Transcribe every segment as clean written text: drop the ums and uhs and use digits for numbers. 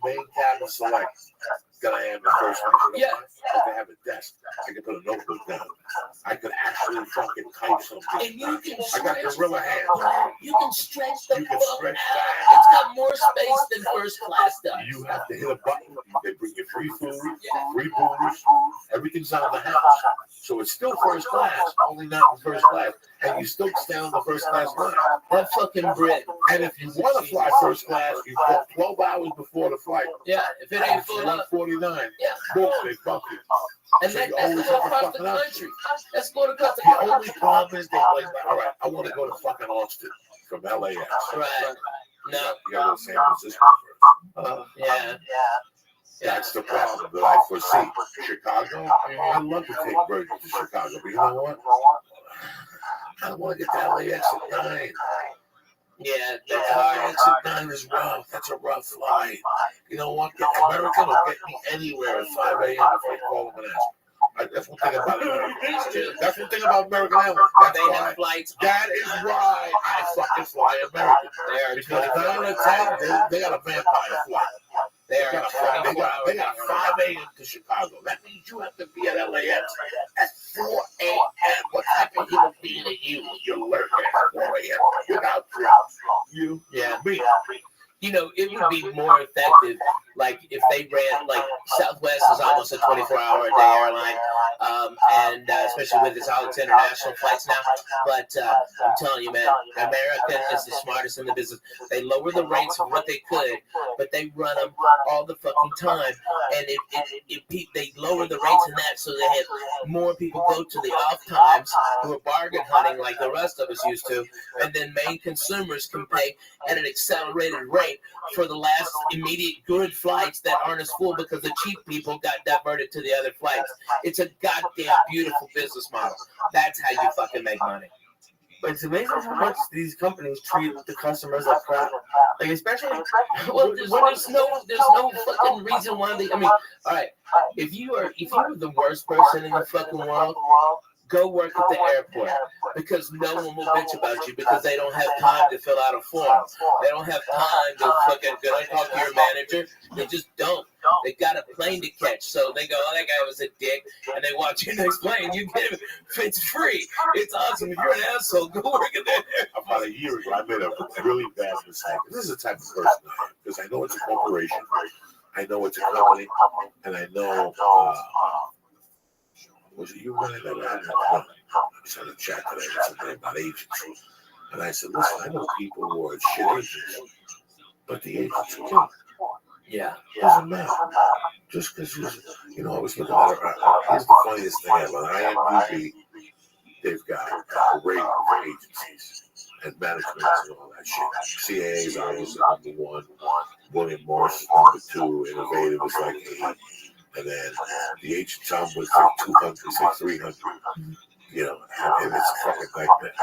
main cabin select than I am the first one. Yeah. Because they have a desk. I can put a notebook down. I could actually fucking type something. And you can I got gorilla hands. You can stretch the You can fuck stretch out. that. It's got more space than first class does. You have to hit a button. They bring you free food, free booze. Everything's out of the house. So it's still first class, only not in first class. And you still stay on the first class line. That fucking bread. And if you want to fly first class, you call 12 hours before the flight. Yeah, if it ain't full up. 149. Yeah. Book, they bump you. And So that's you always going have to across the fucking up. country. That's going across the The country. only problem is they like, all right, I want to go to fucking Austin from LAX. Right. No. You gotta go to San Francisco first. Yeah. That's the problem that I foresee. Chicago, I'd love to take Virgin to Chicago, but you know what? I don't want to get to LAX at 9. Yeah, The that's LAX at 9 is rough. That's a rough flight. You know what? American will get me anywhere at 5 a.m. if I call them and ask. That's one thing about American. That's one thing about American Airlines. That's they why. have flights. That is why I fucking fly American. Because 9 out of 10, they got a vampire flight. They got 5 a.m. to Chicago. That means you have to be at LAX at 4 a.m. What type of human being are you? You're lurking at 4 a.m. without drugs. You, me. You know, it would be more effective, like, if they ran, like, Southwest is almost a 24-hour-a-day airline, and especially with all its international flights now. But I'm telling you, man, American is the smartest in the business. They lower the rates of what they could, but they run them all the fucking time. And they lower the rates in that so they have more people go to the off times who are bargain hunting like the rest of us used to, and then main consumers can pay at an accelerated rate for the last immediate good flights that aren't as full because the cheap people got diverted to the other flights. It's a goddamn beautiful business model. That's how you fucking make money. But it's amazing how much these companies treat the customers like crap. Like, especially, well, there's no fucking reason why they. I mean, all right, if you are the worst person in the fucking world, go work at the airport, because no one will bitch about you because they don't have time to fill out a form. They don't have time to fucking go and talk to your manager. They just don't. They got a plane to catch, so they go, "Oh, that guy was a dick," and they watch your next plane. You get it. It's free. It's awesome. If you're an asshole, go work at that airport. About a year ago, I made a really bad mistake. This is the type of person I am, because I know it's a corporation, I know it's a company, and I know. Was it you running that ad? No. I was on a chat today with somebody about agents. And I said, listen, I know people who are shit agents, but the agents are killing. Yeah. Doesn't matter. Just because you know, I was looking at it. Here's the funniest thing ever. IMDb, they've got a rating for agencies and management and all that shit. CAA is obviously number 1. William Morris is number 2. Innovative is like 8. And then the agent Tom was like 200, it's like 300. You know, and it's fucking like that.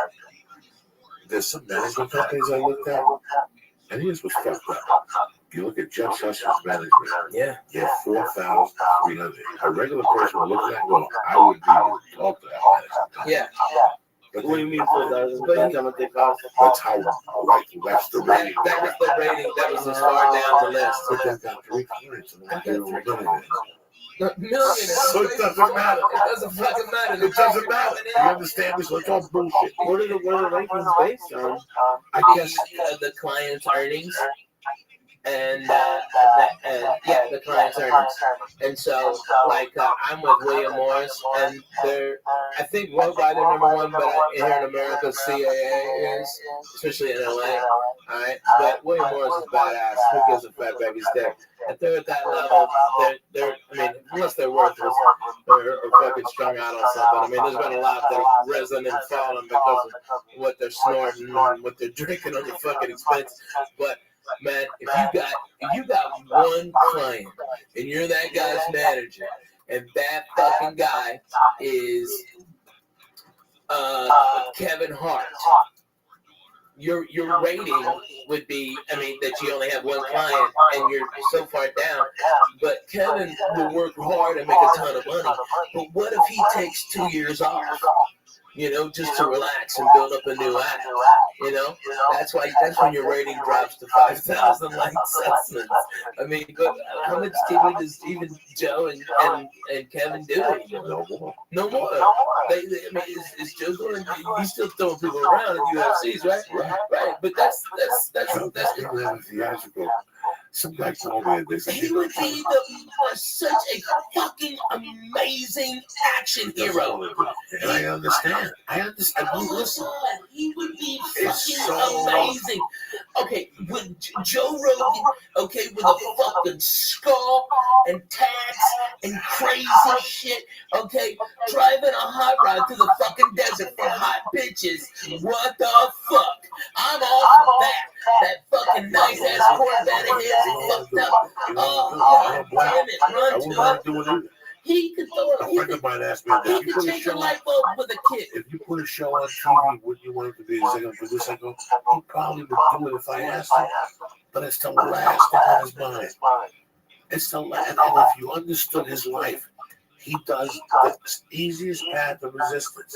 There's some management companies I looked at, and here's what's fucked up. You look at Jeff Sussman's management, Yeah. you have 4,300. A regular person would look at that and go, I would be able to talk to that management company. Yeah. But what do you mean 4,000? That's how much they cost. That's how, like, that's the rating. That was the rating that was as far down the list. But they've got 3 clients, and they're millionaires. Millionaires. So it doesn't matter. It doesn't fucking matter. It doesn't matter. You understand this? It's all bullshit. What are the rankings based on? I guess The client's earnings. And the client's earnings. And so, like, I'm with William Morris, and I think worldwide they're number 1, but here in America, CAA is, especially in LA. All right, but William Morris is badass. Who gives a fat baby's dick? If they're at that level, they're I mean, unless they're worthless or fucking strung out on something. I mean, there's been a lot that have risen and fallen because of what they're snorting and what they're drinking on the fucking expense. But man, if you got one client and you're that guy's manager, and that fucking guy is Kevin Hart, your rating would be, I mean, that you only have one client and you're so far down. But Kevin will work hard and make a ton of money. But what if he takes 2 years off? just to relax and build up a new act. That's when your rating drops to 5,000 like assessments. I mean, but how much TV does even Joe and Kevin do anymore? No more. I mean, is Joe going? He's still throwing people around in UFCs, right? Right. But that's theatrical. Some guy told me this. He would be such a fucking amazing action hero. And I understand. Listen. He would be fucking amazing. Okay, with Joe Rogan, with a fucking skull and tats and crazy shit, driving a hot rod to the fucking desert for hot bitches. What the fuck? I'm all for that. That fucking nice ass Corvette of his fucked up. Oh, God damn it, run to it. He could throw it. A friend of mine asked me that. He could change a light bulb with a kid. If you put a show on TV, wouldn't you want it to be a second producer? I go, he probably would do it if I asked him. But it's the last thing on his mind. It's the last. And if you understood his life, he does the easiest path of resistance.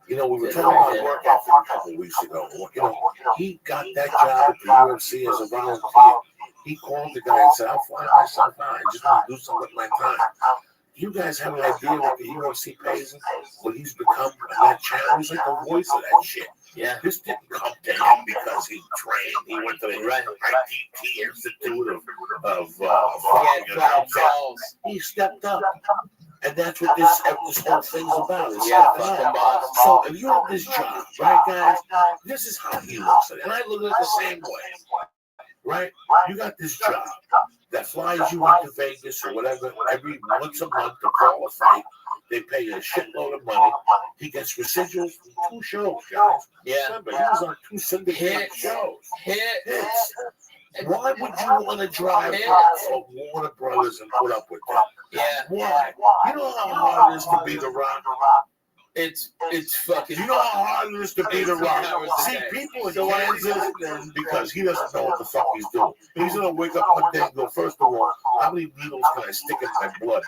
We were talking about work ethic a couple of weeks ago. He got that job at the UFC as a volunteer. He called the guy and said, I'll fly myself out. I just want to do something with my time. You guys have an idea what the UFC pays him? What he's become on that channel? He's like the voice of that shit. Yeah. This didn't come to him because he trained. He went to the ITT Institute of He stepped up. And that's what this whole thing's about. So if you have this job, right, guys, this is how he looks at it. And I look at it the same way, right? You got this job that flies you into Vegas or whatever every once a month to call a fight. They pay you a shitload of money. He gets residuals from 2 shows, guys. Yeah. Remember, he was on 2 syndicated shows. Hits. Why would you want to drive for Warner Brothers and put up with that? Yeah. Why? You know how hard it is to be the Rock? It's fucking. You know how hard it is to be the Rock? See, people in Kansas, because he doesn't know what the fuck he's doing. He's going to wake up one day and go, first of all, how many needles can I stick in my blood?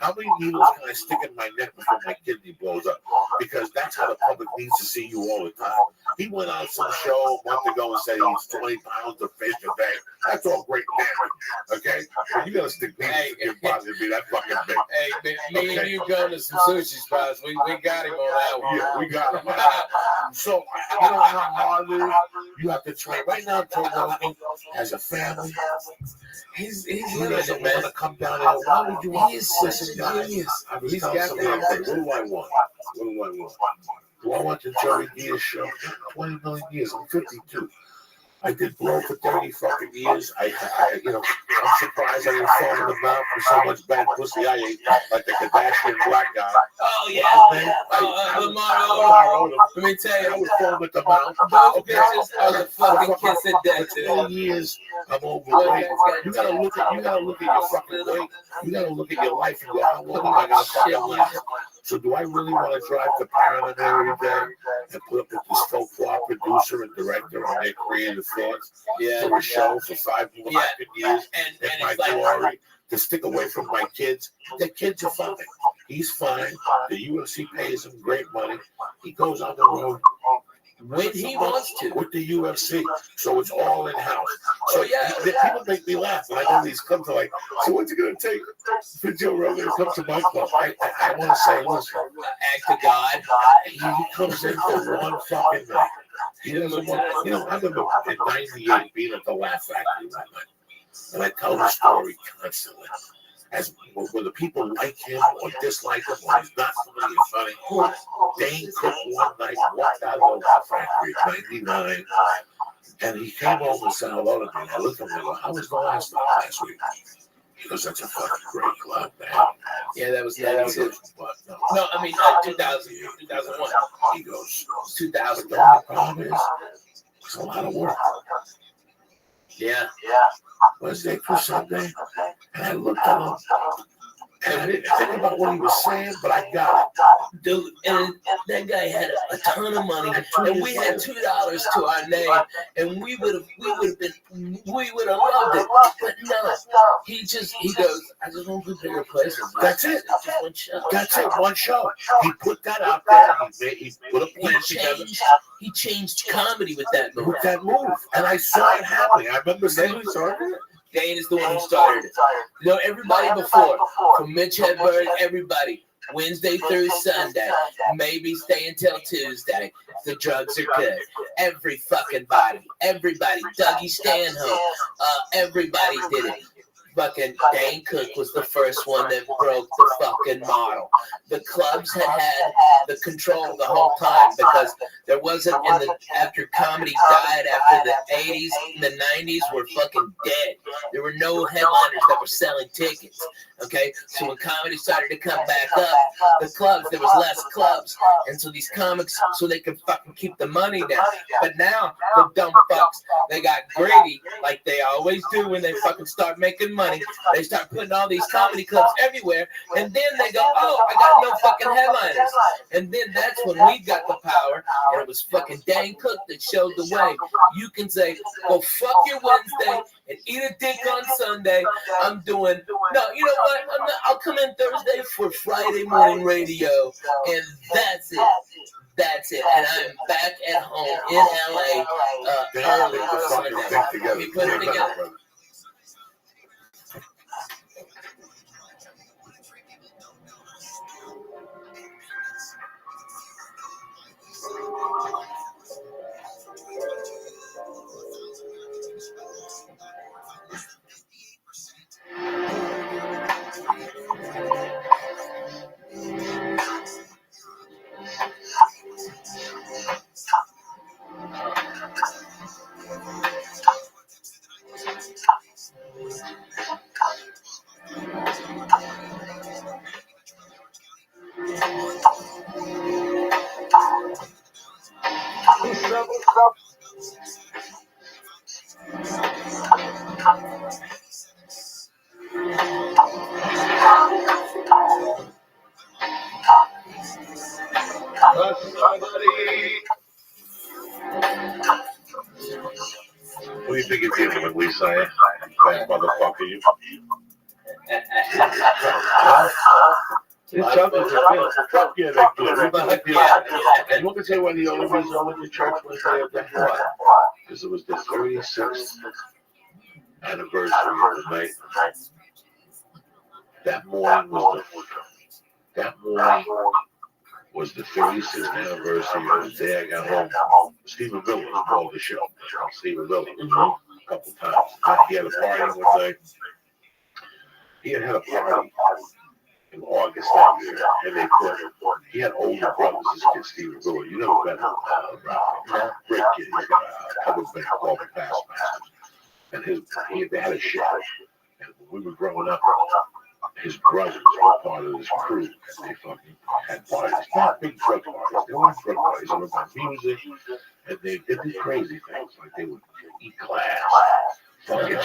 How many needles can I stick in my neck before my kidney blows up? Because that's how the public needs to see you all the time. He went on some show a month ago and said he eats 20 pounds of fish a day. That's all great damage, okay? But you got to stick needles in your body to be that fucking big. Hey, me and you go to some sushi spots. We got him on that one. Yeah, we got him. So, you know how hard it is? You have to train. Right now, Joe Rogan has a family. He doesn't want to come down there. Why would you want to listen, guys? He's got that. What do I want? Do I want the Joey Diaz show? 20 million years. I'm 52. I did blow for 30 fucking years. I'm surprised I didn't fall in the mouth for so much bad pussy I ate, like the Kardashian black guy. Oh, yeah. Lamar. Let me tell you, I was falling with the mouth. Those bitches are the fucking kiss of death. For 20 years, I'm overweight. You gotta look at your fucking weight. You gotta look at your life and go, how long am I gonna fucking live? So do I really want to drive to Paramount every day and put up with this folklore producer and director on their creative thoughts for a show for 5 more years and my glory to stick away from my kids? The kids are fine. He's fine. The UFC pays him great money. He goes on the road when he wants to with the UFC. So it's all in-house. So people make me laugh when I go to these clubs. They're like, so what's it going to take for Joe Rogan to come to my club? I want to say, listen, act to God. He comes in for one fucking night. He doesn't want, I remember in 98 being at the Laugh Factory one night. And I tell the story constantly. As whether people like him or dislike him or he's not funny or funny. Dane Cook one night walked out of the Laugh Factory in 99 and he came over and said hello to me. And I looked at him and I go, how was the last week? He goes, that's a fucking great club, man. Yeah, that was 2000. 2001. He goes, 2000. The only problem is, it's a lot of work. Yeah. Wednesday through Sunday. And I looked at him. And I didn't think about what he was saying, but I got it. Dude, and that guy had a ton of money, and we had $2 to our name, and we would have loved it. But no, he goes, I just want to do bigger places. That's it. Just one show. That's it. One show. He put that out there. He put a plan together. He changed comedy with that move. With that move, and I saw it happening. I remember saying, Who started it? Dane is the one who started it. You know, everybody before, from Mitch Hedberg, everybody, Wednesday through Sunday, maybe stay until Tuesday. The drugs are good. Every fucking body, everybody, Dougie Stanhope, everybody did it. Fucking Dane Cook was the first one that broke the fucking model. The clubs had the control the whole time because there wasn't after comedy died after the 80s, the 90s were fucking dead. There were no headliners that were selling tickets. Okay, so when comedy started to come back up, the clubs, there was less clubs, and so these comics, so they could fucking keep the money down. But now the dumb fucks, they got greedy like they always do when they fucking start making money. They start putting all these comedy clubs everywhere, and then they go, oh, I got no fucking headliners. And then that's when we got the power, and it was fucking Dane Cook that showed the way. You can say, go fuck your Wednesday and eat a dick on Sunday. I'm doing, no, you know what? I'll come in Thursday for Friday morning radio, and that's it. That's it. And I'm back at home in LA early for Sunday. We put it together. What do you think it's dealing with, Lisa? Bad motherfucker, you. His chocolates are good. Yeah, they're good. And you can say why the only reason I went to church was because it was the 36th anniversary of the night. That morning was the 36th anniversary of the day I got home. Stephen Miller called the show. Stephen Miller, a couple times. He had a party one night. He had a party in August that year, and they put, he had older brothers, this kid Stephen Miller. You never met him, great kid. He's got a cover band called the Pastmasters. And they had a show. And when we were growing up, his brothers were part of this crew, and they fucking had parties. Not big drug parties. They weren't drug parties. They were about music, and they did crazy things. Like they would eat glass, fucking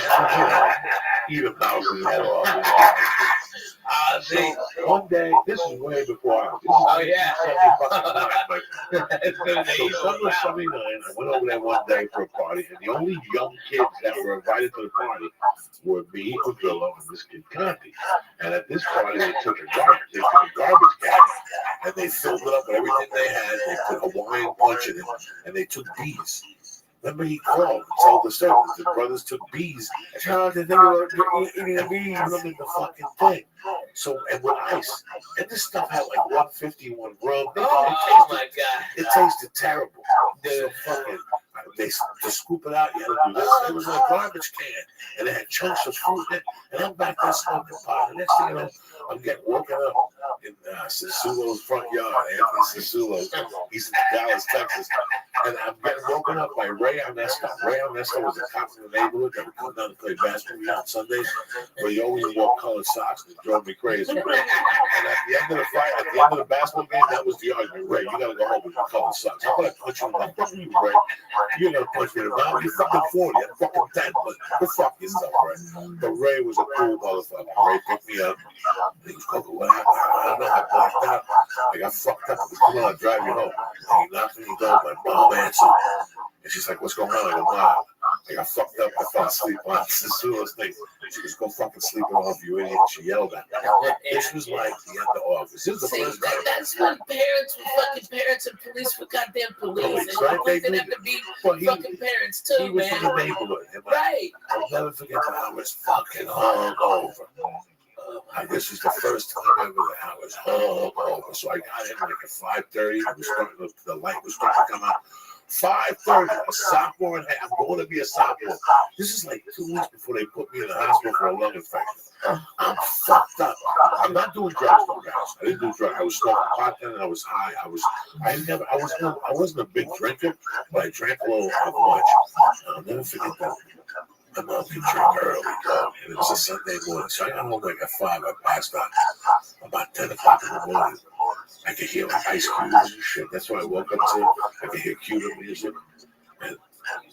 eat a mouse's head off. So one day, this is way before I was. Summer of 79, I went over there one day for a party, and the only young kids that were invited to the party were me, Padrillo, and this kid Conti. And at this party, they took a garbage can, and they filled it up with everything they had. They put Hawaiian punch in it, and they took bees. Remember, he called and told the servers the brothers took bees. They were eating bees. Put in the fucking thing. So, and with ice. And this stuff had like 151 rum. Oh my God. It tasted terrible. So fucking, to scoop it out, you had to do this. It was in a garbage can. And it had chunks of fruit in it. And I'm back there smoking pot. And next thing you know, I'm getting woken up in Sisulo's front yard. Anthony Sisulo. He's in Dallas, Texas. And I'm getting woken up by Ray Ernesto. Ray Ernesto was a cop in the neighborhood that would come down to play basketball on Sundays, but he always wore colored socks, and it drove me crazy. And at the end of the fight, at the end of the basketball game, that was the argument. Ray, you gotta go home with your colored socks. I'm gonna punch you in the mouth. You, Ray. You're gonna punch me in the mouth. You're fucking 40. I'm fucking 10. But go fuck yourself, Ray. But Ray was a cool motherfucker. Ray picked me up. He was fucking, what happened? I don't know. I blacked out. I got fucked up. He come on, I'll drive you home. And he knocked me in the door. My mom answered. And she's like, what's going on? I go, Mom, I got fucked up. I fell asleep on the sewer thing. She goes, go fucking sleep it off, you idiot. She yelled at me. This was like the end of August. This is the first time. That's when parents were fucking parents and police were goddamn police. And Right? police didn't have to be fucking parents too, he was man. from the neighborhood. Right. I'll never forget that I was fucking hungover. This is the first time ever that I was hungover. So I got in like at 5:30. The light was starting to come out. 5:30, a sophomore and I'm going to be a sophomore. This is like 2 weeks before they put me in the hospital for a lung infection. I'm fucked up. I'm not doing drugs, though, guys. I didn't do drugs. I was smoking pot then and I was high. I wasn't a big drinker, but I drank a little much. I'll never forget that. My mom could drink early, and it was a Sunday morning. So I got home like at 5. I passed out. About 10 o'clock in the morning, I could hear like ice cubes and shit. That's what I woke up to. I could hear Cuban music. And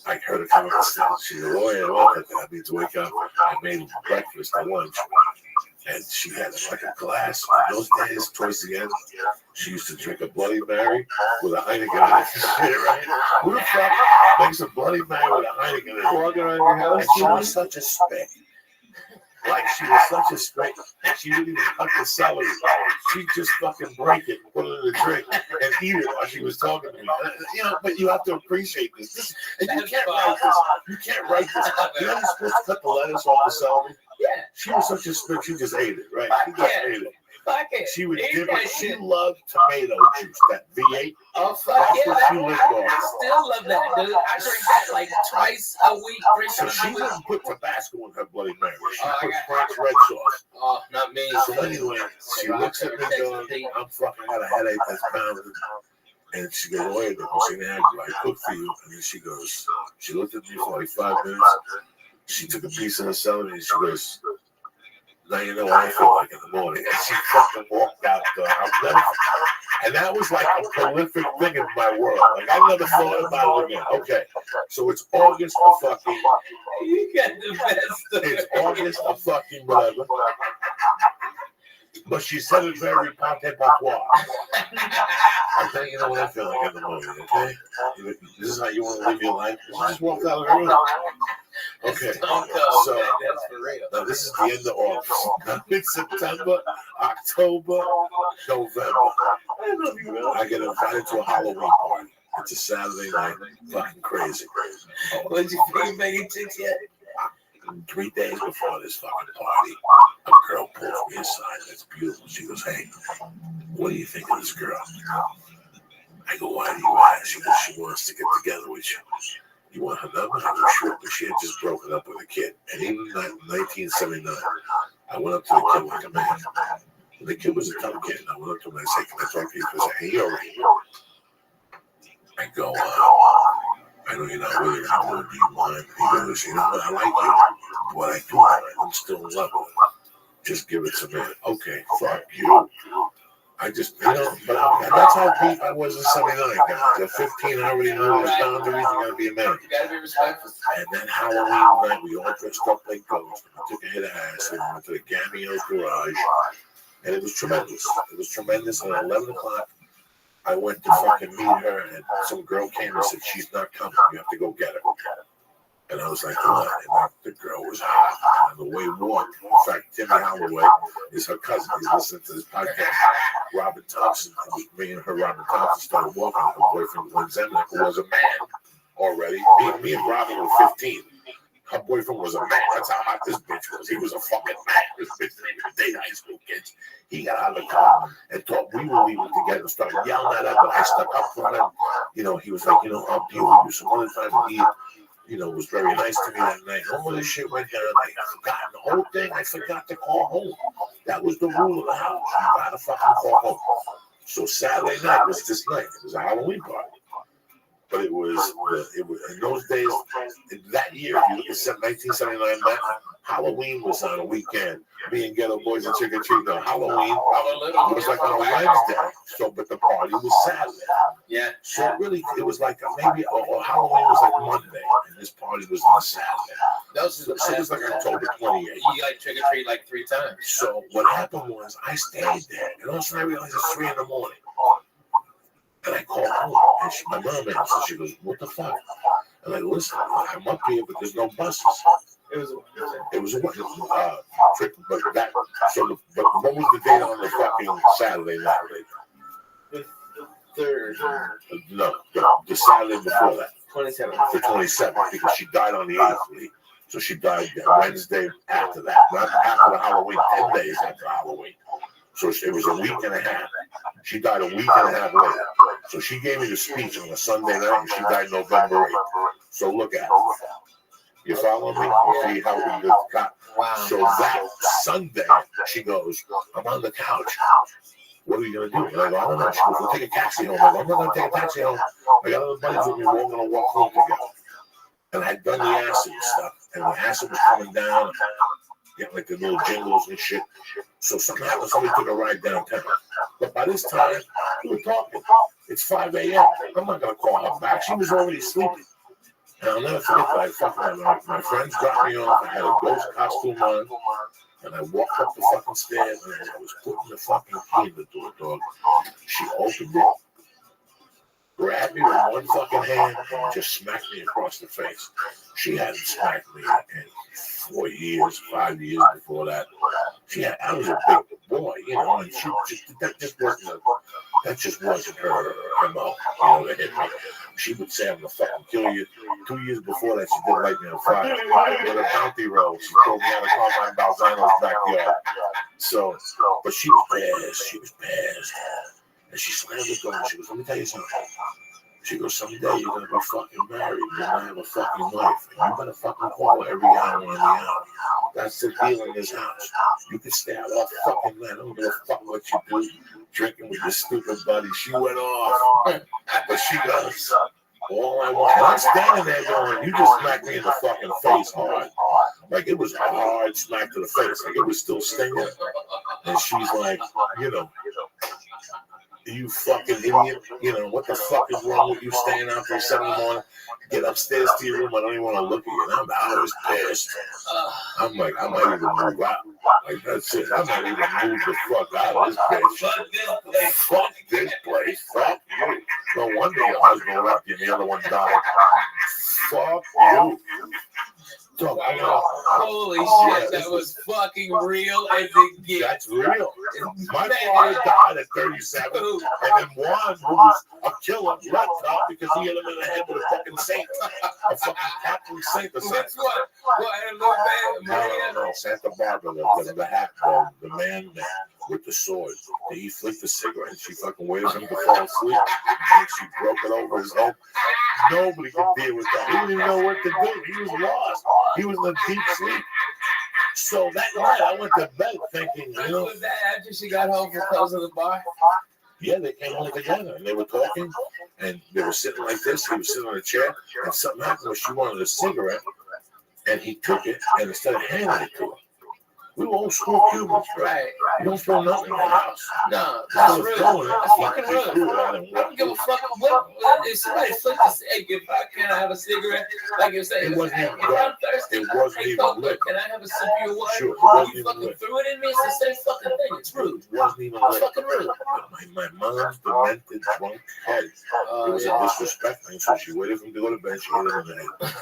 I heard her come up the stairs. She said, oh, yeah, well, I need to wake up. I made breakfast at lunch. And she had like a glass. In those days, towards the end, she used to drink a Bloody Mary with a Heineken in it. Right? Who the fuck makes a Bloody Mary with a Heineken in it? Walking around your house. And she was such a spick. Like, she was such a spick. She didn't even cut the celery. She'd just fucking break it, put it in a drink, and eat it while she was talking to me. You know, but you have to appreciate this. And you can't write this. You can't write this. You know you're supposed to cut the lettuce off the celery? Yeah. She was such a spick, she just ate it, right? She just ate it. Fuck it. She would dip it. She loved tomato juice, that V8. Oh, fuck That's yeah. what she lived I off. still love that, dude. I drink that like twice a week, 3 So times she a week. wouldn't put Tabasco in her Bloody Mary. She Oh, I put got- Frank's red sauce. Oh, not me. So anyway, she looks at me going, I'm fucking had a headache that's pounding. And she goes, oh, wait, I cook for you. And then she goes, she looked at me for like 5 minutes. She took a piece of the celery and she goes, now you know what I feel like in the morning. And she fucking walked out the door. And that was like a prolific thing in my world. Like, I never thought about it again. Okay, so it's August of fucking, You got the best. it's August of fucking whatever. But she said it very pate patois. I tell you know what I feel like in the morning, okay? This is how you want to live your life. You just walk out of the room. Okay, so That's for real. now this is the end of August. Now it's September, October, November. I get invited to a Halloween party. It's a Saturday night. Fucking crazy. Would you bring banging chicks yet? 3 days before this fucking party, a girl pulls me aside. That's beautiful. She goes, hey, what do you think of this girl? I go, why do you ask? She goes, she wants to get together with you. You want her number? I go, sure, but she had just broken up with a kid. And even in 1979, I went up to the kid like a man. And the kid was a tough kid. I went up to him and I said, can I talk to you? He goes, hey, you're right. I go, I know you're not with her anymore. Do you mind? He goes, you know what? I like you. What I do, I'm still in love with her. Just give it to me. Okay, fuck you. I just, you know, but that's how deep I was in 79, guys. At 15, I already knew there's boundaries. You gotta be a man. You gotta be respectful. And then Halloween night, we all dressed up like ghosts. We took a hit of acid. We went to the Gamio's garage. And it was tremendous. It was tremendous. And at 11 o'clock, I went to fucking meet her, and some girl came and said, she's not coming. You have to go get her. And I was like, what? And the girl was hot. And the way we walked, in fact, Timmy Holloway is her cousin. He's listening to this podcast. Robin Thompson, me and her, Robin Thompson, started walking. Her boyfriend, Glenn Zemnick, who was a man already. Me and Robin were 15. Her boyfriend was a man. That's how hot this bitch was. He was a fucking man. This bitch didn't even date high school kids. He got out of the car and thought we were leaving together and started yelling at her, but I stuck up for him. You know, he was like, you know, I'll deal with you some other time. He, you know, was very nice to me that night. All this shit went down. I forgot the whole thing. I forgot to call home. That was the rule of the house. You gotta fucking call home. So Saturday night was this night. It was a Halloween party. But it was in those days, in that year, if you look at 1979, Halloween was on a weekend. Me and Ghetto Boys and Trick or Treat. No, Halloween was like on a Wednesday. So, but the party was Saturday. Yeah. So really, it was like maybe or Halloween was like Monday, and this party was on Saturday. So it was like October 28th. You like trick or treat like 3 times. So what happened was I stayed there, and all of a sudden I realized it's 3 in the morning. And I called home, and my mom answered. She goes, what the fuck? And I listen, I'm up here, but there's no buses. It was It was a trip, but that. So, but what was the date on the fucking Saturday night? the third, No, the Saturday before that, 27th. the 27th, because she died on the 8th. So she died Wednesday after that, not after the Halloween, 10 days after Halloween. So it was a week and a half. She died a week and a half later. So she gave me the speech on a Sunday night, and she died November 8th. So look at it. You follow me? You see how we got. Wow. So that Sunday, she goes, I'm on the couch. What are you going to do? And I go, I don't know. She goes, we'll take a taxi home. I go, I'm not going to take a taxi home. I got other buddies with me. We're all going to walk home together. And I had done the acid and stuff. And the acid was coming down. Getting like the little jingles and shit. So something happened. Somebody took a ride downtown. But by this time, we were talking. It's 5 a.m. I'm not going to call her back. She was already sleeping. And I'll never forget that I fucking my friends dropped me off. I had a ghost costume on. And I walked up the fucking stairs and I was putting the fucking key in the door, dog. She opened it, grabbed me with one fucking hand, and just smacked me across the face. She hadn't smacked me in 4 years, 5 years before that. I was a big boy, you know, and that just wasn't her MO, you know, to hit me. She would say, I'm gonna fucking kill you. 2 years before that, she did light me on fire with a bounty roll. She told me how to call my Balzano's backyard. So, but she was pissed. She was pissed. And she slammed the door. She goes, let me tell you something. She goes, someday you're going to be fucking married. You're going to have a fucking wife. And you better fucking call her every hour on the hour. That's the deal in this house. You can stay out all fucking night. I don't give a fuck what you do. Drinking with your stupid buddy. She went off. But she goes, all I want. And I'm standing there going, you just smacked me in the fucking face hard. Like it was a hard smack to the face. Like it was still stinging. And she's like, you know, you fucking idiot. You know, what the fuck is wrong with you staying out till 7 in the morning? Get upstairs to your room. I don't even want to look at you. And I was pissed. I'm like, I might even move out. Like, that's it. I might even move the fuck out of this bitch. Fuck this place. Fuck you. No wonder your husband left you and the other one died. Fuck you. Holy shit, that was fucking real as it gets. That's real. My father died at 37, and then Juan, who was a killer, left out because he hit him in the head with a fucking saint. A fucking Catholic saint or something. That's what? What? No, Santa Barbara, the man with the sword. He flicked the cigarette and she fucking waited for him to fall asleep, and she broke it over his head. Nobody could deal with that. He didn't even know what to do. He was lost. He was in a deep sleep. So that night I went to bed thinking, you know. Was that after she got home from closing the bar? Yeah, they came home together and they were talking and they were sitting like this. He was sitting on a chair and something happened where she wanted a cigarette and he took it and instead of handing it to her. We were old school Cubans, right? You don't throw nothing in the house. No, that's real. That's fucking real. I don't give a fuck what if somebody flipped this egg. If I can I have a cigarette, like you say, it wasn't even if I'm thirsty, it wasn't even lit. Can I have a sip of your water? Sure, it wasn't you even fucking lit. threw it in me. It's the same fucking thing. It's rude. It wasn't even It's lit. fucking rude. My mom's demented drunk head. It was a disrespect thing, so she waited for him to go to bed. She hit him in the head.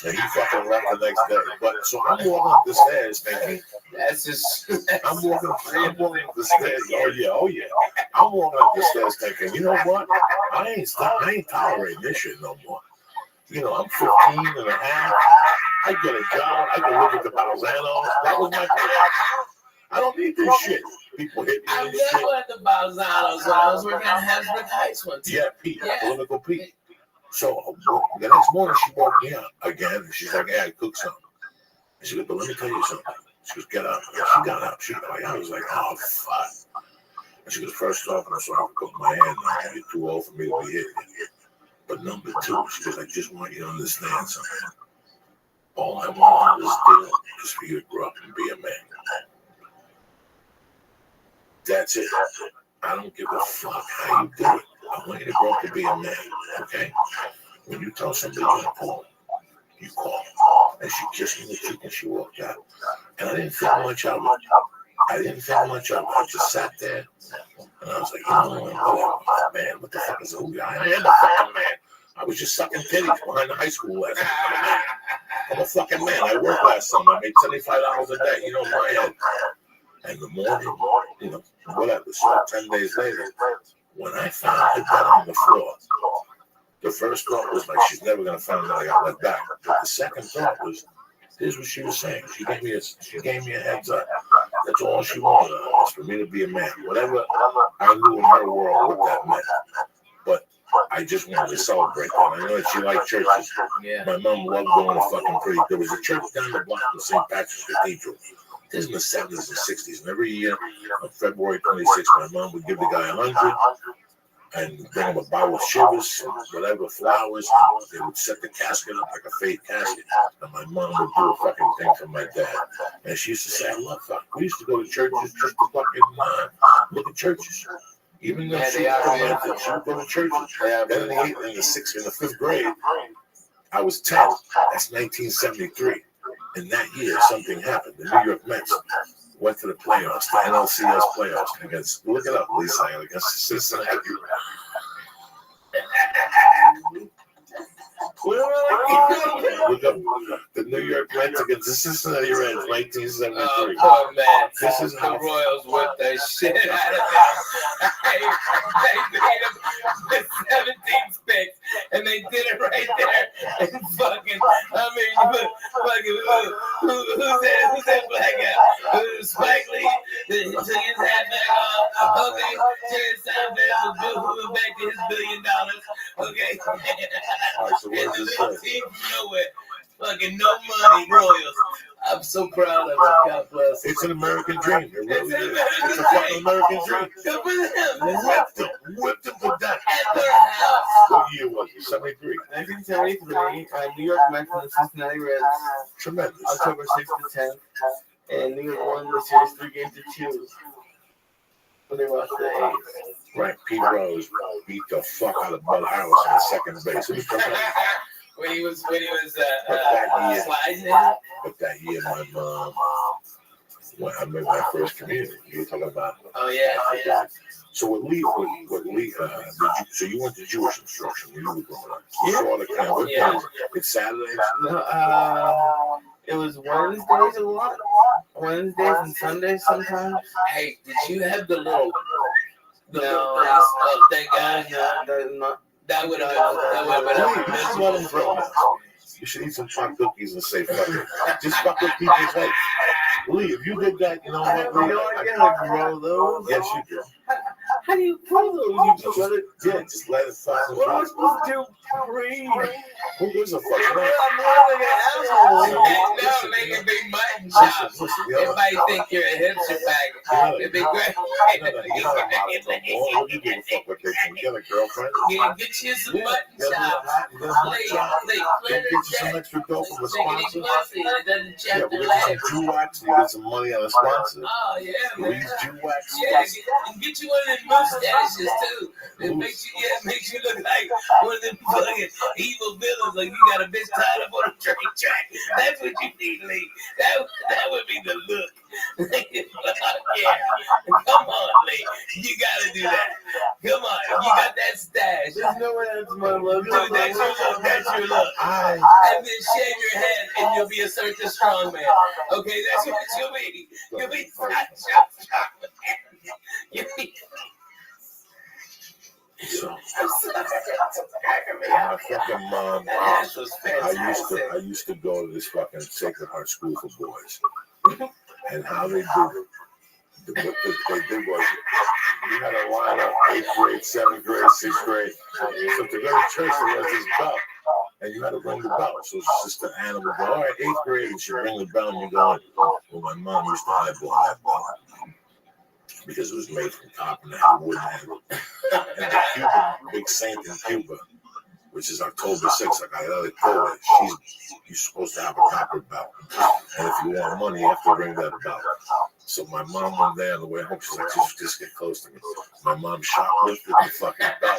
And he fucking left the next day. But so I'm walking up the stairs thinking, that's just. I'm walking up the stairs. Oh yeah. I'm walking up the stairs thinking, you know what? I ain't tolerating this shit no more. You know, I'm 15 and a half. I get a job. I can live with the Balzanos. That was my plan. I don't need this shit. People hit me I and shit. never at the Balzanos when I was working at Hasbrook Heights one time. Yeah, Pete. Yeah. Political Pete. So the next morning she woke me up again and she's like, hey, I cooked something. And she goes, but let me tell you something. She goes, get up. And she got up. I was like, oh, fuck. And she goes, first off, I'm sorry for cooking my hand now. You're too old for me to be hitting you. But number two, she goes, I just want you to understand something. All I want in this deal is for you to grow up and be a man. That's it. I don't give a fuck how you do it. I want you to grow up to be a man, okay? When you tell somebody you're going to call, you call. And she kissed me in the cheek and she walked out. And I didn't think much of it. I just sat there and I was like, you know what, man, what the fuck is a hootie? I am a fucking man. I was just sucking titties behind the high school last night. I'm a fucking man. I worked last summer. I made $75 a day, in my head. And the morning, whatever. So 10 days later, when I found her dead on the floor, the first thought was like, she's never gonna find out I got let back. But the second thought was, here's what she was saying. She gave me a heads up. That's all she wanted was for me to be a man. Whatever I knew in her world what that meant. But I just wanted to celebrate that. I know that she liked churches. Yeah. My mom loved going to fucking preach. There was a church down the block in St. Patrick's Cathedral. This is in the 70s and 60s. And every year on February 26th, my mom would give the guy 100 and bring him a bottle of shivers and whatever, flowers. They would set the casket up like a fake casket. And my mom would do a fucking thing for my dad. And she used to say, I love fuck. We used to go to churches just to fucking look at churches. Even though she would go to churches. Then in the fifth grade, I was 10. That's 1973. And that year, something happened. The New York Mets went to the playoffs, the NLCS playoffs, against, look it up, Lisa, against Cincinnati. Look up the New York Mets against the Cincinnati Reds, 1973. Oh, poor man. This is how the Royals whipped the shit out of them. They beat them with 17 picks, and they did it right there. And fucking, who's that black guy? Spike Lee, took his hat back off. Okay, Jerry Seinfeld was moving back to his $1 billion. Okay. All right, so what does this say? Team from nowhere. Fucking no money, Royals. I'm so proud of them. God bless. It's an American dream. It really is. It's It's a fucking American dream. Good for them. Whipped them to death. At their house. What year was it? 73. 1973, New York Mets and the Cincinnati Reds, Tremendous. October 6th to 10th, and New York won the series 3-2 when they lost to the A's. Right, Pete Rose beat the fuck out of Bud Harris on second base. It was tremendous. when he was But that year, sliding in. but that year, my mom, when I made my first community, you were talking about. Oh yeah. So what Lee, so you went to Jewish instruction when you were growing up. You saw the kind of Yeah. It's Saturdays. No, it was Wednesdays a lot. Wednesdays and Sundays sometimes. Hey, did you have the little? No. Oh, thank God. That would have been. Just let him grow. You should eat some hot cookies and say fuck it. Just fuck with people's heads. Lee, if you did that, you know what? You don't get to grow those. Yes, you do. How do you grow those? You just let it. Yeah, just let it fucking What am I grow. supposed to do? Breathe. Who gives a fuck? I'm like an asshole. No, make a big mutton chop. Listen, Everybody think you're a hipster bag. It'd be great. What do you give a fuck what they think? You got a girlfriend? Yeah, get you some mutton You got chops. a mutton chop? Please, Get you some extra dope from a sponsor. pussy. It doesn't Yeah, chap the we get leg. some Jew wax. You get some money on a sponsor. Oh yeah, man. Louise Jew wax. Yeah, and get you one of them mustaches too. It makes you look like one of them fucking evil villains, like you got a bitch tied up on a train track. That's what you need, Lee. That would be the look. Yeah, come on, Lee. You gotta do that. Come on, you got that stash. There's no way that's my logo. Dude, that's your look. That's your look. And then shave your head, and you'll be a certain strong man. Okay, that's what you'll be. You'll be strong man. You'll be. So, I'm sorry. my fucking mom, That ass was fantastic. I used to go to this fucking Sacred Heart School for Boys. And how they did it, what they did was, you had to line up 8th grade, 7th grade, 6th grade. So to go to church, there was this bell. And you had to ring the bell. So it's just an animal go, all right, 8th grade, and she ring the bell, and you go, well, my mom used to eyeball that bell. Because it was made from copper and had a wooden handle. And the Cuban, big saint in Cuba, which is October 6th, I got another October, you're supposed to have a copper bell. And if you want money, you have to ring that bell. So my mom one day on the way home, she's like, just get close to me. My mom shoplifted the fucking bell.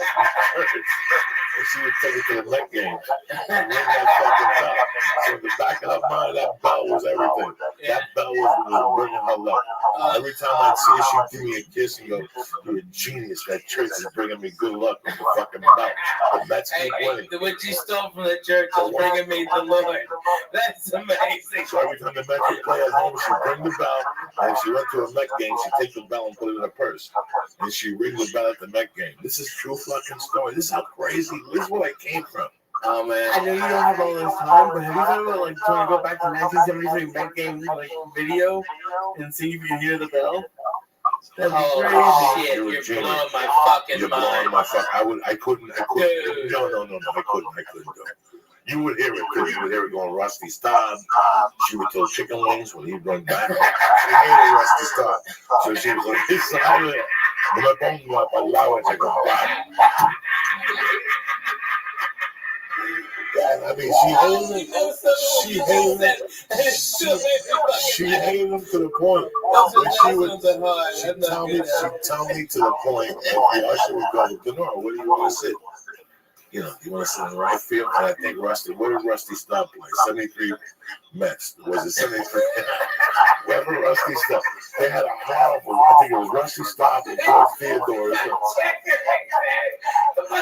and she would take it to the Met games and ring that fucking bell. So in the back of her mind, that bell was everything. That bell was bringing her luck. Every time I'd see her, she'd give me a kiss and go, "You're a genius. That church is bringing me good luck with the fucking bell." The Mets keep winning. What you stole from the church is bringing me the Lord. That's amazing. So every time the Mets would play at home, she'd ring the bell. And if she went to a Met game, she'd take the bell and put it in her purse. And she'd ring the bell at the Met game. This is true fucking story. This is how crazy. This is where I came from. Oh man. I know you don't have all this time, but have you thought about like trying to go back to 1973 Met game like video and see if you hear the bell? That'd be Oh crazy. shit! You're a You're genius. blowing my fucking You're mind. blowing my fuck. I couldn't. Dude. No. I couldn't go. You would hear it too. You would hear it going, "Rusty, stop." She would throw chicken wings when he'd run back. She hated Rusty, stop. So she was like, "This side of it. No me pongo a palabras a comprar." Yeah, I mean, she hated him to the point when she'd tell me to the point that the usher would go, "Denora, where do you want to sit? You know, you want to sit in the right field?" And I think Rusty, where did Rusty stop play? 73 Mets. Was it 73? Wherever Rusty stopped, they had a horrible, I think it was Rusty Stop and George Theodore. Oh my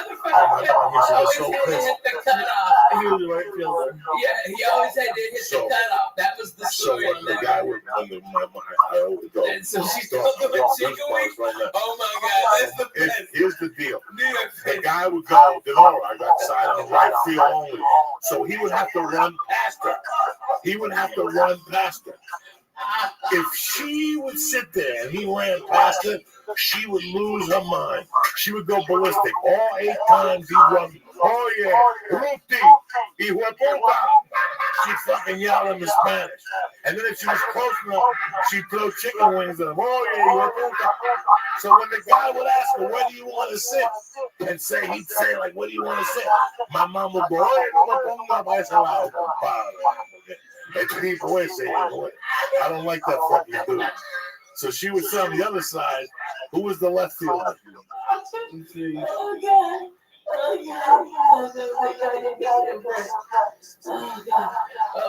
God, he was so pissed. He was the right fielder. Yeah, he always had to hit the cutoff. That was the So story. when the guy would, I always go. And so she's Don't talking get about chicken wings. right now. Oh my God, that's the best. Here's the deal. The guy would go, "Denora, I got side on the right field only." So he would have to run past her. If she would sit there and he ran past her, she would lose her mind. She would go ballistic. All 8 times he run. "Oh yeah, Ruti, hijo de puta." She'd fucking yell in Spanish. And then if she was close enough, she'd throw chicken wings at him. "Oh yeah, hijo de puta." So when the guy would ask her, "Where do you want to sit?" and he'd say like, "What do you want to sit?" My mom would go, "Oye, no me ponga para ese lado, compadre." I don't like that fucking dude. So she would sit on the other side. Who was the left fielder?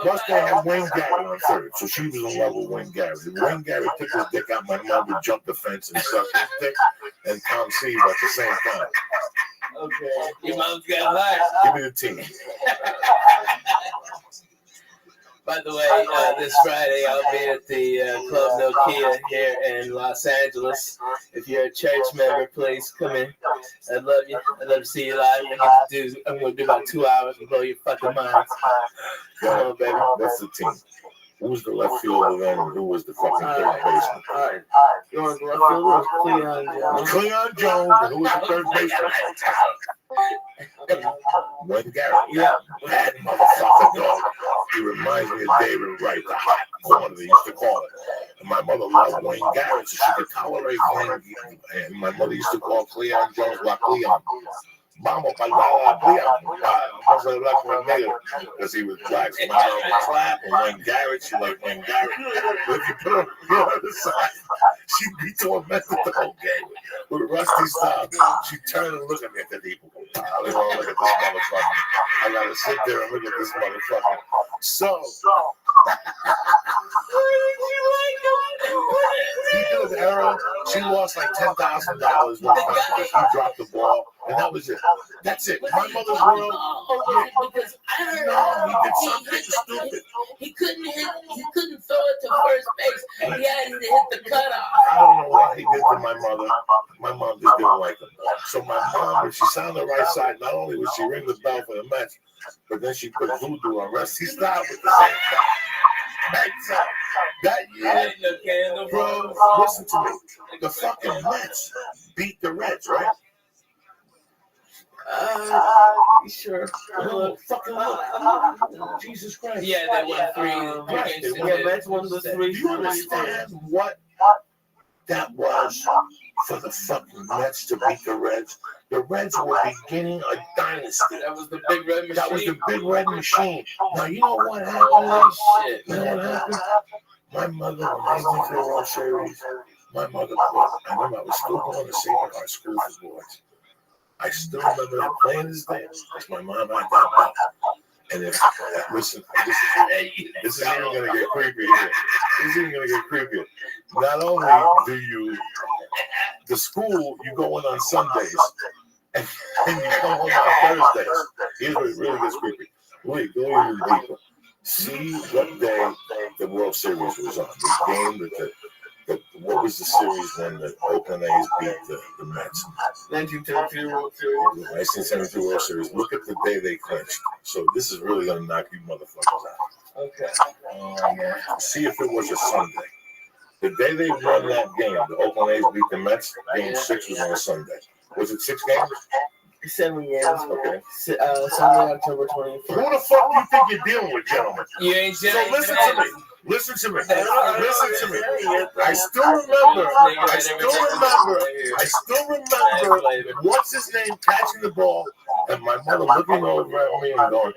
Plus they had Wayne Garrett on third, so she was in love with Wayne Garrett. If Wayne Garrett took his dick out, my mom would jump the fence and suck his dick and Tom Seaver at the same time. Okay. Your mom's got life. Give me the team. By the way, this Friday I'll be at the Club Nokia here in Los Angeles. If you're a church member, please come in. I'd love you. I'd love to see you live. I'm going to do about 2 hours and blow your fucking minds. Come on, baby. That's the team. Who was the left fielder then and who was the fucking third baseman? All right. You want the left fielder or Cleon Jones? Cleon Jones, and who was the third baseman? Wayne Garrett. Yeah, bad motherfucker, dog. He reminds me of David Wright, the hot corner they used to call it. And my mother loved Wayne Garrett, so she could tolerate Wayne. And my mother used to call Cleon Jones La Cleon. Vamos para la Cleon. Vamos a hablar con el negro. Because he was black. So my mom would clap, and Wayne Garrett, she liked Wayne Garrett. But if you put her on the other side, she'd be tormented the whole game. With Rusty stop, she'd turn and look at me at the people. I don't want to look at this motherfucker. I gotta sit there and look at this motherfucker. So, speaking of error, she lost like $10,000 one time because he dropped the ball, and that was it. That's it. My mother's world. Because I heard No, he did something stupid. He couldn't throw it to first base. He had to hit the cutoff. I don't know what he did to my mother. My mom just didn't like him. So my mom, if she sat on the right side, not only would she ring the bell for the Mets, but then she put voodoo on Rusty Style with the same time. That year, bro, listen to me. The fucking Mets beat the Reds, right? Sure. No, fucking look. Jesus Christ. Yeah, they won 3 Right, games. Yeah, Mets won the 3. Do you understand what that was for the fucking Mets to beat the Reds? The Reds were beginning a dynasty. That was the big red machine. That was the big red machine. Now, you know what happened? Holy shit. You know what happened? My mother, when I went to the World Series, my mother quit. I remember I was still going to Sacred Heart School for boys. I still remember that plain as day. Because my mom had that belt. And if, listen, this is even going to get creepy here. This is even going to get creepier. Not only do you, the school, you go in on Sundays, and you come home on Thursdays. Here's where it really gets creepy. Wait, go a little deeper. See what day the World Series was on. The game that what was the series when the Oakland A's beat the Mets? 1972 World Series. 1972 World Series. Look at the day they clinched. So this is really going to knock you motherfuckers out. Okay. See if it was a Sunday. The day they won that game, the Oakland A's beat the Mets, game 6 was on a Sunday. Was it 6 games? 7 games. Okay. Sunday, October 24th. Who the fuck do you think you're dealing with, gentlemen? You ain't So listen to me. Listen to me. Listen to me. I still remember what's his name catching the ball, and my mother looking over at me and going,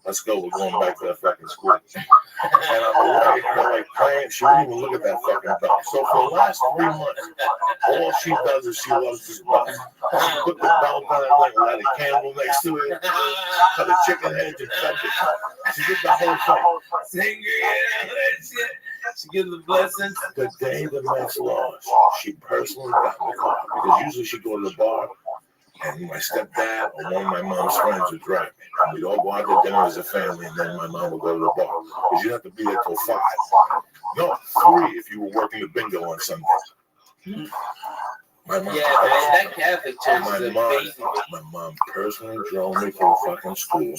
let's go, we're going back to that fucking school. And I'm away, they're like playing, she wouldn't even look at that fucking belt. So for the last 3 months, all she does is she loves this belt. She put the belt on it, like light a candle next to it, cut a chicken head and cut it. She did the whole thing. She gives the blessings. The day the Mets lost, she personally got in the car, because usually she'd go to the bar, and my stepdad or one of my mom's friends would drive me. And we'd all go out to dinner as a family, and then my mom would go to the bar. Because you'd have to be there till 5. No, 3 if you were working the bingo on Sunday. My mom, that Catholic church is amazing. my mom personally drove me to the fucking school,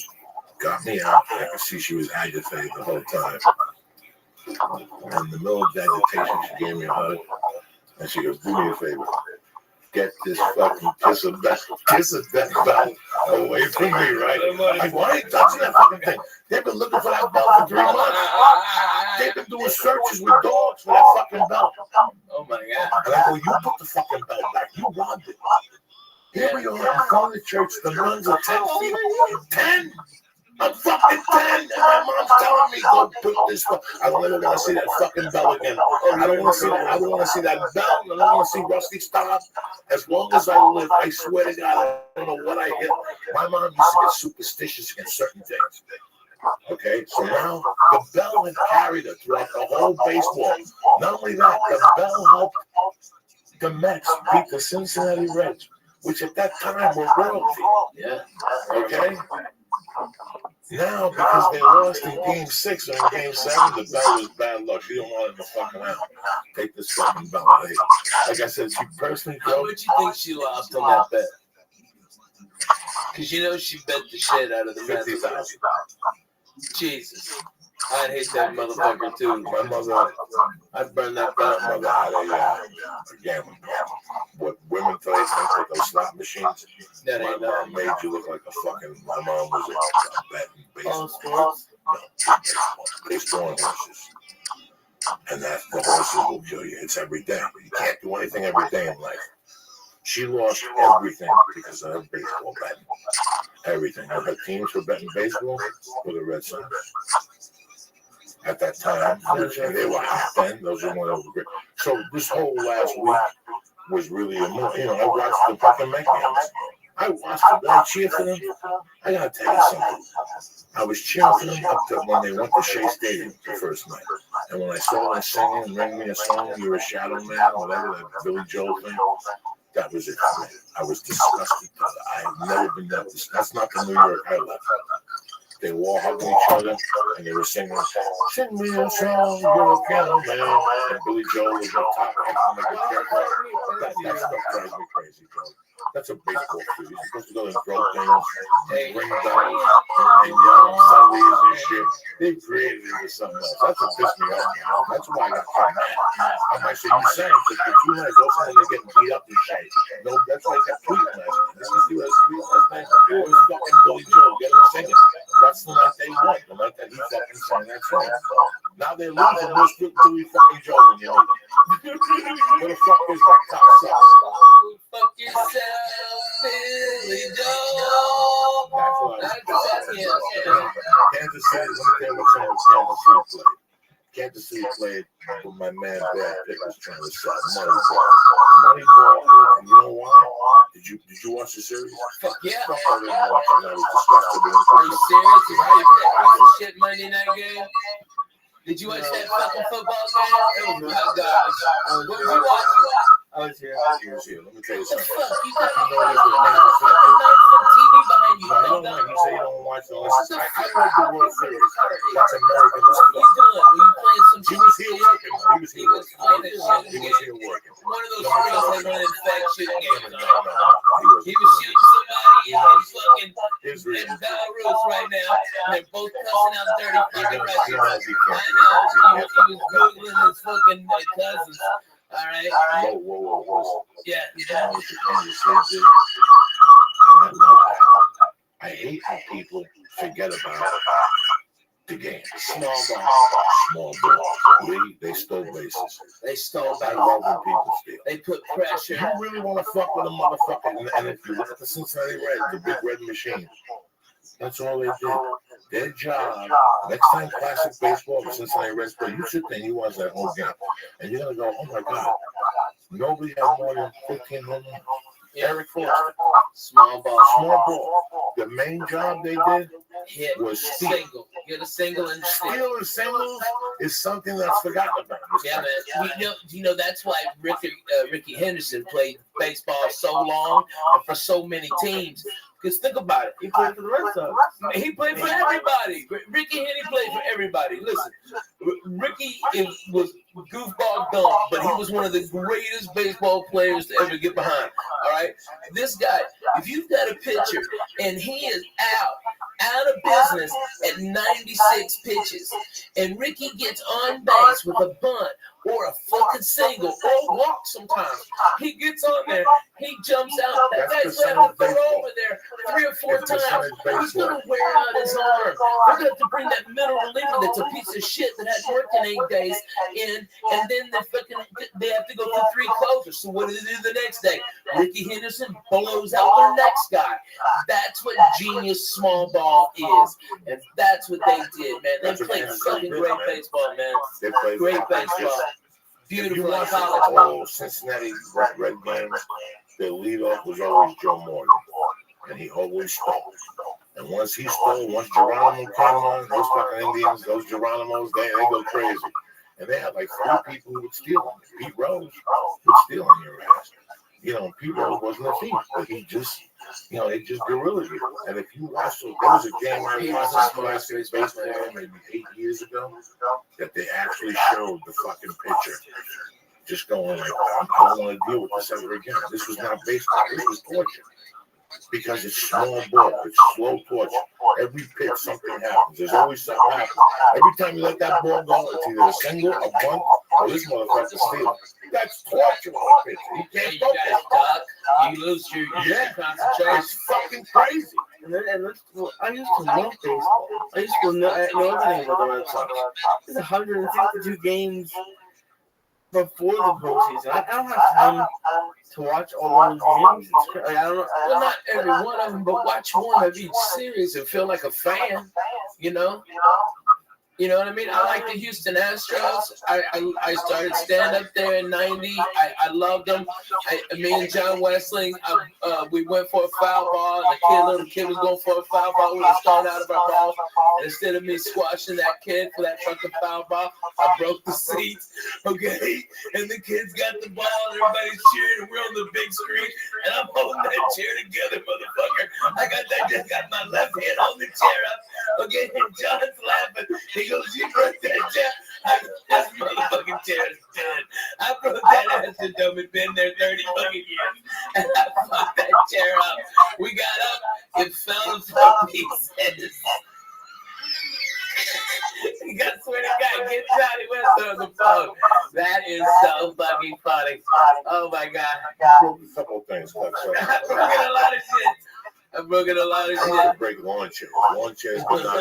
got me out. I could see she was agitated the whole time. And in the middle of the agitation, she gave me a hug. And she goes, do me a favor. Get this fucking kiss of death belt away from me, right? Like, why are you touching that fucking thing? They've been looking for that belt for 3 months. They've been doing searches with dogs for that fucking belt. Oh my God. And I go, you put the fucking belt back. You robbed it. Here we are in front of the church. The nuns are 10 feet. 10! I'm fucking 10, and my mom's telling me, go put this. I don't ever want to see that fucking bell again. I don't want to see that. I don't want to see that bell. I don't want to see Rusty stop. As long as I live, I swear to God, I don't know what I hit. My mom used to get superstitious against certain things. Okay, so now the bell had carried her throughout the whole baseball. Not only that, the bell helped the Mets beat the Cincinnati Reds, which at that time were royalty. Yeah. Okay. Now, because they lost in Game 6 or in Game 7, the bell was bad luck. She don't want him to fucking out. Take this fucking bell out of here. Like I said, she personally How drove. much you think she lost on that bet? Because you know she bet the shit out of the Mets. 50,000. Jesus. I'd hate that motherfucker too. My mother, I'd burn that my belt. mother had a gambling problem. What women today think with those slot machines, That my ain't mom nothing. made you look like a fucking, my mom was a betting baseball. sports. No, baseball and horses. And that the horses will kill you. It's every day. You can't do anything every day in life. She lost everything because of her baseball betting. Everything. Her teams were betting baseball were the Red Sox. At that time, and they were hot then. Those were one of the great. So this whole last week was really, I watched the fucking Met games. I watched them. I cheered for them. I gotta tell you something. I was cheering for them up to when they went to Shea Stadium the first night. And when I saw them singing and ring me a song, "You're a Shadow Man," whatever, that Billy Joel thing, that was it for me. I was disgusted. I've never been that disgusted. That's not the New York I left. They were all hugging each other, and they were singing, "Sing me a song, you're a piano man." And Billy Joel was on top, acting like a character. That stuff drives me crazy, bro. That's a baseball field. You're supposed to go and throw things, and ring bells, and yell Sundays and shit. They created it with something else. That's what pissed me off. That's why I got so mad. I might say, you sang for 2 nights, also when they're getting beat up and shit. No, that's why I kept tweeting last night. This is what I was tweeting last night. It was fucking Billy Joel. Get him singing. That's the night they won. The night that he fucking sang that song. Now they're losing. What's good Billy fucking Joel when you know them? Where the fuck is that top sucks? Fuck yourself, Billy Joel. That's what I Yeah. Kansas City, let me tell you what song Kansas City played. Kansas City played "For my man Brad Pitt was trying to sell Moneyball. Moneyball, you know why? Did you watch the series? Fuck yeah. Fuck, I didn't watch it. I was disgusted with Are you it. serious? Is that even that piece of shit Monday night game? Did you watch that fucking football game? It was hot garbage. What were you watching? I was here. He was here. Let me tell you What the something. fuck? You got You know a this was not fucking 9-foot TV behind you. No, Dumb you dumb. say you don't watch all this. I like the World Series. That's American as What fuck. you doing? Were you playing some He shit? was here working. He was He here was working. playing that shit He again. was here working. One of those screens that run infection games. No, He was shooting somebody in fucking His in reason. Belarus right now, and they're both cussing out dirty fucking He knows restaurants. he I can't. know. He was googling his fucking cousins. All right. Whoa. Yeah. You know what the Kansas City did? And I love that. I hate when people forget about the game. Small ball. They stole bases. They stole I back. love when people steal. They put pressure. You really want to fuck with a motherfucker? And if you look at the Cincinnati Reds, the big red machine, that's all they did. Their job, next time classic baseball, the Cincinnati Reds play, you sit there and you watch that whole game. And you're going to go, oh my God, nobody had more than 15 home runs. Eric Foster. Small Small ball. ball. The main job they did Hit. was steal. Single. Get a single and steal. Steal and singles is something that's forgotten about. Yeah, man. You know that's why Ricky Henderson played baseball so long and for so many teams. Because think about it. He played for the Red Sox. He played for everybody. Ricky Henry played for everybody. Listen, Ricky was goofball dumb, but he was one of the greatest baseball players to ever get behind. All right? This guy, if you've got a pitcher and he is out of business at 96 pitches, and Ricky gets on base with a bunt or a fucking single or walk sometimes, he gets on there, he jumps out. That guy's going to have to throw over there 3 or 4 times. He's going to wear out his arm. They're going to have to bring that middle reliever that's a piece of shit that hadn't worked in 8 days in, and then they have to go through 3 closers. So what do they do the next day? Ricky Henderson blows out their next guy. That's what genius small ball is, and that's what they did, man. They played fucking great baseball, man. They played Great baseball. If you Beautiful watch college the ball. whole Cincinnati Red games, their leadoff was always Joe Morgan, and he always stole. And once once Geronimo came on, those fucking Indians, those Geronimos, they go crazy. And they had like 3 people who would steal them. Pete Rose would steal on your ass. You know, Pete Rose wasn't a thief, but he just, they just guerrilled you. And if you watch, there was a game I watched in classic baseball maybe 8 years ago that they actually showed the fucking pitcher just going like, I don't want to deal with this ever again. This was not baseball. This was torture. Because it's small ball. It's slow torture. Every pitch, something happens. There's always something happening. Every time you let that ball go, it's either a single, a bunt, or this motherfucker's stealing. That's torture on a pitcher. You can't focus. You lose your concentration. It's fucking crazy. And I used to love baseball. I used to know everything about the Red Sox. There's 162 games before the postseason. I don't have time to watch all those games. I don't know. Well, not every one of them, but watch one of each series and feel like a fan. You know what I mean? I like the Houston Astros. I started stand up there in '90. I loved them. Me and John Wesley, we went for a foul ball. And the little kid was going for a foul ball. We were thrown out of our balls. And instead of me squashing that kid for that fucking foul ball, I broke the seats. Okay, and the kids got the ball. And everybody's cheering. And we're on the big screen, and I'm holding that chair together, motherfucker. I got my left hand on the chair up. Okay, and John's laughing. He goes, you broke that chair. This motherfucking chair is dead. I broke that ass to dumb and been there 30 fucking years. And I fucked that chair up. We got up, it fell to 4 pieces. You gotta swear to God, get Johnny West on the phone. That is so fucking funny. Oh my God. Broke a couple of things. I broke a lot of shit. I broke a lot of shit. Break lawn chairs. Lawn chairs were not.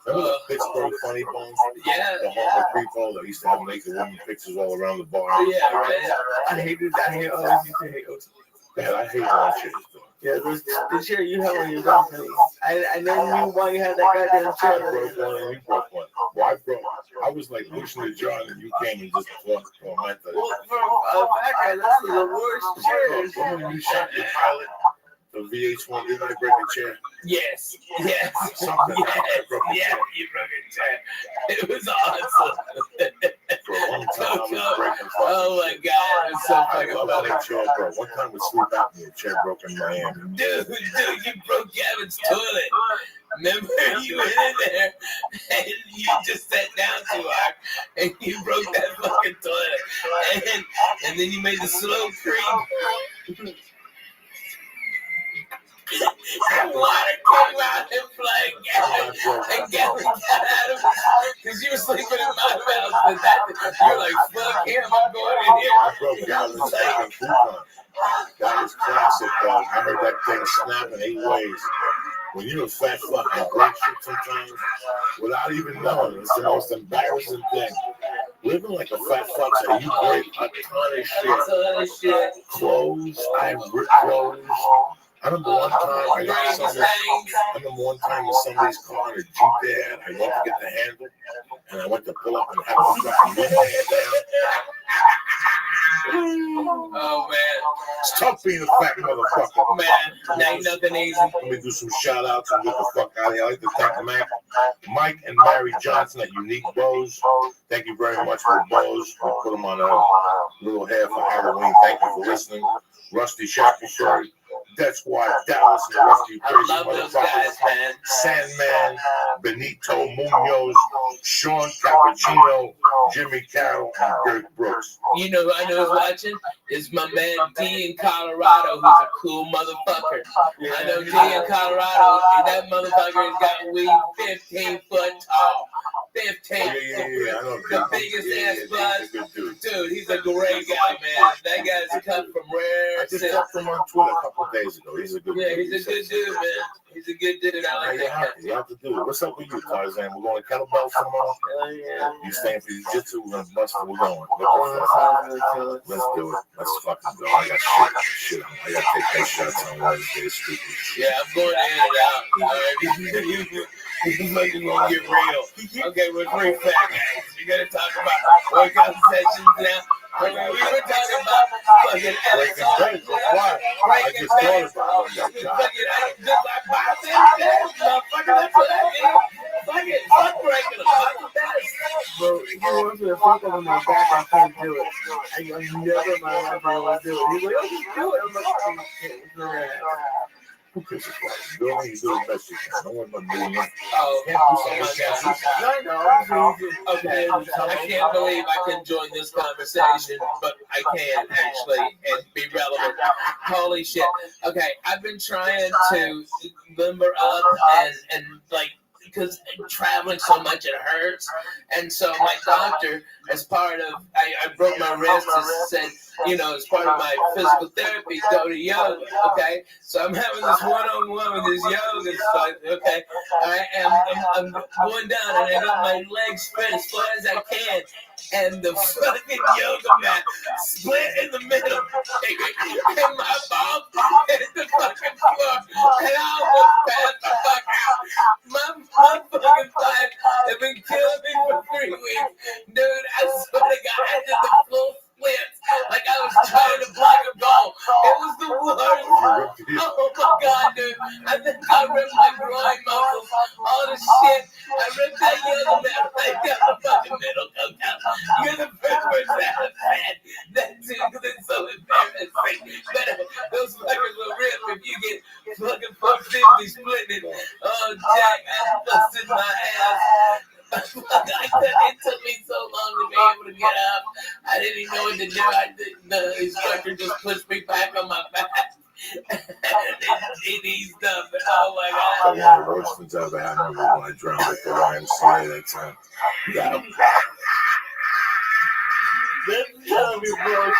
Remember the Pittsburgh Funny Bone? Yeah. The Homer Creepo that used to have naked women pictures all around the bar. Yeah, right. I hated that. I always used to hate those. Man, I hate lawn chairs. Yeah, the chair you had when you were balcony. I never knew why you had that goddamn I chair. broke one and you broke one. Well, I broke I was like pushing the jar, and you came and just fought my thing. Well, for a fat guy, that's the worst chairs. When you shot your pilot, the VH1, didn't I break a chair? Yes. Something. Yes. Yeah, you broke a chair. It was awesome. For a long time, I was breaking fucking Oh my shit. God, it was so I fucking love funny. that chair, bro. One time with sleep out, and the chair broke in Miami. Dude, you broke Gavin's toilet. Remember, you went in there and you just sat down too hard and you broke that fucking toilet. And then you made the slow creep. And water came out and flooded Gavin. And Gavin got out of it because you were sleeping in my house. But you were like, fuck him, I'm going in here. I broke Gavin's fucking coupon. That was classic, though. I heard that thing snap in 8 ways. When you're a fat fuck, I break shit sometimes without even knowing. It's the most embarrassing thing. Living like a fat fuck, so you break a ton of shit. Clothes, I rip clothes. I remember one time I remember one time in somebody's car in a Jeep they had. I went to get the handle, and I went to pull up and have the fucking windshield down. Oh man, It's tough being a fat motherfucker. man, ain't nothing easy. Let me do some shout outs and get the fuck out of here. I'd like to thank Mike and Mary Johnson at Unique Bows. Thank you very much for the bows. We put them on a little hair for Halloween. Thank you for listening. Rusty Shackelford, Death Squad Dallas, and the rest of you I crazy love those motherfuckers. guys, man. Sandman, Benito Munoz, Sean Cappuccino, Jimmy Carroll, and Dirk Brooks. You know who I know is watching? Is my man D in Colorado, who's a cool motherfucker. I know D in Colorado, that motherfucker has got weed 15 foot tall. 15. Yeah, I know. The biggest ass He's bud. a good dude. Dude, he's a great guy, man. That guy's cut from I rare. just talked to him on Twitter a couple of days ago. He's a good Yeah, dude. he's a good dude, man. He's a good dude. I like that guy. You have to do it. What's up with you, Tarzan? We're going to kettlebells tomorrow? Yeah. You staying for jiu-jitsu? We're going to bust it. We're going. Let's do it. Let's fucking go. I got shit. I got to take those shots on Wednesday. Stupid shit. Yeah, I'm going to end it out. All right, you fucking gonna get real. Okay, we're three fat guys. We're gonna talk about workout sessions now. We were talking about fucking Breaking bad. Why? I just thought about it. Fucking, just like boxing, motherfucker, that's what I did. Fuck it, fuck breaking them. Fuck that. Bro, he wants me to fuck him on my back. I can't do it. I never in my life I want to do it. He's like, oh, just do it. I'm like, I can't. Who gives a fuck? You do the best you can. No one but doing it. Oh, Can't do something. okay. I can't believe I can join this conversation, but I can actually and be relevant. Holy shit. Okay, I've been trying to limber up and like, because traveling so much it hurts, and so my doctor, as part of I broke my wrist, said, you know, as part of my physical therapy, go to yoga. Okay, so I'm having this one-on-one with this yoga stuff. Okay, I'm going down and I got my legs spread as far as I can, and the fucking yoga mat split in the middle, and my ball hit the fucking floor, and I almost passed the fuck out. My fucking thighs have been killing me for 3 weeks. Dude, I swear to God, I did the full splits like I was trying to block a goal. It was the worst. Oh my God, dude. I think I ripped my groin muscles, all the shit. I ripped that yoga mat right down the fucking middle. You're the first person that has said that too, because it's so embarrassing. But those fuckers will rip if you get fucking 450 splitting. Oh, Jack, I busted my ass. It took me so long to be able to get up. I didn't even know what to do. The instructor just pushed me back on my back. It eased up. Oh my God. One of the worst things I've ever happened to me when I drowned at the YMCA that time. That's how we broke.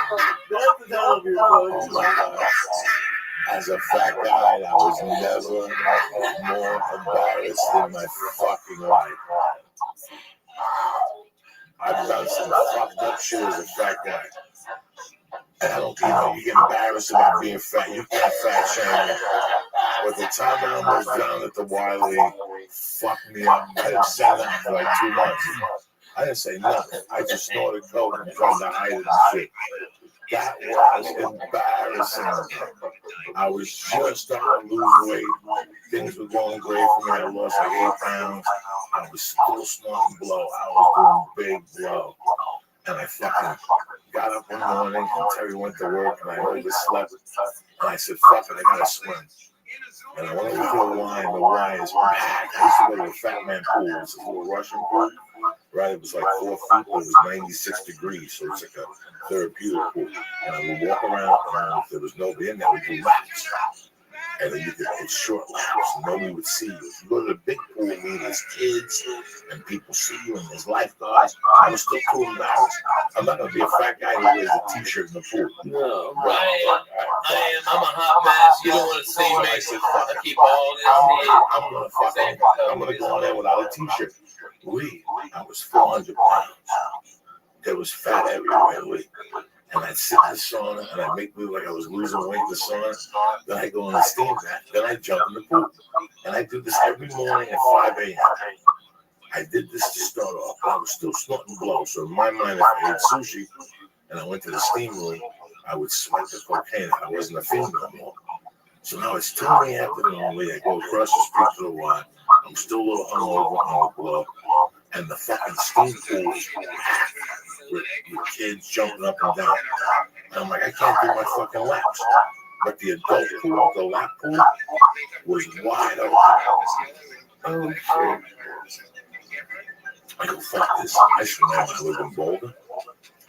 Oh my God. As a fat guy, I was never more embarrassed in my fucking life. I've done some fucked up shit as a fat guy. And I don't, you get embarrassed about being fat. You can't fat shame me. But the time I almost drowned at the Wiley fucked me up. I didn't say that for like 2 months. I didn't say nothing. I just snorted coke and tried to hide it and shit. That was embarrassing. I was just starting to lose weight. Things were going great for me. I lost like 8 pounds. I was still snorting blow. I was doing big blow. And I fucking got up one morning and Terry went to work and I overslept. And I said, fuck it, I gotta swim. And I went over to the line. The line is packed. I used to go to a fat man pool. It's a little Russian pool. Right, it was like 4 feet, but it was 96 degrees, so it's like a therapeutic pool. And I would walk around, and if there was nobody in there, we'd do laps. And then you could hit short laps, and nobody would see you. If you go to the big pool, there's kids, and people see you, and there's lifeguards. I was still too embarrassed. I'm not going to be a fat guy who wears a t-shirt in the pool. No. I am. I'm a hot mess. You don't want to see me. I said, I keep all this. I'm going to go on there without a t-shirt. Lee, I was 400 pounds. There was fat everywhere, Lee. And I'd sit in the sauna and I'd make me like I was losing weight in the sauna. Then I'd go in the steam bath. Then I'd jump in the pool. And I did this every morning at 5 a.m. I did this to start off. I was still snorting blow. So in my mind, if I ate sushi and I went to the steam room, I would sweat the cocaine. I wasn't a fiend no more. So now it's 2 in the afternoon, Lee. I go across the street to the Y. I'm still a little hungover on the blow. And the fucking steam pool is packed with kids jumping up and down. And I'm like, I can't do my fucking laps. But the adult pool, the lap pool, was wide open. Oh, shit. I go, fuck this. I swim when I live in Boulder.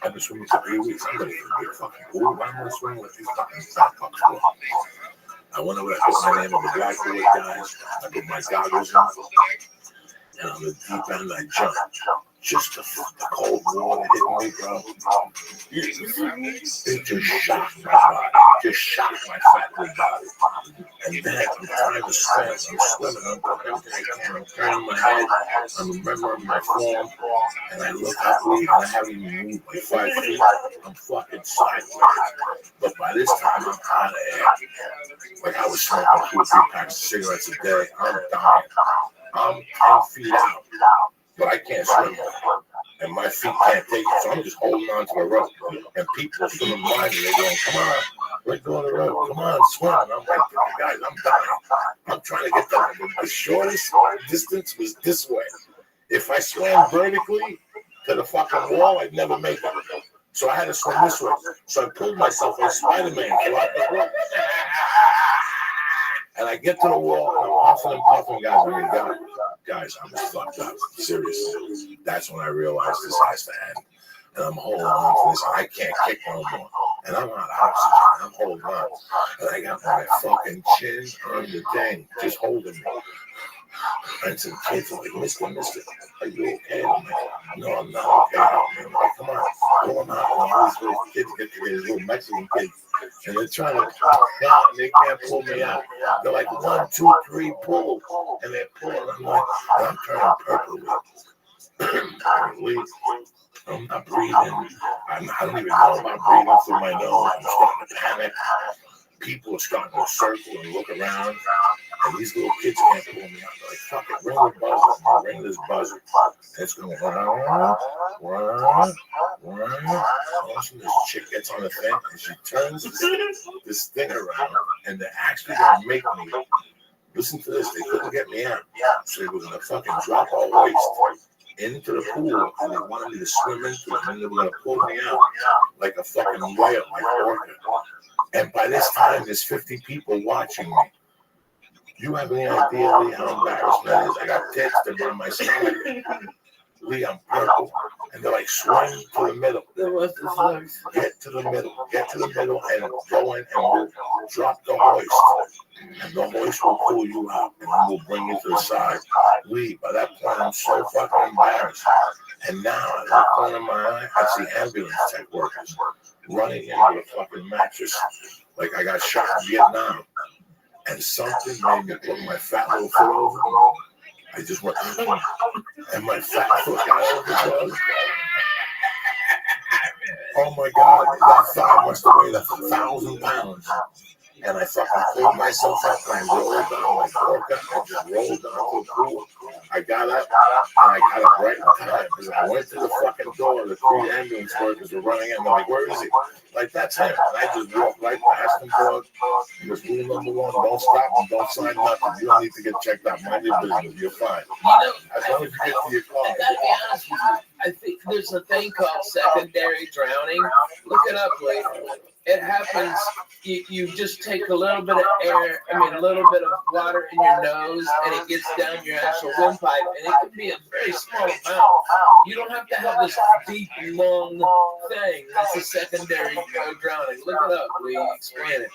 I've been swimming for 3 weeks. I'm ready for a big fucking pool. Why am I swimming with these fucking fat fucks for? I went over, I put my name on the blackboard, guys. I put my goggles on. And on the deep end, I jumped. Just the cold water hit me, bro. It just shocked my body. Just shocked my fat little body. And then I'm trying to swim. I'm swimming. I'm doing everything I can. I'm turning my head. I'm remembering my form. And I look up, and I haven't even moved like 5 feet. I'm fucking sideways. But by this time, I'm out of air. Like I was smoking 2 or 3 packs of cigarettes a day. I'm dying. I'm 10 feet out. But I can't swim. And my feet can't take it. So I'm just holding on to the rope. And people are swimming by me. They're going, come on. We're going the rope. Come on, swim. And I'm like, guys, I'm dying. I'm trying to get the shortest distance was this way. If I swam vertically to the fucking wall, I'd never make it. So I had to swim this way. So I pulled myself like Spider-Man throughout the rope. And I get to the wall, and I'm huffing and puffing, guys. When you got it, guys, I'm fucked up. Seriously. That's when I realized this has to end. And I'm holding on to this. I can't kick no more. And I'm out of oxygen. I'm holding on. And I got my fucking chin on the thing, just holding me. And some kids are like, Mister, are you okay? I'm like, no, I'm not okay. I'm like, come on, pull them out. And all these little kids get together, these little Mexican kids. And they're trying to pull out, and they can't pull me out. They're like, 1, 2, 3, pull. And they're pulling. I'm like, and I'm turning purple. I'm not breathing. I don't even know if I'm breathing through my nose. I'm starting to panic. People are starting to circle and look around. And these little kids can't pull me out. They're like, fuck it, ring the buzzer. And ring this buzzer. And it's going, this chick gets on the thing and she turns this thing around and they're actually going to make me, listen to this, they couldn't get me out. So they were going to fucking drop our waist into the pool and they wanted me to swim into it and they were going to pull me out like a fucking whale, like orca. And by this time, there's 50 people watching me. You have any idea, Lee, how embarrassed that is? I got tits that run my stomach. Lee, I'm purple. And they're like, swing to the middle. Get to the middle. Get to the middle and go in and we'll drop the hoist. And the hoist will pull you out and we'll bring you to the side. Lee, by that point, I'm so fucking embarrassed. And now, at the corner of my eye, I see ambulance tech workers running into a fucking mattress like I got shot in Vietnam. And something made me put my fat little foot over. I just went, and my fat foot got over. Oh my God, that thigh must have weighed 1,000 pounds. And I fucking pulled myself up and I rolled down my workout. I just rolled down to the pool. I got up and I got up right in time because I went to the fucking door. The 3 ambulance workers were running in. They're like, "Where is he?" Like, that's him. And I just walked right past him, dog. Just rule number 1, don't stop and don't sign nothing. You don't need to get checked out. Mind your business. You're fine. As long as you get to your car. I gotta be honest with you. I think there's a thing called secondary drowning. Look it up later. It happens. You just take a little bit of air, a little bit of water in your nose, and it gets down your actual windpipe, and it can be a very small amount. You don't have to have this deep, long thing. It's a secondary drowning. Look it up, Lee. Explain it.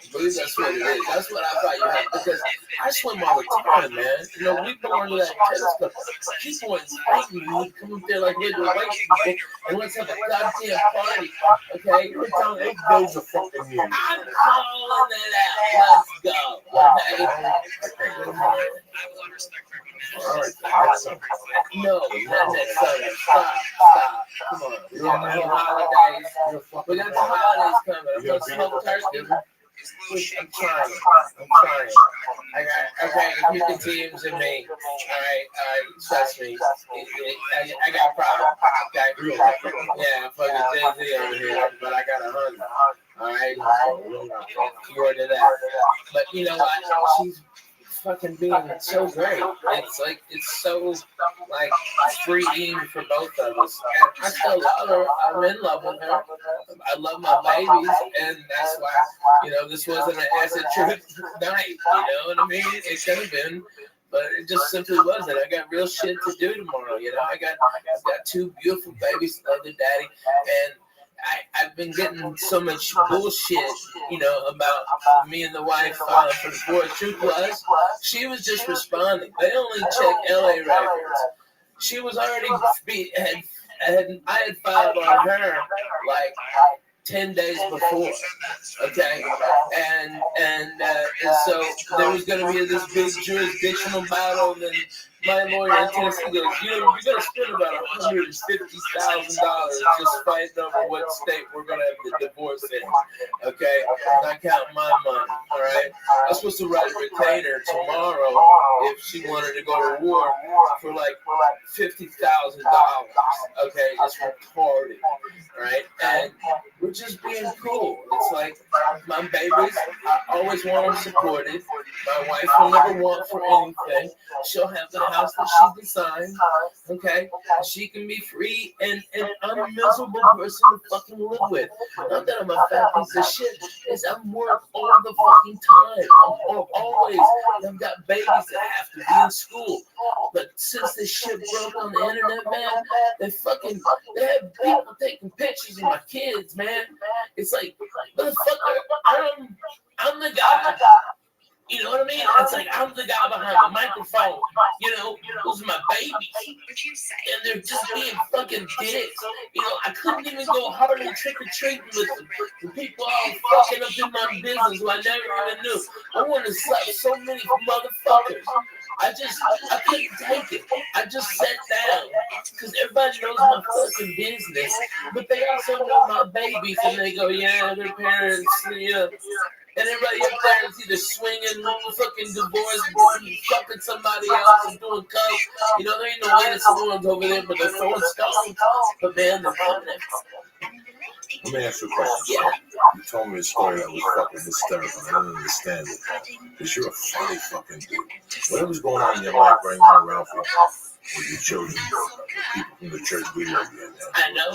I believe that's what it is. That's what I thought you had, because I swim all the time, man. You know, we belong to that tennis club. People invite me to come up there like little white people, and let's have a goddamn party, okay? You're telling 8 days of fucking years. I'm calling it out. Let's go, okay? All right, no, not next Sunday. Stop. Come on. We got the holidays. We got the holidays coming. I'm going to smoke turkey. I'm trying. Okay, if you can teams and me, all right, trust me. I got problems, okay? Yeah, I'm fucking Jay-Z over here, but I got 100. All right, you order that. But you know what? She's fucking being so great. It's so like freeing for both of us. And I still love her. I'm in love with her. I love my babies, and that's why, this wasn't an acid trip night. You know what I mean? It could have been, but it just simply wasn't. I got real shit to do tomorrow. I've got 2 beautiful babies, love their daddy, and I've been getting so much bullshit, about me and the wife filing for divorce. Truth was, she was just responding. They only check LA records. She was already I had filed on her like 10 days before, okay, and so there was going to be this big jurisdictional battle, and my lawyer in Tennessee goes, you're going to spend about $150,000 just fighting over what state we're going to have the divorce in, okay? Not counting my money, all right? I was supposed to write a retainer tomorrow if she wanted to go to war for like $50,000, okay? It's retarded, right? And we're just being cool. It's like my babies, I always want them supported. My wife will never want for anything. She'll have the house that she designed, okay? She can be free, and I'm a miserable person to fucking live with. Not that I'm a fat piece of shit. It's I'm work all the fucking time. I'm always. I've got babies that have to be in school. But since this shit broke on the internet, man, they have people taking pictures of my kids, man. It's like, motherfucker, I'm the guy. You know what I mean? It's like I'm the guy behind the microphone. Those are my babies. And they're just being fucking dicks. I couldn't even go hardly trick-or-treating with them. The people all fucking up in my business who I never even knew. I wanted to slap so many motherfuckers. I couldn't take it. I just sat down because everybody knows my fucking business, but they also know my babies, and they go, yeah, their parents, yeah. And everybody up there is either swinging, fucking divorced, fucking somebody else, and doing coke. There ain't no innocent ones over there, but they're throwing stones. But man, they're coming at me. Let me ask you a question. Yeah. You told me a story that was fucking hysterical. I don't understand it. Because you're a funny fucking dude. Whatever's going on in your life right now, Ralphie, with your children, people from the church we love you. I know.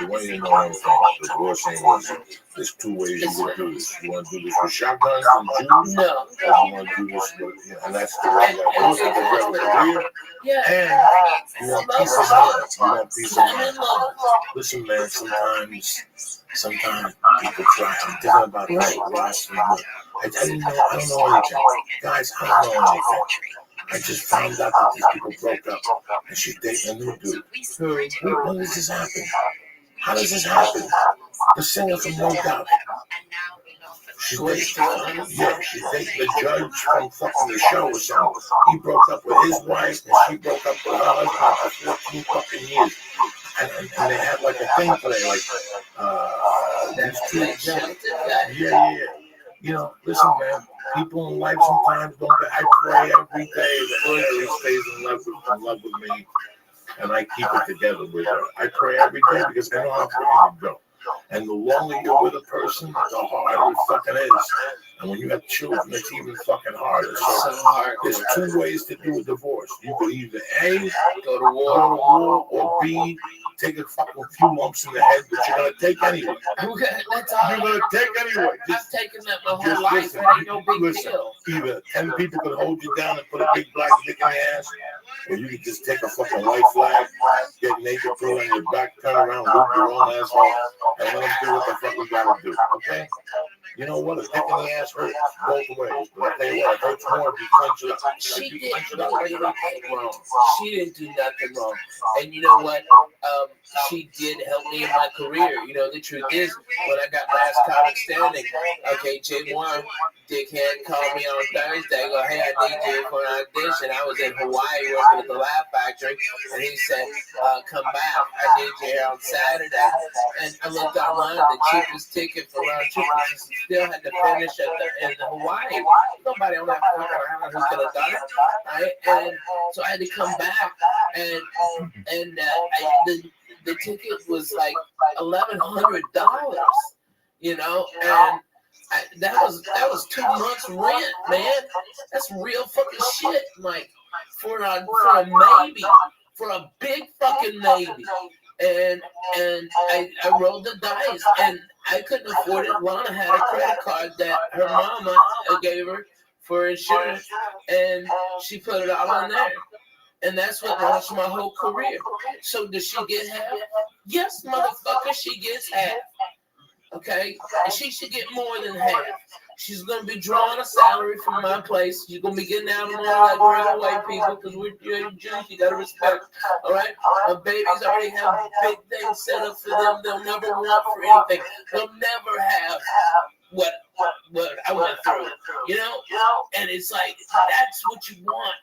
You want you to know one thing. Divorce ain't easy. There's 2 ways you would do this. You want to do this with shotguns and Jews? No. Or you want to do this with, and that's the way that goes. Career. Yeah. And you want peace of mind. You want peace of mind. Listen, man, sometimes people try. I'm thinking about this last week. I don't know anything. Guys, I don't know anything. I just found out that these people broke up and she's dating a new dude. How does this happen? How does this happen? The singer from No Doubt. She's dating the judge from fucking the show or something. He broke up with his wife and she broke up with her husband for 14 fucking years. And they had like a thing today, like He's too That exotic. sheltered guy. Yeah. You know, listen, man. People in life sometimes don't get. I pray every day that Larry stays in love with me, and I keep it together with her. I pray every day because I know how far you go. And the longer you're with a person, the harder it fucking is. And when you have children, it's even fucking harder. So there's two ways to do a divorce. You could either A, go to war, or B, take a fucking few lumps in the head, but you're gonna take anyway. That's all. You're gonna take anyway. I've taken that my whole life. Listen, It ain't no big deal. Either 10 people could hold you down and put a big black dick in your ass, or you could just take a fucking white flag, get naked, throw it on your back, turn around, loop your own asshole, and let them do what the fuck we gotta do, okay? You know what? A dick in the ass hurts both ways, but I tell you what, it hurts more if you clench it up. She didn't do anything wrong. She didn't do nothing wrong. And you know what? She did help me in my career. You know, the truth is, when I got Last Comic Standing, okay, J1, dickhead, called me on Thursday, go, hey, I need you for an audition. I was in Hawaii working at the Laugh Factory, and he said, come back. I need you here on Saturday. And I looked online, the cheapest ticket for round trip, still had to finish in Hawaii. Nobody on that fucking island who could have done it. Right? And so I had to come back, and the ticket was like $1,100, you know, and that was 2 months rent, man. That's real fucking shit, Mike, for a maybe, for a big fucking maybe. And I rolled the dice, and I couldn't afford it. Lana had a credit card that her mama gave her for insurance, and she put it all on there. And that's what launched my whole career. So does she get half? Yes, motherfucker, she gets half. Okay? And she should get more than half. She's going to be drawing a salary from my place. She's going to be getting out of more like white people because you're Jewish. You got to respect. All right? My babies already have big things set up for them. They'll never want for anything. They'll never have what I went through, you know? And it's like, that's what you want.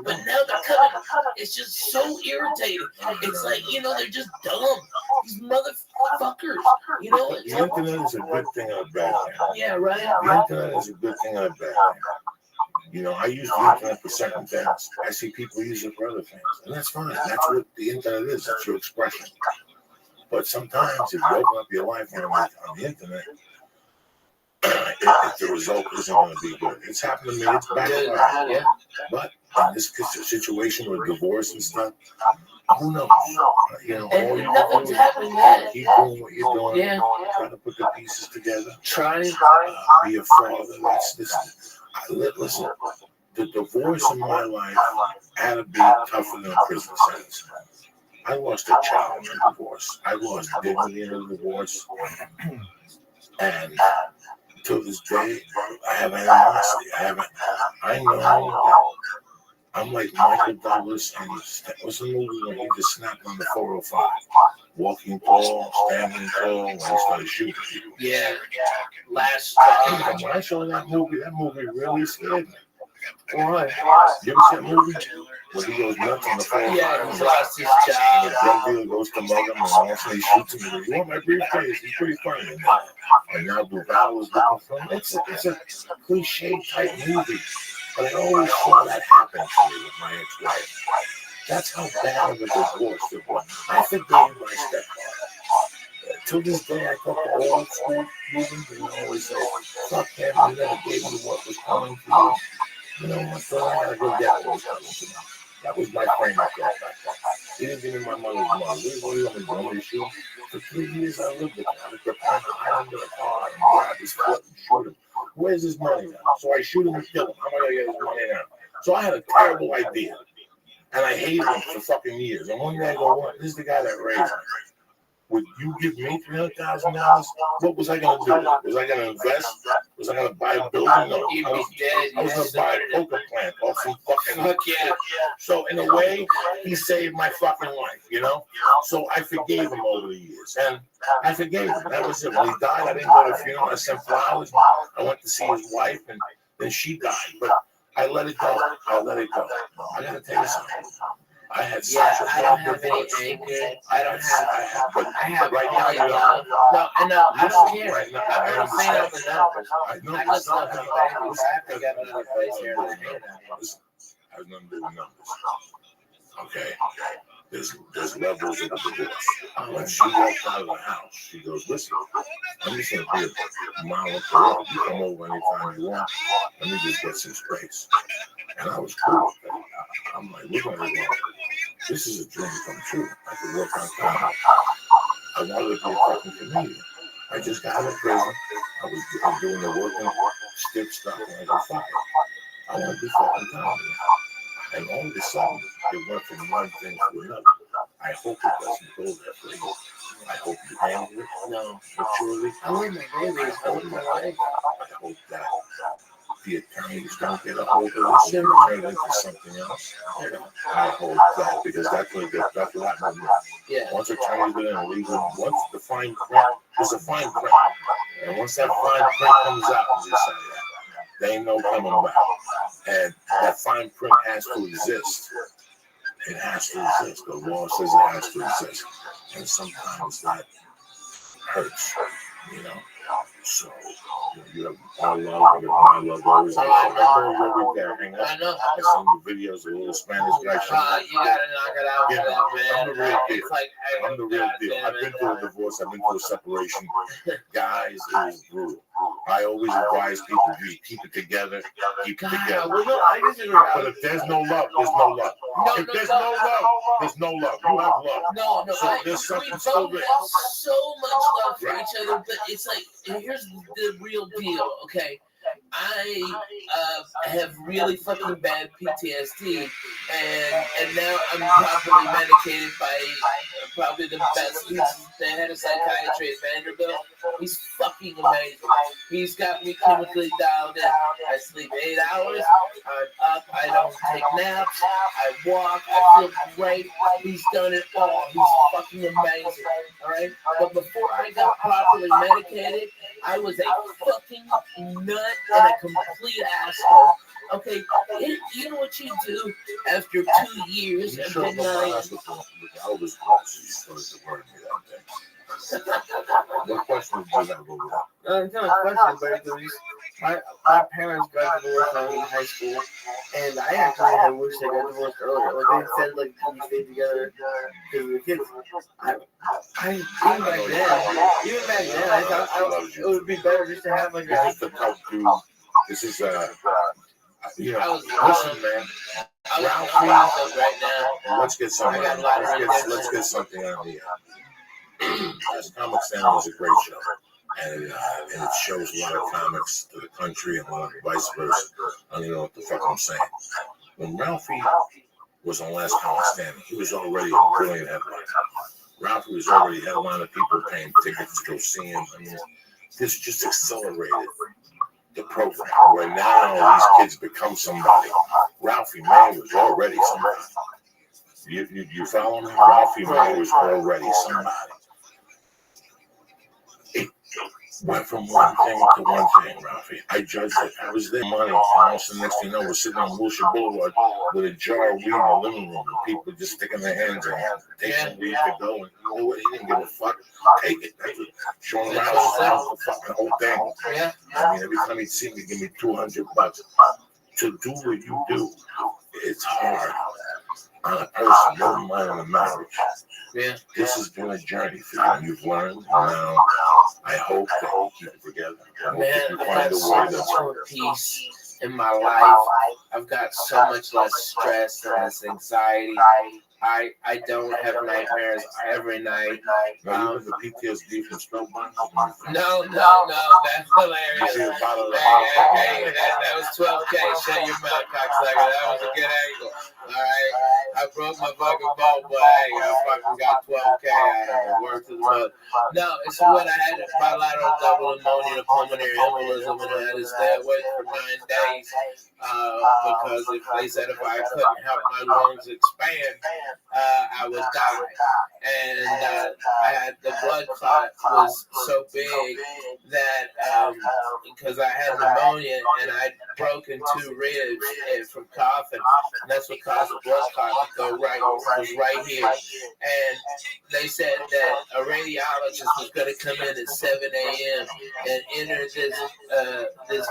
But now they're coming. It's just so irritating. It's like, you know, they're just dumb. These motherfuckers, you know? The internet is a good thing and a bad thing. Yeah, right. The internet is a good thing and a bad thing. You know, I use the internet for certain things. I see people use it for other things. And that's fine. That's what the internet is. It's your expression. But sometimes if you open up your life on the internet, if the result isn't going to be good. It's happened to me. It's backfired. Yeah. But in this situation with divorce and stuff, who knows? You know, all you nothing's happened yet. Keep doing what you're doing. Yeah. Try to put the pieces together. Try. Be a father. Listen, the divorce in my life had to be tougher than a prison sentence. I lost a child in a divorce. I lost dignity in a divorce. And to this day, I have animosity. I know that I'm like Michael Douglas, and what's the movie when he just snapped on the 405? Walking tall, standing tall, when he started shooting people. Yeah. Last when I saw that movie really scared me. Why? You ever see that movie? Where he goes nuts on the 405? Yeah, he's lost his job. The drug dealer goes to mug him, and also he shoots him. He goes, you want my briefcase? He's pretty funny. And now Duval is looking for him. It's a cliche type movie. But I always saw that happen to me with my ex-wife. That's how bad of a divorce it was. I forgave my stepfather. To this day, I talk to old school movies, and I always say, fuck him, you never gave me what was coming to you. You know what, so I gotta go get what was coming to me. That was my frame of thought back then. He didn't give me my mother's money. What are you going to do? For 3 years, I lived with him. I was prepared to hide under the car and grab his foot and shoot him. Where's his money now? So I shoot him and kill him. How am I going to get his money now? So I had a terrible idea. And I hated him for fucking years. And one day I go, what? This is the guy that raised me. Would you give me $300,000? What was I going to do? Was I going to invest? Was I going to buy a building? No. You'd be dead. I was going to buy a poker plant off some fucking... Yeah. So in a way, he saved my fucking life, you know? So I forgave him over the years. And I forgave him. That was it. When he died, I didn't go to the funeral. I sent flowers. I went to see his wife, and then she died. But I let it go. I let it go. I got to tell you something. I had such Yeah, a I don't bad have any divorce. anger. But I have right now, only you know, love. No, and no, I don't listen, care. right now, I'm I not saying I'm understand. the numbers. I know I it's just love not my about babies. I have to get another place here in the hand. Listen, I have nothing to do with numbers. Okay? There's levels of the divorce. When she walked out of the house, she goes, listen, I'm just going to be a mile up the road. You come over anytime you want. Let me just get some space. And I was cool. I'm like, we're going to go. This is a dream come true. I could work on comedy. I wanted to be a fucking comedian. I just got out of prison. I was doing the working stick stuff, and I go, fuck it. I want to do fucking comedy. And all of a sudden, it went from one thing to another. I hope it doesn't go there for you. I hope you handle it. No. Maturely. I love my babies. I love my life. I hope that the attorneys don't get a hold of this and turn it into something else. I hope that, because that's what happened to me. Yeah. Once attorneys get in legal, once the fine print, there's a fine print. And once that fine print comes out, just like that, they ain't no coming back. And that fine print has to exist. It has to exist. The law says it has to exist. And sometimes that hurts, you know. So, you have our love, you have my love, always. I call you every day. I hang out. I know. I send you videos of a little Spanish guy. You gotta knock it out, Yeah, man. I'm the real deal. It's like, I'm the real deal. I've been through a divorce. I've been through a separation. Guys, it was brutal. I always advise people to keep it together. Keep it together. Well, no, I disagree. But if there's no love, there's no love. If there's no love, there's no love. You have love. No, So there's we something both still have there. so much love for each other, but it's like, and here's the real deal, okay? I have really fucking bad PTSD, and now I'm properly medicated by probably the best. He's the head of psychiatry at Vanderbilt. He's fucking amazing. He's got me clinically dialed in. I sleep 8 hours. I'm up. I don't take naps. I walk. I feel great. He's done it all. He's fucking amazing. All right. But before I got properly medicated, I was a fucking nut and a complete asshole. Okay, you know what you do after 2 years of Sure, denying? I was close. You started to learn me that day. What question did you have over there? It's not a question, but it was my parents got divorced when I was in high school, and I actually had wished they got divorced earlier. Like they said, like we stayed together because of the kids. Even back then, I thought it would be better just to have like This a. is the tough dude. This is listen, man. Ralphie, right now. Let's get something. Let's get something out here. As Comic Stand is a great show, and it shows a lot of comics to the country and a lot of vice versa. I don't know what the fuck I'm saying. When Ralphie was on Last Comic Stand, he was already a brilliant headliner. Ralphie was already headlining, people paying tickets to go see him. I mean, this just accelerated the program, where now these kids become somebody. Ralphie May was already somebody. You follow me? Ralphie May was already somebody. It went from one thing to one thing, Ralphie. I judged it. I was there money. And also, the next thing you know, we're sitting on Wilshire Boulevard with a jar of weed in the living room. And people just sticking their hands in it. Take some weed to go. And you know what? He didn't give a fuck. Take it. That's what showing Ralph the fucking whole thing. Yeah. I mean, every time he'd see me, give me $200. To do what you do, it's hard on a person, never mind on a marriage. Yeah. This has been a journey for you. You've learned, and now I hope that you keep it together. I hope that you Man, find I've a got way so to. much peace in my life. I've got so much less stress and less anxiety. I don't have nightmares every night. Now, you have the PTSD from snowboarding? No, that's hilarious. You see a bottle of Hey, that was 12K. Shut your mouth, cocksucker. That was a good angle. All right. I broke my fucking bone, but hey, I fucking got 12K out of it. Word to the mother. No, it's what I had bilateral double pneumonia, pulmonary embolism, and I had to stay awake for 9 days because if they said if I couldn't help my lungs expand, I would die. And I had the blood clot was so big that because I had pneumonia and I'd broken 2 ribs from coughing, and that's what caused cause a blood clot to go right, was right here. And they said that a radiologist was going to come in at 7 a.m. and enter this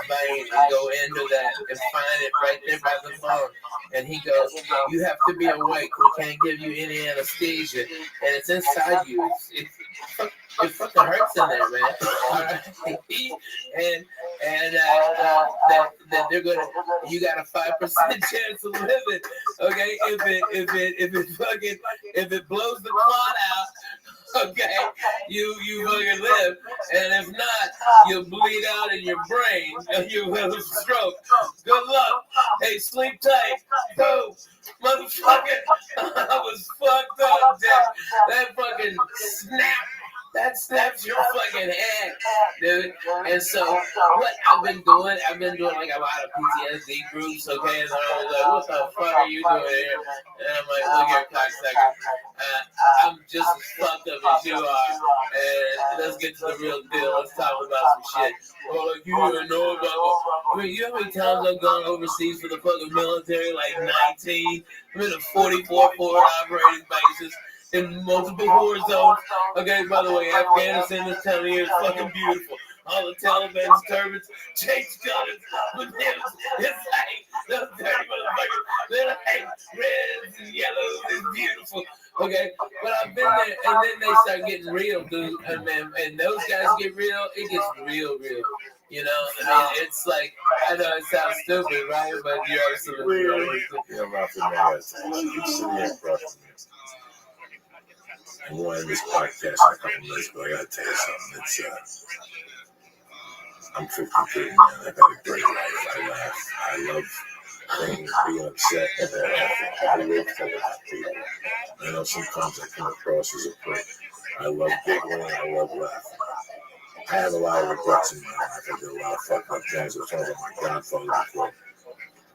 vein and go into that and find it right there by the phone. And he goes, you have to be awake. We can't give you any anesthesia. And it's inside you. It fucking hurts in there, man. All right? That they're gonna, you got a 5% chance of living. Okay, if it blows the clot out, okay, you fucking live, and if not, you'll bleed out in your brain and you'll have a stroke. Good luck. Hey, sleep tight. Boom. Motherfucker, I was fucked up, Jack. That fucking snap. That snaps your fucking head, dude. And so what I've been doing like a lot of PTSD groups, okay? And I was like, what the fuck are you doing here? And I'm like, look here, cocksucker. I'm just as fucked up as you are. And let's get to the real deal. Let's talk about some shit. Oh, like, you don't even know about it. I mean, you know how many times I've gone overseas for the fucking military? Like 19. I'm in a 44 forward operating bases in multiple war zones. Okay, by the way, Afghanistan this time of year is fucking beautiful. All the Taliban's turbans, change colors, with them, it's like, those dirty motherfuckers, they're like reds and yellows, it's beautiful. Okay, but I've been there, and then they start getting real, dude, and those guys get real, it gets real. You know, I mean, it's like, I know it sounds stupid, right? But you're absolutely right. Yeah, Ralph, I'm sitting here across from you. I wanted this podcast a couple minutes ago. I gotta tell you something. It's I'm 52, man. I've had a great life. I laugh. I love things, being upset. I live for people. I know sometimes I come across as a prick. I love giggling. I love laughing. I have a lot of regrets in my life. I did a lot of fucked up things. I was talking about my godfather before.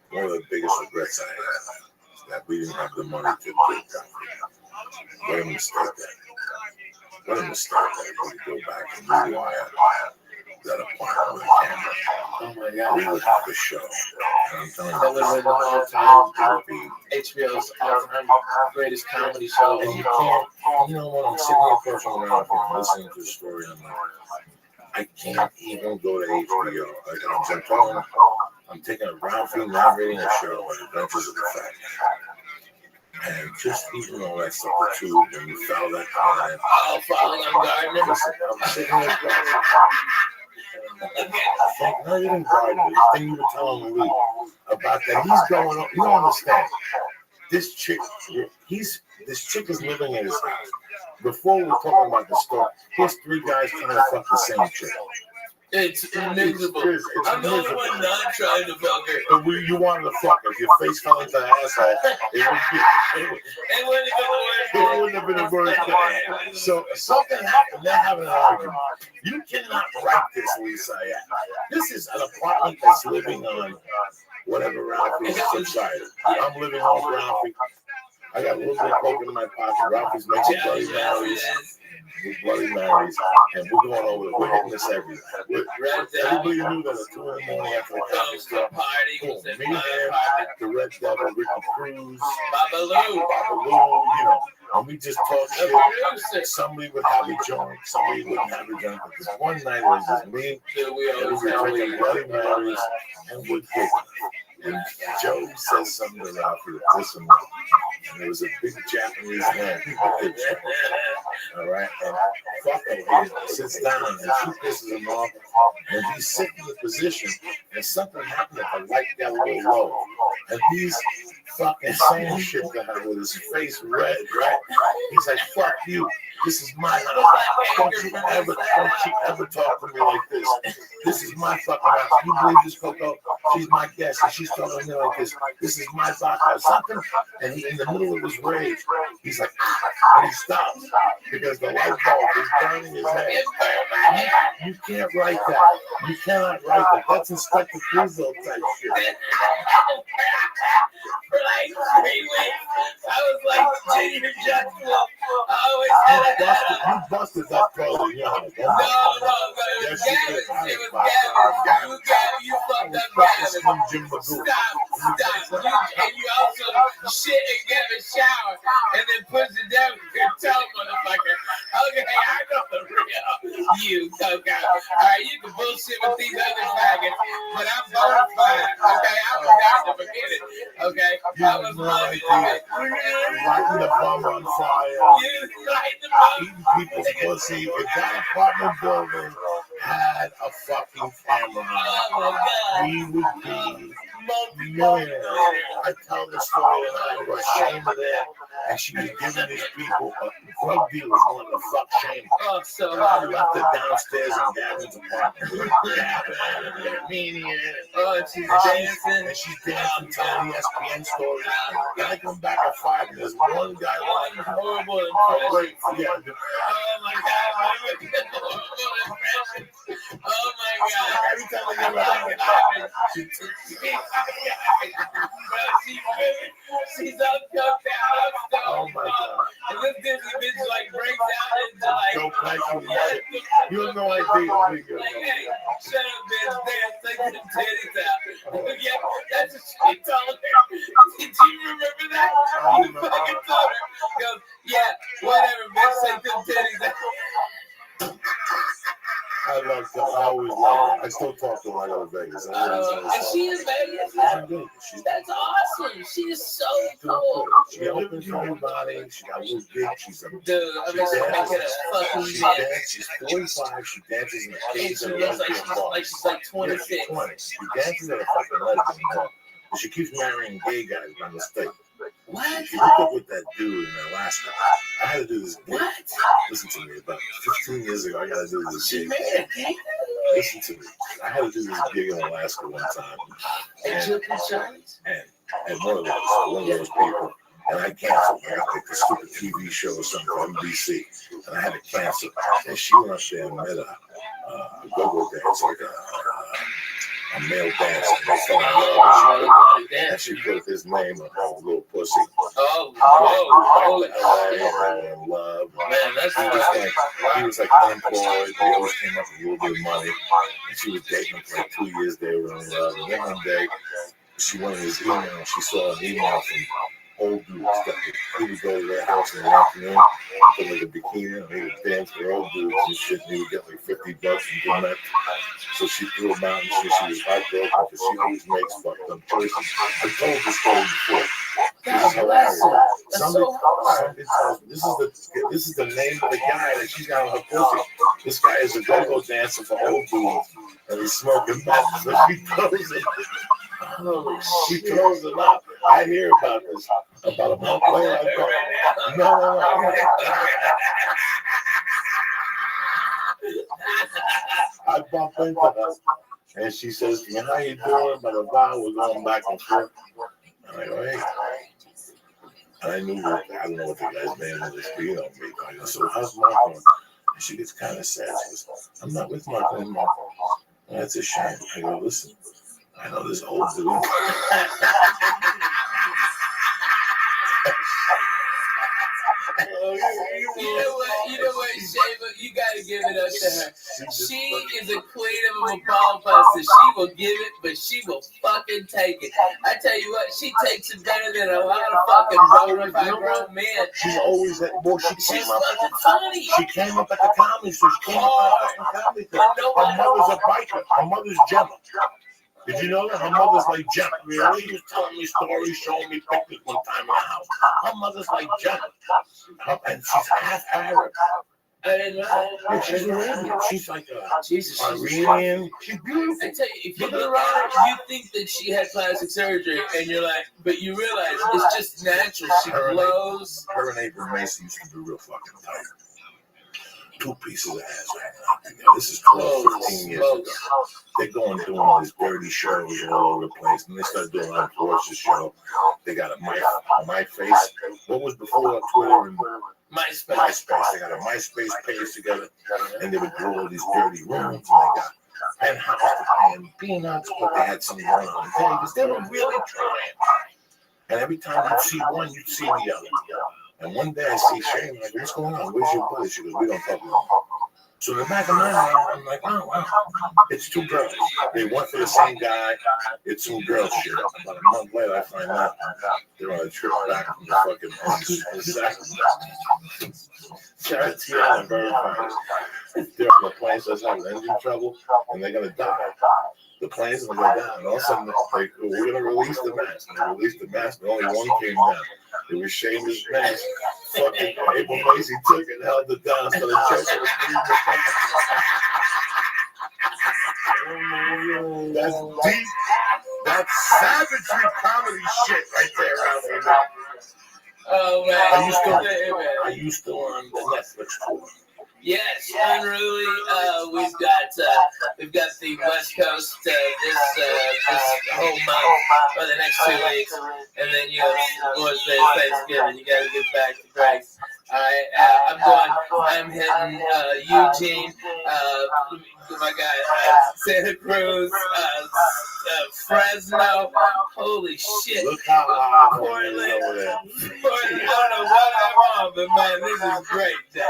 One of the biggest regrets I have is that we didn't have the money to do it. What a mistake that. What a mistake that we could go back and rewire that apartment with a camera. Oh my God. We would have a show. And I'm telling you, that would have been the all-time HBO's all-time greatest comedy show. And you can't, you know what, I'm sitting here pushing around here listening to the story. I'm like, I can't even go to HBO. I'm taking a Ralphie narrating a show on Adventures of the Fact. And just even all that stuff, too, when you fell that time, falling on Gardner. Listen, I'm sitting here not even Gardner, the thing you were telling me about that, he's going on, you don't understand. This chick is living in his house. Before we were talking about the store, here's 3 guys trying to fuck the same chick. It's miserable. I'm the only one not trying to fuck her. But you wanted to fuck her. If your face fell into the asshole, it wouldn't have been a worse thing. So something happened. They're having an argument. You cannot write this, Lisa. This is an apartment that's living on whatever Ralphie's subsided. I'm living on Ralphie. I got a little bit of coke in my pocket. Ralphie's making Bloody Marys. Bloody Marys. And we're going over it. We're hitting this everywhere. Everybody knew that at 2 in the morning after the comedy stuff. Me and the Red Devil, Ricky Cruz, Babaloo, you know. And we just talk shit. Somebody would have a joint. Somebody wouldn't have a joint. But this one night it was just me. And we were drinking Bloody Marys and we're giggling. And Joe says something to Ralphie to piss him off. And there was a big Japanese man. All right? And fucking he sits down and she pisses him off. And he's sitting in the position and something happened that the light got a little low. And he's fucking saying shit to her with his face red, right? He's like, fuck you. This is my house. Don't you ever talk to me like this. This is my fucking house. You believe this, Coco? She's my guest, and she's talking to me like this. This is my vodka or something. And he, in the middle of his rage, he's like, and he stops because the light bulb is burning his head. You can't write that. You cannot write that. That's Inspector Clouseau type shit. For like 3 weeks, I was like Junior Jackson. I always had You busted that brother, yeah. No, it It was Yes, you Gavin. did. I It was fucked Gavin. up. Gavin. You fucked up Practice Gavin. from Jim Magoo. Stop. And you also shit in Gavin's shower and then push it down with your toe, motherfucker. Okay, I know the real you, Coco. Alright, you can bullshit with these other faggots, but I'm bona fide. Okay, I was down to forget it. Okay, I was loving it. Lighting the bum on fire. You light the bum. Eating people's pussy. If that apartment building had a fucking camera on it, Oh my God. we would be millionaires. I tell this story and I was ashamed of that. And she was giving these people, drug dealers wanted to fuck Shane. Oh, so I left her downstairs in Gavin's apartment. Gavin, oh, she's dancing. and she's dancing, telling ESPN stories. Then I come back at 5 and there's one guy like, Horrible oh, wait, impression. yeah. Oh my God, horrible impression. Oh my God. Every time I get around, She's up, jumped out, up, oh my God. and this Disney bitch like breaks out into like, Joe Pesci, you have no idea. like, hey, shut up, bitch, dance, take them titties out. Yeah, that's what she told her. Did you remember that? You fucking told her. Goes, yeah, whatever, bitch, take them titties out. I love her. I always love her. I still talk to her when I go to Vegas. And she is Vegas. She's That's awesome. She is so cool. She opens her own body. She got a little big. She's a Dude, I mean, she's making a fucking She mess. dances. She's 45. She dances in the And cage she at a looks like lesbian bar. she's like Yeah, 26. she's 20. She dances at a fucking lesbian bar. And she keeps marrying gay guys by mistake. What? She hooked up with that dude in Alaska. I had to do this gig. What? Listen to me. About 15 years ago, I got to do this She gig. made a cake? Listen to me. I had to do this gig in Alaska one time. And Chip and Charlie's? And one of those people. And I canceled. I got like a stupid TV show or something for NBC. And I had to cancel. And she went up there and met a go-go dancer, like a male dancer. They fell in love. And she put his name on her little pussy. Oh, whoa. LA and love. Man, that's He was like unemployed. He always came up with a little bit of money. And she was dating him for like 2 years. They were in love. And then one day, she went in his email. She saw an email from old dudes. He would go to their house in the afternoon, put like a bikini on. He would dance for old dudes and shit. And he would get like $50 from doing that. So she threw him out and she was heartbroken because she always makes fucked up choices. I told this story before. God bless her. That's so hard. Somebody tells me this is the name of the guy that she's got on her pussy. This guy is a go-go dancer for old dudes, and he's smoking meth. So she throws him. Holy She shit. throws him out. I hear about this about a month later. I go, no. I bump into her, and she says, "Man, how you doing?" But we're going back and forth. And I go, "Hey." And I knew that, I don't know what the guy's name was, but you know me. I go, "So how's Mark doing?" And she gets kind of sad. She goes, "I'm not with Mark anymore." And that's a shame. I go, "Listen, I know this old dude." You know what, Shava, you gotta give it up to her. She is a queen of a ball buster. She will give it, but she will fucking take it. I tell you what, she takes it better than a lot of fucking grown men. She's always at, well, She's fucking funny. she came up at the comedy store. She came up at the comedy store. Her mother's a biker. Her mother's Gemma. Did you know that? Her mother's like Gemma. Really? She was telling me stories, showing me pictures one time in the house. Her mother's like Gemma. And she's half Arab. I didn't know. Yeah, she's Arabian. She's like a Jesus, Iranian. She's beautiful. I tell you, if you look at her, you think that she had plastic surgery, and you're like, but you realize it's just natural. She glows. Her and April Mason used to be real fucking tight. 2 pieces of ass hanging out together. This is 12, 15 years ago. They're going doing all these dirty shows all over the place. And they started doing an unfortunate show. They got a my face. What was before Twitter and MySpace? They got a MySpace page together. And they would go all these dirty rooms. And they got penthouse to paying peanuts. But they had something going on in Vegas. They were really trying. And every time you'd see one, you'd see the other. And one day I see Shane, like, "What's going on? Where's your buddy?" She goes, "We don't talk anymore." So in the back of my mind, I'm like, wow, it's two girls. They went for the same guy. It's two girls shit. About a month later, I find out they're on a trip back from the fucking Charity verified. They're on the plane, so it's having engine trouble, and they're gonna die. The plane's gonna go down. And all of a sudden, like, we're gonna release the mask. And they released the mask, and only one came down. It was Seamus' mask. Fucking April Macy took it and held it down so the chest was That's deep. That's savagery comedy shit right there, Ralphie. Oh man, Are you still on the Netflix tour? Yes, unruly. We've got the West Coast this whole month for the next 2 weeks, and then you have Lord's Day, Thanksgiving. You got to get back to Grace. All right, I'm hitting Eugene, my guy, Santa Cruz, Fresno. Holy shit! Look how high Portland. over there. Portland. I don't know what I'm on, but man, this is great. No.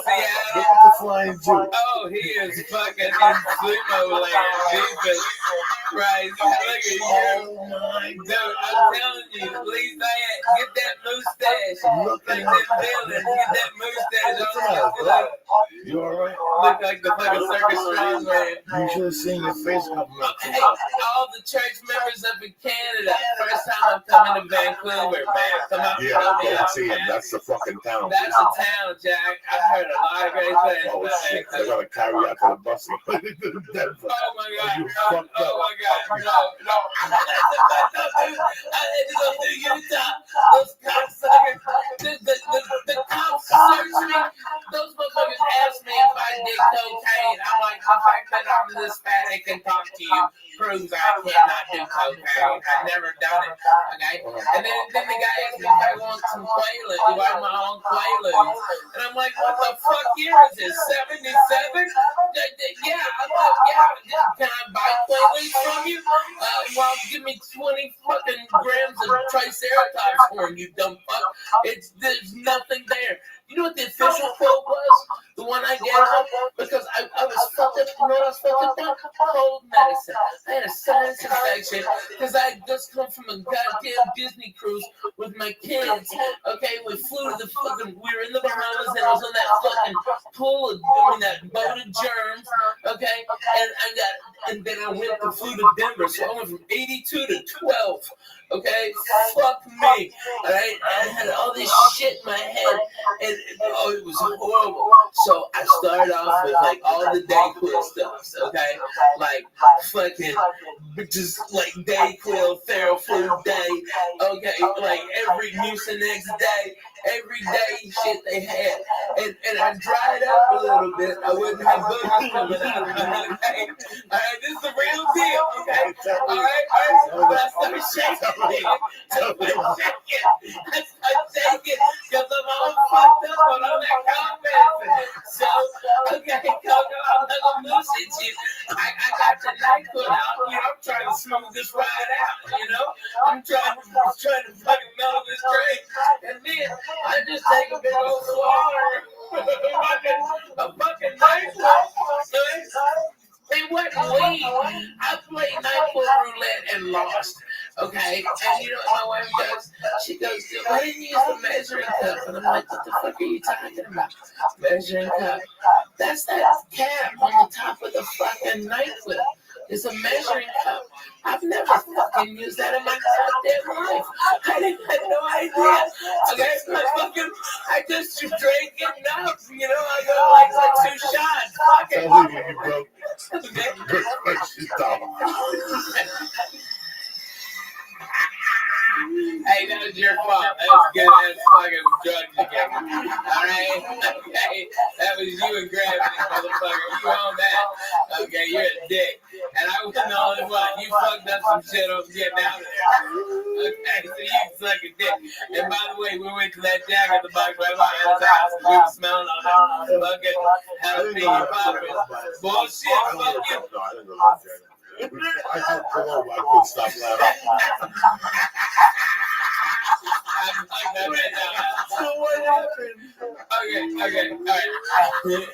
Seattle. Look at the flying Jew. Oh, he is fucking in Sumo land. Jesus Christ. Look at you. Oh my Dude, I'm telling you, Lee Zayat, get that mustache. Look Like at that villain, get that mustache on. You alright? Look like the fucking circus strongman. You should have seen your face a couple months Hey, ago. all the church members up in Canada, first time I'm coming to Vancouver, man. Come out and Yeah, help me go out, see him. man. That's the fucking town. That's a town, Jack. I've heard a lot of great things Oh about shit, they're Vancouver. gonna carry you out to the bus and put it to Denver. Oh my god. You Oh fucked up. my god. No. I had to go through Utah. Those cocksuckers. The cops searched me. Those motherfuckers asked me if I did cocaine. I'm like, the fact that I'm this fat and can talk to you proves I cannot do cocaine. I've never done it. Okay? And then the guy asked me if I want some Quaaludes. Do I want my own Quaaludes? And I'm like, what the fuck year is this? 77? Yeah. I'm like, yeah. Can I buy Quaaludes from you? Well, give me 20 fucking grams of Triceratops horn, you dumb fuck. There's nothing there. You know what the official quote was? The one I gave him? Because I was fucked up. You know what I was fucked up on? Cold medicine. I had a sinus infection because I had just come from a goddamn Disney cruise with my kids. Okay, we flew to we were in the Bahamas and I was on that fucking that boat of germs. Okay, and then I flew to Denver. So I went from 82 to 12. Okay, fuck me. All right, I had all this shit in my head, and it was horrible. So I started off with like all the Dayquil stuff. Okay, like fucking just like Dayquil, Theraflu day. Okay, like every Mucinex day. Every day shit they had. And I dried up a little bit. I wouldn't have boogers coming out. Okay? Alright, this is the real deal, okay? Alright? But I started shaking. I started shaking because I'm all fucked up on all that cough medicine. So, okay, Coco, I'm not gonna bullshit you. I got the NyQuil out. You know, I'm trying to smooth this ride out, you know? I'm trying to fucking mellow this drink. And then I just take a big old swallow. a fucking NyQuil. It wasn't weed. I played NyQuil roulette and lost. Okay? And you know what my wife does? She goes, why didn't you use the measuring cup? And I'm like, what the fuck are you talking about? Measuring cup. That's that cap on the top of the fucking NyQuil. It's a measuring cup. I've never fucking used that in my goddamn life. I had no idea. Okay, I just drank enough. You know, I go like 2 shots. Fuck it. You broke. Hey, that was your fault. That was good ass fucking drugs again. Alright? Okay. That was you and gravity, motherfucker. You own that. Okay, you're a dick. And I was the only one. You fucked up some shit on getting out of there. Okay, so you suck a dick. And by the way, we went to that Jack at the box right by his house. We were smelling on it. Fucking jalapeno poppers. Bullshit, fuck you. No, I didn't go to Jack. I couldn't stop laughing. So what happened? Okay, all right.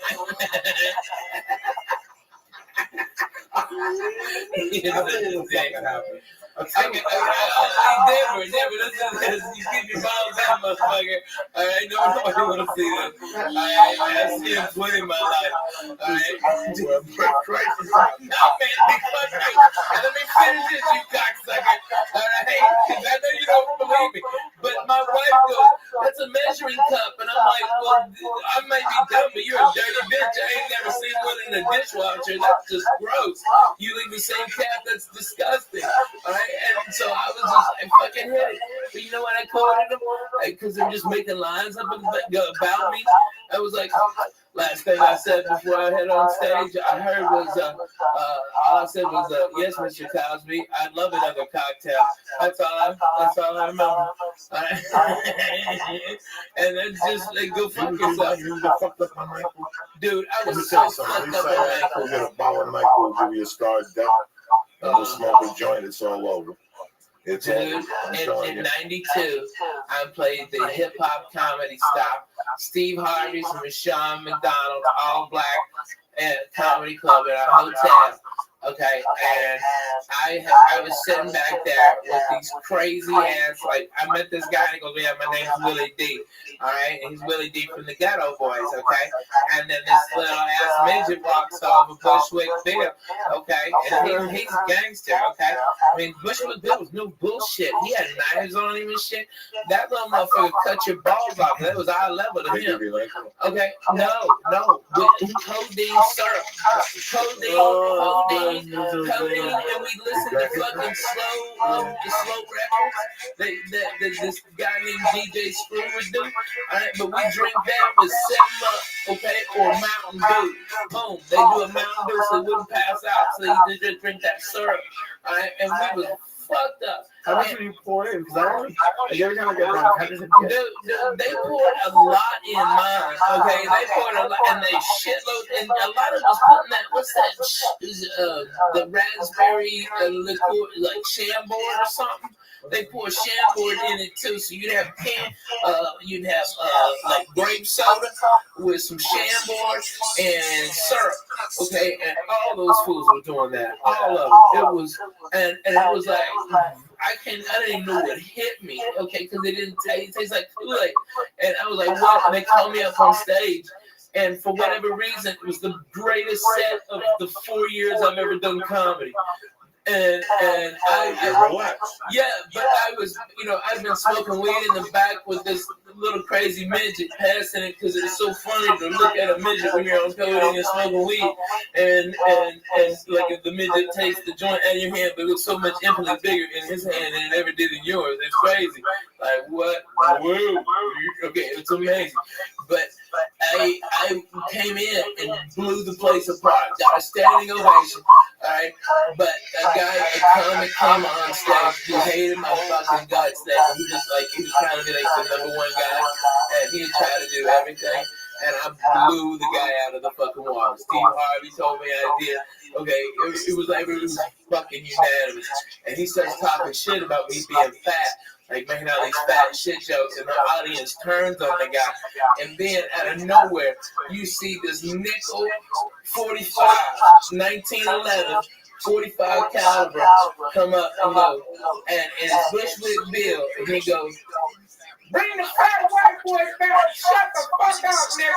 I think it was fucking happen. Never, listen to this. You keep your mouth down, motherfucker. Alright, nobody want to see this. Alright, I've seen him play in my life. Alright. Christ is No, man, be fucking right. And let me finish this, you cocksucker. Alright? Because I know you don't believe me. But my wife goes, that's a measuring cup. And I'm like, well, I might be dumb, but you're a dirty bitch. I ain't never seen one in a dishwasher. That's just gross. You leave the same cap, that's disgusting. Alright? And so I was just, I fucking hit it. But you know what I quoted them? Because they're just making lines up about me. I was like, last thing I said before I head on stage, I heard was, all I said was, yes, Mr. Cosby, I'd love another cocktail. That's all I remember. And that's just like, go fuck yourself. You got fucked up on Michael. Dude, I Let me was tell so you something. fucked You up on say Michael. you get a bottle of Michael, give you a star death, and we'll smoke a joint. It's all over. It's Dude, over. in 92, I played the hip hop comedy stop. Steve Harvey's and Rashawn McDonald, all black, at Comedy Club at a hotel. Okay, and I was sitting back there with these crazy ass, like, I met this guy and he goes, yeah, my name's Willie D. All right, and he's Willie D from the Ghetto Boys, okay? And then this little ass midget walks over Bushwick Bill, okay? And he's a gangster, okay? I mean, Bushwick Bill was no bullshit. He had knives on him and shit. That little motherfucker cut your balls off. That was our level to him. Okay, no, with codeine syrup. Codeine, and we listen to fucking slow records that this guy named DJ Screw would do. All right, but we drink that with 7 Up, okay, or Mountain Dew. Boom, they do a Mountain Dew so they wouldn't pass out, so they just drink that syrup. All right, and we was fucked up. How much did you pour in? Because every time I get drunk, how does it get? They poured a lot in mine, okay? They poured a lot, and they shitload, and a lot of us putting that, what's that, the raspberry liqueur, like Chambord or something? They pour Chambord in it too, so you'd have like grape soda with some Chambord and syrup, okay? And all those fools were doing that, all of it. It was, and it was like, I didn't even know what hit me, okay, because it didn't taste. It tastes like Kool-Aid, and I was like, what? And they called me up on stage, and for whatever reason, it was the greatest set of the 4 years I've ever done comedy. And I relax. Yeah, but I was, I've been smoking weed in the back with this little crazy midget passing it because it's so funny to look at a midget when you're on codeine and smoking weed, and like if the midget takes the joint out of your hand, but it looks so much infinitely bigger in his hand than it ever did in yours. It's crazy. Like what? Whoa. Okay, it's amazing. But I came in and blew the place apart. Got a standing ovation. All right, but a comic came on stage who hated my fucking guts. That he was trying to be like the number one guy, and he tried to do everything, and I blew the guy out of the fucking water. Steve Harvey told me I did. Okay, it was fucking unanimous, and he starts talking shit about me being fat. Like making all these fat shit jokes, and the audience turns on the guy, and then out of nowhere, you see this nickel 45, 1911, 45 caliber come up and go, and it's Bushwick Bill, and he goes, bring the fat white boy back, shut the fuck up, nigga.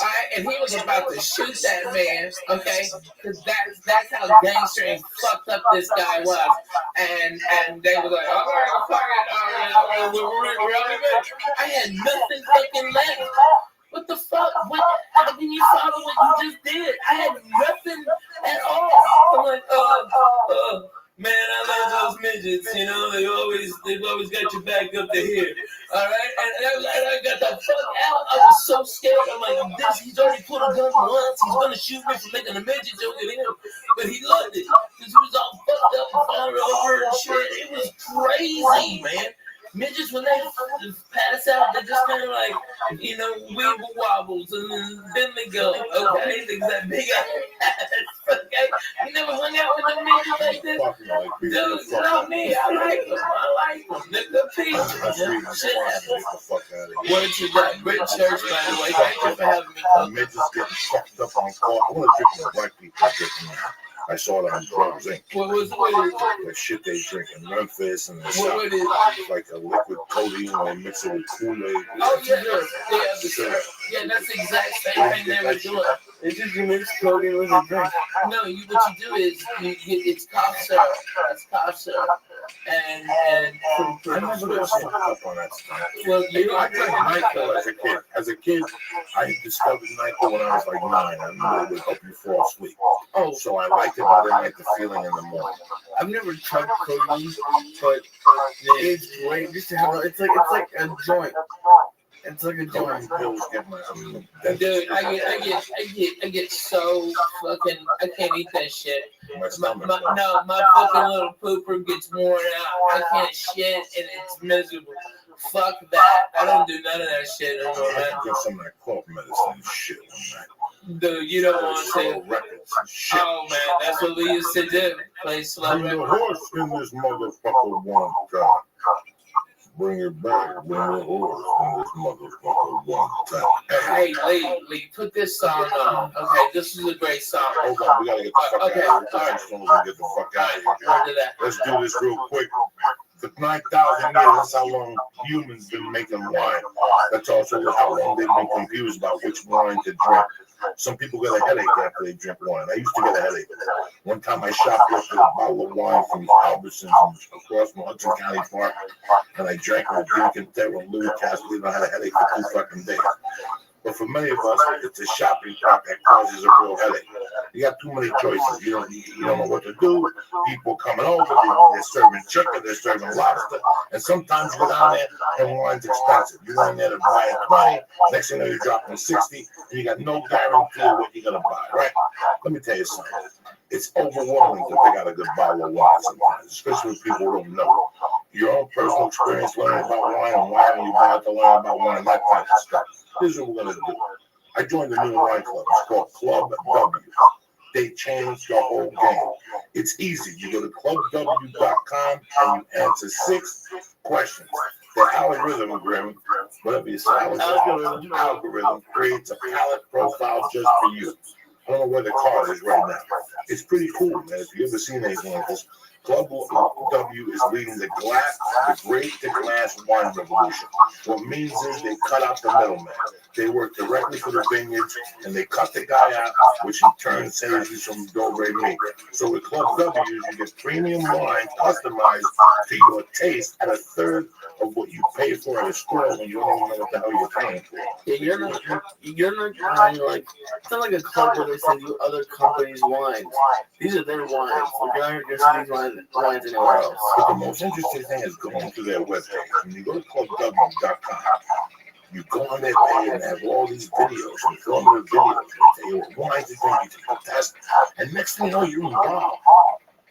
All right, and he was about to shoot that man, okay, because that's how gangster and fucked up this guy was. And they were like, all right, fuck it, all right, we're out of it. I had nothing fucking left. What the fuck? How can you follow what you just did? I had nothing at all. I'm like, man, I love those midgets, they've always got your back up to here. All right, and I got the fuck out. I was so scared. I'm like, he's already put a gun once. He's gonna shoot me for making a midget joke at him, but he loved it because he was all fucked up and falling over and shit. It was crazy, man. Midgets, when they pass out, they're just kind of like, weeble wobbles, and then they go, okay, things that big ass, okay? You never hung out with no midgets like this? Dude, not me. I like them. They're good people. Shit happens. Word to that. Great church, by the way. Thank you for having me. Midgets getting fucked up on call. I want to drink more white people drinking. I saw it on Drugs Inc. What is it? The shit they drink in Memphis and the What South. is it? It's like a liquid codeine when they mix it with Kool-Aid. Oh yeah, the syrup. Yeah, that's the exact same thing they were doing. It's just you mix codeine with a drink. No, what you do is it's cough syrup. It's cough syrup, and I never got fucked up on that stuff. well, I drank NyQuil as a kid. As a kid, I discovered NyQuil when I was like 9. I knew it would help you fall asleep. Oh, So I liked it, but I didn't like the feeling in the morning. I've never tried codeine, but it's great just to have. It's like a joint. It's like a joint. Pills get my. dude, I get so fucking. I can't eat that shit. My stomach. My fucking little pooper gets worn out. I can't shit, and it's miserable. Fuck that. I don't do none of that shit anymore, man. I get some of that cough medicine and shit one night. Dude, you don't want to. Slow records and shit. Oh man, that's what we used to do. Play slow Bring the records. horse in this motherfucker one time. Bring it back. Bring the horse in this motherfucker one time. Hey, Lee, put this song on. Okay, this is a great song. Hold on, we gotta get the fuck Okay, out of here. alright. And get the fuck out of here. We'll do that. Let's do this real quick. For 9,000 years, that's how long humans been making wine. That's also how long they've been confused about which wine to drink. Some people get a headache after they drink wine. I used to get a headache. One time I shoplifted a bottle of wine from Albertsons across from Hudson County Park, and I drank it with Dean Quintero and Louis Cassidy, and I had a headache for 2 fucking days. But for many of us, it's a shopping cart that causes a real headache. You got too many choices. You don't know what to do. People coming over, they're serving chicken, they're serving lobster, and sometimes you go down there and wine's expensive. You go in there to buy at 20, next thing you know you're dropping 60, and you got no guarantee of what you're gonna buy, right? Let me tell you something. It's overwhelming to pick out a good bottle of wine sometimes, especially when people don't know. Your own personal experience learning about wine and why you buy to learn about wine and that kind of stuff. This is what we're gonna do. I joined the new wine club. It's called Club W. They changed the whole game. It's easy. You go to clubw.com and you answer 6 questions. The algorithm, whatever you say, algorithm creates a palette profile just for you. I don't know where the card is right now. It's pretty cool, man. If you've ever seen anything like this, Club W is leading the great to glass wine revolution. What it means is they cut out the middleman. They work directly for the vineyards, and they cut the guy out, which in turn saves you some do-re mi. So with Club W, you get premium wine customized to your taste at a third of what you pay for at a store when you don't even know what the hell you're paying for. Yeah, you're not buying like, it's not like a club where they send you other companies' wines. These are their wines. Like, you're not going to see these wines anywhere else. But the most interesting thing is going to their webpage. When you go to clubw.com, you go on their page and have all these videos, informative videos. They tell you what wines to drink, you take a test, and next thing you know, you're involved.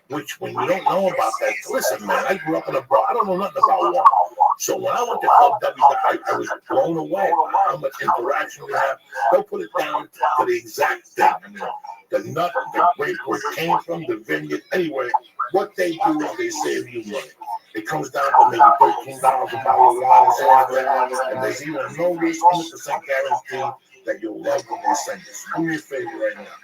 Which, when you don't know about that, listen, man, I grew up in a bar. I don't know nothing about wine. So when I went to Club W, I was blown away by how much interaction we have. They'll put it down to the exact thing. I mean, the nut, the grape, where it came from, the vineyard. Anyway, what they do is they save you money. It comes down to maybe $13 a bottle of wine and so like that. And there's even a no-risk 100% guarantee that you'll love when they send you. So do me a favor right now.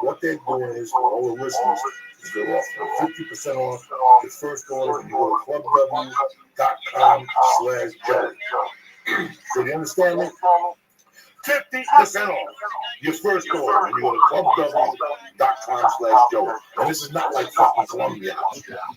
What they're doing is, for all the listeners, is they're offering 50% off your first order when you go to clubw.com/Joey. So you understand me? 50% off your first order when you go to clubw.com/Joey. And this is not like fucking Columbia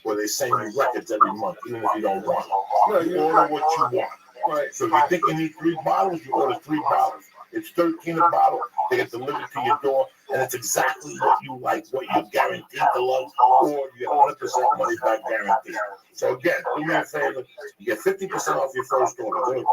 where they send you records every month, even if you don't want them. No, you order what you want. Right. So if you think you need 3 bottles, you order 3 bottles. It's $13 a bottle. They get delivered to your door, and it's exactly what you like, what you're guaranteed to love, or you get 100% money back guaranteed. So again, do me a favor. You get 50% off your first order. Go to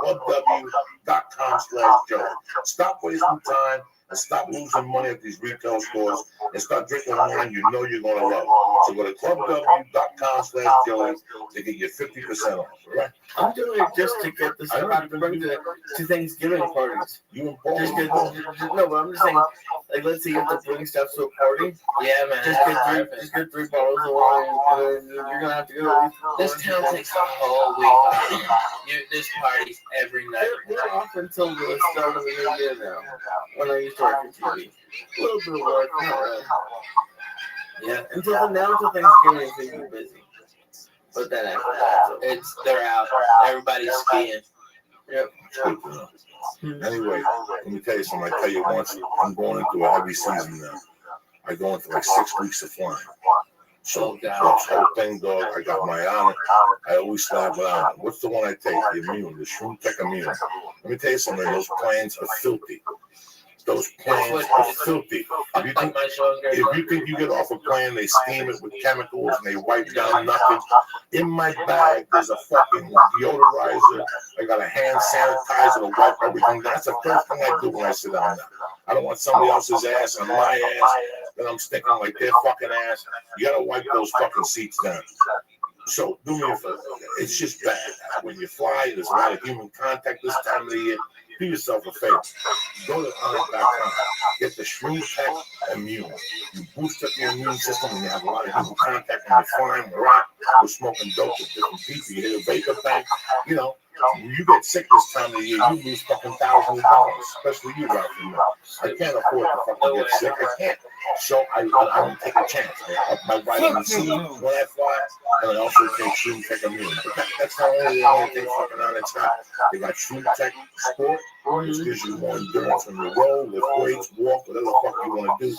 clubw.com/Joey. Stop wasting time and stop losing money at these retail stores and start drinking wine you know you're going to love. So go to clubw.com/Joey to get your 50% off, all right? I'm doing it just to get this to bring to Thanksgiving parties. You and Paul. No, but I'm just saying, like, let's say you have to bring stuff to a party. Yeah, man. Just get 3 bottles of wine, and then you're gonna have to go. This town takes the whole week. This party's every night. They're off until the start of the new year now. When I used to work at TV, a little bit of work, not really. Yeah, until Thanksgiving, it's gonna be busy. But then after that, they're out. Everybody's skiing. yep. It's good to know. Anyway, let me tell you something. I tell you once, I'm going into a heavy season now. I go into like 6 weeks of flying. So this whole thing, dog, I got my on it. I always slap it on. What's the one I take? The Immune, the Shroom Tech Immune. Let me tell you something. Those planes are filthy. Those planes are filthy. If you think you get off a plane, they steam it with chemicals and they wipe down nothing. In my bag, there's a fucking deodorizer. I got a hand sanitizer to wipe everything. That's the first thing I do when I sit down there. I don't want somebody else's ass on my ass. Then I'm sticking like their fucking ass. You gotta wipe those fucking seats down. So do me a favor. It's just bad. When you fly, there's a lot of human contact this time of the year. Do yourself a favor. Go to Onyx.com. Get the Shroom Tech Immune. You boost up your immune system and you have a lot of human contact when you're flying, we're smoking dope with different people. You hit a vapor tank. You know, you get sick this time of the year, you lose fucking thousands of dollars, especially you, Ralph. I can't afford to fucking get sick. I can't. So I don't take a chance. I up my vitamin C when I fly, and I also take Shroom Tech Immune. But that's not only the only thing fucking on its got. They got Shroom Tech Sport, which gives you more endurance when you roll, lift weights, walk, whatever the fuck you want to do.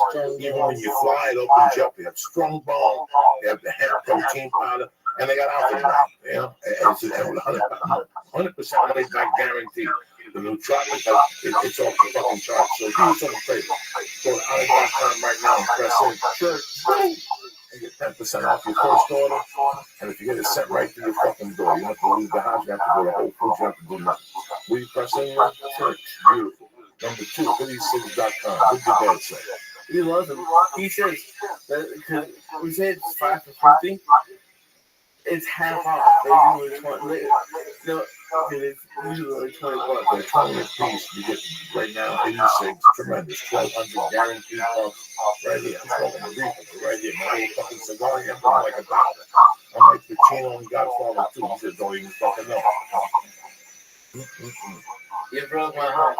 Even when you fly, it opens you up. They have strong bone, they have the hemp protein powder, and they got alcohol. You know, and it's 100% money back guaranteed. The new chocolate, it's off the fucking charts. So do yourself a favor. Go to Onyx.com right now and press in. Sure. And get 10% off your first order. And if you get it sent right to your fucking door, you don't have to leave the house, you have to go to Whole Foods, you have to do nothing. Will you press in? Search. Beautiful. Number 2, hoodiesix.com. What did your dad say? He loves them. He says that because we said it's 5 for 50. It's half off. They do it 20. No, it's usually $20. They're 20 a piece. You get right now 86, tremendous, 1,200 guaranteed bucks right here. I'm smoking a reefer right here. My little fucking cigar here, I'm like a doctor. I'm like Pacino and Godfather too. He just don't even fucking know. You broke my heart.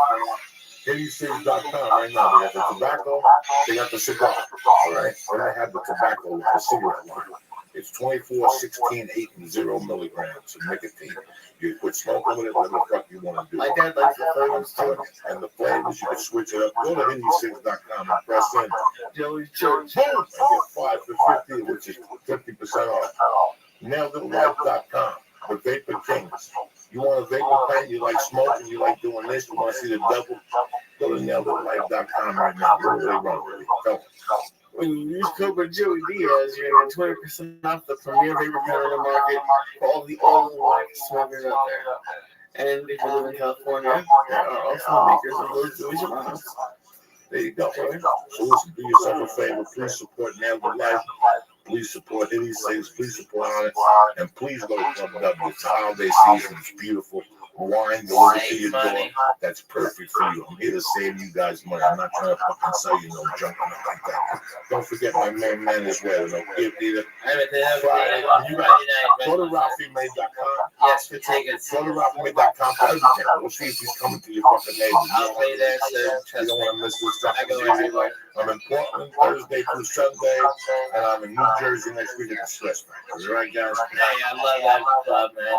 86.com right now. They got the tobacco, they got the cigar. All right, then they have the tobacco, the cigarette line. It's 24, 16, 8, and 0 milligrams of nicotine. You quit smoking with it, whatever the fuck you want to do. My dad likes the flavors too. And the flavors, you can switch it up. Go to hoodiesix.com and press in. Joey's Church. Boom! And get 5 for 50, which is 50% off. NailedItLife.com. The Vapor Kings. You want a vapor pen? You like smoking? You like doing this? You want to see the devil? Go to NailedItLife.com right now. What do they run with? Tell them. When you use code Joey Diaz, you're going to get 20% off the premier vapor pen on the market for all the oil and wax smokers out there. And if you live in California, there are also makers of those Joey's around. There you go. Right? So listen, do yourself a favor. Please support Nailed It Life. Please support Hitty Sings. Please support Onyx. And please go to Club W. It's the holiday season. It's beautiful. Wine delivered to your door. That's perfect for you. I'm here to save you guys money. I'm not trying to fucking sell you no junk or nothing like that. Don't forget my main man is well. No gift either. Friday. You got it. Go to RalphieMay.com. Yes, for tickets. Go to RalphieMay.com for everything. We'll see if he's coming to your fucking neighbors. I'll play there, so you don't want to miss this stuff. I go everywhere. I'm in Portland Thursday through Sunday, and I'm in New Jersey next week at the Stress Factory. All right, guys? Hey, I love that club, man.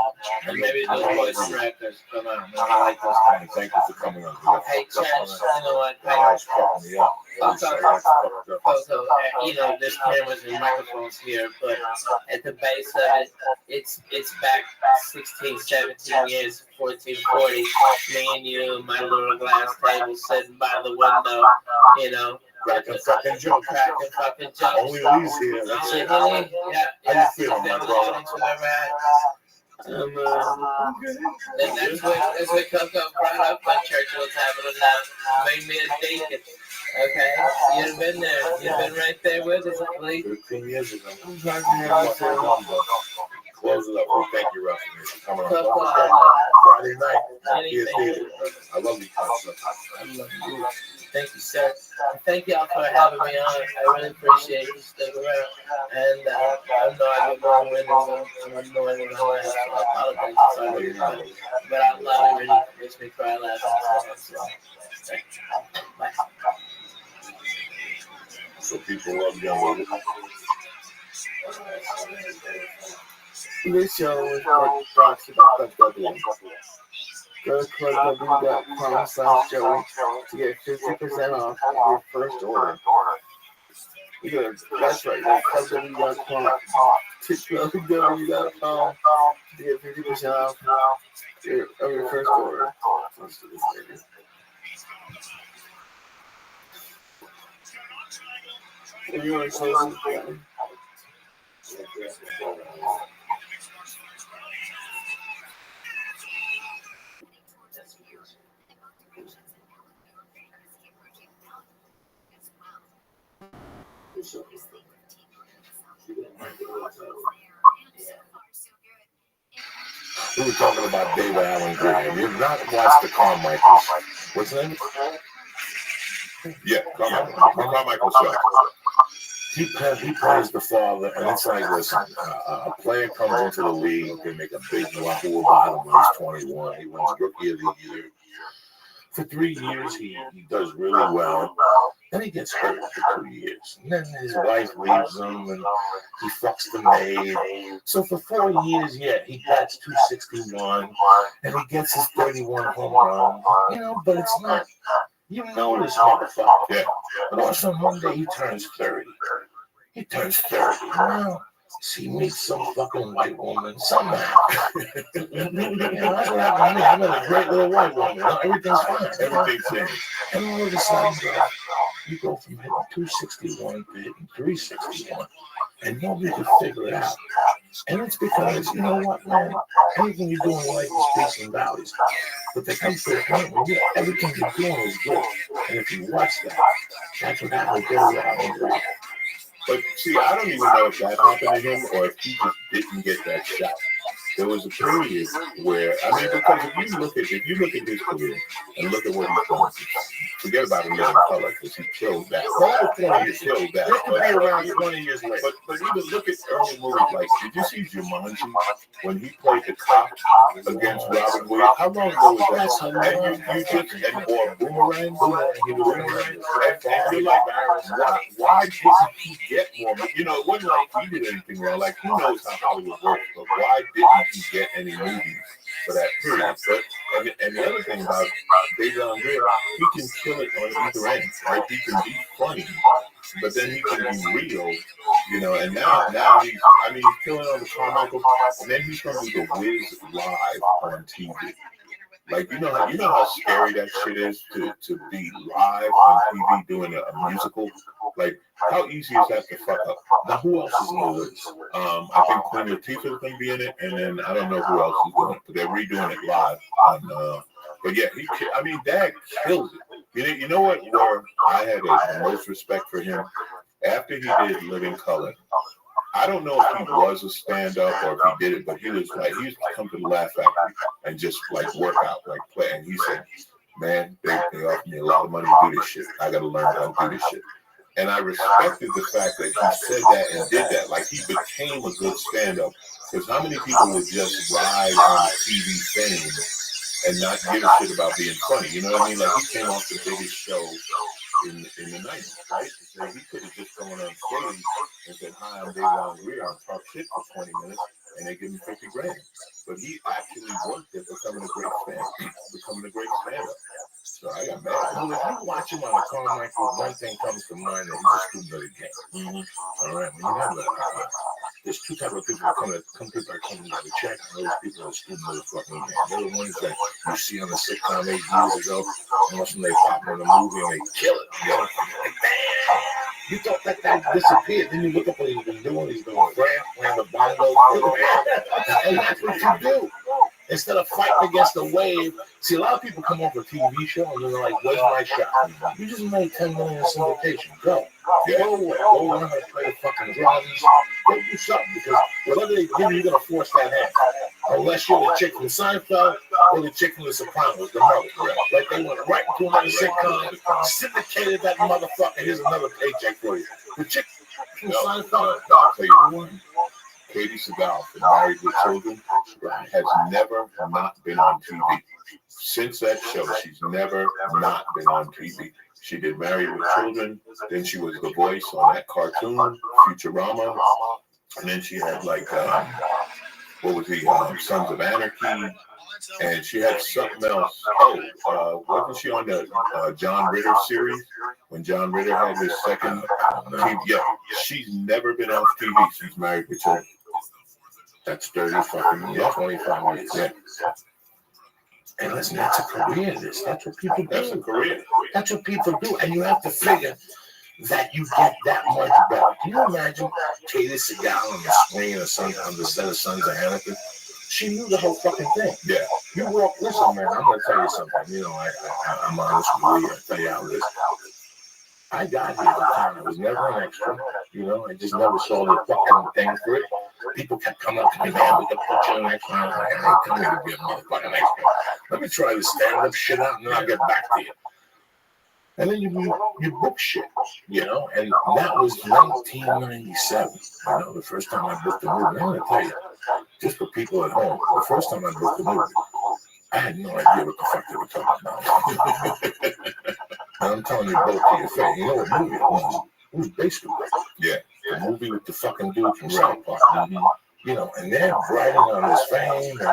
And maybe those voice records come on. I like those things. Thank you for coming on. Hey, Chance, you know what? You know, there's cameras and microphones here, but at the base of it, it's back 16, 17 years, 14, 40. Me and you, my little glass table sitting by the window, you know. Cracking fucking jokes. Only Lee's here. That's it. Yeah. How you feeling, my brother? And that's what Coco brought up when Churchill was having a made me a deacon. Okay, you've been there. You've been right there with us, Lee. 15 years ago. Close it up. Well, thank you, Ralphie, for coming on. Friday night. I love you, I love you. Thank you, sir. Thank y'all for having me on. I really appreciate you sticking around. And I know I get more windows and I'm annoying and all that. So I apologize. But I love it. It makes me cry laughing. So, bye. So people love young. This show is brought to you by ClubW. Go to clubw.com/Joey to get 50% off your first order. That's right, go to clubw.com to get 50% off your first order. Let's do this later. If you want to close this down. We were talking about David Allen Greer. You've not watched the Carmichaels. What's his name? Yeah, Carmichael show. He plays the father, and it's like, listen, a player comes into the league, they make a big wahoo about him when he's 21. He wins Rookie of the Year. For 3 years, he does really well. Then he gets hurt for 2 years. And then his wife leaves him, and he fucks the maid. So for 4 years, yeah, he bats 261, and he gets his 31 home run. You know, but it's not, you know this motherfucker. Yeah. But also one day he turns 30. He turns 30. Now, he meets some fucking white woman somehow. You know, that's what happened to me. I met a great little white woman. Everything's fine. Everything's changed. And all of a sudden, you go from hitting 261 to hitting 361, and nobody can figure it out. And it's because, you know what, man? Anything you do in life is peaks and valleys. But there comes to a point where everything you're doing is good. And if you watch that, that's what happened to David Allen Greer. But see, I don't even know if that happened to him or if he just didn't get that shot. There was a period where, I mean, because if you look at his career and look at what he's done, forget about him living color because he killed that. He killed that. It could be around 20 years later. But even look at early movies like, did you see Jumanji when he played the cop against Robin Williams? How long ago was that? And or Boomerang, he was Boomerang. And you're like, why didn't he get more? You know, it wasn't like he did anything wrong. Like, he knows how Hollywood works, but why didn't he get any movies for that period? But and the other thing about David Allen Greer, he can kill it on either end, right? He can be funny, but then he can be real, you know. And now he's killing on the Carmichael, and then he's going to do the Wiz live on TV. Like, you know how scary that shit is to be live on TV doing a musical. Like, how easy is that to fuck up? Now, who else is in the list? I think Queen Latifah is going to be in it, and then I don't know who else is doing it, but they're redoing it live. But yeah, Dad kills it. You know what? Where I had the most respect for him after he did Living Color. I don't know if he was a stand-up or if he did it, but he was like, he used to come to the Laugh Factory and just like work out, like play. And he said, man, they offered me a lot of money to do this shit. I got to learn how to do this shit. And I respected the fact that he said that and did that. Like, he became a good stand-up. Because how many people would just ride on TV fame and not give a shit about being funny? You know what I mean? Like, he came off the biggest show in the 90s, right? So he could have just gone on stage and said, hi, I'm David Allen Greer, and talk shit for 20 minutes, and they give him 50 grand. But he actually worked at becoming a great stand-up. So I got mad. Well, if you watch him on a Carmichael, one thing comes to mind that he's a student of the game. Mm-hmm. All right, when you have there's two types of people that come to the check, and those people are student of the fucking game. They're the ones that you see on the sitcom 8 years ago, and once they pop in a movie and they kill it. You're like, damn! You thought that disappeared. Then you look up what he's been doing. He's doing craft, playing the bongo, and that's what you do. Instead of fighting against the wave, see, a lot of people come off a TV show and they're like, where's my shot? You just made $10 million in syndication. Go. Go learn how to play the fucking drums. Go do something, because whatever they give you, you're going to force that hand. Unless you're the chick from Seinfeld or the chick from The Sopranos, the mother. Like, they went right into another sitcom, syndicated that motherfucker, here's another paycheck for you. The chick from Seinfeld, I'll tell you one. Katie Seagal, from Married with Children, has never not been on TV. Since that show, she's never not been on TV. She did Married with Children. Then she was the voice on that cartoon, Futurama. And then she had like, what was he, Sons of Anarchy. And she had something else. Oh, wasn't she on the John Ritter series? When John Ritter had his second TV? Yeah, she's never been off TV. She's Married with Children. That's 30 fucking years, 25 years. Yeah. And listen, that's a career. That's what people do. That's a career. That's what people do. And you have to figure that you get that much better. Can you imagine Katie Segal on the screen or something on the set of Sons of Anarchy? She knew the whole fucking thing. Yeah. You walk, listen, man, I'm going to tell you something. You know, I'm honest with you. I'll tell you how it is. I got here at the time. I was never an extra. You know, I just never saw the fucking thing for it. People kept coming up to me, man, we can put you in an extra. I was like, I ain't coming to be a motherfucking extra. Let me try this stand-up shit out, and then I'll get back to you. And then you book shit, you know, and that was 1997. You know, the first time I booked a movie. I'm going to tell you, just for people at home, the first time I booked a movie, I had no idea what the fuck they were talking about. And I'm telling you both to your face, you know what movie it was? It was basically, yeah, the movie with the fucking dude from South Park. Mm-hmm. You know, and they're writing on this fame, and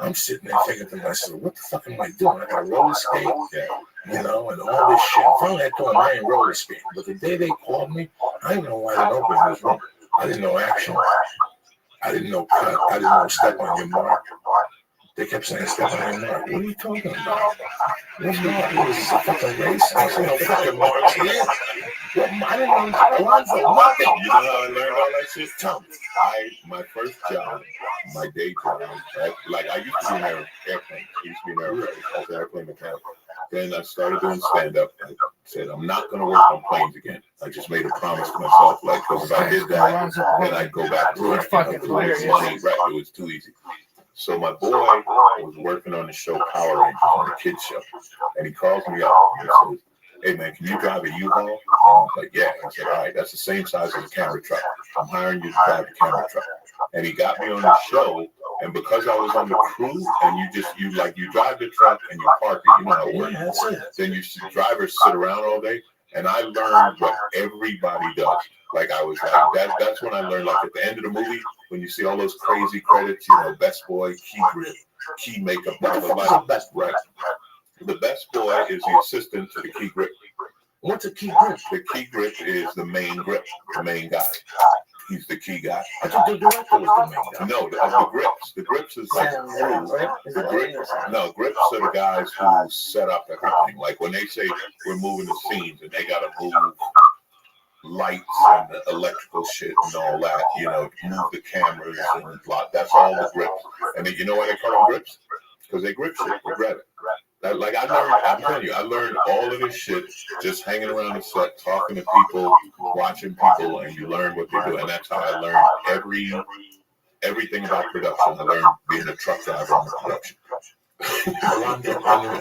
I'm sitting there thinking to myself, what the fuck am I doing? I got a roller skate, you know, and all this shit. Finally, I told them I ain't roller skating. But the day they called me, I didn't know why they opened this room. I didn't know action. I didn't know cut. I didn't know step on your mark. They kept saying step on your mark. What are you talking about? What's mark? What is this, a fucking race? I said, no fucking mark here. Well, I didn't know nothing. You know how I learned all that shit? Tell me. My first job, my day job, like I used to be in an airplane. I used to be in an airplane mechanic. Then I started doing stand-up. I said, I'm not going to work on planes again. I just made a promise to myself, like, because if I did that, then I'd go back to it. Money, right? It was too easy. So my boy was working on the show Power Rangers, on the kids show. And he calls me up and he says, hey, man, can you drive a U-Haul? And I was like, yeah. I said, all right, that's the same size as a camera truck. I'm hiring you to drive the camera truck. And he got me on the show. And because I was on the crew, and you drive the truck and you park it, you know how it works. Yeah, that's it. Then you see drivers sit around all day. And I learned what everybody does. Like I was like, that's when I learned, like at the end of the movie, when you see all those crazy credits, you know, best boy, key grip, key makeup, blah, blah, blah. Best, right. The best boy is the assistant to the key grip. What's a key grip? The key grip is the main grip, the main guy. He's the key guy. I thought the director was the main guy. No, the grips. The grips is like the grips. No, grips are the guys who set up everything. Like when they say we're moving the scenes and they got to move lights and the electrical shit and all that, you know, move the cameras and blah. That's all the grips. And then, you know why they call them grips? Because they grip shit. They grab it. Like I'm telling you, I learned all of this shit just hanging around the set, talking to people, watching people, and you learn what they do. And that's how I learned everything about production. I learned being a truck driver on the production.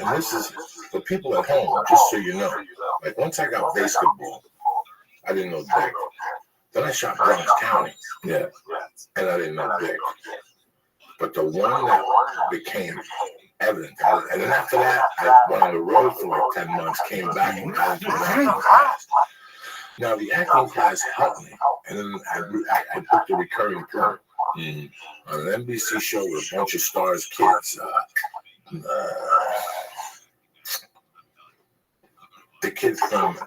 And this is for people at home, just so you know. Like once I got basketball, I didn't know dick. Then I shot Bronx County, yeah, and I didn't know dick. But the one that became evident, and then after that, I went on the road for like 10 months, came back and got into the acting class. Now the acting class helped me, and then I booked a recurring part on an NBC show with a bunch of stars, kids. The kid from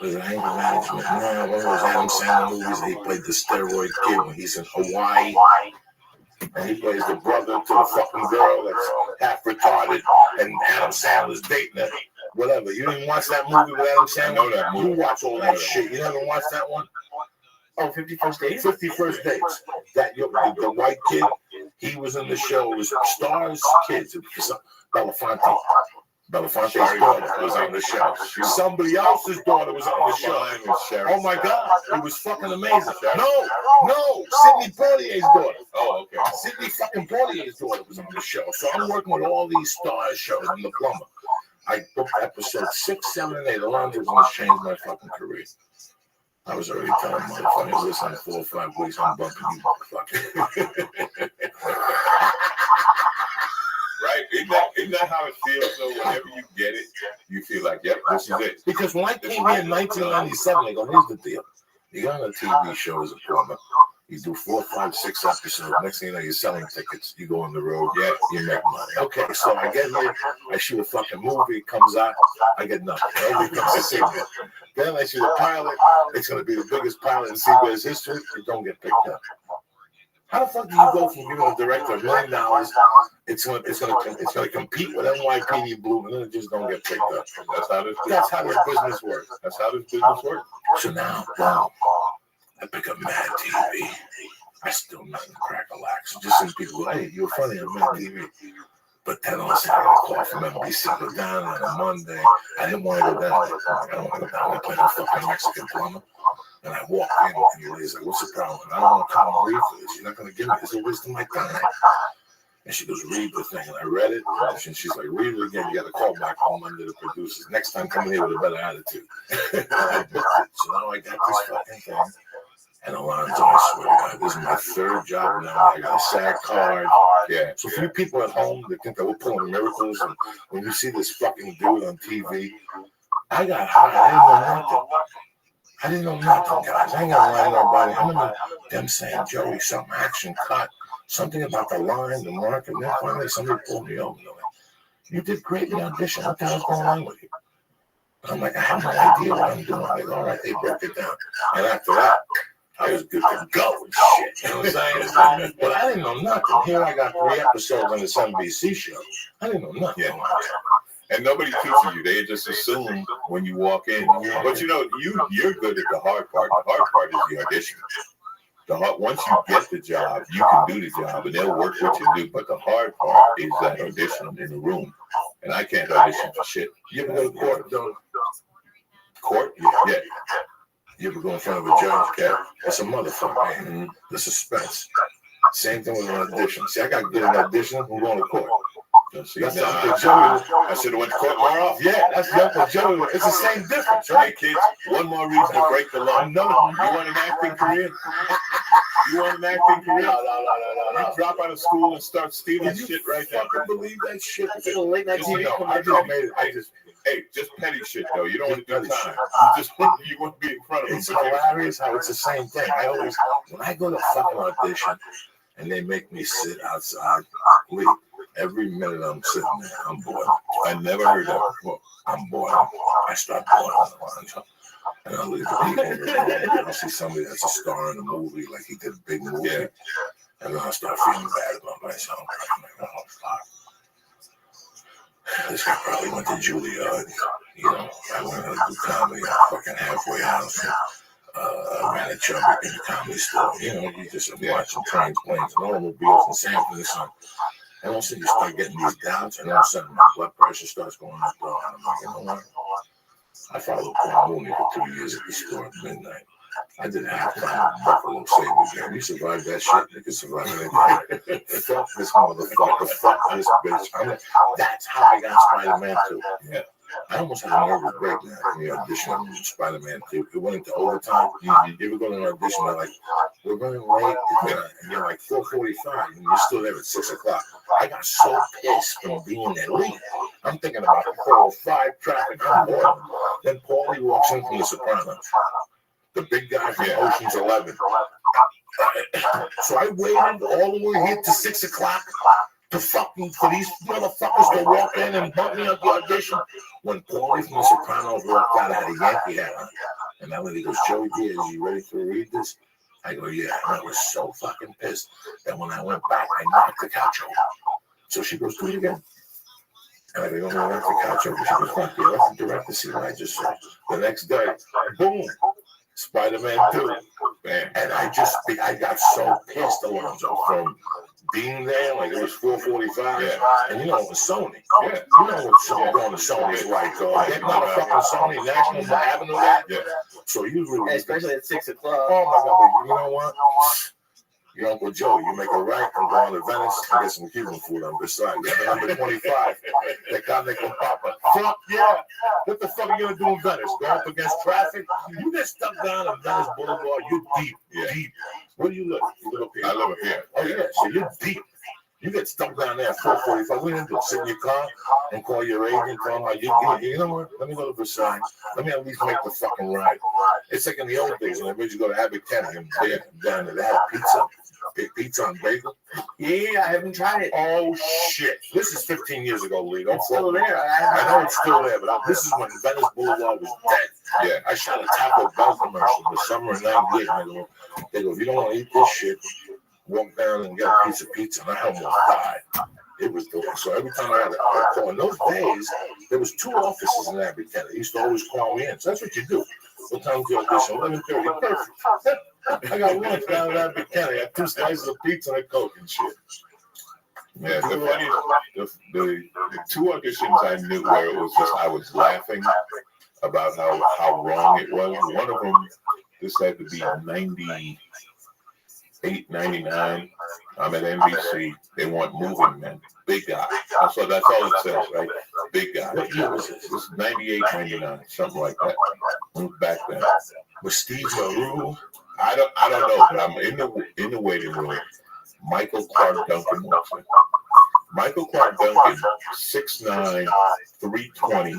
was it Anger Management? No, one of those Adam Sandler movies. He played the steroid kid when he's in Hawaii. And he plays the brother to the fucking girl that's half retarded, and Adam Sandler's dating her. Whatever. You didn't watch that movie with Adam Sandler? I know that movie. You watch all that shit. You never watched that one? Oh, 51st Dates? 51st Dates. The white kid, he was in the show. It was Stars Kids. It was Belafonte. Belafonte's daughter was on the show. Somebody else's daughter was on the show. Oh my God, it was fucking amazing. No, Sidney Poitier's daughter. Oh, okay. Sidney fucking Poitier's daughter was on the show. So I'm working with all these star shows in the plumber. I booked episode 6, 7, and 8. Alonzo's gonna change my fucking career. I was already telling motherfuckers, listen, 4 or 5 weeks, I'm bumping you, motherfucker. Right? Isn't that how it feels though? Whenever you get it, you feel like, yep, this is it. Because when I came here in 1997, I go, here's the deal. You got on a TV show as a plumber. You do 4, 5, 6 episodes. Next thing you know, you're selling tickets. You go on the road. Yeah, you make money. Okay, so I get here. I shoot a fucking movie. It comes out. I get nothing. Nobody comes to see me. Then I shoot a pilot. It's going to be the biggest pilot in CBS history. It don't get picked up. How the fuck do you go from giving a director $1 million? It's gonna compete with NYPD Blue, and then it just don't get picked up. That's how this business works. That's how this business works. So now, boom, I pick up Mad TV. I still nothing crack a lax. Just some people go, hey, you're funny on Mad TV. But then all of a sudden I got a call from NBC. Go down on a Monday. I didn't want to go down. I don't want to go down. I play a fucking Mexican plumber. And I walk in, and the lady's like, what's the problem? I don't want to come and read for this. You're not going to give me this. It's a waste of my time. And she goes, read the thing. And I read it. And she's like, read it again. You got to call back home under the producers. Next time, come in here with a better attitude. And I booked it. So now I got this fucking thing. And Alonzo, I swear to God, this is my third job now. I got a SAG card. Yeah. So for you people at home that think that we're pulling miracles, and when you see this fucking dude on TV, I got hired. I didn't know nothing, guys. I ain't got to lie to nobody. I remember them saying, Joey, some action cut, something about the line, the market. And then finally somebody pulled me over. Like, you did great in the audition. What the hell's going on with you? And I'm like, I have no idea what I'm doing. Like, all right, they broke it down. And after that, I was good to go and shit. You know what I'm saying? But I didn't know nothing. Here I got 3 episodes on this NBC show. I didn't know nothing. Yeah. And nobody teaches you. They just assume when you walk in. But you know, you're good at the hard part. The hard part is the audition. Once you get the job, you can do the job, and they'll work with you to do. But the hard part is that audition in the room. And I can't audition for shit. You ever go to court, though? Court? Yeah. You ever go in front of a judge? Yeah. It's a motherfucker, man. The suspense. Same thing with an audition. See, I got to get an audition. I'm going to court. See, that's Uncle Joey. I should have went to court more often. Yeah, that's Uncle Joey. It's the same difference, right? Hey, kids, one more reason to break the law. No, you want an acting career? You want an acting career? No. You drop out of school and start stealing shit right now. I can believe that shit. It's a late night TV. Hey, just petty shit though. You don't want to do time. You want to be in front of them. It's hilarious how it's the same thing. When I go to fucking audition and they make me sit outside, wait. Every minute I'm sitting there, I'm boiling. I never heard that before. I'm boiling. I start boiling. And I look at the people. I see somebody that's a star in a movie, like he did a big movie. Yeah. And then I start feeling bad about myself. I'm like, oh, fuck. This guy probably went to Juilliard. You know, I went to do comedy. I'm fucking halfway house. I ran a chubby in the comedy store. You know, you just watching trains, planes, and automobiles and San Francisco. And all of a sudden you start getting these doubts, and all of a sudden my blood pressure starts going up. And I'm like, you know what? I followed Paul Mooney for 2 years at the store at midnight. I did halftime with Buffalo Sabres game. You survived that shit, you can survive anything. Fuck this motherfucker. Fuck this bitch. That's how I got Spider-Man 2. Yeah. I almost had a nervous breakdown in the audition of Spider-Man 2. It went into overtime. You ever go to an audition, they're like, we're running late. And you're like 4:45, and you're still there at 6 o'clock. I got so pissed from being there late. I'm thinking about the 405 traffic. I'm bored. Then Paulie walks in from The Sopranos. The big guy from Ocean's 11. So I waited all the way here to 6 o'clock for these motherfuckers to walk in and bump me up the audition. When Paulie from The Sopranos walked out, I had a Yankee hat on. And that lady goes, Joey Diaz, you ready to read this? I go, yeah. And I was so fucking pissed that when I went back, I knocked the couch over. So she goes, do it again. And I go, no, knock the couch over. She goes, fuck you. Let the director see what I just saw. The next day, boom, Spider-Man 2. And I got so pissed, Alonzo, from being there, like it was 4:45, and you know it was Sony. Yeah. You know what going to Sony is like. Getting out of fucking Sony National Avenue. Yeah. So usually, especially at 6 o'clock. Oh my God! But you know what? Your Uncle Joe, you make a right and go on to Venice and get some Cuban food on the side. You have number 25. That guy they can pop up. Fuck yeah! What the fuck are you gonna do in Venice? Go up against traffic? You get stuck down on Venice Boulevard. You're deep, deep. Where do you live? You live up here. I live up here. Oh yeah, so you're deep. You get stuck down there at 4:45. We didn't do it. Sit in your car and call your agent. Tell them, like, you know what? Let me go to Versailles. Let me at least make the fucking ride. It's like in the old days when I made you go to Abbott County and down there. They have pizza on bagel. Yeah, I haven't tried it. Oh shit! This is 15 years ago, Lee. Don't It's still there. I know it's still there, but this is when Venice Boulevard was dead. Yeah, I shot a Taco Bell commercial in the summer of '98. They go, if you don't want to eat this shit, walk down and get a piece of pizza. And I almost died. It was doing so. Every time I had a call, in those days, there was 2 offices in Abbott County. They used to always call me in. So that's what you do. What time's your audition? 11:30. Perfect. I got lunch down in Abbott County. I got 2 slices of pizza and a Coke and shit. Yeah, the funniest, the 2 auditions I knew where it was just I was laughing about how wrong it was. One of them, this had to be 98, 99. I'm at NBC. They want moving men. Big guy. So that's all it says, right? Big guy. What year was this? It was 98, 99, something like that. Back then. Was Steve LaRue? I don't know, but I'm in the waiting room. Michael Clark Duncan walks in. Michael Clark Duncan, 6'9", 320.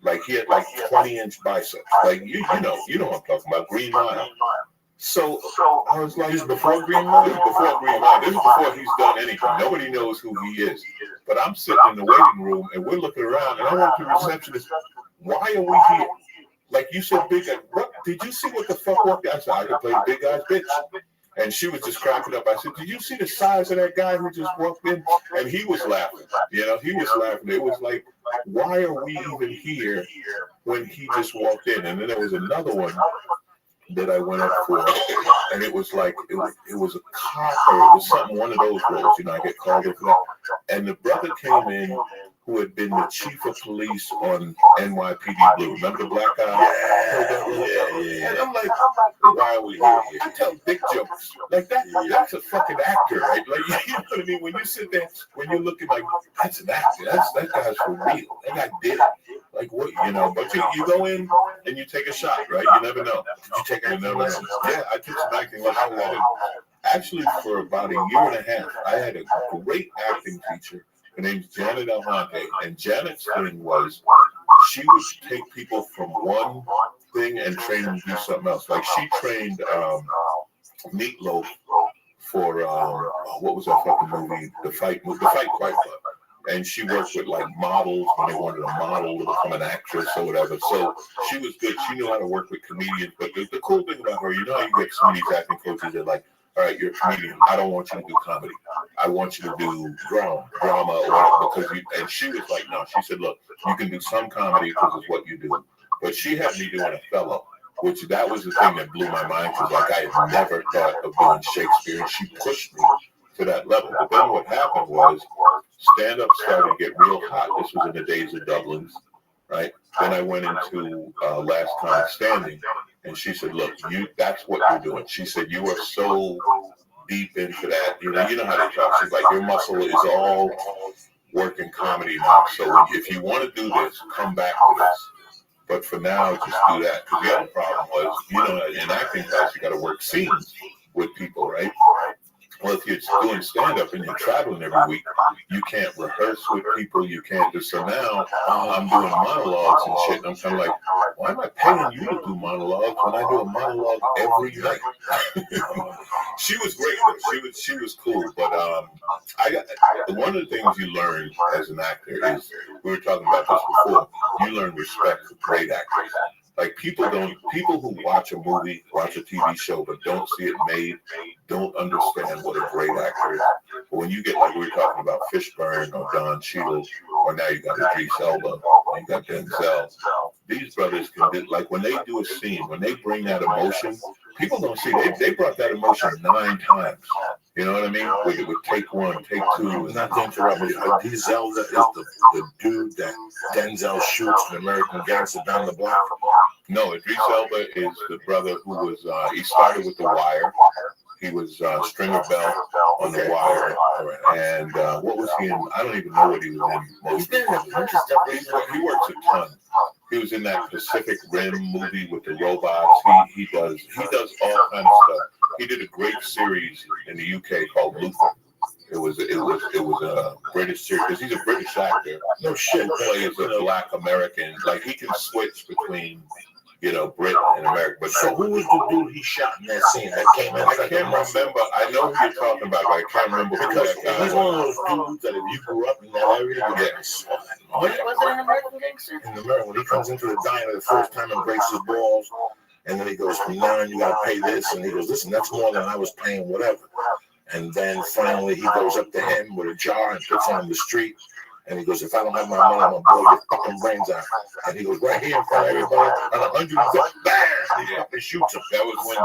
Like he had like 20-inch biceps. Like you know what I'm talking about. Green Mile. So I was like, This is before Green Mile? This is before Green Mile. This is before he's done anything. Nobody knows who he is. But I'm sitting in the waiting room and we're looking around and I went to the receptionist. Why are we here? Like you said, big guy. What did you see? What the fuck walked in? I said, I could play big guy's bitch. And she was just cracking up. I said, did you see the size of that guy who just walked in? And he was laughing. You know, he was laughing. It was like, why are we even here when he just walked in? And then there was another one that I went up for, and it was like it was a cop or it was something, one of those roles. You know, I get called in for that. And the brother came in who had been the chief of police on NYPD Blue. Remember the black guy? Yeah. And I'm like, why are we here? I tell big jokes. Like that's a fucking actor, right? Like, you know what I mean? When you sit there, when you're looking like, that's an actor. That guy's for real. That guy did it. Like what, you know, but you go in and you take a shot, right? You never know. Did you take any lessons? Yeah, I took some acting lessons. Actually, for about a year and a half, I had a great acting teacher. Her name's Janet Alhante. And Janet's thing was she would take people from one thing and train them to do something else. Like she trained Meatloaf for, what was that fucking movie? The Fight Fight Club. And she worked with like models when they wanted a model to become an actress or whatever. So she was good. She knew how to work with comedians. But the cool thing about her, you know how you get some of these acting coaches that are like, all right, you're a comedian. I don't want you to do comedy. I want you to do drama or because and she was like, no. She said, look, you can do some comedy because it's what you do. But she had me doing Othello, which that was the thing that blew my mind because like I had never thought of doing Shakespeare. And she pushed me to that level. But then what happened was stand-up started to get real hot. This was in the days of Dublin's, right? Then I went into Last Time Standing, and she said, look, that's what you're doing. She said, you are so deep into that. You know how they talk. She's like, your muscle is all working comedy now. So if you want to do this, come back to this. But for now, just do that. Because the other problem was, you know, in acting class, you got to work scenes with people, right? Well, if you're doing stand-up and you're traveling every week, you can't rehearse with people. You can't do so. Now I'm doing monologues and shit. And I'm kind of like, why am I paying you to do monologues when I do a monologue every night? She was great though. She was cool. But one of the things you learn as an actor is, we were talking about this before, you learn respect for great actors. Like people who watch a movie, watch a TV show, but don't see it made, don't understand what a great actor is. But when you get like we were talking about Fishburne or Don Cheadle, or now you got Idris Elba, or you got Denzel, these brothers can do, like when they do a scene, when they bring that emotion, people don't see. They brought that emotion 9 times. You know what I mean? With take 1, take 2. Not to interrupt me. Idris Elba is the dude that Denzel shoots in American Gangster down the block. No, Idris Elba is the brother who was, he started with The Wire. He was Stringer Bell on The Wire. And what was he in? I don't even know what he was in. He's been in a bunch of stuff. He works a ton. He was in that Pacific Rim movie with the robots. He does all kinds of stuff. He did a great series in the UK called Luther. It was a British series because he's a British actor. No shit. Who plays a black American. Like he can switch between, Britain and America. But So who was the dude he shot in that scene that came in? I can't remember. I know who you're talking about, but I can't remember who Because that guy he's one of those dudes that if you grew up in that area, you get Was it an American Gangster? in America when he comes into the diner the first time and breaks his balls, and then he goes, from now on you gotta pay this, and he goes, listen, that's more than I was paying, whatever. And then finally he goes up to him with a jar and puts it on the street. And he goes, if I don't have my money, I'm going to blow your fucking brains out. And he goes, right here in front of everybody, on 150, bam! He fucking shoots him. That was when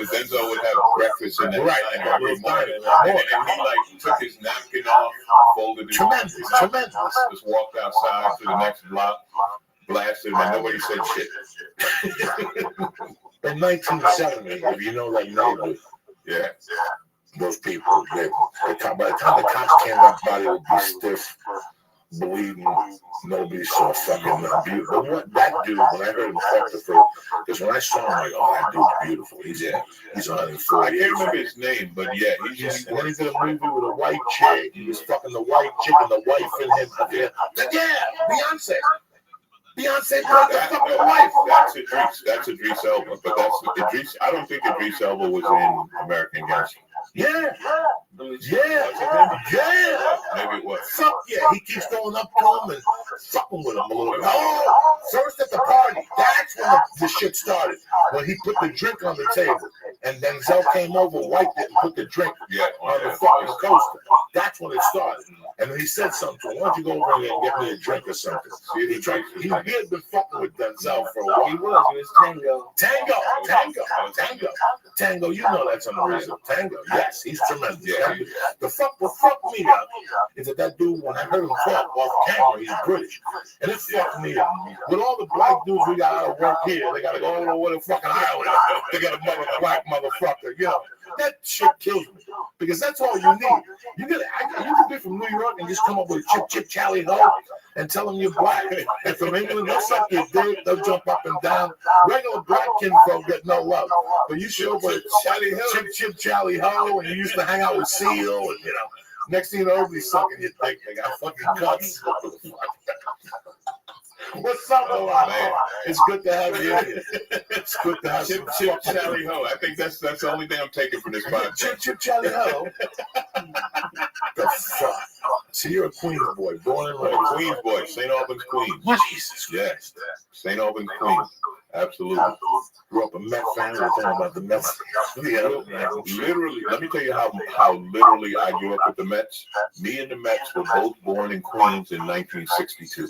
Denzel would have breakfast in that Right. diner every morning. And he like took his napkin off, folded it. Tremendous. Just walked outside to the next block, blasted him, and nobody said shit. In 1970, if you know that neighborhood, Yeah. those people, by the time the cops came up, body would be stiff, bleeding. Nobody saw fucking beautiful. But what that dude, when I heard him talk the first, because when I saw him, like, oh, that dude's beautiful. He's 140. I can't remember his name, but yeah, he's just. And then he did a movie with a white chick. He was fucking the white chick and the wife and him up there. Yeah, Beyonce. Beyonce brought the fucking wife. That's Idris Elba, but that's Idris. I don't think Idris Elba was in American Gangster. Yeah. Maybe it was. Fuck yeah. He keeps going up to him and fucking with him a little bit. Oh, first at the party. That's when the shit started. When he put the drink on the table. And Denzel came over, wiped it, and put the drink on the fucking coaster. That's when it started. And then he said something to him. Why don't you go over there and get me a drink or something? He had been fucking with Denzel for a while. He was Tango, you know that's unreasonable. Tango, yes, he's tremendous. Yeah, what fucked me up is that dude, when I heard him talk off camera, he's British. And it fucked me up. With all the black dudes we got out of work here, they got to go all over the fucking island. They got a black motherfucker, That shit kills me. Because that's all you need. You can be from New York and just come up with chip, chip, chally, ho, and tell them you're black. And from England, they'll suck your dick, they'll jump up and down. Regular black kinfolk get no love. But you show up with chip, chip, chally, ho, and you used to hang out with Seal, and next thing you know, everybody's sucking your dick. They got fucking cuts. What's up, man? It's good to have you here. It's good to have you. Chip, Charlie Ho. I think that's the only thing I'm taking from this podcast. Chip, Charlie Ho. The fuck? So you're a Queens boy, born and raised. Queens boy, St. Albans, Queens. Jesus. Yes. St. Albans, Queens. Absolutely. Grew up a Met fan. We're talking about the Mets. Literally, let me tell you how literally I grew up with the Mets. Me and the Mets were both born in Queens in 1962.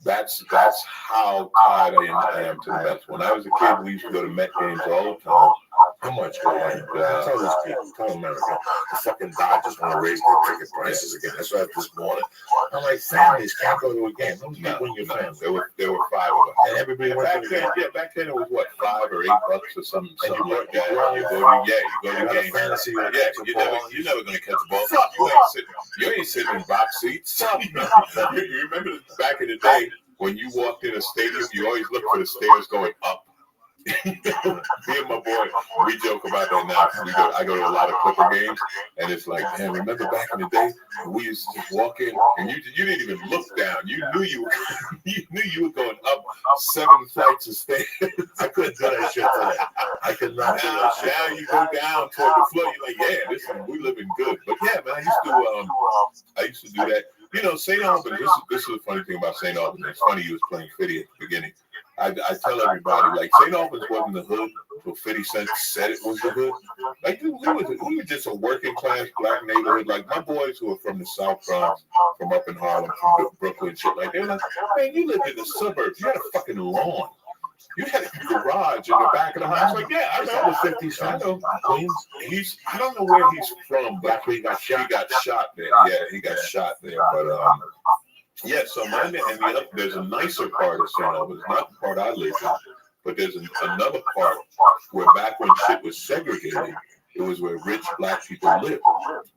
That's how tied I am to the Mets. When I was a kid, we used to go to Met games all the time. How much? Tell these people, tell America, the fucking Dodgers want to raise their ticket prices again. That's what I this morning. I'm like, families can't go to a game. How many people in your family? There were 5 of us. And everybody went to the game. Yeah, back then it was what, $5 or $8 or something like that. You go to the game. Fantasy. Yeah, you're never gonna catch the ball. You ain't sitting in box seats. You remember back in the day when you walked in a stadium, you always look for the stairs going up. Me and my boy, we joke about that now. I go to a lot of Clipper games, and it's like, man, remember back in the day, we used to just walk in, and you didn't even look down. You knew you were going up 7 flights of stairs. I couldn't do that shit today. I could not do that shit. Now you go down toward the floor. You're like, yeah, we living good. But yeah, man, I used to do that. St. Albans. This is the funny thing about St. Albans. It's funny you was playing Fitty at the beginning. I tell everybody, like, St. Albans wasn't the hood, but 50 Cent said it was the hood. Like, we were just a working class black neighborhood. Like, my boys who are from the South Bronx, from up in Harlem, from Brooklyn, shit like, they're like, man, you lived in the suburbs. You had a fucking lawn. You had a garage in the back of the house. Like, yeah, I know. 50 Cent. I know. Queens. I don't know where he's from, but he got shot there. Yeah, he got shot there. But yeah, so there's a nicer part of St. Albans, not the part I live in, but there's another part where back when shit was segregated, it was where rich black people lived.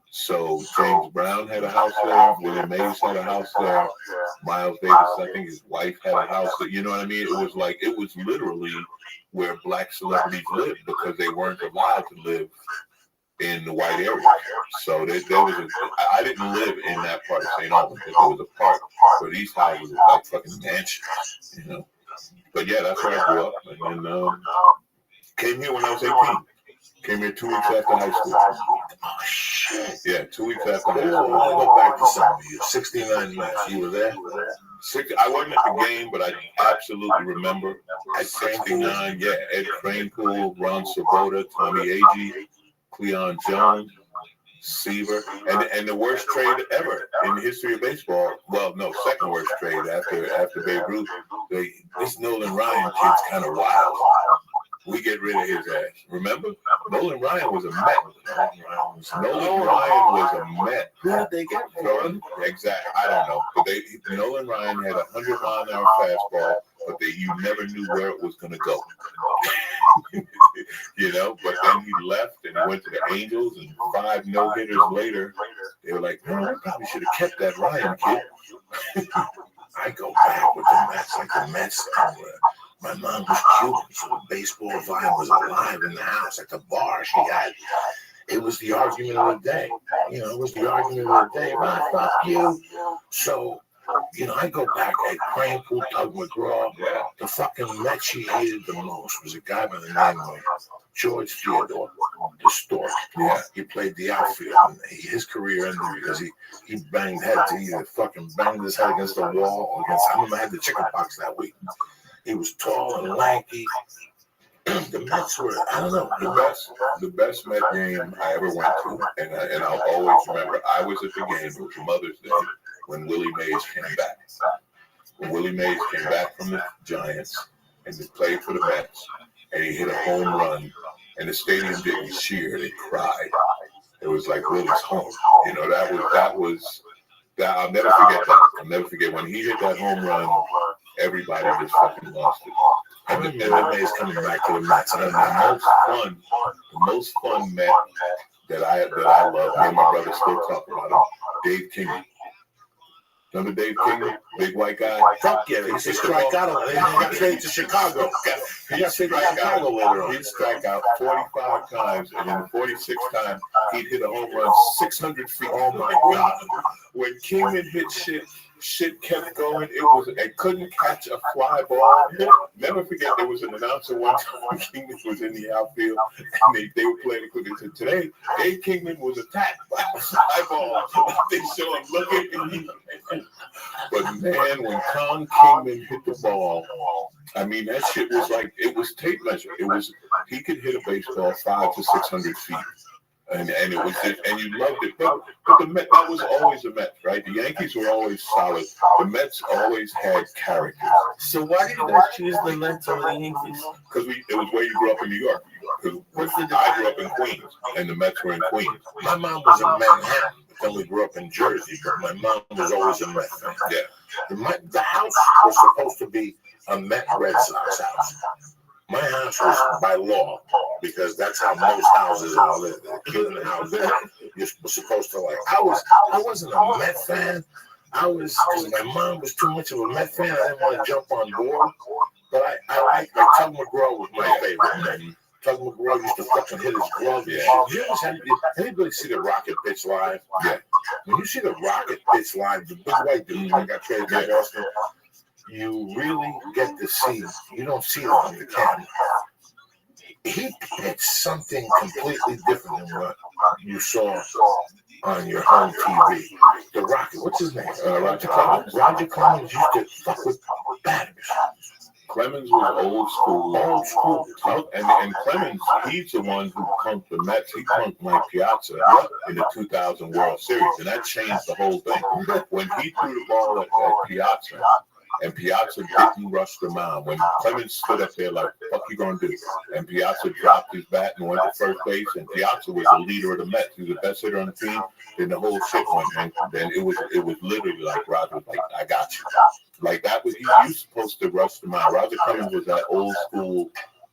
So James Brown had a house there, Willie Mays had a house there, Miles Davis, I think his wife had a house there. You know what I mean? It was literally where black celebrities lived because they weren't allowed to live in the white area. So there was I didn't live in that part of St. Albans, but there was a part where these houses were like fucking mansions, you know. But yeah, that's where I grew up, and then came here when I was 18. Came here 2 weeks after high school. Oh, shit. Yeah, 2 weeks after high I school. want to go back to some of you. 69 match. You were there? I wasn't at the game, but I absolutely remember. At 69, yeah, Ed Cranepool, Ron Swoboda, Tommy Agee, Cleon Jones, Seaver, and the worst trade ever in the history of baseball. Well, no, second worst trade after Babe Ruth. This Nolan Ryan kid's kind of wild. We get rid of his ass. Remember? Nolan Ryan was a Met. Nolan Ryan was a Met. Who did they get for him? Exactly. I don't know. But Nolan Ryan had a 100-mile-an-hour fastball, but you never knew where it was going to go. You know? But then he left and he went to the Angels, and 5 no-hitters later, they were like, no, I probably should have kept that Ryan kid. I go back with the Mets, like the Mets. My mom was Cuban, so the baseball vibe was alive in the house. At the bar she had, it was the argument of the day. You know, it was the argument of the day. Man, fuck you. So, you know, I go back at Cranepool, Doug McGraw. The fucking Mets she hated the most was a guy by the name of George Theodore, the Stork. Yeah, he played the outfield. And his career ended because he banged heads. He either fucking banged his head against the wall or against. I remember I had the chicken pox that week. He was tall and lanky. The Mets were, I don't know, the best Met game I ever went to, and I'll always remember. I was at the game. It was Mother's Day when Willie Mays came back. When Willie Mays came back from the Giants and he played for the Mets, and he hit a home run, and the stadium didn't cheer; they cried. It was like Willie's home. You know, that was. I'll never forget that. I'll never forget when he hit that home run. Everybody just fucking lost it. And the Mays coming back to the Mets. And the most fun Met that I love, me and my brother still talk about him, Dave Kingley. Remember Dave Kingley? Big white guy? Fuck yeah, he's a strikeout. He got traded to Chicago. He got traded to Chicago later on. He'd strike out 45 times, and in the 46th time, he'd hit a home run 600 feet. Oh my God. When Kingman hit shit kept going. It couldn't catch a fly ball. Never forget, there was an announcer one time. Kingman was in the outfield, and they were playing the They said, today, Dave Kingman was attacked by a fly ball. They show him looking. But man, when Con Kingman hit the ball, I mean, that shit was like, it was tape measure. He could hit a baseball 500 to 600 feet. And it was just, and you loved it. But the Mets, that was always a Mets, right? The Yankees were always solid. The Mets always had character. So why did you guys choose the Mets over the Yankees? Because it was where you grew up in New York. I grew up in Queens, and the Mets were in Queens. My mom was in Manhattan, but then we grew up in Jersey. But my mom was always a Met fan. Yeah. The house was supposed to be a Met Red Sox house. My house was by law, because that's how most houses are. The Cuban house, you're supposed to like. I wasn't a Met fan. Because my mom was too much of a Met fan. I didn't want to jump on board. But I like Tug McGraw was my favorite. Tug McGraw used to fucking hit his glove. Yeah. Anybody see the Rocket pitch live? Yeah. When you see the Rocket pitch live, the big white dude that got traded to Boston, you really get to see. You don't see it on the camera. He pitched something completely different than what you saw on your home TV. The Rocket, what's his name? Roger Clemens. Roger Clemens used to fuck with batters. Clemens was old school. And Clemens, he's the one who punked the Mets. He punked Mike Piazza in the 2000 World Series, and that changed the whole thing. When he threw the ball at Piazza, and Piazza didn't rush the mound. When Clemens stood up there like, what you gonna do? And Piazza dropped his bat and went to first base, and Piazza was the leader of the Mets. He was the best hitter on the team. Then the whole shit went, and then it was literally like Roger was like, I got you. Like that was, you supposed to rush the mound. Roger Clemens was that old school,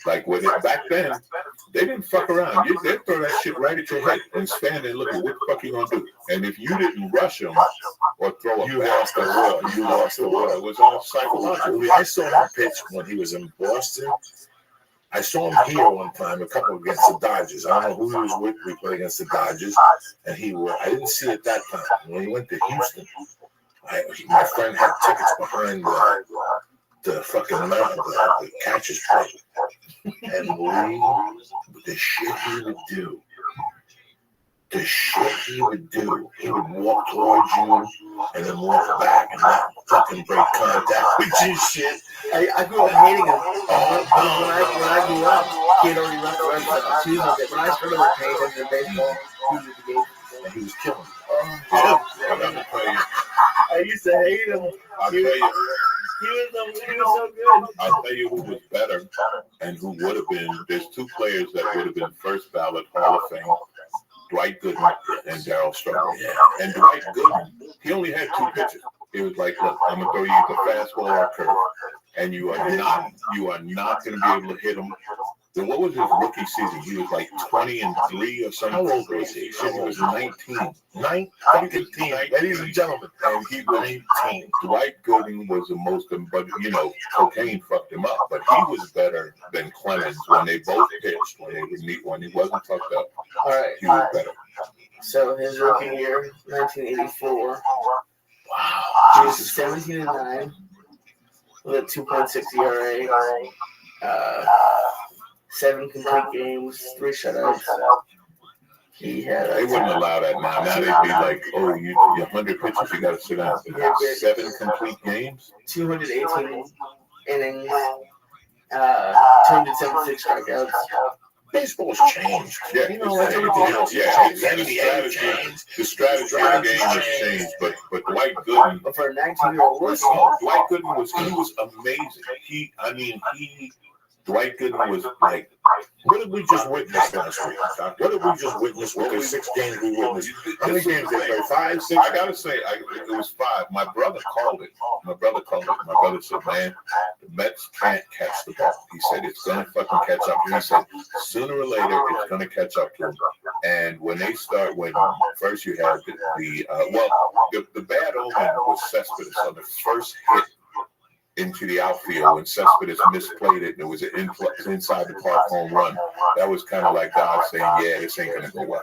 like when back then, they didn't fuck around. They'd throw that shit right at your head and stand there looking, what the fuck you gonna do? And if you didn't rush them or throw you lost the war. You lost the war. It was all psychological. I saw him pitch when he was in Boston. I saw him here one time, a couple against the Dodgers. I don't know who he was with. We played against the Dodgers, and I didn't see it that time. When he went to Houston, my friend had tickets behind the fucking mountain, the catcher's plate. And the shit he would do. The shit he would do. He would walk towards you and then walk back and not fucking break contact with you shit. I grew up hating him. When I grew up, he had already left the Red Sox. He was okay. When I started paying attention to baseball, he was the game. And he was killing me. I used to hate him. I'll tell you. He was so good. I'll tell you who was better and who would have been. There's two players that would have been first ballot Hall of Fame. Dwight Gooden and Darryl Strawberry. Yeah. And Dwight Gooden, he only had two pitches. It was like, look, I'm gonna throw you the fastball or a curve, and you are not gonna be able to hit him. Then what was his rookie season? He was like 20-3 or something. How old was he? He was 19. 19, ladies and gentlemen. And he was 19. Dwight Gooden was the most, but cocaine fucked him up. But he was better than Clemens when they both pitched. When he wasn't fucked up, All right. he was better. So his rookie year, 1984. Wow. He was 17-9 with a 2.6 ERA. 7 complete games, 3 shutouts. He had. They wouldn't allow that now. Now they'd be like, oh, you're 100 pitches, you got to sit down. 7 complete games. 218 innings. 276 strikeouts. Baseball's changed. Yeah, like everything else. Yeah, The NBA changed. the strategy of the game has changed, but Dwight Gooden. But for a 19-year-old rookie, Dwight Gooden was amazing. Dwight Gooden was like, What did we just witness last week? What did we just witness with the 6 games we witnessed? How many games they played? 5, 6? I gotta say, it was 5. My brother called it. My brother said, man, the Mets can't catch the ball. He said, it's gonna fucking catch up. He said, sooner or later, it's gonna catch up to him. And when first you had the bad omen was Cespedes on the first hit into the outfield when Cespedes misplayed it and it was an inside the park home run. That was kind of like God saying, yeah, this ain't going to go well.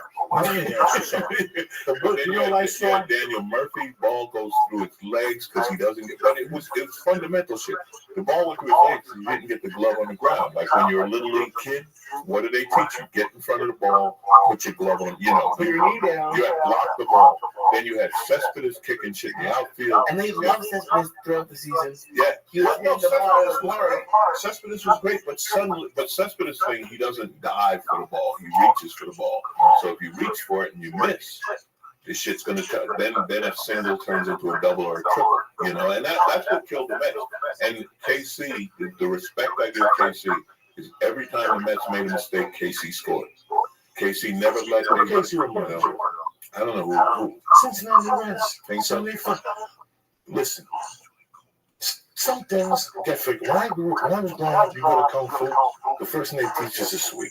Daniel Murphy, ball goes through his legs because he doesn't get, but it was fundamental shit. The ball went through his legs and you didn't get the glove on the ground. Like when you're a little league kid, what do they teach you? Get in front of the ball, put your glove on, put your knee down. You had blocked the ball. Then you had Cespedes kicking shit in the outfield. And they love Cespedes throughout the season. Yeah. Cespedes was great, but Cespedes thing, he doesn't dive for the ball. He reaches for the ball. So if you reach for it and you miss, this shit's gonna then a single turns into a double or a triple. And that's what killed the Mets. And KC, the respect I give KC is every time the Mets made a mistake, KC scored. KC never let KC. I don't know who. Cincinnati Reds. Listen. Some things get figured. When I was growing up, you go to Kung Fu, the first thing they teach us is sweep.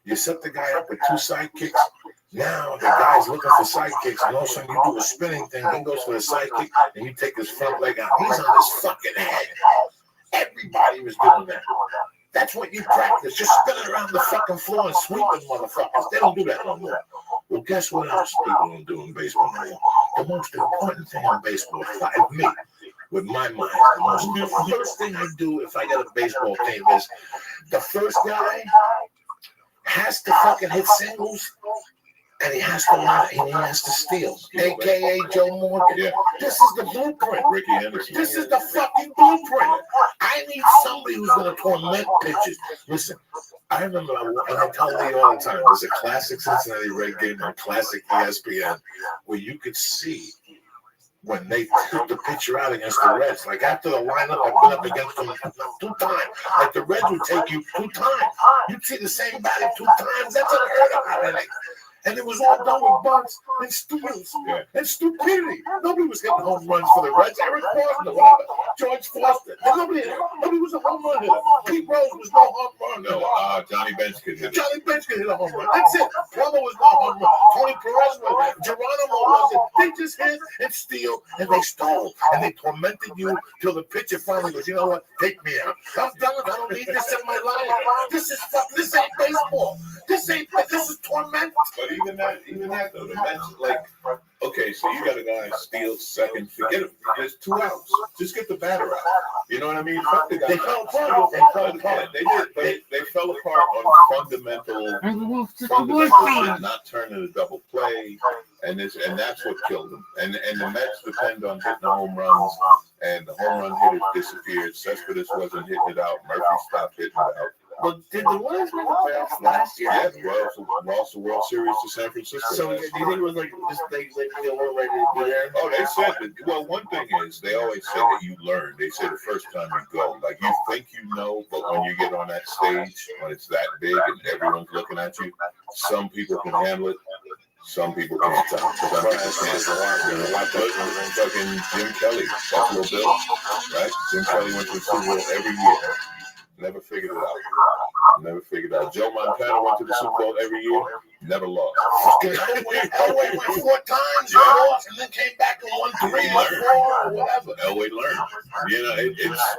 You set the guy up with 2 sidekicks. Now the guy's looking for sidekicks, and all of a sudden you do a spinning thing. He goes for the sidekick, and you take his front leg out. He's on his fucking head. Everybody was doing that. That's what you practice. Just spinning around the fucking floor and sweeping motherfuckers. They don't do that no more. Well, guess what else people don't do in baseball anymore? The most important thing in baseball, me, with my mind, the first thing I do if I got a baseball team is the first guy has to fucking hit singles and he has to line and he has to steal, a.k.a. Joe Morgan. Yeah. This is the blueprint. Ricky Henderson. This is the fucking blueprint. I need somebody who's going to torment pitches. Listen, I remember, and I tell you all the time, there's a classic Cincinnati Red game on classic ESPN where you could see when they took the pitcher out against the Reds. Like after the lineup, I've been up against them 2 times. Like the Reds would take you 2 times. You'd see the same batter 2 times. That's unheard of. And and it was all done with bunts and steals and stupidity. Nobody was hitting home runs for the Reds. Eric Boston or whatever, George Foster. Nobody was a home run hitter. Pete Rose was no home run hitter. No, Johnny Bench could hit it. Johnny Bench could hit a home run. That's it. Plummer was no home run. Tony Perez was it. Geronimo was it. They just hit and steal and they stole and they tormented you till the pitcher finally goes, you know what? Take me out. I'm done. I don't need this in my life. This ain't baseball. This is torment. But even that though, the Mets, like, okay, so you got a guy steals second, forget it. There's 2 outs. Just get the batter out. You know what I mean? Fuck the guy. They fell apart. They fell apart on fundamental shit, not turning a double play, and that's what killed them. And the Mets depend on hitting the home runs, and the home run hitters disappeared. Cespedes wasn't hitting it out. Murphy stopped hitting it out. But did the Warriors make the playoffs last year? Yeah, lost the World Series to San Francisco. So do you think it was like just they weren't ready to be there? Oh, they said that. Well, one thing is they always say that you learn. They say the first time you go, like you think you know, but when you get on that stage, when it's that big and everyone's looking at you, some people can handle it. Some people can't. Fucking Jim Kelly, Buffalo Bills, right? Jim Kelly went to the Super Bowl every year. Never figured it out. Joe Montana went to the Super Bowl every year. Never lost. Elway went 4 times, lost, and then came back and won 3 or 4 or whatever. Elway learned. You know,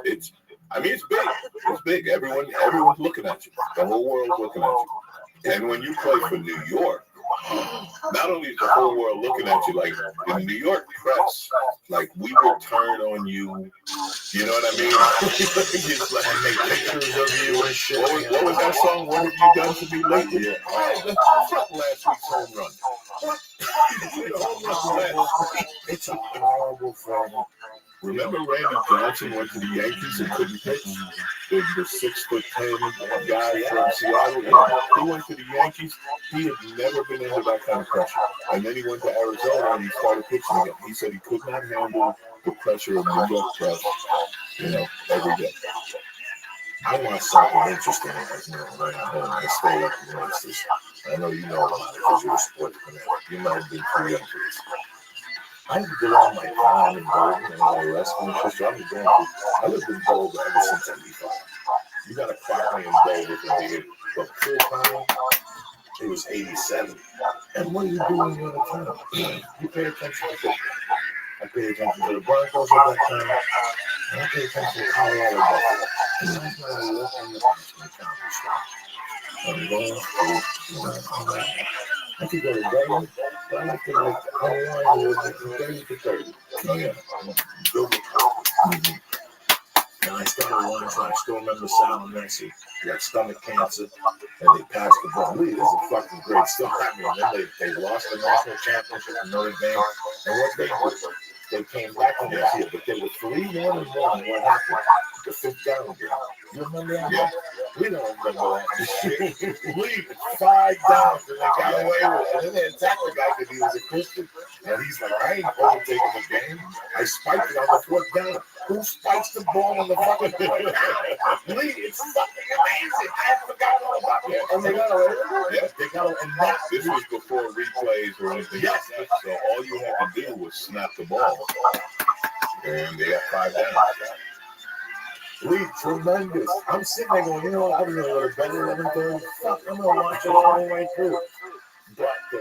it's. I mean, it's big. It's big. Everyone's looking at you. The whole world's looking at you. And when you play for New York, not only is the whole world looking at you, like the New York press, like we will turn on you. You know what I mean? It's like make pictures of you and shit. What was that song? What have you done to me lately? Yeah. Fuck last week's home run. What? It's a horrible problem. Remember Randy Johnson went to the Yankees and couldn't pitch? The 6'10" guy from Seattle. He went to the Yankees. He had never been into that kind of pressure. And then he went to Arizona and he started pitching again. He said he could not handle the pressure of New York press, every day. I want something interesting right now. I stay up against this. I know you know about it because you're a sports fanatic. You might have been too young for this. I used to go on my farm in Golden and all the wrestling shit. So I lived in Golden ever since '85. You got to clock me in Golden from the beginning. But full time, it was '87. And what are you doing when you're in town? You pay attention to football. I paid attention to the Broncos at that time. And I paid attention to Colorado Buffalo. And that's when I walk on the comedy store. I'm going through, I could go to Vegas, but I like to like online from 30 to 30. Oh, yeah. And I started one time. I still remember Sal and Nancy. He had stomach cancer, and they passed the ball. This is a fucking great stuff. I mean, then they lost the national championship in Notre Dame. And what they did, they came back on this year, but they were 3-1 and 1. What happened? The 5th down game. You remember that? Yeah. We don't remember that. We 5 downs and they got away with it. And then they attacked the guy because he was a Christian. And he's like, I ain't overtaking the game. I spiked it on the 4th down. Who spikes the ball on the fucking 4th down? Lee, it's fucking amazing. I forgot all about it. And they got away with it. Yeah, they got away. And this was before replays or anything. Yes. Like that. So all you had to do was snap the ball. And they got 5 down. Lee, tremendous. I'm sitting there going, you know what? I'm going to go to bed at 11:30. Fuck, I'm going to watch it all the way through. But they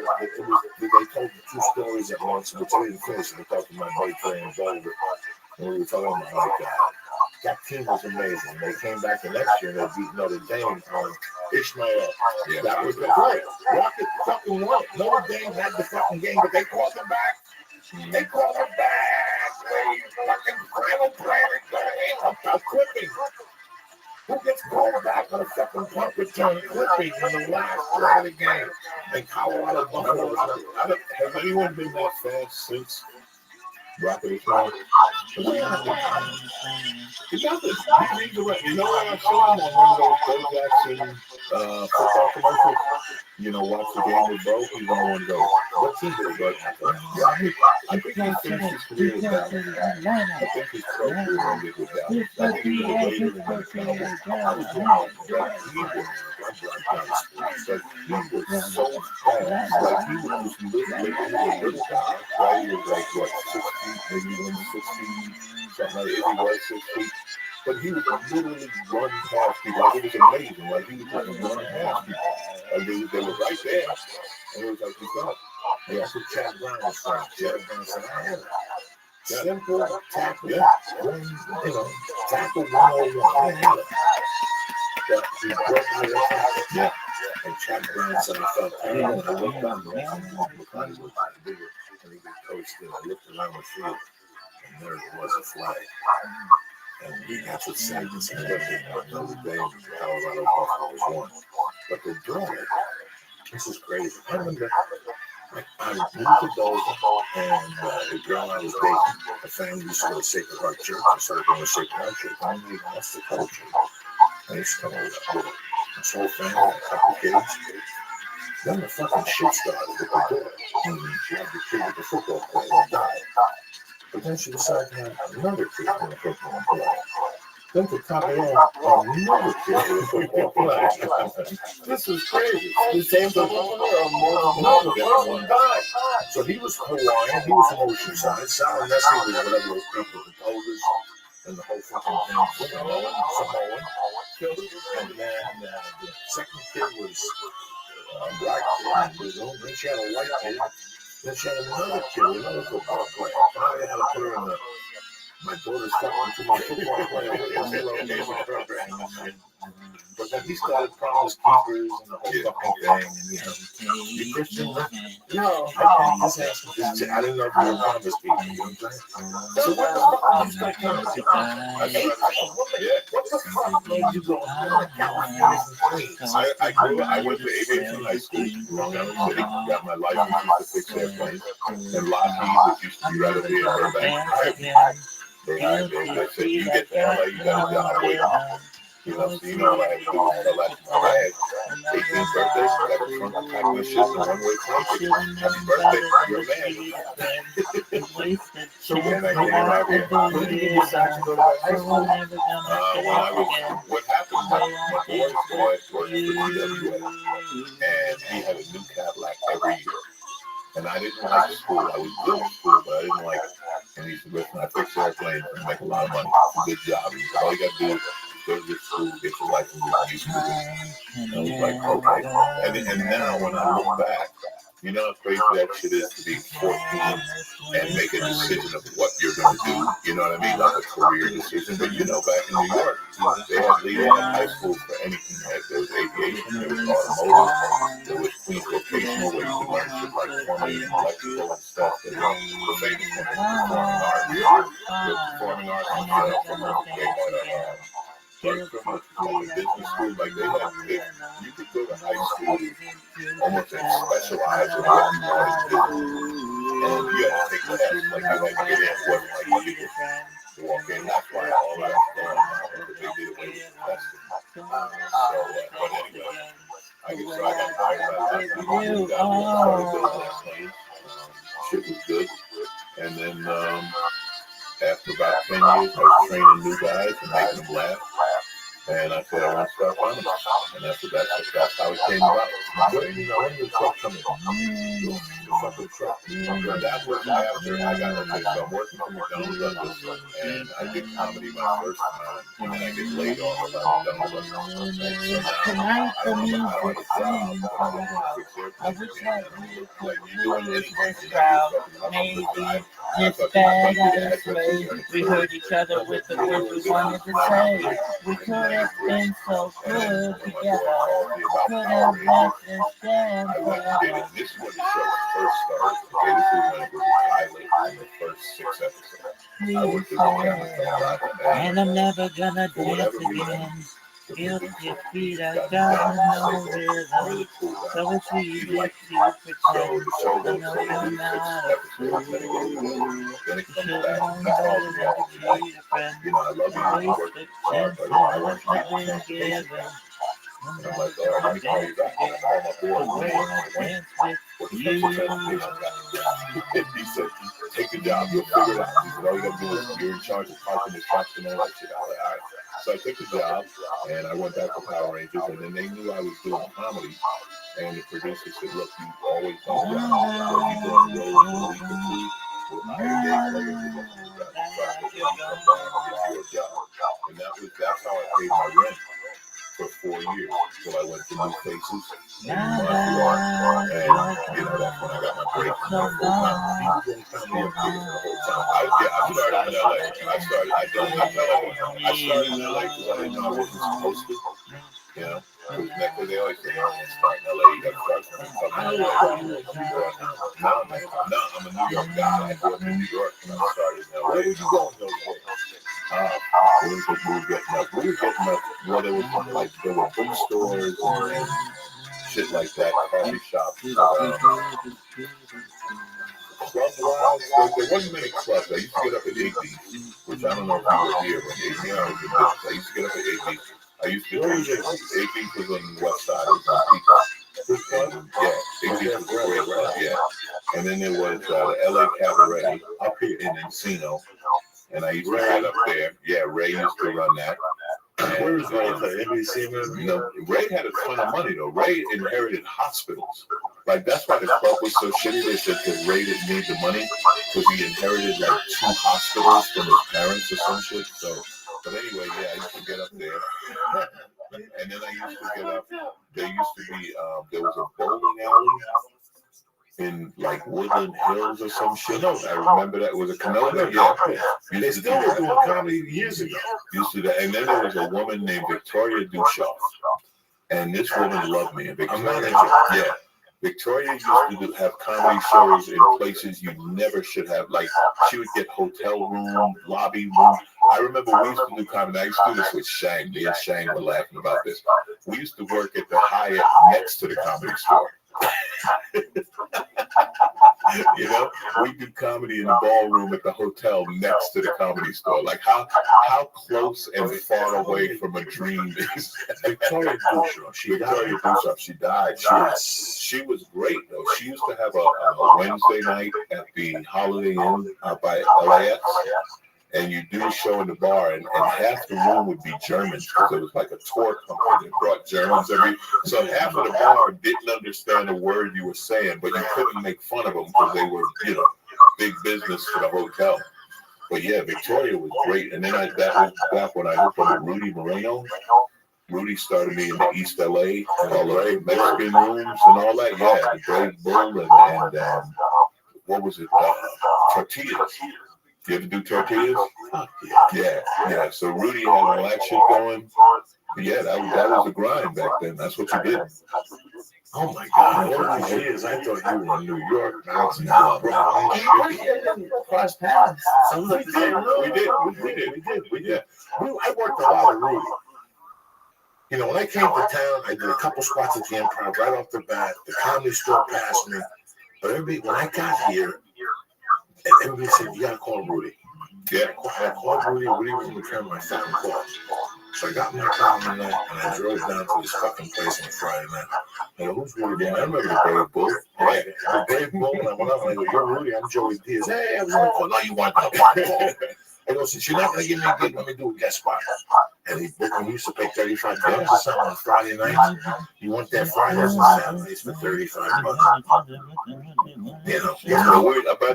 told the 2 stories at once, which I didn't finish. I talked to my buddy playing Boulder, and we were talking about like that team was amazing. They came back the next year and they beat Notre Dame on Ishmael. Yeah, that was the play. Rocket fucking won it. Notre Dame had the fucking game, but they called them back. They called them back. Fucking final play. A clipping. Who gets called back on a fucking punt return? Clipping in the last play of the game. And Colorado Buffalo. Has anyone been that fast since Rocket Ishmael? You know what I saw him on one of those Bo Jackson football commercials? Watch the game with Bo. He's on one go. What team did he go to? I think he finished his career with Dallas. I think his pro career ended with Dallas. I think he was a Raider and then a Cowboy. I was doing that. like he was so fast. Like he was just literally he was a little guy, right? He was like what 6 feet, maybe 160, something like if he was 6 feet. But he would literally run past people. Like it was amazing. Like he would just run past people. Like they were right there. And it was like, what's up? Hey, that's what Chad Brown was from. Chad Brown said, I had a simple tackle. Yeah. Tackle 101. I had it. But he broke my left. Yeah. And Chad Brown said, I felt terrible. And I looked up and McCarty was bigger. And he got coached. And I looked around the field. And there was a flag. And that's what sadness is. Notre Dame, Colorado, Buffalo was one. But the daughter, this is crazy. I remember I moved to Dover, and the girl I was dating, the family used to go to Sacred Heart Church. I started going to Sacred Heart Church. I knew that's the culture. I used to come over with this whole family, a couple kids. Then the fucking shit started with the daughter. And she had the kid with the football player that died. But then she decided to have another kid in the football player. Then to top it off, another kid with a football player. This was crazy. The same football player or multiple? No, the first one died. So he was Hawaiian, he was from Oceanside. Sal Nessie was whatever those people that told us. And the whole fucking thing. Samoan. And then the second kid was a black kid. Then she had a white kid. Then she had another kid, another football player. Finally, I had to put her in my daughter's fucking to my football player with the relocation program. But then he started Promise Keepers and the whole fucking thing. And, you Christian? No. I didn't know if you were Promise Keepers. You know what I'm saying? So what the fuck did you start Promise Keepers? What the fuck made you go to California and Queens? I went to aviation high school, Long Island City, got my license to fix airplanes. And Lockheed, which used to be right over here in Burbank, they hired me. They said, you get to LA, you got a job waiting. So you know what I had to do was select my bag. 18th birthday, got a trunk to pack my shit in one-way flight. Happy birthday, you're a man. So then I came out here. When did you decide to go to high school? What happened was my boy's dad worked for TWA, and he had a new Cadillac every year. And I didn't like school. I was good at school, but I didn't like it. And he used to listen, I fix airplanes and make a lot of money. It's a good job. He said, all you got to do is go to school, get your license, and use it. And I was like, okay. And now when I look back, you know how crazy that shit is to be 14 and make a decision of what you're going to do. You know what I mean? Like a career decision. But you know, back in New York, they had leading in high school for anything. There was aviation, there was automotive, there was Queens vocational where you could learn shit like plumbing and electrical and stuff. They were the famous performing arts. They had like business school, like you could go to high school almost and specialize in what you wanted to do. And you had to take the test, like you had to get in. It wasn't like illegal to walk in. That's why all that because they did away with testing. But anyway, I got tired of that. Shit was good. And then after about 10 years, I was training new guys and making them laugh. And I said, I want to start farming. And that's how it came about. When did the truck come in? The fucking truck. And that was after I got okay, so I'm working for McDonald's Douglas, and I did comedy my first time, and then I get laid off about McDonald's Douglas. So now I don't have a job. I wish I like you doing anything proud, maybe just bad this way. We heard each other with the words we wanted to say. We could have been so good together. Could have left instead forever. This is when the show first started. Okay, this is when it was a pilot in the first 6 episodes. I went to the and I'm never gonna dance again. Guilty feet, I got no rhythm. So it's easy to pretend. I know you're not a fool. You should have known better than to cheat a friend. Waste the chance that you've been given. I'm never gonna dance again. The way I dance with you. He said, take a job, you'll figure it out. He said, all you gotta do is you're in charge of parking the trucks and all that shit. I was like, all right. So I took the job and I went back to Power Rangers, and then they knew I was doing comedy. And the producer said, look, you always done a job. So you go on the road for a week or two, we'll hire Dave Layer to get you back to profit, and you come back and get you a job. And that's how I paid my rent for 4 years until I went to New Faces in Montreal. And, that's when I got my break from the full time. People found me up here the whole time. I started in LA. I started in LA because I didn't know I wasn't supposed to. Because they always say, oh, start in LA, you got to start from No, man. No, I'm a New York guy. I grew up in New York and I started in LA. Where would you go in those days? We were getting up. Well, there were bookstores and shit like that, coffee shops. Club-wise, there wasn't many clubs. I used to get up at 8 which I don't know if you were here when 8 I was in business. I used to get up at 8 I used to. 8 was on the west side. It was on Peacock. Yeah, 8 was a great club. Yeah, and then there was the LA Cabaret up here in Encino. And I used to get up there. Yeah, Ray used to run that. Where was Ray? Anybody see him? Ray had a ton of money though. Ray inherited hospitals. Like that's why the club was so shitty. They said that Ray didn't need the money because he inherited like 2 hospitals from his parents or some shit. So, but anyway, yeah, I used to get up there. And then I used to get up. There used to be there was a bowling alley in like Woodland Hills or some shit. I remember that. It was a Canova. Yeah. They still were doing comedy years ago. Used to that. And then there was a woman named Victoria Dushoff. And this woman loved me. And Victoria used to have comedy shows in places you never should have. Like she would get hotel room, lobby room. I remember we used to do comedy. I used to do this with Shang. Me and Shang were laughing about this. We used to work at the Hyatt next to the Comedy Store. We do comedy in the ballroom at the hotel next to the Comedy Store. Like how close and far away from a dream is Victoria Dushoff. She died. She was great though. She used to have a Wednesday night at the Holiday Inn out by LAX. And you do a show in the bar, and half the room would be Germans because it was like a tour company that brought Germans every. So half of the bar didn't understand a word you were saying, but you couldn't make fun of them because they were, big business for the hotel. But yeah, Victoria was great, and then that was back when I hooked up with Rudy Moreno. Rudy started me in the East LA, all the Mexican rooms and all that. Yeah, the Brave Bull and what was it? Tortillas. You ever do tortillas? Yeah. So Rudy had all that shit going. Yeah, that was the grind back then. That's what you did. Oh my God! All these years, I thought you were in New York. Now it's not. Cross paths. We did. I worked a lot of Rudy. When I came to town, I did a couple spots at the Improv right off the bat. The Comedy Store passed me. But everybody, when I got here, everybody said, you got to call Rudy. Yeah, I called Rudy. Rudy was in the car. My phone called. So I got in my car one night, and I drove down to this fucking place on Friday night. I go, who's Rudy? I remember the Brave Bull. Right? The Brave Bull, and I went up, and I go, you're Rudy, I'm Joey Diaz. Hey, I was on the call. No, you weren't on the call. I go, since you're not going to give me a gig, let me do a guest spot. And he booked me. He used to pay $35 or something on Friday nights. You went there Fridays and Saturdays for $35. But I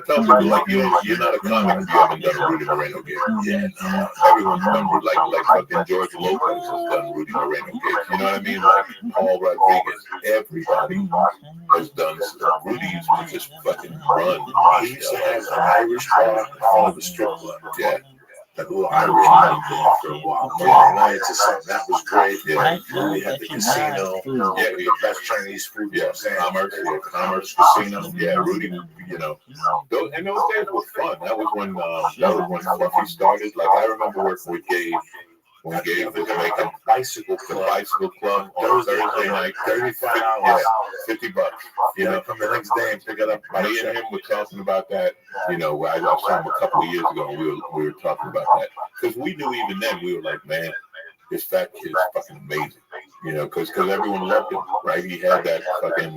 tell people, like, you're not a comic if you haven't done a Rudy Moreno gig. Yeah, no. Everyone's done, like fucking George Lopez has done Rudy Moreno gigs. You know what I mean? Like Paul Rodriguez. Everybody has done stuff. Rudy used to just fucking run. He used to have an Irish bar in front of the strip club. Yeah. That little Irish money going for a while. Monday nights or something. That was great. Yeah. We had the casino. Yeah, we had the best Chinese food. Yeah, Commerce Casino. Yeah, Rudy. And those days were fun. That was when Fluffy started. Like I remember working with Gabe. When Gabe was making the bicycle club on Thursday night, $35, $50. Come the next day and pick it up. Me and him were talking about that. I saw him a couple of years ago, and we were talking about that because we knew even then we were like, man, this fat kid's fucking amazing. Because everyone loved him, right? He had that fucking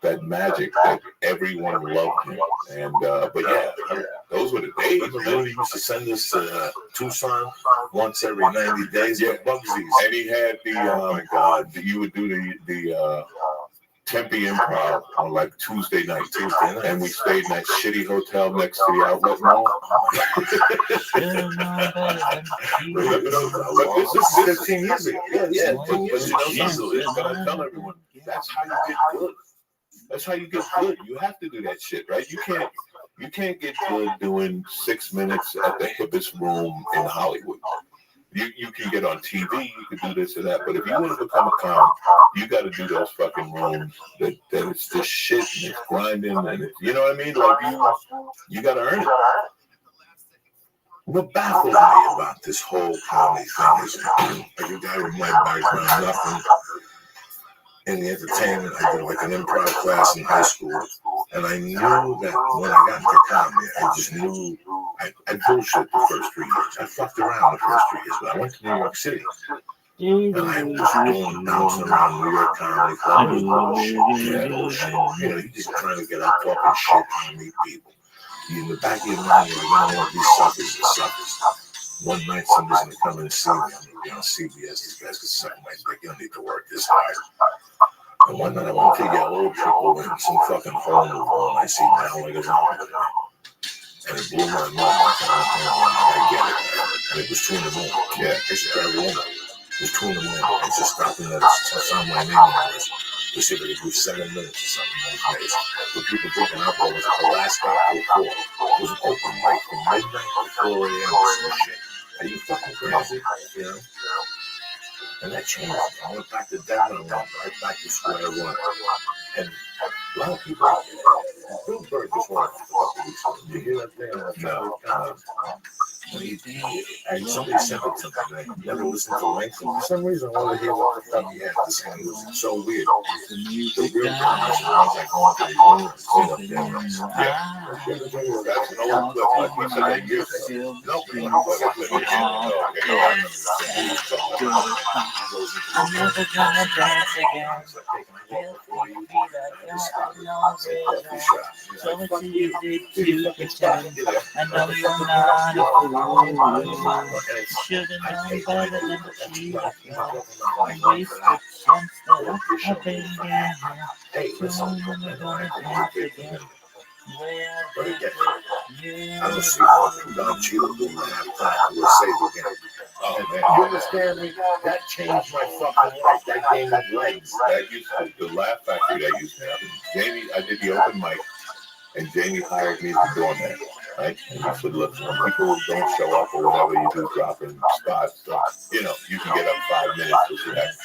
that magic that everyone loved him. And but yeah, those were the days. Rudy used to send us to Tucson once every 90 days. Yeah, Bugsies. And he had the oh my God, you would do Tempe Improv on like Tuesday night. Tuesday night. And we stayed in that shitty hotel next to the outlet mall. Remember those? But This is 15 years ago. Yeah, but I tell everyone, that's how you get good. That's how you get good. You have to do that shit, right? You can't get good doing 6 minutes at the hippest room in Hollywood. You can get on TV, you can do this or that, but if you want to become a comic, you got to do those fucking rooms that it's just shit and it's grinding and it's, you know what I mean? Like you got to earn it. What baffles me about this whole comedy thing is, like a guy with my background, nothing in the entertainment. I did like an improv class in high school, and I knew that when I got into comedy, I just knew I bullshit the first 3 years. I fucked around the first 3 years, but I went to New York City. And I was doing bouncing around New York comedy club. It was bullshit. Yeah, bullshit. You know, you just trying to get out talking shit, trying to meet people. In the back of your mind, you're like, you know what, these suckers are suckers. One night somebody's going to come in and see me. I'm going to be on CBS. These guys can suck my dick. You don't need to work this hard. And one night I went to yellow triple in some fucking hole in the wall, and I see Gallagher's on with me. And it blew my mind. I get it. And it was 2 in the morning. Yeah, I should grab a woman. It was 2 in the morning. I just stopped and I found my name on the list. We see if they could do 7 minutes or something those days. With people drinking alcohol, was the last stop till 4. It was an open mic from midnight to 4 a.m. or some shit. Are you fucking crazy? You know? And that changed. I went back to Denver and went right back to square one. And a lot of people, Bill Burr just won a couple weeks ago. Did you hear that thing on the travel? And somebody sent it to me. I never listened to Length. For some reason, I wanted to hear what the fuck he had to say. It was so weird. The real comics are the ones that go into the room and clean up their mess. Yeah. That's an old clip. Like we said that years ago. No, I'm never gonna dance again. So it's easy to pretend. I know you're not a fool. Should've known better than to cheat. I wasted a chance that I've been getting. So I'm never gonna dance again. But again, I don't see how Don Cheadle doing the halftime will save again. Oh, man. You understand me? That changed my fucking life. That gave me legs. That used to, the Laugh Factory that used to happen. Jamie, I did the open mic, and Jamie hired me as the doorman, right? And he said, look, when people don't show up or whatever, you do drop in spots. So, you know, you can get up 5 minutes or whatever.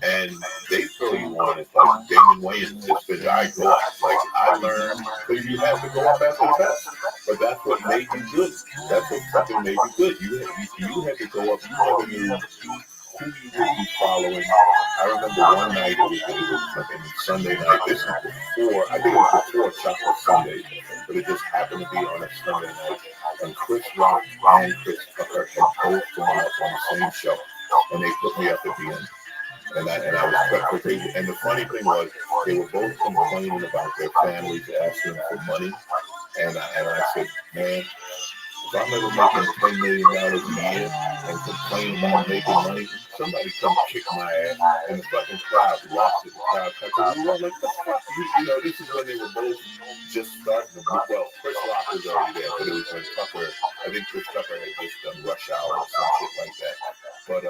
And they throw you on. It's like Damon Wayans just said, I go up. Like, I learned, because you have to go up after the best. But that's what made you good. That's what fucking made you good. You had to go up. You never knew who you would be following. I remember one night, it was fucking Sunday night. This is before, I think it was before Chocolate Sunday, but it just happened to be on a Sunday night. And Chris Rock and Chris Tucker had both gone up on the same show, and they put me up at the end. And I was stuck with it. And the funny thing was, they were both complaining about their families asking for money. And I said, man, if I'm ever making $10 million a year and complain about making money, somebody come kick my ass. And the fucking crowd lost it. The crowd cut. We were like, the fuck? You know, this is when they were both just starting to move. Well, Chris Rock was already there, but it was when Tucker, I think Chris Tucker had just done Rush Hour or some shit like that. But,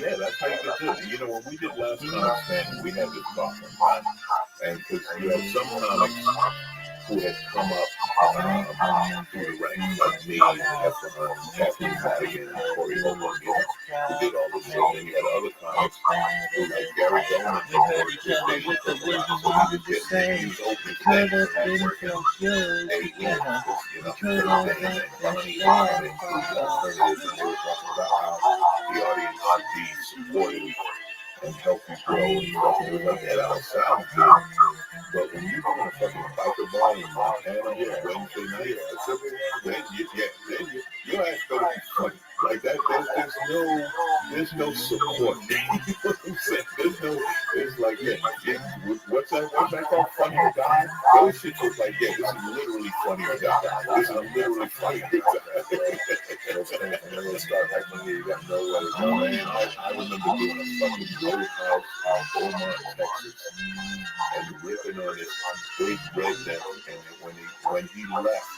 yeah, that's how you get good. You know, when we did Last Comic Standing, we had this talk one time. And because you had some comics who had come up through the ranks, like me, Efron, Kathleen Madigan, and Corey Holman, you know, who did all this shit. And you had other comics who, like Gary Goldman, they went to work, so he was open to things, and he was working 8 years, you know, money, alternatives, and they were talking about how the audience should be supportive and help you grow and stuff. And it was like, that don't sound good. But when you're doing a fucking biker bar in Montana here Wednesday night or then your ass better be funny. Like that, there's no support. You know what I'm saying? It's like, what's what's that called? Funny or Die? Those shit was like, yeah, this is literally Funny or Die. This is literally Funny or Die. And then they start acting you got no way. Oh man, I remember doing a fucking roadhouse in Beaumont, Texas, and ripping on this big redneck. And when he left,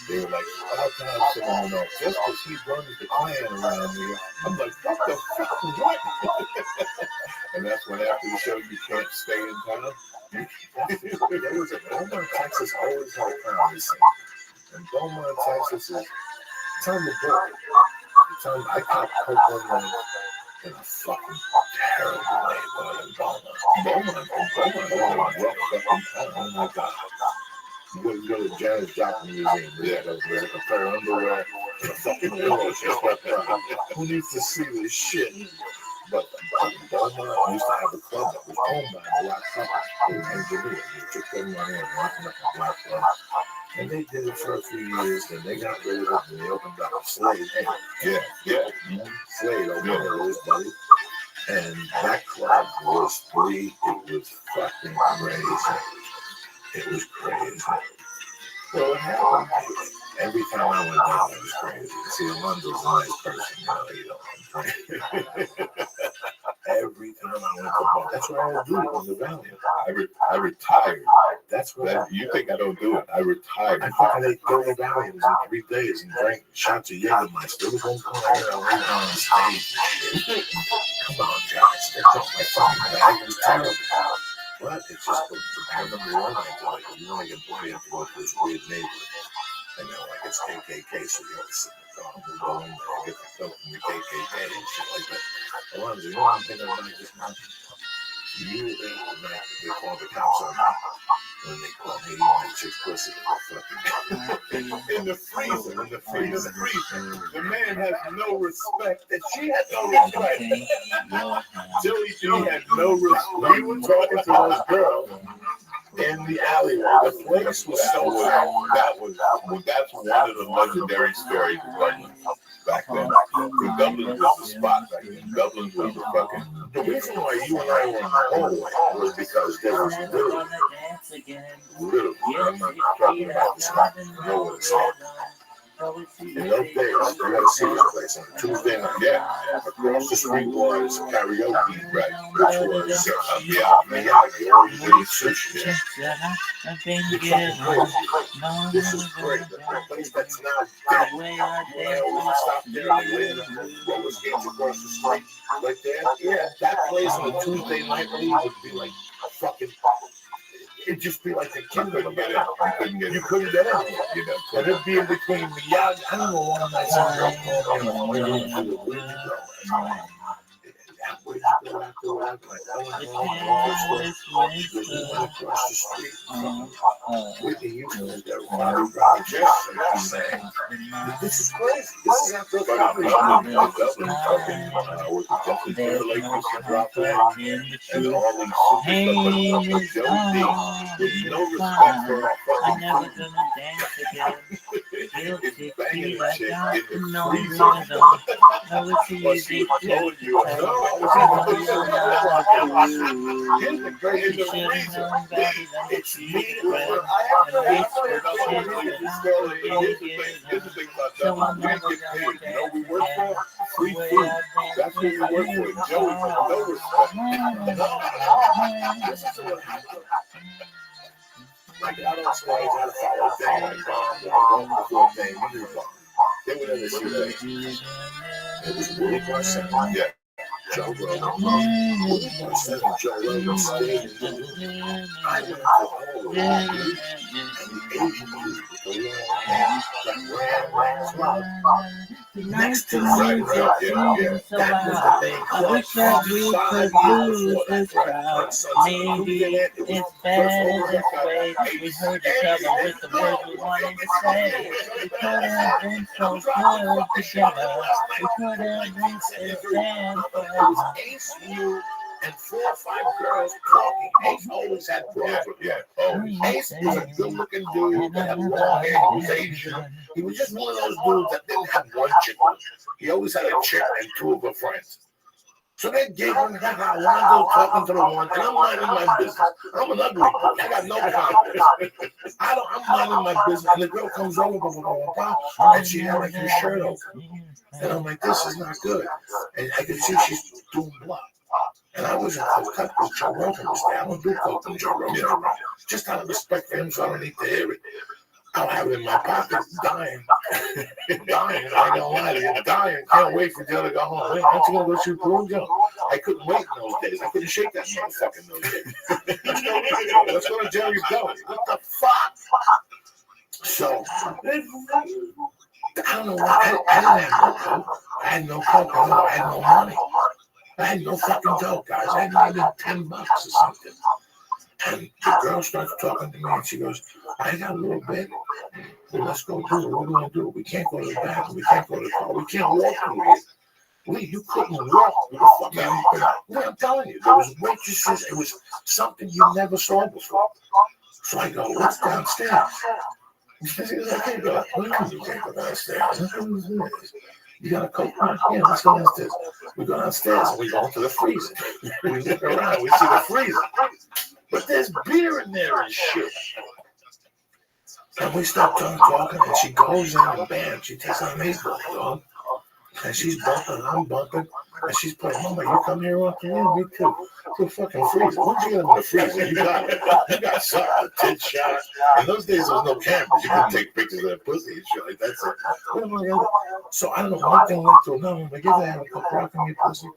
they were like, "About time someone went off just because he runs the Klan around here." I'm like, "What the fuck? What?" And that's when after the show, you can't stay in town. There was a Beaumont, Texas always had a comedy scene. And Beaumont, Texas is time to go. Time I caught coke one night in a fucking terrible neighborhood in Beaumont. Beaumont was a rough fucking town. Oh my God. You wouldn't go to Janis Joplin Museum. Yeah, there's like a pair of underwear and a fucking pillow. Who needs to see this shit? But Beaumont used to have a club that was owned by black couples who were engineers. They took their money and locked up a black club. And they did it for a few years, then they got rid of it, and they opened up a Slade. Yeah. Slade opened it with his buddy. And that club was free. It was fucking crazy. It was crazy. Well, what happened? Every time I went down, it was crazy. See, Alonzo's a nice person, you know. Every time I went to bar, that's what I would do in the Valley. I retired. That's what You think I don't do it? I retired. I fucking ate 30 Valiums in 3 days and drank shots of Jägermeister. There was one point I laid down on stage and shit. Come on, guys. That's not my fucking bag. It was terrible. But it's just the number one I do it. You want to get bloody up to go to this weird neighborhood. And they're like, it's KKK, so you have to sit in the car and we'll go in there and get the coke from the KKK and shit like that. Alonzo, you know one thing about this month? You were there the night that they called the cops on me. When they called me, my chick's pussy In the freezer. The man has no respect. And she had no respect. Joey D had no respect. We were talking to those girls in the alleyway. The place was so loud. That's one of the legendary stories of Dublin back then. Because Dublin was the spot back then. Dublin was the fucking. The reason why you and I were in the hallway was because there was literally, I'm not talking about this stuff. You know what it's like. In those days, you had to see this place on a Tuesday night. Yeah. Across the street was karaoke, Right. which was Miyagi, or you did sushi. This is great. The place that's now dead. I always stop there and they land roller skates across the street. Right there. Yeah, that place on a Tuesday night would be like fucking. It'd just be like the kingdom of it. You couldn't get in. You know. And it'd be in between Miyagi. I don't know one of my sons called me on the way to the where'd you go? Where'd you go after what? I'm like, I went home. We went across the street. Whitney Houston was there. I'm saying, this is crazy. This is after a comedy Dublin was just a Timberlake used to drop in, and all these superstars, but Joe D, with no respect for our fucking it's banging the chick in the freezer. Well, she was blowing you up. No, I was in the freezer. It's me. Here's the thing about Dublin. We didn't get paid. You know we work for? Free food. That's what we work for. Joey has no respect. This is what happened. I got on stage, I had a follow thing, I bombed, before thing, we knew bomb. They were in the shooting. It was Willie Marcel, Yeah. Joe Rogan, Willie Marcel and Joe Rogan stayed in I went to the hall, and the Asian dude with the long hair that ran next to the Right, yeah. that was the main club. I wish that we could lose this crowd. Maybe it's bad this way. We heard each other with the words we wanted to say. We could have been so good together. We could have been so bad for It was Ace, you, and 4 or 5 girls talking. Ace always had problems. Yeah. Oh, Ace was a good-looking dude that had long hair. He was Asian. He was just one of those dudes that didn't have one chick. He always had a chick and 2 of her friends. So they're giggling. I got one girl talking to the one, and I'm minding my business. I'm an ugly boy. I got no confidence. I'm minding my business, and the girl comes over, blah, blah, blah, blah, blah, and she had like her shirt open. And I'm like, this is not good. And I can see she's doing blood. And I wasn't cut because Joe Rogan was there. I don't do coke when Joe Rogan. Just out of respect for him, so I don't need to hear it. I'll have it in my pocket, dying. Dying, I ain't gonna lie to you, dying. Can't wait for Joe to go home. Wait, aren't you gonna go shoot pool, Joe? I couldn't wait in those days. I couldn't shake that motherfucker in those days. Let's go to jail, you go. What the fuck? So, I don't know what, I didn't have no coke. I had no coke, I had no money. I had no fucking dough, guys. I had maybe $10 or something. And the girl starts talking to me, and she goes, I got a little bit. Well, let's go do it. What do we do? We can't go to the bathroom. We can't go to the car. We can't walk through here. Lee, you couldn't walk. I'm telling you, there was waitresses. It was something you never saw before. So I go, what's downstairs? She goes, I can't go. What do you mean you can't go downstairs? You got a coat? Yeah, let's go downstairs. We go downstairs and we go into the freezer. We look around, we see the freezer. But there's beer in there and shit. And we start talking, and she goes in and bam, she takes on me, dog. And she's bumping, I'm bumping, and she's playing, Mama, you come here often? Yeah, me too. To a fucking freezer. Once you get in the freezer, you got it. You got something, a tit shot. In those days, there was no cameras. You couldn't take pictures of that pussy and shit like that. So I don't know, one thing went through another. I give that a couple rock in your pussy.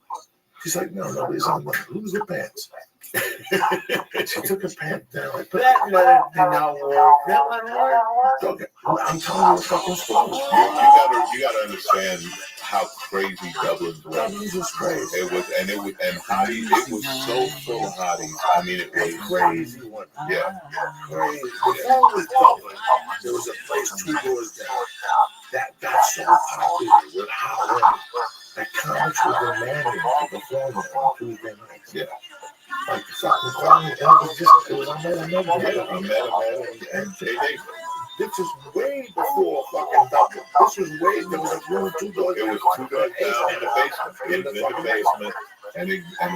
She's like, no, nobody's on that. Lose the pants. She took her pants down. That letter did not work. That letter worked. Okay, I'm telling you a fucking story. You gotta understand how crazy Dublin was. Dublin was crazy. It was hotties. It was so full of hotties. I mean, it was Crazy one. yeah. Crazy. Before it was Dublin, there was a place 2 doors down that got so popular with hot women that comics were demanding to perform there on Tuesday nights. Yeah. Like fucking calling it was just, it was I met and this is way before fucking Dublin. This was way, there was a room 2 doors. It was 2 doors down in the basement. It was in the basement. And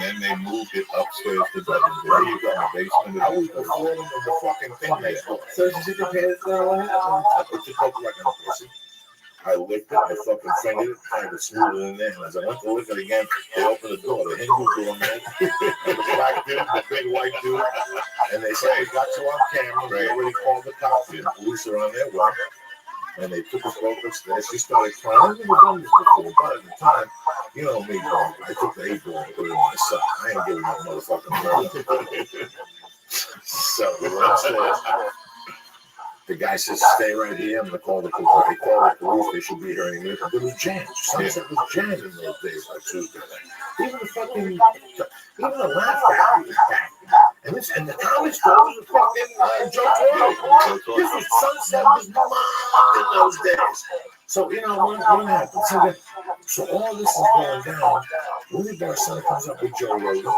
then they moved it upstairs to Dublin. There you go, in the basement. I was performing in the fucking thing next door. So she took your pants down, what happened? I put the coke right in the pussy. I licked it, I fucking fingered it, tried to smooth it in there, and as I went to lick it again, they opened the door, the Hindu door, man, the black dude, the big white dude, and they said, we got you on camera, they already called the cops, the police are on their way, and they took us both upstairs, she started crying, I've never done this before, but at the time, you know me, bro, I took the 8-ball and put it in my son, I ain't giving no motherfucking murder. So, we're upstairs. The guy says, stay right here. I'm going to call the police. They call the police. They should be here any minute. There was jams. Sunset was jammed in those days, like Tuesday night. Even the Laugh Factory was back. And the comedy store was a fucking Joe Torre. This was Sunset was mobbed in those days. So, you know, what happened? So all this is going down. Willie Barcena comes up with Joe Rogan.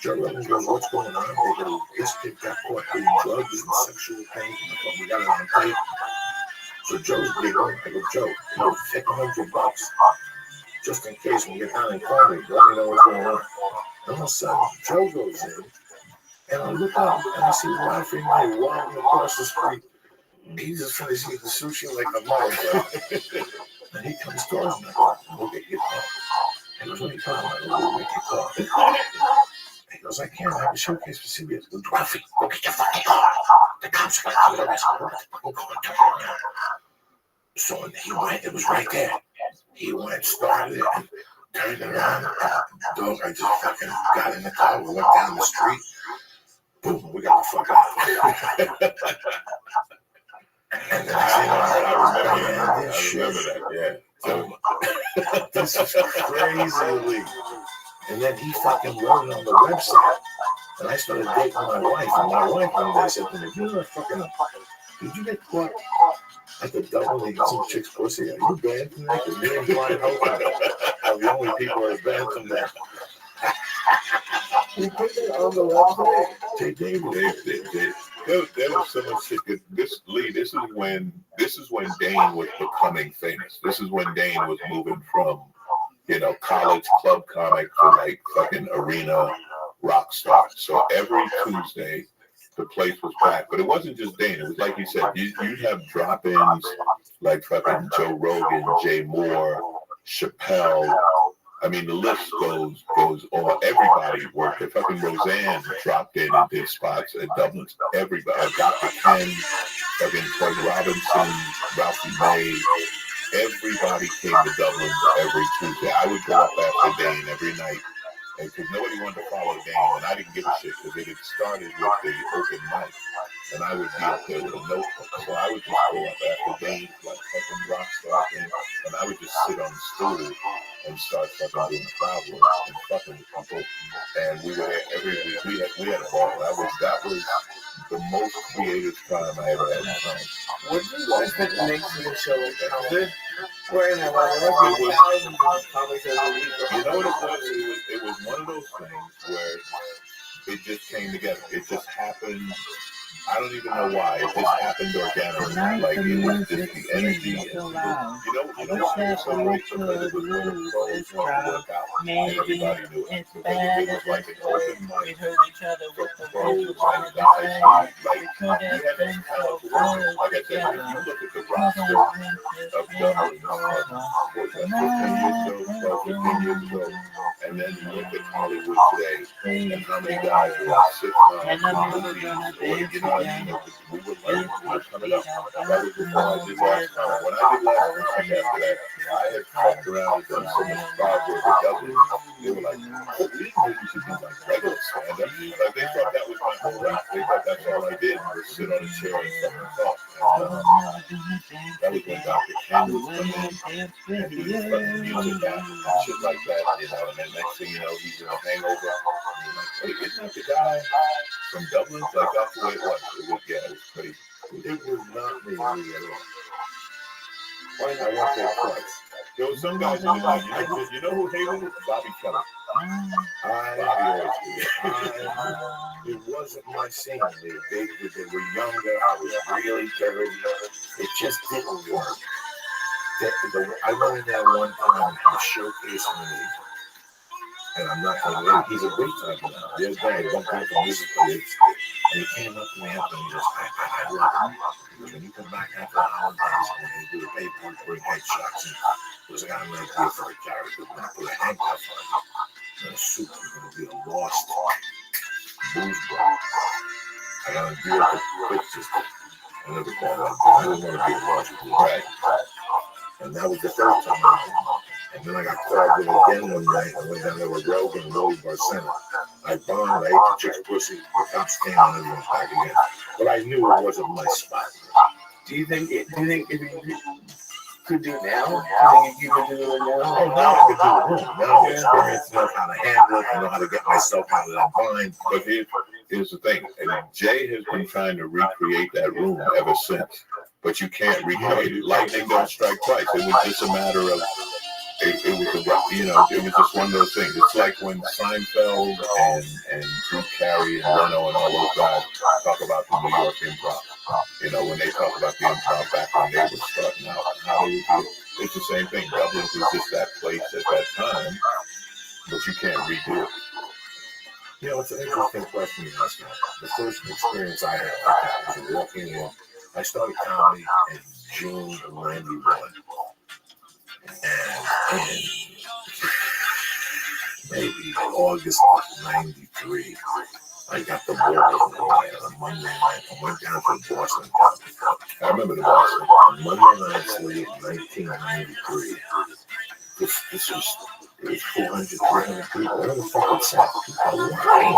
Joe Rogan goes, what's going on? They go, this kid got caught doing drugs and sexual things. And we got it on tape. So Joe's giggling. I go, Joe, take $100 just in case when you get down and call me. Let me know what's going on. And all of a sudden, Joe goes in, and I look up, and I see laughing like walking across the street. He just finished eating sushi like a motherfucker. And he comes towards me. Look at your car. And what are you talking about? Look at your car. He goes, I can't have a showcase for CBS. He goes, Ralphie, go get your fucking car. The cops are going to arrest you. So he went, it was right there. He went, started it, and turned around. Dog, I just fucking got in the car. We went down the street. Boom, we got the fuck out. And then I remember that, yeah. So, this is crazy. And then he fucking wrote it on the website. And I started dating my wife. And my wife one day said to me, you know fucking, did you get caught at the double and get some chick's pussy? Are you banned from that? Because me and Brian Hogan are the only people that are banned from that. You put it on the website? They did. There was so much shit. This is when Dane was becoming famous. This is when Dane was moving from college club comic for like fucking arena rock stars. So every Tuesday, the place was packed. But it wasn't just Dane. It was like you said, you'd have drop-ins like fucking Joe Rogan, Jay Moore, Chappelle. I mean, the list goes on. Everybody worked. If fucking Roseanne dropped in and did spots at Dublin. Everybody. Dr. Ken, fucking Craig Robinson, Ralphie May. Everybody came to Dublin every Tuesday. I would go up after Dane every night. Because nobody wanted to follow Dane, and I didn't give a shit because it had started with the open mic, and I would be up there with a notebook. So I would just go up after Dane, like fucking rock star thing, and I would just sit on the stool and start fucking doing crowd work and fucking with people. And we were there every week. We had a ball. That was the most creative time I ever had in my life. What do you guys think makes it a show like that? We're in LA. There must be thousands of comics every week. You know what it was? It was one of those things where it just came together. It just happened. I don't even know why. It just happened organically. Like it was just the energy. And you know, it was so great because it was one of the pros wanting to work out, and everybody knew it. Because it was like an open mic for pros and guys. Like we had this talent to work with. Like I said, if you look at the roster of Dublin, was that 15 years ago, 12, 15 years ago, and then you look at Hollywood today, and how many guys are on sitcoms, movies, or you know. We were learning, we were coming up. That was before I did last time. When I did last time after that, I had fucked around and done so much Scarborough with Dublin. They were like, oh, we didn't know you should do like regular stand-up. Like, they thought that was my whole life. They thought that's all I did was sit on a chair and fucking talk. And, that was when Dr. Ken was coming in and he was putting music out and shit like that, and then next thing you know, he's in a hangover. And you're like, wait, isn't that the guy from Dublin? Like, that's the way it was. It was crazy. It was not me at all. Why not? I went there twice. There was some guys who like, you know who hated it? Bobby Kelly. Bobby always did. It wasn't my scene. They were younger. I was really dirty. It just didn't work. I went in there one time and he showcased me. And I'm not going to he's a great type now. The other day, I bumped into music kids, and he came up to me after and he goes, I love him. When you come back after the holidays, when they do the paper, bring headshots, and he goes, I got an idea for a character. We're going to put a handcuff on you and a suit. You're going to be a lost booze bro. I got an idea for quick system. I never thought like that. I didn't want to be a lost booze, right? And that was the first time I met him. And then I got called in again one night. I went down there with Rogan and Willie Barcena. I bombed, I ate the chick's pussy, the cops came and everyone was back again. But I knew it wasn't my spot. Do you think if you could do now? Do you think you could do it now? Oh, now I could do it. Now I experience enough how to handle it. I know how to get myself out of that bind. But here's the thing. And Jay has been trying to recreate that room ever since. But you can't recreate it. Lightning don't strike twice. It was just a matter of it was just one of those things. It's like when Seinfeld and Drew Carey and Leno and all those guys talk about the New York improv. When they talk about the improv back when they were starting out, it's the same thing. Dublin was just that place at that time, but you can't redo it. It's an interesting question you asked me. The first experience I had like that was walking in. I started comedy in June of '91. And maybe August of '93, I got the ball on a Monday night. I went down to the Boston Comedy Club. I remember the Boston. On Monday nights late 1993. This was 400, 300 people. What the fuck was that? People lying.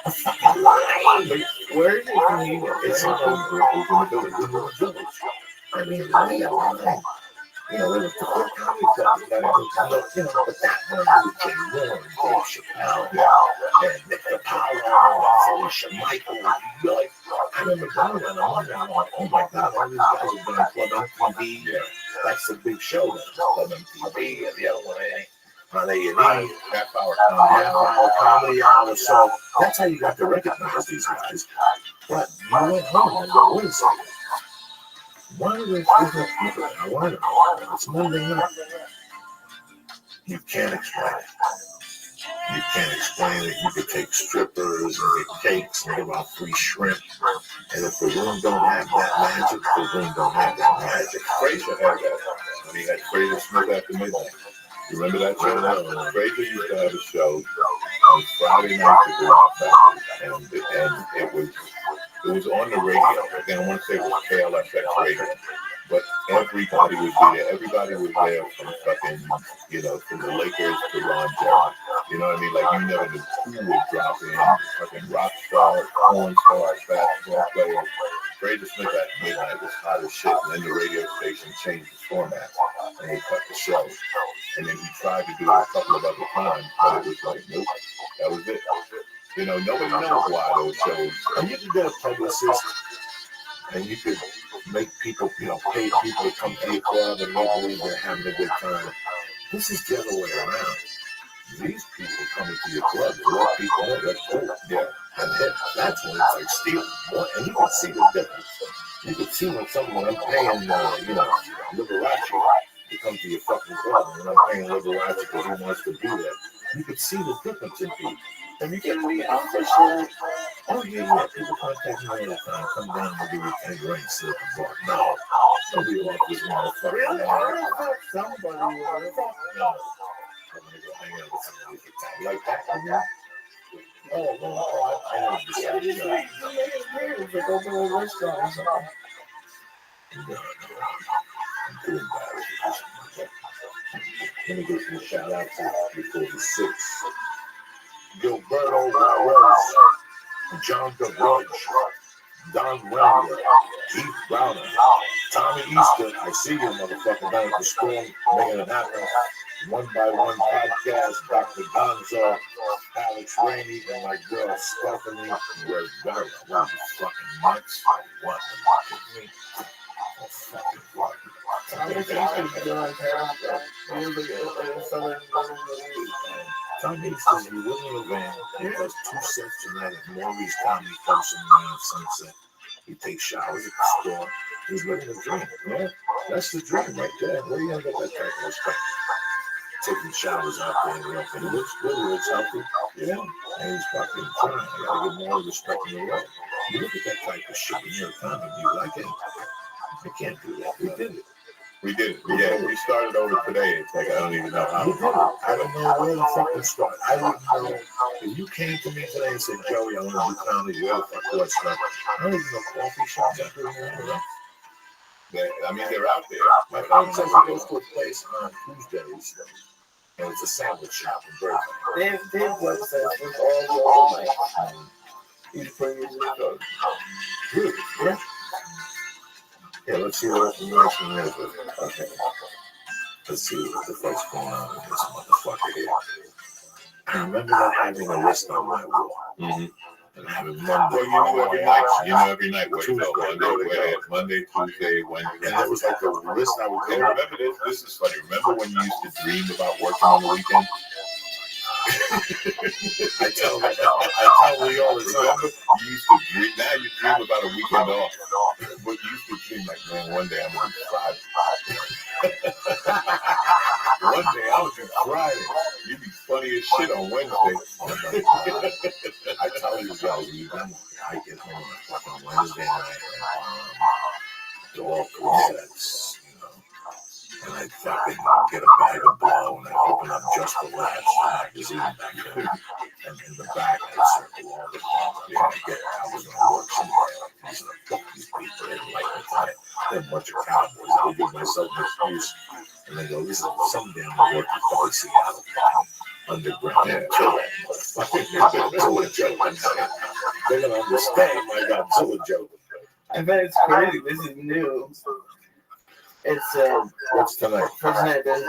Fucking lying. Where is it from you? It's in the village. I mean, lying. It was the whole comedy club. But that one was Jay Moore and Dave Chappelle and Nick DiPaolo and Felicia Michael. I remember going and I'm like, oh my God, all these guys have been on Club MTV. That's the big show. Club MTV and the other one, on A&E, half-hour comedy hour. So that's how you got to recognize these guys. But you went home and go, wait a second. Why are there people? I want to know. It's Monday night. You can't explain it. You can't explain it. You could take strippers and get cakes and give out free shrimp. And if the room don't have that magic, the room don't have that magic. Frazier had that. When he had Frazier Smith after midnight. You remember that show? Frazier used to have a show on Friday nights at the Rock Factory, and it was on the radio. Again, I want to say it was KLFX radio, but everybody would be there. Everybody was there from fucking, from the Lakers to Ron Jeremy. You know what I mean? Like, you never knew who would drop in. Fucking rock stars, porn stars, basketball players. Frazier Smith at midnight was hot as shit, and then the radio station changed the format, and they cut the show. And then he tried to do it a couple of other times, but it was like, nope, that was it. Nobody knows why those shows. And you could get a publicist, and you could make people, pay people to come to your club and make believe they're having a good time. This is the other way around. These people coming to your club to let people know that's cool. Yeah. And then that's when it's like stealing. And you can see the difference. You can see when someone, I'm paying, Liberace to come to your fucking club, and I'm paying Liberace because he wants to be there. You can see the difference in people. Have you getting me out for sure? Oh, yeah. People contact me all the time. Come down and give you 10 grand, sit at the bar. No. Nobody wants this motherfucker. Really? I somebody No. I'm going to go hang out with somebody for time. Like that? Oh, no. I know this. Yeah, just like go to a restaurant or something. No. I'm too embarrassed for this. Let me give some shout outs before the 6. Gilberto Reyes, John DeBroach, Don Rambler, Keith Browner, Tommy Easter. I see you, motherfucker, down at the storm, making it happen. One by One podcast, Dr. Gonzo, Alex Rainey, and my girl Stephanie Rivera. What, you fucking nuts? What? Are you kidding me? Oh, fucking what? I'm just asking for the Tommy says he lives in a van. He does 2 sets tonight at Maurice Comedy Club in Sunset. He takes showers at the store. He's living a dream. Yeah? That's the dream right there. Where are you going to get that type of respect? Taking showers out there and he looks good, he looks healthy. Yeah? And he's fucking trying. I got to give more respect in the world. You look at that type of shit in your economy, you like it. I can't do that. We did it. We did it. Yeah, we started over today. It's like, I don't even know how. We did it. I don't know where the fuck to start. I wouldn't know. If you came to me today and said, Joey, I want to do comedy, where the fuck do I start? I don't even know coffee shops out there. They're out there. My friend says he goes to a place on Tuesdays, and it's a sandwich shop in Berkeley. They have websites with all the open mics. You just put your music on. Really? Yeah. Yeah, let's see what information there is. Okay. Let's see what the fuck's going on with this motherfucker here. I remember that having a list on my wall. Mm-hmm. And having Monday. Well, you know every night. Monday, Tuesday, Wednesday. And that was like the list I would go. And remember this? This is funny. Remember when you used to dream about working on the weekend? I tell Lee all the time. You used to dream. Now you dream about a weekend off. But you used to dream like, man, one day I'm gonna be Friday. One day I'll be Friday. You be funny as shit on Wednesday. Oh my God. I tell you guys, I get home on a fucking Wednesday night and dog sets, and I fucking get a bag of blow and I open up Just for Laughs magazine back there. And in the back I circle all the things. I was gonna work somewhere. These people didn't like me for it. They're a bunch of cowboys. I would give myself an excuse. And they go, listen, someday I'm gonna work in fucking Seattle. Underground. Yeah. Godzilla joke. They're gonna understand my Godzilla joke. I bet it's crazy. This is new. It's what's tonight? For tonight, there's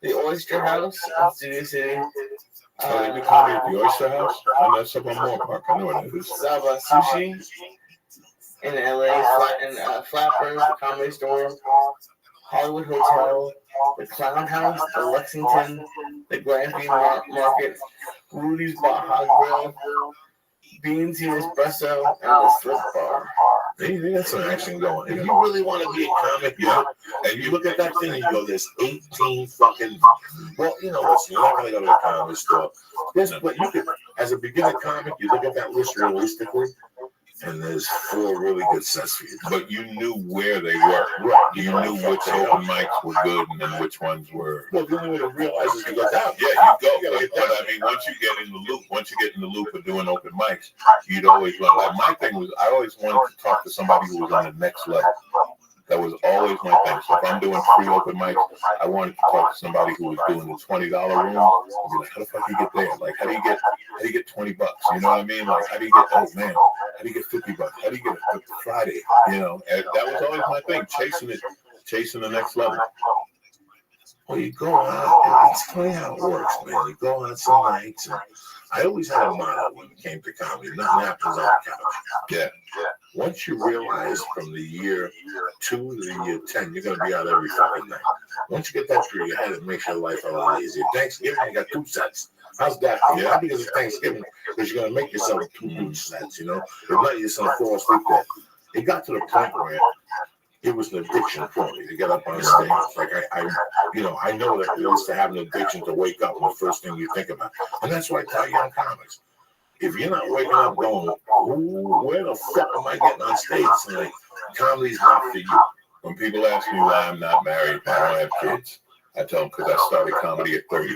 the Oyster House in Studio City. They do comedy at the Oyster House? And that's up on Moore Park. I know what it is. Saba Sushi in LA, Flappers, the Comedy Store, Hollywood Hotel, the Clown House, the Lexington, the Granby Market, Rudy's Baja Grill, Beans and Espresso, and the Slip Bar. They got some action going. If you really want to be a comic, and you look at that thing and you go, there's 18 fucking. Well, you know, listen, you're not gonna go to the comic store. But you could, as a beginner comic, you look at that list realistically, and there's 4 really good sets for you. But you knew where they were. Right. You knew which open mics were good and then which ones were. Well, the only way to realize is to go down. Yeah, you go. But I mean, once you get in the loop of doing open mics, you'd always want. Like my thing was, I always wanted to talk to somebody who was on the next level. That was always my thing. So if I'm doing free open mics, I wanted to talk to somebody who was doing the $20 room. I'd be like, how the fuck do you get there? Like, how do you get $20? You know what I mean? Like, how do you get? Oh man, how do you get $50? How do you get a Friday? You know, and that was always my thing, chasing the next level. Well, you go out, and it's funny how it works, man. You go out some nights, and I always had a motto when it came to comedy: nothing happens on the couch. Yeah. Once you realize from the year 2 to the year 10, you're gonna be out every fucking night. Once you get that through your head, it makes your life a lot easier. Thanksgiving, you got 2 sets. How's that for you? Not because it's Thanksgiving, because you're gonna make yourself 2 sets, you know. You're letting yourself fall asleep there. It got to the point where it was an addiction for me to get up on stage. Like I know that it is to have an addiction to wake up and the first thing you think about. And that's why I tell young comics, if you're not waking up going, where the fuck am I getting on stage tonight? Comedy's not for you. When people ask me why I'm not married, I don't have kids, I tell them because I started comedy at 30.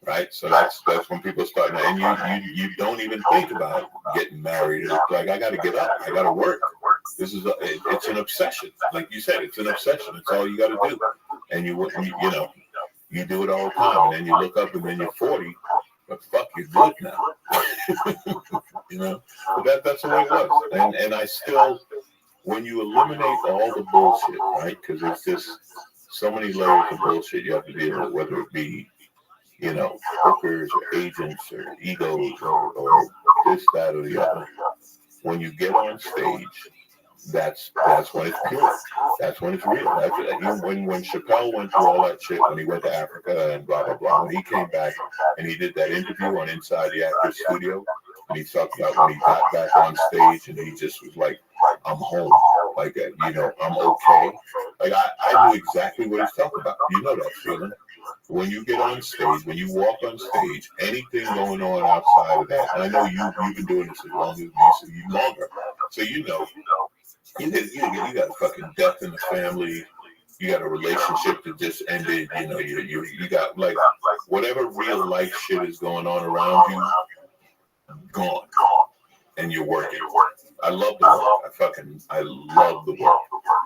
Right, so that's when people start, and you don't even think about getting married. It's like I got to get up, I got to work. It's an obsession, like you said, it's an obsession. It's all you got to do, and you do it all the time, and then you look up, and then you're 40, but fuck, you're good now. You know, but that's the way it was, and I still, when you eliminate all the bullshit, right? Because it's just so many layers of bullshit you have to deal with, whether it be, you know, hookers or agents or egos or this, that, or the other. When you get on stage, that's when it's pure. That's when it's real. When Chappelle went through all that shit, when he went to Africa and blah, blah, blah, when he came back and he did that interview on Inside the Actors Studio, and he talked about when he got back on stage and he just was like, I'm home. Like, you know, I'm okay. Like, I knew exactly what he's talking about. You know that feeling. When you get on stage, when you walk on stage, anything going on outside of that, and I know you've been doing this as long as me, so you longer. So you know, you got fucking death in the family, you got a relationship that just ended, you know, you got like whatever real life shit is going on around you, gone. And you're working. I love the work. I love the work.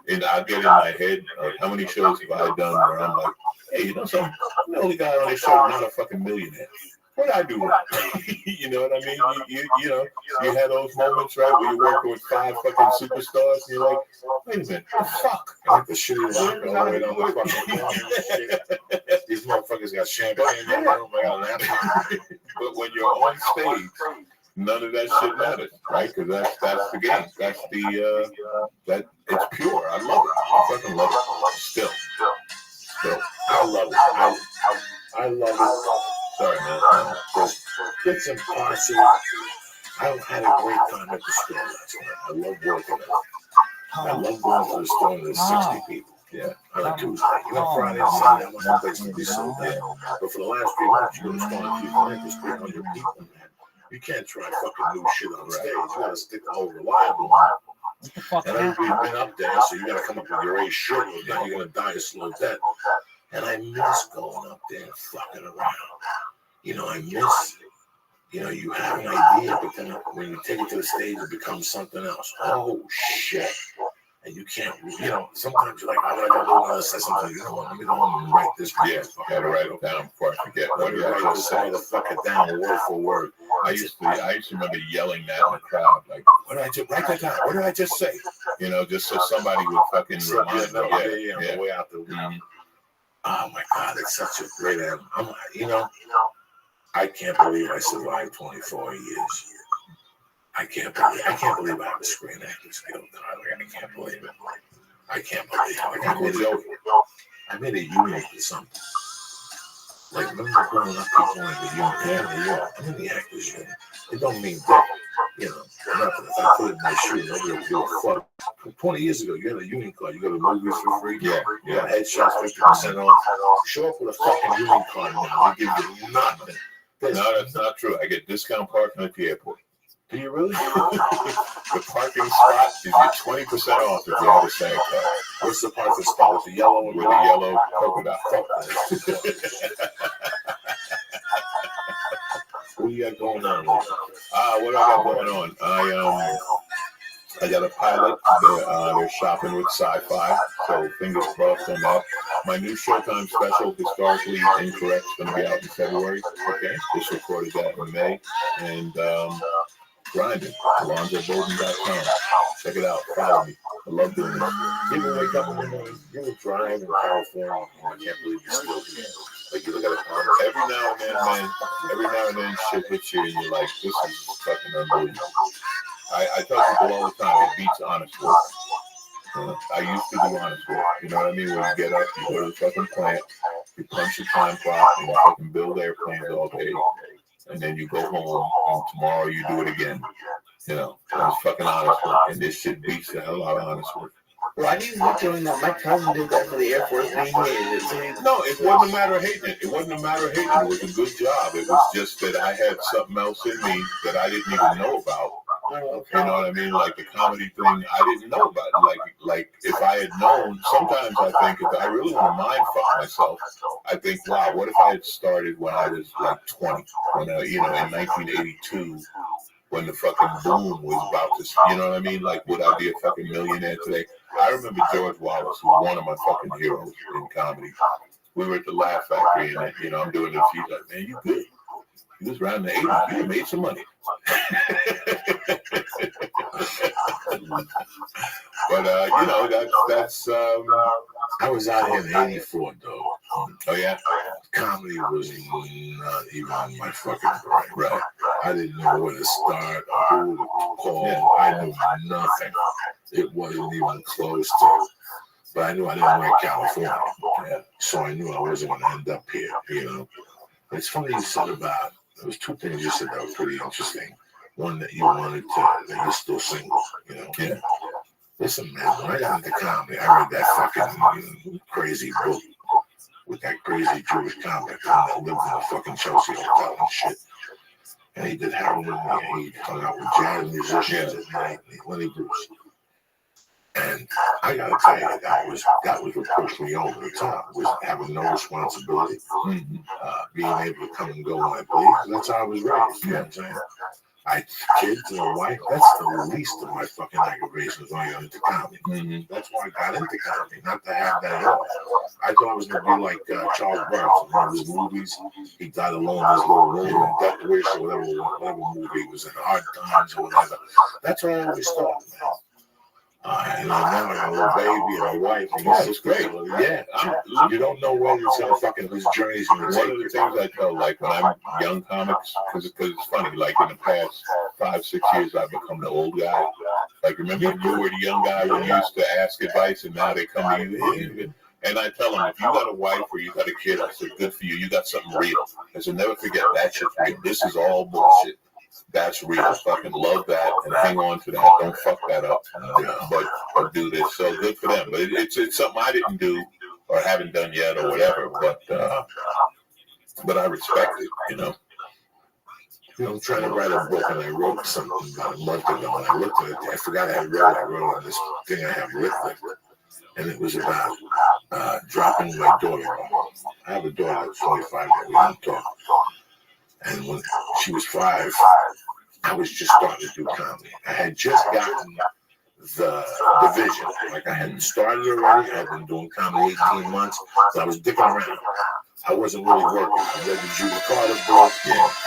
And I get in my head, like, how many shows have I done where I'm like, hey, you know something? I'm the only guy on this show not a fucking millionaire. What did I do wrong? You know what I mean? You know, you had those moments, right, where you're working with 5 fucking superstars, and you're like, wait a minute, what the fuck? Like the shitty locker all the way down the fucking These motherfuckers got champagne in their room. I got an apple. But when you're on stage, none of that shit matters, right? Because that's the game. That's that it's pure. I love it. I fucking love it. Still. I love it. I love it. Sorry, man. Bits and parts. I had a great time at the store last night. I love working at it. I love going to the store and there's 60 people. Yeah, on a Tuesday. You know, Friday and Sunday, I'm on place to be sold out. But for the last 3 months, you go to the store and people, there's 300 people, man. You can't try fucking new shit on stage. You gotta stick to old reliable one. And everybody's been up there, so you gotta come up with your A shit, or now you're gonna die a slow death. And I miss going up there and fucking around. You know, I miss, you know, you have an idea, but then when you take it to the stage, it becomes something else. Oh, shit. And you can't, you know, sometimes you're like, oh, I gotta say something. You know what, let me go home and write this. Yeah, gotta write it down before I forget. Let me write this motherfucker down word for word. I used to remember yelling that in the crowd, like, what did I just write that down? What did I just say? You know, just so somebody would fucking remind me. On the way out the room. Oh my God, it's such a great album. You know, I can't believe I survived 24 years. I can't believe I have a Screen Actors Guild card. I can't believe it. I can't believe it. I made a union for something. Like, remember growing up, people in the union? Yeah, I'm in the Actors Union. It don't mean that. you know, nothing. If I put it in my shoe, nobody will give a fuck. 20 years ago, you had a union card. You go to movies for free. Yeah, You got headshots 50% off. Show up with a fucking union card now. They give you nothing. No, that's not true. I get discount parking at the airport. Do you really? The parking spot gives you 20% off if you have a SAG card. What's the parking spot with the yellow With the yellow polka dot. Fuck that. What do you got going on? What do I got going on? I got a pilot. They're shopping with Sci-Fi, so fingers crossed on that. My new Showtime special, Historically Incorrect, is going to be out in February. Okay, just recorded that in May, and grinding. AlonzoBolden.com. Check it out. Follow me. I love doing it. People wake up in the morning, you would drive in California. I can't believe you're still here. Like you look at a Every now and then, man. Every now and then, shit hits you, and you're like, "This is fucking unbelievable." I tell people all the time, it beats honest work. I used to do honest work. You know what I mean? When you get up, you go to the fucking plant, you punch your time clock, and you fucking build airplanes all day, and then you go home, and tomorrow you do it again. You know, that's fucking honest work, and this shit beats the hell out of honest work. Well, I didn't like doing that. My cousin did that for the Air Force, and he hated it. So he, No, it wasn't a matter of hating it. It wasn't a matter of hating it. It was a good job. It was just that I had something else in me that I didn't even know about. You know what I mean? Like the comedy thing, I didn't know about it. Like if I had known, sometimes I think if I really want to mind fuck myself, I think, wow, what if I had started when I was like 20, when in 1982, when the fucking boom was about to, you know what I mean? Like, would I be a fucking millionaire today? I remember George Wallace, who's one of my fucking heroes in comedy. We were at the Laugh Factory, and I'm doing this. He's like, man, you good. He was around the 80s. You made some money. But that's I was out here in '84, though. oh yeah, Comedy was not even on my fucking brain. Right. I didn't know where to start or who to call. Yeah. I knew nothing. It wasn't even close to. But I knew I didn't like California. Yeah. So I knew I wasn't going to end up here, you know. It's funny you said about, there was two things you said that were pretty interesting. One, that you wanted to, that you're still single, you know. Yeah. Listen, man, when I got into comedy, I read that fucking crazy book with that crazy Jewish comic that lived in a fucking Chelsea hotel and shit. And he did heroin and he hung out with jazz musicians at night and Lenny Bruce. And I gotta tell you, that was what pushed me over the top, was having no responsibility, being able to come and go when I please. That's how I was raised, you know what I'm saying? I had kids and a wife. That's the least of my fucking aggravations when I got into comedy. That's why I got into comedy, not to have that at all. I thought I was going to be like Charles Bronson in one of his movies. He died alone in his little room in Death Wish or whatever movie he was in, Hard Times or whatever. That's what I always thought, man. And now I got a little baby and a wife. And it's great. Yeah. You don't know where it's going to fucking, whose journey's going to take. One of the things I tell, like when I'm young comics, because it's funny, like in the past 5-6 years, I've become the old guy. Like remember you were the young guy when you used to ask advice, and now they come to you. And I tell them, if you got a wife or you got a kid, I said, good for you. You got something real. I said, never forget that shit's real. This is all bullshit. That's real. Fucking love that and hang on to that. Don't fuck that up. But do this. So good for them. But it's something I didn't do or haven't done yet or whatever. But I respect it. You know. You know, I'm trying to write a book, and I wrote something about a month ago, and I looked at it. I forgot I wrote. I wrote on this thing I have written, and it was about dropping my daughter off. I have a daughter that's 25 that we don't talk. And when she was 5, I was just starting to do comedy. I had just gotten the division. Like I hadn't started already. I had been doing comedy 18 months, but I was dicking around. I wasn't really working. I read the Judy Carter book.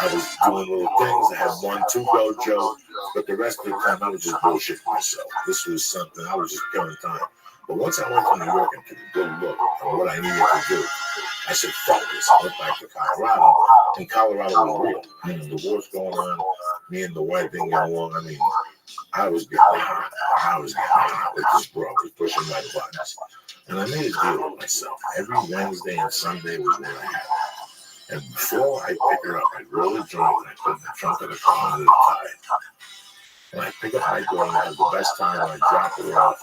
I was doing little things. I had 1-2 go joke, but the rest of the time I was just bullshitting myself. This was something I was just killing time. But once I went to New York and took a good look at what I needed to do, I said, fuck this. I went back to Colorado, and Colorado was real. The war's going on. Me and the wife didn't get along. I mean, I was getting hot with this bro. I was pushing my buttons. And I made a deal with myself. Every Wednesday and Sunday was what I had. And before I pick her up, I'd roll a joint and I put in the trunk of the car under the tire. And I pick up my daughter at the best time and I drop her off.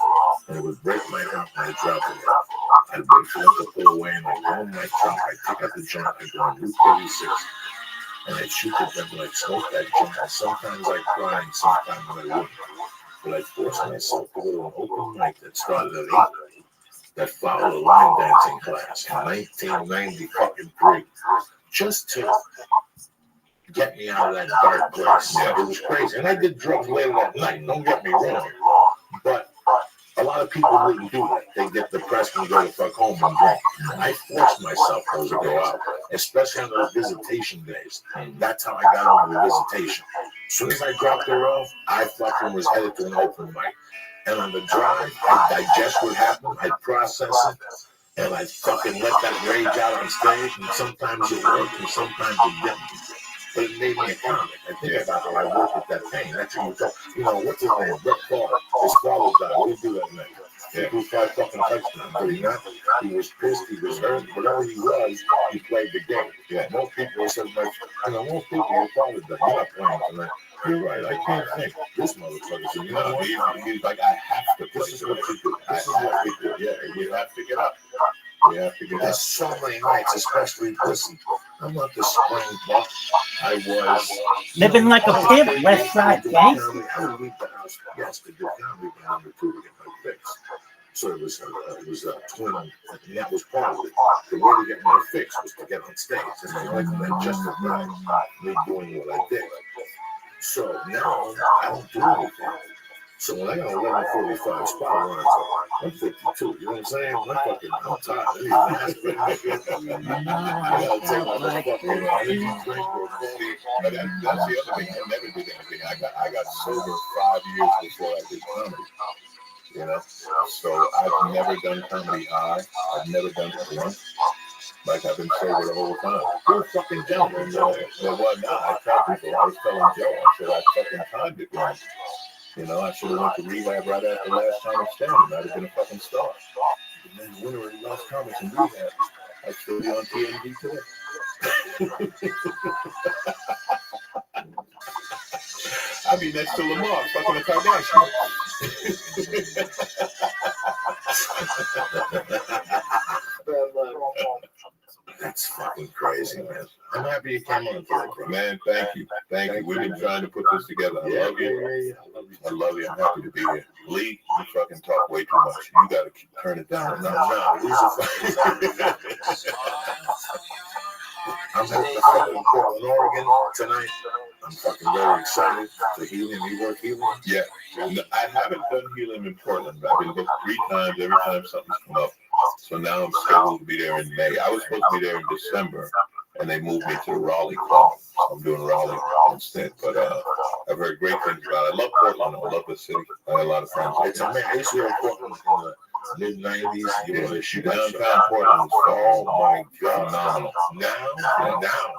And it would break my heart when I drop her off. I'd wait for them to pull away and I'd go in my trunk. I'd take out the joint. I'd go on Route 36 and I'd shoot at them and I'd smoke that joint. And sometimes I'd cry and sometimes I wouldn't. But I'd force myself to go to an open mic that started at 8 that followed a line dancing class in 1993 just to get me out of that dark place. Yeah, it was crazy. And I did drugs later that night, don't get me wrong. But a lot of people wouldn't do that. They get depressed and go to fuck home and drink. I forced myself to go out, especially on those visitation days. And that's how I got on the visitation. As soon as I dropped her off, I fucking was headed to an open mic. And on the drive, I'd digest what happened, I'd process it, and I'd fucking let that rage out on stage. And sometimes it worked and sometimes it didn't. But it made me a comic. I think about how I worked with that pain. That's what you thought. You know, what's his name? Brett Favre. His father died. What did he do that night? He threw 5 fucking touchdowns. But he not. He was pissed. He was hurt. Whatever he was, he played the game. Yeah. Most people said, like, you know, most people, your father died. You're not playing tonight. You're right. I can't think. This motherfucker said, you know what? He's like, I have to play. This is what you do. This is what we do. Yeah. We have to get up. We have to get up. There's so many nights, especially, listen, I'm not the spring buck. I was living like a pimp, West Side gangster. I would leave the house, yes, to do comedy, but number 2 to get my fix. So it was a twin, and that was part of it. The way to get my fix was to get on stage, and I like that justified me doing what I did. So now I don't do anything. So when I got 11:45 spot lines, I'm 52. You know what I'm saying? I'm tired. I gotta take my fucking energy drink or coffee. But that's the other thing. I never did anything. I got sober 5 years before I did comedy. You know, so I've never done comedy high. I've never done it once. Like I've been sober the whole time. You're a fucking gentleman. No, what? No, I tell people. I was telling Joe. I said I fucking timed it wrong. You know, I should have went to rehab right after last time I standing. I'd have been a fucking star. And then winner in Los Comics in rehab. I'd still be on TNT today. I'd be next to Lamar, fucking a Kardashian. That's fucking crazy, man. I'm happy you came on today, bro. Man, thank you. Thank you. We've been trying to put this together. I love you. I love you. I'm happy to be here. Lee, you fucking talk way too much. You got to turn it down. No. I'm heading to fucking Portland, Oregon tonight. I'm fucking very excited for healing. You work healing? Yeah. I haven't done healing in Portland. I've been booked 3 times. Every time something's come up. So now I'm scheduled to be there in May. I was supposed to be there in December, and they moved me to the Raleigh club. I'm doing Raleigh instead. But I've heard great things about it. I love Portland. I love the city. I got a lot of friends. It's amazing. I used to go to Portland in the mid-90s. You know, they shoot downtown Portland. Oh, my God. Phenomenal. Now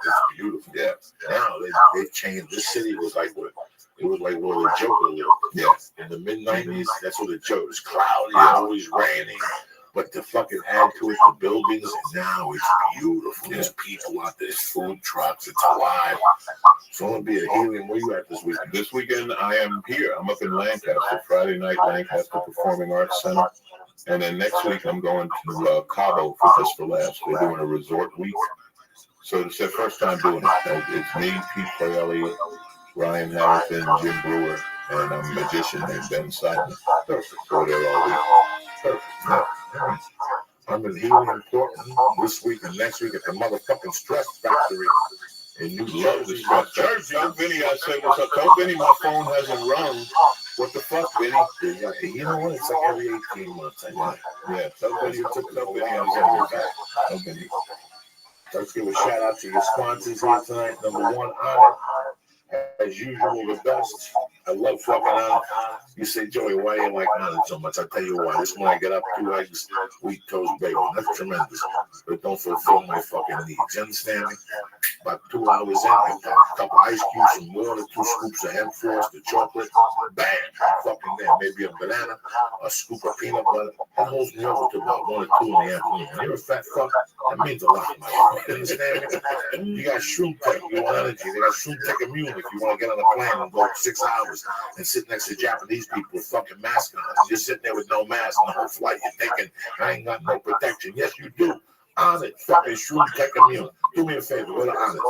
it's beautiful. Yeah. Now they've changed. This city was like what? It was like where the Joker lived. Yeah. In the mid-90s, that's where the Joker was. Cloudy, always raining. But to fucking add to it, the buildings, now it's beautiful. Yeah. There's people out there, there's food trucks, it's alive. So I'm going to be a helium. Where you at this weekend? This weekend, I am here. I'm up in Lancaster, Friday night, Lancaster Performing Arts Center. And then next week, I'm going to Cabo for Just for Laughs. They're doing a resort week. So it's their first time doing it. It's me, Pete Coyelli, Ryan Harrison, Jim Brewer, and a magician named Ben Simon. Perfect. So they're all week. Perfect. Yeah. I'm in Helium, Portland this week and next week at the motherfucking Stress Factory in New Jersey. Jersey. Tell Vinny I said what's up. Tell Vinny my phone hasn't rung. What the fuck, Vinny? You know what? It's like every 18 months. Yeah. Tell Vinny you took Vinny I said what's up. Tell Vinny. Let's give a shout out to your sponsors here tonight. Number 1, Honor. As usual, the best. I love fucking Honor. You say, Joey, why you like Honor so much? I'll tell you why. This one I get up 2 eggs, wheat toast, bacon. That's tremendous. But don't fulfill my fucking needs. You understand me? About 2 hours in, I got a couple ice cubes, some water, 2 scoops of hemp frost, the chocolate. Bam! Fucking there. Maybe a banana, a scoop of peanut butter. That holds me over to about 1 or 2 in the afternoon. When you're a fat fuck, That means a lot, man. You understand me? You got Shroom Tech, you want energy. They got Shroom Tech Immune if you want to get on a plane and go 6 hours and sit next to Japanese people with fucking masks on. You're sitting there with no mask on the whole flight. You're thinking, I ain't got no protection. Yes, you do. On it, fucking Shroom Tech Immune. Do me a favor, go to Onnit.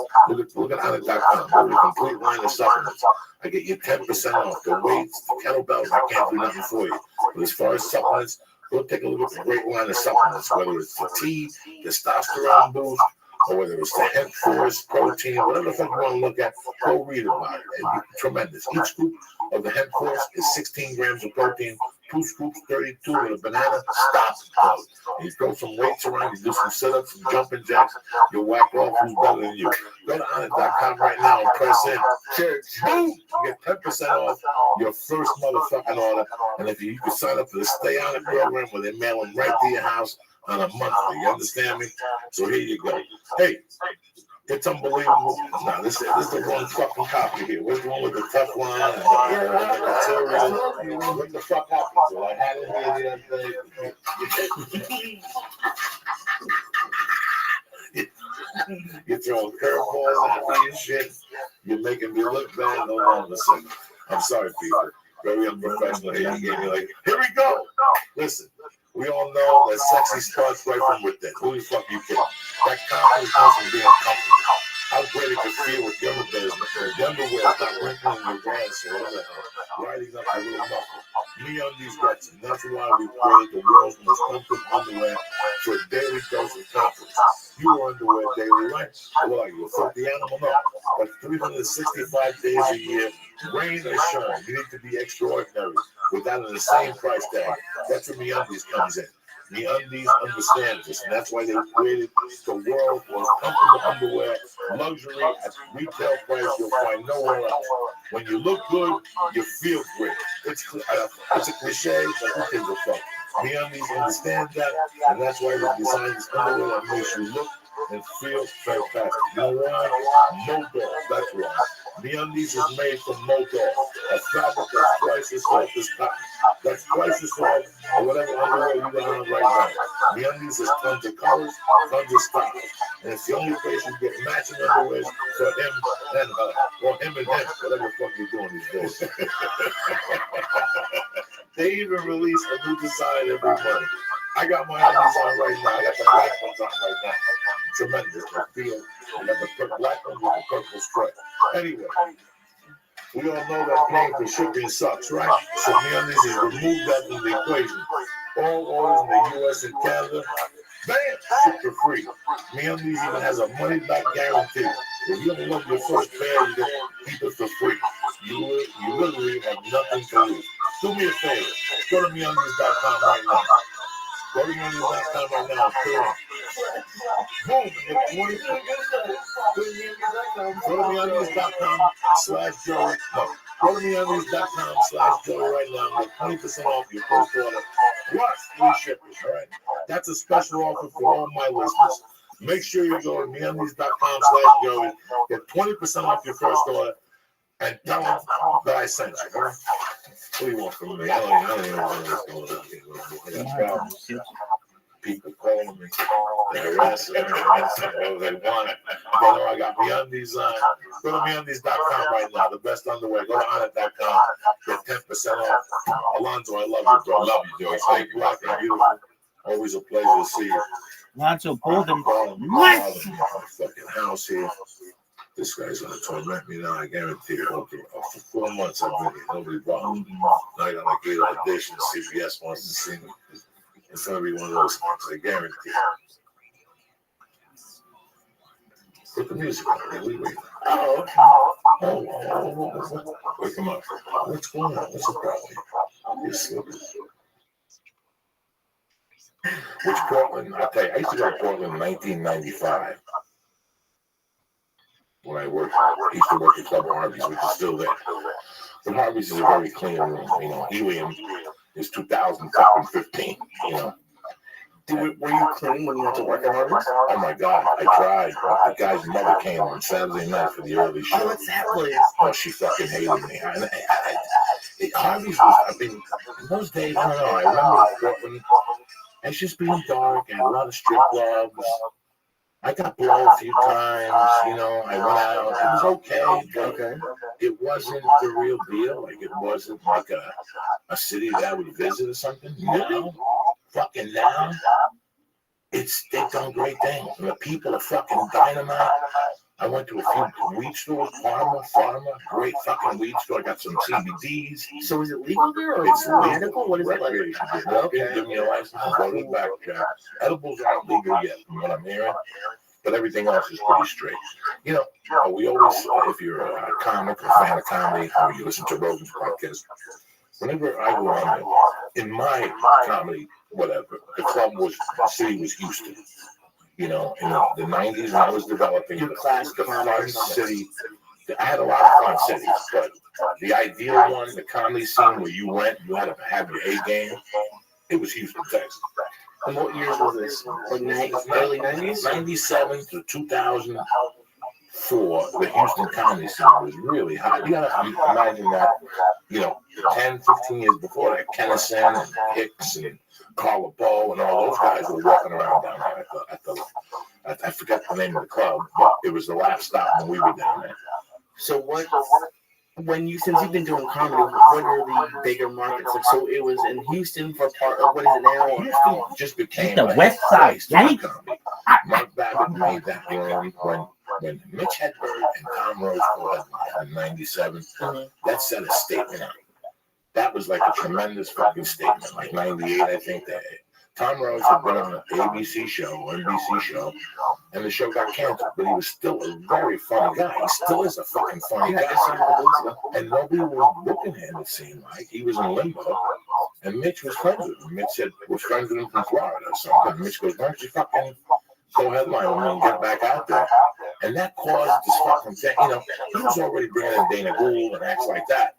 Look at Onnit.com. Go to the complete line of supplements. I get you 10% off the weights, the kettlebells. I can't do nothing for you. But as far as supplements, go take a look at the great line of supplements, whether it's the T, testosterone boost, or whether it's the hemp force, protein, whatever the fuck you want to look at, go read about it. It's tremendous. Each scoop of the hemp force is 16 grams of protein, 2 scoops, 32 with a banana. Stop it. You throw some weights around, you do some sit-ups, some jumping jacks, you whack off who's better than you. Go to Onnit.com right now and press in. Boom! You get 10% off your first motherfucking order. And if you can sign up for the Stay On It program where they mail them right to your house on a monthly. You understand me? So here you go. Hey, it's unbelievable. Now, this is the wrong fucking copy here. Where's the one with the tough line and the material? What the fuck happened? So I had it here the other day. You're throwing curveballs at me and shit. You're making me look bad. Hold on a second. I'm sorry, people. Very unprofessional here. You gave me like, here we go. Listen, we all know that sexy starts right from within. Who the fuck you kidding? That confidence comes from being comfortable. How great it can feel with the underwear is not wrinkling your ass or whatever, riding up your little muscle. MeUndies gets it. That's why we created the world's most comfortable underwear for a daily dose of confidence. You wear underwear daily, right? Well, are you a filthy animal? No. But 365 days a year, rain or shine, you need to be extraordinary without the same price tag. That's where MeUndies comes in. MeUndies understands this, and that's why they created the world's most comfortable underwear, luxury at retail price you'll find nowhere else. When you look good, you feel great. It's a cliche, but who gives a fuck? MeUndies understands that, and that's why they designed this underwear that makes you look and feel fantastic. You know why? Modal, that's why. MeUndies is made from Modal, a fabric that's twice as soft as cotton. That's twice as soft or whatever underwear you got on right now. MeUndies has tons of colors, tons of styles. And it's the only place you get matching underwear for him and her, or him and him, whatever the fuck you're doing these days. They even release a new design every month. I got my undies on right now. I got the black ones on right now. Tremendous. I feel I got the black ones with the purple stripe. Anyway, we all know that paying for shipping sucks, right? So MeUndies has removed that from the equation. All orders in the U.S. and Canada, bam, ship for free. MeUndies even has a money-back guarantee. If you don't love your first pair, you keep it for free. You literally have nothing to lose. Do me a favor. Go to MeUndies.com right now. Go to MeUndies.com right now. Boom. Go to MeUndies.com/Joey. No. Go to MeUndies.com/Joey right now. Get 20% off your first order. Plus free shipping. All right. That's a special offer for all my listeners. Make sure you go to MeUndies.com/Joey. Get 20% off your first order. And tell them that I sent you. Right? What do you want from me? I don't even know what's going on here. I got problems. People calling me. They're harassing me. Whatever they want. They know I got MeUndies on. Go to MeUndies.com right now. The best underwear. Go to Onnit.com. Get 10% off. Alonzo, I love you, bro. I love you, Joyce. Thank you. Rocking beautiful. Always a pleasure to see you. Alonzo Bolden. What? Fucking house here. This guy's gonna torment me now, I guarantee you. For 4 months I've been here, nobody bothered me. Now I got my great audition, CBS wants to see me. It's gonna be one of those things, I guarantee you. Put the music on, wait. Oh, wake him up. What's going on? What's the problem? You're sleeping. Which Portland? I'll tell you, I used to go to Portland in 1995. When I used to work at Club Harvey's, which is still there. But Harvey's is a very clean room. You know, helium is 2015. You know. Were you clean when you went to work at Harvey's? Oh my God, I tried. The guy's mother came on Saturday night for the early show. Oh, what's that place? Oh, she fucking hated me. Harvey's was, in those days, I don't know. I remember Portland. It's just being dark and a lot of strip clubs. I got blown a few times, you know, I went out, it was okay, but Okay. it wasn't the real deal. Like, it wasn't like a city that I would visit or something. Now, fucking now, they've done great things. And the people are fucking dynamite. I went to a few weed stores, Pharma, great fucking weed store. I got some CBDs. So is it legal there or It's is it medical? What is it like? recreation. Walk in, give me a license, and go to the back jack. Edibles aren't legal yet, from what I'm hearing, but everything else is pretty straight. You know, we always, if you're a comic or a fan of comedy, or you listen to Rogan's podcast, whenever I go on there, in my comedy, whatever, the city was Houston. You know, in the 90s when I was developing the fun city, I had a lot of fun cities, but the ideal one, the comedy scene where you went, you had to have your A game, it was Houston, Texas. And what years was this? Like early 90s? 97 to 2004, the Houston comedy scene was really hot. You gotta imagine that, you know, 10, 15 years before that, Kennison and Hicks and Carla Bow and all those guys were walking around down there I forgot the name of the club, but it was the last stop when we were down there. So since you've been doing comedy, what are the bigger markets? Like, so it was in Houston for part of, what is it now? Houston just became The like West Side comedy. Gang. Mark Babbitt made that run when Mitch Hedberg and Tom Rose headlined in 97. That set a statement out. That was like a tremendous fucking statement. Like 98, I think that Tom Rose had been on an ABC show or NBC show, and the show got canceled. But he was still a very funny guy. He still is a fucking funny guy. And nobody was looking at him, it seemed like. He was in limbo. And Mitch was friends with him. Mitch said, was friends with him from Florida or something. And Mitch goes, why don't you fucking go headline with me and get back out there? And that caused this fucking thing. You know, he was already bringing in Dana Gould and acts like that.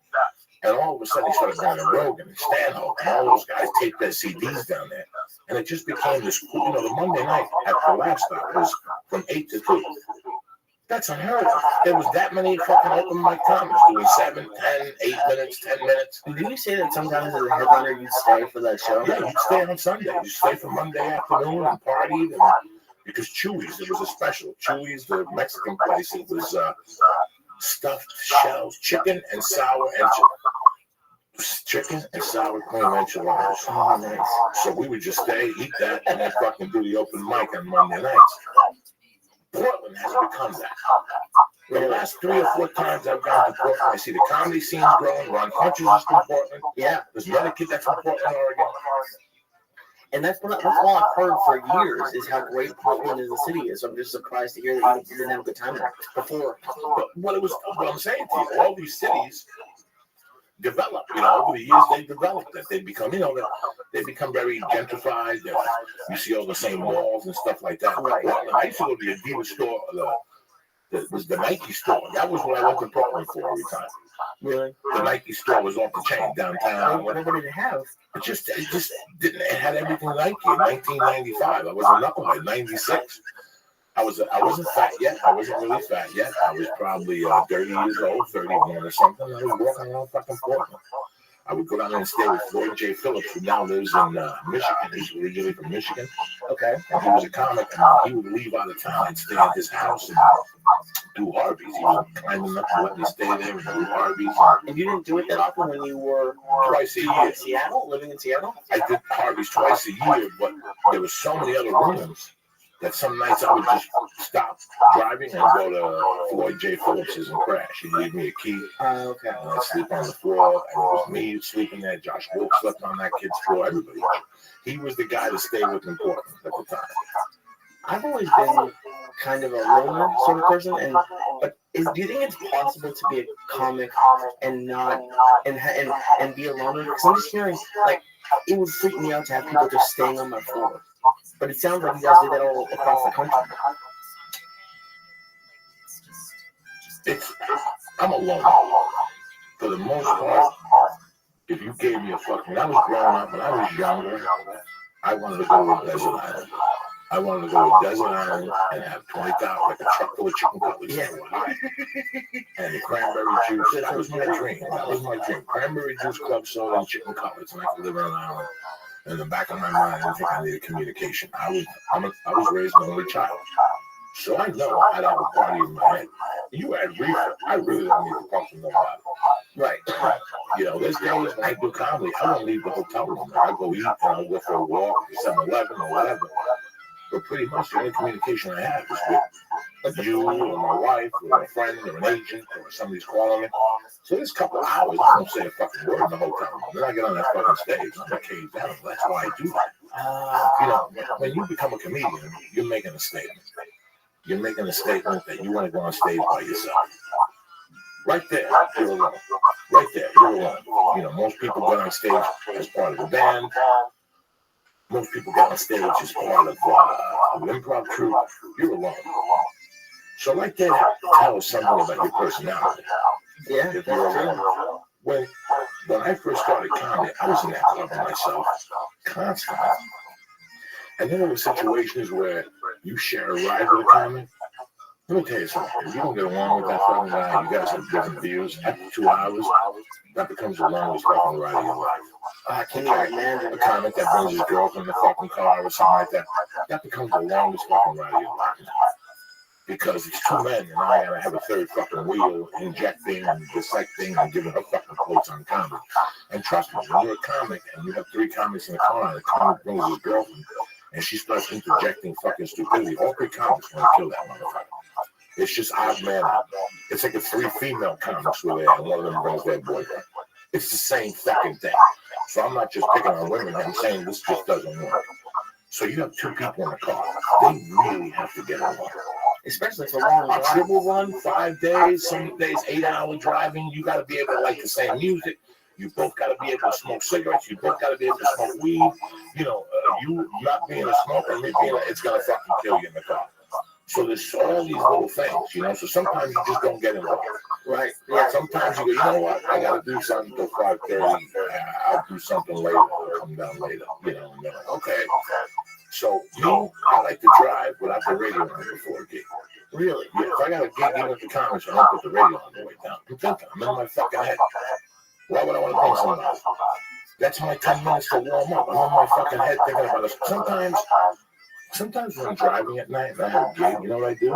And all of a sudden, he started bringing Rogan and Stanhope and all those guys taped their CDs down there. And it just became this, you know, the Monday night at the last stop was from 8 to 2. That's unheard of. There was that many fucking open mic comics doing 7, 10, 8 minutes, 10 minutes. Did you say that sometimes as a headliner you'd stay for that show? Yeah, you'd stay on Sunday. You'd stay for Monday afternoon and partied. Because Chewy's, it was a special. Chewy's, the Mexican place, it was stuffed shells, chicken and sour cream enchiladas. Oh, nice. So we would just stay, eat that, and then fucking do the open mic on Monday nights. Portland has become that. The last 3 or 4 times I've gone to Portland, I see the comedy scene's growing. Ron Funches is from Portland. Yeah. There's another kid that's from Portland, Oregon. And that's all I've heard for years is how great Portland as a city is. So I'm just surprised to hear that you didn't have a good time there before. But what I'm saying to you, all these cities develop, you know, over the years they develop that. They become, you know, they become very gentrified. You see all the same malls and stuff like that. Right. I used to go to the Adidas store, was the Nike store. That was what I went to Portland for every time. Really? The Nike store was off the chain downtown. What did it have? It just didn't. It had everything Nike in 1995. I was a knucklehead. 96. I wasn't fat yet. I wasn't really fat yet. I was probably 30 years old, 31 or something. I was walking around fucking Portland. I would go down there and stay with Floyd J. Phillips, who now lives in Michigan. He's originally from Michigan. Okay. And he was a comic, and he would leave out of town and stay at his house and do Harveys. He was climbing up and let me stay there and do Harveys. And you didn't do it that often when you were Twice a year. in Seattle, living in Seattle? I did Harveys twice a year, but there were so many other rooms that some nights I would just stop driving and go to Floyd J. Phillips's and crash. He'd leave me a key. Okay. And I'd sleep on the floor, and it was me sleeping there. Josh Wolf slept on that kid's floor. Everybody. He was the guy to stay with in Portland at the time. I've always been kind of a loner sort of person, but do you think it's possible to be a comic and not and be a loner? Because I'm just hearing, like, it would freak me out to have people just staying on my floor. But it sounds like you guys do that all across the country. I'm a loner. For the most part, if you gave me a fucking, when I was growing up, when I was younger, I wanted to go to Desert Island. I wanted to go to Desert Island and have 20,000, like a truck full of chicken cutlets. Yeah. And cranberry juice. That was my dream. That was my dream. Cranberry juice, club soda, and chicken cutlets, and I could live on an island. In the back of my mind, I didn't think I needed communication. I was raised an only child. So I know I'd have a party in my head. You add reefer, I really don't need to talk to nobody. Right. You know, there's days when I do comedy, I won't leave the hotel room. I'll go eat and I'll go for a walk to 7-Eleven or whatever. But pretty much the only communication I have is with you or my wife or a friend or an agent or somebody's calling me. So this couple of hours, I don't say a fucking word in the hotel room. Then I get on that fucking stage. I'm caved down. That's why I do that. You know, when you become a comedian, you're making a statement. You're making a statement that you want to go on stage by yourself. Right there, you're alone. Right there, you're alone. You know, most people get on stage as part of a band. Most people get on stage as part of an improv troupe. You're alone. So right there tells something about your personality. Yeah. If you're alone. When I first started comedy, I was in that club by myself constantly. And then there were situations where you share a ride with a comic. Let me tell you something. If you don't get along with that fucking guy, you guys have different views. After 2 hours, that becomes the longest fucking ride of your life. I can't even imagine. A comic that brings his girlfriend in the fucking car or something like that, that becomes the longest fucking ride of your life. Because it's 2 men and I gotta have a third fucking wheel injecting and dissecting and giving her fucking quotes on comedy. And trust me, when you're a comic and you have 3 comics in the car and the comic brings his girlfriend and she starts interjecting fucking stupidity, all 3 comics want to kill that motherfucker. It's just odd man. It's like if 3 female comics were there and one of them brings their boyfriend. It's the same fucking thing. So I'm not just picking on women, I'm saying this just doesn't work. So you have 2 people in the car. They really have to get along. Especially for long A triple run, 5 days, some days 8-hour driving. You got to be able to like the same music. You both got to be able to smoke cigarettes. You both got to be able to smoke weed. You know, you not being a smoker, me being it's gonna fucking kill you in the car. So there's all these little things, you know. So sometimes you just don't get involved. Right. Sometimes you go, you know what? I got to do something till 5:30. I'll do something later. I'll come down later. You know, and they're like, okay. So me, I like to drive without the radio on before a gig. Really? Yeah. If I got a gig even at the comics, I don't put the radio on the way down. I'm thinking, I'm in my fucking head. Why would I want to bring somebody? That's my 10 minutes to warm up. I'm in my fucking head thinking about it. Sometimes when I'm driving at night and I have a gig, you know what I do?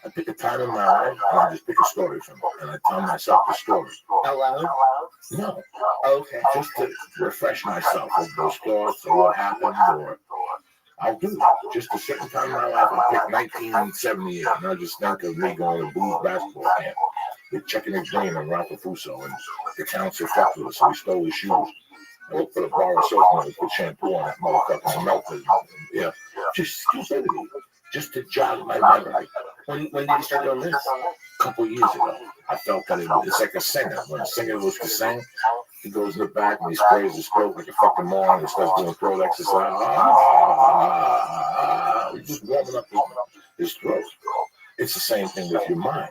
I pick a time in my life and I just pick a story from it. And I tell myself the story. Out loud? No. Okay. Just to refresh myself with those thoughts or what happened, or I'll do that. Just a certain time in my life, I pick 1978 and I just think of me going to Blues basketball camp. With checking his brain on Ralph Fuso and the counselor fucked with us, so he stole his shoes. I would put a bar of soap on it, put shampoo on that motherfucker and melted. Yeah. Just stupidity. Just to jog my memory. When did you start doing this? A couple years ago. I felt that it's like a singer. When a singer was to sing, he goes in the back and he sprays his throat like a fucking moron and starts doing throat exercise. He's just warming up his throat. It's the same thing with your mind.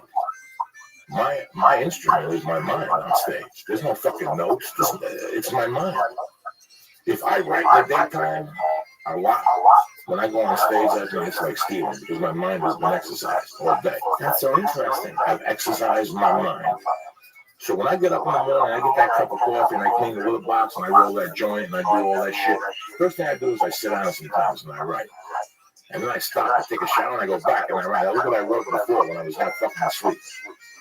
My instrument is my mind on stage. There's no fucking notes. It's my mind. If I write in the daytime, I watch. When I go on stage, I think it's like stealing because my mind has been exercised all day. That's so interesting. I've exercised my mind. So when I get up in the morning, I get that cup of coffee and I clean the little box and I roll that joint and I do all that shit. First thing I do is I sit down sometimes and I write. And then I stop, I take a shower and I go back and I write. I look at what I wrote before when I was half fucking asleep.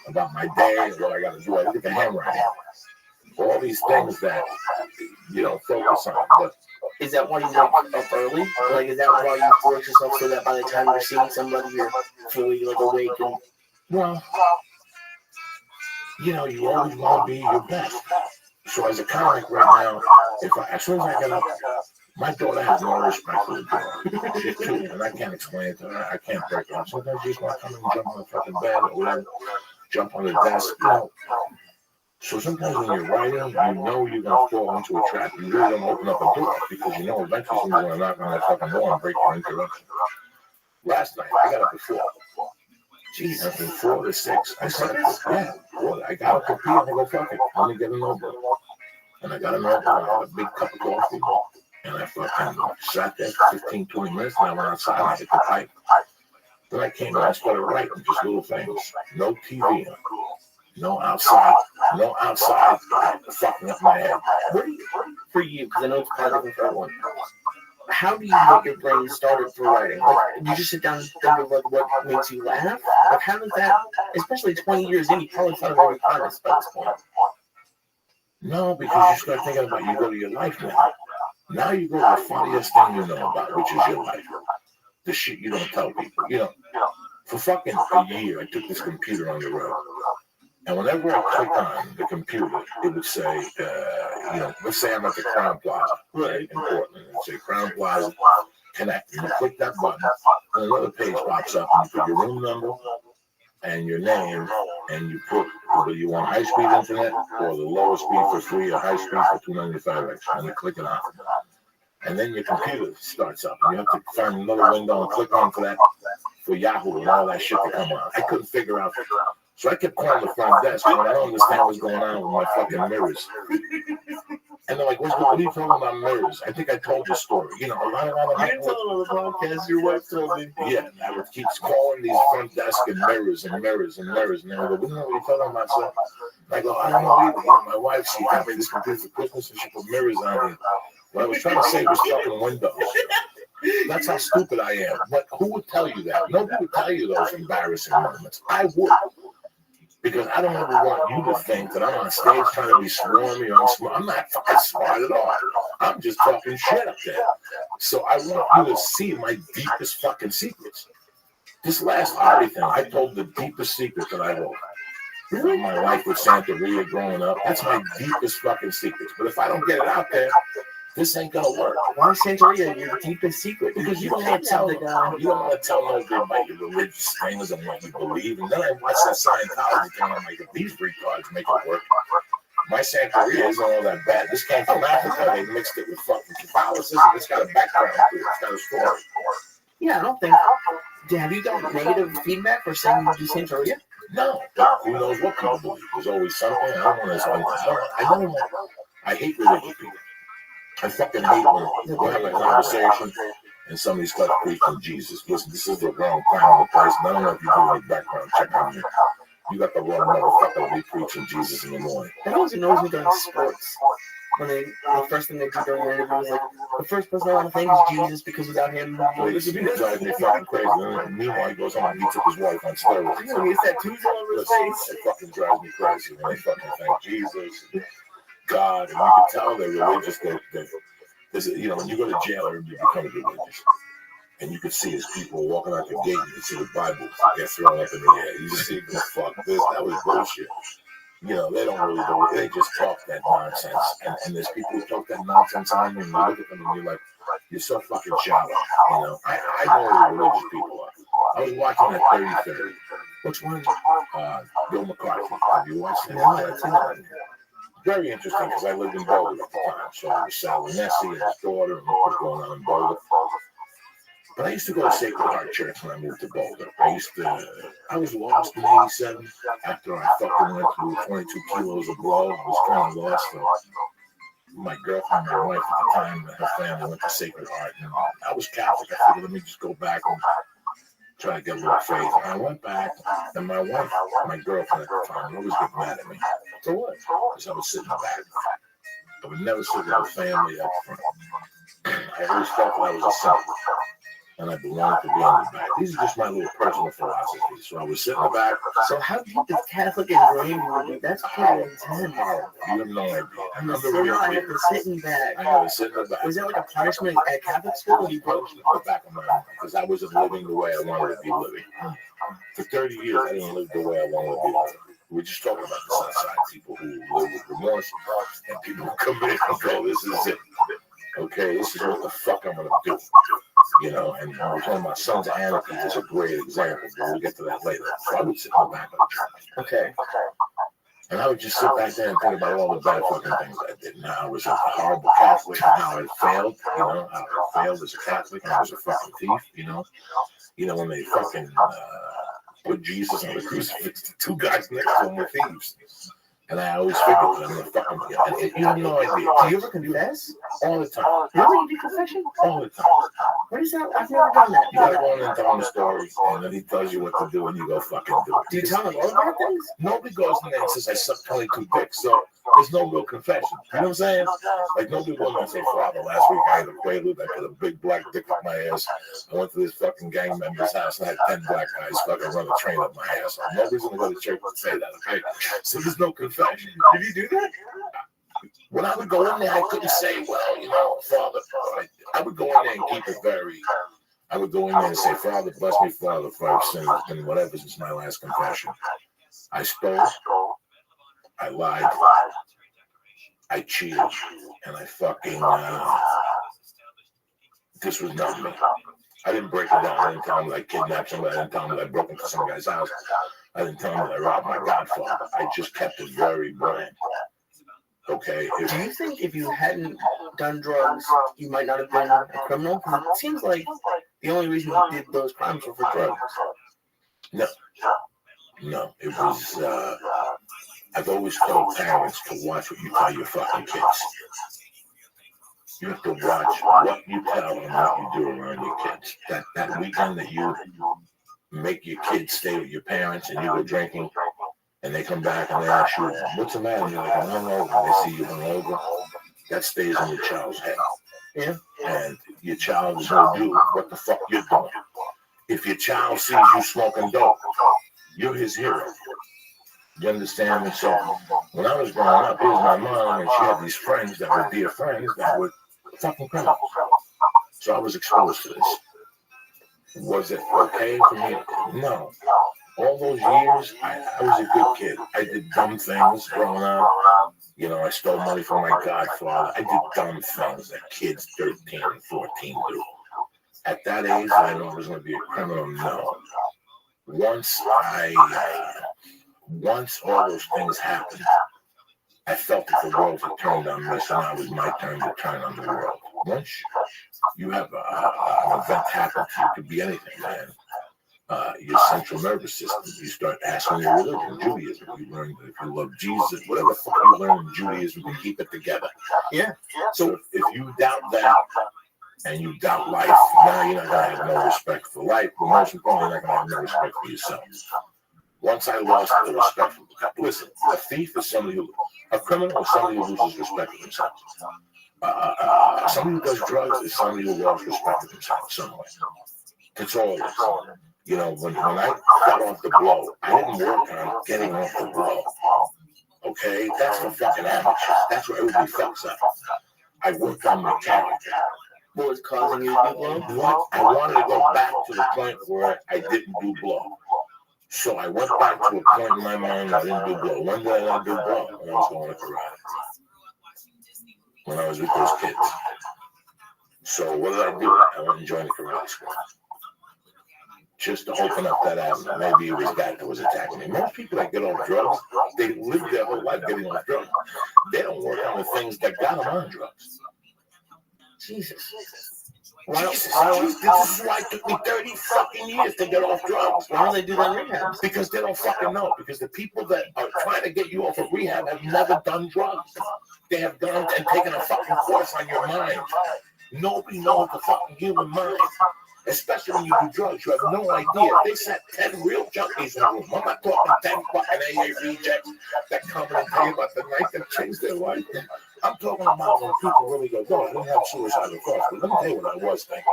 About my day and what I got to do. I look at the handwriting. All these things that you don't focus on. But is that why you wake up early? Like, is that why you force yourself so that by the time you're seeing somebody, you're fully like awake? And well, you know, you always want to be your best. So as a comic right now, as soon as I get up, my daughter has no respect for the door. She's 2, and I can't explain it to her. I can't break her up. Sometimes you just want to come and jump on the fucking bed or whatever. Jump on the desk, you know. So sometimes when you're writing, you know you're going to fall into a trap. You really don't open up a door because you know eventually someone's going to knock on that fucking door and break your interruption. Last night, I got up at 4. Jeez, from 4 to 6. I said, yeah, 4. I got up to pee and I go, fuck it. Let me get a notebook. And I got a notebook, I got a big cup of coffee. And I fucking sat there for 15, 20 minutes and I went outside and I hit the pipe. Then I came and I started writing just little things. No TV, no outside fucking up my head. for you, because I know it's probably different for everyone. how do you get your brain started for writing? Like, you just sit down and think of like what makes you laugh? Like, how does that, especially 20 years in, you probably thought of every premise by this point. No, because you start thinking about you go to your life now. Now you go to the funniest thing you know about, which is your life. The shit you don't tell people. You know, for fucking a year, I took this computer on the road. And whenever I click on the computer, it would say, you know, let's say I'm at the Crown Plaza, right, in Portland. It would say Crown Plaza, connect. And you click that button, and another page pops up, and you put your room number and your name, and you put whether you want high-speed internet or the lower speed for free or high speed for $2.95 extra, and you click it on. And then your computer starts up, and you have to find another window and click on for that, for Yahoo and all that shit to come on. I couldn't figure out. So I kept calling the front desk, and I don't understand what's going on with my fucking mirrors. And they're like, what are you talking about mirrors? I think I told the story. You know, a lot of You didn't tell it on the podcast, your wife told me. yeah, I would keep calling these front desk and mirrors and mirrors and mirrors. And they would go, we don't know what you're talking about, sir. And I go, I don't know either. You know, my wife, she got me this computer for Christmas, and she put mirrors on it. What I was trying to say was fucking windows. That's how stupid I am. But who would tell you that? Nobody would tell you those embarrassing moments. I would. Because I don't ever want you to think that I'm on stage trying to be swarmy or I'm smart. I'm not fucking smart at all. I'm just talking shit up there. So I want you to see my deepest fucking secrets. This last Ari thing, I told the deepest secret that I wrote. Really? My life with Santeria growing up. That's my deepest fucking secrets. But if I don't get it out there, this ain't gonna work. Why Santeria, your deepest secret? Because you don't want to tell nobody about your religious things and what you believe. And then I watched that Scientology thing. I'm like, if these retards make it work, my Santeria isn't all that bad. This came from Africa. They mixed it with fucking Catholicism. It's got a background to it. It's got a story. Yeah, I don't think. Have you got negative feedback for saying you do Santeria? No, but who knows what people believe? There's always something. I don't want to. I hate religious people. I fucking hate when we're having a conversation and somebody starts preaching Jesus. Listen, this is the wrong time and place. And I don't know if you do any background check on me. You got the wrong motherfucker to be preaching Jesus in the morning. That always annoys me during sports. When the first thing they do during the interview is like, the first person I want to thank is Jesus because without him, this would be driving me fucking crazy. And meanwhile, he goes home and beats up his wife on steroids. He gets tattoos all over his face. It fucking drives me crazy when they fucking thank Jesus and God, and you can tell they're religious. You know, when you go to jail, everybody becomes religious. And you can see as people walking out the gate, you can see the Bible get thrown up in the air. You just see, fuck this, that was bullshit. You know, they don't really do it. They just talk that nonsense. And there's people who talk that nonsense on you, and you look at them and you're like, you're so fucking shallow. You know, I know who religious people are. I was watching that 30-30. Which one? Bill McCarthy. Have you watched it? No, very interesting because I lived in Boulder at the time. So I was Sal and Nessie and his daughter and what was going on in Boulder. But I used to go to Sacred Heart Church when I moved to Boulder. I was lost in 87 after I fucking went through 22 kilos of blow. I was kind of lost. So my girlfriend, my wife at the time, and her family went to Sacred Heart. And I was Catholic. I figured, let me just go back and try to get a little faith. And I went back, and my wife, my girlfriend at the time, always get mad at me. For what? Because I was sitting back. I would never sit with the family up front. I always felt that I was a son, and I belonged to be in the back. These are just my little personal philosophies. So I was sitting in the back. So how deep is Catholic ingrained in you? That's pretty intense. Horrible. You have no idea. I have to sit in back. I had to sit in the back. Was that like a punishment at Catholic school? You go to the back of my mind because I wasn't living the way I wanted to be living. For 30 years, I didn't live the way I wanted to be living. We're just talking about the South Side people who live with remorse and people who come in and go, this is it. Okay, this is what the fuck I'm going to do. You know, and we're talking about Sons of Anarchy is a great example, but we'll get to that later. So I would sit in the back of the church. Okay. And I would just sit back there and think about all the bad fucking things I did. And how I was a horrible Catholic, and how I failed, you know, how I failed as a Catholic, and I was a fucking thief, you know. You know, when they fucking put Jesus on the crucifix, the two guys next to him were thieves. And I always figured that I'm gonna fucking you have no idea. Do you ever confess? All the time. Really? You do confession? All the time. What is that? I've never done that. You gotta go in and tell him the story, and then he tells you what to do, and you go fucking do it. Do you tell him all about things? Nobody goes in there and says, I sucked 22 dicks. So there's no real confession. You know what I'm saying? Like nobody will not say, Father, last week I had a quaalude, I put a big black dick up my ass. I went to this fucking gang member's house and I had 10 black guys fucking run a train up my ass. Nobody's gonna go to church and say that, okay? So there's no confession. Did you do that? When I would go in there, I couldn't say, well, you know, Father, I would go in there and keep it very, I would go in there and say, Father, bless me, Father, for I've sinned and whatever since my last confession. I stole, I lied, I cheated, and I fucking, this was not me. I didn't break it down. I didn't tell him that I kidnapped somebody. I didn't tell him that I broke into some guy's house. I didn't tell him that I robbed my godfather. I just kept it very bland. Okay. Do you think if you hadn't done drugs, you might not have been a criminal? Because it seems like the only reason you did those crimes were for drugs. No, it was, I've always told parents to watch what you tell your fucking kids. You have to watch what you tell and what you do around your kids. That weekend that you make your kids stay with your parents and you go drinking, and they come back and they ask you, what's the matter? And you're like, I'm hungover. And they see you hungover. That stays in your child's head. Yeah. And your child is going to do what the fuck you're doing. If your child sees you smoking dope, you're his hero. You understand me? So when I was growing up, here's my mom, and she had these friends that were dear friends that were fucking criminals. So I was exposed to this. Was it okay for me? No. All those years, I was a good kid. I did dumb things growing up. You know, I stole money from my godfather. I did dumb things that kids 13 and 14 do. At that age, I know I was going to be a criminal. No. Once all those things happened, I felt that the world had turned on me, so now it was my turn to turn on the world. Once you have an event happen to you, it could be anything, man. Your central nervous system, you start asking your religion, Judaism. You learn that if you love Jesus, whatever the fuck you learn in Judaism, you keep it together. Yeah. So if you doubt that and you doubt life, now you're not going to have no respect for life, but most importantly, you're not going to have no respect for yourself. Once I lost the respect for God, listen, a thief is somebody who, a criminal is somebody who loses respect for themselves. Somebody who does drugs is somebody who lost respect for themselves somewhere. That's all it is. You know, when I got off the blow, I didn't work on getting off the blow. Okay? That's for fucking amateurs. That's where everybody fucks up. I worked on my character. What was causing you to do blow? What? I wanted to go back to the point where I didn't do blow. So I went back to a point in my mind I didn't do blow. When did I not do blow? When I was going to karate. When I was with those kids. So what did I do? I went and joined the karate school. Just to open up that avenue. Maybe it was that was attacking me. Most people that get off drugs, they live their whole life getting off drugs. They don't work on the things that got them on drugs. Jesus. This is why it took me 30 fucking years to get off drugs. Why don't they do that in rehab? Because they don't fucking know. Because the people that are trying to get you off of rehab have never done drugs. They have gone and taken a fucking course on your mind. Nobody knows the fucking human mind. Especially when you do drugs, you have no idea. If they set 10 real junkies in a room, I'm not talking 10 fucking AA rejects that come and tell you about the night that changed their life. I'm talking about when people really go, oh, I didn't have suicidal thoughts. But let me tell you what I was thinking.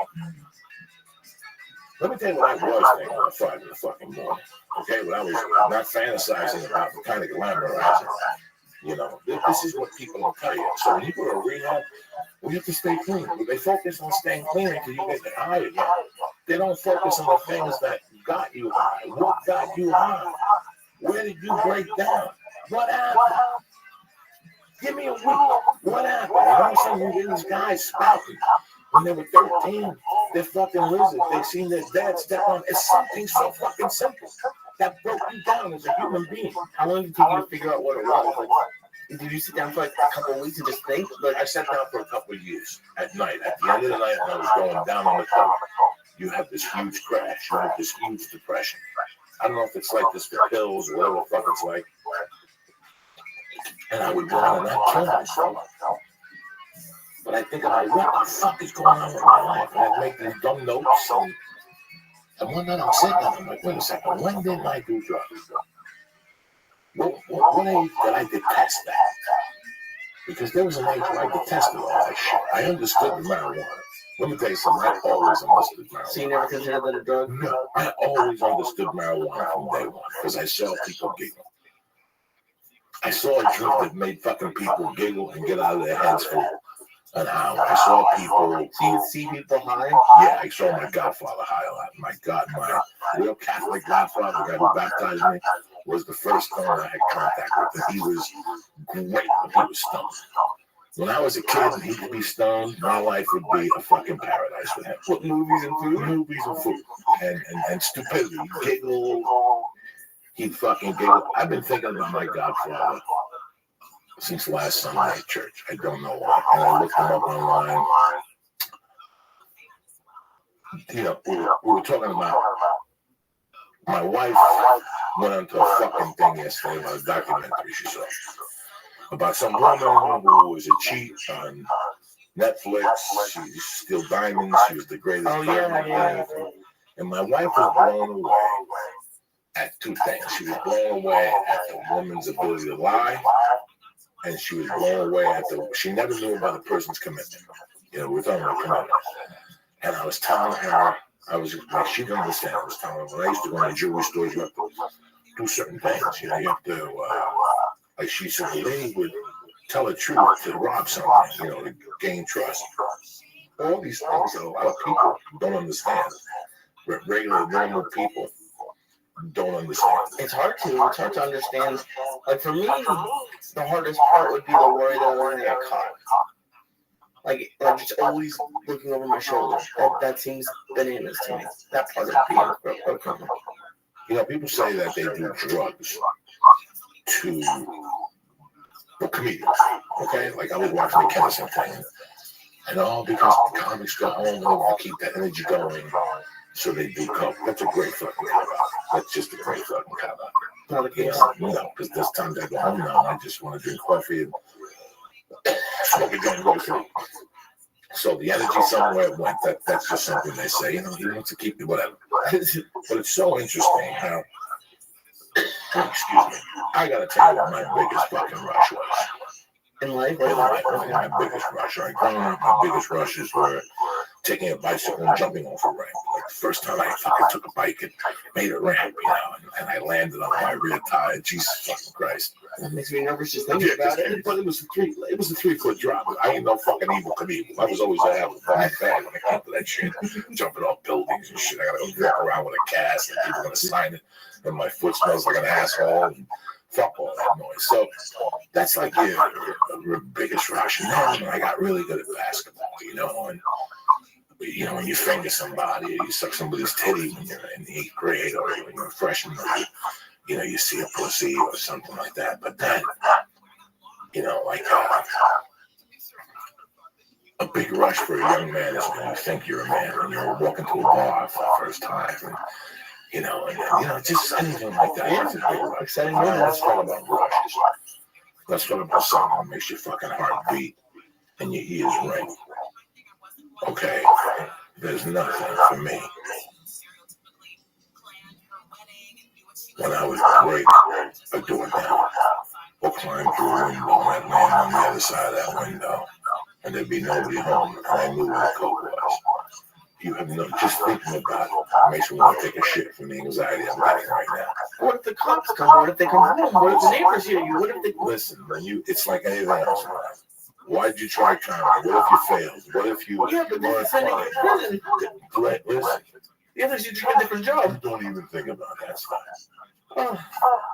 Let me tell you what I was thinking on 5 in the fucking morning. Okay, when I was not fantasizing about the kind of glamorizing. You know, this is what people will tell you. So when you go to rehab, we have to stay clean. They focus on staying clean until you get high again. They don't focus on the things that got you high. What got you high? Where did you break down? What happened? Give me a week. What happened? And all of a sudden you hear these guys spouting. When they were 13, they're fucking lizards. They seen their dad step on. It's something so fucking simple that broke you down as a human being. How long did it take you to figure out what it was? Like, did you sit down for like a couple of weeks and just think? Like, I sat down for a couple of years at night. At the end of the night, when I was going down on the coast, you have this huge crash. You have this huge depression. I don't know if it's like this with pills or whatever the fuck it's like. And I would go on and not kill myself. But I think about what the fuck is going on with my life. And I'd make these dumb notes. And one night I'm sitting there, I'm like, wait a second, when did I do drugs? What age did I detest that? Because there was an age where I detested all that shit. I understood the marijuana. Let me tell you something, I always understood marijuana. So you never considered that a drug? No, I always understood marijuana from day one because I saw people giggle. I saw a drink that made fucking people giggle and get out of their heads for an hour. I saw people. So you see people high? Yeah, I saw my godfather high a lot. My God, my real Catholic godfather, the guy who baptized me, was the first one I had contact with. And he was great when he was stoned. When I was a kid and he could be stoned, my life would be a fucking paradise with him. What, movies and food? Movies and food. And stupidity. Giggle. He'd fucking giggle. I've been thinking about my godfather since last Sunday at church. I don't know why. And I looked him up online. You know, we were talking about my wife went onto a fucking thing yesterday about a documentary she saw about some woman who was a cheat on Netflix. She used to steal diamonds. She was the greatest. Oh, yeah. And my wife was blown away at two things. She was blown away at the woman's ability to lie, and she was blown away at she never knew about the person's commitment. You know, we're talking about commitment. And I was telling her, she didn't understand. I was telling her, when I used to go into jewelry stores, you have to do certain things. You know, you have to, like she said, they would tell the truth to rob something, you know, to gain trust. All these things that a lot of people don't understand. Regular, normal people don't understand. It's hard to understand. Like for me, the hardest part would be the worry that I'm gonna get caught. Like just always looking over my shoulder. That seems bananas to me. That part of being broken. You know, people say that they do drugs for comedians. Okay, like I was watching the Kennison thing, and all because the comics go home and they want to keep that energy going. So they do coke. That's a great fucking cop out. That's just a great fucking cop out. Not the case. No, because there's times I go home now and I just want to drink coffee and smoke a joint and go to sleep. So the energy somewhere went. That's just something they say. You know, he wants to keep it, whatever. But it's so interesting how, excuse me, I got to tell you what my biggest fucking rush was. In life? My biggest rush. Right? Growing up, my biggest rushes were taking a bicycle and jumping off a ramp. Like the first time I fucking took a bike and made a ramp, you know, and I landed on my rear tire. Jesus fucking Christ. That makes me nervous just thinking about it. But it was a 3-foot drop. I ain't no fucking evil Knievel. I was always a black bag when it came to that shit. Jumping off buildings and shit. I gotta go walk around with a cast and people gonna sign it. And my foot smells like an asshole. And fuck all that noise. So that's like your biggest rush. And then I got really good at basketball, you know, and you know, when you finger somebody or you suck somebody's titty when you're in the 8th grade or when you're a freshman, or you know, you see a pussy or something like that. But then, you know, like a big rush for a young man is when you think you're a man, when you're walking to a bar for the first time, and you know, just anything like that. It's a big rush. Let's talk about rushes. Let's talk about something that makes your fucking heart beat and your ears ring. Okay, there's nothing for me. When I would break a door down or climb through a window and I'd land on the other side of that window and there'd be nobody home and I knew where the coke was. You have no, just thinking about it makes me want to take a shit from the anxiety I'm getting right now. What if the cops come? What if they come home? What if the neighbors hear you? What if they listen? It's like anything else. Why did you try comedy? What if you failed? What if you but they're sending you to prison. Listen. The others, you try a different job. Don't even think about that stuff. Oh.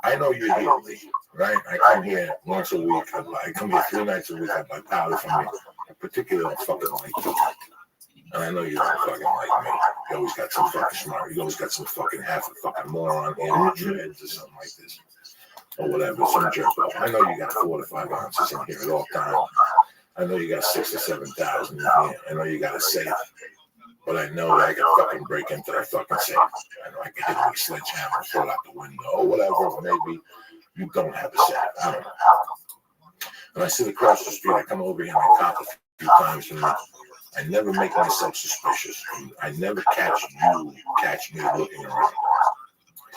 I know you're guilty, right? I come here once a week. I come here 3 nights a week. I buy powder from you. Particularly, I fucking like you. And I know you don't fucking like me. You always got some fucking smart. You always got some fucking half a fucking moron in your heads or something like this. Or whatever, some jerk off. I know you got 4 to 5 ounces in here at all times. I know you got 6,000 to 7,000 in here. I know you got a safe. But I know that I can fucking break into that fucking safe. I know I can hit it with a sledgehammer and throw it out the window or whatever. Maybe you don't have a safe. I don't know. When I sit across the street, I come over here and I cop a few times and I never make myself suspicious. I never catch me looking around.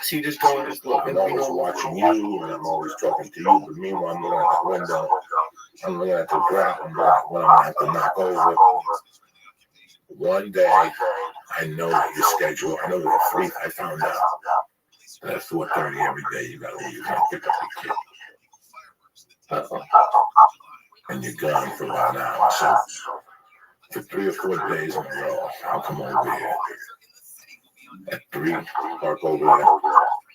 So you just go and just look. I'm always watching you and I'm always talking to you. But meanwhile, I'm looking out the window, I'm looking at the ground and what I'm gonna have to knock over. One day, I know that your schedule. I know that free. I found out that at 4:30 every day you gotta leave and pick up your kid. And you're gone for about an hour. So for 3 or 4 days in a row, I'll come over here at 3, park over there,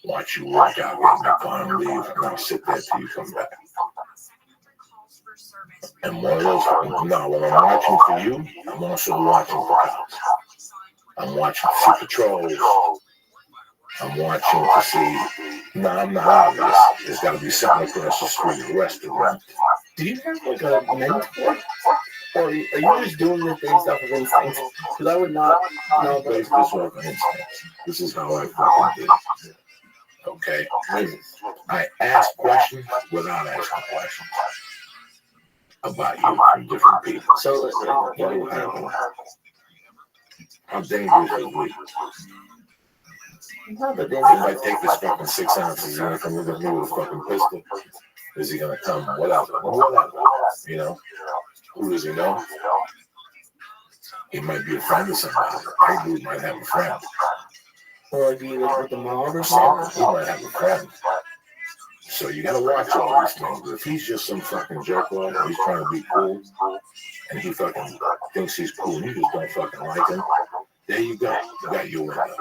watch you walk out, get in the car and leave, and I'll sit there till you come back. And one of those, no, when I'm watching for you, I'm also watching for cops. I'm watching to see patrols. I'm watching to see, no, I'm not obvious. There's got to be something across the street, a restaurant. Do you have like a mentor? Or are you just doing this based off of instinct? Because I would not know about Based this off of instincts. This is how I fucking did it. Okay? I ask questions without asking questions about you from different people. So, How dangerous is we? If I take this fucking 6 ounces, he's gonna come with me with a fucking pistol. Is he gonna come? Whatever. You know? Who does he know? He might be a friend of somebody. That dude might have a friend. Or do you look with the mob or something? He might have a friend. So you gotta watch all these things. But if he's just some fucking jerkwad and he's trying to be cool, and he fucking thinks he's cool and you just don't fucking like him, there you go. You got your window.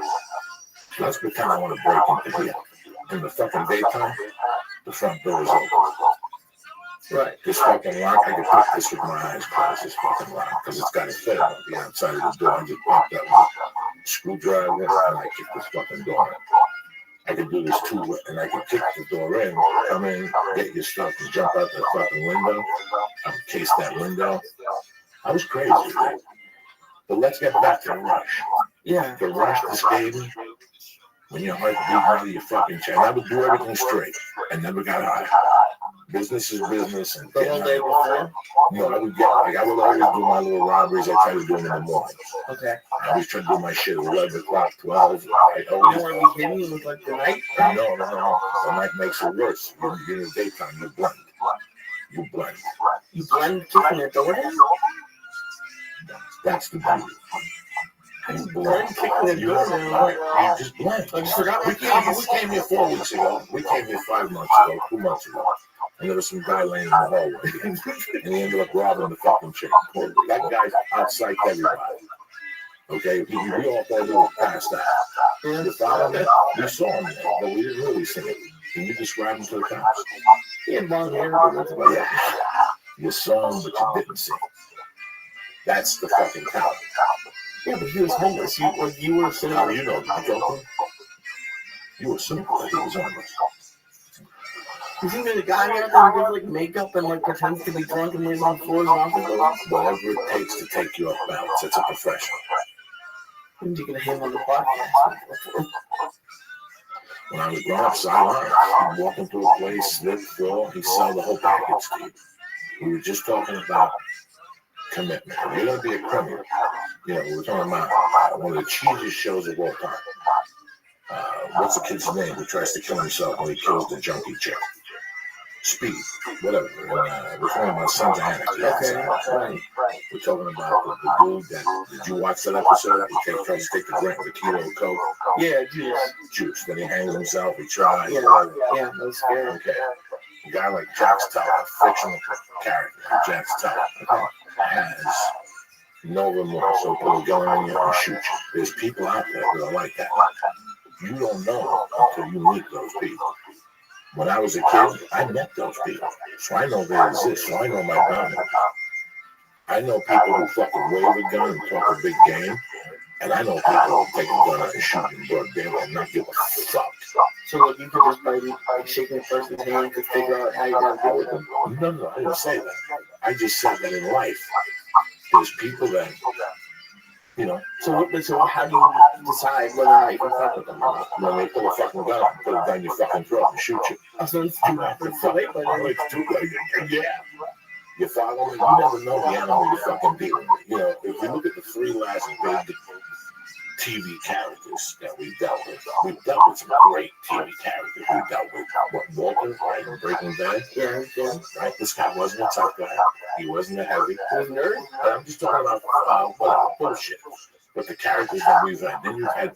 So let's pretend I want to break into here. In the fucking daytime, the front door is open. Right. This fucking lock, I can put this with my eyes closed, this fucking lock, because it's got a fit on the outside of the door. I just pop that with a screwdriver and I kick this fucking door in. I can do this too, and I can kick the door in, come in, get your stuff, and jump out that fucking window. I can case that window. I was crazy, man. But let's get back to the rush. Yeah. The rush this gave me, when your heart beat out of your fucking chest, I would do everything straight. I never got high. Business is business. And The whole day before? No, I would get, like, I would always do my little robberies. I try to do them in the morning. Okay. I always try to do my shit at 11 o'clock, 12. I You don't always, want to be hitting with like the night? no. The night makes it worse. You're in the daytime, you blend. You blend. You blend kicking the door down? That's the beauty. You blend. Kicking the You door down. you just blend. I just forgot We came here 4 weeks ago. We came here 5 months ago, 2 months ago. And there was some guy laying in the hallway. And he ended up robbing the fucking chick. That guy's outside everybody. Okay? We all thought he was passed out. You follow me? We saw him there, but we didn't really see him. Can you describe him to the cops? He had long hair, but that's about it. Yeah. You saw him, but you didn't see him. That's the fucking count. Yeah, but he was homeless. You were sitting How do you know? You told him? You assumed that he was homeless. You think there's a guy out there who does like makeup and like pretends to be drunk and lays on floors and office buildings? Whatever it takes to take you off balance. It's a profession. I'm taking him on the podcast. When I was growing up, sideline, he'd walk into a place, slip, fall, he'd sell the whole package to you. We were just talking about commitment. If you're going to be a criminal, you know, we were talking about one of the cheesiest shows of all time. What's the kid's name who tries to kill himself when he kills the junkie chick? Speed, whatever. And, we're talking about Sons of Anarchy. Okay, right. We're talking about the dude that, did you watch that episode? He tries to take the kilo of coke. Yeah, juice. Then he hangs himself, he tries. Yeah, that was scary. Okay. A guy like Jack's Tuck, a fictional character, Jack's Tuck, has no remorse. So put a gun on you and shoot you. There's people out there that are like that. You don't know until you meet those people. When I was a kid, I met those people. So I know they exist. So I know my boundaries. I know people who fucking wave a gun and talk a big game. And I know people who take a gun out and shoot in broad daylight and not give a fuck. So like you could just by shaking a person's hand to figure out how you're going to deal with them? No, I didn't say that. I just said that in life, there's people that, you know. So how do you decide whether or not you can fuck with them or not? When they pull a fucking gun, put it down your fucking throat and shoot you. So it's too late, but It's too late. Yeah. You follow me? You never know the animal you're fucking dealing with. You know, if you look at the 3 last big TV characters that we've dealt with some great TV characters. We dealt with Walter Walker, right, in Breaking Bad. Yeah, he's good. Right, this guy wasn't a tough guy. He wasn't a heavy. He was a nerd. And I'm just talking about whatever bullshit. But the characters that we've had, then you've had.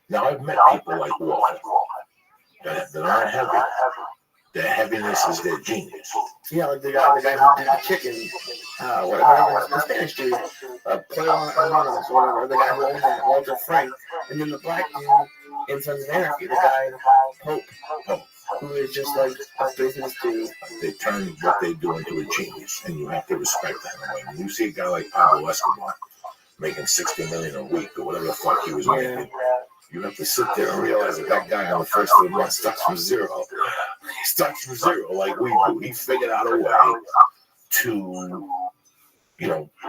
Now I've met people like Walker that aren't heavy. Their heaviness is their genius. Yeah, like the guy who did the chicken, whatever, the Spanish dude, Player Anonymous, or whatever, the guy who owns that, Walter Frank, and then the black dude in Sons of Anarchy, the guy, Pope, who is just like a business dude. They turn what they do into a genius, and you have to respect that. When you see a guy like Pablo Escobar making $60 million a week or whatever the fuck he was making, you have to sit there and realize that guy on the first of the month starts from zero. He starts from zero like we do. He figured out a way to,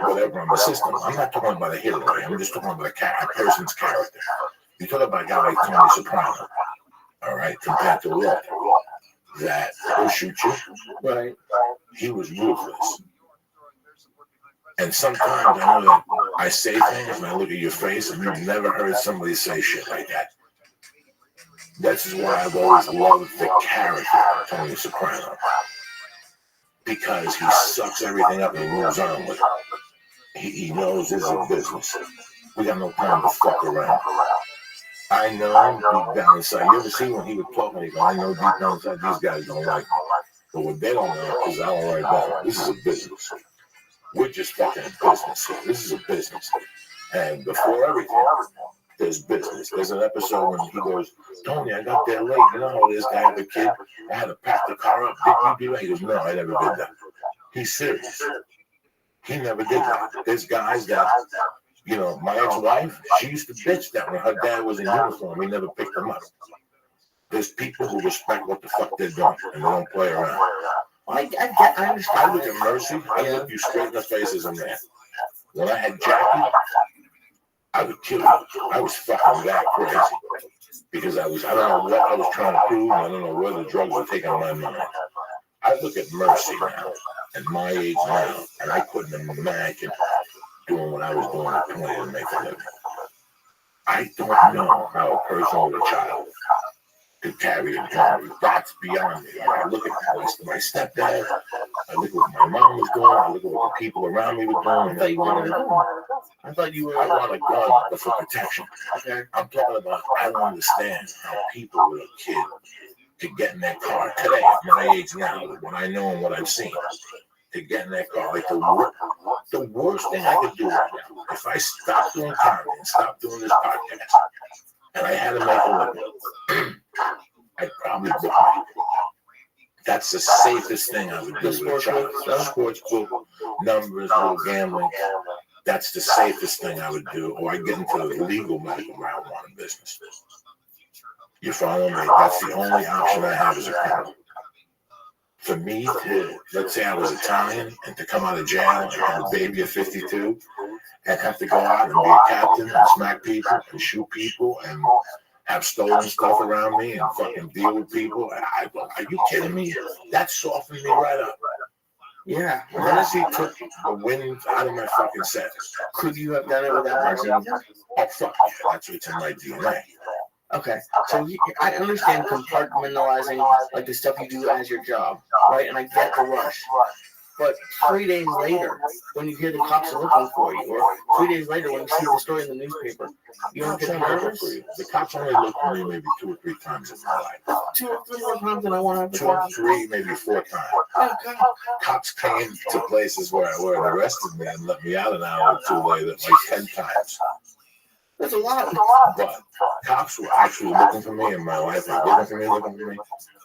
whatever on the system. I'm not talking about a hero. I'm just talking about a person's character. You talk about a guy like Tony Soprano, all right, compared to Walker, that will shoot you. Right. He was ruthless. And sometimes I know that I say things and I look at your face and you've never heard somebody say shit like that. That's why I've always loved the character of Tony Soprano. Because he sucks everything up and he moves on with it. He knows this is a business. We got no time to fuck around. I know deep down inside. You ever see when he would talk and he go, I know deep down inside these guys don't like me. But what they don't know is I don't write down. This is a business. We're just fucking business here. This is a business. And before everything, there's business. There's an episode when he goes, Tony, I got there late. You know how it is to have a kid? I had to pack the car up. Did you do that? He goes, no, I never did that. He's serious. He never did that. There's guys that, my ex-wife, she used to bitch that when her dad was in uniform, he never picked them up. There's people who respect what the fuck they're doing and they don't play around. I understand. I look at Mercy, I look you straight in the face as a man. When I had Jackie, I would kill you. I was fucking that crazy. Because I don't know what I was trying to prove, and I don't know where the drugs were taking my mind. I look at Mercy now, at my age now, and I couldn't imagine doing what I was doing at 20 to make a living. I don't know how a person with a child could carry a job. That's beyond me. I look at my stepdad, I look at what my mom was doing, I look at what the people around me were doing. I thought you wanted a gun. I thought you were. I want a gun, but for protection. Okay. I'm talking about, I don't understand how people with a kid could get in their car today, at my age now, with what I know and what I've seen, to get in their car. Like the worst thing I could do right now, if I stopped doing comedy and stopped doing this podcast, and I had to make a living, I'd probably book it. That's the safest thing I would do with a child. Sports book, numbers, little gambling. That's the safest thing I would do. Or I get into the legal medical marijuana business. You follow me? That's the only option I have as a criminal. For me to, let's say I was Italian, and to come out of jail and have a baby at 52, and have to go out and be a captain and smack people and shoot people and have stolen stuff around me and fucking deal with people. Are you kidding me? That softened me right up. Yeah. Mercy took the wind out of my fucking sails. Could you have done it without Mercy? Oh, fuck yeah. That's what's in my DNA. Okay. So I understand compartmentalizing like the stuff you do as your job, right? And I get the rush. But 3 days later, when you hear the cops are looking for you, or 3 days later when you see the story in the newspaper, you don't get nervous? The cops only look for me maybe 2 or 3 times in my life. 2 or 3 more times than I want to have 2 or 3, maybe 4 times. Oh, God. Cops came to places where arrested me and let me out an hour or 2 later, like 10 times. That's a lot. But cops were actually looking for me in my life, looking for me,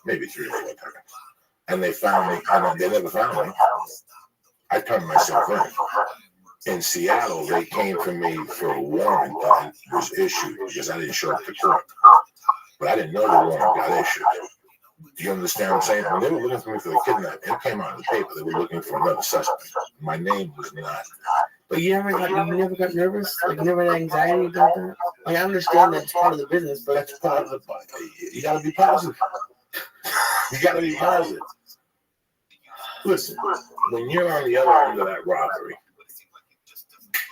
maybe 3 or 4 times. And they found me, and they never found me. I turned myself in. In Seattle, they came for me for a warrant that was issued because I didn't show up to court. But I didn't know the warrant got issued. Do you understand what I'm saying? When they were looking for me for the kidnapping, it came out in the paper. They were looking for another suspect. My name was not. But you never got nervous? Like, you never had anxiety about that? Like, I understand that's part of the business, but That's part of the. You got to be positive. You got to be positive. Listen, when you're on the other end of that robbery,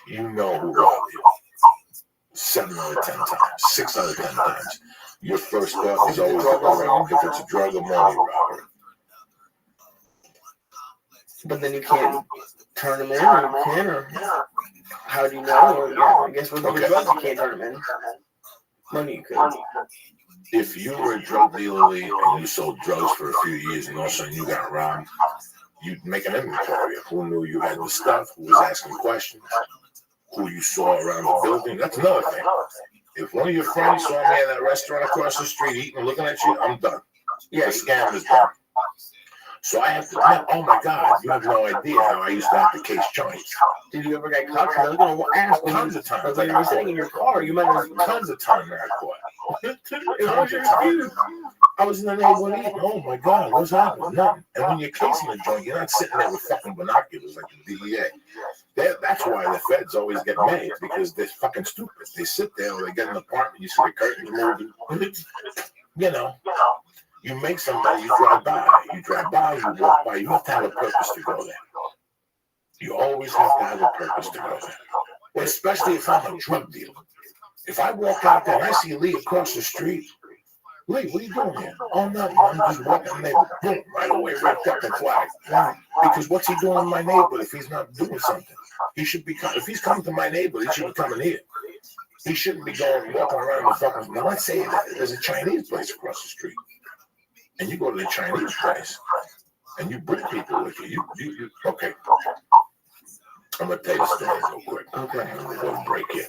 you know who robbed you. 7 out of 10 times, 6 out of 10 times. Your first thought is always if it's a drug or money robbery. But then you can't turn them in, or you can, or how do you know? Or, yeah, I guess with drugs you can't turn them in. Money you could. If you were a drug dealer and you sold drugs for a few years and all of a sudden you got robbed, you'd make an inventory of who knew you had the stuff, who was asking questions, who you saw around the building. That's another thing. If one of your friends saw me at that restaurant across the street eating and looking at you, I'm done. Yeah, the scam is done. So I have to tell, oh my God, you have no idea how I used to have to case joints. Did you ever get caught? I was going to ask. Tons of times. Like you were sitting in your car, you might have tons of times I caught. Tons of times. I was in the neighborhood eating. Oh my God, what's happening? Nothing. And when you're casing a joint, you're not sitting there with fucking binoculars like the DEA. That's why the feds always get mad, because they're fucking stupid. They sit there or they get in an apartment, you see the curtains moving. You know. You make somebody, you drive by, you walk by, you have to have a purpose to go there. You always have to have a purpose to go there. Well, especially if I'm a drug dealer. If I walk out there and I see Lee across the street, Lee, what are you doing here? Oh, nothing. I'm just walking the neighborhood. Boom, right away, red fucking flag. Why? Because what's he doing in my neighborhood if he's not doing something? He should be, if he's coming to my neighborhood, he should be coming here. He shouldn't be walking around the fucking, now let's say there's a Chinese place across the street. And you go to the Chinese place, and you bring people with you. You okay. I'm going to tell you a story real quick. Okay. I'm going to go and break it.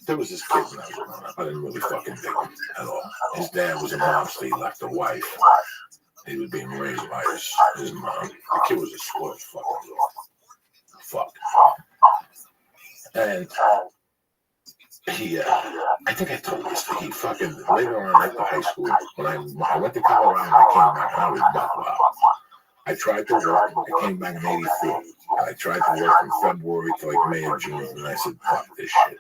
There was this kid when I was growing up. I didn't really fucking dig him at all. His dad was a mobster. He left a wife. He was being raised by his mom. The kid was a spoiled fucking girl. Fuck. And he, I think I told this, he fucking, later on after high school, when I went to Colorado and I came back, and I was buck wild. I tried to work, I came back in 84, and I tried to work from February to like May or June, and I said, fuck this shit.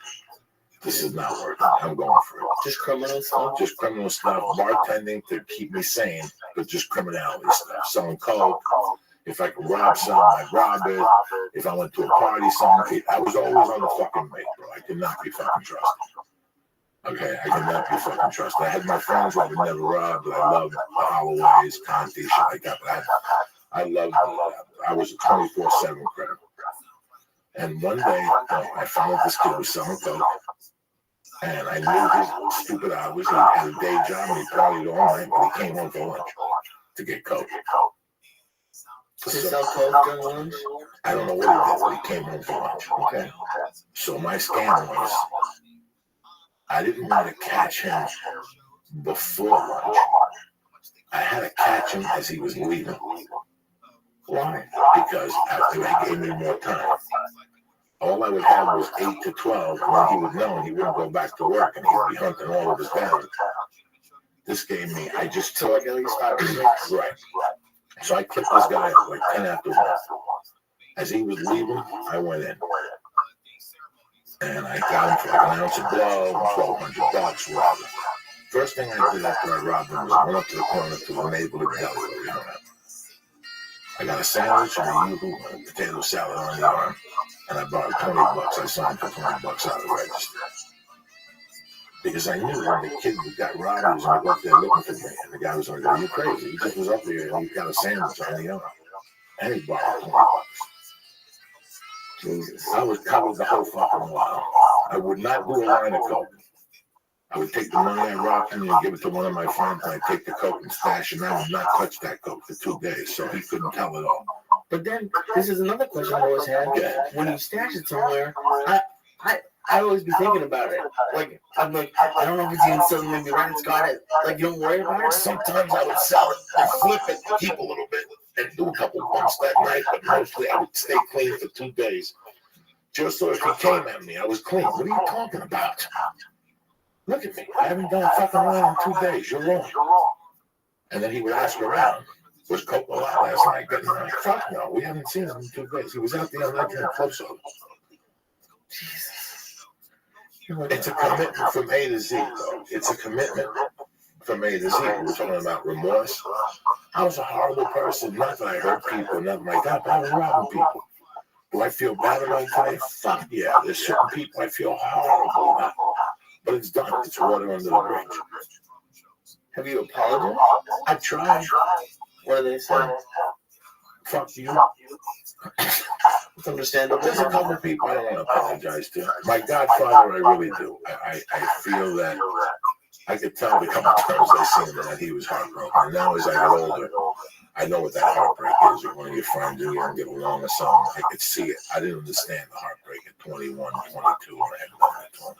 This is not working. I'm going for it. Just criminal stuff? Just criminal stuff, bartending to keep me sane, but just criminality stuff. Selling coke. If I could rob something, I'd rob it. If I went to a party, something, I was always on the fucking make, bro. I could not be fucking trusted. Okay, I could not be fucking trusted. I had my friends who I would never rob, but I loved the Holloways, Conti, shit like that. But I loved I was a 24/7 criminal. And one day, I found out this kid was selling coke. And I knew his stupid hours. He had a day job and he partied all night, but he came home for lunch to get coke. Did he sell coke during lunch? I don't know what he did, but he came home for lunch. Okay. So my scam was, I didn't want to catch him before lunch. I had to catch him as he was leaving. Why? Because after he gave me more time. All I would have was 8 to 12, and then he would know, and he wouldn't go back to work, and he would be hunting all of us down. This gave me, I just took like at least 5 or 6. Right. So I clipped this guy at like 10 after 1. As he was leaving, I went in. And I got him for like an ounce of blow, $1,200, whatever. First thing I did after I robbed him was I went up to the corner to the neighborhood deli where we hung out. I got a sandwich and a yoo-hoo and a potato salad on the arm. And I bought $20. I saw him for $20 out of the register. Because I knew when the kid got robbed, he was going to go up there looking for me. And the guy was like, are you crazy? He just was up there and he got a sandwich on the arm. And he bought $20. Jesus. I was covered the whole fucking while. I would not do a line of coke. I would take the money I robbed him and give it to one of my friends, and I'd take the coke and stash it, and I would not touch that coke for 2 days, so he couldn't tell it all. But then, this is another question I always had. Yeah. When you stash it somewhere, I always be thinking about it. Like, I'm like, I don't know if it's even still maybe right, it's got it. Like, you don't worry about it? Sometimes I would sell it and flip it and keep a little bit and do a couple bumps that night, but mostly I would stay clean for 2 days. Just so if he came at me, I was clean. What are you talking about? Look at me. I haven't done a fucking line in 2 days. You're wrong. And then he would ask around, was Coke alive last night? Getting like, fuck no. We haven't seen him in 2 days. He was out there on that kind of close up. Jesus. It's a commitment from A to Z, though. It's a commitment from A to Z. We're talking about remorse. I was a horrible person. Not that I hurt people, nothing like that, but I was robbing people. Do I feel bad about it today? Fuck yeah. There's certain people I feel horrible about. but it's done. It's water under the bridge. Have you apologized? I tried. What do they say? Fuck you. It's understandable. There's a couple of people I don't want to apologize to. My godfather, I really do. I feel that I could tell the couple times I seen him that he was heartbroken. And now as I get older, I know what that heartbreak is. You're one of your friends and you don't get along or something. I could see it. I didn't understand the heartbreak at 21, 22 when I had done that to him.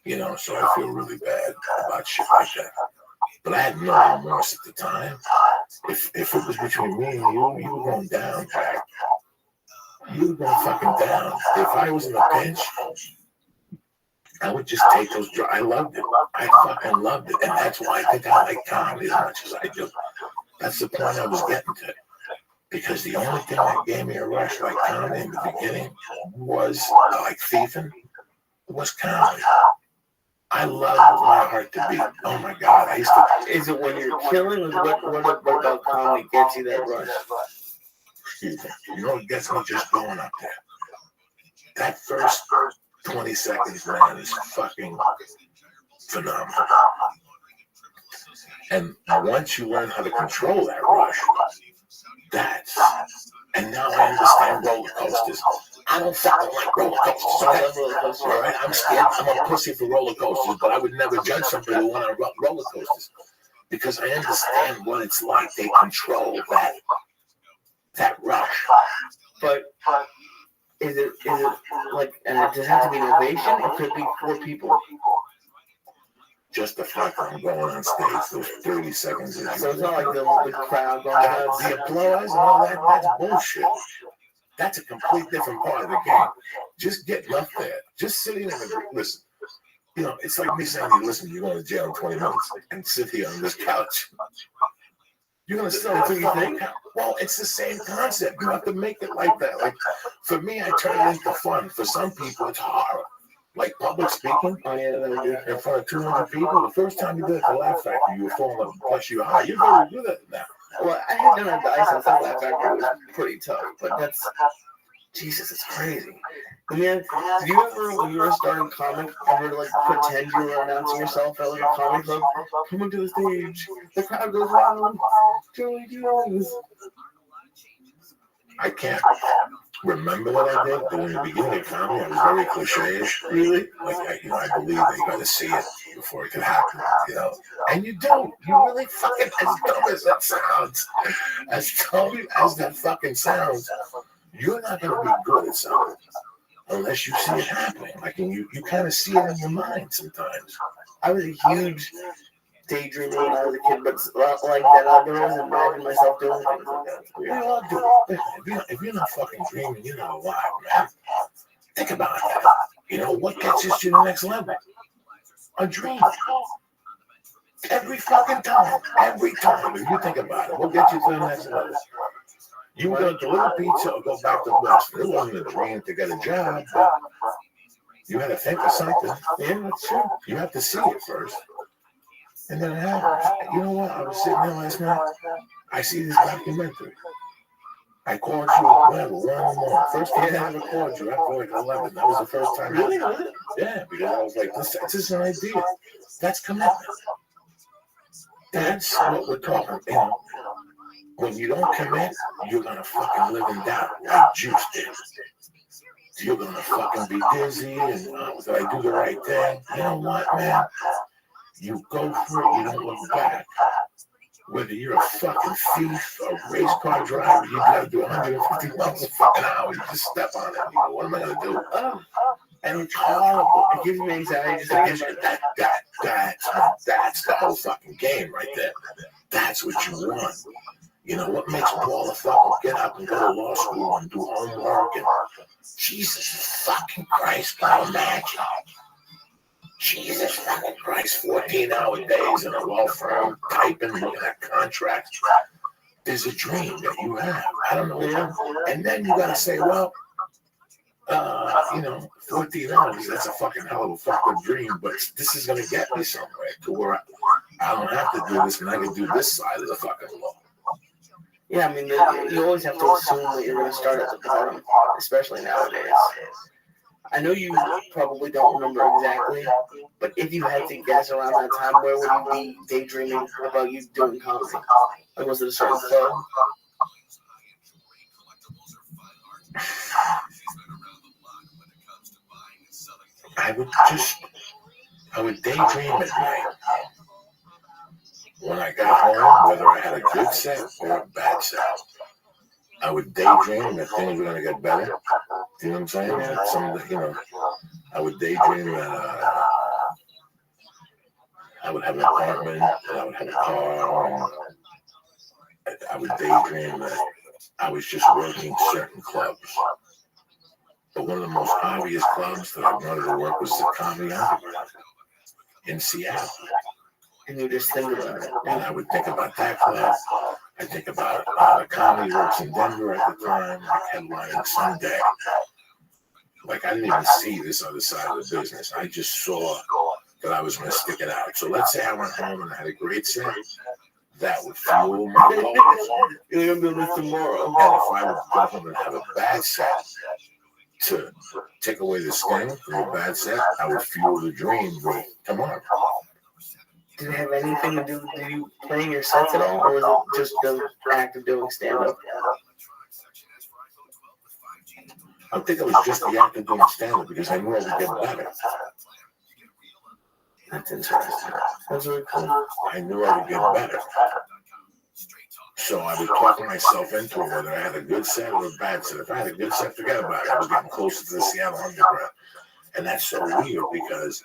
You know, so I feel really bad about shit like that. But I had no remorse at the time. If it was between me and you were going down, Jack. You were going fucking down. If I was in a pinch, I would just take those drugs. I loved it. I fucking loved it. And that's why I think I like comedy as much as I do. That's the point I was getting to. Because the only thing that gave me a rush like comedy in the beginning was, like thieving, was comedy. I loved my heart to beat. Oh my God. I used to. Is it when you're killing, or what about comedy gets you that rush? Excuse me. You know what gets me just going up there? That first 20 seconds, man, is fucking phenomenal. And once you learn how to control that rush, and now I understand roller coasters. I don't fucking like roller coasters. Okay? All right, I'm scared. I'm a pussy for roller coasters, but I would never judge somebody who went on roller coasters because I understand what it's like. They control that rush. But is it like, does it have to be an ovation? It could be 4 people. Just the fact that I'm going on stage, those 30 seconds. So it's not like the crowd going nuts. The applause and all that, that's bullshit. That's a complete different part of the game. Just getting up there, just sitting in the listen. You know, it's like me saying, listen, you're going to jail in 20 minutes and sit here on this couch. You're going to sit until you think, well, it's the same concept. You have to make it like that. Like, for me, I turn it into fun. For some people, it's horror. Like public speaking, in front of 200 people. The first time you did it at the Laugh Factory, you were falling plus you high. You're very good at it now. Well, I had done it at the Ice and Laugh Factory. It was pretty tough, but Jesus, it's crazy. I mean, did you ever, when you were starting comic, ever like pretend you were announcing yourself at like a comedy club? Coming to the stage, the crowd goes wild. Joey Jones. I can't remember what I did, but in the beginning of comedy, I was very cliche-ish. Really? Like, I believe that you got to see it before it could happen, you know? And you don't. You really fucking, as dumb as that sounds, as dumb as that fucking sounds, you're not going to be good at something unless you see it happening. Like, and you kind of see it in your mind sometimes. I was a huge daydreamer when I was a kid, but like that, I always imagined myself doing things like that. We all do it. If you're not fucking dreaming, you're not alive, man. Think about that. You know, what gets you to the next level? A dream. Every fucking time. Every time. If you think about it, what gets you to the next level? You were going to deliver pizza or go back to Boston. It wasn't a dream to get a job, but you had to think of something. Yeah, that's true. You have to see it first. And then it happens. You know what? I was sitting there last night. I see this documentary. I called you at 1 in the morning. First time I ever called you after like 11. That was the first time. Really? Yeah, because I was like, this is an idea. That's commitment. That's what we're talking about. When you don't commit, you're going to fucking live in doubt like Juice did. You're going to fucking be dizzy and did I do the right thing? You know what, man? You go for it, you don't look back. Whether you're a fucking thief, a race car driver, you gotta do 150 miles a fucking hour, you just step on it. You go, what am I gonna do? And it's horrible. It gives me anxiety. That's the whole fucking game right there. That's what you want. You know, what makes Paul a fucking get up and go to law school and do homework and Jesus fucking Christ, can you imagine? Jesus fucking Christ, 14-hour days in a law firm, typing, looking at contracts. There's a dream that you have. I don't know. And then you got to say, well, 14 hours, that's a fucking hell of a fucking dream, but this is going to get me somewhere to where I don't have to do this and I can do this side of the fucking law. Yeah, I mean, you always have to assume that you're going to start at the bottom, especially nowadays. I know you probably don't remember exactly, but if you had to guess around that time, where would you be daydreaming about you doing comedy? Like, was it a certain club? I would daydream at night. When I got home, whether I had a good set or a bad set, I would daydream that things were going to get better. You know what I'm saying? I would daydream that I would have an apartment, that I would have a car, and I would daydream that I was just working certain clubs. But one of the most obvious clubs that I wanted to work was the Comedy Underground in Seattle. And you just think about it. And I would think about that club. I think about the Comedy Works in Denver at the time, like headlining someday. Like, I didn't even see this other side of the business. I just saw that I was going to stick it out. So let's say I went home and I had a great set. That would fuel my goals. You're going to do this tomorrow. And if I would go home and have a bad set to take away the sting from a bad set, I would fuel the dream with tomorrow. Did it have anything to do with you playing your sets at all, or was it just the act of doing stand-up? I think it was just the act of doing stand-up because I knew I would get better. That's interesting. That's really cool. I knew I would get better. So I would talk myself into it, whether I had a good set or a bad set. If I had a good set, forget about it. I was getting closer to the Seattle Underground. And that's so weird because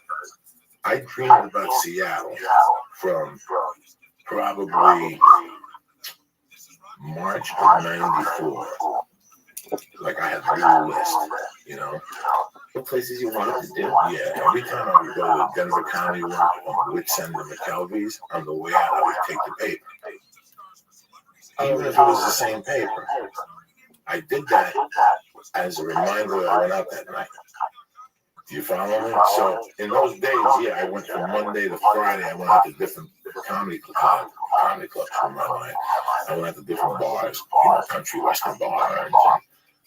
I dreamed about Seattle from probably March of '94. Like, I had a little list, you know? The places you wanted to do. Yeah, every time I would go to Denver County Work on Wits End to McKelvey's, on the way out, I would take the paper. Even if it was the same paper. I did that as a reminder that I went out that night. Do you follow me? So in those days, yeah, I went from Monday to Friday. I went out to different comedy clubs from my mind. I went out to different bars, country western bars.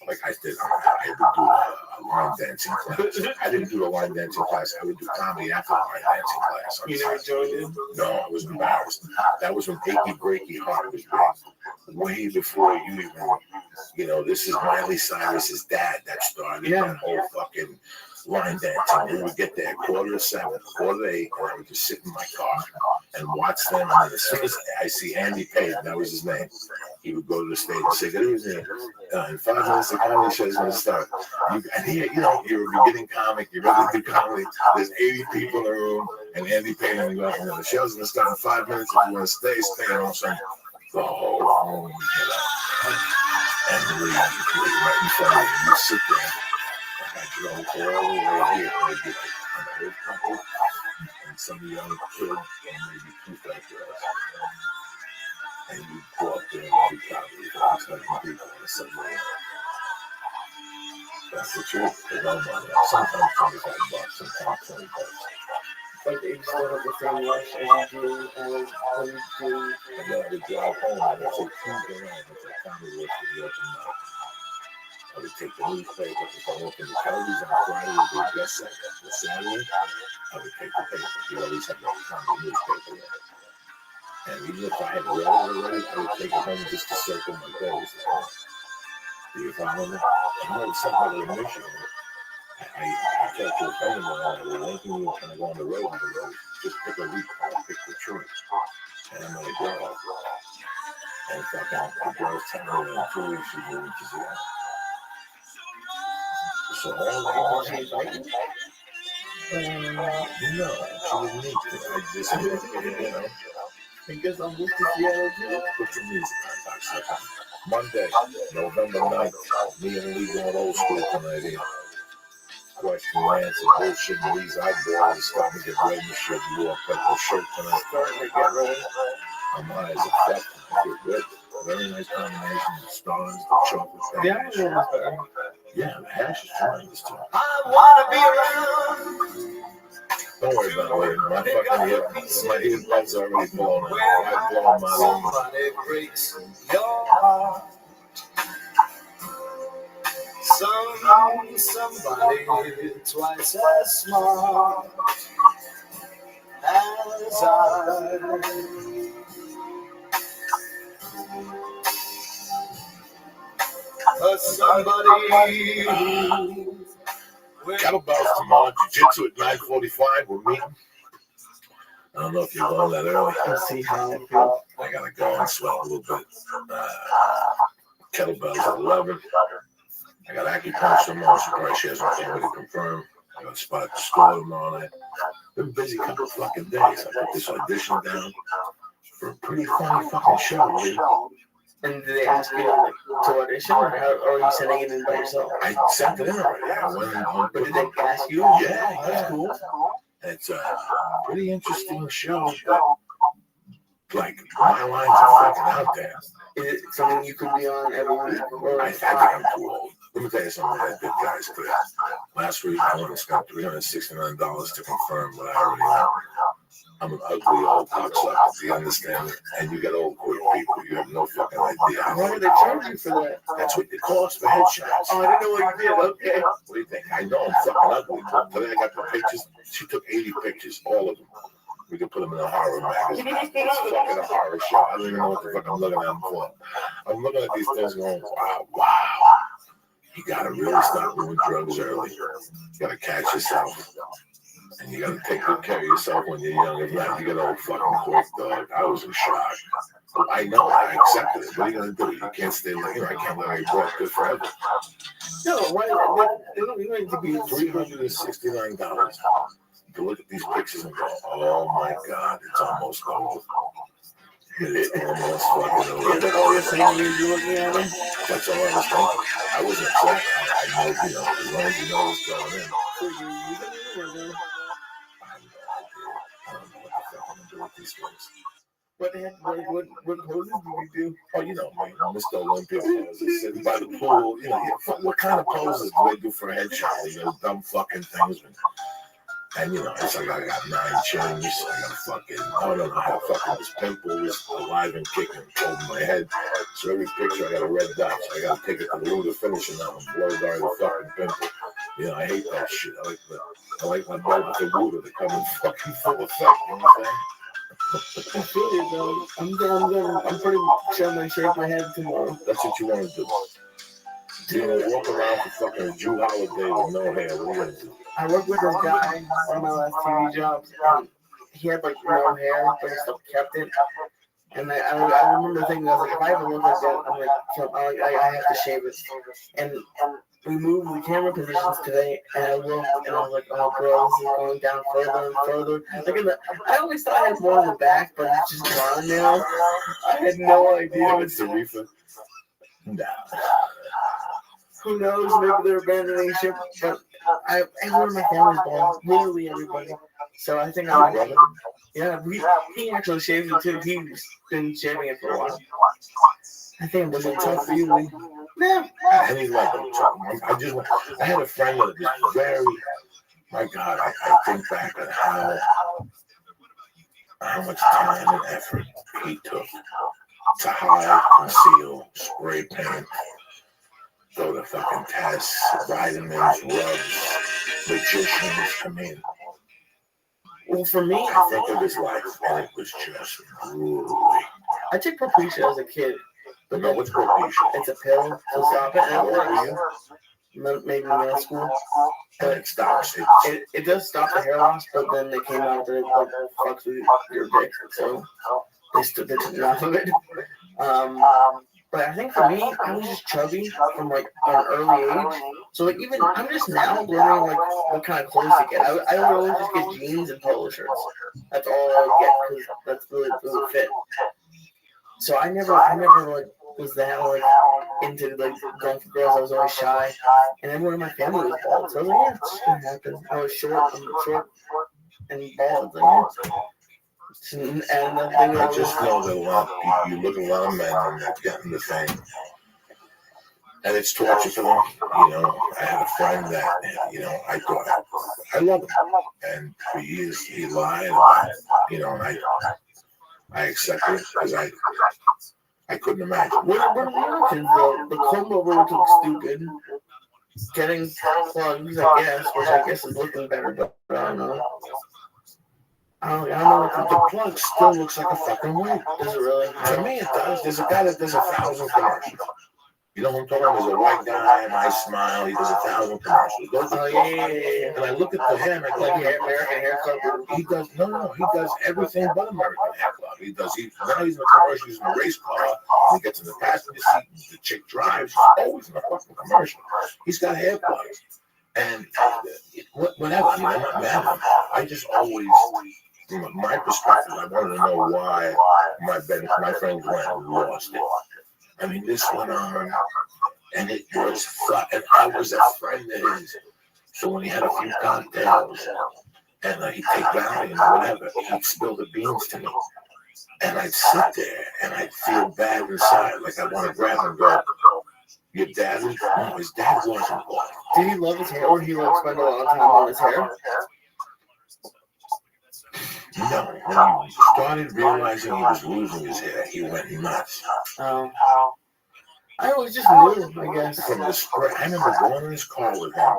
Like I would do a line dancing class. I didn't do a line dancing class. I would do comedy after the line dancing class. You never joined it? No, I was embarrassed. That was when Achy Breaky Heart was big. Way before you even, this is Miley Cyrus's dad that started that whole fucking line dancing. We would get there 6:45, 7:45, and I would just sit in my car and watch them. And then as soon as I see Andy Payne, that was his name, he would go to the stage and say, "Good evening. In 5 minutes, the comedy show is going to start." And here, you're a beginning comic, you're ready to do comedy. There's 80 people in the room, and Andy Payne, and the show's going to start in 5 minutes. If you want to stay, and all of a sudden, the whole room would get up and leave right in front of you. And you sit there. I drove all the way here, and I'd be like an old couple, and some young kid, and maybe 2 fat girls. And you go up there and do comedy for 600 people on a Sunday. That's the truth. They don't mind that. Sometimes $25, sometimes $20. Like you still have the same rush as you do when you do. And then I would drive home, and I'd say Tuesday night, it's a comedy list for the open mic. I would take the newspaper, if I went to the television on Friday, would do a guest set. For Saturday, I would take the paper. You always have that comedy newspaper there. And even if I had read it already, I would take it home just to circle my days. Do you follow me? And all of a sudden, I was in Michigan. I talked to a friend of mine, I was thinking we were trying to go on the road, and I go, just pick a week, I'll pick Detroit. And I'm going to go. And fucking, the girl's telling me in 2 weeks she's moving to Seattle. So all that was like, no, she was neat. I just, Because I'm with the Seattle too. Put your music on. Monday, November 9th, me and Lee going old school tonight here. Question and answer, bullshit, and these eyeballs are starting to get red and shit. You walk up the shirt tonight. Starting to get ready. I'm high as a fuck. I feel good. Very nice combination of stars, the chocolate thing. Yeah, I know that. Yeah, the hash is tremendous too. I want to be around. Don't worry about it. My earbuds are already blown out. I blow my lungs. Somebody breaks your heart. Somebody twice as smart as I. Somebody Kettlebells tomorrow, jiu-jitsu at 9:45. We're meeting. I don't know if you're going that early. Let's see how I feel. I gotta go and sweat a little bit. Kettlebells at 11. I got acupuncture tomorrow. Surprised she hasn't called me to confirm. I got a spot at the store tomorrow night. Been busy a couple fucking days. I put this audition down for a pretty funny fucking show, dude. And did they ask you to audition, or are you sending it in by yourself? I sent it in already. I went and But did they ask you? Yeah, That's cool. It's a pretty interesting show, but like my lines are fucking out there. Is it something you could be on every week? Or I think I'm too old. Let me tell you something that did, guys. Clear. Last week I went and spent $369 to confirm what I already know. I'm an ugly old cocksucker. Do you understand it? And you get old queer people. You have no fucking idea. why would they charge you for that? That's what it costs for headshots. Oh, I didn't know what you did. Okay. What do you think? I know I'm fucking ugly. But today I got the pictures. She took 80 pictures, all of them. We could put them in a horror magazine. It's fucking a horror show. I don't even know what the fuck I'm looking at them for. I'm looking at these things going, wow. You gotta really stop doing drugs early. You gotta catch yourself. And you gotta take good care of yourself when you're young. If not, you get old fucking quick, dog. I was in shock. I know, I accepted it. What are you gonna do? You can't stay like, I can't let you walk good forever. No, why? They don't need to be $369 to look at these pictures and go, oh my God, it's almost over. It's almost fucking over. Is that all you're saying when you're looking at them? That's all I was thinking. I wasn't upset. I know, as long as you know what's going in. So you're using it or no? I don't know what the fuck I'm gonna do with these things. What poses do you do? Oh, you know, man, Mr. Olympia poses, sitting by the pool. What kind of poses do they do for a headshot? Dumb fucking things. And it's like I got 9 chins. I got fucking, I don't know how fucking this pimple was alive and kicking over my head. So every picture I got a red dot. So I got to take it to the room to finish and now I'm blurred out the fucking pimple. I hate that shit. I like my velvet water to come in fucking full effect. You know what I'm saying? I feel you, though. I'm pretty sure I'm gonna shave my head tomorrow. That's what you want to do. Walk around for fucking Jew holiday with no hair. What are you gonna do? I worked with this guy on my last TV jobs. He had like no hair, but he still kept it. And I remember thinking, I was like, if I ever look like that, I have to shave it. And we moved the camera positions today, and I looked, and I was like, oh, bro, this is going down further and further. I always thought I had more in the back, but it's just gone now. I had no idea. It's the reefer. Nah. Who knows? Maybe they're abandoning ship, but everyone in my family's bald. Literally everybody. So I think he actually shaves it too. He's been shaving it for a while. I think it was tough for you, Lee. Yeah. I had a friend that was very, my God, I think back on how much time and effort he took to hide, conceal, spray paint, go to fucking tests, vitamins, rubs, magicians come in. Well, for me, I think of his life, and it was just grueling. I took Propecia as a kid. But no, what's Propecia? It's a pill to stop it, and it works. Maybe in middle school. And it stops it. It does stop the hair loss, but then they came out that it fucks with your dick, so they took it off of it. But I think for me, I was just chubby from like an early age. So like even I'm just now learning like what kind of clothes to get. I would always just get jeans and polo shirts. That's all I would get because that's really fit. So I never like was that like into like going for girls. I was always shy, and everyone in my family was bald. So I was like, yeah, it's just gonna happen. I was short and bald. Like, and I just know that a lot of people, you look at a lot of men and they're getting the thing, and it's torture for them. I had a friend that, I thought, I love him, and for years he lied about it, and I accepted it because I couldn't imagine. What are the options though? The comb over looks stupid. getting plugs, I guess, which I guess is looking better, but I don't know. I don't know what The plug still looks like a fucking wig. does it really? To me, it does. There's a guy that does 1,000 commercials. You know who I'm talking about? There's a white guy, nice smile. He does 1,000 commercials. Those are Yeah. And I look at the hair and I go, Like American Hair Club. he does he does everything but American Hair Club. Now he's in the commercial, he's in a race car, and he gets in the passenger seat, and the chick drives. He's always in a fucking commercial. He's got hair plugs. And whatever, I mean, I'm not mad at him. I just always, from my perspective, I wanted to know why my friends went and lost it. I mean, this went on, and it was fun, and I was a friend of his. So when he had a few cocktails, and he'd take Valium or whatever, he'd spill the beans to me. And I'd sit there, and I'd feel bad inside, like I want to grab him and go, your dad was, no, his dad wasn't. Did he love his hair, or did he like spend a lot of time on his hair? No, when he started realizing he was losing his hair, he went nuts. I always just knew, I guess. From the spray, I remember going in his car with him,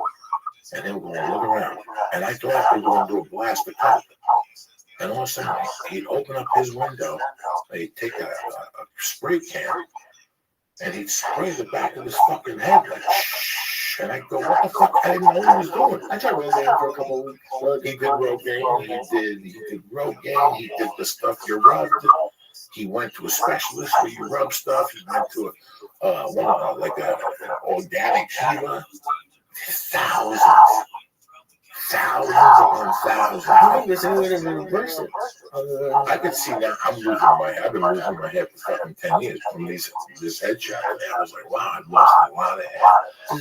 and they were going to look around, and I thought they were going to do a blast of coke. And all of a sudden, he'd open up his window, and he'd take a spray can, and he'd spray the back of his fucking head like, shh. And I'd go, what the fuck? I didn't know what he was doing. I tried Rogaine for a couple of weeks. He did Rogaine, he did Rogaine, he did the stuff you rubbed. He went to a specialist where you rub stuff. He went to an organic healer. Thousands upon thousands. I think there's any way to reverse it. I could see now. I've been losing my hair for fucking 10 years from this headshot. And I was like, wow, I've lost a lot of hair.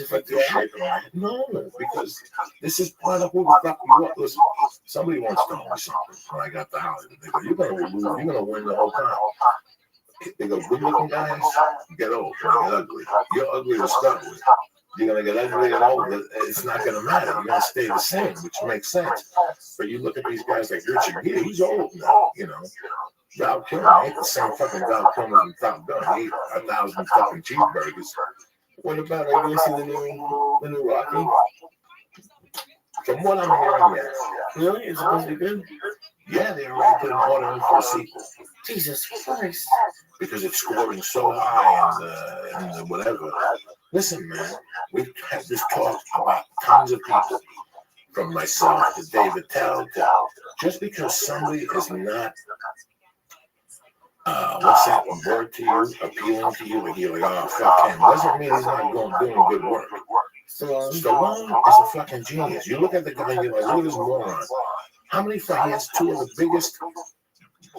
But the shape of my head, no, because this is part of who the fuck you are. Listen, somebody once told me something when I got the house. They go, you're gonna win the whole time. They go, good looking guys get old, they get ugly. You're ugly to start with. You're going to get ugly and old. It's not going to matter. You're going to stay the same, which makes sense. But you look at these guys like Richard Gere, he's old now, you know. Val Kilmer ain't the same fucking Val Kilmer from Top Gun. He ate 1,000 fucking cheeseburgers. What about, are you going to see the new Rocky? From what I'm hearing, yes. Really? Is it supposed to be good? Yeah, they already put an order in for a sequel. Jesus Christ. Because it's scoring so high and the whatever. Listen, man, we've had this talk about tons of people, from myself to David Tell, to just because somebody is not, what's that word to you, appealing to you, and you're like, oh, fuck him, doesn't mean he's not doing good work. Stallone is a fucking genius. You look at the guy and you're like, look at this moron. How many he has two of the biggest,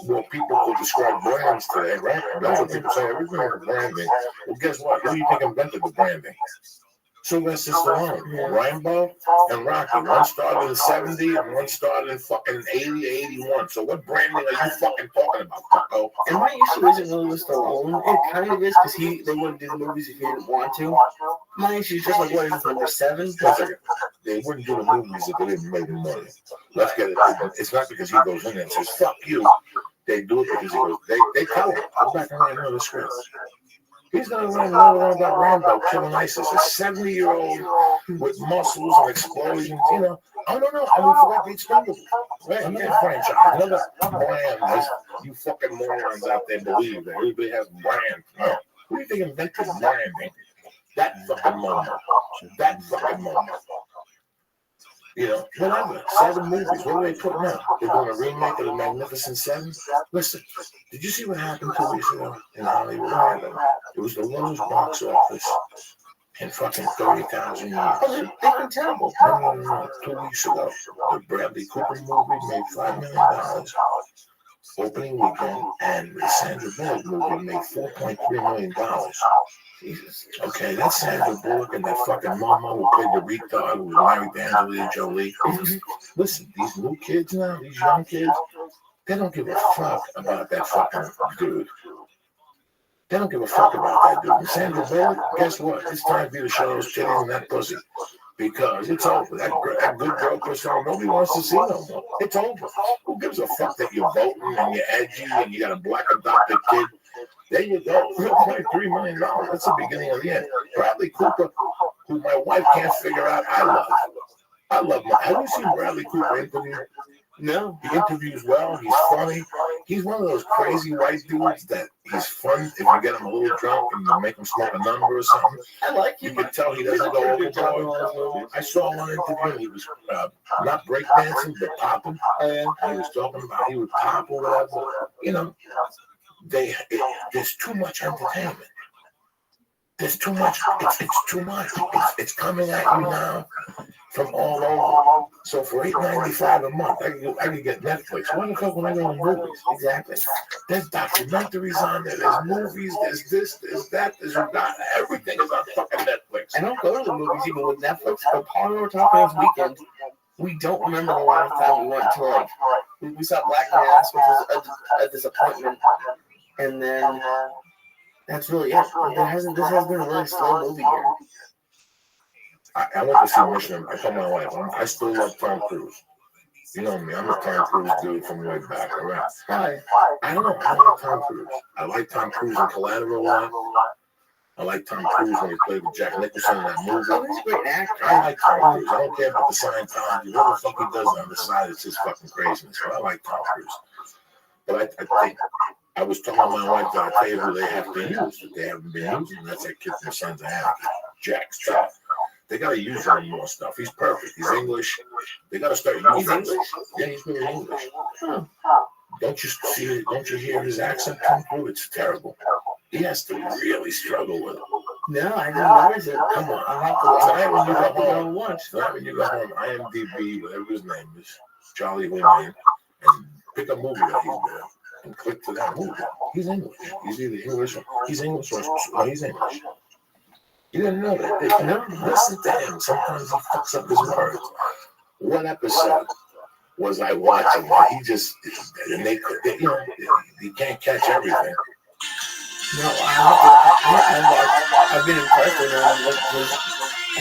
well, people will describe brands today, right? That's what people say, everything is branding. Well, guess what? Who do you think invented the branding? Sylvester Stallone, Rambo, and Rocky. One started in 70 and one started in fucking 80, 81. So what branding are you fucking talking about, fucko? And my issue isn't really with Stallone. It kind of is because they wouldn't do the movies if he didn't want to. My issue is just like, what is this, number 7? They wouldn't do the movies if they didn't make money. Let's get it. It's not because he goes in there and says, fuck you. They do it because he goes, they tell him, go back and write another script. He's going to learn about Rambo killing ISIS, a 70-year-old with muscles and explosions, you know. Oh, no, and we forgot the Expendables. Right? Another franchise, another brand. As you fucking morons out there believe that everybody has brand. No. Who do you think invented branding? That fucking moment. You know, whatever. 7 movies. What are they putting out? They're doing a remake of The Magnificent Seven? Listen, did you see what happened 2 weeks ago in Hollywood? It was the lowest box office in fucking 30,000 years. Oh, they've been terrible. No. 2 weeks ago, the Bradley Cooper movie made $5 million opening weekend, and the Sandra Bullock movie made $4.3 million. Jesus. Okay, that's Sandra Bullock and that fucking mama who played the retard who was married to Angelina Jolie. Listen, these new kids now, these young kids, they don't give a fuck about that fucking dude. They don't give a fuck about that dude. And Sandra Bullock, guess what? It's time for you to show those titties and that pussy. Because it's over. That good girl persona, nobody wants to see no more. It's over. Who gives a fuck that you're voting and you're edgy and you got a black adopted kid? There you go. $4.3 million. That's the beginning of the end. Bradley Cooper who my wife can't figure out. I love him. Have you seen Bradley Cooper interview? No. He interviews well. He's funny. He's one of those crazy white dudes that he's fun if you get him a little drunk and you make him smoke a number or something. I like You him. can tell he doesn't go overboard. I saw one interview. He was not breakdancing, but popping. He was talking about he would pop or whatever. You know, there's too much entertainment. There's too much. It's too much. It's coming at you now from all over. So for $8.95 a month, I can get Netflix. Why the fuck would I go on movies? Exactly. There's documentaries on there. There's movies. There's this. There's that. There's that. Everything is on fucking Netflix. I don't go to the movies even with Netflix. But Paul and I were talking this weekend. We don't remember the last time we went to like we saw Black Mass, which was a disappointment, and then that's really it. This has been a really slow movie year. I went to see Mission. I told my wife, I still love Tom Cruise. You know me, I'm a Tom Cruise dude from way back, all right? Why? I don't know. I like Tom Cruise. I like Tom Cruise in Collateral a lot. I like Tom Cruise when he played with Jack Nicholson in that movie. Oh, he's a great actor. I like Tom Cruise. I don't care about the Scientology. What the fuck he does on the side, it's just fucking craziness. But I like Tom Cruise. But I think I was telling my wife that I tell you who they have to use that they haven't been using. That's that kid from Sons of Anarchy, Jack's job. They gotta use him in more stuff. He's perfect. He's English. They gotta start using him. Yeah, he's really English. Don't you see it? Don't you hear his accent come through? It's terrible. He has to really struggle with it. No, I didn't notice it. Come on. I'll have to Tonight when you go go home, and watch. tonight when you go home, IMDb, whatever his name is, Charlie Hunnam, and pick a movie that he's been in and click to that movie. He's English. He's either English or he's English or he's English. You didn't know that. No, listen to him. Sometimes he fucks up his words. One episode was I watching that he just, and they you know, you can't catch everything. No, I've been impressed with him. I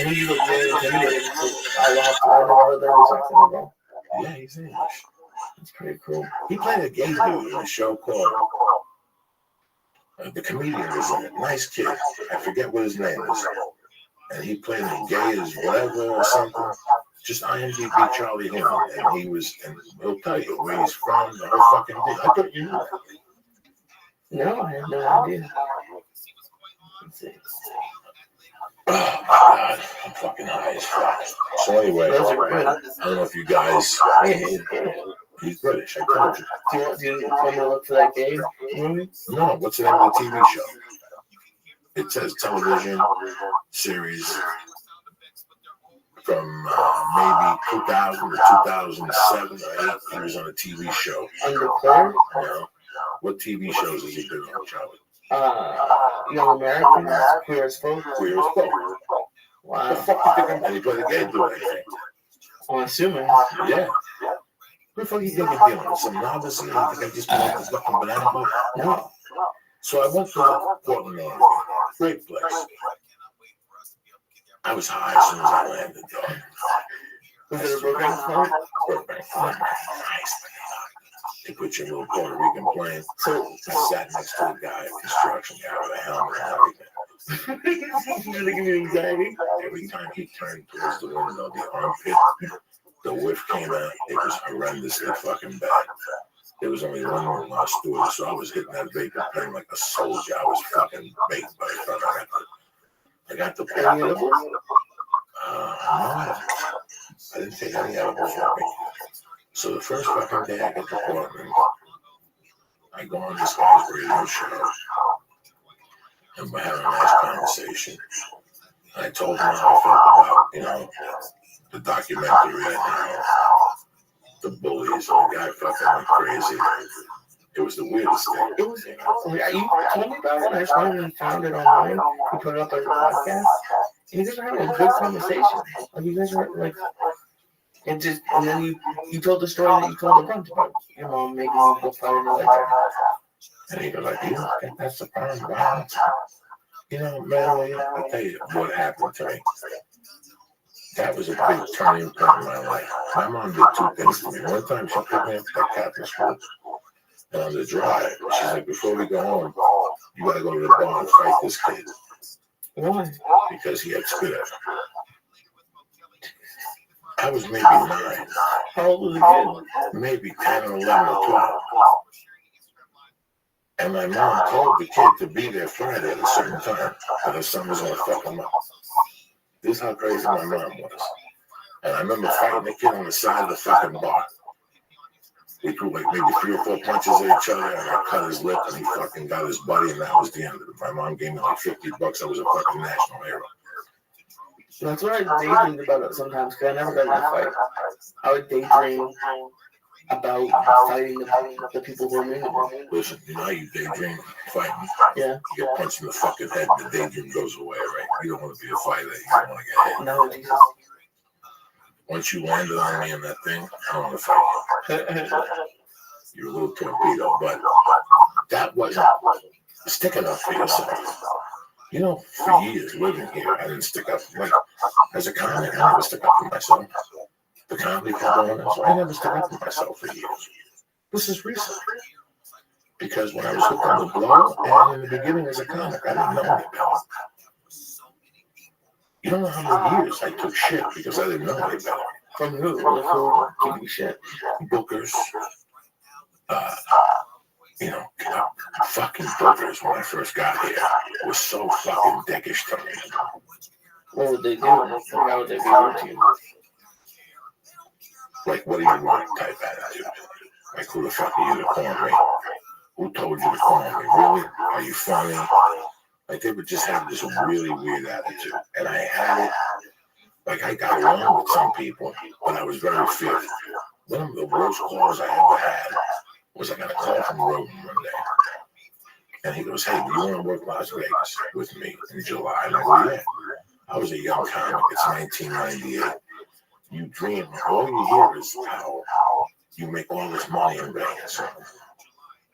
think he looked really intimidating. So I never heard that he was accent at all. Yeah, he's English. It's pretty cool. He played a gay dude in a show called The Comedian was in it. Nice kid. I forget what his name is. And he played him gay as whatever or something. Just IMDb Charlie Hunnam. And he was, and he'll tell you where he's from, the whole fucking thing. I thought you knew that. No, I had no idea. Let's see. Oh my God, I'm fucking high as fuck. So anyway, I don't know if you guys. He's British. I told you. Do you want me to look for that game movie? No, what's the name of the TV show? It says television series from maybe 2000 or 2007 or 8. He was on a TV show. Undeclared? No. What TV shows has he been on, Charlie? Young Americans, Queer as Folk. Queer as Folk. Wow. The fuck you think? And he played a gay dude, I think. I'm assuming. Yeah. What the fuck you think you're dealing with? Some novice here? You think I just bought the fucking banana boat? No. So I went to Portland, Oregon. Great place. I was high as soon as I landed, dog. Was it a Burbank flight? Burbank flight. Nice. They put your little Puerto Rican plane. So I sat next to a guy, a construction guy with a helmet and everything. Did it give you anxiety? Every time he turned towards the window, the armpit, the whiff came out. It was horrendously fucking bad. There was only one more last door, so I was hitting that vapor pen like a soldier. I was fucking baked by the front of it. I got the plane. No, I didn't take any edibles with me. So the first fucking day I get to Portland, I go on this guy's radio show, and we're having a nice conversation. And I told him how I felt about, you know, the documentary and how the bullies and the guy fucking went crazy. It was the weirdest thing. It was. You told me about it. I just went and found it online. We put it up as a podcast. And you guys were having a good conversation. Like you guys were like, and then you told the story that you told a bunch about your mom making you go fight in the liquor. And he was like, you don't think that's the problem, violence? You know, man, I'll tell you what happened to me. That was a big turning point in my life. My mom did two things for me. One time she picked me up at that Catholic school. And on the drive, she's like, before we go home, you gotta go to the bar and fight this kid. Why? because he had spit at her. I was maybe 9, How old was the kid? maybe 10 or 11 or 12. And my mom told the kid to be there Friday at a certain time, but her son was gonna fuck him up. This is how crazy my mom was. And I remember fighting the kid on the side of the fucking bar. We threw like maybe 3 or 4 punches at each other, and I cut his lip, and he fucking got his buddy, and that was the end of it. My mom gave me like $50. I was a fucking national hero. That's what I daydreamed about it sometimes, because I never got in a fight. I would daydream about fighting the people who are mean to me. Listen, you know how you daydream fighting? Yeah. You get punched in the fucking head, the daydream goes away, right? You don't want to be a fighter. You don't want to get hit. No, Jesus. Once you landed on me in that thing, I don't want to fight you. You're a little torpedo, but that wasn't sticking up for yourself. You know, for years living here, I didn't stick up. Like, as a comic, I never stuck up for myself. The comedy club owners, I never stuck up for myself for years. This is recent. Because when I was hooked on the blow, and in the beginning as a comic, I didn't know any better. You don't know how many years I took shit because I didn't know any better. From who? Who gave you shit? Bookers, fucking bookers when I first got here was so fucking dickish to me. What would they do? How would they be rude to you? Like, what do you want type attitude? Like, who the fuck are you to call me? Who told you to call me? Really? Are you funny? Like, they would just have this really weird attitude. And I had it, like, I got along with some people, but I was very fearful. One of the worst calls I ever had was I got a call from Rogan one day. And he goes, hey, do you want to work Las Vegas with me in July? And I go, yeah. I was a young comic. It's 1998. You dream. All you hear is how you make all this money in Vegas.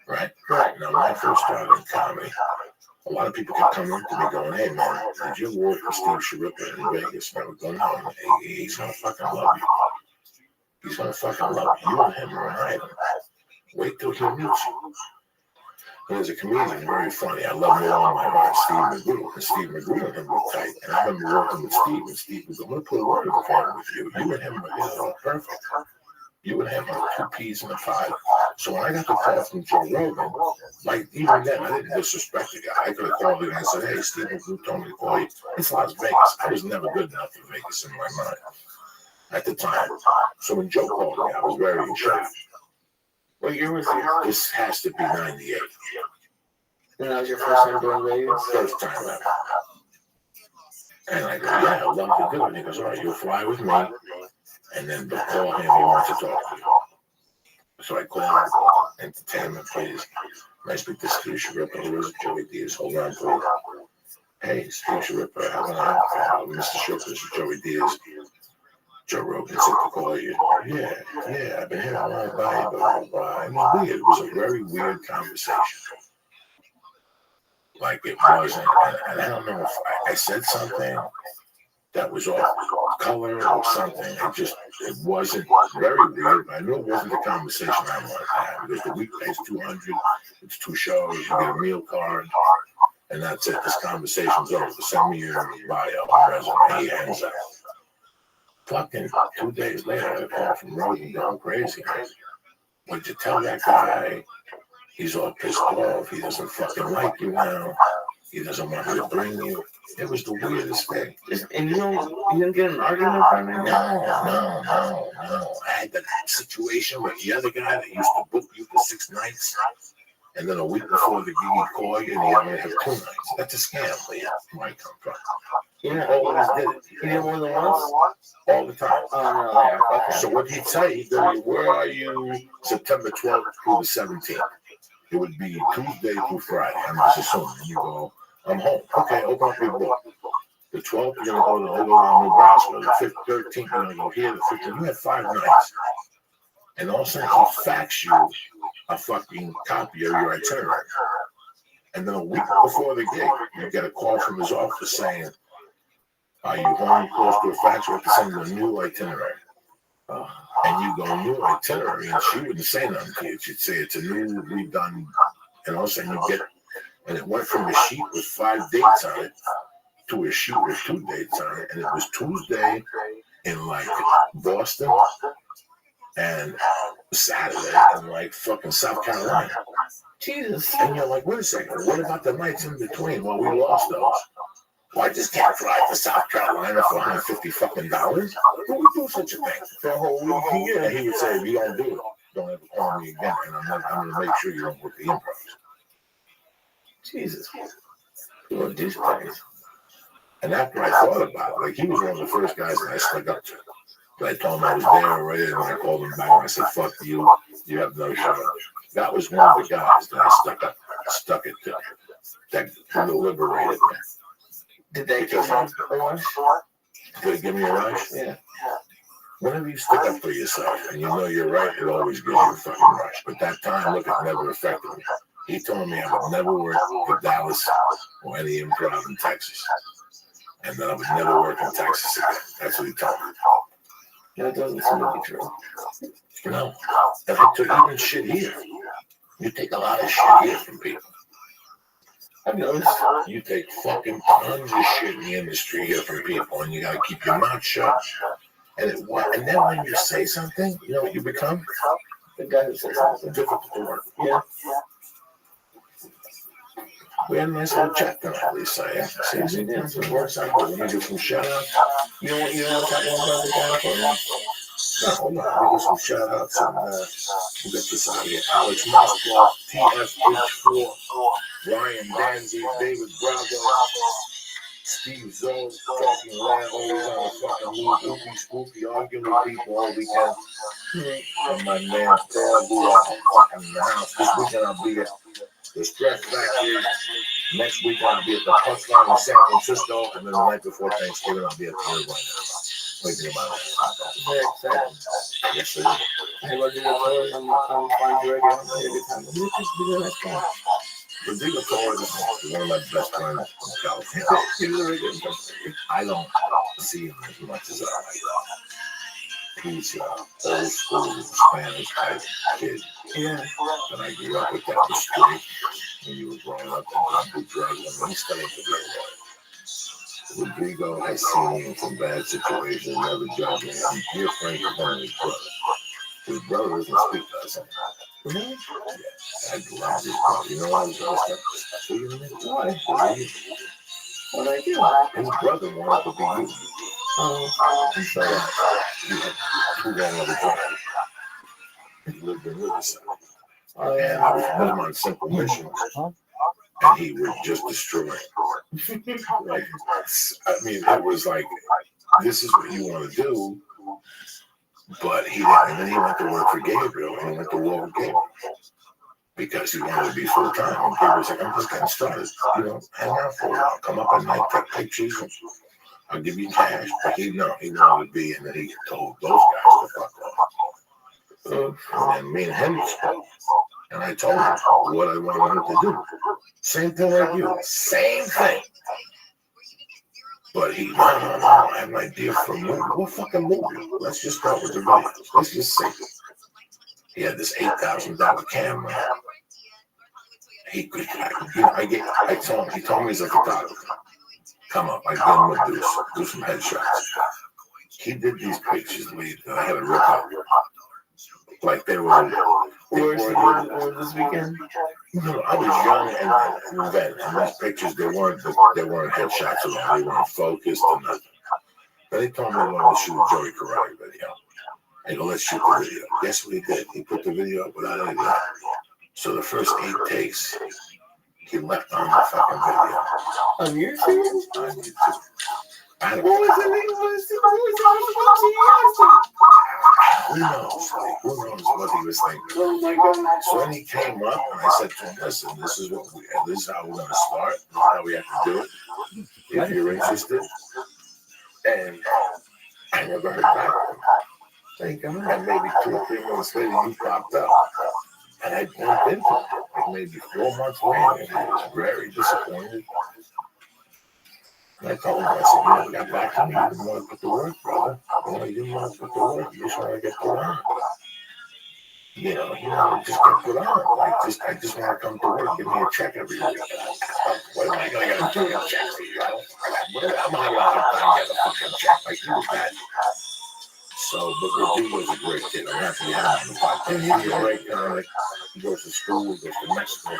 Right? Now, when I first started in comedy, a lot of people kept coming up to me going, hey, man, did you work with Steve Sharippa in Vegas? And I would go, no, he's going to fucking love you. He's going to fucking love you. You and him are an item. Wait till he meets you. And as a comedian, very funny. I love him with all my heart, Steve McGrew. And Steve McGrew and him were tight. And I remember working with Steve, and Steve was, I'm going to put a word in the phone with you. You and him are perfect. You and him are 2 peas in a pod. So when I got the call from Joe Rogan, like, even then, I didn't disrespect the guy. I could have called him and said, hey, Steve McGrew told me to call you. It's Las Vegas. I was never good enough for Vegas in my mind at the time. So when Joe called me, I was very in shock. What year was it? This has to be 98. And that was your first time doing Vegas? First time ever. And I go, yeah, I'd love to do it. And he goes, all right, you'll fly with me. And then they'll call him. He wants to talk to you. So I call him, entertainment, please. I speak to Steve Sharippa, who is Joey Diaz. Hold on, please. Hey, Steve Sharippa, how can I help you? Mr. Sharippa, this is Joey Diaz. Joe Rogan said to call you. Yeah, I've been hearing a lot about you, blah, blah, blah. I mean, weird. It was a very weird conversation. Like, it wasn't, and I don't know if I said something that was off color or something. It wasn't very weird, but I knew it wasn't the conversation I wanted to have. Because the weekday's 200, it's 2 shows, you get a meal card, and that's it. This conversation's over. Send me your bio and resume. He hands out. Fucking 2 days later, I got a call from Rogan going crazy. What'd you tell that guy? He's all pissed off. He doesn't fucking like you now. He doesn't want me to bring you. It was the weirdest thing. And you didn't get an argument from him? No. I had that situation with the other guy that used to book you for 6 nights. And then a week before the gig, he'd call you and he only have 2 nights. That's a scam, Lee. Where I come from. Yeah. Always did it. You did more than once? All the time. Oh, no, yeah. Okay. So what he'd say, he'd go, where are you September 12th through the 17th? It would be Tuesday through Friday. I'm just assuming. You go, I'm home. Okay, open up your book. The 12th, you're going to go to Nebraska. The 13th, you're going to go here. The 15th, you had 5 nights. And all of a sudden, he'll fax you a fucking copy of your itinerary. And then a week before the gig, you get a call from his office saying, are you home close to a fax? We have to send you a new itinerary. And you go, new itinerary, and she wouldn't say nothing to you. She'd say it's a new, redone, and all of a sudden you get, and it went from a sheet with 5 dates on it to a shoot with 2 dates on it, and it was Tuesday in like Boston and Saturday in like fucking South Carolina. Jesus. And you're like, wait a second, what about the nights in between? Well, we lost those. Well, I just can't fly to South Carolina for $150 fucking dollars. Who would do such a thing for a whole week? Yeah. And he would say, if you don't do it, don't ever call me again, and I'm going to make sure you don't work the improv. Jesus. People are douchebags. And after I thought about it, like he was one of the first guys that I stuck up to. But I told him I was there already, and I called him back and I said, fuck you, you have no show. That was one of the guys that I stuck it to, that liberated me. Did they give you a rush? Did it give me a rush? Yeah. Whenever you stick up for yourself and you know you're right, it always gives you a fucking rush. But that time, look, it never affected me. He told me I would never work for Dallas or any improv in Texas. And that I would never work in Texas again. That's what he told me. That doesn't seem to be true. No. And I took even shit here. You take a lot of shit here from people. I've noticed. You take fucking tons of shit in the industry here from people, and you gotta keep your mouth shut. And then when you say something, you know what you become? The guy who says something. Difficult to work. Yeah. We had a nice little chat tonight, Lisa. Yeah. See, we did some work. Let me do some shout outs. You don't want that one brother down for you? No, hold on. Let me do some shout outs and we'll get this out of here. Alex Moskov, TFH4, Ryan Danzy, David Bravo, Steve Zoe, fucking Lamb, always on the fucking move. Oopie Spoopy, arguing with people all weekend. And my man, Paul, who are fucking in the house. This weekend I'll be at the Stress Factory. Next week I'll be at the Punchline in San Francisco. And then the night before Thanksgiving I'll be at the Irvine. Waiting about that. Very excited. Yes, it is. I love your tours. I'm fine to radio. I'm having a good time. This is really nice guy. The Diva Torres is one of my best friends from California. He's a really good guy. I don't see him as much as I like. He's an old school Spanish type kid. Yeah. And I grew up with that street when you were growing up and do drugs. I mean, he's studying to be a lawyer. Rodrigo has seen him from bad situations, never judged him. I'm dear friends with one of his brothers. His brother doesn't speak to us anymore. Really? Yeah, I love his brother. You know why his brother stopped speaking to me? Why? What did I do? His brother wanted to be you. So he had 2 wrong other brothers. He lived in Riverside. Oh, And I was with him on simple missions. And he would just destroy it. Like, I mean, it was like, this is what you want to do. But he didn't. And then he went to work for Gabriel, and he went to war with Gabriel because he wanted to be full time. And Gabriel's like, I'm just getting started. You know, hang out for a while. Come up at night, take pictures. I'll give you cash. But he wanted to be, and then he told those guys to fuck off. And then me and him spoke. And I told him what I wanted him to do. Same thing like you. Same thing. But no, I have an idea for a movie. What fucking movie? Let's just start with the videos. Let's just see. He had this $8,000 camera. He could, I told him, he told me he's a photographer. Come up, I gave him a do some headshots. He did these pictures that I had to rip out. Like they were this weekend? No, I was young and then these pictures they weren't headshots at all. They weren't focused or nothing. But they told me they wanted to shoot a Joey Karate video. I go, let's shoot the video. Guess what he did? He put the video up without anything. So the first 8 takes, he left on the fucking video. On your serious? On YouTube. What was it? Who knows? Who knows what he was thinking? Oh my God. So then he came up and I said to him, listen, this is how we're going to start. This is how we have to do it. If you're interested. And I never heard back from him. Thank God. And maybe 2 or 3 months later, you popped up. And I bumped into him. Like maybe 4 months later. And he was very disappointed. And I told him, I said, you got back to me. You didn't want to put the work, brother. You didn't want to put the work. You just want to get the line. Just get put on. Like, I just want to come to work. Give me a check every week. What am I going to get a fucking check for you? I'm not allowed to get a fucking check. Like, he was bad. So, but Rodrigo was a great kid. I'm happy to have him on the podcast. He's a great comic. He goes to school, he goes to Mexico.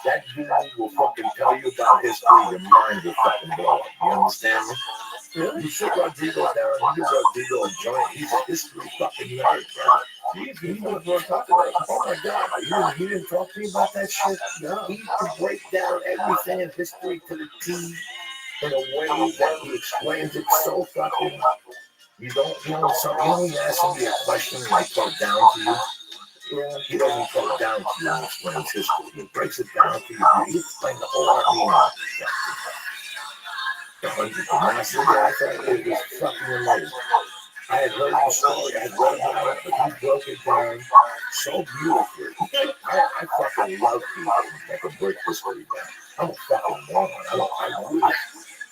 That dude will fucking tell you about history. Your mind will fucking blow up. You understand me? Really? You sit Rodrigo down, you give Rodrigo a joint. He's a history fucking nerd, bro. He knows what I'm talking about. Oh my God, you didn't talk to me about that shit? No. He can break down everything in history to the T in a way that he explains it so fucking. You don't he asks me a question and I talk down to you. Yeah, he doesn't talk down to you and explains history. He breaks it down to you. He explains the whole Armenian. The hundreds of massive guys. It was fucking amazing. I had heard the story, I had read about it, but he broke it down so beautifully. I fucking love people that can break history down. I'm a fucking moron. I wish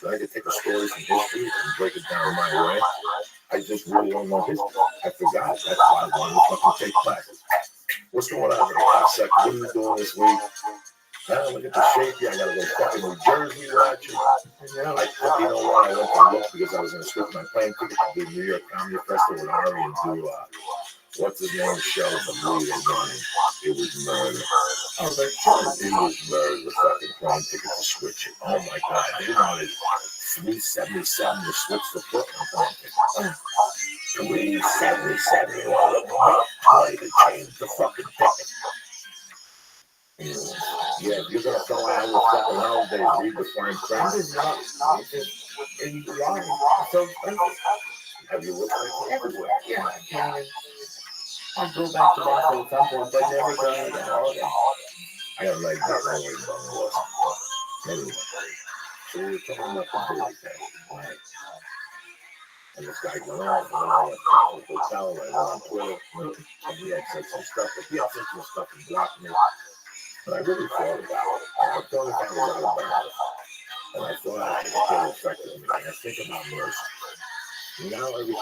that I could take a story from history and break it down my way. I just really don't know history. I forgot. That's why I wanted to fucking take classes. What's going on here? What are you doing this week? Look at the shape here. I gotta go fucking New Jersey watch it. You know what? I went to look because I was gonna switch my plane ticket to the New York Comedy Festival with Ari and do what's his name show, but really it was murder. Oh, it was murder. The fucking plane ticket to switch it. Oh my God, they wanted $377 to switch the Brooklyn plane ticket. $377. They wanted to change the fucking ticket. Yeah, if you're gonna go out with fucking holidays, read the fine print. It's not. It's just it's so expensive. Have you looked at it everywhere? Yeah, I can't even. I'll go back to Boston at some point, but never going to holiday. I got an idea. Don't worry about it. Anyway, so we were talking about the booty thing. Right. And this guy went on, and I went to the hotel, and I went on Twitter, and he had said some stuff, but he had said some stuff and blocked me. But I really thought about it. I thought about it a lot about it. And I thought it really affected me. And I think about mercy. Now every time I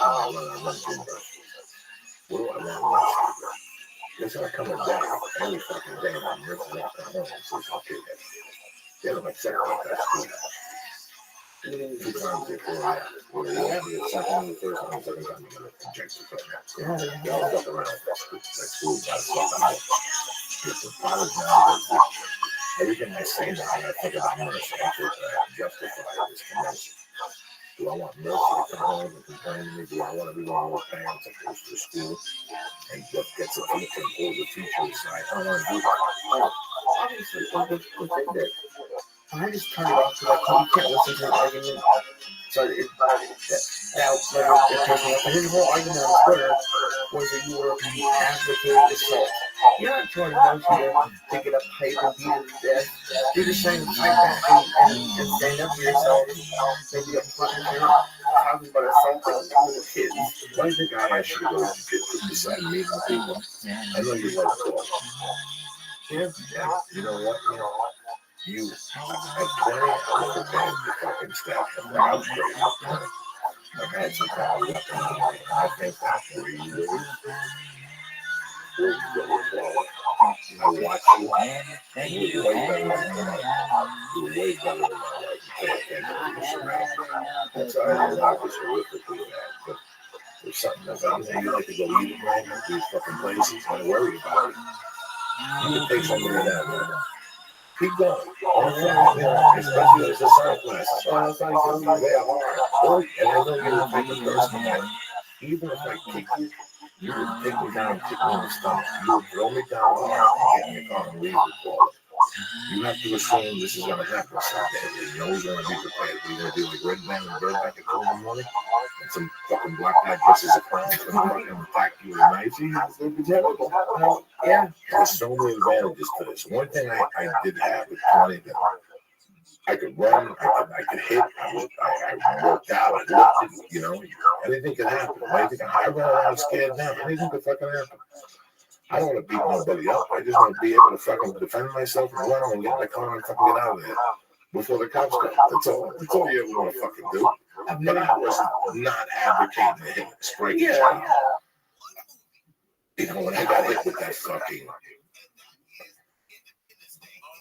run to mercy. What do I want mercy? There's gonna come a day, every fucking day, when mercy will come home and says, okay, they don't accept like that school. 2 times before that. Well, you have the second, the first one, the second time you're gonna inject the foot. They all fuck around with that school. That school got fucking out. It's a apologize. Everything I say now, I think about mercy. I think justify this to mercy. Do I want mercy to come home and complain to me? Do I want to be one of those parents that goes to school and just gets a teacher and pulls the teacher aside? I don't want to do that. Obviously, the thing that I just turned it off because you can't listen to an argument. So his whole argument on Twitter was that you were advocating assault. You're not trying to monkey to get a pipe and beat it to death. You're just trying to fight back and stand up for yourself. Maybe you're not talking about assaulting little kids. Why do you think I asked you to go beside meeting people? I know you like talk. Yeah. You know what? You at 20, I was prepared to fucking step. I was crazy at 20. Like I had some kind of weapon on me. I think that's where you live. Where you go with all. I watch you. And you're way better than my life. You're way better than my life. You pay attention to your surroundings. That's all I life is horrifically bad. But there's something about it. You like to go eat at night at these fucking places. Don't worry about it. You can take something of that, man. Keep going. Especially as a science class. They are. And I know you're a type of person that even if I kick you, you would take me down and kick me in the stomach. You would throw me down hard and get in the car and leave with Paul. You have to assume this is going to happen someday. You know we're going to be prepared. We're going to be like Red Man and Bird back at 2 in the morning. And some fucking black guy dresses a clown and fucking attack you with a knife. It's going to be terrible. Yeah. There's so many advantages to this. One thing I did have with 20 that I could run, I could hit, I worked out, I lifted, anything could happen. I run around scared now. Anything could fucking happen. I don't want to beat nobody up. I just want to be able to fucking defend myself and run and get in the car and fucking get out of there before the cops come. That's all you ever want to fucking do. But I was not advocating him striking. Yeah. You know, when I got hit with that fucking,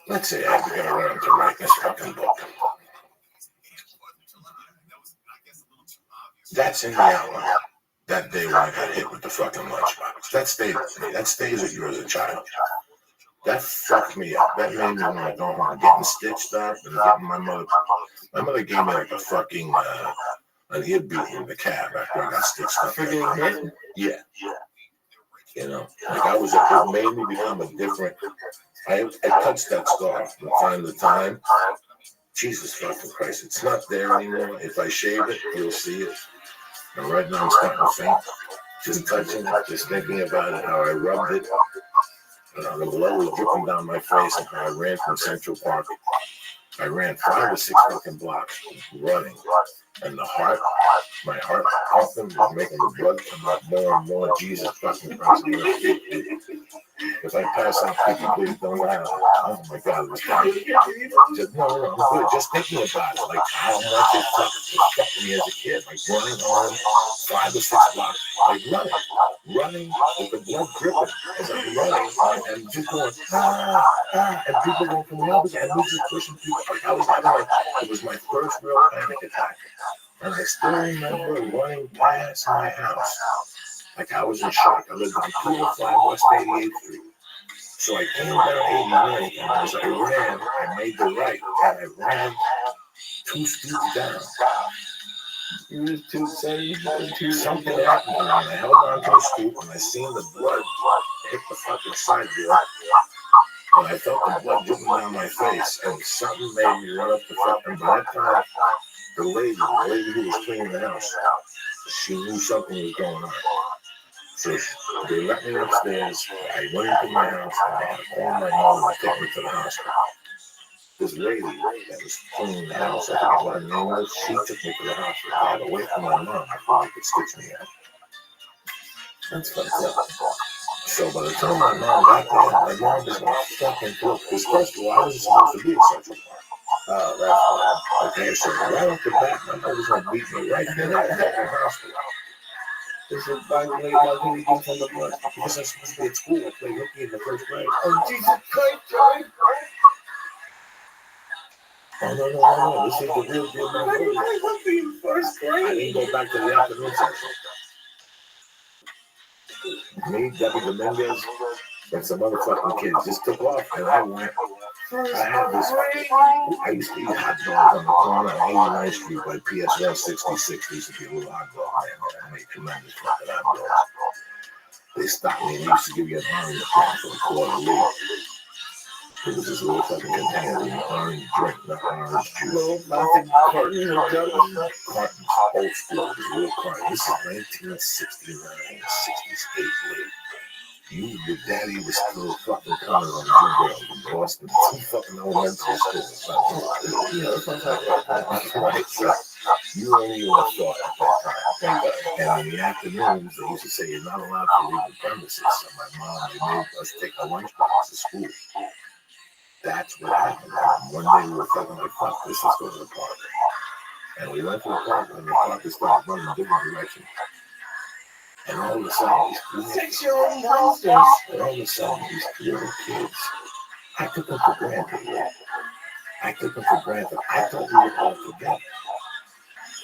let's say I had to get around to write this fucking book. That's in the outline. That day when I got hit with the fucking lunchbox. That stayed with me. That stays with you as a child. That fucked me up. That made me want to go home getting stitched up and getting my mother. My mother gave me like a fucking an ear beat in the cab after I got stitched up. For getting hit? Yeah. You know, like it made me become a different. I touched that scar from time to time. Jesus fucking Christ, it's not there anymore. If I shave it, you'll see it. And right now I'm starting to faint. Just touching it, just thinking about it, how I rubbed it. The blood was dripping down my face and how I ran from Central Park. I ran 5 or 6 fucking blocks running. And my heart pumping was making the blood come out more and more. Jesus fucking Christ. If I pass out, people please don't laugh. Oh my God, it was terrible. Just, no, I'm good. Just thinking about it, like how much it affected me as a kid. Like running on 5 or 6 blocks, like running with the blood dripping as I'm running and just going, and people going from the other and me just pushing people. Like I was having it was my first real panic attack. And I still remember running past my house. Like I was in shock. I lived on 205 West 88th Street. So I came down 89, and as I ran, I made the right, and I ran 2 streets down. You was too excited. Something happened, and I held on to the stoop, and I seen the blood hit the fucking sidewalk. And I felt the blood dripping down my face, and something made me run up the fucking. By that time, the lady who was cleaning the house, she knew something was going on. So they let me upstairs. I went into my house and I had to call my mother and take me to the hospital. This lady that was cleaning the house, I forget what her name was, she took me to the hospital. I had to wait for my mom before they could stitch me up. That's fucked up. So by the time my mom got there, my mom was like fucking broke. Because first of all, I wasn't supposed to be in Central Park. Oh, that's okay. So right off the bat, my mother was gonna beat me right there at the hospital. This is why can we do from the blood? Because I'm supposed to be at school. I played hooky in the first grade. Oh, Jesus Christ, Joey! Oh, no. This is the real deal. Why did I look in first grade? I didn't go back to the afternoon section. Me, Debbie Dominguez, and some other fucking kids just took off, and I went. I had this. I used to eat hot dogs on the corner of 89th Street by PS 166. There used to be a little hot dog man. I made tremendous fucking hot dogs. They stopped me and used to give you an orange drink for a quarter liter. It was this little fucking container with an orange drink, not orange juice. Little plastic cartons or jugs. Cartons, old school, this little carton. This is 1969, 68 late. Your daddy was still fucking coming on the girl in Boston. 2 fucking elementary schools. Right, so you don't even thought at that time. And in the afternoons, they used to say you're not allowed to leave the premises. So my mom, they made us take a lunchbox to school. That's what happened. One day we were fucking like, fuck this, let's go to the park. And we went to the park, and the park started running in different directions. And all of a sudden, these 6-year-old monsters. and all of a sudden, these little kids, I took them for granted. I thought we were all together.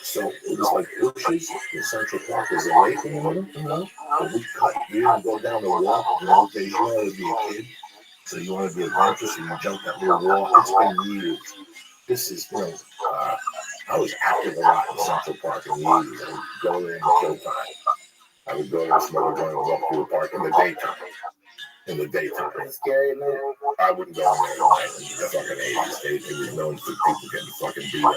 So it was like bushes in Central Park. There's a lake in the middle. But we cut here and go down the walk. In those days, you wanted to be a kid. So you want to be adventurous and you jump that little wall. It's been years. This is, I was active a lot in Central Park in the 80s. I would go there and kill time. I would go there, smoke a joint, and walk through the park in the daytime. It's scary, man. I wouldn't go in there at night in the fucking 80s. It was known for people getting fucking beat up.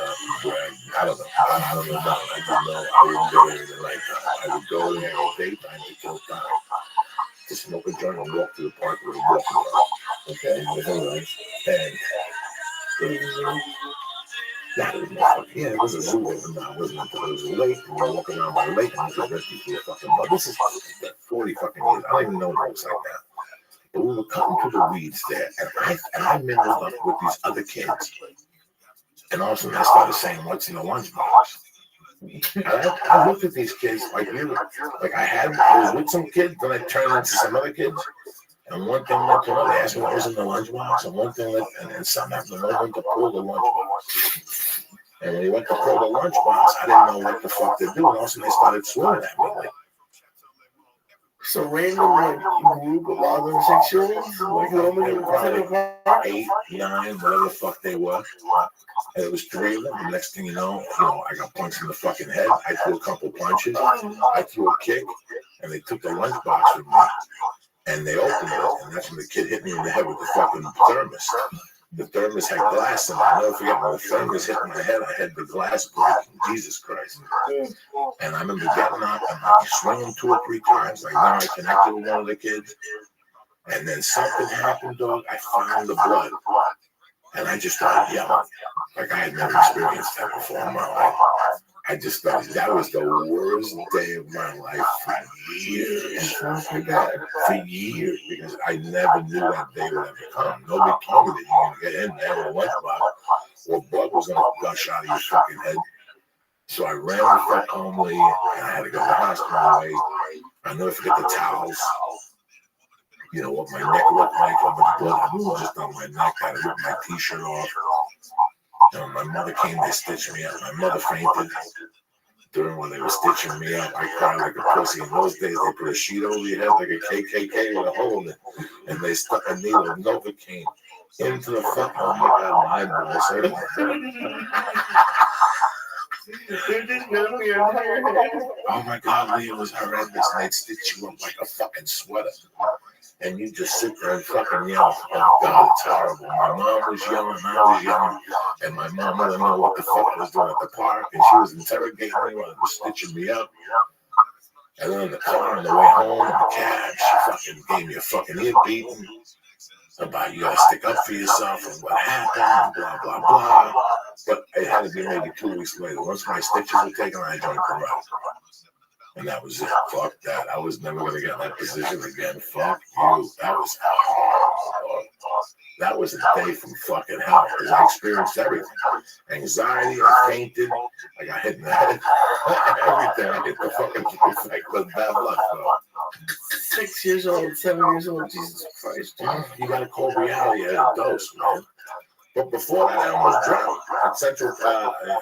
I don't know. I don't know. I just know I wouldn't go there in the nighttime. I would go there in the daytime to kill time. To smoke a joint and walk through the park with a walking dog. Okay, with a lunch. And it was a zoo, but no, it wasn't until it was a lake, and you walk around by the lake, and you rescue through a fucking bug. This is 40 fucking years. I don't even know what it looks like now. But we were cutting through the weeds there, and I mingled up with these other kids. And all of a sudden, I started saying, what's in the lunchbox? And I looked at these kids like I was with some kids, then I turned into some other kids. And one thing led to another. They asked me what was in the lunchbox, and one thing led, and then something happened. One went to pull the lunchbox. And when he went to pull the lunchbox, I didn't know what the fuck to do. And all of a sudden they started swimming at me. Like, So random like group of other 6-year-olds, like normally would take apart. 8, 9, whatever the fuck they were. And it was 3 of them. The next thing you know, I got punched in the fucking head. I threw a couple punches. I threw a kick, and they took the lunchbox from me. And they opened it, and that's when the kid hit me in the head with the fucking thermos. The thermos had glass in it. I'll never forget when the thermos hit my head. I had the glass breaking. Jesus Christ. And I remember getting up and I swung him 2 or 3 times. Like now I connected with one of the kids. And then something happened, dog. I found the blood. And I just started yelling. Like I had never experienced that before in my life. I just thought that was the worst day of my life for years. For years, because I never knew that day would ever come. Nobody told me that you were going to get in there with a lunchbox or blood was going to gush out of your fucking head. So I ran the fuck calmly, and I had to go to the hospital away. I never forget the towels. What my neck looked like, all the blood was just on my neck. I had to rip my t-shirt off. My mother came, they stitched me up. My mother fainted during when they were stitching me up. I cried like a pussy. In those days, they put a sheet over your head like a KKK with a hole in it. And they stuck a needle of Novocaine into the fucking, oh my God, my eyeballs hurt. Oh my God, Lee, it was horrendous. And they'd stitch you up like a fucking sweater. And you just sit there and fucking yell, oh God, it's horrible. My mom was yelling, I was yelling, and my mom didn't know what the fuck I was doing at the park, and she was interrogating me while they were stitching me up. And then in the car on the way home, in the cab, she fucking gave me a fucking ear beating about you gotta stick up for yourself and what happened, and blah, blah, blah. But it had to be maybe 2 weeks later. Once my stitches were taken, I joined karate. And that was it. Fuck that. I was never going to get in that position again. Fuck you. That was horrible. That was a day from fucking hell because I experienced everything. Anxiety, I fainted, I got hit in the head, everything. I hit the fucking like with bad luck, though. 6 years old, 7 years old, Jesus Christ. You got to call reality at a dose, man. But before that, I almost drowned at Central,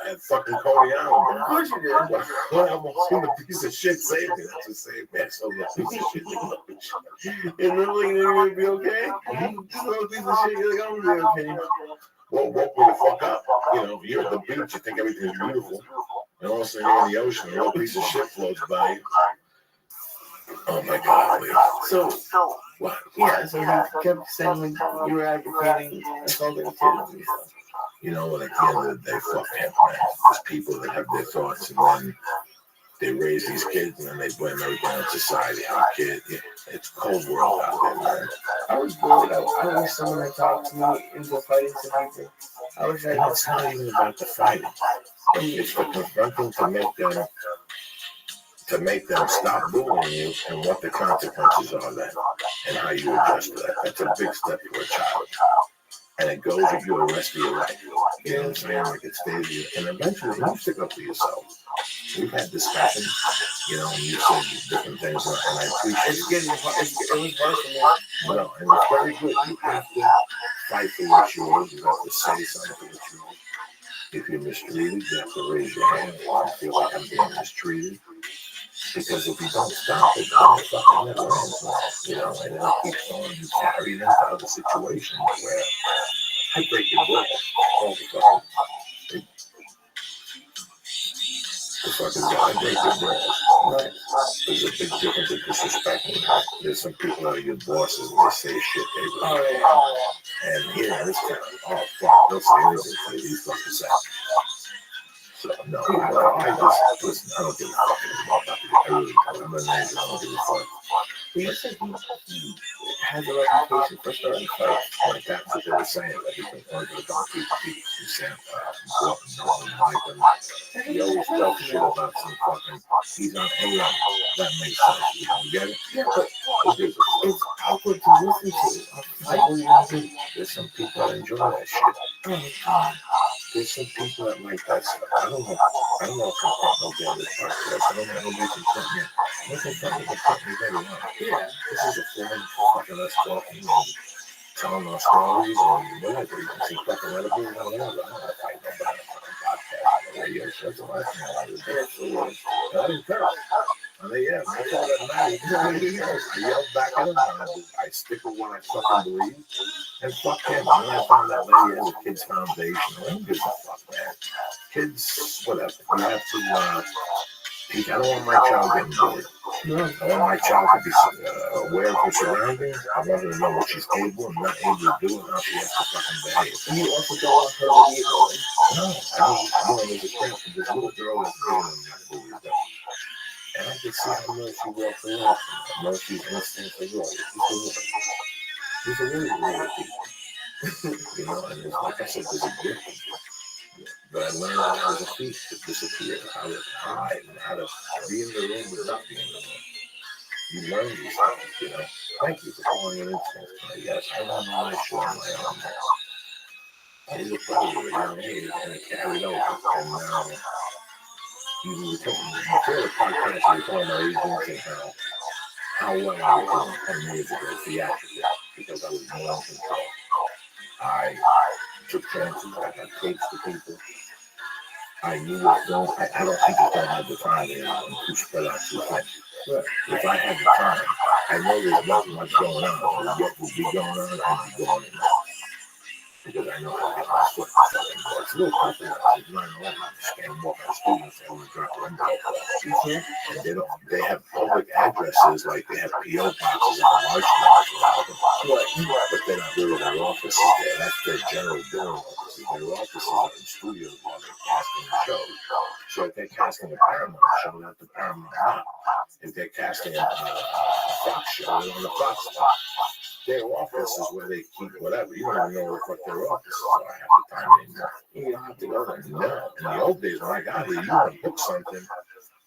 at fucking Coney Island. Of course you did. Well, I almost seen a piece of shit saved me. That's just saved me. So a piece of shit. And literally, you're going to be okay? Just a little piece of shit, you're like, I'm going to be okay. Well, woke me the fuck up. You're at the beach, you think everything's beautiful. And all of a sudden, you're in the ocean, and a little piece of shit floats by you. Oh my God, Lee. So, what? Yeah, so he kept saying like you were advocating assaulting kids and stuff. At the end of the day, fuck him, man. There's people that have their thoughts, and then they raise these kids, and then they blame everything on society. Our kid, it's a cold world out there, man. I was bored. I wish someone had talked to me into fighting some people. I wish I It's not even about the fighting. It's the confronting to make them stop bullying you and what the consequences are then and how you adjust to that. That's a big step for a child. And it goes with you the rest of your life. You know what I'm saying? Like it stays with you. And eventually you stick up for yourself. We've had discussions, and you said different things, and I appreciate it. It was hard for me. No, and it's very good. You have to fight for what's yours. You have to say something for what's yours. If you're mistreated, you have to raise your hand. I feel like I'm being mistreated. Because if you don't stop it, then it fucking never ends, and it'll keep going. You carry it into other situations where I break your balls all the fucking. The fucking guy break your balls. Right. There's a big difference in disrespecting. There's some people that are your bosses and they say shit they really And here in this town, oh fuck, they'll say anything to you. These fucking savages. So, no, I just, listen, I don't give a fuck anymore. I really don't. I'm an angel. I don't give a fuck. But you said he has a reputation for starting fights. Like that's what they were saying. That he's been arguing about people from San Francisco. He always talks shit about some fucking, he's on AM. That makes sense. You get it? Yeah, but it's awkward to listen to. Like, what do you do? There's some people that enjoy that shit. Oh, God. there's some people that like that stuff. I don't know if I can go on this podcast. I don't know nobody can cut me. Nothing fucking can cut me very well. Yeah. This is a forum for fucking us talking and telling our stories and whatever. You can see fucking edibles and whatever. I don't want to fight nobody on a fucking podcast on the radio show. That's the last thing I wanted to do. So I didn't care. And they, yeah, that's all that matters. I yelled back at him. I stick with what I fucking believe. And fuck him. And then I found that lady has a kids foundation. I don't give a fuck, man. Kids, whatever. You have to, I don't want my child getting bullied. No. I want my child to be aware of her surroundings. I want her to know what she's able and not able to do and how she has to fucking behave. And you also don't want her to be bullied. No, I mean, there's a crap for this little girl that's being bullied. And I can see how much she walks around. I know she's instinct for love. She's a really people. You know, and it's like I said, there's a difference. But I learned how to speak to disappear, how to hide, and how to be in the room without being in the room. You learn these things, you know. Thank you for calling it instance. Yes, I learned my show on my own. I was a predator at a young age, and it carried over. And now, even before the podcast, we were talking about agents and how well I was doing 10 years ago, theatrically, because I was more in control. I took chances, I got tapes to people. I knew what film, I don't think it's going to have the time anymore to spread out too thin. But if I had the time, I know there's not much going on. But what would be going on, I'd be going in there. Because I know how to get my foot in fucking door. It's a little complicated. It's 9/11. You just can't walk on the street and say, I'm going to drop one down. You can't. And they have public addresses, like they have P.O. boxes on Marshall. But they're not really their offices there. That's their general billing offices. Their offices are in studios while they're casting the shows. So if they're casting a Paramount show, they're at the Paramount lot. If they're casting a Fox show, they're on the Fox lot. Their office is where they keep whatever. You don't even know what their offices are half the time anymore. You don't have to go there. No. In the old days, when I got here, you want to book something.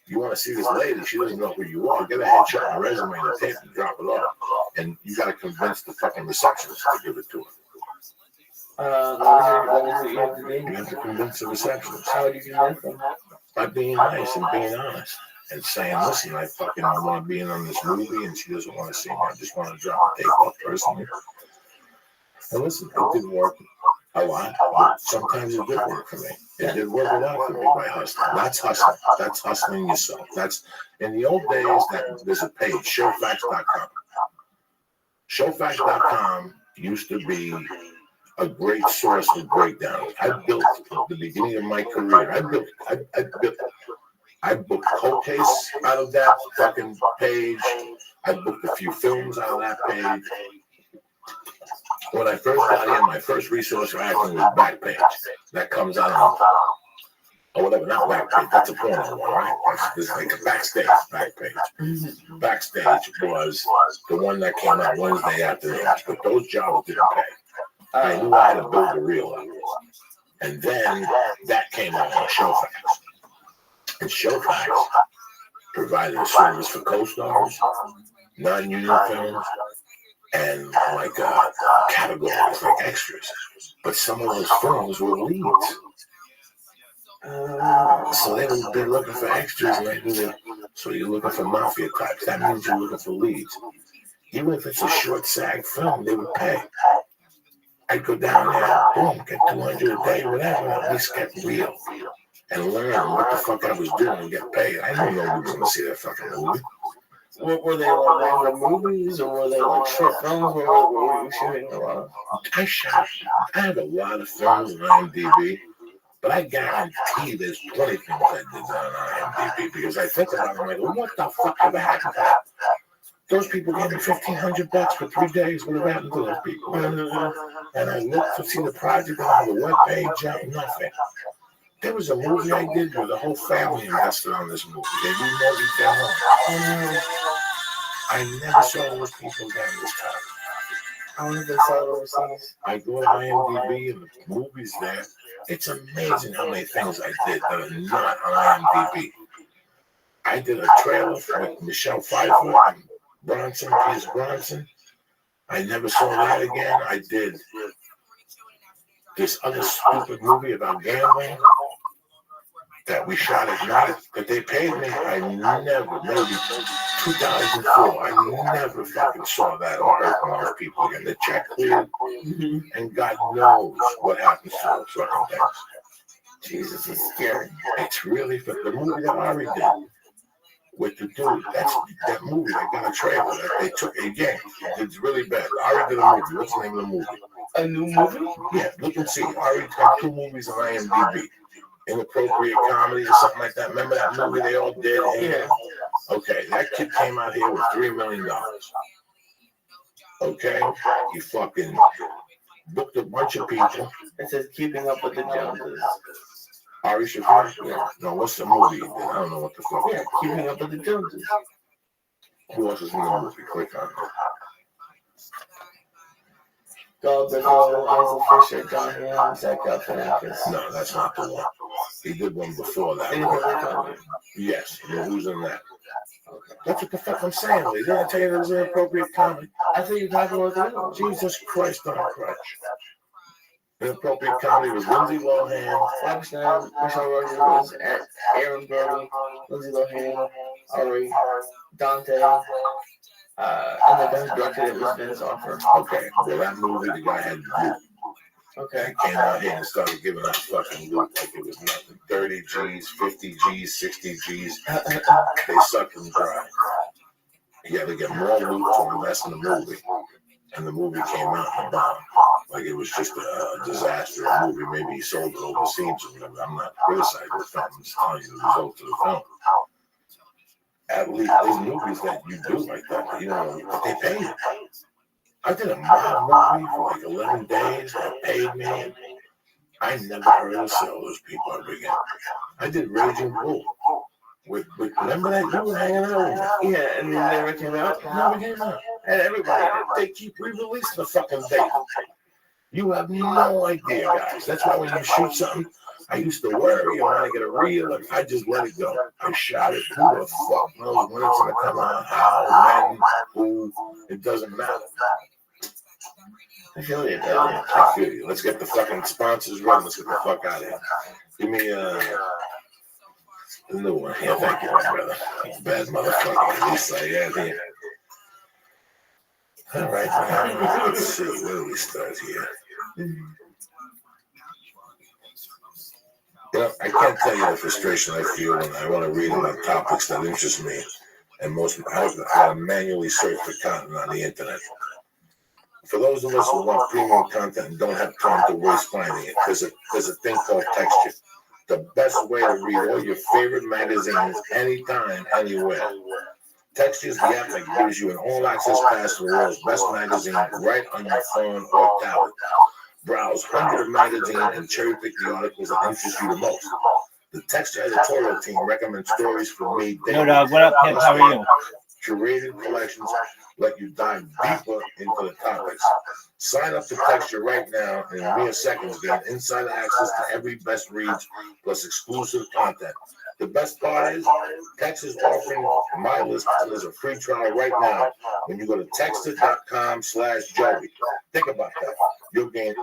You want to see this lady. She doesn't know who you are. Get a headshot and a resume and a tape and drop it off. And you got to convince the fucking receptionist to give it to her. What was it you had to do? You have to convince the receptionist. How did you convince them? By being nice and being honest. And saying, listen, I want to be in on this movie, and she doesn't want to see me. I just want to drop a tape off personally. And listen, it did work a lot, but sometimes it did work for me. It did work a lot for me by hustling. That's hustling. That's hustling yourself. That's in the old days. There's a page, showfacts.com. Showfacts.com used to be a great source for breakdowns. I built at the beginning of my career. I booked Coates out of that fucking page. I booked a few films out of that page. When I first got in, my first resource for acting was Backpage. That comes out on, or whatever, not Backpage. That's a porno one, right? It's like a Backstage Backpage. Backstage was the one that came out Wednesday afternoons, but those jobs didn't pay. I knew I had to build a reel up. And then that came out on Showfacts. And Showfacts provided a service for co-stars, non-union films, and like categories like extras. But some of those films were leads. So they're looking for extras, and so you're looking for mafia types. That means you're looking for leads. Even if it's a short SAG film, they would pay. I'd go down there, boom, get 200 a day, whatever, at least get real. And learn what the fuck I was doing and get paid. I didn't know who was going to see that fucking movie. Were they like longer movies, or were they like short films? What were you shooting a lot of? I have a lot of films on IMDb, but I guarantee there's 20 things I did on IMDb because I think about it, I'm like, well, what the fuck ever happened to that? Those people gave me $1,500 for 3 days. What happened to those people? And I looked to see the project on the webpage, nothing. There was a movie I did where the whole family invested on this movie. They remortgaged their home. I never saw those people down this time. I wonder if they saw it overseas. I go to IMDb and the movie's there. It's amazing how many things I did that are not on IMDb. I did a trailer for Michelle Pfeiffer and Pierce Bronson. I never saw that again. I did this other stupid movie about gambling that we shot at night that they paid me. I never, maybe 2004, I never fucking saw that on Earth and those people again. The check cleared, and God knows what happens to those fucking things. Jesus, it's scary. It's really the movie that Ari did with the dude. That's that movie. They got a trailer that they took again. It's really bad. Ari did a movie. What's the name of the movie? A new movie? Yeah, look and see. Ari's got 2 movies on IMDb. Inappropriate comedy or something like that. Remember that movie they all did? Yeah. Okay, that kid came out here with $3 million. Okay, he fucking booked a bunch of people. It says Keeping Up with the Joneses. Ari Shaffir? Yeah. No, what's the movie? I don't know what the fuck. Yeah, Keeping Up with the Joneses. Who else is in the movie? Click on it. Dog the Dog, Isaac Fisher, John Hamm, Zach Galifianakis. No, that's not the one. He did one before that. Yes, who's in that? That's what the fuck I'm saying. They didn't tell you there was an inappropriate comedy. I thought you were talking about that. Jesus Christ on a crutch. Inappropriate comedy was Lindsay Lohan. Rob Schneider, Michelle Rodriguez, Aaron Brody, Lindsay Lohan, Ari, Dante, and the guy who directed it was Vince Offer. Okay, well that movie, the guy had loot. Okay, came out here and started giving out fucking loot like it was nothing. 30 G's, 50 G's, 60 G's. They sucked him dry. He had to get more loot to invest in the movie. And the movie came out and bombed. Like it was just a disaster. A movie, maybe he sold it overseas or whatever. I'm not criticizing the film, I'm just telling you the result of the film. At least there's movies that you do like that, you know, but they pay you. I did a mob movie for like 11 days that paid me. I never heard of sell those people ever again. I did Raging Bull. With remember that you were hanging out with me? Yeah, and then they never came out. Never came out. And everybody, they keep re-releasing the fucking thing. You have no idea, guys. That's why when you shoot something, I used to worry. I want to get a reel, and I just let it go. I shot it. Who the fuck knows when it's going to come out? How, when, who? It doesn't matter. I feel you. I feel you. Let's get the fucking sponsors ready. Let's get the fuck out of here. Give me a new one. Yeah, thank you, my brother. Bad motherfucker. At least I had here. All right, man. Let's see. Where do we start here? You know, I can't tell you the frustration I feel when I want to read about topics that interest me. And most of I manually search for content on the internet. For those of us who want premium content and don't have time to waste finding it, there's a thing called Texture. The best way to read all your favorite magazines anytime, anywhere. Texture is the app that gives you an all-access pass to the world's best magazine right on your phone or tablet. Browse hundreds of magazines and cherry-pick the articles that interest you the most. The Texture editorial team recommends stories for me daily. Yo, dog, what up, Pimp? How are you? Curated collections let you dive deeper into the topics. Sign up to Texture right now and in mere seconds gain insider access to every best reads plus exclusive content. The best part is, Texture is offering my listeners a free trial right now when you go to texture.com/Joey. Think about that. You'll gain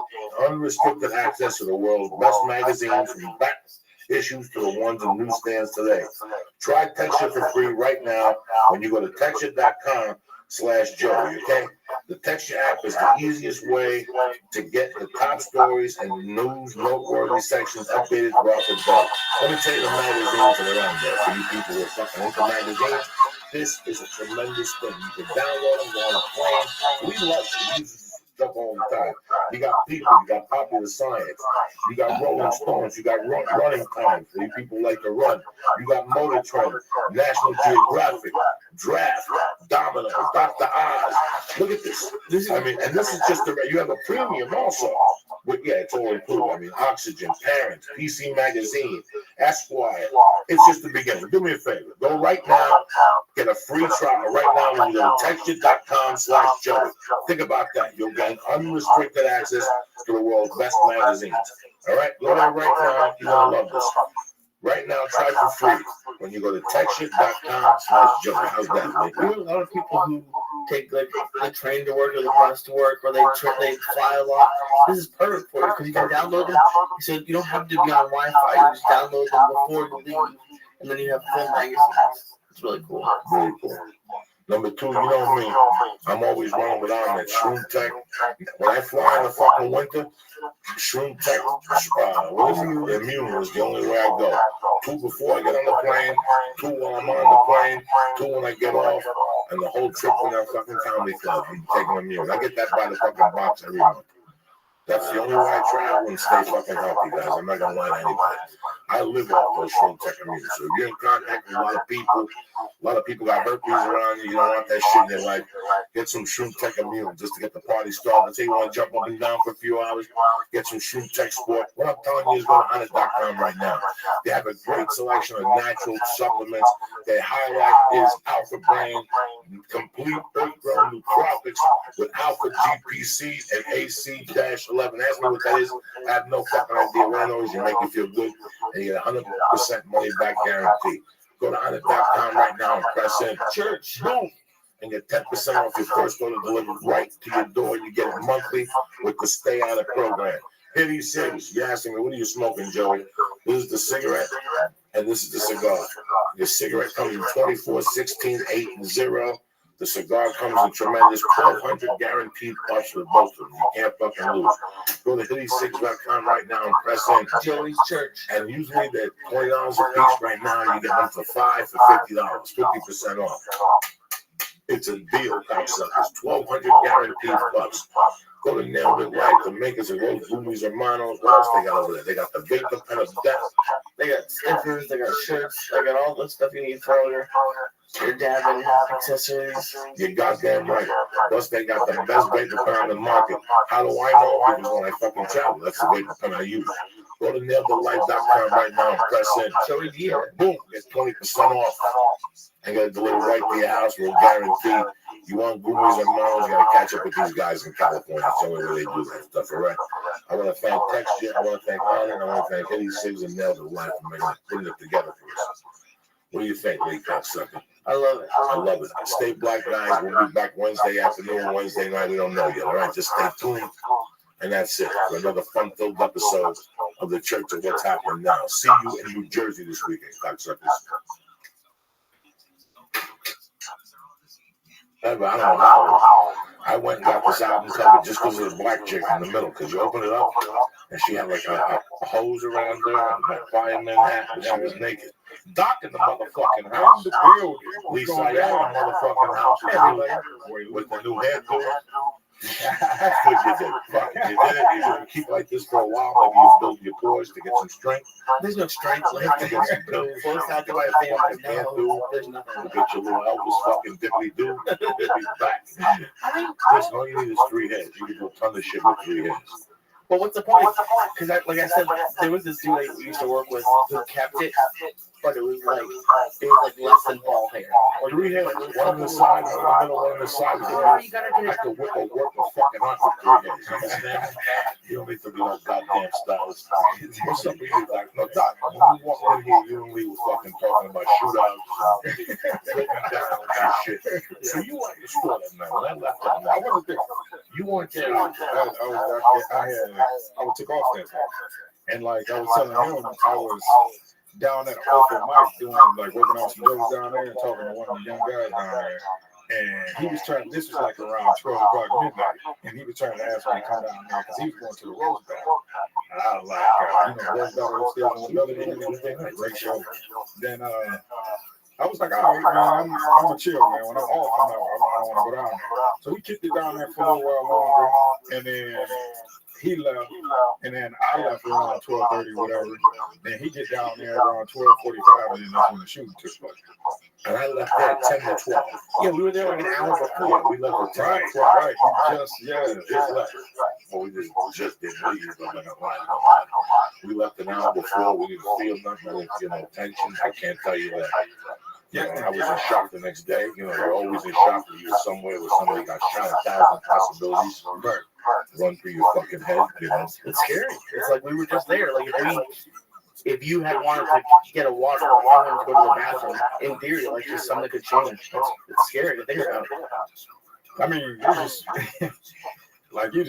unrestricted access to the world's best magazines from back issues to the ones in newsstands today. Try Texture for free right now when you go to texture.com/Joey, okay? The Texture app is the easiest way to get the top stories and news noteworthy sections updated throughout the day. Let me tell you the magazines that are on there. For you people who are fucking into magazines, this is a tremendous thing. You can download them, go on a plane. We love it. We use stuff all the time. You got People, you got Popular Science, you got Rolling Stones, you got Running Time for you people who like to run. You got Motor Trend, National Geographic, Draft, Domino, Dr. Oz. Look at this. This is just you have a premium also. But yeah, it's all included. I mean, Oxygen, Parents, PC Magazine, Esquire. It's just the beginning. Do me a favor. Go right now. Get a free trial right now when you go to texture.com/Joey. Think about that. You'll gain unrestricted access to the world's best magazines. All right? Go there right now. You're going to love this. Right now, try for free when you go to techshit.com/Joey. How's that, Lee? There are a lot of people who take like the train to work or the bus to work, or they fly a lot. This is perfect for you because you can download them. So you don't have to be on Wi-Fi. You just download them before you leave, and then you have full magazines. It's really cool. Very cool. Number two, you know me. I'm always running with on that Shroom Tech. When I fly in the fucking winter, Shroom Tech, what is it? Immune is the only way I go. 2 before I get on the plane, 2 while I'm on the plane, 2 when I get off, and the whole trip in that fucking comedy club. I'm taking Immune. I get that by the fucking box every month. That's the only way I travel and stay fucking healthy, guys. I'm not gonna lie to anybody. I live off those Shroom Tech Immune. So if you're in contact with a lot of people got herpes around you, you don't want that shit in your life, get some Shroom Tech Immune just to get the party started. Let's say you want to jump up and down for a few hours, get some Shroom Tech Sport. What I'm telling you is go to Honest.com right now. They have a great selection of natural supplements. Their highlight is Alpha Brain, complete earth-grown nootropics with Alpha GPC and AC-11. Ask me what that is. I have no fucking idea. What I know is you make you feel good and you get 100% money back guarantee. Go to Honest.com right now and press in church, boom, and get 10% off your first order delivered right to your door. You get it monthly with the Stay On It program. Here these cigs. You're asking me, what are you smoking, Joey? This is the cigarette, and this is the cigar. Your cigarette comes in 24, 16, 8, and 0. The cigar comes in tremendous 1,200 guaranteed puffs with both of them. You can't fucking lose. Go to hittycigs.com right now and press in Joey's Church. And usually they're $20 a piece right now. You get them for $5 for $50, 50% off. It's a deal, cocksuckers. 1,200 guaranteed puffs. Go to Nailed It Life, the makers of those Boomies Hermanos. What else they got over there? They got the Vapor Pen of Death. They got stickers, they got shirts, they got all the stuff you need for all your dabbing accessories. You're goddamn right. Plus, they got the best vapor pen on the market. How do I know? Because when I fucking travel, that's the vapor pen I use. Go to nailthelife.com right now and press in. Joey Deere. Boom, get 20% off. I got to deliver right to your house. We'll guarantee. You want Goonies and Moms, you got to catch up with these guys in California. That's the only way they do that stuff, all right? I want to thank Texture. I want to thank Arlen. I want to thank Eddie Sigs and Nailed It Life for putting it together for us. What do you think, Lee Cocksucker? I love it. I love it. Stay black, guys. We'll be back Wednesday afternoon, Wednesday night. We don't know yet, all right? Just stay tuned. And that's it for another fun-filled episode of the Church of What's Happening Now. See you in New Jersey this weekend, cocksuckers. I don't know how I went and got this album cover just because of the black chick in the middle. Because you open it up, and she had like a hose around her and a fireman hat, and she was naked. Doc in the motherfucking house. Lisa, I got a motherfucking house with the new hairdo. That's good you did it. Fuck, you did it. You're going to keep like this for a while. Maybe you build your pores to get some strength. There's no strength left. To get some Forced out to my family. No, there's nothing. You get your little Elvis fucking dippity-doo. Dippity back. Listen, all you need is 3 heads. You can do a ton of shit with 3 heads. But what's the point? Because, like I said, there was this dude I used to work with who kept it, but it was like less than ball hair. Or 3 heads, one on the side, one in the middle, one on the side. You gotta get it. I could work a fucking out with 3 heads. You understand? You don't need to be no goddamn stylist. What's up with you, Doc? No, Doc, when you walk in here, you and Lee were fucking talking about shootouts, breaking down and shit. So you weren't your store that night. When I left that night, I wasn't there. You weren't there. I took off that time. And like I was telling him, I was down at an open mic doing like working on some jokes down there and talking to one of the young guys down there. And he was trying, this was like around 12 o'clock midnight, and he was trying to ask me to come down there because he was going to the Rose Battle. And I was like, Rose Battle upstairs on another day, great show. Then I was like, all right, man, I'm a chill, man. When I'm off, I don't want to go down there. So we kicked it down there for a little while longer, and then he left, and then I left around 12:30, whatever. Then he get down there around 12:45, and then that's when the shooting took place. And I left there at 10 to 12. Yeah, we were there like an hour before. Yeah, we left at 10 to 12. Right. You just left. Well, we just didn't leave. We left an hour before. We didn't feel nothing. Tension. I can't tell you that. Yeah, I was in shock the next day. You're always in shock when you're somewhere where somebody got shot. 1,000 possibilities run through your fucking head. It's scary. It's like we were just there. Like if if you had wanted to get a water, or you wanted to go to the bathroom, in theory, like just something could change. It's scary to think about. I mean, you just like you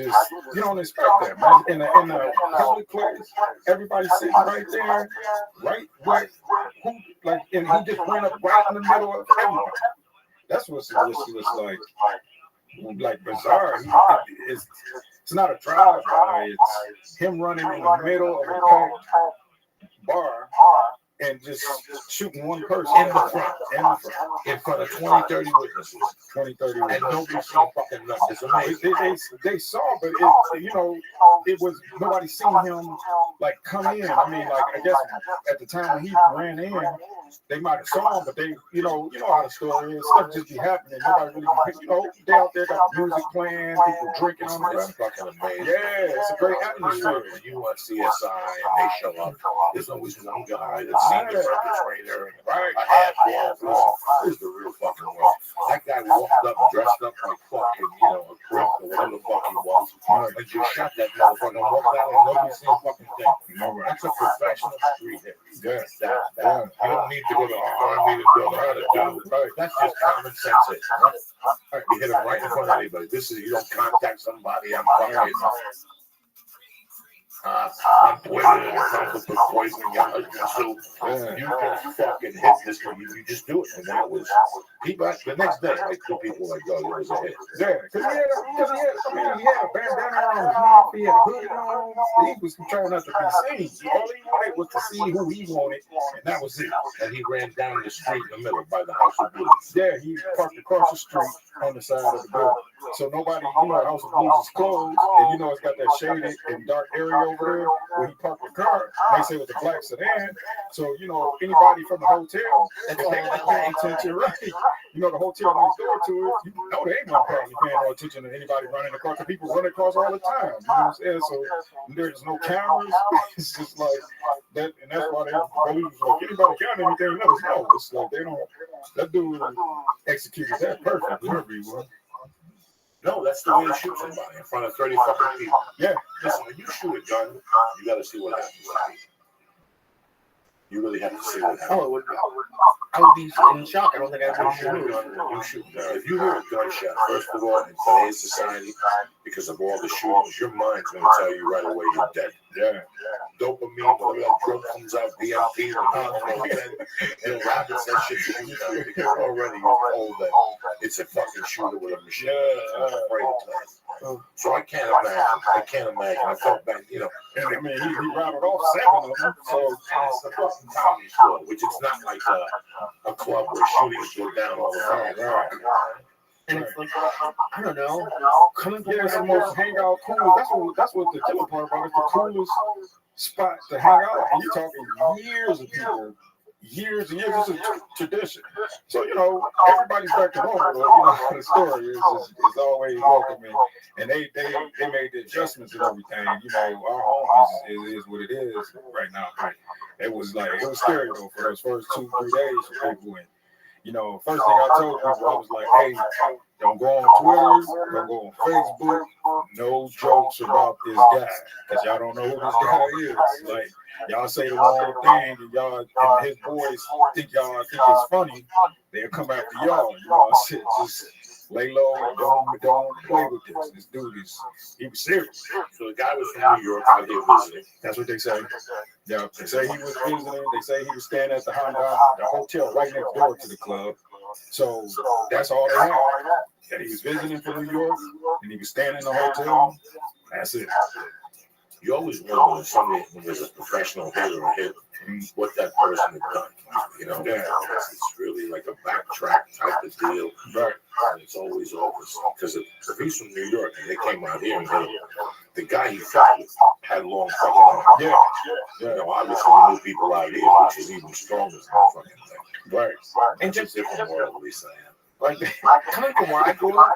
don't expect that, man. In a public place, everybody's sitting right there, right where who like, and he just ran up right in the middle of everybody. That's what's like bizarre. It's not a drive-by. It's him running in the middle of a packed bar and just shooting one person In the front. In front of 20, 30 witnesses. 20, 30 And minutes. nobody saw fucking nothing. It's amazing. They saw, but it was nobody seen him like come in. I mean, like I guess at the time when he ran in, they might have saw him, but they, you know how the story is. Stuff just be happening. Nobody really, they out there got the music playing, people drinking on the It's fucking amazing. Yeah, it's a great atmosphere. When you watch CSI and they show up, there's always one guy that's seen the perpetrator and a half wall. This is the real fucking world. That guy walked up dressed up like fucking, a crook or whatever the fuck he was, and just shot that motherfucker and walked out and nobody seen a fucking thing. That's a professional street hit. Yeah. You don't need to go to the army to know how to do. That's just common sense. You hit him right in front of anybody. You don't contact somebody. I'm fired. On Twitter and something for poisoning your husband's soup. You just fucking hit this one. You just do it. And that was people. The next day, like two people like, oh, it was a hit. Yeah, because he had a bandana on his mouth, he had a hoodie on, he was trying not to be seen. All he wanted was to see who he wanted, and that was it. And he ran down the street in the middle by the House of Blues. Yeah, he parked across the street on the side of the building. So nobody, the House of Blues is closed, and it's got that shaded and dark area over there where he parked the car. They say it was a black sedan. So, anybody from the hotel, if they ain't paying attention, right? The hotel next door to it, they ain't gonna probably paying no attention to anybody running across. The people run across all the time. You know what I'm saying? So there's no cameras. It's just like that, and that's why they believe like anybody got anything, let us know. It's like they don't. That dude executed that perfectly. No, that's the way you shoot somebody in front of 30 fucking people. Yeah. Listen, when you shoot a gun, you got to see what happens. You really have to see what happens. Oh, I would be in shock. I don't think I would shoot a shoot. gun. You shoot. If you hear a gunshot, first of all, in today's society, because of all the shootings, your mind's going to tell you right away you're dead. Yeah. Dopamine, whatever that drug comes out, DMT, rabbits, that shit comes out because already you're told that it's a fucking shooter with a machine. I'm afraid of that. So I can't imagine. I felt bad, And I mean, he rattled off 7 of them. So it's the fucking comedy store, which it's not like a club where shootings go down all the time. Right. And it's like, I don't know, coming from It's the most hangout cool. That's what the killer part about it. It's the coolest spot to hang out. And you're talking years of people. Years and years. It's a tradition. So, everybody's back to normal. The story is always welcoming. And they made the adjustments and everything. Our home is what it is right now. But it was scary though for those first 2-3 days for people. And, first thing I told people, I was like, hey, don't go on Twitter, don't go on Facebook, no jokes about this guy, because y'all don't know who this guy is. Like, y'all say the wrong thing, and his boys think it's funny, they'll come after y'all. I said, just lay low and don't play with this. This dude he was serious. So the guy was from New York out here visiting. That's what they say. Yeah, they say he was visiting. They say he was staying at the hotel right next door to the club. So that's all they had. That he was visiting from New York and he was staying in the hotel. That's it. You always wonder when there's a professional hitter or hit, what that person had done. It's really like a backtrack type of deal. Right. And it's always over. Because if he's from New York and they came out here and the guy he fought with had long fucking arms. Yeah. Obviously we knew people out here, which is even stronger than that fucking thing. Right. And just a different world, at least I am. Like, coming from where I grew up,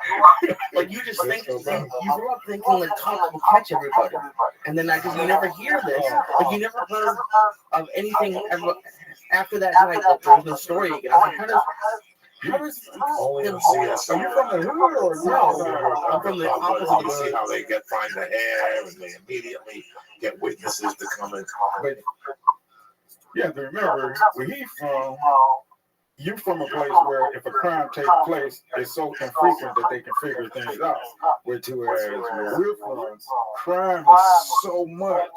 like, you just think, you grew up thinking, like, cops will catch everybody. And then you never hear this. Like, you never heard of anything ever after that night. Like, there was no story again. I was like, how does only in CSI. Are you from the hood or no? I'm from the opposite of You the see hood. how they find the hair and they immediately get witnesses to come in. You have to remember where he's from. You're from a place where if a crime takes place, it's so infrequent that they can figure things out. Whereas where we're from, crime is so much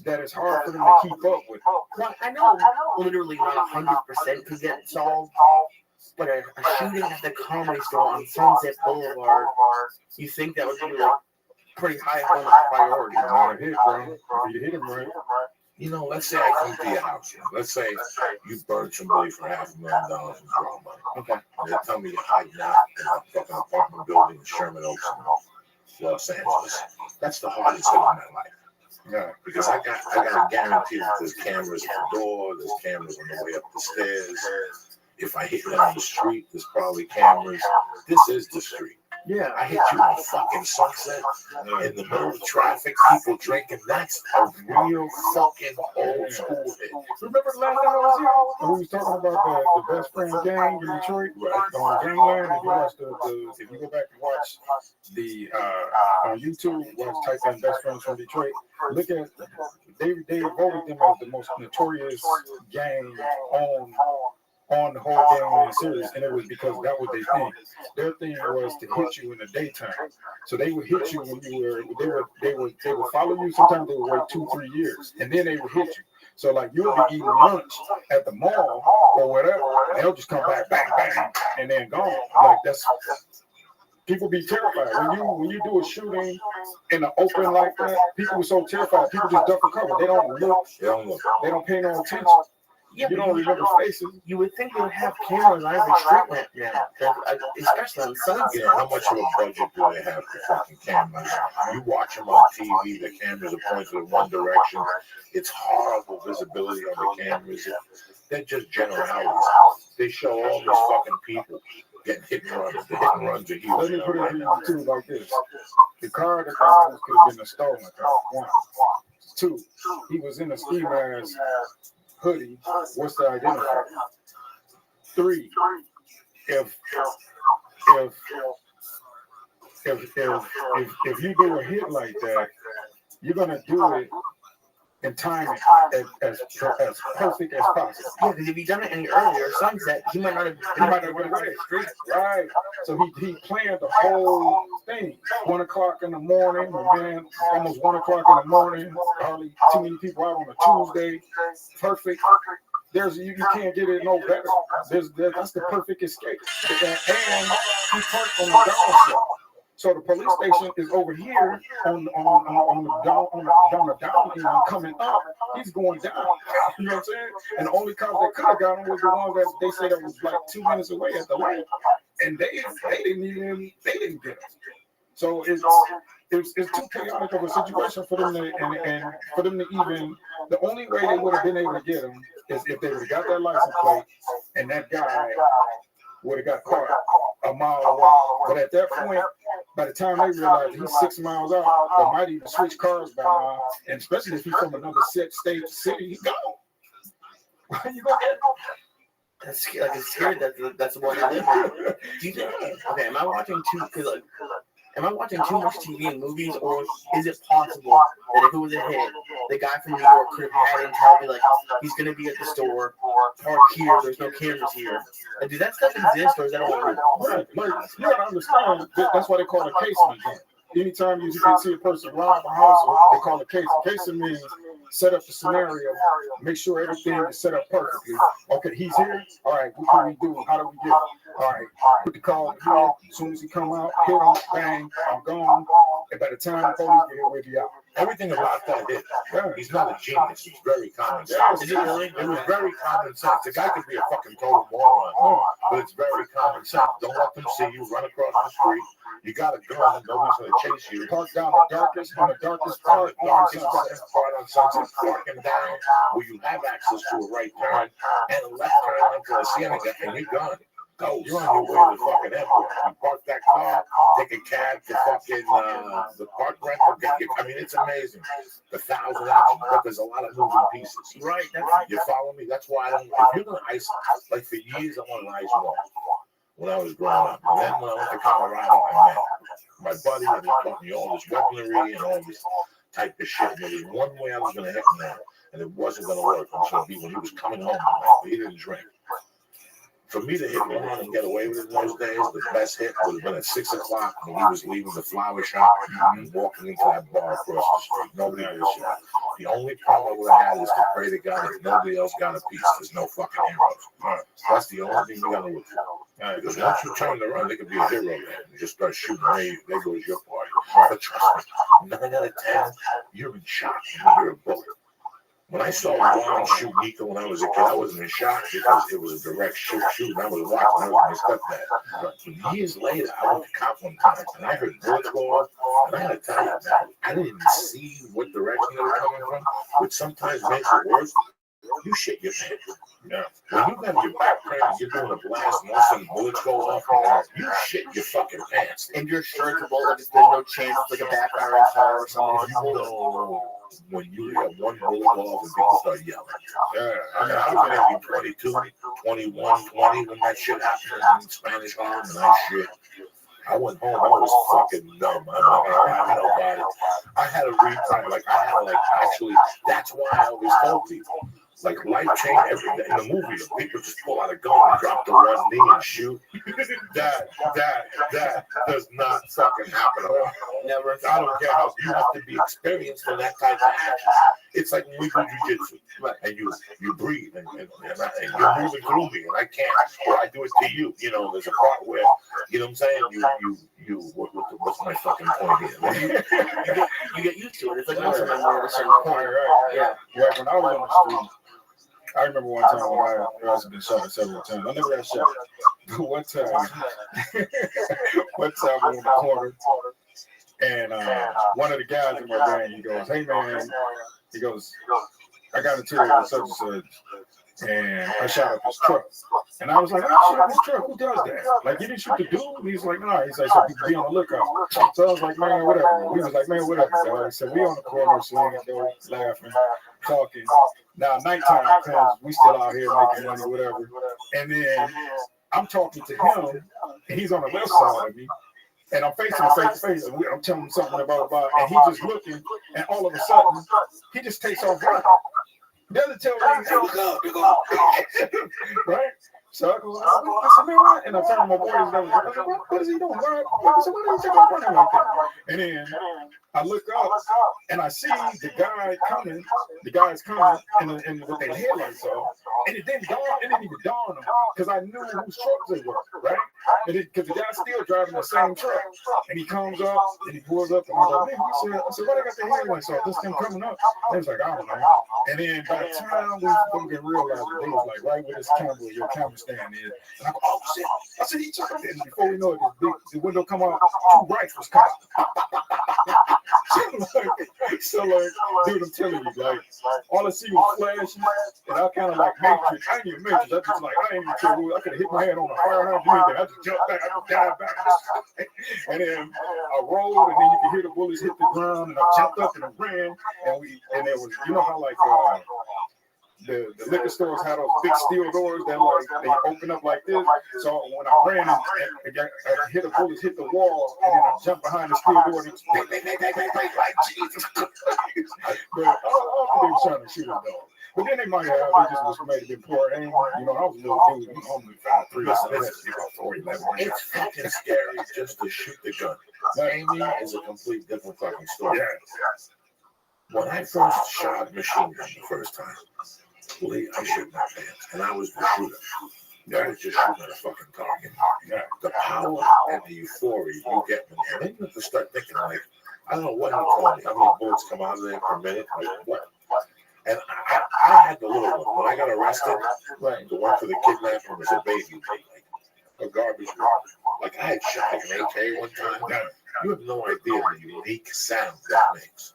that it's hard for them to keep up with. Well, I know literally not 100% could get solved, but a shooting at the Comedy Store on Sunset Boulevard, you think that would be like pretty high on the priority. Not a hit, bro. If you hit him right. You know, let's say I come to your house. Let's say you burned somebody for $500,000 in drug money. Okay. And they tell me you're hiding out in a fucking apartment building in Sherman Oaks, Los Angeles. That's the hardest hit of my life. Yeah. Because I got guaranteed that there's cameras at the door, there's cameras on the way up the stairs. If I hit you on the street, there's probably cameras. This is the street. Yeah. I hit you on fucking Sunset in the middle of traffic, people drinking. That's a real fucking old school hit. Remember the last time I was here? When we was talking about the best friend gang in Detroit? Right. On Gangland, if you watch if you go back and watch the on YouTube, type in best friends from Detroit, look at they voted them as the most notorious gang on the whole gang series, and it was because that was their thing. Their thing was to hit you in the daytime. So they would hit you when they would follow you. Sometimes they would wait 2-3 years, and then they would hit you. So like you'll be eating lunch at the mall or whatever, they'll just come back, bang, bang, and then gone. Like that's people be terrified when you do a shooting in the open like that. People are so terrified. People just duck for cover. They don't look. They don't pay no attention. Yeah, you don't remember faces. You would think they would have cameras on every street lamp now, especially on Sunset. Yeah, how much of a budget do they have for fucking cameras? You watch them on TV, the cameras are pointed in one direction. It's horrible visibility on the cameras. They're just generalities. They show all these fucking people getting hit and runs. The hit and runs are huge. Let me put it to you too like this. The car that got could have been a stolen car. 1. 2, he was in a ski mask hoodie. What's the identifier? 3, if you do a hit like that, you're gonna do it and time it as perfect as possible. Yeah, because if he'd done it any earlier, Sunset, he might not have went away. Right. So he planned the whole thing. 1 o'clock in the morning, man, almost 1 o'clock in the morning, hardly too many people out on a Tuesday. Perfect. You can't get it no better. That's the perfect escape. And he parked on the downstream. So the police station is over here on the down end coming up. He's going down. You know what I'm saying? And the only cops that could have got him was the ones that they said that was like 2 minutes away at the light, and they didn't get him. So it's too chaotic of a situation for them to and for them to even. The only way they would have been able to get him is if they would have got that license plate and that guy would have got caught a mile away. But at that point, by the time they realized he's 6 miles out, they might even switch cars by now. And especially if he's from another state, city, he's gone. Why you gonna get him? It's scary that's what they live in. Do you think? Okay, am I watching too much TV and movies, or is it possible that if it was a hit, the guy from New York could have had him tell me like he's gonna be at the store, park here, there's no cameras here? Like, does that stuff exist, or is that all real? Right. Like, you gotta understand that's why they call it casing again. Anytime you can see a person rob a house, they call it casing. Casing means set up the scenario, make sure everything is set up perfectly. Okay, he's here. All right, what can we do? How do we get him? All right, put the call here. As soon as he come out, hit him, bang, I'm gone. And by the time the police get here, we'll be out. Everything about that hit. He's not a genius. He's very common sense. Is it really? It was very common sense. The guy could be a fucking total moron, but it's very common sense. Don't let them see you run across the street. You got a gun. Nobody's going to chase you. Park down the darkest part on Sunset, parking down where you have access to a right turn and a left turn onto a Cienega, and you're gone. Go. You're on your way to the fucking airport. You park that car, take a cab to fucking the park rental. I mean, it's amazing. The 1,000 options, but there's a lot of moving pieces. Right. You follow me? That's why I don't. If you're gonna ice, like for years, I wanted to ice one when I was growing up. And then when I went to Colorado, I met my buddy, and he taught me all this weaponry and all this type of shit. And there was one way I was gonna hit him there. and it wasn't going to work until when he was coming home. He didn't drink. For me to hit one and get away with it in those days, the best hit would have been at 6 o'clock when he was leaving the flower shop and walking into that bar across the street. Nobody would have shot. The only problem I would have had is to pray to God that nobody else got a piece. There's no fucking heroes. That's the only thing you got to look for. Because once you turn around, they could be a hero there and just start shooting. There goes your party. But trust me, 9 out of 10, you're in shock when you hear a bullet. When I saw Ron shoot Nico when I was a kid, I wasn't in shock because it was a direct shoot. I was watching. I was my stepdad. But years later, I went to cop one time, and I heard bullets go off. And I had to tell you, man, I didn't see what direction they were coming from, which sometimes makes it worse. You shit your pants. Yeah. When you got your back crack and you're doing a blast and all of a sudden bullets go off, you shit your fucking pants. And you're sure it's a bullet, there's no chance it's like a backfiring car or something. You know when you have one bullet off and people start yelling. Yeah. I mean, I've been at 22, 21, 20 when that shit happened in Spanish Harlem and that shit. I went home, I was fucking numb. I'm not gonna lie about it. I had a retime, actually, that's why I always told people. Like, life changed every day. In the movie, people just pull out a gun and drop to one knee and shoot. That does not fucking happen. Never. I don't care how you have to be experienced for that type of action. It's like when we do jiu-jitsu, right? And you breathe and you're moving through me, and I can't. Or I do it to you. You know, there's a part where, you know what I'm saying? What's my fucking point here? You get used to it. It's like muscle memory at a certain point. Right. Yeah. Like when I was on the street, I remember one time when I also been shot several times. I never got shot. But one time I'm in the corner, and one of the guys in my gang, he goes, "Hey man," he goes, "I got into it with such and such, and I shot up his truck." And I was like, "I shot up his truck. Who does that? Like, you didn't shoot the dude?" And he's like, "No." He's like, "So people be on the lookout." So I was like, "Man, whatever." He was like, "Man, whatever." So I said, "We on the corner, slinging dope, laughing, talking." Now nighttime comes, we still out here making money, whatever. And then I'm talking to him, and he's on the left side of me, and I'm facing him face to face, and I'm telling him something about, and he just looking, and all of a sudden, he just takes off running. Doesn't tell me, "Hey, go. Right? So I go, I said, "Man, what?" And I'm telling my boys, I said, what is he doing? Why did he take off running like that? And then I look up, and I see the guy coming. The guy's coming, and with their headlights off. And it didn't even dawn on me, because I knew whose trucks they were, right? Because the guy's still driving the same truck. And he comes up, and he pulls up, and I was like, "Man," I said, "Why they got their headlights off? This thing coming up." And he was like, "I don't know." And then by the time we fucking realized it, they was like right where this camera, your camera stand is. And I go, "Oh shit." I said, "He took it." And before we know it, the window come out, 2 rifles come out. So dude, I'm telling you, like, all I see was flashes, and I kind of like Matrix. I ain't even Matrix. I just like, I ain't even sure. I could have hit my head on a fire hydrant, anything. I just jumped back, I just dive back. And then I rolled, and then you could hear the bullets hit the ground, and I jumped up and I ran, and there was, you know how like the liquor stores had those big steel doors that like they open up like this. So when I ran, I hit a bullet, hit the wall, and then I jumped behind the steel door, and it was bang, like Jesus Christ. But I don't think they were trying to shoot him though. But then they might have. They just was maybe been poor aim. You know, I was a little dude. We only found 3 It's fucking scary just to shoot the gun. Aiming is a complete different fucking story. Yeah. When I first shot a machine gun the first time, I shot my pants, and I was the shooter. I was just shooting at a fucking target. Yeah. The power and the euphoria you get when you're, then you have to start thinking, like, I don't know what he told me. How many bullets come out of there per minute? Like, what? And I had the little one. When I got arrested, the one for the kidnapping was a baby, like a garbage one. Like, I had shot like an AK one time. You have no idea the unique sound that makes.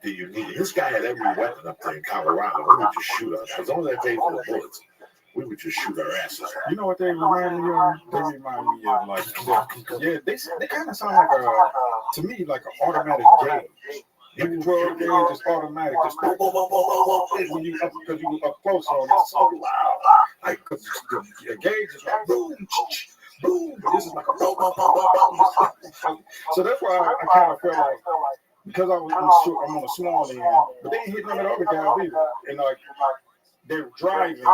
This guy had every weapon up there in Colorado. We would just shoot us. As long as they paid for the bullets, we would just shoot our asses. You know what they remind me of? They remind me of like, they kind of sound like to me like an automatic gauge. Every 12 gauge is automatic, just boom, boom, boom, boom, boom, boom. When you because you up close on it, it's so loud. Like, because the gauge is like boom, boom. This is like a boom, boom, boom, boom, boom. So that's why I kind of feel like because I'm on a small end, but they ain't hitting none of the other guys either. And like they're driving.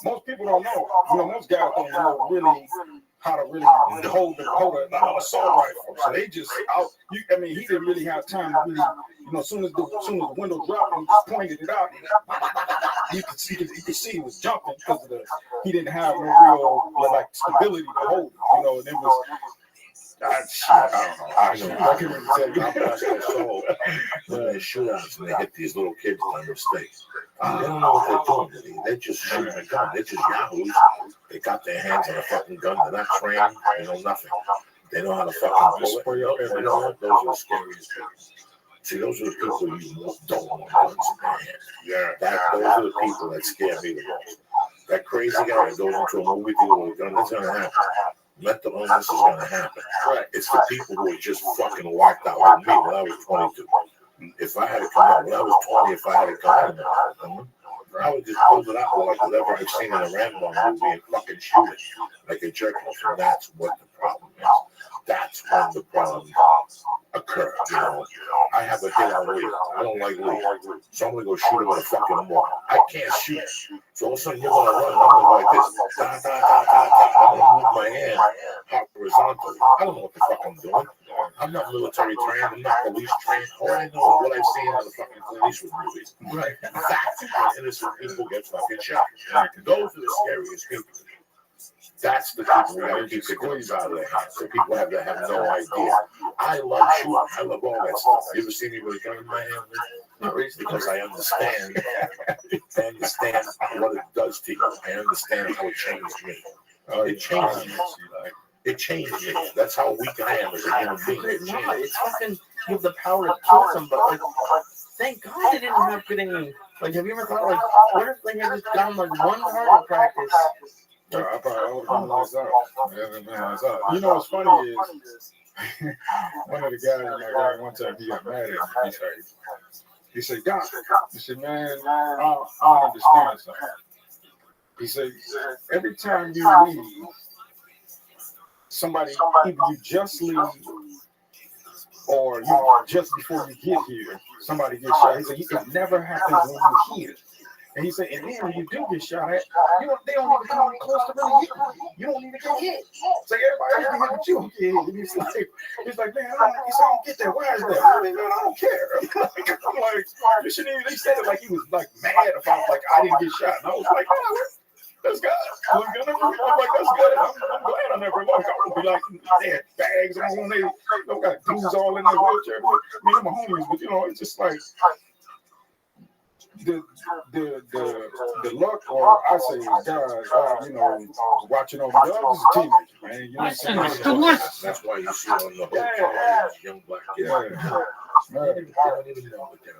Most people don't know. Most guys don't know really how to really hold an assault rifle. So they just out. He didn't really have time to really. As soon as the window dropped, he just pointed it out. You could see he was jumping because he didn't have no real stability to hold it. And it was. I don't know. I can't even tell you. I saw when they shootouts and they hit these little kids by mistake. They don't know what they're doing. They're just shooting a gun. They're just yahoos. They got their hands on a fucking gun. They're not trained. They know nothing. They know how to fucking pull it. They know what those are the scariest people. See, those are the people you don't want guns in their hands. Those are the people that scare me the most. That crazy guy that goes into a movie theater with a gun, that's gonna happen. Mental illness is gonna happen. Right. It's the people who are just fucking wiped out like me when I was 22. If I had a gun, when I was 20, if I had a gun, I would just pull it out like whatever I've seen in a Rambo movie and fucking shoot it like a jerk off. And that's what the problem is. That's when the problem occurs. I have a hit on Lee. I don't like Lee. So I'm going to go shoot him with a fucking wall. I can't shoot. So all of a sudden you're going to run. I'm going to go like this. Da, da, da, da, da. I'm going to move my hand horizontally. I don't know what the fuck I'm doing. I'm not military trained. I'm not police trained. All I know is what I've seen in the fucking police movies. Right. That's when innocent people get fucking shot. Those are the scariest people. That's the people we gotta keep the guns out of their hands. So people have no idea. I love shooting. I love all that stuff. You ever see me with a gun in my hand? Not recently. Because I understand. I understand what it does to you. I understand how it changed me. It changed me. It changed me. That's how weak I am as a human being. It's fucking you have the power to kill somebody. Thank God they didn't have good aim. Have you ever thought what if they had just done one target practice? I probably would have been out. What's funny is one of the guys in my gang one time he got mad at me. He said, Doc, he said, man, I don't understand something. He said, every time you leave, somebody either you just leave or just before you get here, somebody gets shot. He said, it never happens when you're here. And he said, and then when you do get shot at, they don't even come close to really hitting you. You don't even get hit. So everybody can hit, but you don't get hit. And he's like, man, I don't get that. Why is that? I don't care. I'm like, you shouldn't even. They said it like he was like mad about I didn't get shot. And I was like, oh, that's good. I'm like, that's good. I'm glad I never looked. I would be like, they had bags on. They got dudes all in their wheelchair. I'm a homies, but it's just like. The luck, or I say, guys, watching over the others, teenagers, man. That's why you see on the whole young black kids. They don't even know what they're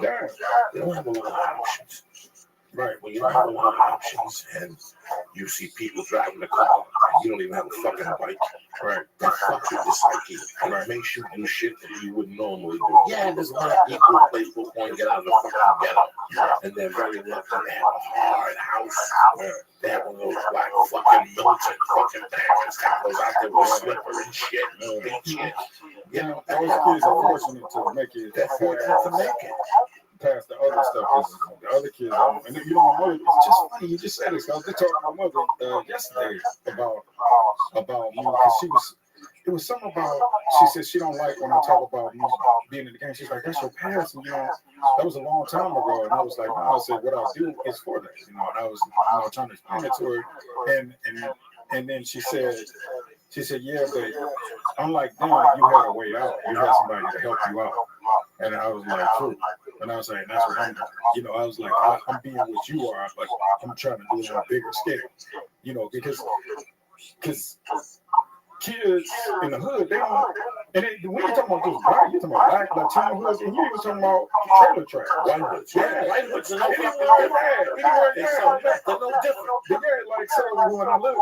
doing. They don't have a lot of options. Right. When you don't have a lot of options and you see people driving a car and you don't even have a fucking bike, right? That fucks with your psyche. And it makes you do shit that you wouldn't normally do. Yeah, there's a lot of people who play football and get out of the fucking ghetto. And they're very lucky they have a hard house. They have one of those black fucking militant fucking parents that goes out there with slipper and shit and big shit. Those kids are fortunate to make it. They're fortunate to make it. Past the other stuff, because the other kids don't. And my mother, it's just funny, you just said this. I was just talking to my mother yesterday about me, because it was something about, she said she don't like when I talk about me being in the game. She's like, that's your past, and that was a long time ago. And I was like, no, I said, what I do is for that, and I was trying to explain it to her, and then she said, yeah, but unlike them, you had a way out. You had somebody to help you out. And I was like, true. And I was like, that's what I'm doing. I was like, I'm being what you are, but I'm trying to do it on a bigger scale. Because kids in the hood, they don't. And when you're talking about those black, you're talking about black Latino hoods, and you're even talking about trailer tracks. White hoods. Yeah, white hoods are no different. They're no different. Yeah, like, so when I look,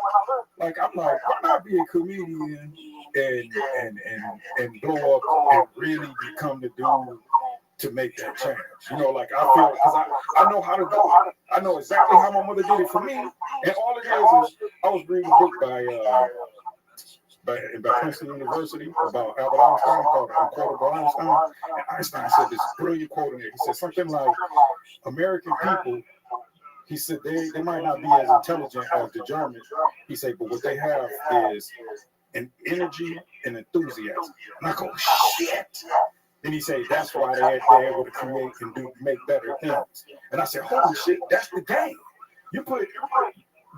like, I'm like, why not be a comedian and blow up and really become the dude to make that change? I feel, because I know how to do it. I know exactly how my mother did it for me. And all it is I was reading a book by by Princeton University about Albert Einstein called Unquotable Einstein. And Einstein said this brilliant quote in there. He said something like, American people, he said they might not be as intelligent as the Germans. He said, but what they have is an energy and enthusiasm. And I go, shit. Then he said, that's why they're able to create and make better things. And I said, holy shit, that's the game. You put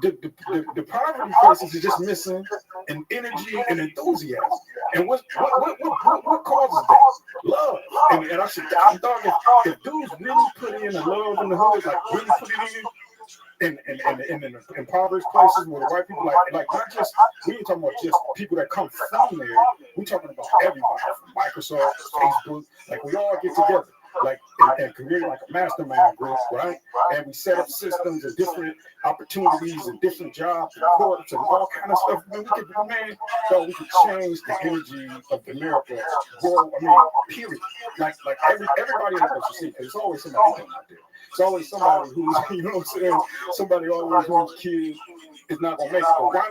the poverty crisis is just missing an energy and enthusiasm. And what causes that? Love. And I said, I thought if dudes really put in the love in the hood, like really put it in the impoverished places where the white people like not just, we ain't talking about just people that come from there. We talking about everybody from Microsoft, Facebook. Like we all get together, like and create like a mastermind group, right? And we set up systems and different opportunities and different jobs and courts and all kind of stuff. Man, we could change the energy of America. World, I mean, period. Like everybody in the country see, because it's always somebody out there. It's always somebody who's, you know what I'm saying? Somebody always whose kid is not gonna make it. But why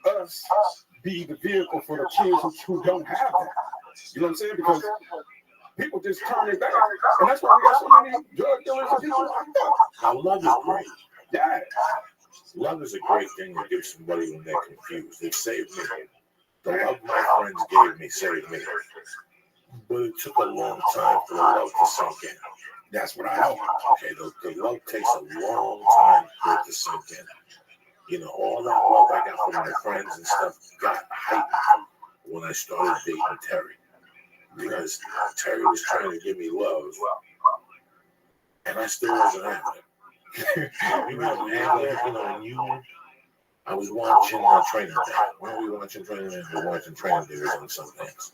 not us be the vehicle for the kids who don't have that? You know what I'm saying? Because people just turn it back, and that's why we got so many drug dealers and people like that. Now, love is great. Yeah. Love is a great thing to give somebody when they're confused. It saved me. The love my friends gave me saved me. But it took a long time for the love to sink in. That's what I know. Okay, the love takes a long time for it to sink in. You know, all that love I got from my friends and stuff got heightened when I started dating Terry. Because Terry was trying to give me love, and I still wasn't having it. You know, and I was watching Training Day. When we were watching Training Day, we were watching Training Day on Sundance.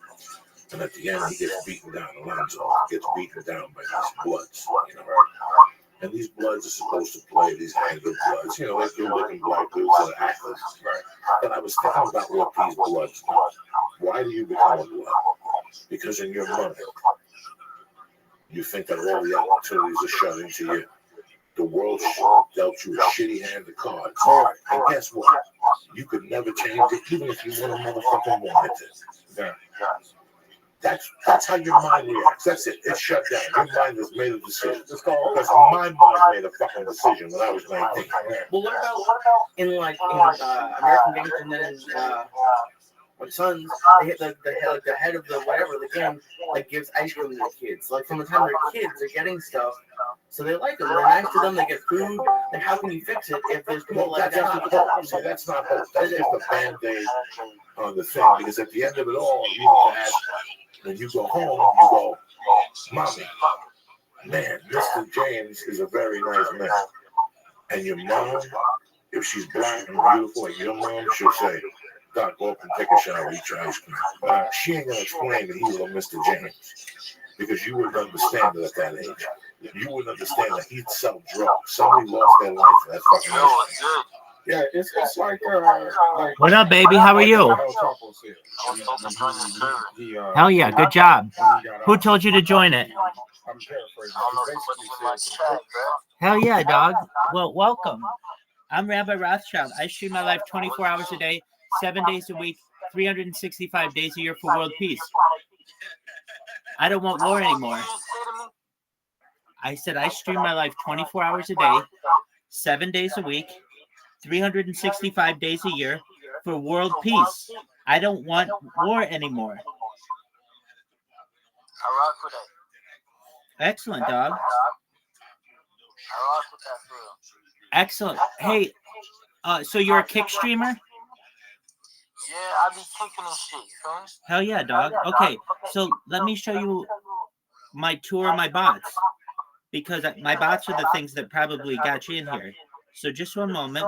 And at the end, he gets beaten down. Alonzo gets beaten down by these Bloods, you know. And these Bloods are supposed to play these angry Bloods. You know, like you're looking black dudes that are actors. Right. And I was thinking about what these Bloods do. Why do you become a Blood? Because in your mind, you think that all the opportunities are shut into you. The world dealt you a shitty hand of cards. And guess what? You could never change it, even if you want a motherfucking wanted to. Yeah. That's how your mind reacts. That's it. It's shut down. Your mind has made a decision. Because my mind made a fucking decision when I was 19. Well, what about in American Gangster and then my sons, they hit the head of the whatever the gang gives ice cream to the kids. Like from the time they're kids, they're getting stuff, so they like them. They're nice to them. They get food. Like how can you fix it if there's people like that? That's not hope. That's just a band-aid on the thing. Because at the end of it all, you have to ask. When you go home, you go, Mommy, man, Mr. James is a very nice man. And your mom, if she's black and beautiful, like your mom, she'll say, Doc, go up and take a shower, eat your ice cream. She ain't going to explain that he's a Mr. James. Because you wouldn't understand it at that age. You wouldn't understand that he'd sell drugs. Somebody lost their life for that fucking ice cream. Yeah, it's like what up, baby? How are you? Hell yeah, good job. Who told you to join it? I'm paraphrasing. Hell yeah, dog. Well, welcome. I'm Rabbi Rothschild. I stream my life 24 hours a day, 7 days a week, 365 days a year for world peace. I don't want war anymore. I said I stream my life 24 hours a day, 7 days a week, 365 days a year for world peace. I don't want war anymore. I rock with that. Excellent, dog. I rock with that for real. Excellent. Hey, so you're a kick streamer? Yeah, I be kicking and shit, you feel me? Hell yeah, dog. Okay, so let me show you my tour of my bots. Because my bots are the things that probably got you in here. So just one moment.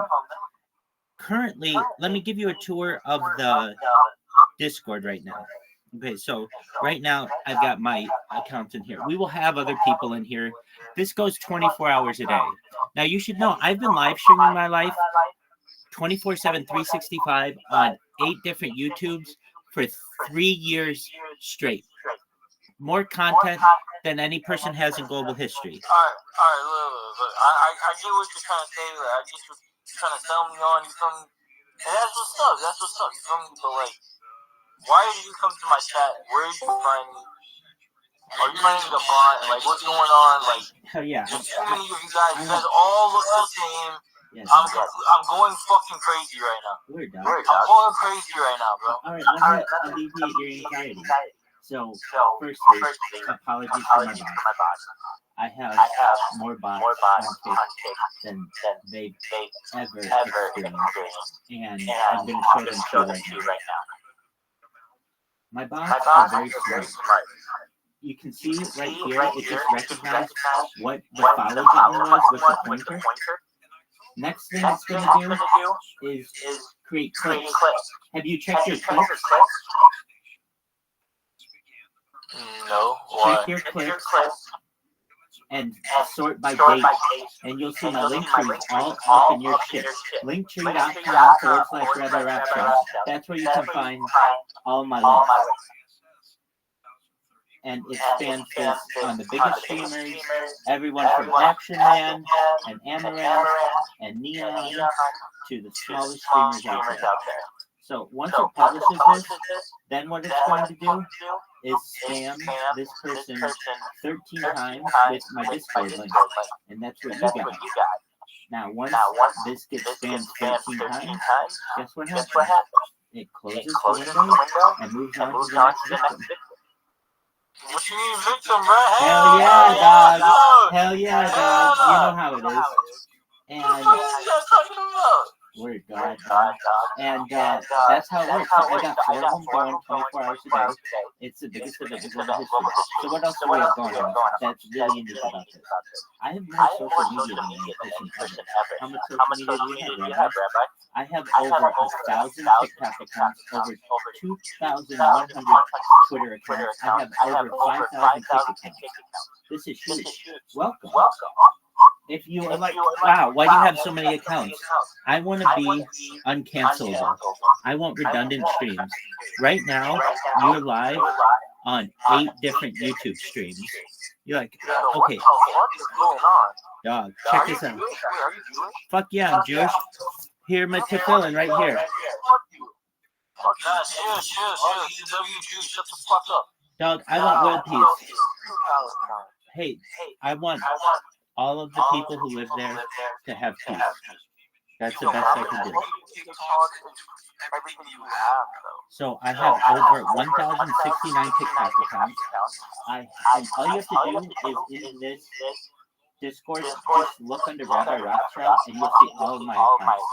Currently, let me give you a tour of the Discord right now. Okay, so right now I've got my account in here. We will have other people in here. This goes 24 hours a day. Now you should know I've been live streaming my life 24/7, 365 on 8 different YouTubes for 3 years straight. More content than any person has in global history. All right, look. I get what you're trying to say. I get what you're trying to tell me on. You feel me? that's what's up. That's what's up. You feel me? So like, why did you come to my chat? Where did you find me? Are you running the bot? Like, what's going on? Like, Hell yeah. there's too many of you guys. You guys all look the same. Yes. I'm going fucking crazy right now. Weird, dog. I'm going crazy right now, bro. All right, let me alleviate your anxiety. So, firstly, apologies for my bots. I have more bots on Kick than they've ever experienced, and I'm going to show them to you right now. My bots are very smart. You can see right here, it just recognized what the follow button was with the pointer. Next thing it's going to do is create clips. Have you checked your clips? No. Check your clips and sort by date, and you'll see my link trees all up in your shit. Linktree.com/Rabbi Rothschild. That's where you can find all my links. And it spans this on the biggest streamers, everyone from Action Man and Amaranth and Neon to the smallest streamers out there. So once it publishes this, then what it's going to do is spam this person 13 times with my Discord link. And that's what you got. Now, once this gets spammed 13 times, guess what happens? It closes the window and moves on to the next victim. What you mean victim, bro? Hell yeah, dog. Hell yeah, dog. You know how it is. And what the fuck is you guys talking about? Word God, dog. And that's how it works. So I got 4 of them going 24 hours a day. It's the biggest event in global history. So what else do we have going on that's really unique about this? I have more social media than any person ever. How much social media do you have, Rabbi? I have over 1,000 TikTok accounts, over 2,100 Twitter accounts. I have over 5,000 Kick accounts. This is huge. Welcome. If you are like, wow, why do you have so many accounts? I want to be uncancelable. I want redundant streams. Right now, you're live on 8 different YouTube streams. You're like, okay, dog, check this out. Fuck yeah, I'm Jewish. Here, my tefillin right here. Dog, I want world peace. Hey, I want all of the people who live there to have peace. That's the best I can do. So I have over 1,069 TikTok accounts. And all you have to do is in this Discord, just look under Rabbi Rothschild and you'll see all of my accounts.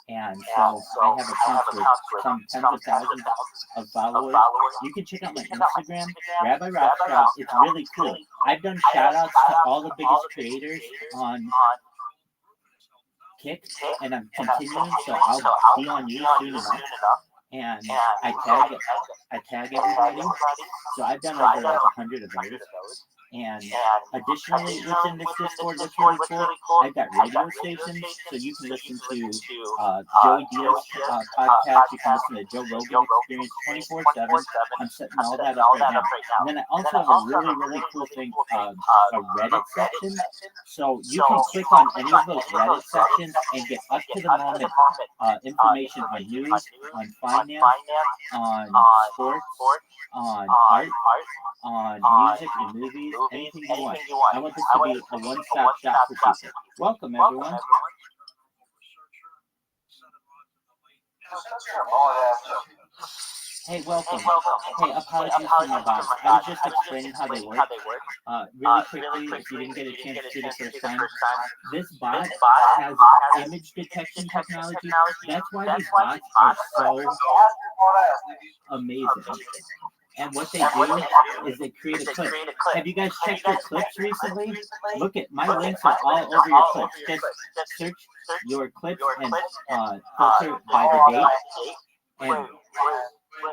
And so I have accounts with some tens of thousands of followers. You can check out my Instagram, Rabbi Rothschild. It's really cool. I've done shout outs to all the biggest creators on Kick, and I'm continuing, so I'll be on you soon enough. And I tag everybody. So I've done over like 100 of those. And additionally, within this Discord, what's really cool, I've got radio stations, so you can listen to Joey Diaz's podcast, you can listen to Joe Rogan Experience 24/7. I'm setting all that up right now. And then I also have a really, really cool thing, a Reddit section. So you can click on any of those Reddit sections and get up to the moment information on news, on finance, on sports, on art, on music and movies, anything you want. I want this to be a one-stop shop for people. Welcome, everyone. Hey, welcome. Hey, apologies for my bots. I was just explaining how they work. Really quickly, if you didn't get a chance to see the first time, this bot has image detection technology. That's why these bots are so amazing. And what they do is they create a clip. Have you guys checked your clips recently? Look at my links are all over your clips. Just search your clips and filter by the date. And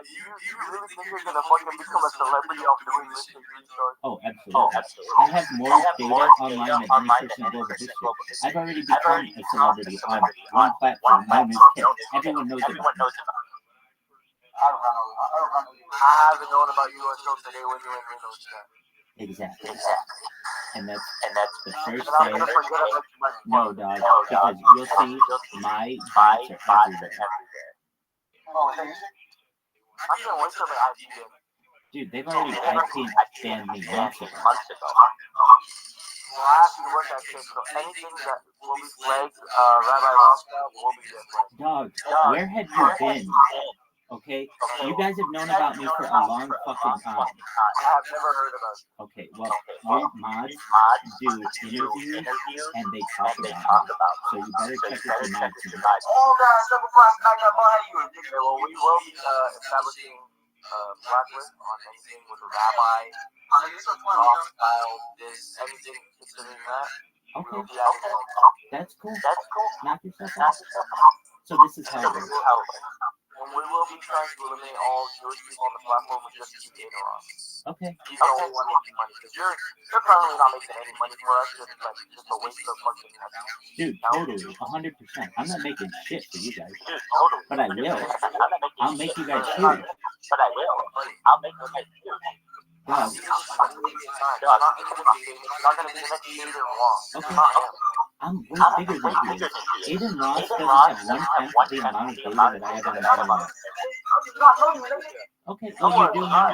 you really think you're gonna fucking become a celebrity off doing this? oh, absolutely. I have more data online than any person in global history. I've already become a celebrity on one platform known as Kick. Everyone knows about me. I haven't known about you until today when you were in Reno. Exactly. And that's the first day. No, dog, because you'll see my bots are everywhere. I'm gonna wait till the IP game. Dude, they've already IP banned me months ago. Well, I have to work that shit, so anything that will be flagged, Rabbi Rothschild will be flagged. Dog, where have you been? Okay, you guys have known about me for a long fucking time. I have never heard of us. Okay, well, your mods do interviews and they talk about me. So you better check with your mods. Oh God, double cross back up behind you. Well, we will be establishing blacklist on anything with a rabbi, Rothschild, this, anything considering that. Okay, Yeah, that's cool. Knock yourself out. So this is how it works. And we will be trying to eliminate all Jewish people on the platform with just you and Ross. Okay. He's the only one making money because you're probably not making any money for us. Just a waste of fucking money. Dude, totally, 100%. I'm not making shit for you guys, but I will. I'll make you guys huge. Dog. It's not going to be the next Aiden Ross. Okay. I'm way bigger than you. Aiden Ross doesn't have 1/10 the amount of data that I have on the internet. Okay, well you do now.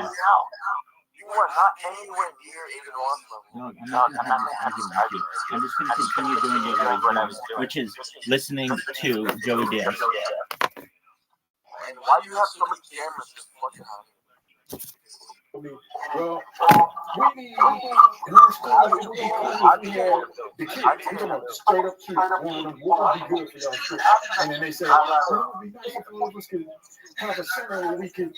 You are not anywhere near Aiden Ross level. Dog, I'm not going to have this argument with you. I'm just going to continue doing what I was doing, which is listening to Joey Diaz. And why do you have so many cameras just fucking on? Well, we need, in our school, it would be cool if we had the kids, I'm talking about straight up kids, going, what would be good for y'all kids? And then they say, well, it would be nice if all of us could have a center where we could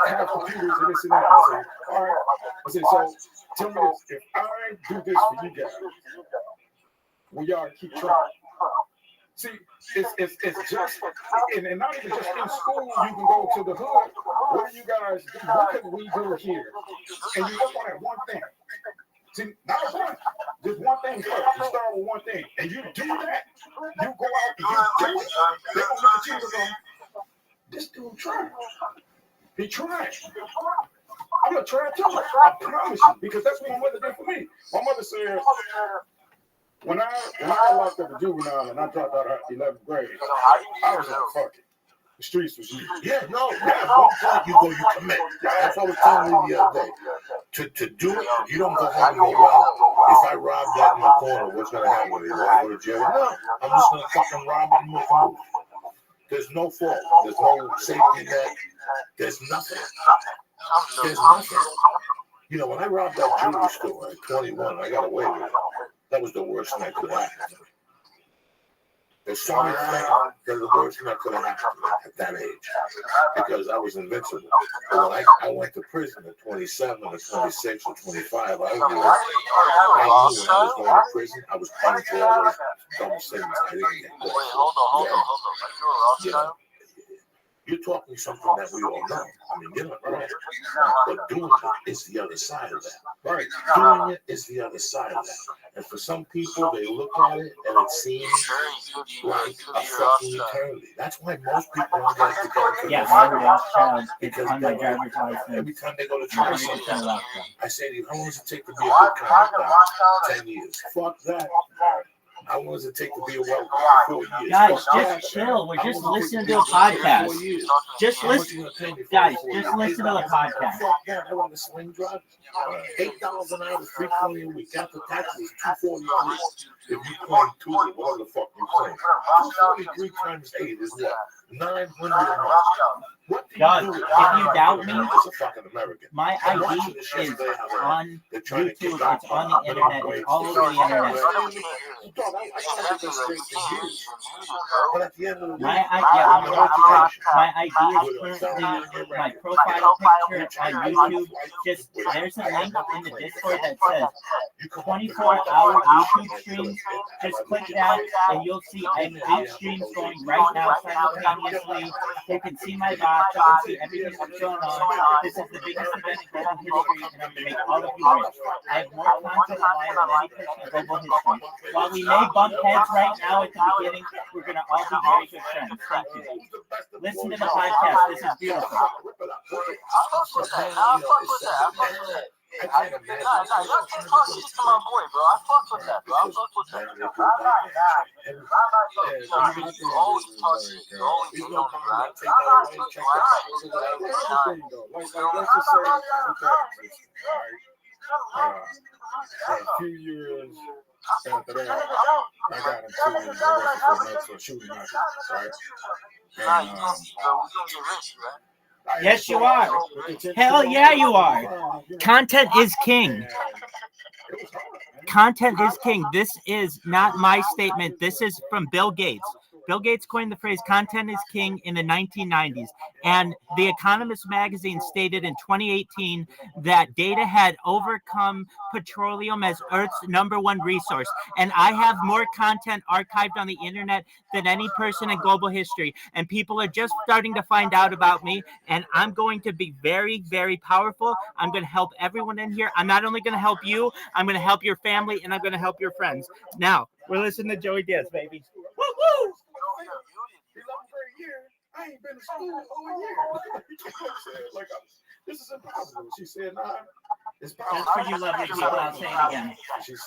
have computers and this and that. I say, all right. I said, so tell me this, if I do this for you guys, will y'all keep trying? See, it's just, and not even just in school, you can go to the hood. What do you guys do? What can we do here? And you work on that one thing. See, not a bunch, just one thing first. You start with one thing. And you do that, you go out and you do it. They're going to look at you and go, this dude trying. He trying. I'm going to try too. I promise you, because that's what my mother did for me. My mother said, when I got locked up in juvenile and I dropped out of 11th grade, I was like, fuck it. The streets was easy. Yeah, no, yeah. One point you go, you commit. That's what I was telling you the other day. To do it, you don't go home and go, well, if I rob that in the corner, what's going to happen with it? Will I go to jail? No, I'm just going to fucking rob it and move. There's no fault. There's no safety net. There's nothing. There's nothing. You know, when I robbed that jewelry store at 21, I got away with it. That was the worst thing that could happen to me. There's so many things that the worst thing that could have happened to me at that age. Because I was invincible. But when I went to prison at 27 or 26 or 25, I knew when I was going to prison, I was paying for all those dumb sins I didn't get. Wait, hold on. Are you a Rothschild? You're talking something that we all know. I mean, you're not wrong. But doing it is the other side of that. Right. Doing it is the other side of that. And for some people, they look at it and it seems like a fucking eternity. That's why most people don't get to go to Yeah, the I'm fire. Rothschild. It's Because on my they- driver's license. every time they go to try something, 100% Rothschild. I say to you, how long does it take to be a good cop? 10 years. Fuck that. How long does it take to be a well cop? 4 years. Guys, Fuck that. just chill. We're How just long does it listening take to a be 4 podcast. years? Just How much listen. you gonna pay me for Guys, 4 just years? listen to the podcast. Fuck that. I want to swing drugs. $8 an hour, $320 a week. After taxes, $243. If you claim two, whatever the fuck you claim. 243 times 8 is what? 900 a month. What do you Guys, do? if you doubt me, as a fucking American? My I'm ID watching this is yesterday how on they're trying to YouTube. kick out It's on the internet. It's all over the internet. Dog, I tried to go straight to years. But at the end of the day, My I ID, have no education. my ID is currently my profile picture on YouTube. Just there's a link in the Discord that says 24-hour YouTube streams. Just click that and you'll see 8 streams going right now simultaneously. You can see my box. You can see everything that's going on. This is the biggest event in global history, and I'm going to make all of you rich. I have more content online than any person in global history. While we may bump heads right now at the beginning, we're going to all be very good friends. Thank you. Listen to the podcast. This is beautiful. I can't imagine. Y'all can't talk shit to my boy, bro. I fuck with that, bro. I fuck with that. Now they put my action. You always talk shit. You always There's hate no on me, problem. right? Take that away. Check that out. So like, here's the thing though. Like let's just say a few years after that, I got into a shooting match, right? Nah, you gonna see, bro. We gonna get rich, right? Yes, you are. Hell yeah, you are. Content is king. Content is king. This is not my statement. This is from Bill Gates. Bill Gates coined the phrase content is king in the 1990s. And The Economist magazine stated in 2018 that data had overcome petroleum as Earth's #1 resource. And I have more content archived on the internet than any person in global history. And people are just starting to find out about me. And I'm going to be very, very powerful. I'm going to help everyone in here. I'm not only going to help you, I'm going to help your family, and I'm going to help your friends. Now, we're listening to Joey Diaz, baby. Woo-hoo! I ain't been to school all year. Like, this is impossible. She said, nah, it's possible. Just for you lovely people, I'll say it again.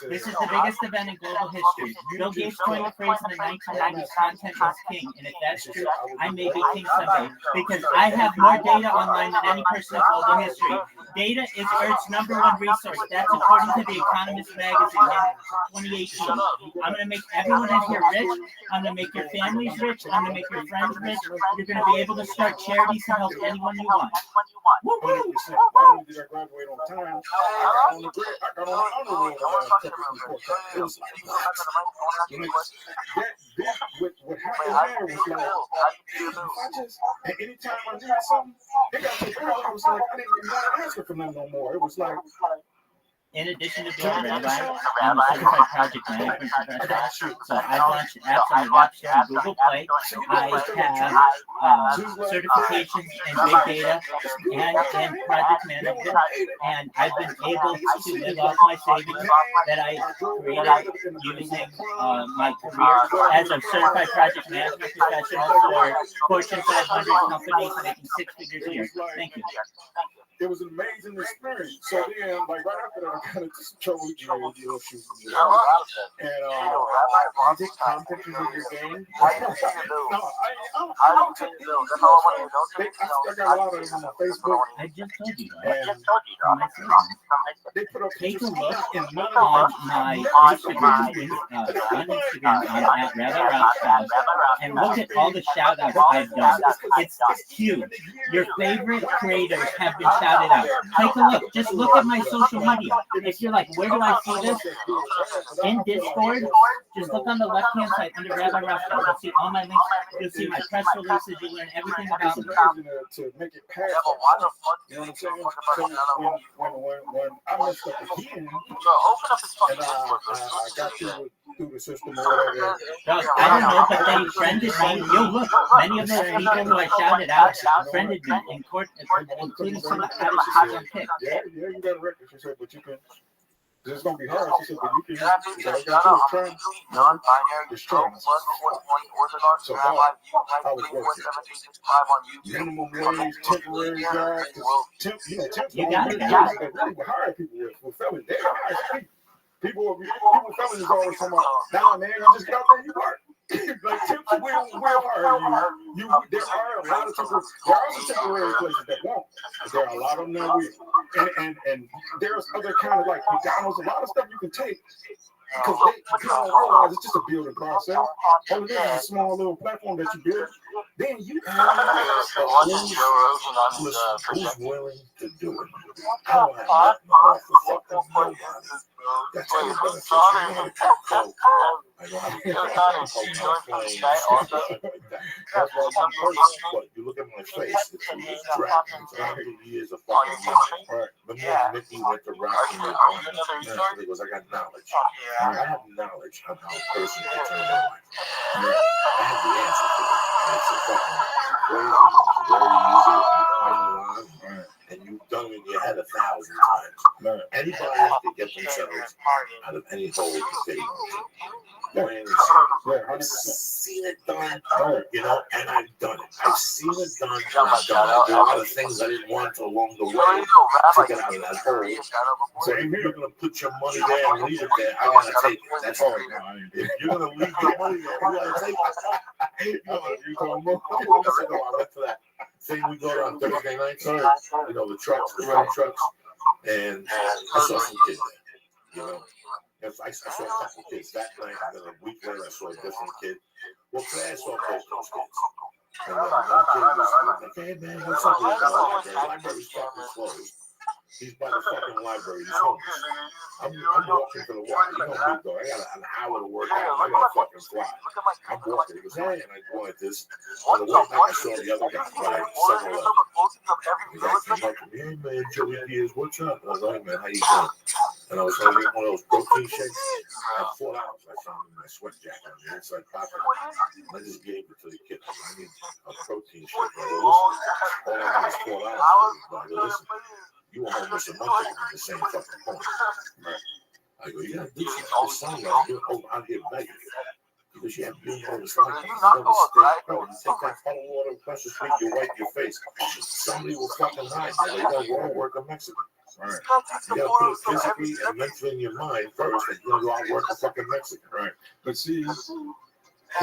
This is the biggest event in global history. Bill Gates coined the phrase in the 1990s, content is king. And if that's true, I may be king someday. Because I have more data online than any person in global history. Data is Earth's #1 resource. That's according to The Economist magazine in 2018. I'm going to make everyone in here rich. I'm going to make your families rich. I'm going to make your friends rich. You're going to be able to start charities to help anyone you want. Woo-hoo! Not only did I graduate on time, I got on the honor roll the last couple of reports. It was like, what happened there was like, and anytime I did something, it got to the point where it was like, I didn't even want to answer for them no more. It was like, in addition to being a rabbi, I'm a certified project management professional. So I launched apps on the App Store and Google Play. I have certifications in big data and project management. And I've been able to live off my savings that I created using my career as a certified project management professional for Fortune 500 companies making 6 figures a year. Thank you. it was an amazing experience. So then, like right after that, I got into some trouble with you. And You take Tom pictures of your game? No, I don't take those. I got a lot of them on Facebook. I just told you. And they put up Take a pictures look in on my Instagram, on at Rabbi Rothschild, and look at all the shout outs I've done. It's huge. Your favorite creators have been shouted out. Take a look. Just look at my social media. If you're like, where do I see this? In Discord, just look on the left-hand side under Rabbi Rothschild. You'll see all my links. You'll see my press releases. You'll learn everything about me. To make it past. You know what I'm saying? So when I messed up again, and I got through the system or whatever. Dog, I don't know, but they friended me. Yo, look, many of those people who I shouted out friended me, including some of the hottest on pick. Yeah, you got a record. She said, but you can. It's gonna be hard. She said, but you can. Just try. Just try. So I was working. Minimum wage, temporary jobs. You got it. They really were hiring people with fellas. They hired people. People fellas is always talking about, nah, man, you just get out there and you work. Like temps will hire you. There are a lot of temporary. There are some temporary places that won't, but there are a lot of them that will. And there's other kind of like McDonald's. A lot of stuff you can take because they don't realize it's just a building process. All it is a small little platform that you build. Then you who's willing to do it? I don't have nobody. That's what I'm going to say. I don't have but you look at my face, it's dragging. So how many years of fucking life? The more Nikki went to rapping, because I got knowledge. I have knowledge on how a person can turn their life. I have the answer for it. And it's a fucking crazy, it's very easy, and you done it in your head 1,000 times. Right. Anybody that can get themselves out of any hole that they want. Plain and simple. Yeah, I've 100%. seen it done, Right. you know, and I've done it. I've seen it done, and I've done it. There are a lot of things I didn't want along the way to get out of that hole. So if you're going to put your money there and leave it there, I got to take it. That's all. If you're going to leave your money there, you got to take it. You know, you talking about? A couple weeks ago, I went to that thing we go to on Thursday nights, you know, the trucks, the food trucks, and I saw some kids there, you know. I saw a couple kids that night, and then a week later I saw a different kid. Well, today I saw both those kids. And one kid was like, hey man, what's up? He's got a library. The library's fucking closed. He's by the fucking library. He's homeless. I'm walking to the water. You know me, though. I got an hour to work out. I got to fucking fly. I'm walking. He goes, hey, and I go like this. On the way back, I saw the other guy by 7-Eleven. The guy came up to me, hey man, Joey Diaz, what's up? And I was like, hey man, how you doing? And I was trying to get one of those protein shakes. I had $4 I found in my sweat jacket on the inside pocket. I just gave it to the kid. I need a protein shake. I go, listen, all I need is $4. I go, listen, you were homeless a month ago at the same fucking point. Right. I go, you gotta do something. This sounds like you're out here begging. Because you have been on the side. You never stay. Bro, you take that bottle of water across the street, you wipe your face. Somebody will fucking hide. You gotta go and work in Mexico. Right. You gotta put it physically and mentally in your mind first, and you're gonna go out and work in fucking Mexico. Right. But see,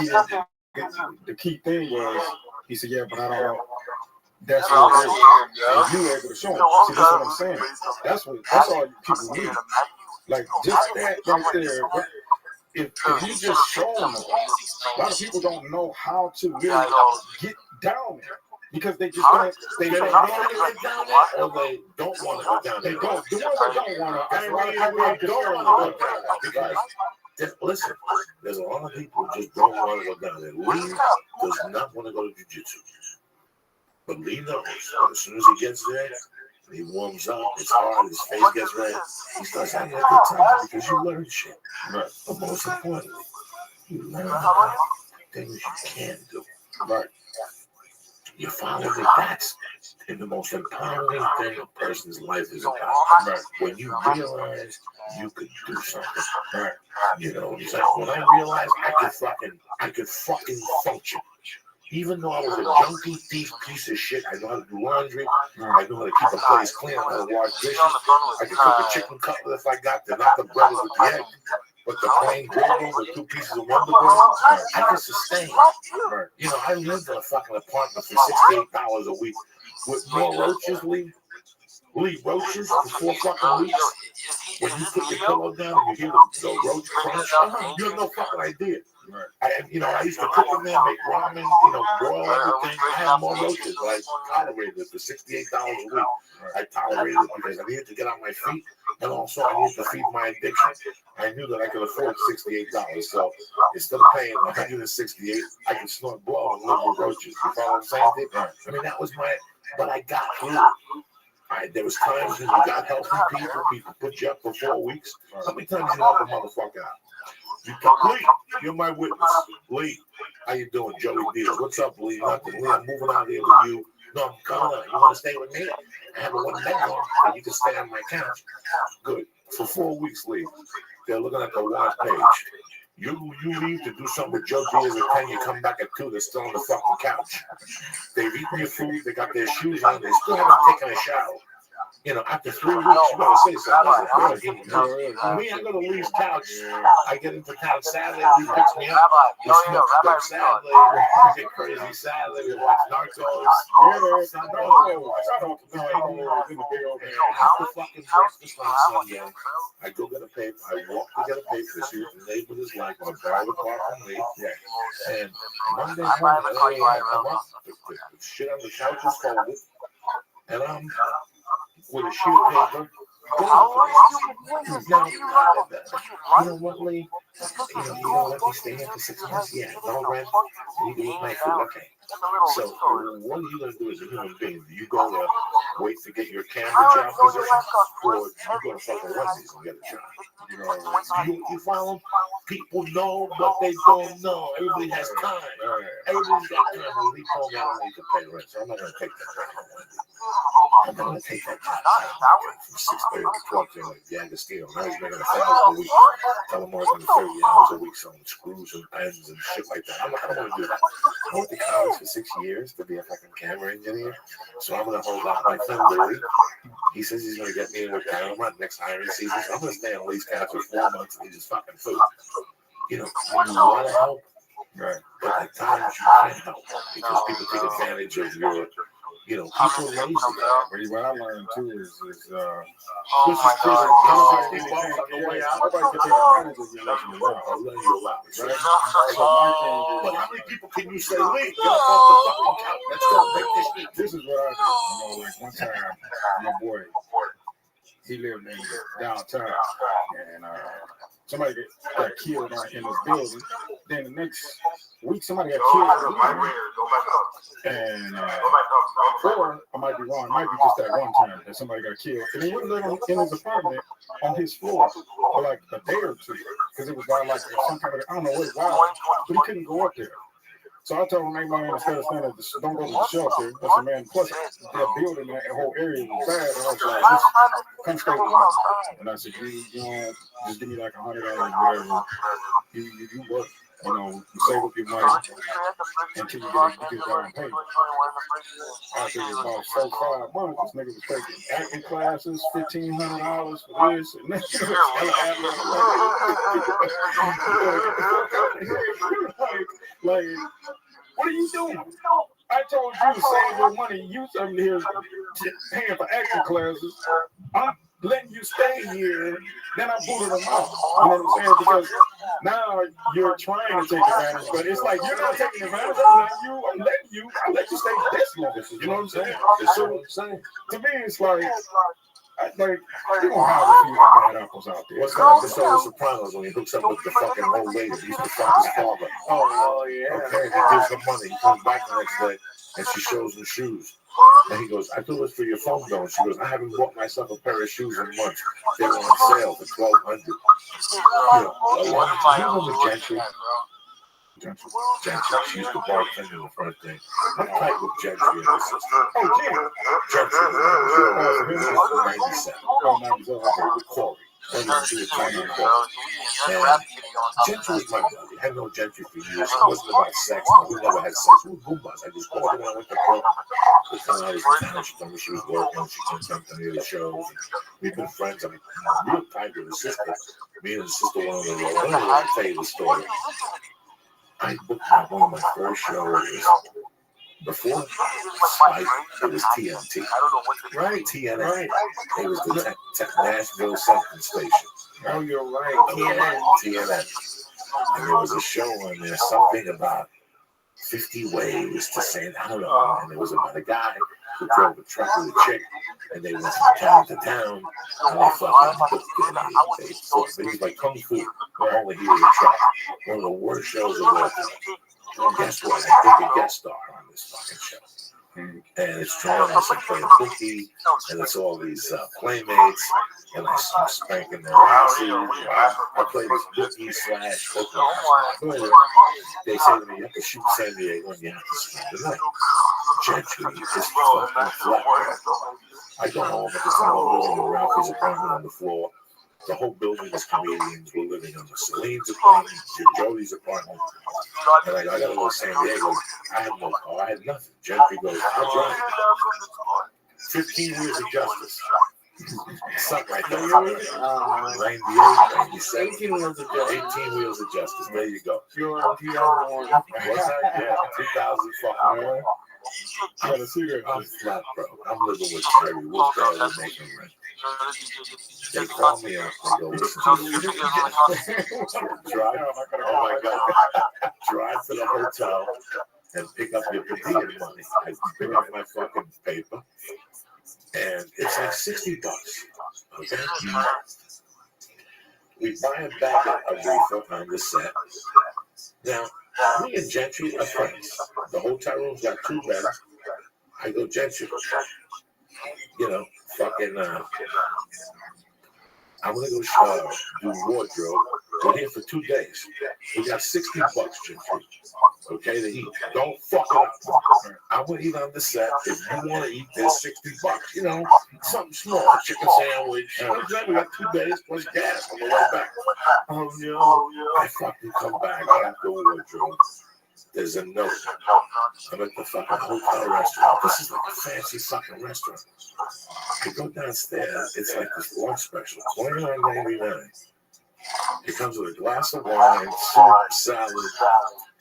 the key thing was, he said, yeah, but I don't know. That's what it is. And you were able to show them. See, that's what I'm saying. That's all you people need. Like, just that right there. If you just show them, a lot of people don't know how to really get down there. Because they just don't, they don't want to get down there, or they don't want to go down there. They don't. The ones that don't want to, a lot of people don't want to go down there. Because, listen, there's a lot of people who just don't want to go down there. Lee does not want to go to jiu-jitsu. But Lee knows as soon as he gets there, he warms up, it's hard, his face gets red, he starts having a good time because you learn shit. Right. But most importantly, you learn about things you can do. Right. You follow me? That's the most empowering thing a person's life is about. Right. When you realize you could do something. Right. You know, it's like when I realized I could fucking function. Even though I was a junkie, thief, piece of shit, I know how to do laundry. I know how to keep a place clean. I know how to wash dishes. I can cook a chicken cutlet if I got to, not the bread with the egg, but the plain gravy with 2 pieces of Wonder Bread. I can sustain. You know, I lived in a fucking apartment for $68 a week with more roaches, Lee, roaches for 4 fucking weeks. When you put your pillow down and you hear the roach crunch, you have no fucking idea. I used to cook in there, make ramen, boil everything. I had more roaches, but I tolerated it for $68 a week. I tolerated it because I needed to get on my feet, and also I needed to feed my addiction. I knew that I could afford $68, so instead of paying $168, I could snort blow and live with roaches. You follow what I'm saying? I mean, that was but I got through it. There was times when you got healthy people put you up for 4 weeks. How many times you help a motherfucker out? Lee, you're my witness. Lee, how you doing? Joey Diaz. What's up, Lee? Nothing. Lee, I'm moving out here with you. No, I'm coming out. You want to stay with me? I have a 1 bedroom, and you can stay on my couch. Good. For 4 weeks, Lee. They're looking at the watch page. You leave to do something with Joe Diaz at 10, you come back at 2, they're still on the fucking couch. They've eaten your food, they got their shoes on, they still haven't taken a shower. After 3 weeks, you gotta say something. Me, I go to Lee's couch. I get into town Saturday. Lee picks me up. We smoke dope Saturday. We get crazy Saturday. We watch Narcos. After fucking breakfast on Sunday, I go get a paper. I walk to get a paper to see what the neighbor is like. I borrow the car from Lee. And Monday morning, I'm up. The shit on the couch is folded. And I'm with a sheet of paper. You know what, Lee? Let me stay here for 6 months. Yeah, no rent. You can eat my food. Okay. So, what are you going to do as a human being? Do you go to wait to get your camera job position? Or you go to fucking Wendy's and get a job? You follow? People know, but they don't know. Everybody has time. Everybody's got time. When Lee told me I don't need to pay rent, so I'm not going to take that rent on Wendy's. I'm not gonna take that job from 6:30 to 12:30 like the Agostino. Now he's making 1,000 a week. Tell him working 30 hours a week selling screws and ends and shit like that. I don't want to do that. I went to college for 6 years to be a fucking camera engineer. So I'm gonna hold out my friend Louis. He says he's gonna get me in with Paramount next hiring season. So I'm gonna stay on Lee's couch for 4 months and eat his fucking food. You know, you want to help, right? But at times you can't help because people take advantage of your, you know, people are lazy. What I learned too is this is nobody can take advantage of you unless you allow. I'll let you allow it. right? So my thing But how many people can you say, Lee, get up off the fucking couch? Let's go make this eat. This is what I do. You know, like one time, my boy, he lived in downtown, and somebody got killed in his building. Then the next week, somebody got killed again. And or I might be wrong. It might be just that one time that somebody got killed. And he lived in his apartment on his floor for like a day or two because it was like some kind of, I don't know what it was, but he couldn't go up there. So I told him, hey man, instead of saying don't go to the shelter, I said, man, plus that building, that whole area was bad. And I was like, just come stay with me. And I said, you know, just give me like $100 whatever. You work. You know, you save up your money until you get down payment. After about 4 or 5 months, this nigga was taking acting classes, $1,500 for this and that. Like, what are you doing? I told you to save your money. You something here paying for acting classes. I'm letting you stay here. Then I booted them out. You know what I'm saying? Because now you're trying to take advantage, but it's like you're not taking advantage. I'm letting you stay this long. You know what I'm saying? So to me, it's like you don't have a few bad apples out there. What's that episode of Sopranos when he hooks up with the fucking old lady? He used to fuck his father. Oh yeah. Okay, and he gives her money. He comes back the next day and she shows him shoes. And he goes, I do this for your phone bill. And she goes, I haven't bought myself a pair of shoes in months. They were on sale for $1,200. You know the Gentry? Gentry. She used to bartend in the front thing. I'm tight with Gentry and her sister. Oh, Jim. Gentry was 97. Okay, with Corey. And she was trying to go. Gentry was my buddy. I had no Gentry for years. It wasn't about sex. We never had sex. We were goombas. I just called her when I went to club. We found out in town. She told me she was working. She couldn't come to any of the shows. We've been friends. I'm real tight with her sister. Me and her sister went on the road. I don't know why I tell you the story. I booked one of my first shows. Before Spike, it was TNT. Right, TNT. Right. It was the Nashville Something Station. Oh, you're right. TNN. And there was a show on there, something about 50 ways to St. Helena. And it was about a guy who drove a truck with a chick, and they went from town to town, and they fucking booked it. It was like Kung Fu, where only he was a truck. One of the worst shows of all time. And guess what? I think a guest star on this fucking show. And it's Charles and playing Bookie, and it's all these playmates, and I'm spanking their asses. I play this Bookie / Bookie. They say to me, you have to shoot San Diego and you have to spend the night. Gentry is fucking flat. I go home at this time, I'm living in Ralphie's apartment on the floor. The whole building is comedians. We're living on the Celine's apartment, Jody's apartment. And I gotta go to San Diego. I had no car. I had nothing. Gentry goes, I'll drive. 15 years of justice. Something like that. 98, 97. 18 wheels of justice. 18 wheels of justice. There you go. You're on 2001. What's that? Yeah, 2005. I'm flat, bro. I'm living with Terry. We're barely making rent. They call me up and go, listen to you. Drive. Oh my God. Drive to the hotel and pick up your per diem money. I pick up my fucking paper. And it's like $60. Okay? We buy a bag of reefer on the set. Now, me and Gentry are friends. The hotel room's got 2 beds. I go, Gentry. You know, fucking I'm gonna go do wardrobe. We're here for 2 days. We got $60, Jeffrey. Okay, to eat. Don't fuck it up. I'm gonna eat on the set. If you want to eat, there's $60. You know, something small, chicken sandwich. We got 2 days plus gas on the way back. Oh no. I fucking come back after wardrobe. There's a note. I'm at the fucking hotel restaurant. This is like a fancy fucking restaurant. I go downstairs. It's like this lunch special, $29.99. It comes with a glass of wine, soup, salad,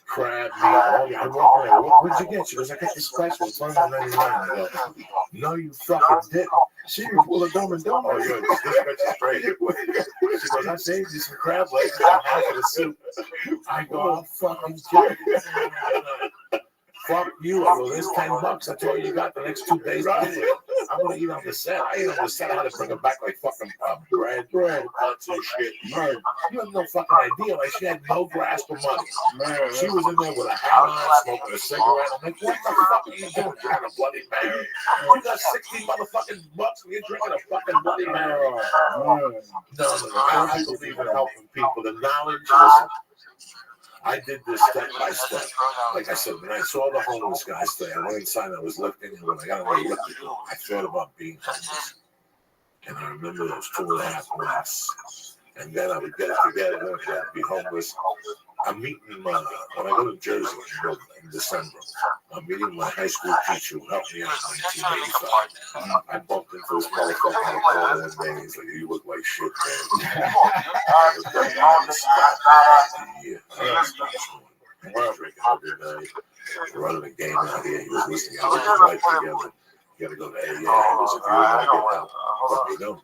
crab meat. I walk in there. What'd you get? She goes, I got this special, $29.99. I go, no, you fucking didn't. She was full of dumb and dumb. Oh, yeah, this bitch is great. She goes, I saved you some crab legs and half of the soup. I go, I'll fucking kill you. Fuck you. I go, there's $10. That's all you got the next 2 days. I'm gonna eat on the set. I ate on the set. I had to bring her back like fucking bread, nuts and shit. Man, you have no fucking idea. Like she had no grasp of money. Man, she was in there with a hat on, smoking a cigarette. I'm like, what the fuck are you doing? Drinking a Bloody Mary? You got 60 motherfucking bucks and you're drinking a fucking Bloody Mary. No. I believe in helping people. The knowledge, listen. I did this step by step. Like I said, when I saw the homeless guys today, I went inside, I was lifting, and when I got on the lifting, I thought about being homeless. And I remember those 2.5 months. And then I would get it together, and I'd be homeless. I'm meeting, when I go to Jersey in December, I'm meeting my high school teacher who helped me out in 1985. I bumped into this motherfucker on the corner one day, and he's like, you look like shit, man. We're drinking every night. We're running a game out here. He was listening. I was with his wife together. You gotta go to AA. He goes, if you want to get help, let me know.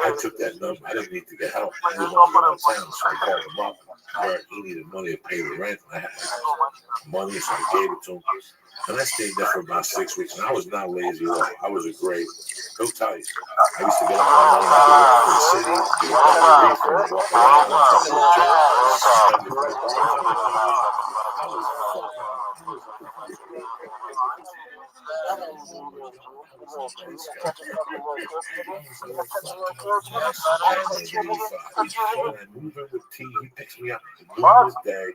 I took that number. I didn't need to get help. I didn't want to go downtown, so I called him up. He needed money to pay the rent. I had money, so I gave it to him. And I stayed there for about 6 weeks. And I was not lazy at all. I was a great, he'll tell you. I used to get up in the morning, I could walk to the city, get a reef, and walk around, and talk to the I move in with T, he picks me up to New Year's Day,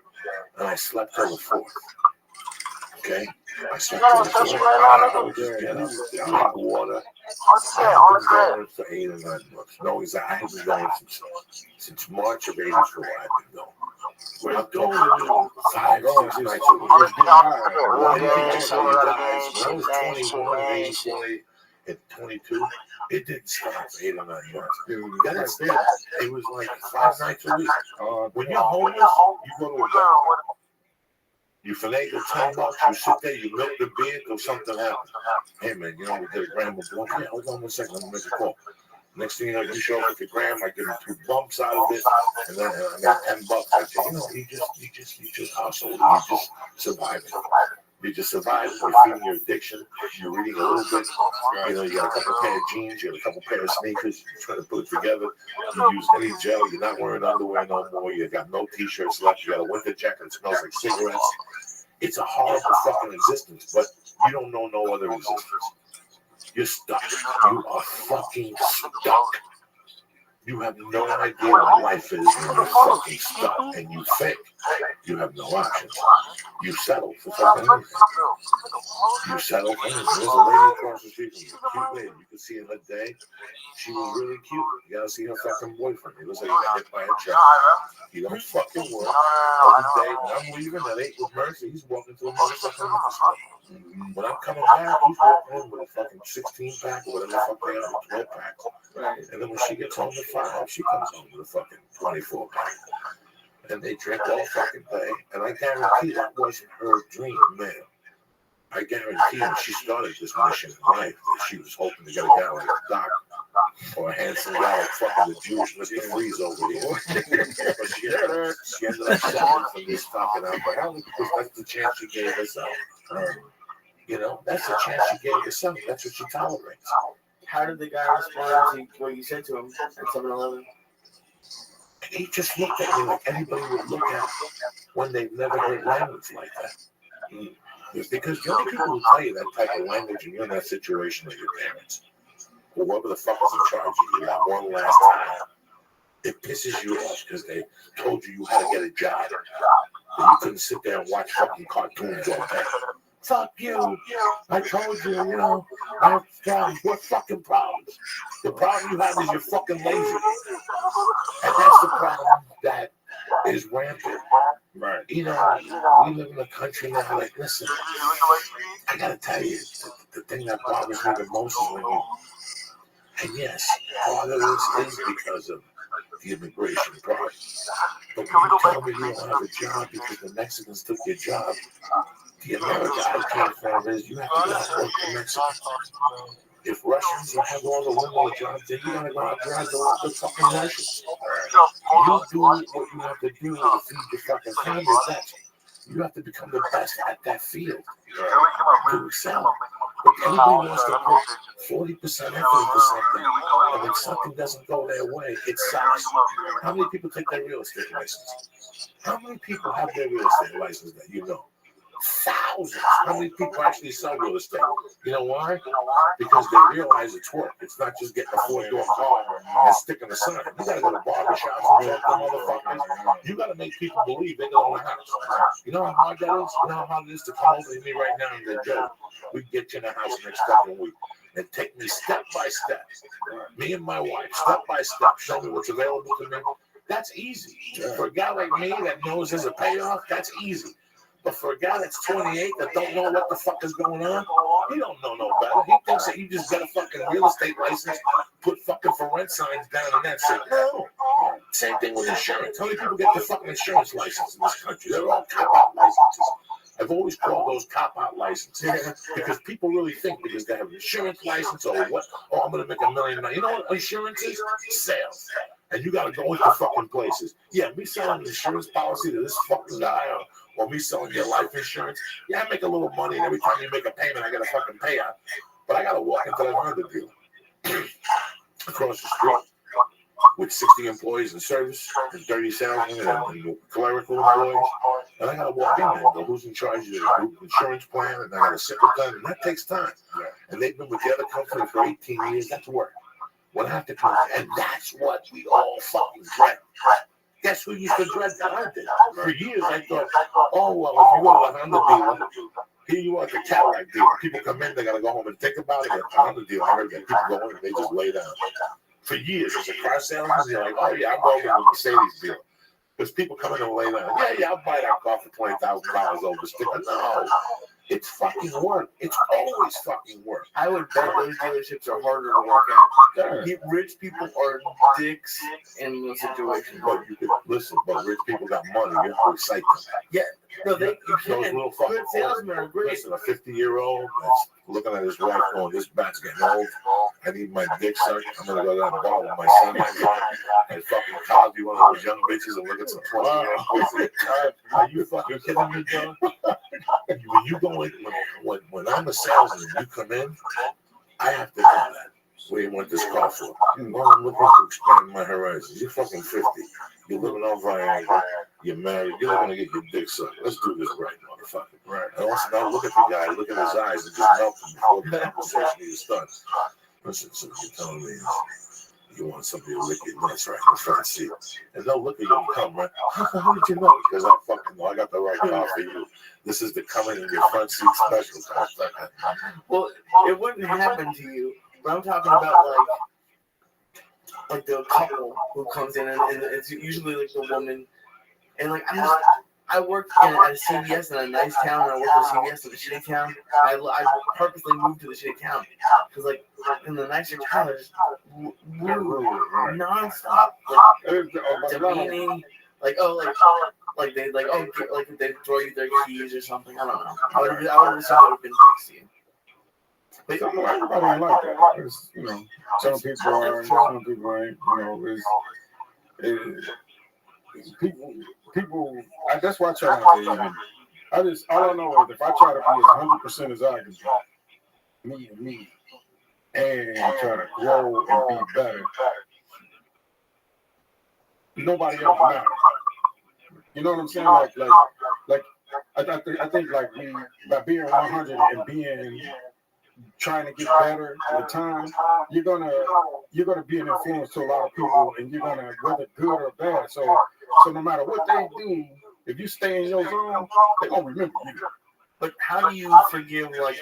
and I slept till the 4th. Okay? I slept till the 4th. I would just get up, hot water. I have been going for 8 or 9 months. No, I have been going since March of 84. I've been going. We're going 5, 6 nights a week. When I was 21, 20, and 22, it didn't stop for 8 or 9 months. Then it was like 5 nights a week. When you're homeless, you go to a bar. You finagle $10, you sit there, you milk the beer till something happens. Hey man, you know, we did a gram of blunt. Yeah, hold on 1 second, I'm gonna make a call. Next thing you know, you show up with the gram, I give him 2 bumps out of it, and then I got $10. I say, you know, you just hustle, you just survive it. You just survive, you're feeding your addiction, you're reading a little bit, you know, you got a couple pair of jeans, you got a couple pair of sneakers, you're trying to put it together, you use any gel, you're not wearing underwear no more, you got no t-shirts left, you got a winter jacket that smells like cigarettes. It's a horrible fucking existence, but you don't know no other existence. You're stuck. You are fucking stuck. You have no idea what life is when you're fucking stuck, and you think you have no options. You settle for fucking anything. You settle for anything. There's a lady across the street from you, a cute lady. You can see in her day, she was really cute. You gotta see her fucking boyfriend. He looks like he got hit by a truck. He don't fucking work. Every day when I'm leaving at 8 with Mercy, he's walking to a motherfucking store. When I'm coming back, he's walking in with a fucking 16-pack or whatever the fuck they are, 12 packs. Right. And then when she gets home at 5, she comes home with a fucking 24-pack. And they drink all fucking day. And I guarantee that wasn't her dream, man. I guarantee when she started this mission in life that she was hoping to get a guy like a Doc or a handsome guy like fucking the Jewish Mr. Freeze over here. But she ended up settling for this fucking alcoholic because that's the chance she gave herself. You know, that's the chance she gave herself. That's what she tolerates. How did the guy respond to what you said to him at 7-Eleven? He just looked at me like anybody would look at when they've never heard language like that. It's because the only people who tell you that type of language and you're in that situation are your parents. whoever the fuck is in charge of you that one last time, it pisses you off because they told you had to get a job. And you couldn't sit there and watch fucking cartoons all day. Fuck you. I told you, I have problems. What fucking problems? The problem you have is you're fucking lazy. And that's the problem that is rampant. Right. We live in a country now, like, listen, I gotta tell you, the thing that bothers me the most is when you, and yes, part of this is because of the immigration problem. But when you tell me you don't have a job because the Mexicans took your job, the America I came from is you have to go out and work for Mexicans. If Russians have all the women jobs, then you gotta go out and drive the fucking Russians. You do what you have to do to feed your fucking family. That's you have to become the best at that field to excel. But everybody wants to put 40% effort into something, and when something doesn't go their way, it sucks. How many people take their real estate license? How many people have their real estate license that you know? Thousands. How many people actually sell real estate? You know why? Because they realize it's work. It's not just getting a 4-door car and sticking a sign. You gotta go to barbershops and talk to motherfuckers. You gotta make people believe they don't own a house. You know how hard that is? You know how hard it is to come over to me right now and go, Joe, we can get you in a house next fucking week. And take me step by step. Me and my wife, step by step, show me what's available to me. That's easy. For a guy like me that knows there's a payoff, that's easy. But for a guy that's 28 that don't know what the fuck is going on, he don't know no better. He thinks that you just got a fucking real estate license, put fucking for rent signs down and that's it. No. Same thing with insurance. How many people get the fucking insurance license in this country? They're all cop-out licenses. I've always called those cop-out licenses because people really think because they have an insurance license or what, oh, I'm going to make $1 million. You know what insurance is? Sales. And you got to go into fucking places. Yeah, me selling an insurance policy to this fucking guy or me selling your life insurance, yeah, I make a little money, and every time you make a payment, I get a fucking payout. But I got to walk into that Honda dealer across the street with 60 employees in service and 30 salesmen and clerical employees. And I got to walk in there and go, who's in charge of the group insurance plan? And I got to sit with them, and that takes time. And they've been with the other company for 18 years. That's work. When I have to come, and that's what we all fucking dread. Guess who used to dread that? I did. For years, I thought, oh, well, if you go to the Honda dealer, here you are at the Cadillac dealer. People come in, they got to go home and think about it. At the Honda dealer, I heard that people go in and they just lay down. For years, as a car salesman, you're like, oh, yeah, I'm going to the Mercedes dealer. Because people come in and lay down. Yeah, I'll buy that car for $20,000 over the sticker. No. It's fucking work. It's always fucking work. I would bet those dealerships are harder to work at. Rich people are dicks in those situations. But you could listen, but rich people got money. You have to excite them. Yeah, no, you can. Little fucking Good salesmen are great. Listen, a 50-year-old that's looking at his wife going, this bat's getting old. I need my dick sucked. I'm going to go to that bar with my son and fucking copy one of those young bitches and look at some 20-year-olds. Are you fucking kidding me, John? When you go in, when I'm a salesman and you come in, I have to know that. What do you want this car for? Well, I'm looking to expand my horizons. You're fucking 50. You're living on Viagra. You're married. You're not going to get your dick sucked. Let's do this right, motherfucker. Right. And also, don't look at the guy. Look at his eyes and just melt him before the conversation even starts. Listen, so you're telling me you want somebody to lick your nuts right in the front seat. And they'll look at you and come, right? How did you know? Because I fucking know I got the right car for you. This is the coming in your front seat special. Well, it wouldn't happen to you. But I'm talking about like the couple who comes in and it's usually like the woman. And like I worked at a CVS in a nice town, and I worked at a CVS in a shitty town. I purposely moved to the shitty town because, like, in the nicer town, there's nonstop, like, demeaning, like they throw you their keys or something. I don't know. I would have assumed it would have been fixed to you. But everybody ain't like that. It's, some people are, and some people ain't. People. That's why I try not to even. I don't know if I try to be as 100% as I can be, me, and try to grow and be better. Nobody else matters. You know what I'm saying? Like I think like we by being 100 and being trying to get better with time, you're gonna be an influence to a lot of people, and you're gonna, whether good or bad. So no matter what they do, if you stay in your zone, they gonna remember you. But how do you forgive like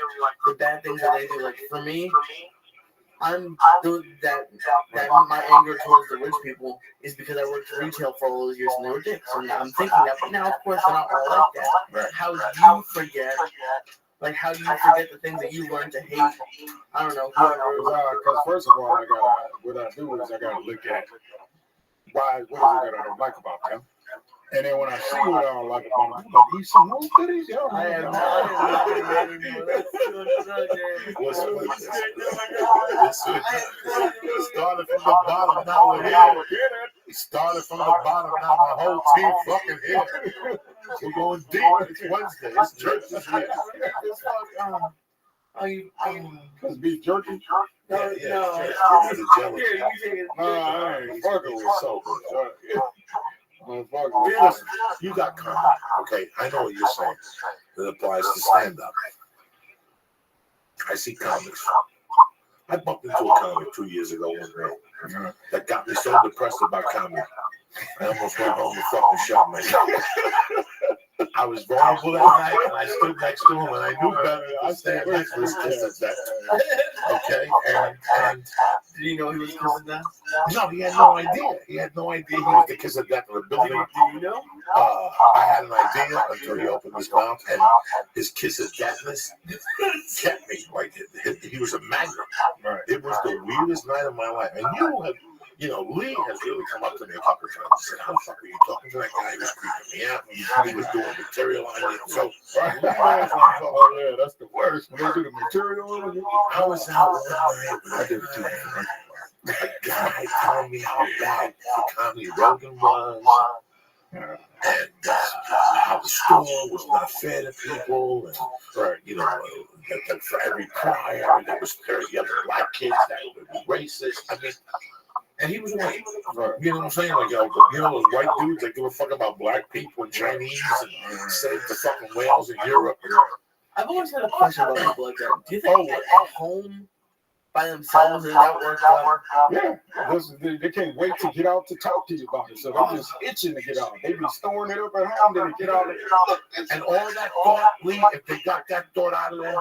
the bad things that they do? Like for me, I'm doing that my anger towards the rich people is because I worked retail for all those years and they were dicks. And I'm thinking that, but now of course they're not all like that. Right. How do you forget? Like how do you forget the things that you learned to hate? I don't know. Because first of all, what I do is I gotta look at what is it that I don't like about them. And then when I see what I don't like about them, I'm like, eat some more goodies, yo. I am not anymore. That's Started from the bottom, now we're here. We started from the bottom, now my whole team fucking here. We're going deep. It's Wednesday. It's church this week. Because beef jerky? No. I ain't fucking with sober. Listen, you got comedy, okay? I know what you're saying. It applies to stand-up. I see comics. I bumped into a comic 2 years ago one day that got me so depressed about comedy. I almost went home and fucking shot myself. I was vulnerable that night, and I stood next to him, and I knew better. I stand next to his kiss at that. Okay, and did you know he was kissing that? no, he had no idea. He had no idea he was the kiss of death in the building. Do you know? I had an idea until he opened his mouth, and his kiss of deathness kept me like he was a magnet. Right. It was the weirdest night of my life, and Lee has really come up to me a couple of times and said, how the fuck were you talking to that guy? He was creeping me out. He was doing material on me. So, oh, yeah, that's the worst. When they do the material on you. I was out one night. I did it too. A guy telling me how bad Tommy Rogan was. And how the store was not fair to people. And, that for every prior, there was 30 other black kids that would be racist. I mean, and he was white. You know what I'm saying? Like, those white dudes that give a fuck about black people and Chinese and save the fucking whales in Europe. I've always had a question about people like that. Do you think at home by themselves and that works out? Yeah. They can't wait to get out to talk to you about it. So they're just itching to get out. They be storing it up at home, then they get out. And all that thought, Lee, if they got that thought out of there,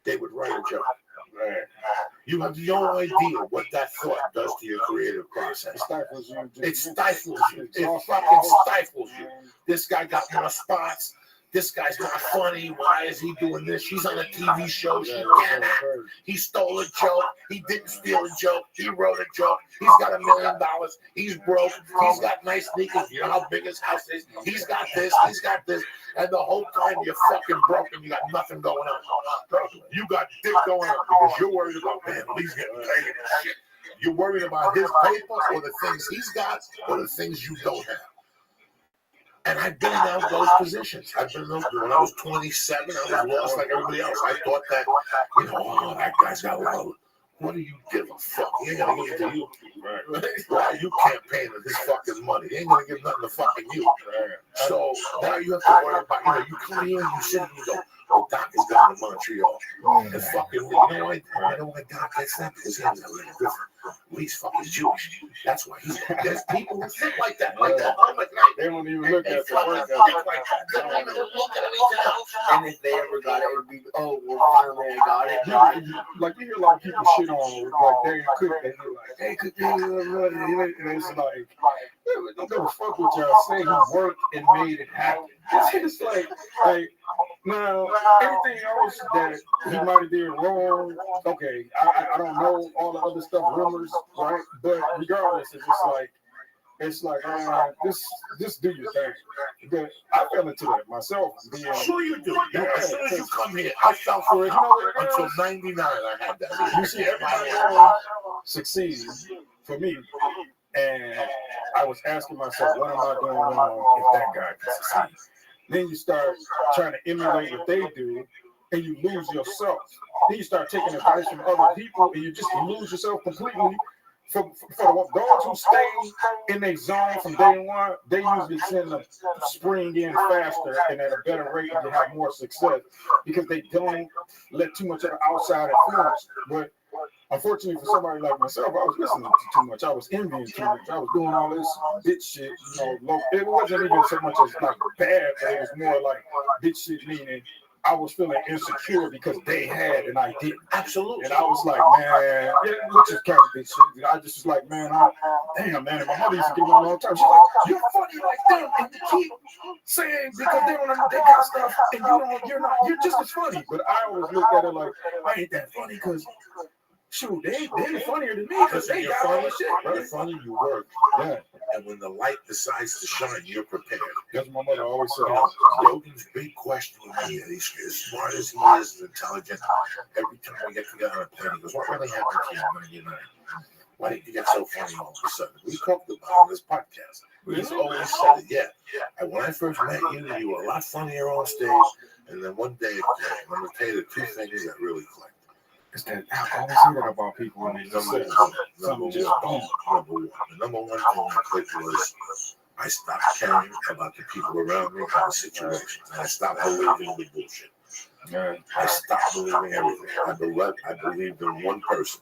they would write a joke. Right. You have no idea what that thought does to your creative process. It stifles you. It stifles you. It fucking stifles you. This guy got more spots. This guy's not funny. Why is he doing this? She's on a TV show. She can't act. He stole a joke. He didn't steal a joke. He wrote a joke. He's got $1 million. He's broke. He's got nice sneakers. You know how big his house is. He's got this. He's got this. And the whole time you're fucking broke and you got nothing going on. You got dick going on because you're worried about, man, Lee's getting paid and shit. You're worried about his paper or the things he's got or the things you don't have. And I've been in those positions. I've been in those. When I was 27, I was lost like everybody else. I thought that, that guy's got a lot of. What do you give a fuck? He ain't gonna give it to you. Right. You campaigning his fucking money. He ain't gonna give nothing to fucking you. Right. So now you have to worry about, you come here and you sit and you go, Doc is going to Montreal. And fucking, you know why Doc gets that? Because he has a little different. Lee's fucking Jewish. That's why there's people who think like that. Like that. Oh my God. They won't even look at the work. They don't even look at anything else. And if they ever got it, it would be, finally I got it. Like, you hear a lot of people shit on, like, Dave Cook. They be like, hey, Cook, and it's like, don't give a fuck what y'all say. He worked and made it happen. It's like, now, everything else that he might have did wrong, okay, I don't know all the other stuff, rumors, right? But regardless, it's like, just do your thing. But I fell into that myself. Sure you do. As soon as you come here, I fell for it until 99. I had that. You see, everybody succeeds for me. And I was asking myself, what am I doing wrong if that guy can succeed? Then you start trying to emulate what they do, and you lose yourself. Then you start taking advice from other people, and you just lose yourself completely for those who stay in their zone from day one, they usually tend to spring in faster and at a better rate to have more success because they don't let too much of the outside influence. But unfortunately for somebody like myself, I was listening to too much. I was envying too much. I was doing all this bitch shit. It wasn't even so much as like bad, but it was more like bitch shit, meaning I was feeling insecure because they had and I didn't. Absolutely. And I was like, man, which is kind of bitch shit. I just was like, man, damn, man. And my mother used to give me a long time. She's like, you're funny like them, and you keep saying because they got stuff, and you're just as funny. But I always looked at it like, I ain't that funny because. Shoot, they're funnier than me because they got all this shit, bro. You're funny, you work. Yeah. And when the light decides to shine, you're prepared. That's what my mother always said. Logan's big question with me, and he's as smart as he is, intelligent. Every time we get together on a plane, he goes, what really happened to you in 99? Why did you get so funny all of a sudden? We talked about it on this podcast. He's always said it, yeah. And when I first met you, you were a lot funnier on stage. And then one day, I'm going to tell you the two things that really clicked. It's that I always hear that about people when they just say something just boom. The number one thing that clicked was I stopped caring about the people around me and the situations. And I stopped believing the bullshit. Yeah. I stopped believing everything. I believed in one person,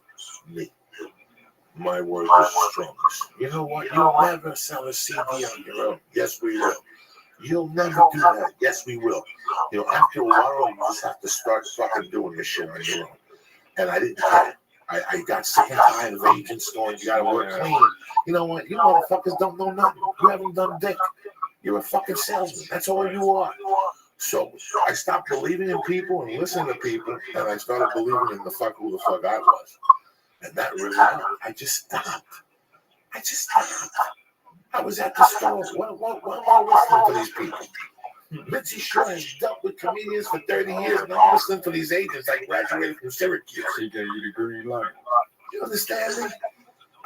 me. My word was the strongest. You know what? You'll never sell a CD on your own. Yes, we will. You'll never do that. Yes, we will. After a while, you just have to start fucking doing this shit on your own. And I didn't care. I got sick and tired of agents going, you gotta work clean. You know what? You motherfuckers don't know nothing. You haven't done dick. You're a fucking salesman. That's all you are. So I stopped believing in people and listening to people, and I started believing in who the fuck I was. And that really helped. I just stopped. I was at the store. What am I listening to these people? Mitzi Shaw has dealt with comedians for 30 years, and I'm listening to these agents. I graduated from Syracuse. She gave you the green light. You understand me?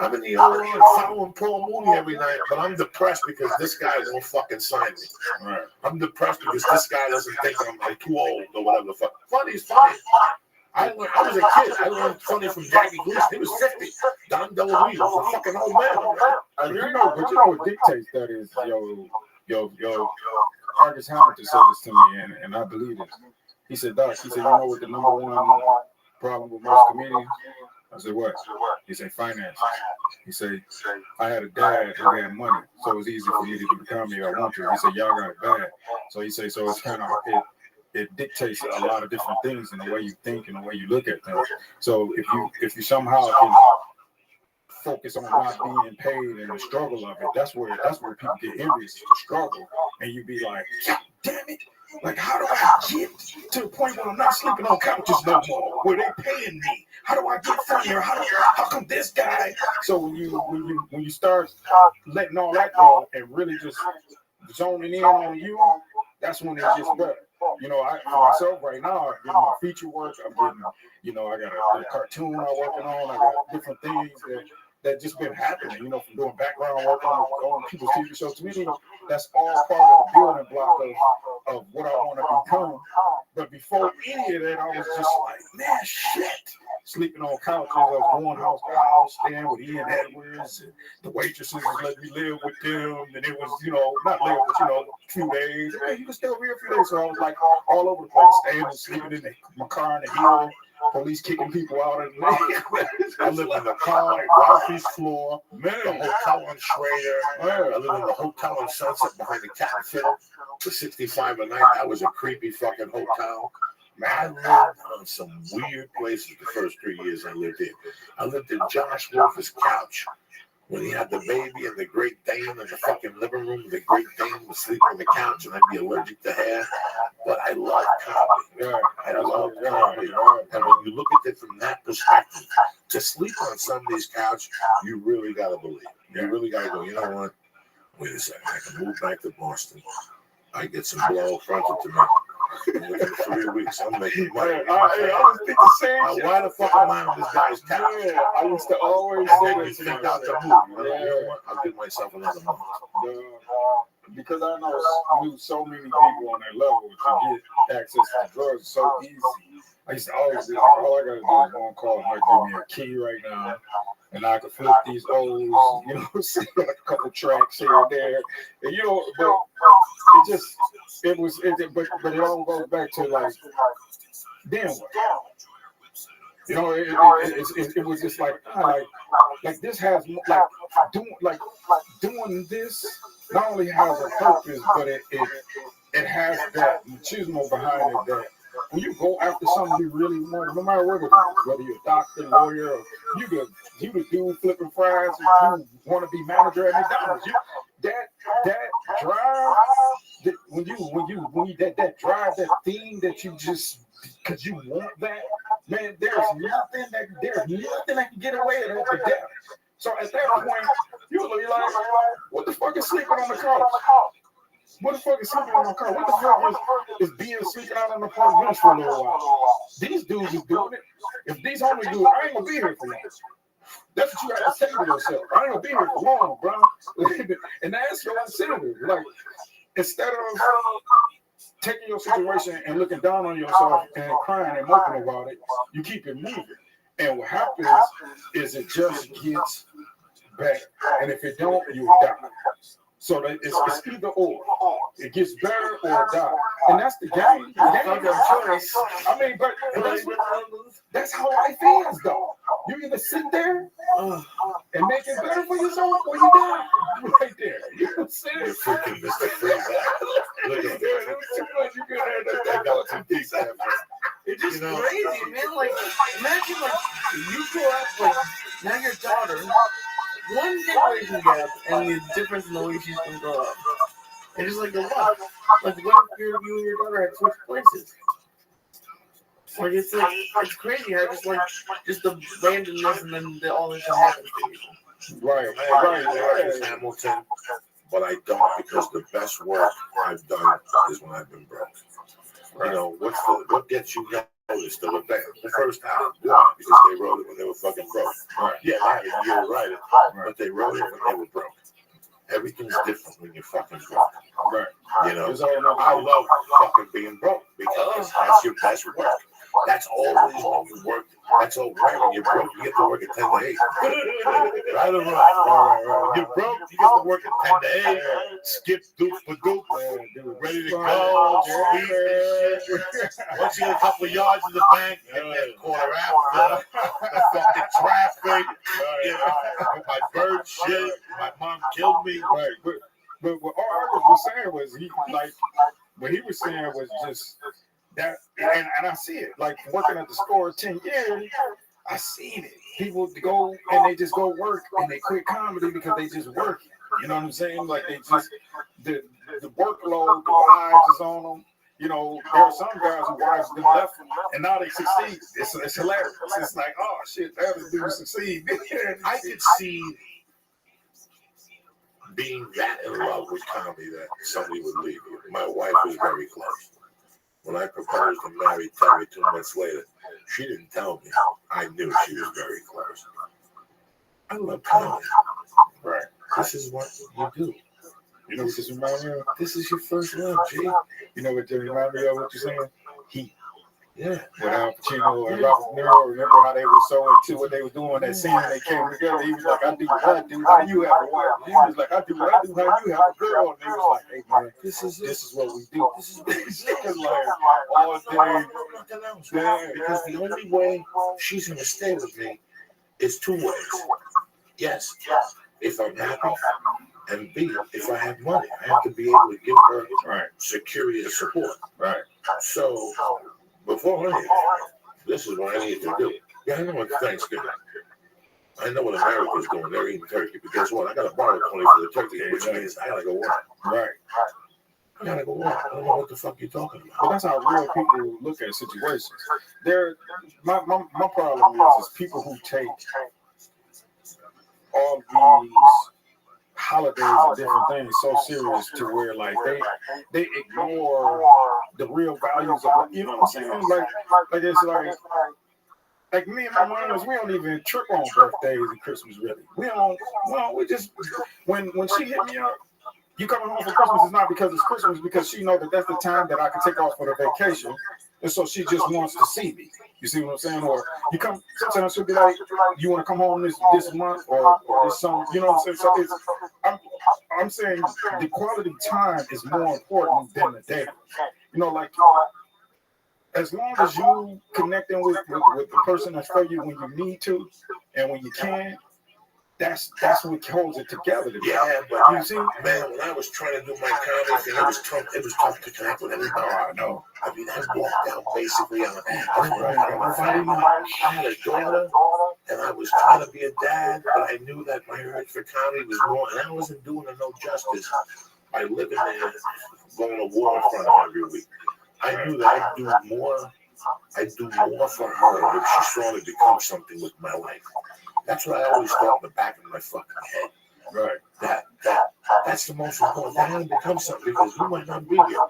I'm in the OR following Paul Mooney every night, but I'm depressed because this guy won't fucking sign me. Right. I'm depressed because this guy doesn't think I'm like too old or whatever the fuck. Funny's funny. I was a kid. I learned funny from Jackie Gleason. He was 50. Don DeLuise was a fucking old man already. But you know what dictates that is, yo, Argus Hamilton said this to me, and I believe it. He said, Doc, you know what the number one problem with most comedians? I said, what? He said, finances. He said, I had a dad who had money, so it was easy for me to do the comedy I want to. He said, y'all got it bad. So he said, so it's kind of, it dictates a lot of different things in the way you think and the way you look at things. So if you somehow can focus on not being paid and the struggle of it, that's where people get envious, the struggle, and you be like, damn it, like how do I get to the point where I'm not sleeping on couches no more, where they paying me? How do I get funnier? How come this guy? So when you start letting all that go and really just zoning in on you, that's when it gets better. For myself right now, I'm getting my feature work. I'm getting, I got a cartoon I'm working on. I got different things that just been happening, from doing background work on people's TV shows. To me, that's all part of the building block of what I want to become. But before any of that, I was just like, man, shit. Sleeping on couches, I was going house to house, staying with Ian Edwards, and the waitresses was letting me live with them, and it was, not live, but, a few days. Hey, you can stay over here a few days. So I was like all over the place, staying and sleeping in my car in the hill, police kicking people out of the I lived in the car, Ralphie's floor, the hotel on Schrader. I lived in the hotel on Sunset behind the Cat and Fiddle for $65 a night. That was a creepy fucking hotel. Man, I lived on some weird places the first 3 years I lived in. I lived in Josh Wolf's couch when he had the baby and the Great Dane in the fucking living room. The Great Dane would sleep on the couch and I'd be allergic to hair. But I love comedy. I love comedy. And when you look at it from that perspective, to sleep on somebody's couch, you really got to believe. You really got to go, you know what? Wait a second. I can move back to Boston. I get some blow fronted to me. In 3 weeks, I'm making money. I always think the same shit. Why the fuck am I on this guy's couch? Yeah, I used to always say that to think out the myself. move. You know what? I'll give myself another month. Because I knew so many people on that level to get access to drugs so easy. I used to always be like, all I gotta do is one call, might give me a key right now. and I could flip these O's, you know, say like a couple tracks here and there, and you know, but but it all goes back to like, damn what, you know, it was just like this has doing this not only has a purpose, but it has that machismo behind it that when you go after something you really want, no matter what it is, whether you're a doctor, lawyer, or you the dude flipping fries, or you want to be manager at McDonald's, that drive, that drive, that thing that you just because you want that, man, there's nothing that can get away with the death. So at that point, you're like, what the fuck is sleeping on the couch? What the fuck is sleeping on the couch? What the fuck is being sleeping out on the park bench for a little while? These dudes is doing it. If these homies do it, I ain't gonna be here for long. That's what you gotta say to yourself. I ain't gonna be here for long, bro. And that's your incentive. Like, instead of taking your situation and looking down on yourself and crying and moping about it, you keep it moving. And what happens is it just gets better. And if it don't, you will die. So that it's either or. It gets better or it dies. And that's the game. The game of choice. I mean, but that's how life is, though. You either sit there and make it better for yourself or you die. Right there. You know what I'm saying? You're freaking Mr. Freeze out. Look at There was too much you could have that. Got too deep. It's just You know? crazy, man. Like, imagine, like, you grow up, like, now your daughter, one generation gap, and the difference in the way she's gonna grow up. And just like, what? Like, what if you and your daughter had switched places? Like, it's crazy how just the randomness and then all this shit happens to people. Right. Hamilton, but I don't, because the best work I've done is when I've been broke. Right. You know, what gets you noticed the band? The first album, why? Because they wrote it when they were fucking broke. Right. Yeah, they had a year to write it, but they wrote it when they were broke. Everything's different when you're fucking broke. Right. You know, I love fucking being broke because that's your best work. That's always when you work. That's all right. When you're broke, you get to work at 10 to 8. Right or wrong? You're broke, you get to work at 10 to 8. Skip doop for doop. Ready to go. Sweet and shit. Once you get a couple of yards in the bank, hit that quarter after. The fucking traffic. You know, my bird shit. My mom killed me. Right. But what Argus was saying was what he was saying was just that, and I see it. Like, working at the store 10 years, I seen it. People go and they just go work and they quit comedy because they just work. You know what I'm saying? Like, they just the workload, the wives is on them. You know, there are some guys who wives have been left and now they succeed. It's hilarious. It's like, oh shit, that dude succeed. I could see being that in love with comedy that somebody would leave you. My wife was very close. When I proposed and married Terry 2 months later, she didn't tell me. I knew she was very close. I love comedy. Right. This is what you do. You know what this reminds me of? This is your first love, G. You know what this reminds me of? What you're saying? Heat. Yeah. With Al Pacino and Robert De Niro, remember how they were so into what they were doing, that scene when they came together? He was like, I do what I do, how you have a wife? He was like, I do what I do, how you have a girl? And they was like, hey man, this is what we do. This is what we do. Like, all day. Nothing else, man. Because the only way she's going to stay with me is 2 ways. Yes, if I'm happy, and B, if I have money. I have to be able to give her security and support. Right. So, before anything, this is what I need to do. Yeah, I know it's Thanksgiving. I know what America's doing. They're eating turkey. But guess what? I got to borrow 20 for the turkey, which means I got to go work. Right. I got to go work. I don't know what the fuck you're talking about. But that's how real people look at situations. My problem is people who take all these holidays and different things so serious to where like they ignore the real values of, you know what I'm saying? Like it's like me and my moms, we don't even trip on birthdays and Christmas really. We just when she hit me up, you coming home for Christmas is not because it's Christmas, because she know that that's the time that I can take off for the vacation and so she just wants to see me. You see what I'm saying? Or you come. Sometimes she'll be like, "You want to come home this month or this summer?" You know what I'm saying? So I'm saying the quality time is more important than the day. You know, like as long as you connecting with the person that's for you when you need to and when you can. That's what holds it together. Yeah, but you see, man, when I was trying to do my comedy thing, it was tough to connect with everybody. Oh, I know. I mean, I walked out basically on Friday night. I had a daughter, and I was trying to be a dad, but I knew that my urge for comedy was more, and I wasn't doing her no justice by living there, going to war in front of her every week. I knew that I'd do more for her if she saw me become something with my life. That's what I always thought in the back of my fucking head. Right. That's the most important. That had to become something because you might not be here.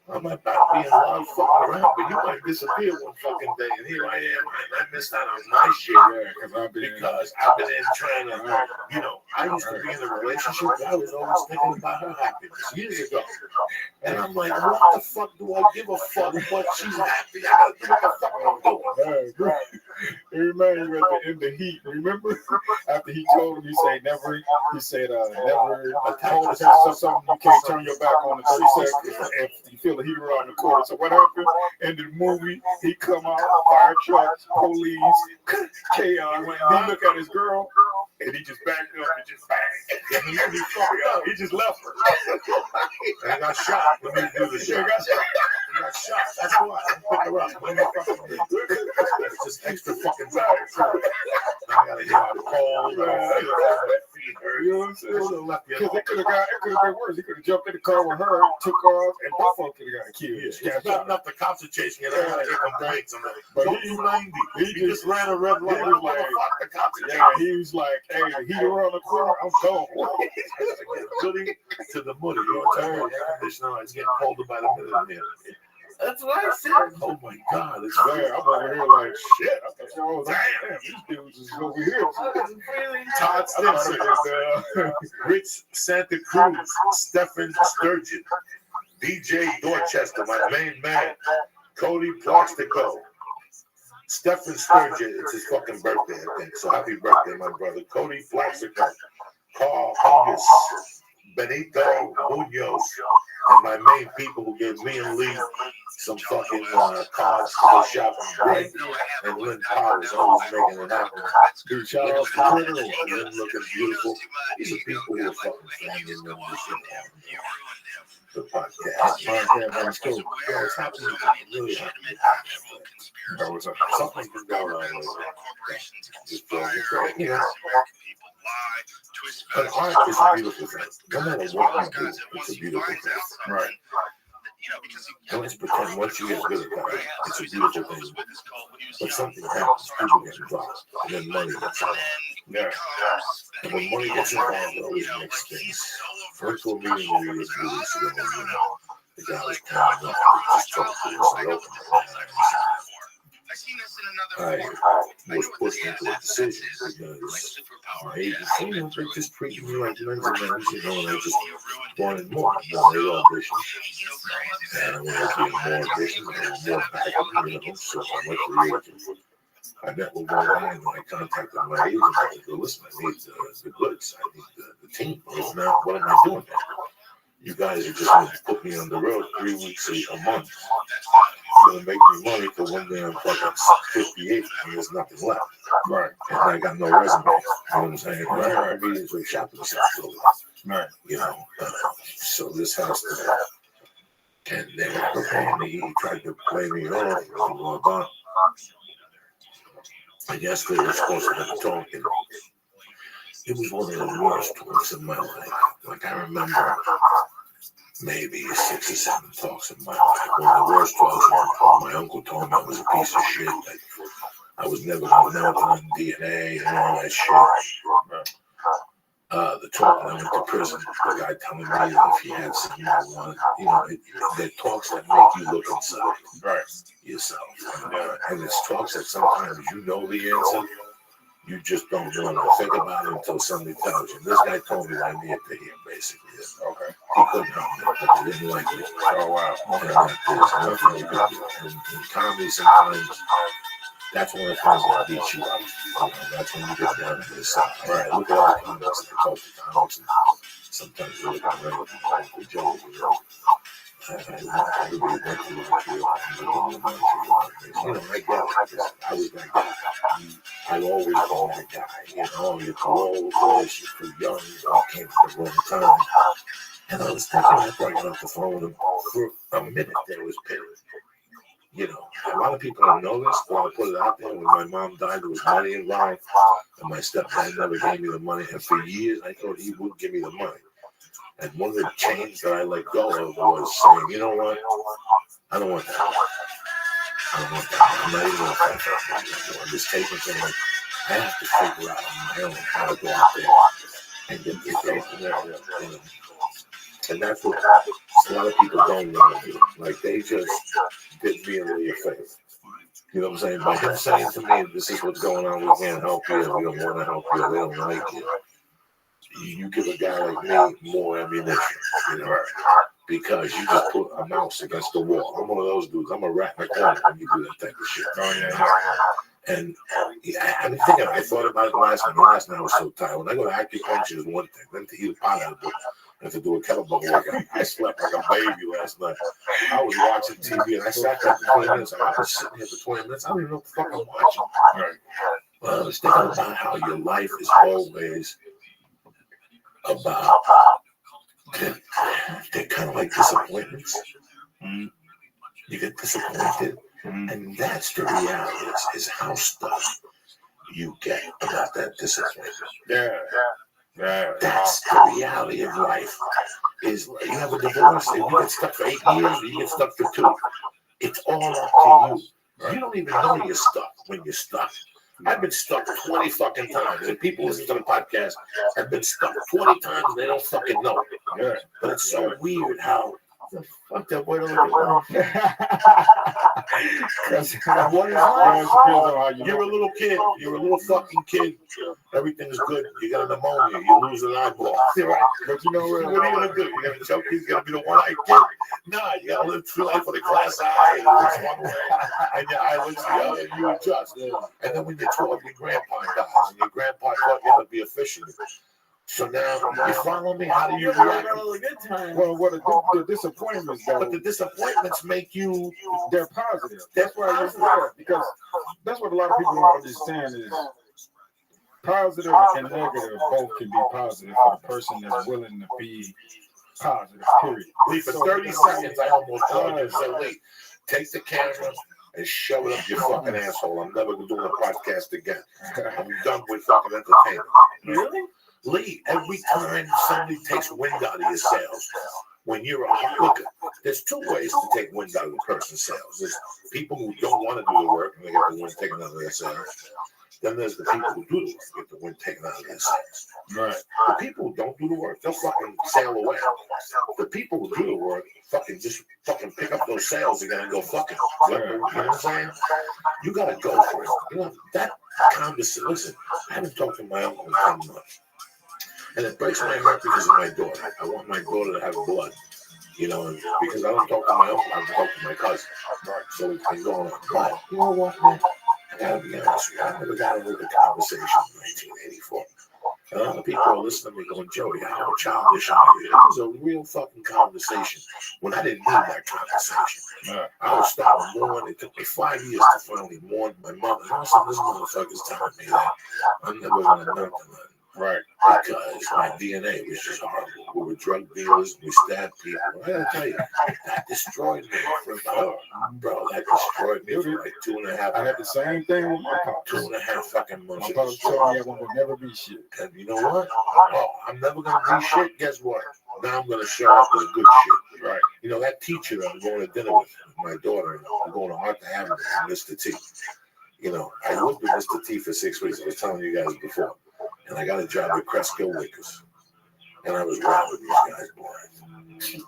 I might not be in love fucking around, but you might disappear one fucking day, and here I am, and I missed out on my shit. Yeah, because I've been in trying to, you know, I used to be in a relationship, but I was always thinking about her happiness years ago. And I'm like, what the fuck do I give a fuck but she's happy? I gotta do what the fuck I'm doing. It reminds me at the end of Heat. Remember after he told him, never told us something you can't turn your back on in 30 seconds if you feel the heat around the corner. So what happened? In the movie, he come out, fire trucks, police, chaos. He look at his girl, and he just backed up and just bang. He just left her. And I got shot when he do the shit. He got shot. That's why. I picked her up. It's just extra fucking drive. Now I gotta hit the cold. You know what I'm saying? Because it could have been worse. He could have jumped in the car with her, took off, and both of them could have got killed. It's not enough the cops are chasing you. I gotta hit my brakes on that. But don't do 90. He just ran a red light. He was like, the cops are he was like, hey, the heat around the corner, I'm gone. Goody to the moody. You're tired. Air conditioner. It's getting colder by the minute here. That's what I said. Oh my God, it's bad. I'm over here like shit. I thought y'all was damn. These dudes is over here. Todd Stinson, Rich Santa Cruz, Stephen Sturgeon, DJ Dorchester, my main man, Cody Plastico, Stephen Sturgeon. It's his fucking birthday, I think. So happy birthday, my brother, Cody Plastico, Carl Hungus, Benito Munoz, and my main people who gave me and Lee some fucking cards to go shopping. Greg and Lynn Powers always making it happen. Dude, shout out to Criminal. Lynn looking beautiful. These are people who are fucking flying in them. The podcast. That's cool. Yeah, it's happening. Really happening. Something's been going on lately. Just you know. But art is a beautiful thing. No matter what you do, it's a beautiful thing. Right. Don't just pretend once you get good at that, it's a beautiful thing. But something happens, people get involved, and then money gets involved. Yeah. And when money gets involved, it always makes things. I went to a meeting with you a few weeks ago, and the guy was calling up, just talking to us, and opened I was pushed into a decision because my agency, they just treated me like men's and men's, you know, and I just wanted more. They auditioned, and I wanted to be more auditions, and more backing, you know, so I went to the agent. I met with one guy, and I contacted my agent. I said, listen, I need the goods. I need the team. If not, what am I doing now? You guys are just going to put me on the road 3 weeks a month. You're going to make me money till one day I'm fucking 58 and there's nothing left. Right. And I got no resume. You know what I'm saying? Right. I mean, it's shopping stuff. Right. You know, so this has to. And they were paying me. He tried to play me off. Blah, blah. And yesterday we were supposed to have a talk. And it was one of the worst talks in my life. Like, I remember maybe 6 or 7 talks in my life. One of the worst talks. My uncle told me I was a piece of shit. That I was never going to melt on DNA and all that shit. The talk when I went to prison, the guy telling me that if he had something I wanted, you know, the talks that make you look inside yourself. And it's talks that sometimes you know the answer. You just don't want to think about it until somebody tells you. This guy told me what I needed to hear, basically. Okay. he couldn't help me, but he didn't like me. Oh, wow. And like this, and that's what he could do. And in comedy, sometimes that's one of the things that beats you up. You know, that's when you get down to this side. All right, look at all the comics. I talk to comics, and sometimes you look around with Joe, you know. Everybody went through it. You know, I get it because I was that guy. I always been that guy. You know, you're too old for this, you're too young, you came at the wrong time. And I was thinking after I got off the phone with him, for a minute there was pity. You know, a lot of people don't know this, but I put it out there. When my mom died, there was money involved, and my stepdad never gave me the money. And for years, I thought he would give me the money. And one of the chains that I let go of was saying, you know what? I don't want that. I don't want that. I'm not even going to fight that. I'm just taking things like, I have to figure out on my own how to go out there and get paid from there. You know? And that's what a lot of people don't want to do. Like, they just did me a really a favor. You know what I'm saying? By him saying to me, this is what's going on, we can't help you, we don't want to help you, they don't like you. You give a guy like me more ammunition, you know, because you just put a mouse against the wall. I'm one of those dudes. I'm a rat in the corner when you do that type of shit. Oh, yeah. And I thought about it last night. Last night I was so tired. When I go to acupuncture is one thing. Then to eat a pot out of it and to do a kettlebell workout. I slept like a baby last night. I was watching TV and I sat there for 20 minutes. I was sitting here for 20 minutes. I don't even know what the fuck I'm watching. Right. Well, I was thinking about how your life is always about they're kind of like disappointments. Mm-hmm. You get disappointed, and that's the reality is how stuff you get about that disappointment. Yeah. That's the reality of life. Is you have a divorce, and you get stuck for 8 years, or you get stuck for 2. It's all up to you. You don't even know you're stuck when you're stuck. I've been stuck 20 fucking times. And people listen to the podcast have been stuck 20 times and they don't fucking know it. Yeah. But it's so weird how the fuck that boy don't look what is life? You're a little kid. You're a little fucking kid. Everything's good. You got a pneumonia. You lose an eyeball. Right. But you know what are you gonna do? You're gonna choke. He's gonna be the one-eyed kid. Nah, you gotta live through life with a glass eye. It looks one way, and your eye looks the other. And you adjust. And then when you're 12, your grandpa dies, and your grandpa thought you to be a fisherman. So now you follow me. How do you react? Well, what the disappointments, though. But the disappointments make you. They're positive. That's why you're there, because that's what a lot of people don't understand is positive and negative both can be positive for the person that's willing to be positive. Period. Lee, for 30 seconds, I almost told you and said, "Lee, take the camera and shove it up your fucking asshole. I'm never doing a podcast again. I'm done with fucking entertainment." Really? Lee, every time somebody takes wind out of your sails, when you're a look, there's 2 ways to take wind out of a person's sails. There's people who don't want to do the work and they get the wind taken out of their sails. Then there's the people who do the work and get the wind taken out of their sails. Right. The people who don't do the work, they'll fucking sail away. The people who do the work fucking just fucking pick up those sails again and go fucking. You know what I'm saying? You gotta go for it. You know, that conversation. Listen, I haven't talked to my uncle in 10 months. And it breaks my heart because of my daughter. I want my daughter to have blood, you know, because I don't talk to my uncle, I talk to my cousin. Right. So it's been going on. But you know what, man? I gotta be honest with you. I never got over the conversation in 1984. And a lot of people are listening to me going, "Joey, how childish are you?" It was a real fucking conversation when I didn't need that conversation. Yeah. I was starting to mourn. It took me 5 years to finally mourn my mother. And also, this motherfucker's telling me that I'm never gonna know nothing. Right. Because my DNA was just horrible. We were drug dealers, we stabbed people. I gotta tell you, that destroyed me for bro, that destroyed me for like 2.5. I had the same thing with my pop. 2.5 fucking months. My pop told me I would never be shit. And you know what? Oh, I'm never gonna be shit. Guess what? Now I'm gonna show up as good shit. Right. You know, that teacher that I'm going to dinner with, my daughter, I'm going to Art to Avenue, Mr. T. You know, I lived with Mr. T for 6 weeks. I was telling you guys before. And I got a job at Cresco Wickers. And I was robbing these guys blind.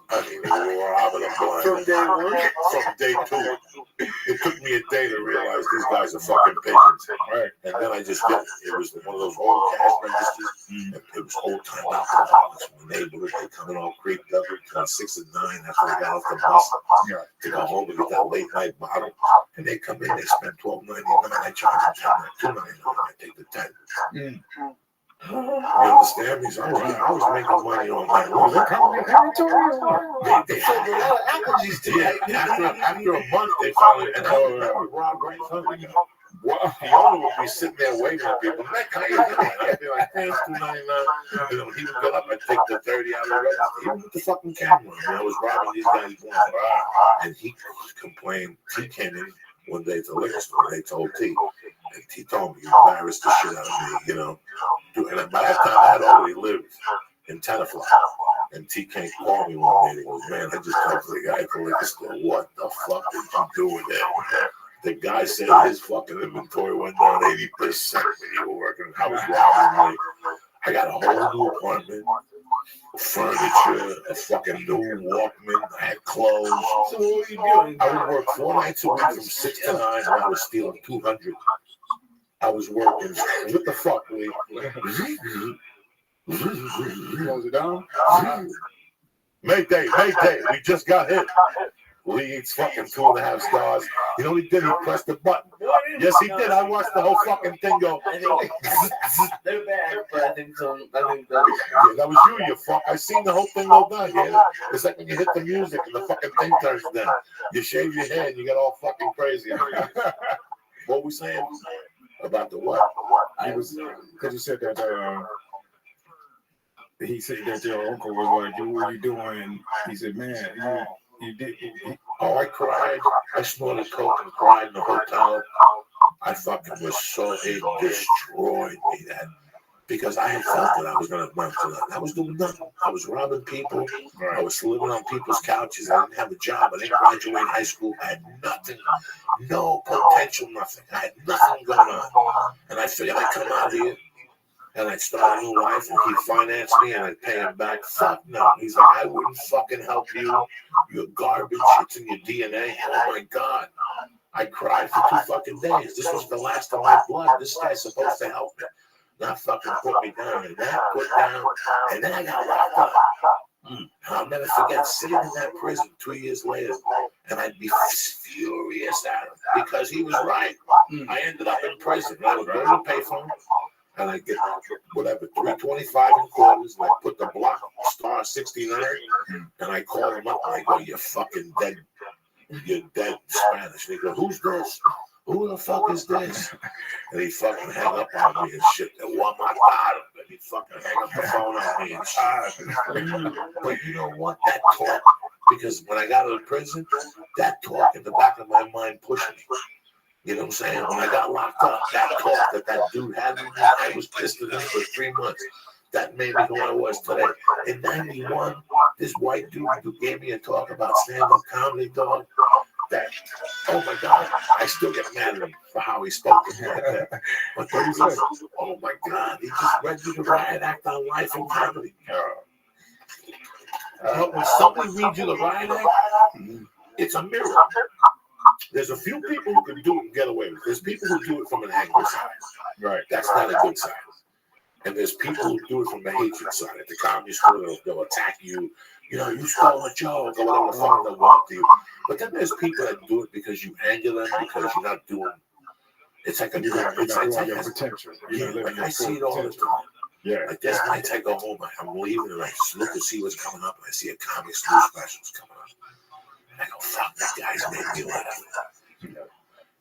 I mean, they were robbing them blind. From day 1? From day 2. It took me a day to realize these guys are fucking pigeons. Right. And then I just did it. It was one of those old cash registers. And it was old-time alcoholics from the neighborhood. They coming all creeped up between 6 and 9 after they got off the bus to go home and get that late-night bottle. And they come in, they spend $12.99. I charge them $10, $2.99. I take the 10. You understand me? So I was making money on my own. They come in territory. They had a lot of allergies to it. After a month, they finally, and I remember Rob right from the the owner would be sitting there waiting on people. Like, can I get that? I'd be like, hey, it's $2.99. You know, he would get up and take the 30 out of the register. Even with the fucking camera. I was robbing these guys blind. And he complained. T came in one day to the liquor store. They told T. And T told me, you embarrassed the shit out of me, you know. And by that time, I had already lived in Tenafly. And T came call me one day and he goes, man, I just talked to the guy at the liquor store. What the fuck did you do with that? The guy said his fucking inventory went down 80% when you were working. I was robbing him. I got a whole new apartment, furniture, a fucking new Walkman. I had clothes. So what were you doing? I would work 4 nights a week from 6 to 9, and I was stealing 200. I was working. What the fuck, Lee? Close it down. Mayday, we just got hit. Lee eats fucking 2.5 stars. You know what he did? He pressed the button. Yes, he did. I watched the whole fucking thing go. They're bad, but I think so. Yeah, that was you fuck. I seen the whole thing go down. Yeah, it's like when you hit the music and the fucking thing turns down. You shave your head and you get all fucking crazy. What we saying about the what? I was because you said that. He said that your uncle was like, "What were you doing?" He said, "Man, you did." Oh, I cried. I snorted coke and cried in the hotel. I fucking was so, it destroyed me that because I had felt that I was going to amount to that. I was doing nothing. I was robbing people. I was living on people's couches. I didn't have a job. I didn't graduate high school. I had nothing. No potential, nothing. I had nothing going on. And I figured I'd come out here and I'd start a new life and he'd finance me and I'd pay him back. Fuck no. He's like, I wouldn't fucking help you. You're garbage. It's in your DNA. Oh my God. I cried for 2 fucking days. This was the last of my blood. This guy's supposed to help me. Not fucking put me down. And that put down. And then I got locked up. And I'll never forget sitting in that prison 2 years later. And I'd be furious at him because he was right. I ended up in prison. I would go to the payphone. And I get whatever, $3.25 in quarters, and I put the block star 69, and I call him up and I go, you're fucking dead. You're dead in Spanish. And he goes, who's this? Who the fuck is this? And he fucking hang up on me and shit. And one more time, and he fucking hang up the phone on me and shit. But you know what? That talk, because when I got out of prison, that talk in the back of my mind pushed me. You know what I'm saying? When I got locked up, that talk that dude had with me, I was pissed at him for 3 months. That made me who I was today. In 91, this white dude who gave me a talk about stand-up comedy, dog, that, oh my God, I still get mad at him for how he spoke to me like that. But then he was, oh my God, he just read me the riot act on life and comedy. But when somebody reads you the riot act, it's a mirror. There's a few people who can do it and get away with it. There's people who do it from an angry side. Right. That's not a good side. And there's people who do it from the hatred side. At the comedy school, they'll attack you. You know, you stole a joke or whatever the fuck they'll walk to you. But then there's people that do it because you anger them, because you're not doing. It's like a new. It's like your potential. Yeah, like I see it all the time. Yeah. Like there's nights I go home, I'm leaving, and I just look to see what's coming up, and I see a comedy school special's coming up. And I go, fuck, that guy's made me laugh.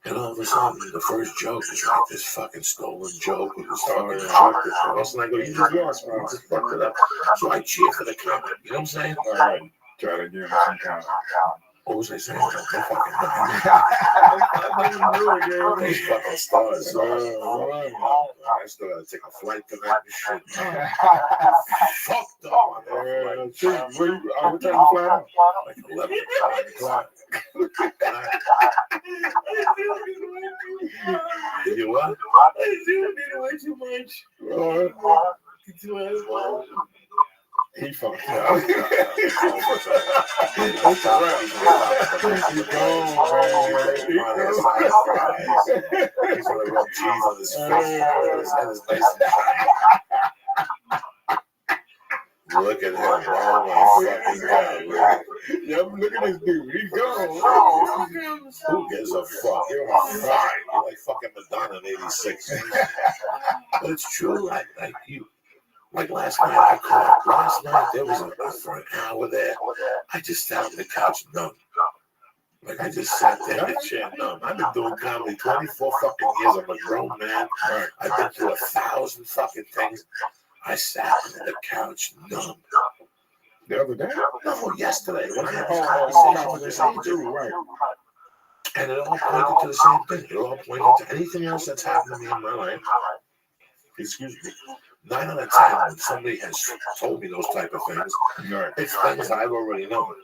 And all of a sudden, the first joke is like this fucking stolen joke with this fucking joke. And I go, you just lost, man. You just fucked it up. So I cheer for the comic. You know what I'm saying? All right. Try to give him some kind of. What was I saying? Don't fucking know. These fucking stars. I still gotta take a flight to that and shit. Fucked up. What time you fly out? Like 11 o'clock. Did you what? I do need way too much. He fucked up. He's gonna rub cheese on his face. Look at him. Oh my fucking God. Yeah, look at this dude. He's gone. Who gives a fuck? You're on fire. You're like fucking Madonna in 86. But it's true. Like you. Like last night, I called. Last night, there was for an hour there. I just sat on the couch numb. Like I just sat there in the chair numb. I've been doing comedy 24 fucking years. I'm a grown man. I've been through 1,000 fucking things. I sat on the couch numb. The other day? No, yesterday. When I had this conversation with this dude, right? And it all pointed to the same thing. It all pointed to anything else that's happened to me in my life. Excuse me. 9 out of 10, when somebody has told me those type of things, it's things I've already known.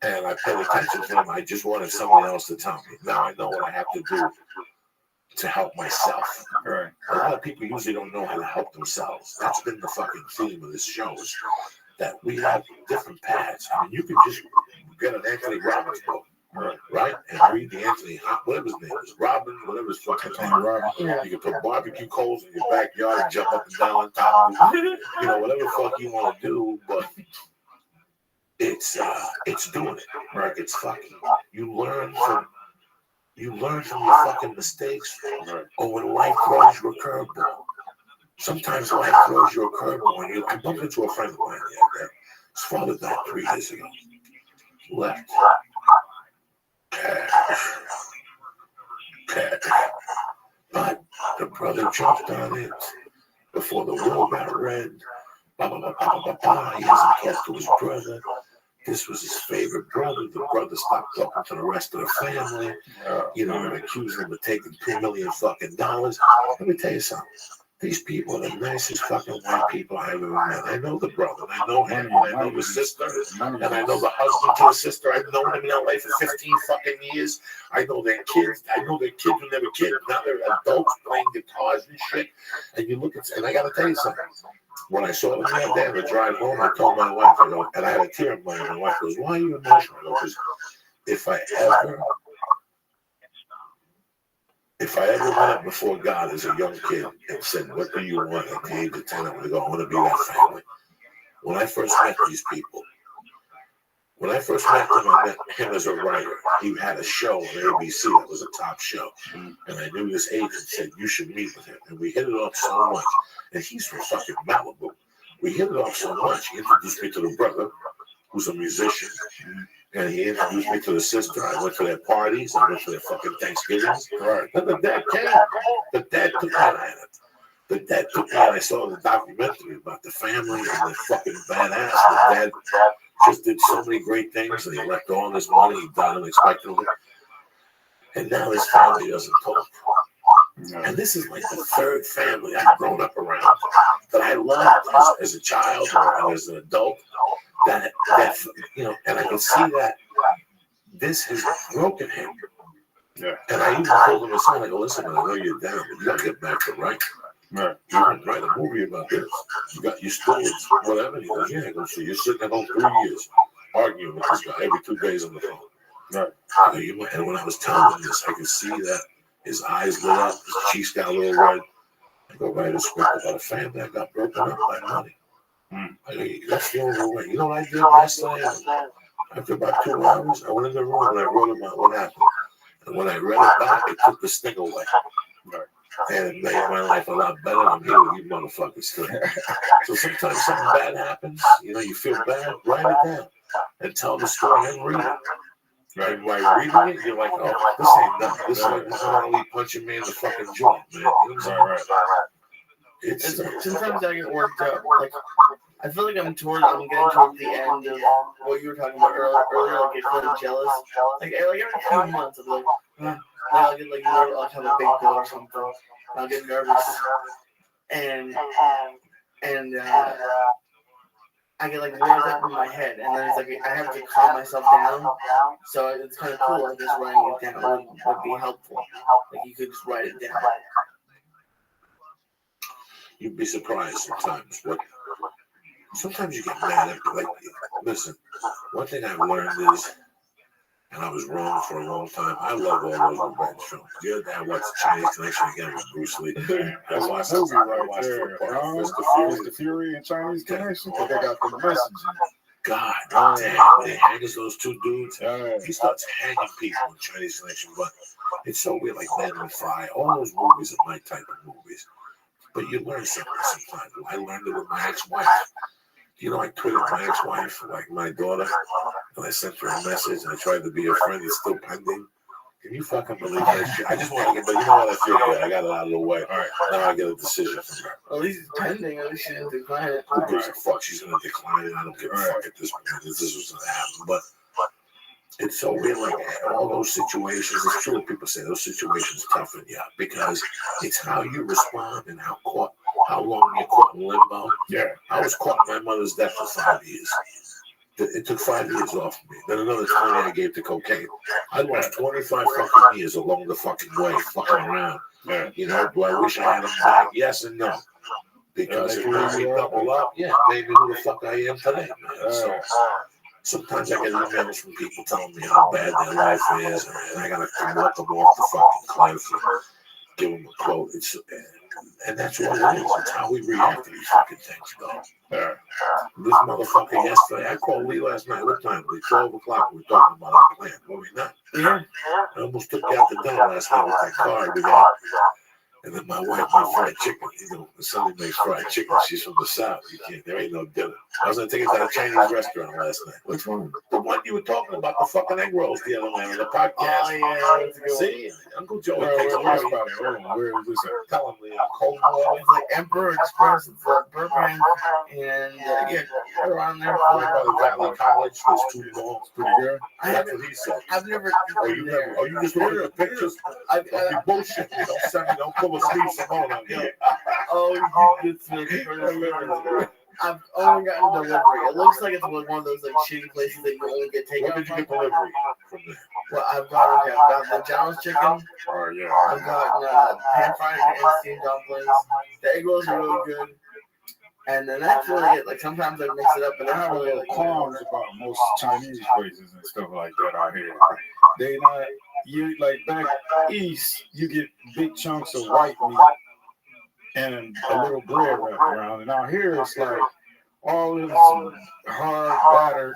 And I paid attention to them. I just wanted somebody else to tell me. Now I know what I have to do to help myself. Right. A lot of people usually don't know how to help themselves. That's been the fucking theme of this show, is that we have different paths. I mean, you can just get an Anthony Robbins book, right? And read the Anthony, whatever his name is, Robin, whatever his fucking name is. You can put barbecue coals in your backyard and jump up and down on top of it. You know, whatever the fuck you want to do, but it's doing it, right? It's fucking, you learn from your fucking mistakes, or when life throws you a curveball. Sometimes life throws you a curveball. I bumped into a friend of mine the other day. His father died 3 days ago. Left. Cash. But the brother jumped on it before the will got read. He hasn't talked to his brother. This was his favorite brother. The brother stopped talking to the rest of the family. You know, and accused him of taking $2 million fucking dollars. Let me tell you something. These people are the nicest fucking white people I've ever met. I know the brother, and I know him, and I know his sister, and I know the husband to his sister. I've known them in LA for 15 fucking years. I know their kids. I know their kids when they were kids. Now they're adults playing guitars and shit. And you look at, and I gotta tell you something. When I saw them the other day on the drive home, I told my wife, I go, and I had a tear in my eye. My wife goes, "Why are you emotional?" Because if I ever went up before God as a young kid and said, "What do you want?" at the age of 10, I'm going to go, "I want to be that family." When I first met these people, when I first met him, I met him as a writer. He had a show on ABC that was a top show. And I knew this agent said, "You should meet with him." And we hit it off so much. And he's from fucking Malibu. We hit it off so much. He introduced me to the brother, who's a musician. And he introduced me to the sister. I went to their parties. I went to their fucking Thanksgivings. Right. And the dad came. The dad took me on it. The dad took me, and I saw the documentary about the family and the fucking badass. The dad just did so many great things, and he left all his money. He died unexpectedly. And now his family doesn't talk. And this is like the third family I've grown up around that I loved as a child or as an adult. That you know, and I can see that this has broken him. Yeah. And I even told him aside, I go, "Listen, man, I know you're down, but you gotta get back to right. Right. You can write a movie about this. You stole whatever." He goes, "Yeah." I go, "So you're sitting at home 3 years arguing with this guy every 2 days on the phone." Right. And when I was telling him this, I could see that his eyes lit up, his cheeks got a little red. I go, "Write a script about a family that got broken up by money." I go, "That's the only way." You know what I did yesterday? After about 2 hours, I went in the room and I wrote about what happened. And when I read it back, it took the sting away. Right. And it made my life a lot better than here with you motherfuckers. So sometimes something bad happens, you know, you feel bad, write it down and tell the story and read it. Right. And while reading it, you're like, "Oh, this ain't nothing. This is like Muhammad Ali punching me in the fucking joint, man." You know what I'm saying? Right. It's sometimes I get worked up. Like I feel like I'm getting towards the end of what you were talking about earlier. Like I feel jealous. Like every few months, I'm like, I'll get like nervous. I'll have a big bill or something. I'll get nervous, and I get like worked up in my head, and then it's like I have to calm myself down. So it's kind of cool. Like just writing it down would be helpful. Like you could just write it down. You'd be surprised sometimes. Sometimes you get mad at, like, listen, one thing I've learned is and I was wrong for a long time. I love all those revenge films. The other day I watched The Chinese Connection again with Bruce Lee. That's a movie right there. Mr. Fury and Chinese Connection, but they got the messaging. God damn, when he hangs those two dudes, he starts hanging people in Chinese Connection, but it's so weird, like Man on Fire. All those movies are my type of movies. But you learn something sometimes. I learned it with my ex-wife. You know, I tweeted my ex-wife, like my daughter, and I sent her a message, and I tried to be a friend. It's still pending. Can you fucking believe that shit? I just want to get, but you know what? I feel good. I got it out of the way. All right, now I get a decision from her. At least it's pending. At least she didn't decline it. Who gives a fuck? She's going to decline it. I don't give a fuck at this point. This was going to happen. But it's so weird, like all those situations. It's true what people say. Those situations toughen you up because it's how you respond and how long you're caught in limbo. Yeah. I was caught in my mother's death for 5 years. It took 5 years off of me. Then another 20 I gave to cocaine. I lost 25 fucking years along the fucking way, fucking around. Yeah. You know, do I wish I had them back? Yes and no. Because it made me double up. Yeah, it made me who the fuck I am today, man. So sometimes I get emails from people telling me how bad their life is, and I gotta walk them off the fucking cliff and give them a quote. And that's what it is. It's how we react to these fucking things, though. Yeah. This motherfucker yesterday, I called Lee last night. What time? It was 12 o'clock. We were talking about our plan. Were we not? Yeah. I almost took you out to dinner last night with that car we got. And then my wife made fried chicken. You know, Sunday makes fried chicken. She's from the South. There ain't no dinner. I was going to take it to a Chinese restaurant last night. Which one? The one you were talking about, the fucking egg rolls the other night on the podcast. Oh, yeah. See? Uncle Joe Where takes is this at? Tell him the cold water. It's like Emperor Express. It's like Burbank. And yeah, around there. Valley College. There's 2 malls. Pretty good. That's what he said. I've never been there. You just look at the pictures. Don't be bullshit. You don't send me, don't pull a Steve Simone on you. Oh, you did switch. I've only gotten delivery. It looks like it's one of those like shitty places that you only get takeout. What did you get delivery from there? Well, I've got the John's chicken. Oh, yeah. I've got pan fried and steamed dumplings. The egg rolls are really good. And then that's really it. Like sometimes I mix it up, but I I have a don't really little like qualms about most Chinese places and stuff like that out here. They not, you like back east, you get big chunks of white meat and a little bread wrapped around. And out here it's like all this hard batter,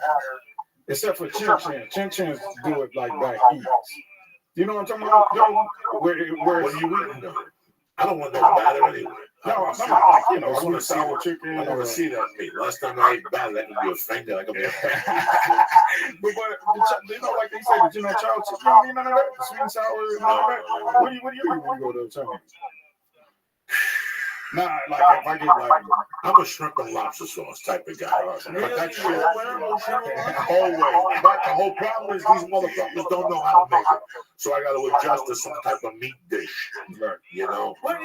except for chin chin. Chin chins do it like back east. You know what I'm talking about, Joe? Where What do you eat? I don't want no batter anyway. No, I'm not like, you know, sweet sour chicken. I want to see that meat. Last time I ate batter, that could be a finger. That could be a but you know, like they say, but you know, child chicken, you don't need none of that. Sweet and sour and all that. What do you eat when you go to Chinese? Nah, like if I get like, I'm a shrimp and lobster sauce type of guy. But that shit, always. But the whole problem is these motherfuckers don't know how to make it. So I got to adjust to some type of meat dish. right. You know? What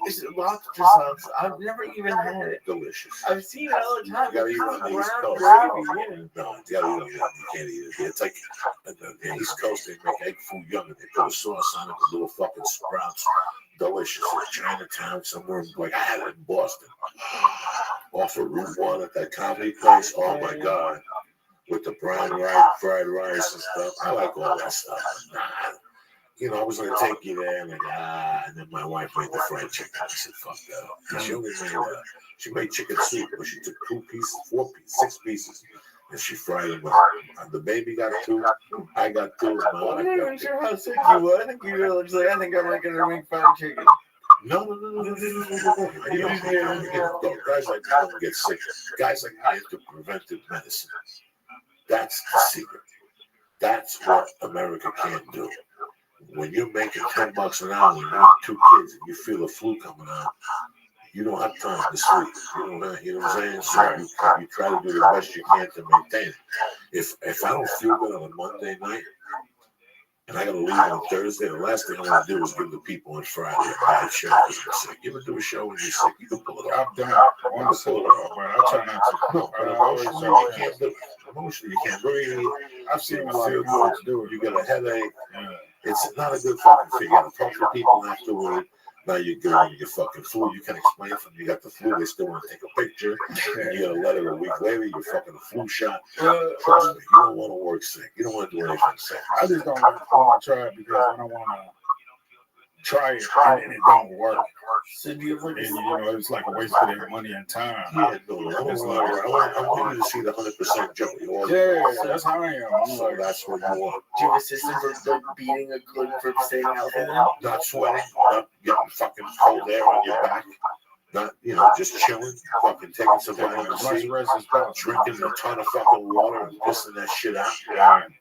is it? Lobster sauce? I've never even had it. Delicious. I've seen it all the time. You gotta eat it on the East Coast. Gravy, yeah. No, you gotta eat it. You can't eat it. It's like on the East Coast, they make egg foo young and they put a sauce on it with little fucking sprouts. Delicious. In Chinatown, somewhere like I had it in Boston. Off of Route 1 at that comedy place. Oh my God. With the brown rice, fried rice and stuff. I like all that stuff. Nah. You know, I was gonna take you there, and and then my wife made the fried chicken. I said, "Fuck that." And she only made she made chicken soup, but she took 2 pieces, 4 pieces, 6 pieces, and she fried them up. And the baby got 2, I got 2, and my I'm wife not got even 2. sure how sick you were. I think you really looks like I think I'm making a wing fried chicken. No. You don't get guys like me don't get sick. Guys like me have to preventive medicine. That's the secret. That's what America can't do. When you're making $10 an hour and you have 2 kids and you feel the flu coming on, you don't have time to sleep. You know what I'm saying? So you try to do the best you can to maintain it. If I don't feel good on a Monday night and I got to leave on Thursday, the last thing I want to do is give the people on Friday a bad show because I'm sick. You ever do a show when you're sick? You can pull it off. I've done it. I want to pull it off, but I try not to. No, emotionally you can't do it. Emotionally you can't breathe. I've seen a lot of folks do it. You get a headache. Yeah. It's not a good fucking thing. You got to talk to people afterward. Now you're going your fucking flu. You can explain to them you got the flu. They still want to take a picture. And you get a letter a week later. You're fucking a flu shot. Trust me, you don't want to work sick. You don't want to do anything sick. I just don't want to try it because I don't want to try it and it don't work. So do you ever And you know, it's like a waste of their money and time. Yeah, no, I want you to see the 100% Joe. Yeah, that's how I am. I'm So like, that's what you want. do you have a system for beating a good for staying healthy then? Not sweating, not getting fucking cold air on your back, not, just chilling, fucking taking some vitamin C, drinking a ton of fucking water and pissing that shit out.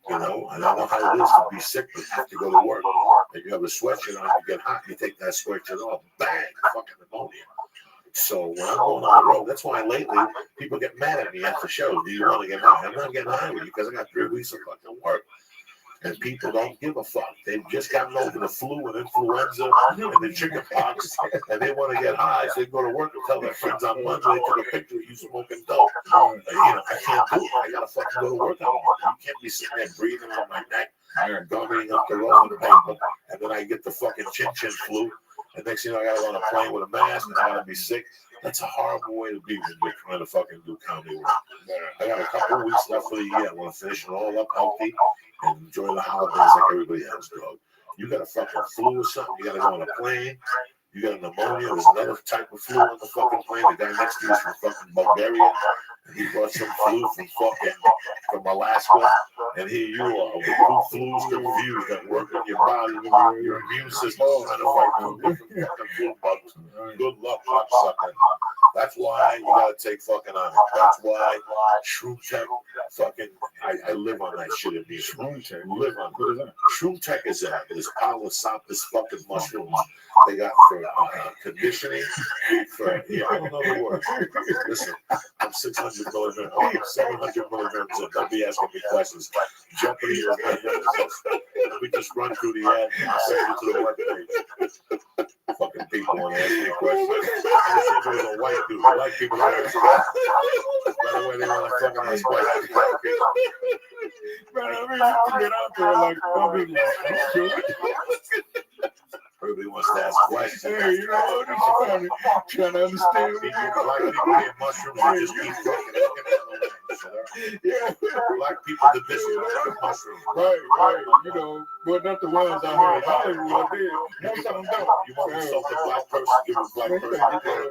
And I know how it is to be sick, but have to go to work. And you have a sweatshirt on, you get hot, you take that sweatshirt off, bang, fucking pneumonia. So when I'm going on the road, that's why lately people get mad at me after shows. Do you want to get high? I'm not getting high with you because I got 3 weeks of fucking work. And people don't give a fuck. They've just gotten over the flu and influenza and the chicken pox, and they want to get high, so they go to work and tell their friends on Monday they took a picture of you smoking dope. I can't do it. I gotta fucking go to work on it. You can't be sitting there breathing on my neck, gumming up the rolling paper, and then I get the fucking chin flu, and next thing you know, I gotta go on a plane with a mask, and I gotta be sick. That's a horrible way to be when you're trying to fucking do comedy work. I got a couple of weeks left for the year. I want to finish it all up healthy and enjoy the holidays like everybody else, dog. You got a fucking flu or something, you got to go on a plane. You got a pneumonia. There's another type of flu on the fucking plane. The guy next to you is from fucking Bulgaria. And he brought some flu from Alaska. And here you are with 2 flus confused that work on your body, your immune system, trying to fight 2 different fucking flu bugs. Good luck, cocksucker. That's why you gotta take fucking on it. That's why Shroom Tech fucking I live on that shit in me. Shroom Tech. Live on it. Shroom Tech is Palosaurus fucking mushrooms they got for conditioning. I don't know the word. Listen, I'm 600 milligrams, 700 milligrams in. Don't be asking me questions. Jeopardy is my nemesis. We just run through the ad and send you to the webpage. Fucking people want to ask me questions. If it was a white dude, white people don't ask questions. By the way, they want to fucking ask questions. Man, I mean, you can get out there like, Everybody wants to ask questions. hey, you know, trying to understand. Black people get mushrooms and just keep fucking looking at them. Yeah. Black people did this with mushrooms. Right. You know, but not the ones out here in Hollywood. Most of them don't. You want to insult a black person, give a black person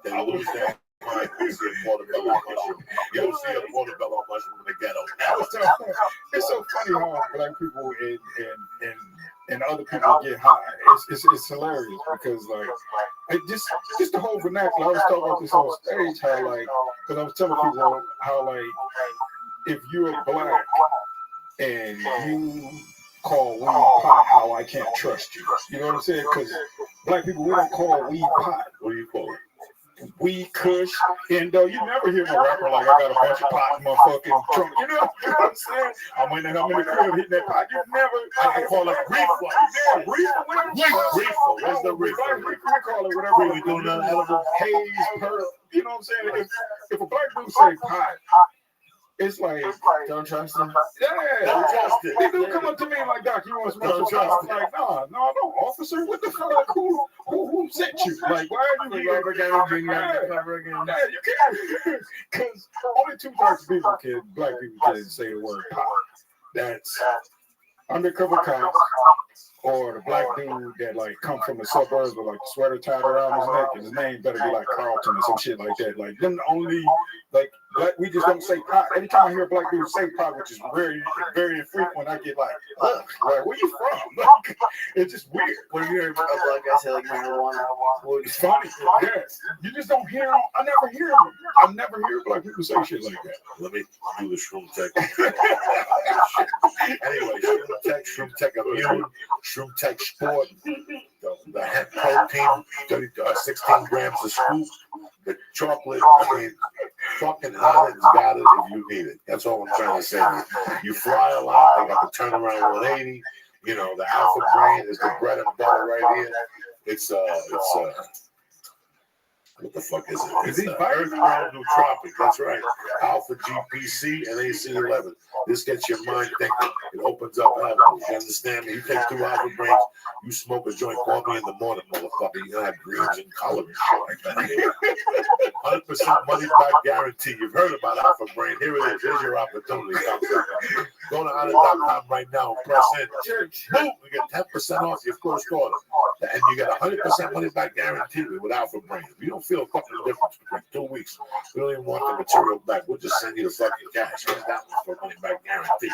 they lose that. You see a portobello mushroom. You don't see a portobello mushroom in the ghetto. It's so funny how black people and other people get high. It's hilarious because just the whole vernacular. I was talking about this on stage how because I was telling people how if you're black and you call weed pot, how I can't trust you. You know what I'm saying? Because black people, we don't call weed pot. What do you call it? Weed kush, and you never hear no rapper like I got a bunch of pot in my fucking trunk. You know what I'm saying? I'm in the crib hitting that pot. You never. I call it reefer. Yeah, reefer. Reefer. What's the reefer? We call it whatever we do now. Haze, pearl. You know what I'm saying? If a black dude say pot, it's like, don't trust them. Yeah, don't trust it. They do come up to me like, Doc, you want to smoke some pot? I'm like, no, officer, what the fuck? Who sent you? Like, why are you here? Yeah, you can't. Because only 2 types of people black people can say the word pot. That's undercover cops or the black dude that come from the suburbs with the sweater tied around his neck and his name better be like Carlton or some shit like that. Them only black, we just don't say pot. Anytime I hear a black dude say pot, which is very, very infrequent, I get where you from? It's just weird. When you hear a black guy say marijuana, it's funny. Yes. You just don't hear them. I never hear them. I never hear black people say shit like that. Let me do the Shroom Tech. Anyway, Shroom Tech Immune, Shroom Tech Sport, the hemp protein, 16 grams a scoop, the chocolate, fucking Holland's got it if you need it. That's all I'm trying to say. You fly a lot, they got the turnaround 180. The Alpha Brain is the bread and butter right here. It's What the fuck is it? Is It's he the fighting? Earthbound Nootropic. That's right. Alpha GPC and AC11. This gets your mind thinking. It opens up avenues. You understand me? You take 2 Alpha Brains, you smoke a joint, call me in the morning, motherfucker. You're going to have greens and color and shit like that. 100% money back guarantee. You've heard about Alpha Brain. Here it is. Here's your opportunity. Go to honor.com right now and press in. Boom! You get 10% off your first order. And you get 100% money back guarantee with Alpha Brain. If you don't feel a fucking difference between 2 weeks, we don't even want the material back. We'll just send you the fucking cash. Here's that one for money back guarantee.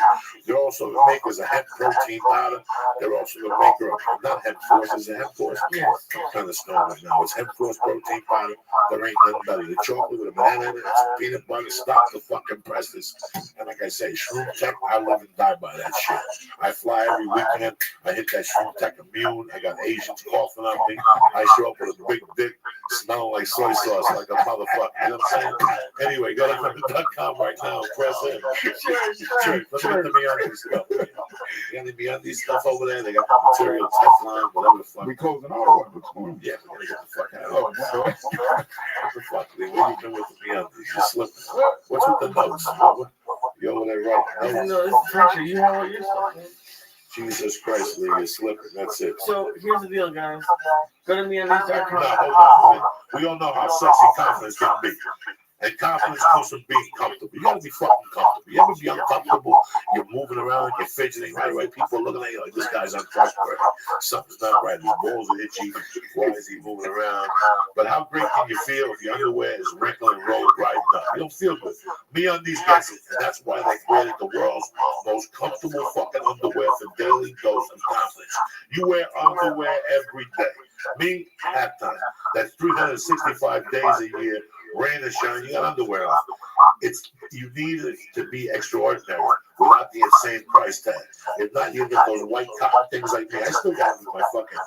They're also the makers of hemp protein powder. They're also the maker of, not hemp force, is it hemp force? Yes. I'm kind of snow right now. It's hemp force protein powder. There ain't nothing better. The chocolate with a banana in it, some peanut butter, stop the fucking presses. And like I say, Shroom Tech, I live and die by that shit. I fly every weekend. I hit that Shroom Tech immune. I got Asians coughing on me. I show up with a big dick, smelling like soy sauce, like a motherfucker. You know what I'm saying? Anyway, go to honor.com right now and press in. Sure. Look at the MeUndies stuff. You got any MeUndies stuff over there? They got the material, Teflon, whatever the fuck. We closing all of it. Yeah, we're gonna get the fuck out of here. What the fuck? What you doing with the MeUndies? You slipping. What's with the notes? You over there right? No, it's a picture. You have what you're saying. Jesus Christ, Lee, you're slipping. That's it. So here's the deal, guys. Go to MeUndies.com. No, hold on. We all know how sexy confidence can be. And confidence comes from being comfortable. You gotta be fucking comfortable. You ever be uncomfortable? You're moving around, you're fidgeting, right away. People are looking at you like, this guy's untrustworthy. Something's not right. His balls are itchy. Why is he moving around? But how great can you feel if your underwear is wrinkling and rolled right up? You don't feel good. MeUndies gets it. And that's why they created the world's most comfortable fucking underwear for daily dose of confidence. You wear underwear every day. Me, half time. That's 365 days a year. Rain and shine, you got underwear on. You need it to be extraordinary without the insane price tag. If not, you get those white cotton things like me. I still got my fucking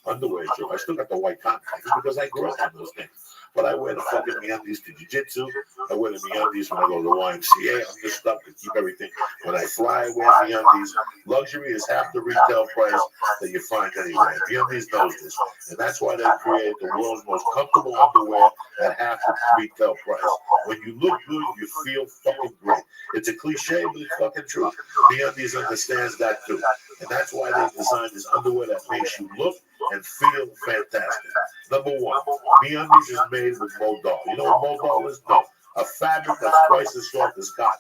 underwear joke. I still got the white cotton things because I grew up on those things. But I wear the fucking MeUndies to jiu-jitsu. I wear the MeUndies when I go to the YMCA. I'm just stuck to keep everything. When I fly, I wear MeUndies. Luxury is half the retail price that you find anywhere. MeUndies knows this. And that's why they created the world's most comfortable underwear at half the retail price. When you look good, you feel fucking great. It's a cliche, but it's fucking true. MeUndies understands that too. And that's why they designed this underwear that makes you look and feel fantastic. Number one, MeUndies is made with Modal. You know what Modal is? No. A fabric that's twice as soft as cotton.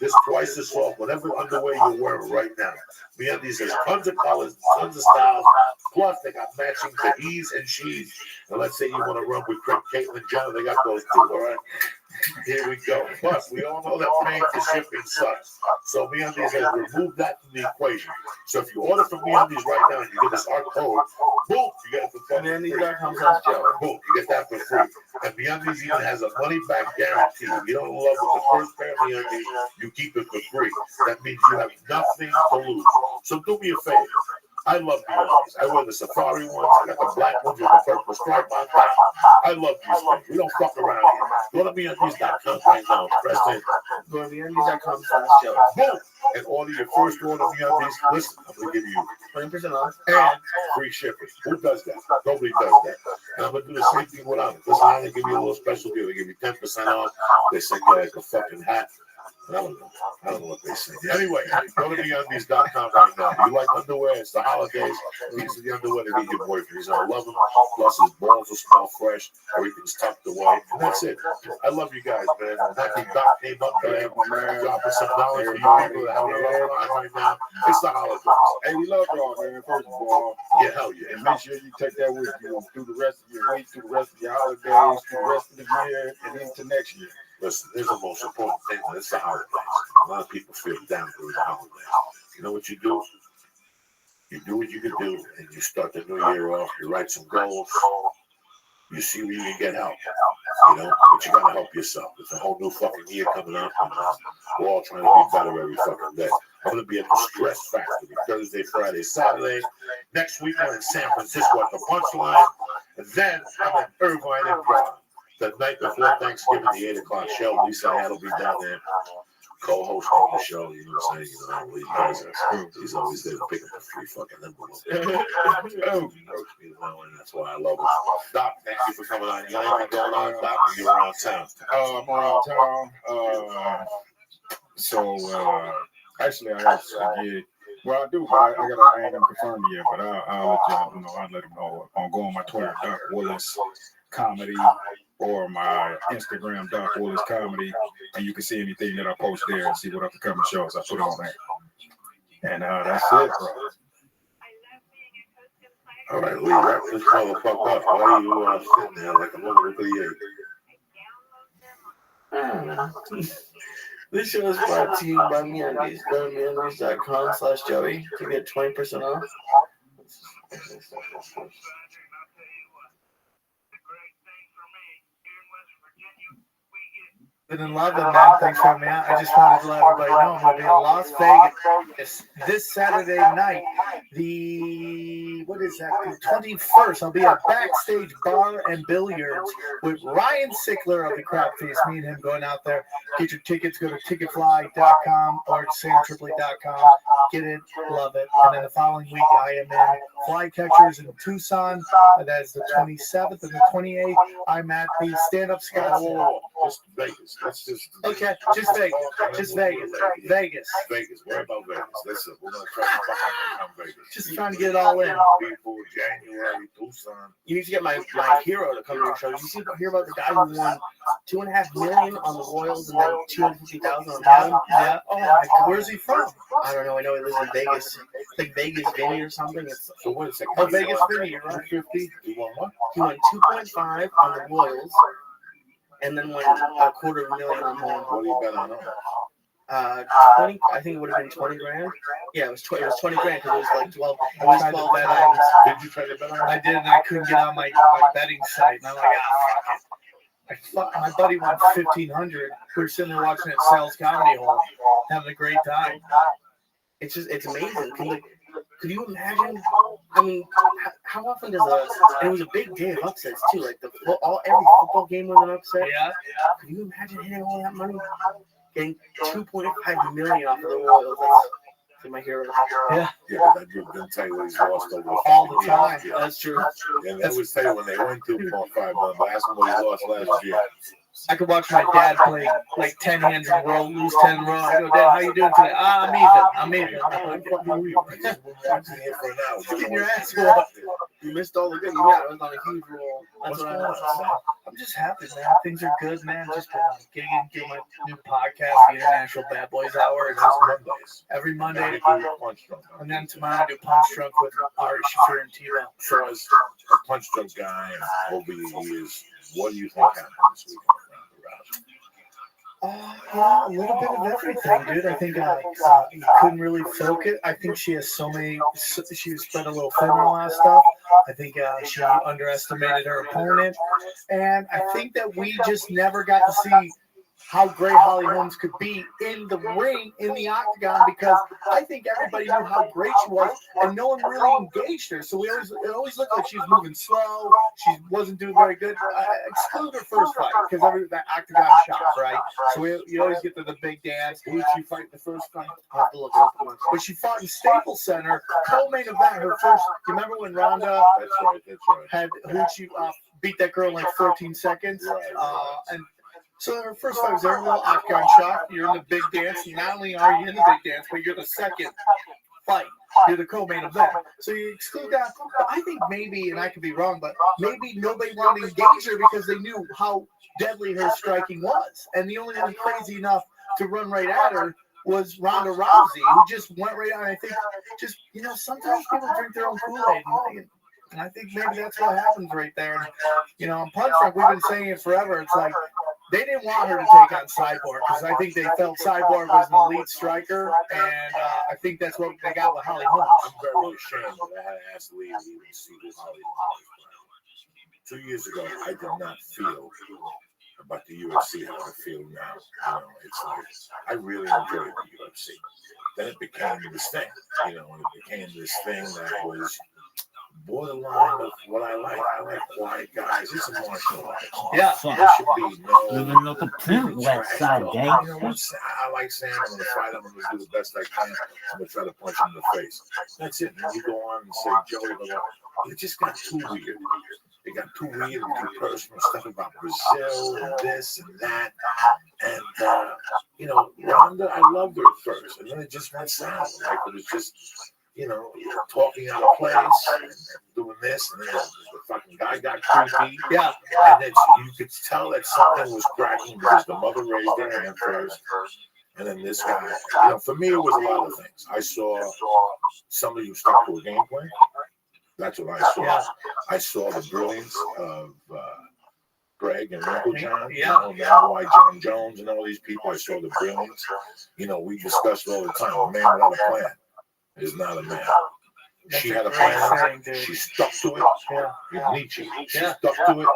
This twice as soft, whatever underwear you're wearing right now. MeUndies has tons of colors, tons of styles. Plus, they got matching for he's and she's. And let's say you want to run with Caitlyn Jenner, they got those too, all right? Here we go. Plus, we all know that paying for shipping sucks. So MeUndies has removed that from the equation. So if you order from MeUndies right now and you get this art code, boom, you get it for free. Boom, you get that for free. And MeUndies even has a money-back guarantee. If you don't love with the first pair of MeUndies, you keep it for free. That means you have nothing to lose. So do me a favor. I love MeUndies. I wear the safari ones. I got the black ones with the purple stripe on top. I love these things. We don't fuck around here. Go to MeUndies.com right now. Press in. Go to MeUndies.com/Joe. Boom. And order your first order of MeUndies. Listen, I'm going to give you 20% off and free shipping. Who does that? Nobody does that. And I'm going to do the same thing with others. Listen, I'm going to give you a little special deal. They give you 10% off. They send you like a fucking hat. I don't know what they say. Anyway, go to MeUndies.com right now. If you like underwear, it's the holidays. These are the underwear to get your boyfriend. He's going to love them. Plus, his balls will smell fresh. Everything's tucked away. And that's it. I love you guys, man. Happy Doc came up there. Dropping some knowledge for you people that have a rough time right now. It's the holidays. Hey, we love y'all, man. First of all, yeah, hell yeah. And make sure you take that with you through the rest of your week, through the rest of your holidays, through the rest of the year, and into next year. Listen, there's the most important thing. It's the holidays. A lot of people feel down during the holidays. You know what you do? You do what you can do, and you start the new year off. You write some goals. You see where you can get help. You know, but you gotta help yourself. It's a whole new fucking year coming up, and we're all trying to be better every fucking day. I'm gonna be at the Stress Factory Thursday, Friday, Saturday. Next week I'm in San Francisco at the Punchline, and then I'm in Irvine and Broad. The night before Thanksgiving, the 8 o'clock show. Lisa Had will be down there. co-hosting the show. You know what I'm saying? You know what he does. He's always there to pick up a free fucking envelope. And that's why I love it. Doc, thank you for coming on. You got anything going on, Doc? You're around town. I'm around town. Actually, I have to get. Well, I do, but I ain't gonna confirm it yet. But I'll let y'all know. I'll let them know. I'm going on my Twitter, Doc Willis Comedy, or my Instagram, Doc Willis Comedy, and you can see anything that I post there and see what upcoming shows I put on there. And that's it, bro. All right, Lee, wrap this motherfucker up. Why are you sitting there like a little idiot? This show is brought to you by MeUndies. Go to MeUndies.com/Joey to get 20% off. Been in love with man. Thanks for having me out. I just wanted to let everybody know I'm going to be in Las Vegas this Saturday night. The 21st. I'll be at Backstage Bar and Billiards with Ryan Sickler of the Crab Feast. Me and him going out there. Get your tickets. Go to ticketfly.com or samtripoli.com. Get it. Love it. And then the following week, I am in Flycatchers in Tucson. That is the 27th and the 28th. I'm at the stand-up Scottsdale. Just Vegas. That's just Okay, just Vegas. Just Vegas. Vegas. Vegas. Worry about Vegas. Listen, we're gonna try to come Vegas. Just trying to get it all in. People, January, Tucson. You need to get my hero to come to your show. Did you hear about the guy who won $2.5 million on the Royals and then $250,000 on Madden? Yeah. Oh my God. Where's he from? I don't know. I know he lives in Vegas. It's like Vegas Vinny or something. So what is it? Oh, Vegas Vinny. You're right. 250. You won what? He won 2.5 on the Royals. And then won $250,000 on home. What do you bet on them? 20. I think it would have been 20 grand. Yeah, it was 20 grand because it was like 12. It was 12 bet items. Did you try to bet on them? I did, and I couldn't get on my betting site. And I'm like, fuck it. My buddy won $1,500. We were sitting there watching it at Sal's Comedy Hall, having a great time. It's amazing. Could you imagine? I mean, how often does and it was a big day of upsets too. Like every football game was an upset. Yeah. Could you imagine hitting all that money? Getting $2.5 million off of the Royals. That's my hero. Yeah. Yeah, that dude didn't tell you what he's lost over all the time. Yeah. That's true. And that would tell you when they won $2.5 million. But ask him what he lost last year. I could watch my dad play like 10 hands in a row, lose 10 in a row. I go, Dad, how you doing today? I'm even. Getting your ass whooped. You missed all the good. Yeah, I was on a huge roll. That's what I'm just happy, man. Things are good, man. Just been gigging, doing my new podcast, the International Bad Boys Hour. It's every Monday. And then tomorrow I do Punch Drunk with Ari Shafir and Tebow. So as a Punch Drunk guy and over the years, what do you think happened this weekend? A little bit of everything, dude. I think you couldn't really focus. I think she has she spread a little thin on a lot of stuff. I think she underestimated her opponent. And I think that we just never got to see how great Holly Holmes could be in the ring, in the octagon, because I think everybody knew how great she was, and no one really engaged her. So it always looked like she was moving slow. She wasn't doing very good. Exclude her first fight, because that octagon shots, right? So you always get to the big dance. Who did she fight the first fight? I'll have to look it up. But she fought in Staples Center, co-main event, her first. You remember when Ronda had Hoochie beat that girl in like 14 seconds? And so her first fight was a little octagon shot. You're in the big dance. And not only are you in the big dance, but you're the second fight. You're the co-main event. So you exclude that. But I think maybe, and I could be wrong, but maybe nobody wanted to engage her because they knew how deadly her striking was. And the only one crazy enough to run right at her was Ronda Rousey, who just went right on. I think sometimes people drink their own Kool-Aid. And I think maybe that's what happens right there. And, on Punch Drunk, we've been saying it forever. It's like, they didn't want her to take on Cyborg because I think they felt Cyborg was an elite striker, and I think that's what they got with Holly Holmes. I'm very ashamed that I had to ask Lee to even see who Holly Holmes was. 2 years ago, I did not feel about the UFC how I feel now. It's like I really enjoyed the UFC. Then it became this thing, and it became this thing that was borderline of what I like. I like quiet guys. It's a martial art. Yeah. There should be no Living like a pimp, West Side talk. gang. You know what? I like Sam. I'm gonna fight him. I'm gonna do the best I can. I'm gonna try to punch him in the face. That's it. And you go on and say, Joey, it just got too weird. It got too weird and too personal. Stuff about Brazil and this and that. And you know, Rhonda, I loved her at first, and then it just went sour. Like it was just, you know, talking out of place and doing this, and then the fucking guy got creepy. Yeah. And then you could tell that something was cracking because the mother raised her hand first, and then this guy. You know, for me, it was a lot of things. I saw somebody who stuck to a game plan. That's what I saw. Yeah. I saw the brilliance of Greg and Uncle John. Yeah. You know, now why John Jones and all these people. I saw the brilliance. You know, we discussed all the time. A man without a plan is not a man. She had a plan. She stuck to it. With Nietzsche. She stuck to it.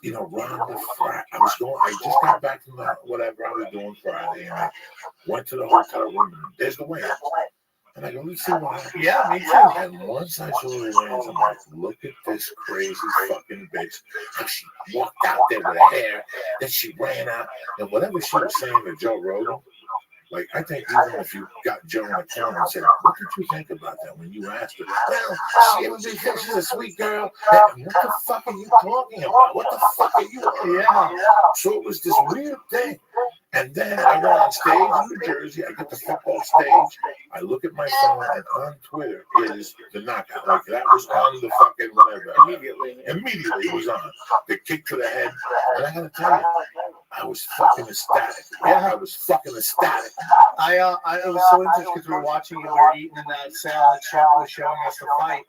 You know, Rhonda, I just got back from whatever I was doing Friday, and I went to the hotel room, and there's the Wayans. And I go, let's see what happens. Yeah, me too. And once I saw the Wayans, I'm like, look at this crazy fucking bitch. And she walked out there with her hair, then she ran out, and whatever she was saying to Joe Rogan, like, I think even if you got Joe in the corner and said, what did you think about that when you asked her? Well, she's a sweet girl. And what the fuck are you talking about? What the fuck are you on? Yeah. So it was this weird thing. And then I went on stage in New Jersey. I get the fuck off stage. I look at my phone, and on Twitter is the knockout. Like, that was on the fucking whatever. Immediately it was on. The kick to the head. And I gotta tell you, I was fucking ecstatic. Yeah, I was fucking ecstatic. I was so interested because we were watching and we were eating, and Sal was showing us the fight,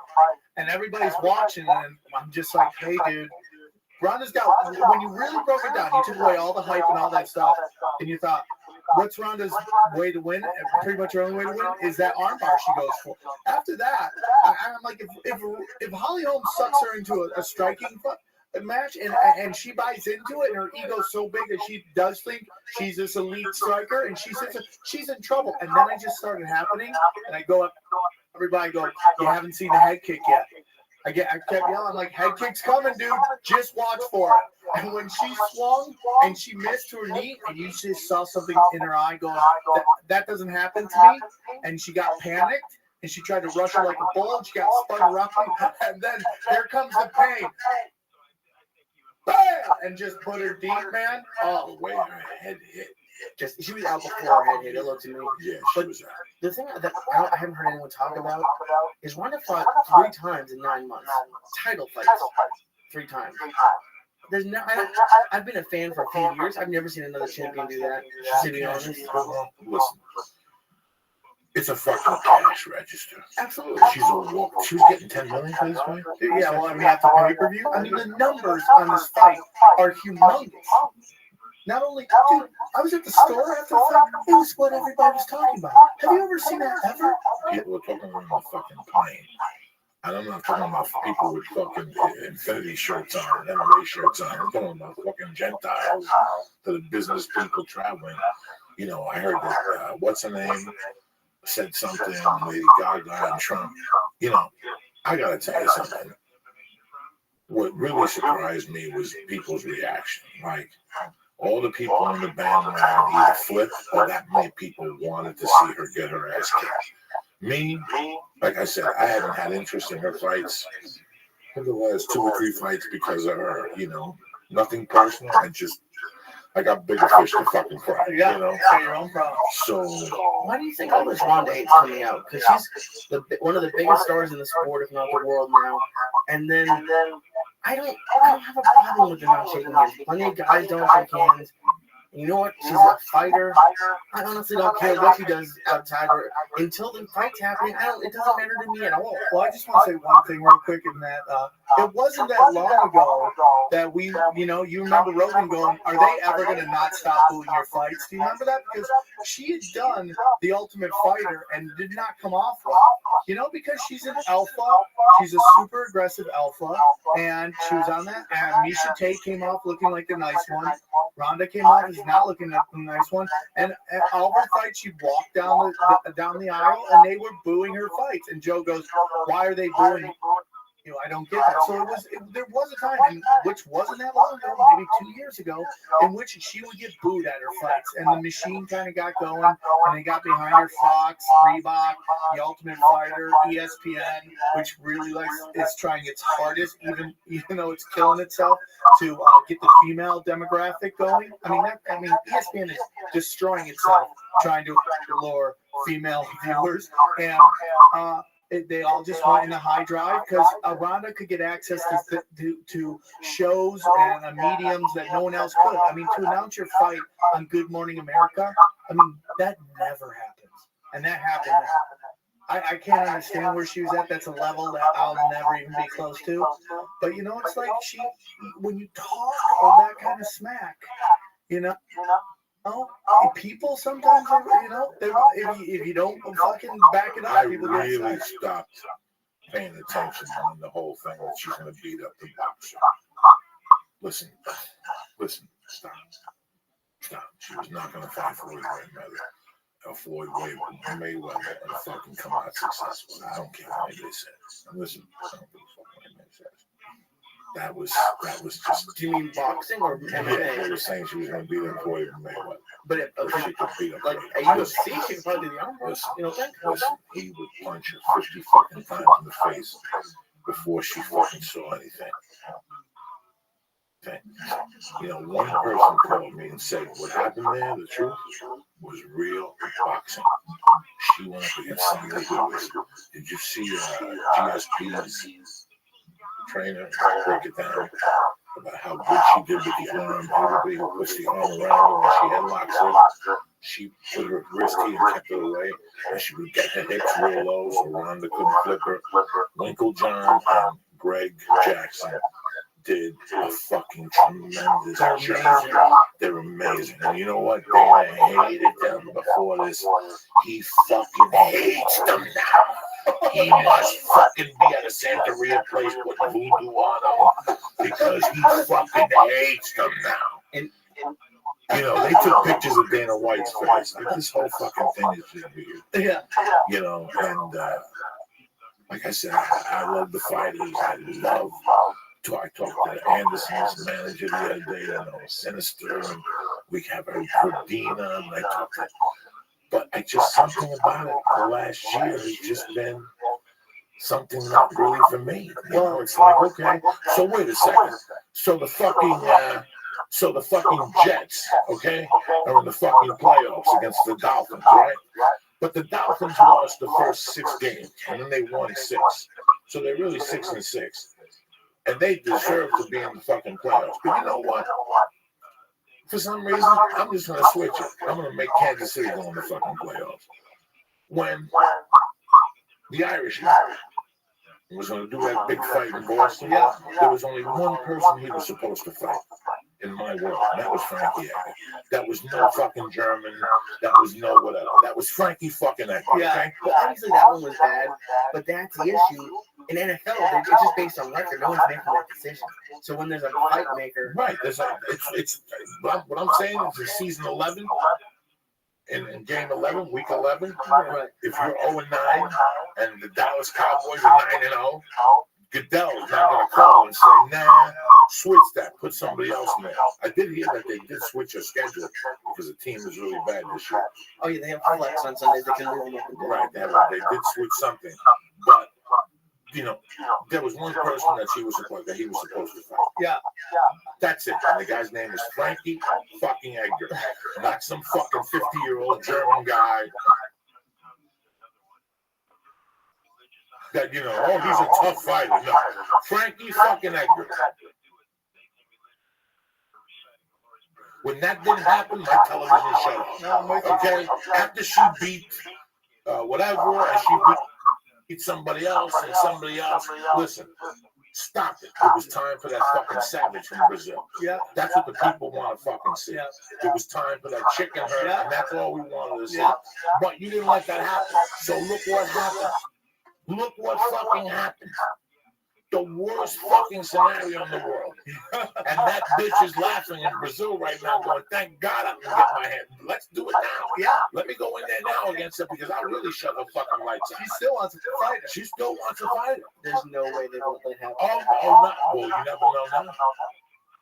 and everybody's watching, and I'm just like, hey, dude, Ronda's got. When you really broke it down, you took away all the hype and all that stuff, and you thought, what's Ronda's way to win? Pretty much her only way to win is that armbar she goes for. After that, I'm like, if Holly Holm sucks her into a striking match and she buys into it and her ego's so big that she does think she's this elite striker and she's in trouble. And then it just started happening, and I go up, everybody go, you haven't seen the head kick yet. I kept yelling, I'm like, head kick's coming, dude. Just watch for it. And when she swung and she missed to her knee, and you just saw something in her eye going, that doesn't happen to me. And she got panicked, and she tried to rush her like a bull, and she got spun roughly. And then here comes the pain. Bam! And just put her deep, man. Oh, The way her head hit. she was out before her head hit. It looked to me. Yeah, she But was out. the thing that I haven't heard anyone talk about is Ronda fought 3 times in 9 months. Title fights 3 times. There's no. I've been a fan for a few years. I've never seen another champion do that. To be honest. Listen, it's a fucking cash register. Absolutely. She's getting $10 million for this fight. Yeah, well, I mean, after pay-per-view, I mean, the numbers on this fight are humongous. Not only, dude, I was at the store after the fight. It was what everybody was talking about. Have you ever seen that ever? People are talking on the fucking plane. And I'm not talking about people with fucking Infinity shirts on, MMA shirts on. I'm talking about fucking Gentiles to the business people traveling. You know, I heard that, what's her name, said something, Lady Gaga and Trump. You know, I gotta tell you something. What really surprised me was people's reaction. Like, all the people on the bandwagon either flipped or that many people wanted to see her get her ass kicked. Me, like I said, I haven't had interest in her fights for the last 2 or 3 fights because of her, you know. Nothing personal. I got bigger fish to fucking fry, you know. Your own problem. So, Why do you think all this Ronda hate's coming out? Because she's one of the biggest stars in the sport, if not the world now. And then I don't have a problem with her not shaking hands. Plenty of guys don't shake hands. You know what? She's a fighter. I honestly don't care what she does outside her. Until the fight's happening, it doesn't matter to me at all. Well, I just want to say one thing real quick in that it wasn't that long ago that we, you remember Rogan going, are they ever going to not stop booing your fights? Do you remember that? Because she had done The Ultimate Fighter and did not come off well. Because she's an alpha. She's a super aggressive alpha. And she was on that. And Misha Tate came off looking like the nice one. Ronda came off is not looking like the nice one. And all her fights, she'd walk down the aisle and they were booing her fights. And Joe goes, why are they booing? I don't get that. So there was a time, which wasn't that long ago, maybe 2 years ago, in which she would get booed at her fights, and the machine kind of got going, and they got behind her. Fox, Reebok, The Ultimate Fighter, ESPN, which really is trying its hardest, even though it's killing itself, to get the female demographic going. ESPN is destroying itself trying to lure female viewers, and they all just went in a high drive because Ronda could get access to shows and mediums that no one else could. To announce your fight on Good Morning America, that never happens. And that happened. I can't understand where she was at. That's a level that I'll never even be close to. But, it's like when you talk all that kind of smack, people sometimes, if you don't fucking back it up, people get really stopped paying attention on the whole thing that she's going to beat up the boxer. Listen, stop. She was not going to fight Floyd Mayweather and fucking come out successful. I don't care what anybody says. Listen, I don't give a fuck what anybody says. That was just. Do you mean boxing or MMA? Yeah, they were saying she was going to beat up Floyd Mayweather. But she could beat up like a UFC, she could probably do the arm wrestle. Listen, he would punch her 50 fucking times in the face before she fucking saw anything. One person called me and said, what happened there, the truth, was real boxing. She went up against somebody who was, did you see GSP's trainer break it down about how good she did with the arm? Everybody who puts the arm around her when she headlocks her, she put her wrist here and kept it away, and she would get her hips real low so Ronda couldn't flip her. Winklejohn and Greg Jackson did a fucking tremendous job. They're amazing. And you know what? Dana hated them before this. He fucking hates them now. He must fucking be at a Santeria place putting voodoo on them because he fucking hates them now. And they took pictures of Dana White's face. This whole fucking thing is just weird. Yeah. And like I said, I love the fighters. I talked to Anderson's manager the other day, Sinister, and we have a Cordina, and I talked to, but something about it the last year has just been something not really for me. It's like, okay, so wait a second. So the fucking Jets, okay, are in the fucking playoffs against the Dolphins, right? But the Dolphins lost the first 6 games, and then they won 6. So they're really 6-6. And they deserve to be in the fucking playoffs. But you know what? For some reason, I'm just going to switch it. I'm going to make Kansas City go in the fucking playoffs. When the Irish was going to do that big fight in Boston, there was only one person he was supposed to fight in my world, and that was Frankie Edgar. That was no fucking German. That was no whatever. That was Frankie fucking Edgar. Yeah, okay? Well, obviously that one was bad, but that's the issue. In NFL, it's just based on record. No one's making that decision. So when there's a fight maker, right? It's what I'm saying is in season 11, in game 11, week 11. right. If you're 0-9 and the Dallas Cowboys are 9-0, Goodell's not going to call and say, nah, switch that, put somebody else in there. I did hear that they did switch a schedule because the team is really bad this year. Oh yeah, they have flex on Sundays. They can move them up and down. Right, they did switch something, but. There was one person that he was supposed to fight. Yeah. That's it. And the guy's name is Frankie fucking Edgar. Not some fucking 50-year-old German guy that, he's a tough fighter. No. Frankie fucking Edgar. When that didn't happen, my television shut off. Okay? After she beat whatever, and she beat somebody else and somebody else. Listen, Stop it. It was time for that fucking savage from Brazil. Yeah. That's what the people want to fucking see. Yeah. It was time for that chicken herd, Yeah. and that's all we wanted to see. Yeah. But you didn't let that happen. So look what happened. Look what fucking happened. The worst fucking scenario in the world. And that bitch is laughing in Brazil right now going, thank God I can get my head. Let's do it now. Yeah. Let me go in there now against her because I really shut her fucking lights out. She still wants to fight her. She still wants to fight her. There's no way they won't let happen. Oh, no. Well, you never know now.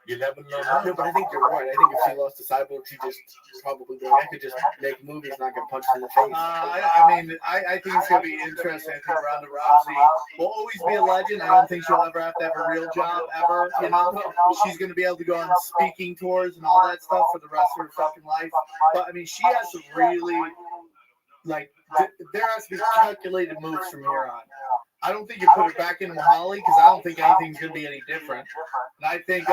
You never know now. No, but I think you're right. I think if she lost to Cyborg, she just probably go, I could just make movies, not get punched in the face. I think it's going to be interesting. I think Ronda Rousey will always be a legend. I don't think she'll ever have to have a real job, ever. You know, she's going to be able to go on speaking tours and all that stuff for the rest of her fucking life. But, I mean, she has to really, like, there has to be calculated moves from here on. I don't think you put it back into Holly because I don't think anything's going to be any different. And I think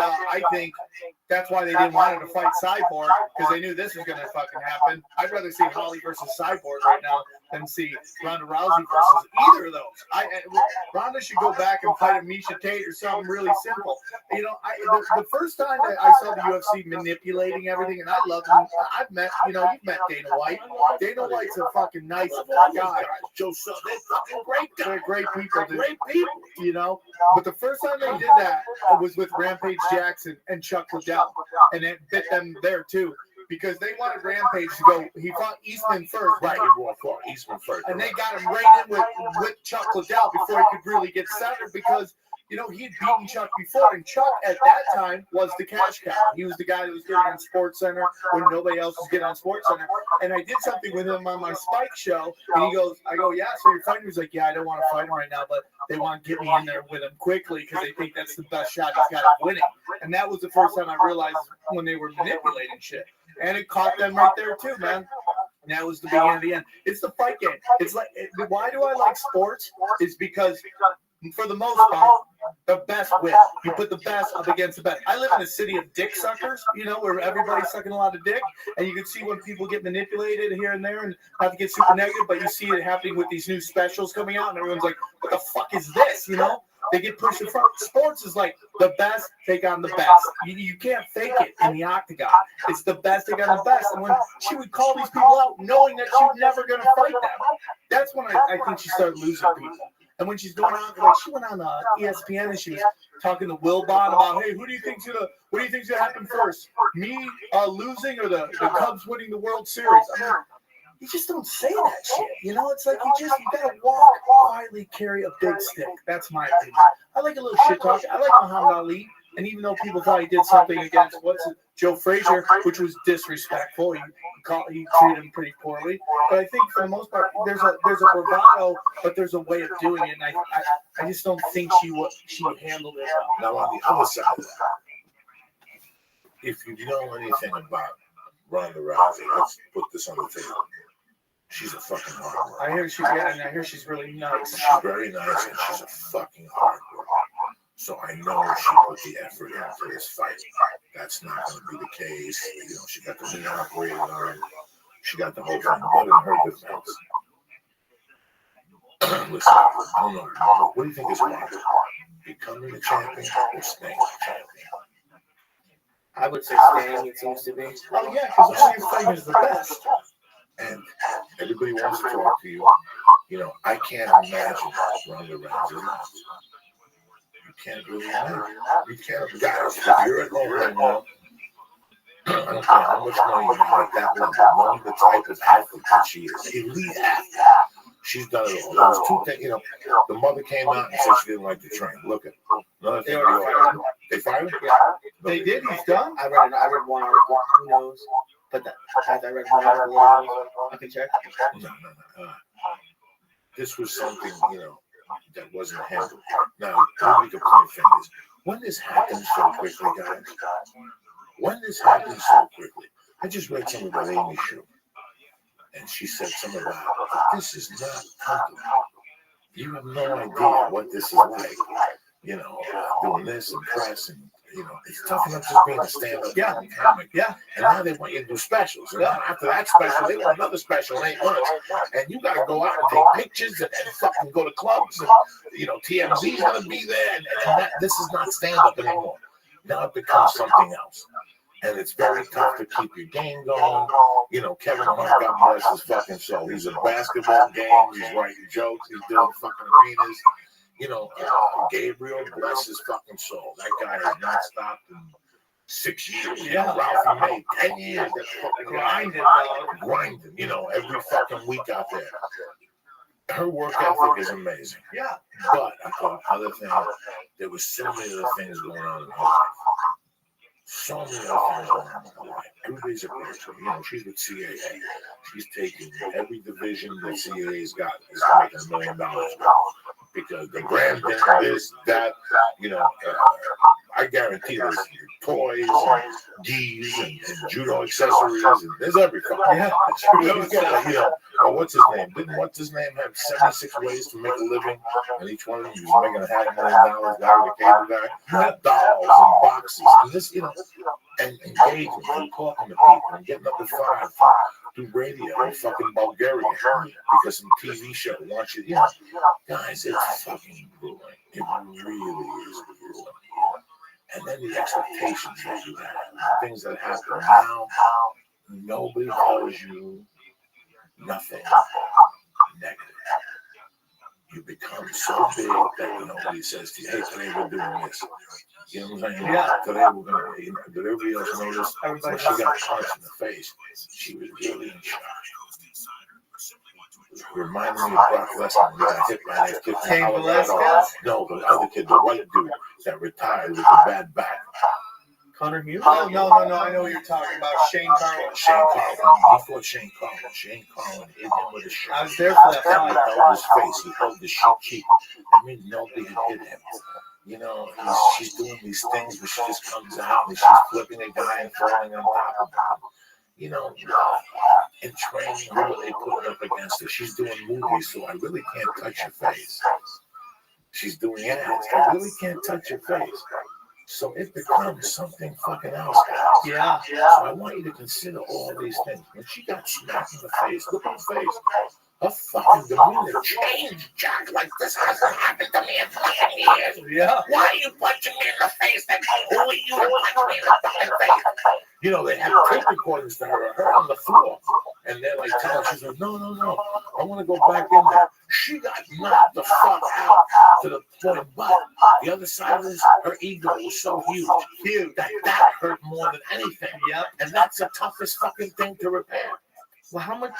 that's why they didn't want her to fight Cyborg because they knew this was going to fucking happen. I'd rather see Holly versus Cyborg right now than see Ronda Rousey versus either of those. Ronda should go back and fight a Misha Tate or something really simple. You know, the first time that I saw the UFC manipulating everything, and I love them. I've met, you've met Dana White. Dana White's a fucking nice guy. Joe Sutton, they're fucking great guys. They're great people, dude. Great people. You know, but the first time they did that was with Rampage Jackson and Chuck Liddell, and it bit them there too because they wanted Rampage to go. He fought Eastman first, Right, he fought Eastman first. and they got him right in with Chuck Liddell before he could really get centered because he'd beaten Chuck before, and Chuck at that time was the cash cow. He was the guy that was getting on Sports Center when nobody else was getting on Sports Center. And I did something with him on my Spike show, and I go, yeah, so you're fighting? He's like, yeah, I don't want to fight him right now, but they want to get me in there with him quickly because they think that's the best shot he's got at winning. And that was the first time I realized when they were manipulating shit. And it caught them right there too, man. And that was the beginning of the end. It's the fight game. It's like, why do I like sports? Is because for the most part, the best win. You put the best up against the best. I live in a city of dick suckers, where everybody's sucking a lot of dick, and you can see when people get manipulated here and there and have to get super negative, but you see it happening with these new specials coming out, and everyone's like, what the fuck is this, They get pushed in front. Sports is like the best take on the best. You can't fake it in the octagon. It's the best take on the best. And when she would call these people out knowing that she was never going to fight them, that's when I think she started losing people. And when she's going on, like she went on ESPN and she was talking to Wilbon about, hey, what do you think's gonna happen first? Me losing or the Cubs winning the World Series? I mean, you just don't say that shit. It's like you gotta walk quietly, carry a big stick. That's my opinion. I like a little shit talk. I like Muhammad Ali. And even though people thought he did something against Joe Frazier, which was disrespectful, he treated him pretty poorly. But I think for the most part, there's a bravado, but there's a way of doing it, and I just don't think she handled it well. Now on the other side of that, if you know anything about Ronda Rousey, let's put this on the table. She's a fucking hard worker. I hear she's really nice. She's very nice, and she's a fucking hard worker. So I know she put the effort in for this fight. That's not going to be the case. She got the knee operated on. She got the whole thing. But in her defense, listen, I don't know. What do you think is harder? Becoming a champion or staying a champion? I would say staying, it seems to be. Oh, yeah, because all you're fighting is the best. And everybody wants to talk to you. I can't imagine Ronda Rousey lost. You can't really imagine. You can't. Guys, if you're at home right now, I don't care how much money you have at that level, knowing the type of athlete that she is, elite athlete. She's done it all. There was two things, the mother came out and said she didn't like the train. Look at another thing. They fired him? Yeah. They did. He's done. I read one article. Who knows? But I read one article. I can check. No. This was something, that wasn't handled. Now, don't make a point fingers. When this happens so quickly, guys, I just read something about Amy Schumer, and she said something about, this is not comfortable. You have no idea what this is like, doing this and press and it's tough enough just being a stand-up comic. Yeah. And now they want you to do specials. And now after that special, they want another special in 8 months. And you got to go out and take pictures and fucking go to clubs. And, TMZ's going to be there. And this is not stand-up anymore. Now it becomes something else. And it's very tough to keep your game going. Kevin Hart, God bless his fucking soul. He's in basketball games. He's writing jokes. He's doing fucking arenas. Gabriel, bless his fucking soul. That guy has not stopped in 6 years. Yeah. Ralphie made 10 years. That fucking grinding, every fucking week out there. Her work ethic is amazing. Yeah. But I thought other things, there was so many other things going on in her life. So many other things going on in her life. Everybody's a person. She's with CAA. She's taking every division that CAA's got is making $1 million. Because the brand thing, this, that, I guarantee there's toys, and G's, and judo accessories, and there's everything. Yeah. What's his name? Didn't what's his name have 76 ways to make a living? And each one of them was making $500,000 guy with a cable guy. Dolls and boxes. And this, and engaging and talking to people and getting up at 5 do radio in fucking Bulgaria because some TV show wants you. Guys, it's fucking grueling. It really is grueling. And then the expectations that you have, things that happen now, nobody tells you nothing negative. You become so big that nobody says to you, hey, today we're doing this. You know what I'm saying? Yeah. Today we're going to, did everybody else notice when she got punched in the face? She was really in shock. It reminded me of Brock Lesnar when he got hit by that kid. No, the other kid, the white dude that retired with a bad back. Connor Hughes? Oh, no. I know what you're talking about. Shane Carwin. He fought Shane Carwin. Shane Carwin hit him with a shot. I was there for that He fight. held his face. He held the shit cheek. I mean, nobody had hit him. She's doing these things where she just comes out and she's flipping a guy and falling on top of him. In training, who are they putting up against her? She's doing movies, so I really can't touch your face. She's doing ads. I really can't touch your face. So it becomes something fucking else, guys. Yeah. So I want you to consider all these things. When she got smacked in the face, look at her face. Her fucking demeanor changed, Jack. Like, this hasn't happened to me in fucking years. Yeah. Why are you punching me in the face? Who are you to punch me in the fucking face? They have tape recordings to her on the floor. And they're like telling her, she's like, no, I want to go back in there. She got knocked the fuck out to the point, but the other side of this, her ego was so huge that hurt more than anything. Yep. And that's the toughest fucking thing to repair. Well, how much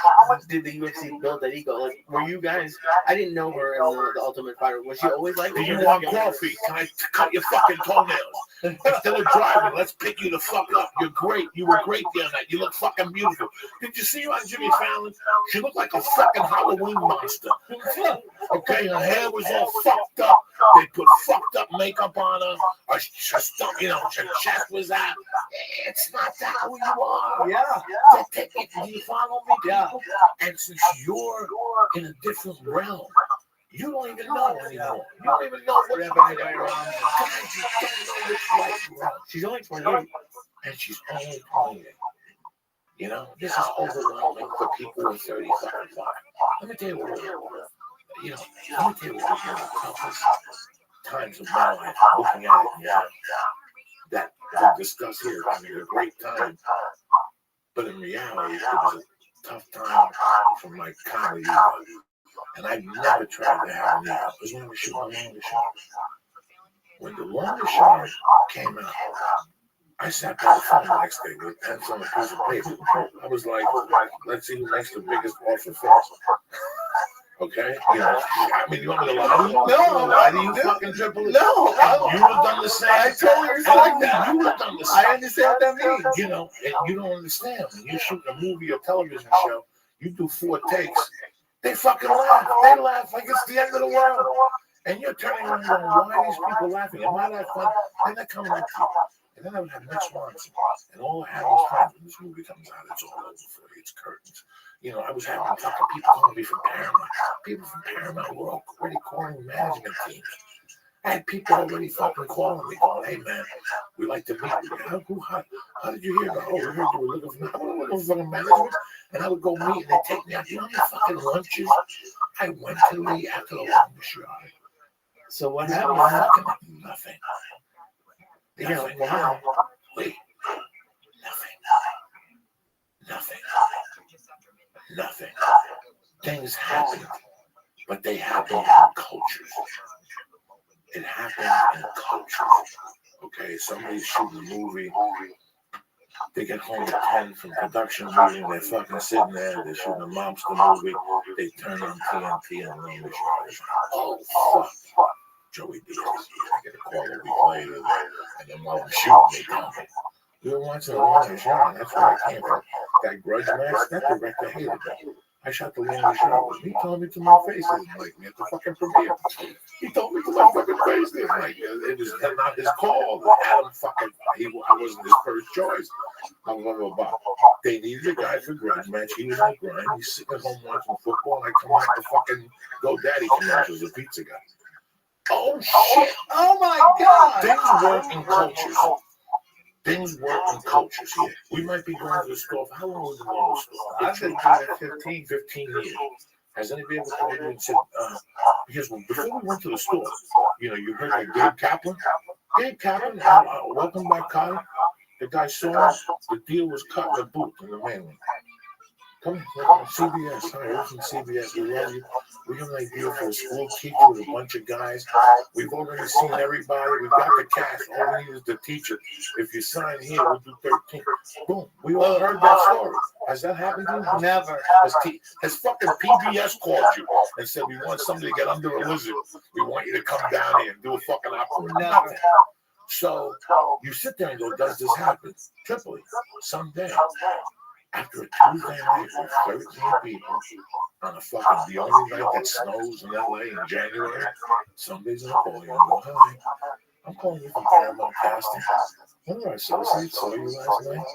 did the UFC build that ego? Like, were you guys? I didn't know her in the Ultimate Fighter. Was she always like? Do you want coffee? Can I cut your fucking toenails? Instead of driving, let's pick you the fuck up. You're great. You were great the other night. You look fucking beautiful. Did you see her on Jimmy Fallon? She looked like a fucking Halloween monster. Okay, her hair was all fucked up. They put fucked up makeup on her. Her chest was out. It's not that who you are. Yeah. Do you follow me? Yeah. And since you're in a different realm, you don't even know anymore. You don't even know what's right around. Guys, you don't know what's right around. She's only 28. And she's only 28. This is overwhelming for people who are 30, 35. Let me tell you what. One of the toughest times of my life, looking at it now, that we discuss here, having a great time, but in reality, it was a tough time for my comedy. And I've never tried to have an ego. It was when we shoot my longest shot. When the longest shot came out, I sat by the phone the next day with a pencil and a piece of paper. I was like, let's see who makes the biggest offer first. Okay? You want me to lie to you? No, why do you fucking triple it? No, you would have done the same. I totally respect that. You would have done the same. I understand what that means. And you don't understand. When you're shooting a movie or television show, you do 4 takes. They fucking laugh. They laugh like it's the end of the world. And you're turning around going, why are these people laughing? Am I that fun? And they're coming up to you. And then I would have Mitch Swanson. And all I had was times when this movie comes out, it's all over for you. It's curtains. I was having a couple of people calling me from Paramount. People from Paramount were already calling management teams. I had people already fucking calling me, going, "Hey man, we like to meet you. How did you hear about? Oh, we heard you were looking for. I don't know fucking management." And I would go meet, and they take me out. You know how many fucking lunches I went to Lee after the longest yard? So what You happened? know, fucking nothing. Yeah, Nothing. wow. Lee, nothing. Things happened, but they happened in cultures. It happened in cultures. Okay, somebody's shooting a movie. They get home at 10 from production meeting. They're fucking sitting there. They're shooting a mobster movie. They turn on TNT and Longest Yard. It's like, oh, fuck. Joey Diaz. I get a call a week later. And then while I'm shooting, they tell me, "We were watching the Longest Yard. That's where I came from. That grudge match, that director hated me. I shot the Longest Yard. He told me to my face. He didn't like me at the fucking premiere. He told me to my fucking face. He didn't like me. It was not his call. Adam fucking, I wasn't his first choice. Blah, blah, blah, blah. They needed a guy for grudge match. He was on grind. He's sitting at home watching football. And I come out the fucking GoDaddy commercials, a pizza guy. Oh, shit. Oh my God! Things work in cultures. Things work in cultures here. We might be going to the store. For how long was the going to the store? I've been doing it 15 years. Has anybody ever called you and said, because before we went to the store, you heard of Gabe Kaplan? Gabe Kaplan, welcome back, Carter. The guy saw us. The deal was cut in the booth in the main room. Come on, CBS. Hi, we're from CBS. We love you. We have an idea for a school teacher with a bunch of guys. We've already seen everybody. We've got the cast. All we need is the teacher. If you sign here, we'll do 13. Boom. We all heard that story. Has that happened to you? Never. Has fucking PBS called you and said, "We want somebody to get under a lizard. We want you to come down here and do a fucking opera." Never. So you sit there and go, "Does this happen?" Tripoli, someday. After a Tuesday night with 13 people on the only night that snows in LA in January, somebody's gonna call you and go, "Hi, I'm calling you from Paramount Casting. One of our associates saw you last night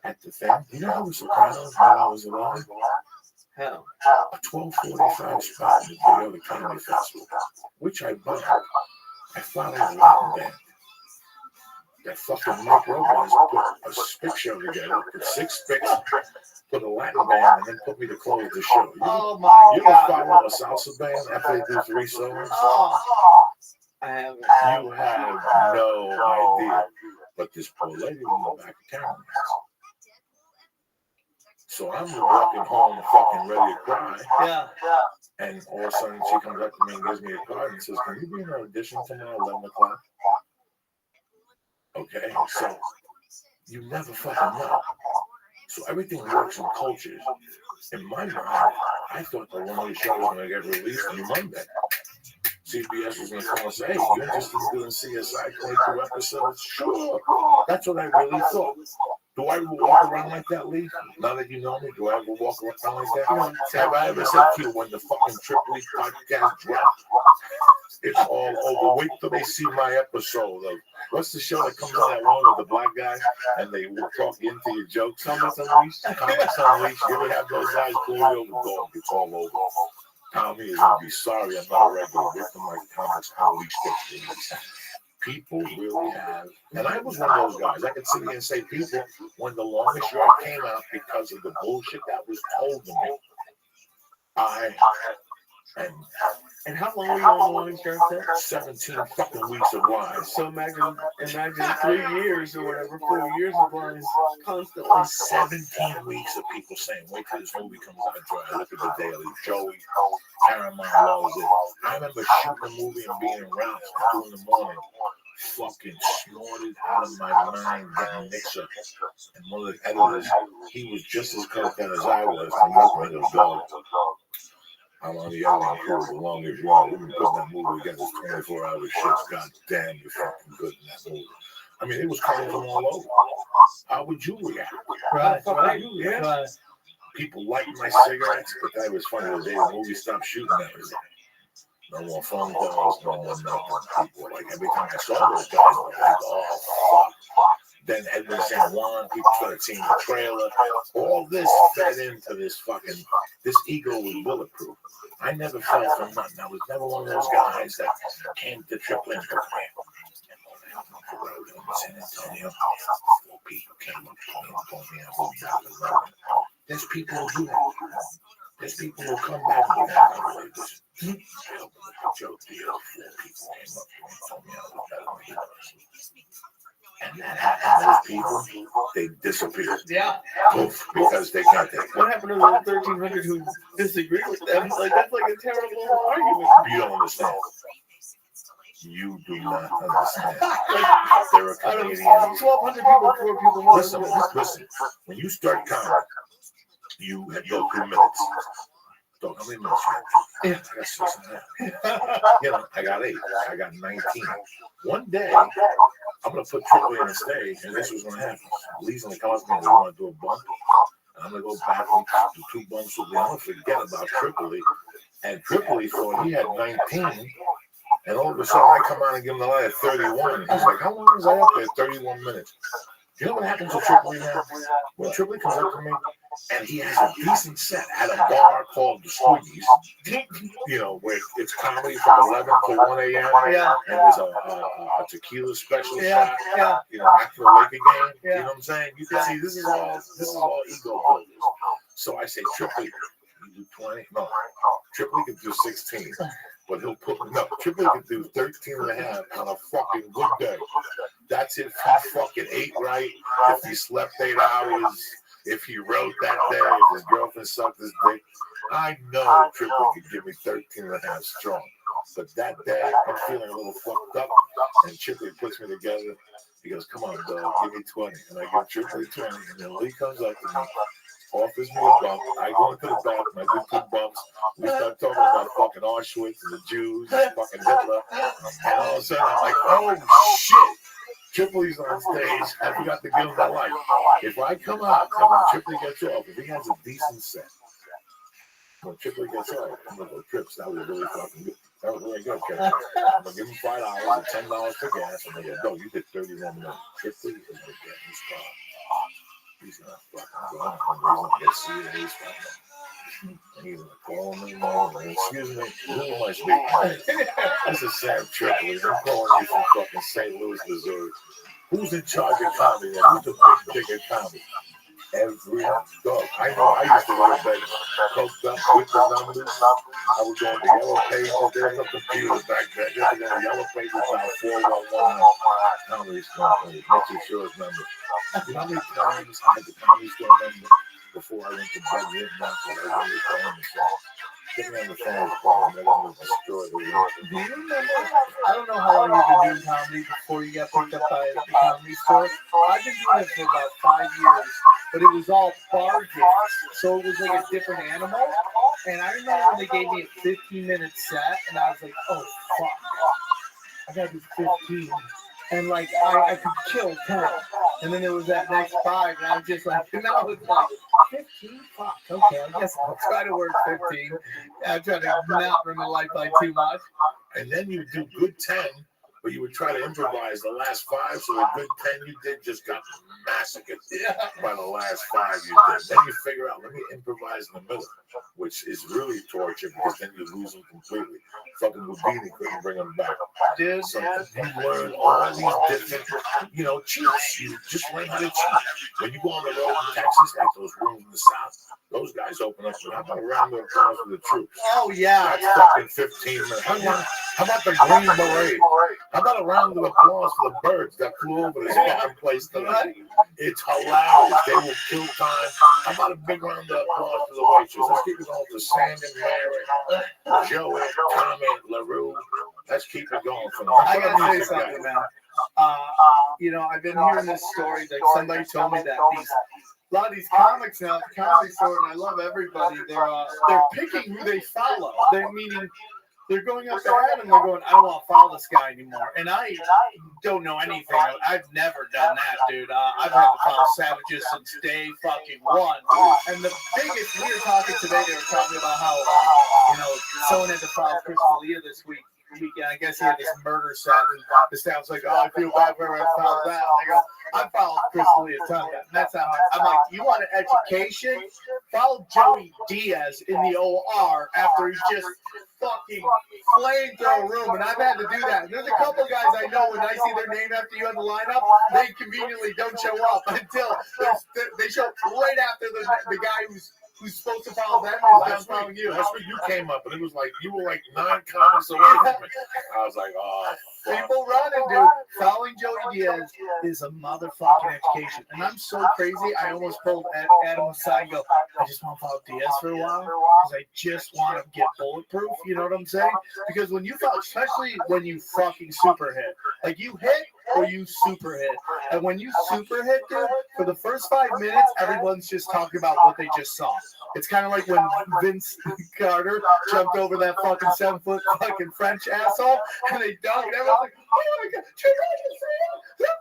at the thing. You know how The Sopranos when I was alive? Hell. A 12:45 spot in the Toyota Comedy Festival, which I bought. I followed a Latin band. That fucking Mike Robles put a spick show together, put 6 spicks, put a Latin band, and then put me to close the show. Oh my You ever God! follow a salsa band after they do 3 songs? Oh. I haven't. You have no idea. But this poor lady in the back of town. So I'm walking home fucking ready to cry. Yeah. And all of a sudden she comes up to me and gives me a card and says, "Can you be in an audition tomorrow, 11 o'clock? Okay, so you never fucking know. So everything works in cultures. In my mind, I thought the one of the show was going to get released on Monday. CBS was going to call and say, "Hey, you're interested in doing CSI 22 episodes?" Sure. That's what I really thought. Do I walk around like that, Lee? Now that you know me, do I ever walk around like that? Have I ever said to you when the fucking Tripoli podcast dropped, it's all over? Wait till they see my episode of, what's the show that comes on at one of the black guys and they will talk into your jokes? Comics Unleashed. Comics Unleashed. You ever have those guys pull you over? Go, it's all over. Tommy is going to be sorry I'm not a regular victim like Comics Unleashed. People really have, and I was one of those guys. I could sit here and say people, when the Longest Yard came out because of the bullshit that was told to me, And how long were you on the Longest Yard set? 17 fucking weeks of lies. So imagine 3 years or whatever, 4 years of lies constantly. 17 weeks of people saying, "Wait till this movie comes out dry." Look at the Daily, Joey, Paramount loves it. I remember shooting a movie and being around at 2 in the morning, fucking snorted out of my mind, getting mixer. And one of the editors, he was just as coked out as I was. I'm looking at his dog. I'm on the other crew with The Longest Yard. We've been putting that movie together 24-hour shifts. God damn, you're fucking good in that movie. I mean, it was coming from all over. How would you react? Right. People lighting my cigarettes, but that was funny. The day the movie stopped shooting, that was it. No more phone calls, no more nothing. People, like, every time I saw those guys, I was like, "Oh, fuck." Then Edwin San Juan, people started seeing the trailer. All this fed into this ego was bulletproof. I never fell for nothing. I was never one of those guys that came to Triple and took me. San Antonio, 4 people came up to me and told me I moved back to London. There's people who do that. There's people who come back and do that. I opened the joke deal. 4 people came up to me and told me I was better than he was. And that happened. Those people, they disappeared. Yeah. Poof, because they can't take it. What happened to the 1,300 who disagree with them? Like, that's like a terrible argument. You don't understand. You do not understand. There are Out of Canadians. 1,200 people, 4 people more. Listen. When you start comedy, you go through minutes. Don't how many minutes you have? I got 6.5. I got 8. I got 19. One day, I'm gonna put Triple on the stage, and this was gonna happen. Lee's gonna come up to me and want to do a bump. And I'm gonna go back and do 2 bumps with Lee. I'm gonna forget about Tripoli. And Tripoli thought he had 19. And all of a sudden, I come on and give him the line at 31. And he's like, how long was I up there? 31 minutes. You know what happens to Tripoli now? When Tripoli comes up to me, and he has a decent set at a bar called the Squiggies, where it's comedy from 11 to 1 a.m. Yeah. And there's a tequila special shot, after a Laker game. You know what I'm saying? You can see this is all ego builders. So I say, Tripoli, you do 20? No, Tripoli can do 16. But Triple could do 13 and a half on a fucking good day. That's if he fucking ate right, if he slept 8 hours, if he wrote that day, if his girlfriend sucked his dick. I know Triple could give me 13 and a half strong. But that day, I'm feeling a little fucked up, and Triple puts me together. He goes, come on, dog, give me 20. And I give Triple 20, and then Lee comes up to me, offers me a bump. I go into the bathroom, I do 2 bumps. We start talking about fucking Auschwitz and the Jews and fucking Hitler. And all of a sudden, I'm like, oh shit, Tripoli's on stage. I forgot to give him that light. If I come out and when Tripoli gets off, if he has a decent set, when Tripoli gets off, I'm going to go, Trips, that was really fucking good. That was really good, Kevin. I'm going to give him $5 and $10 for gas. I'm going to go, no, you did 31 minutes. Tripoli is going to get his car. He's not fucking going. He's not going to see it. He's fucking. And he's going to call me, excuse me, who am I speaking? This is Sam Tripoli. I'm calling you from fucking St. Louis, Missouri. Who's in charge of comedy? Who's the big dick of comedy? Every dog. I know I used to go to bed coked up with the numbers. I would go on the yellow pages. There was no computers back then. Just to go on the yellow pages about 411. Comedy's company. Make sure it's number. You know how many times I had the comedy store number before I went to bed midnight? I really calling the phone. Get me on the phone with Paul. I'm going to destroy the world. Do you remember? I don't know how long you've been doing comedy before you got picked up by the comedy store. I've been doing it for about 5 years, but it was all bar gigs, so it was like a different animal. And I remember when they gave me a 15-minute set, and I was like, oh, fuck. I got to do 15. And like, I could kill 10. And then there was that next 5, and I was just like, and I was like, 15? Fuck, okay, I guess I'll try to work 15. I'm trying to not run my life by too much. And then you do good 10, but you would try to improvise the last 5, so the good 10 you did just got massacred by the last 5 you did. Then you figure out, let me improvise in the middle, which is really torture because then you lose them completely. Fucking Houdini couldn't bring them back. Dude, So you learn all these different, cheats. You just learn how to cheat. When you go on the road in Texas, like those rooms in the South, those guys open up with, how about a round of applause for the troops? oh yeah. That's fucking 15 minutes. How about the Green Beret? How about a round of applause for the birds that flew over this fucking place tonight? It's hilarious. They will kill time. How about a big round of applause for the waitress? Let's keep it going for Sandon, Mary, Joey, Tommy, LaRue. Let's keep it going for them. I gotta say something now. I've been hearing this story. Like somebody told me that a lot of these comics now at the comedy store, and I love everybody. They're picking who they follow. They're going up there and they're going, I don't want to follow this guy anymore. And I don't know anything. I've never done that, dude. I've had to follow Savages since day fucking one. And the biggest, we were talking today, they were talking about how, someone had to follow Chris D'Elia this weekend. I guess he had this murder set, and the staff was like, oh, I feel bad for whoever found that. And I go, I followed Chris D'Elia a ton of that. That's how I'm like, you want an education? Follow Joey Diaz in the OR after he just fucking flamed through a room, and I've had to do that. And there's a couple guys I know when I see their name after you on the lineup, they conveniently don't show up until they show up right after the guy who's supposed to follow them is done following you. Last week you came up and it was like you were like 9 comments away from me. I was like, oh, fuck. People running, dude. Following Joey Diaz is a motherfucking education. And I'm so crazy, I almost pulled Adam aside and go, I just want to follow Diaz for a while because I just want to get bulletproof. You know what I'm saying? Because when you follow, especially when you fucking super hit, like you hit or you super hit. And when you super hit, dude, for the first 5 minutes, everyone's just talking about what they just saw. It's kind of like when Vince Carter jumped over that fucking 7-foot fucking French asshole, and they dunked, and everyone's like, oh my God,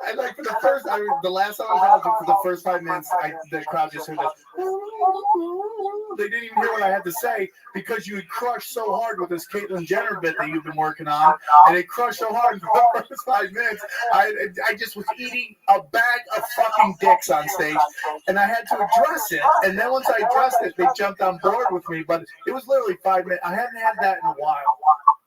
and like for the first, the last time I was watching, for the first 5 minutes, the crowd just heard this. They didn't even hear what I had to say because you had crushed so hard with this Caitlyn Jenner bit that you've been working on, and it crushed so hard for the first 5 minutes. I just was eating a bag of fucking dicks on stage, and I had to address it. And then once I addressed it, they jumped on board with me. But it was literally 5 minutes. I hadn't had that in a while.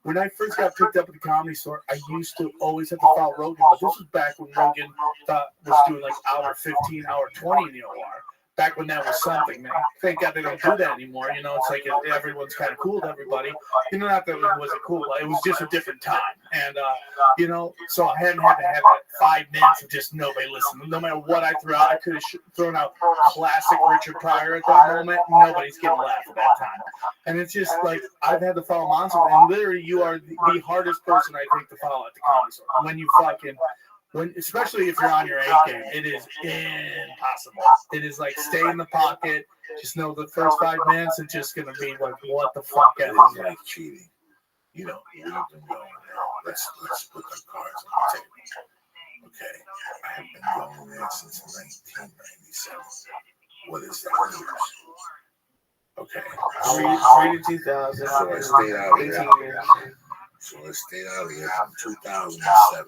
When I first got picked up at the Comedy Store, I used to always have to follow Rogan. But this was back when Rogan was doing like hour 15, hour 20 in the OR. Back when that was something, man. Thank God they don't do that anymore. You know, it's like everyone's kind of cool to everybody. You know, not that it wasn't cool. It was just a different time. And, you know, so I hadn't had to have that 5 minutes of just nobody listening. No matter what I threw out, I could have thrown out classic Richard Pryor at that moment. Nobody's getting a laugh at that time. And it's just like, I've had to follow Monster. And literally, you are the hardest person, I think, to follow at the Comedy Store. When you fucking... especially if you're on your A game, it is impossible. It is like stay in the pocket. Just know the first 5 minutes is just gonna be like, what the fuck? It is like cheating. You know, we've been going now. Let's put the cards on the table. Okay, I have been going there since 1997. What is that years? Okay. 3 to 2000. So I stayed out of 18 years. So I stayed out of here from 2007.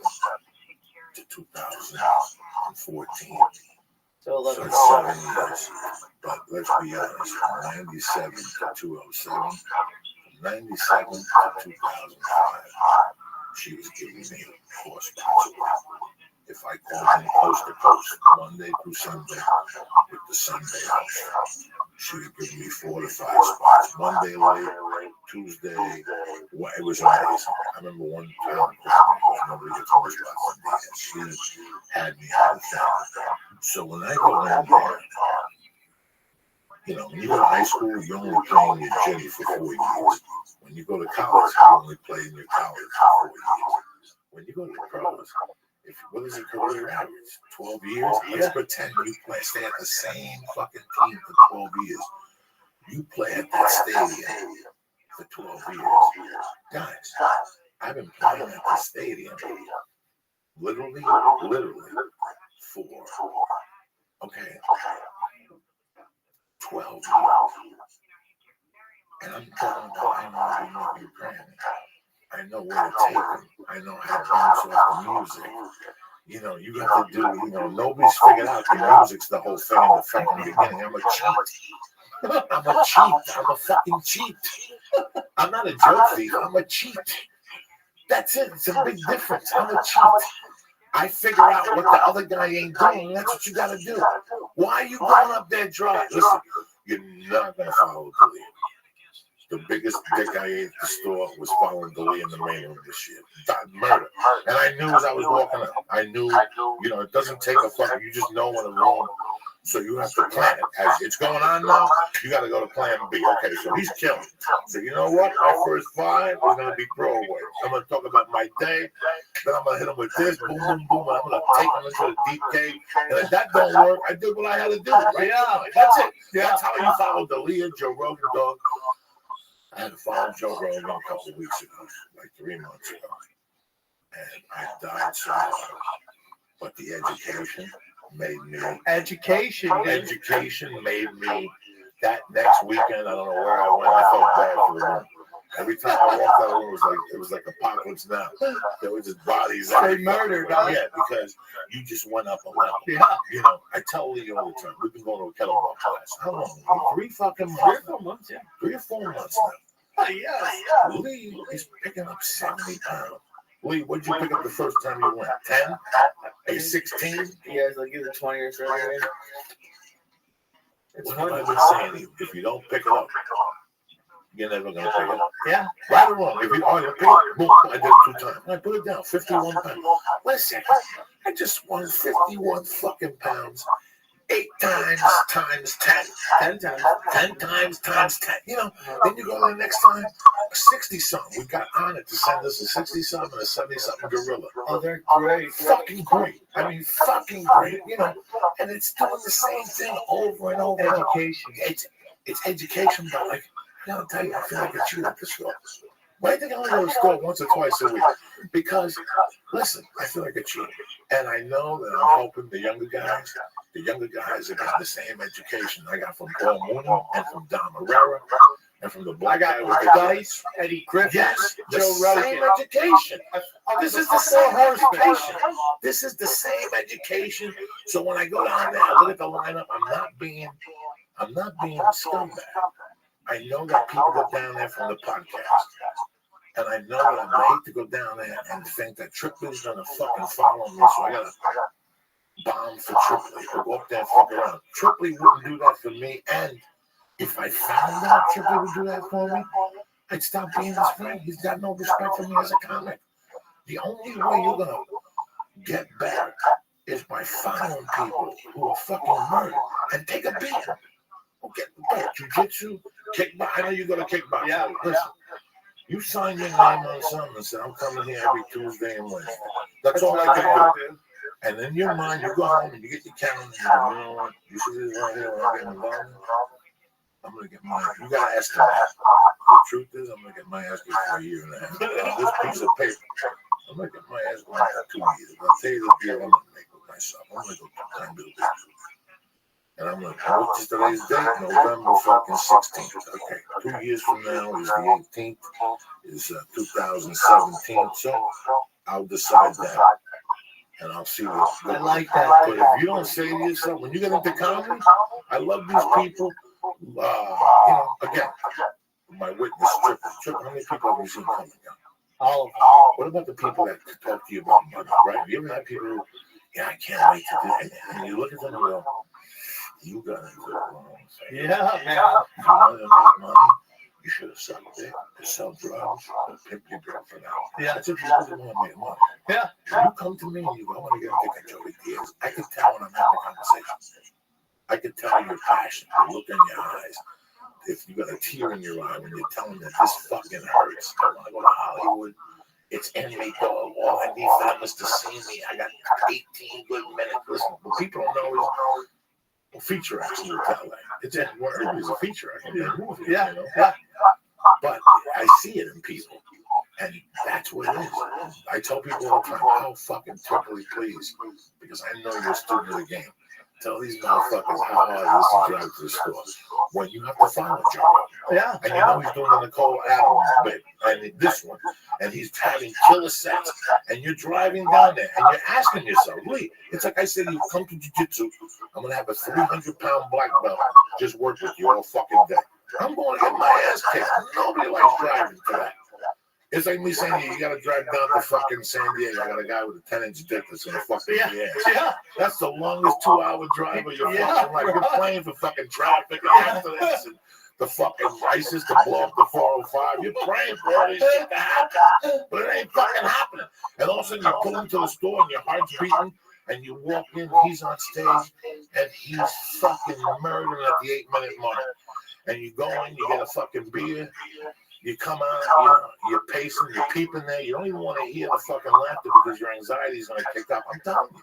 To 2014. So 11 So it's 7 years. But let's be honest, from 97 to 2007, from 97 to 2005, she was giving me 4 spots. If I called in coast to coast, Monday through Sunday, with the Sunday house, she would give me 4 to 5 spots. Monday late, Tuesday, it was amazing. I remember one time, nobody gets more spots than me, and she had me on the phone. So when I go in there, you know, when you go to high school, you only play in your gym for 4 years. When you go to college, you only play in your college for 4 years. When you go to the pros, what is your career average? 12 years? Let's pretend you stay at the same fucking team for 12 years. You play at that stadium for 12 years. Guys, I've been playing at the stadium literally for, 12 years. And I'm talking about I know every Grammy. I know where to take them. I know how to bounce off the music. You know, you got to do, you know, nobody's figured out the music's the whole thing in the fucking beginning. I'm a cheat. I'm a cheat. I'm a fucking cheat. I'm not a joke thief. I'm a cheat. That's it. It's a big difference. I'm a cheat. I figure out what the other guy ain't doing. That's what you got to do. Why are you going up there dry? Listen, you're not going to follow the lead. The biggest dick I ate at the store was following D'Elia in the main room this year. Murder. And I knew as I was walking up, I knew, you know, it doesn't take a fucking, you just know when it's wrong. So you have to plan it. As it's going on now, you got to go to plan B. Okay, so he's killing. So you know what? My first 5 is going to be throwaway. I'm going to talk about my day. Then I'm going to hit him with this. Boom, boom, boom. I'm going to take him into the deep cave. And if that don't work, I did what I had to do. Right? Yeah, that's it. That's how you follow D'Elia, Joe Rogan, dog. I had to follow Joe Rogan a couple of weeks ago, like 3 months ago. And I died so hard. But the education made me. Education made me. That next weekend, I don't know where I went. I felt bad for the room. Every time I walked out of the room, it was like Apocalypse Now. There were just bodies. They murdered, huh? Yeah, because you just went up a level. Yeah. You know, I tell Lee all the time, we've been going to a kettlebell class. How long? 3 fucking months. 3 or 4 months, yeah. 3 or 4 months now. Oh, yes. Lee is picking up 70 pounds. Lee, what'd you pick up the first time you went? 10? A 16? Yeah, it's like either 20 or 30. It's What have I funny. been saying to you? If you don't pick it up, you're never going to pick it up. Yeah. Right or wrong? If you pick it up, boom, I did it 2 times. I put it down, 51 pounds. Listen, I just won 51 fucking pounds. 8 times 10. 10 times. 10 times 10. You know, then you go to the next time, 60-something. We got on it to send us a 60-something and a 70-something gorilla. Oh, they're great. Fucking great. I mean, fucking great. You know, and it's doing the same thing over and over. Education. It's education, but like, I gotta tell you, I feel like a cheat at the store. Why do you think I only go to the store once or twice a week? Because, listen, I feel like a cheat. And I know that I'm helping the younger guys. The younger guys are getting the same education I got from Paul Mooney and from Don Herrera and from the black guy with the Dice, Eddie Griffin, Yes, the Joe same Rogan. education. This is the same Horsemen. education. This is the same education. So when I go down there, I look at the lineup. I'm not being a scumbag. I know that people go down there from the podcast. And I know that I hate to go down there and think that Tripley's gonna fucking follow me, so I gotta bomb for Tripley or go up there and fuck around. Tripley wouldn't do that for me, and if I found out Tripley would do that for me, I'd stop being his friend. He's got no respect for me as a comic. The only way you're gonna get better is by following people who are fucking murdered and take a beat. Okay, jiu-jitsu, kickbox. I know you go to kickbox. Yeah. Listen, you sign your name on something and say, I'm coming here every Tuesday and Wednesday. That's all I can do. And in your mind, you go home and you get your calendar and you go, you know what? You see this right here when I get involved? I'm going to get mine. You got to estimate. The truth is, I'm going to get my ass kicked for a year and a half. This piece of paper, I'm going to get my ass kicked for 2 years. I'll tell you the deal I'm going to make with myself. I'm going to go time build this. And I'm like, what's today's date? November fucking 16th. Okay, 2 years from now is the 18th, is 2017. So I'll decide that. And I'll see what's good. I like that. But if you don't say to yourself, when you get into comedy, I love these people. You know, again, my witness, Triple, how many people have you seen coming down? All of them. What about the people that talk to you about money, right? You ever had people who, yeah, I can't wait to do it. And you look at them and go, you got to do it wrong. Yeah, man. You want to make money, you should have sucked dick, to sell drugs, or pimp your girlfriend out. Yeah. That's if you really want to make money. Yeah. When you come to me and you go, I want to get a dick at Joey Diaz, I can tell when I'm having a conversation. I can tell your passion, the look in your eyes. If you got a tear in your eye when you're telling them that this fucking hurts, I want to go to Hollywood. It's in me, dog. All I need for them is to see me. I got 18 good minutes. Listen, what people don't know is a feature actor in LA. It's a feature actor in a movie. Yeah. You know? Yeah. But I see it in people. And that's what it is. I tell people all the time, how fucking totally please, because I know you're a student of the game. Tell these motherfuckers how hard it is to drive to the store. When you have to follow Joe. Yeah. And you know he's doing the Nicole Adams bit, and this one, and he's having killer sets, and you're driving down there, and you're asking yourself, Lee, it's like I said, you come to jiu-jitsu, I'm going to have a 300-pound black belt just work with you all fucking day. I'm going to get my ass kicked. Nobody likes driving to that. It's like me saying, you got to drive down to fucking San Diego. I got a guy with a 10-inch dick that's going to fuck me in the ass. Yeah. That's the longest 2-hour drive of your fucking life. You're playing for fucking traffic and accidents and the fucking ISIS to blow up the 405. You're praying for all this shit to happen, but it ain't fucking happening. And all of a sudden you pull into the store and your heart's beating, and you walk in, he's on stage, and he's fucking murdering at the 8-minute mark. And you go in, you get a fucking beer, you come out, you're pacing, you're peeping there, you don't even want to hear the fucking laughter because your anxiety is going to kick up. I'm telling you.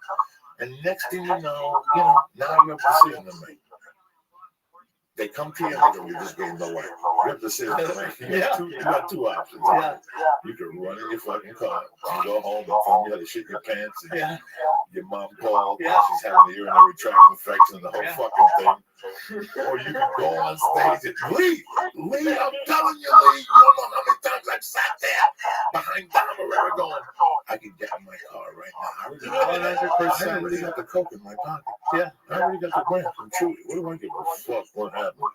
And next thing you know, now you have a decision to make. They come to you and they go, you're just getting no way. You have a decision to make. You got two options. Yeah. You can run in your fucking car and go home and tell me how to shit your pants. And your mom called. Yeah. She's having a urinary tract infection and the whole fucking thing. Or you can go on stage and Lee, I'm telling you, Lee, you don't know how many sat there behind Don Herrera going, I can get in my car right now. I already got the coke in my pocket. Yeah. I already got the brand from Chewy. What do I give a fuck what happened?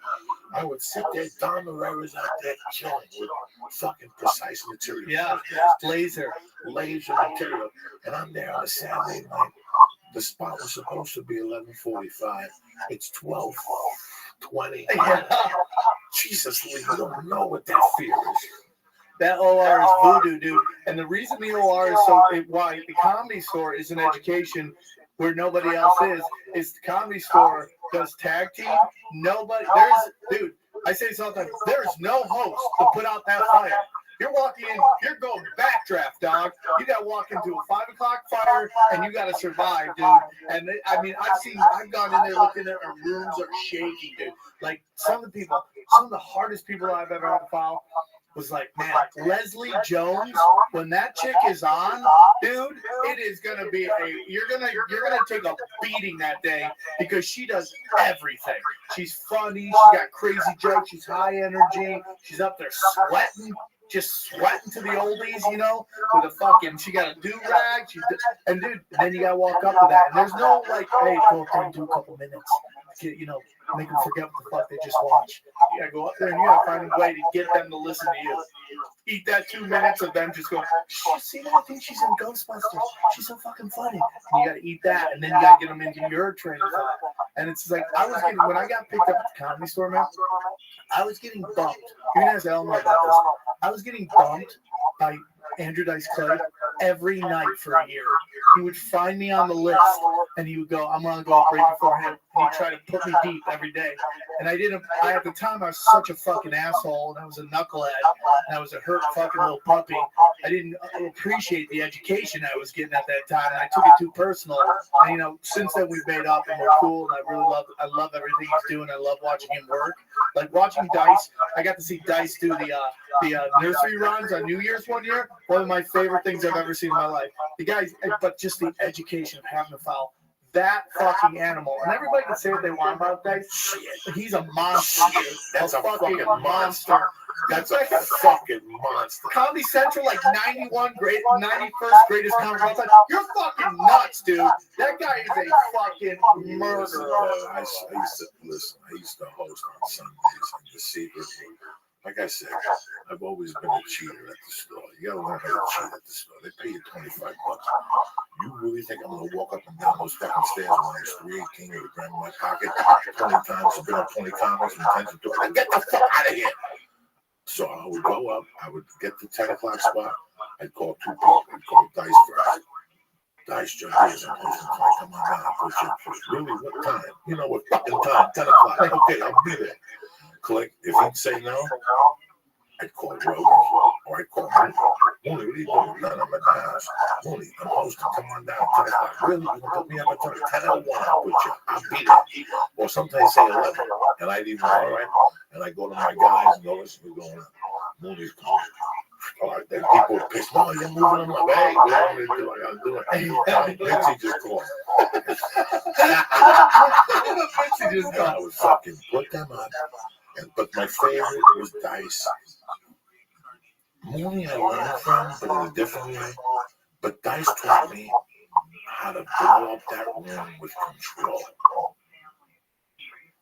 I would sit there, Don Herrera's out there chilling with fucking precise material. Yeah, laser material. And I'm there on a Saturday night. The spot was supposed to be 11:45. It's 12:20. Jesus, Lee, you don't know what that feels. That OR is voodoo, dude. And the reason the OR is why the Comedy Store is an education where nobody else is the Comedy Store does tag team. Dude, I say this all the time, there's no host to put out that fire. You're walking in, you're going backdraft, dog. You got to walk into a 5 o'clock fire, and you got to survive, dude. And I've gone in there looking at our rooms are shaking, dude. Like some of the hardest people I've ever had to file was like, man, Leslie Jones, when that chick is on, dude, it is gonna be you're gonna take a beating that day because she does everything. She's funny, she got crazy jokes, she's high energy, she's up there sweating to the oldies, with a fucking, she got a do-rag, and dude, then you gotta walk up to that, and there's no like, hey, go up there and do a couple minutes, make them forget what the fuck they just watched. You gotta go up there and you gotta find a way to get them to listen to you. Eat that 2 minutes of them just going, see that? I think she's in Ghostbusters. She's so fucking funny. And you gotta eat that, and then you gotta get them into your train of thought. And it's like, when I got picked up at the Comedy Store, man, I was getting bumped. You can ask Elmer about this. I was getting bumped by Andrew Dice Clay every night for a year. He would find me on the list, and he would go, I'm going to go up right before him. And he'd try to put me deep every day. And at the time, I was such a fucking asshole, and I was a knucklehead, and I was a hurt fucking little puppy. I didn't appreciate the education I was getting at that time, and I took it too personal. And, since then, we've made up, and we're cool, and I love everything he's doing. I love watching him work. Like watching Dice, I got to see Dice do the nursery rhymes on New Year's one year. One of my favorite things I've ever seen in my life. The guys, but just the education of having to foul that fucking animal. And everybody can say what they want about Dice. He's a monster, dude. That's a fucking monster. That's a fucking monster. Comedy Central, like 91st greatest comedy all time. You're fucking nuts, dude. That guy is a fucking murderer. I used to host on Sundays in the secret. Like I said, I've always been a cheater at the store. You gotta learn how to cheat at the store. They pay you $25. You really think I'm gonna walk up and down those fucking stairs when I was 318 with a gram in my pocket 20 times to build 20 comics and 10 to do it? Get the fuck out of here! So I would go up, I would get the 10 o'clock spot, I'd call two people, I'd call Dice first. Dice, Joe, here's a posting time. Come on down, push it. Really, what time? What fucking time? 10 o'clock. Okay, I'll be there. Click. If he'd say no, I'd call Rogan or I'd call Mooney. Mooney, what are you doing? None, I'm at the house. Mooney, I'm hosting. Come on down. 10 o'clock. Really? You can put me up at 10 at 1. I'll put you. I'll be there. Or sometimes say 11. And I'd even, all right. And I go to my guys and go, listen, we're going on. Mooney's coming. All right, then people are pissed. No, you're moving them up. Hey, what I'm going to do? I'll do it. Mitzi just called. I would fucking put them up. But my favorite was Dice. Mooney I learned from, but in a different way. But Dice taught me how to blow up that room with control.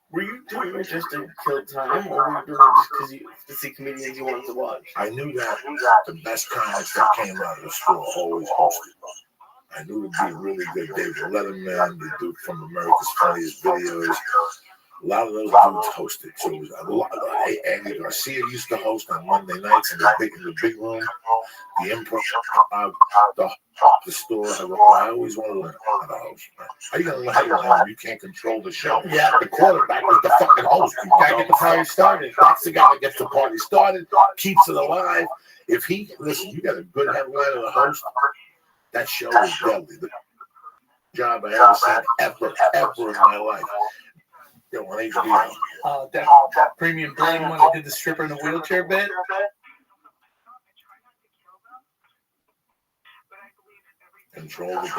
Were you doing it just to kill time, or were you doing it just because to see comedians you wanted to watch? I knew that the best comics that came out of the school always hosted. I knew it'd be really good. David Letterman, the dude from America's Funniest Videos. A lot of those dudes hosted. So it was a lot of Andy Garcia used to host on Monday nights in the big room. The improv, the store. I always want to learn how to host. How you gonna learn how to learn when you can't control the show? Yeah. The quarterback is the fucking host. You gotta get the party started. That's the guy that gets the party started, keeps it alive. If he listen, you got a good headline of the host. That show is deadly. The job I ever seen ever in my life. On HBO. That Premium Bling when I did the stripper in the wheelchair bit. Control the game.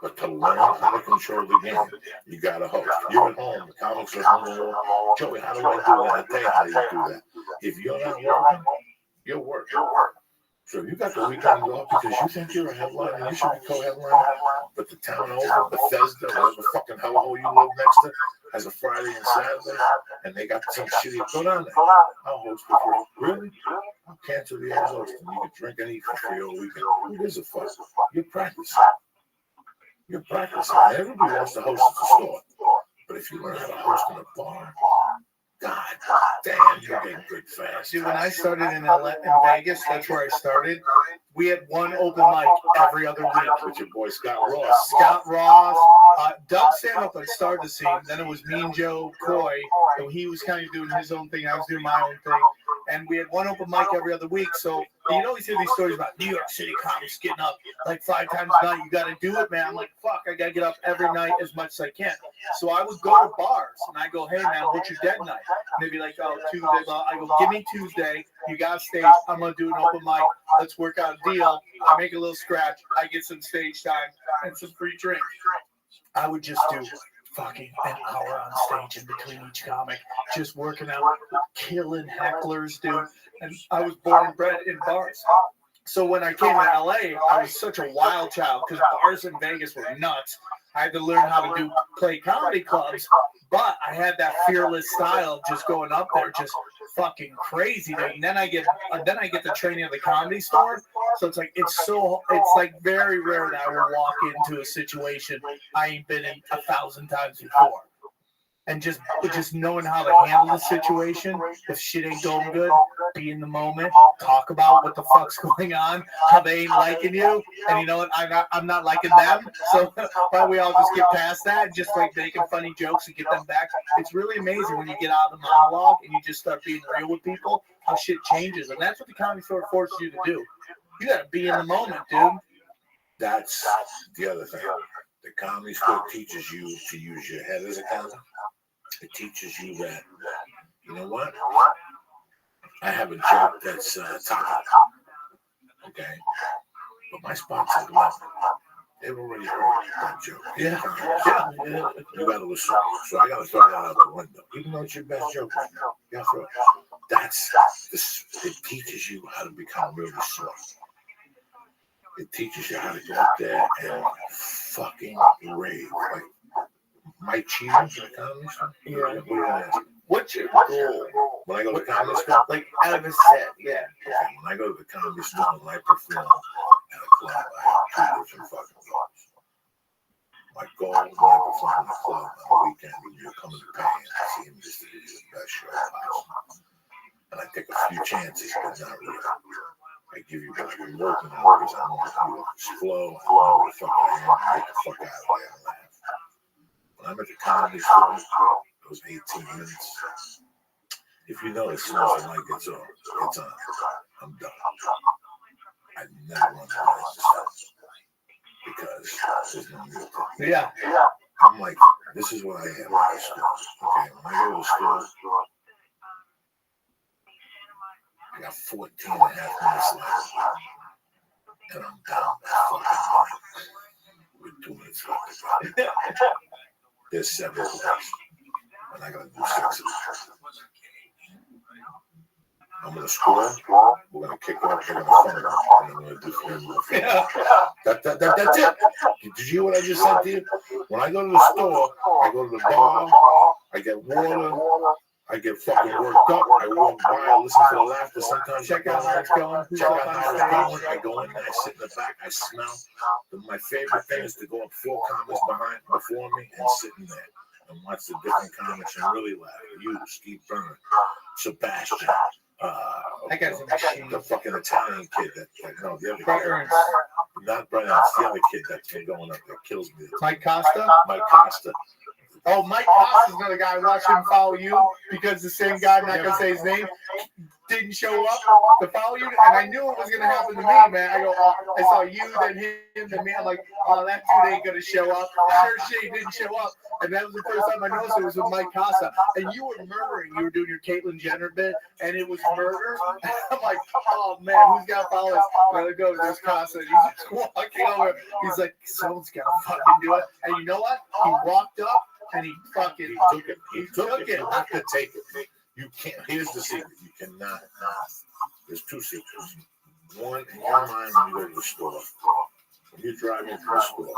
But to learn how to control the game, you got to host. You're at home. The comics are home. Joey, how do I do that? I tell you how you do that. If you're not working, your work. So you got the weekend off because you think you're a headliner and you should be co-headliner, but the town over, Bethesda, whatever fucking hellhole you live next to, has a Friday and Saturday, and they got some shitty. Go down there. I'll host for free. Really? I'll cancel the ass hosting. You can drink and eat for free all weekend. Who gives a fuck? You're practicing. You're practicing. Everybody wants to host at the store, but if you learn how to host in a bar, God damn, you're getting good fast. See, when I started in Vegas, that's where I started. We had one open mic every other week. With your boy Scott Ross. Scott Ross, Doug Stanhope had started the scene. Then it was me and Joe Coy, and he was kind of doing his own thing. I was doing my own thing. And we had one open mic every other week. So you always hear these stories about New York City comics getting up like 5 times a night. You got to do it, man. I'm like, fuck, I got to get up every night as much as I can. So I would go to bars, and I go, hey, man, what's your dead night? And they'd be like, oh, Tuesday. I go, give me Tuesday. You got stage. I'm going to do an open mic. Let's work out a deal. I make a little scratch. I get some stage time and some free drinks. I would just do fucking an hour on stage in between each comic, just working out, killing hecklers, dude. And I was born and bred in bars. So when I came to LA, I was such a wild child because bars in Vegas were nuts. I had to learn how to play comedy clubs, but I had that fearless style of just going up there, just fucking crazy. And then I get the training at the Comedy Store. So it's like very rare that I will walk into a situation I ain't been in 1,000 times before. And just knowing how to handle the situation, if shit ain't going good, be in the moment, talk about what the fuck's going on, how they ain't liking you, and you know what, I'm not liking them, so why don't we all just get past that and just like making funny jokes and get them back. It's really amazing when you get out of the monologue and you just start being real with people, how shit changes, and that's what the Comedy Store forces you to do. You gotta be in the moment, dude. That's the other thing. The Comedy Store teaches you to use your head as a counter. It teaches you that, you know what? I have a joke that's topic, okay? But my sponsors love it. They've already heard that joke. Yeah. You got to listen. So I got to throw that out the window. Even though it's your best joke, you got to throw it. It teaches you how to become really smart. It teaches you how to go up there and fucking rave. Like, my cheaters in the comedy store? Yeah. What are you going to ask me? What's your goal? When I go to the comedy store? Like, out of a set, yeah. Okay, when I go to the comedy store and I perform at a club, I have 2 different fucking goals. My goal when I perform in a club on the weekend, you're coming to pay and see him just to give you the best show possible. And I take a few chances, but not really. I give you what I've been working on because I want you to flow. I know what the fuck I am. Get the fuck out of there and laugh. When I'm at the comedy store, those 18 minutes, if you know as soon as the light gets on, I'm done. I never want to realize this stuff because there's no real thing. Yeah. I'm like, this is what I am at the store. Okay, when I go to the store, I got 14 and a half minutes left, and I'm down by fucking with 2 minutes left. There's 7 plays, and I gotta do 6 of them. I'm gonna score. We're gonna kick off. We're gonna fire, and I'm gonna do 3 more. That's it. Did you hear what I just said to you? When I go to the store, I go to the bar. I get water. I get fucking worked up. I walk by, I listen to the laughter. Sometimes Check out how it's going. Check out how it's going. I go in there, I sit in the back, I smell. My favorite thing is to go up 4 comics before me and sit in there and watch the different comics and really laugh. You, Steve Byrne, Sebastian, That guy's a machine. the fucking Italian kid the other Brett kid. Ernst. Not Brett Ernst, the other kid that's been going up that kills me. Mike Costa? Mike Costa. Oh, Mike Costa's another guy. I watched him follow you because the same guy, I'm not going to say his name, didn't show up to follow you. And I knew it was going to happen to me, man. I go, I saw you, then him, then me. I'm like, oh, that dude ain't going to show up. Sure shit, he didn't show up. And that was the first time I noticed it was with Mike Costa. And you were murdering. You were doing your Caitlyn Jenner bit, and it was murder. I'm like, oh, man, who's got to follow us? And I go, there's Costa. And he's just walking over. He's like, someone's got to fucking do it. And you know what? He walked up. And he fucking took it. He took it. You have to take it. You can't. Here's the secret. You cannot There's two secrets. One, in your mind, when you go to the store, when you drive into the store,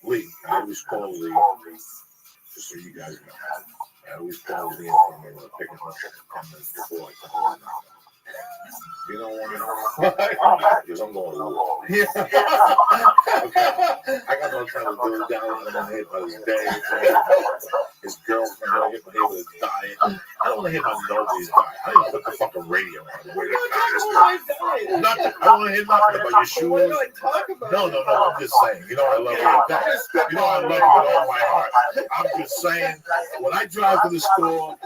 Lee, I always call Lee, just so you guys know. I always call Lee and tell me when I'm picking up 10 minutes before I come home. You know why? Because I'm going to war. Yeah. Okay. I got no time to do it down on my head by his day. His girlfriend, I don't hit my head with his diet. I don't want to hit my nobody's diet. I don't even put the fucking radio on the way to the nothing. I don't want to hear nothing about your shoes. What do I talk about? No, I'm just saying. You know I love you. You know I love you with all my heart. I'm just saying, when I drive to the store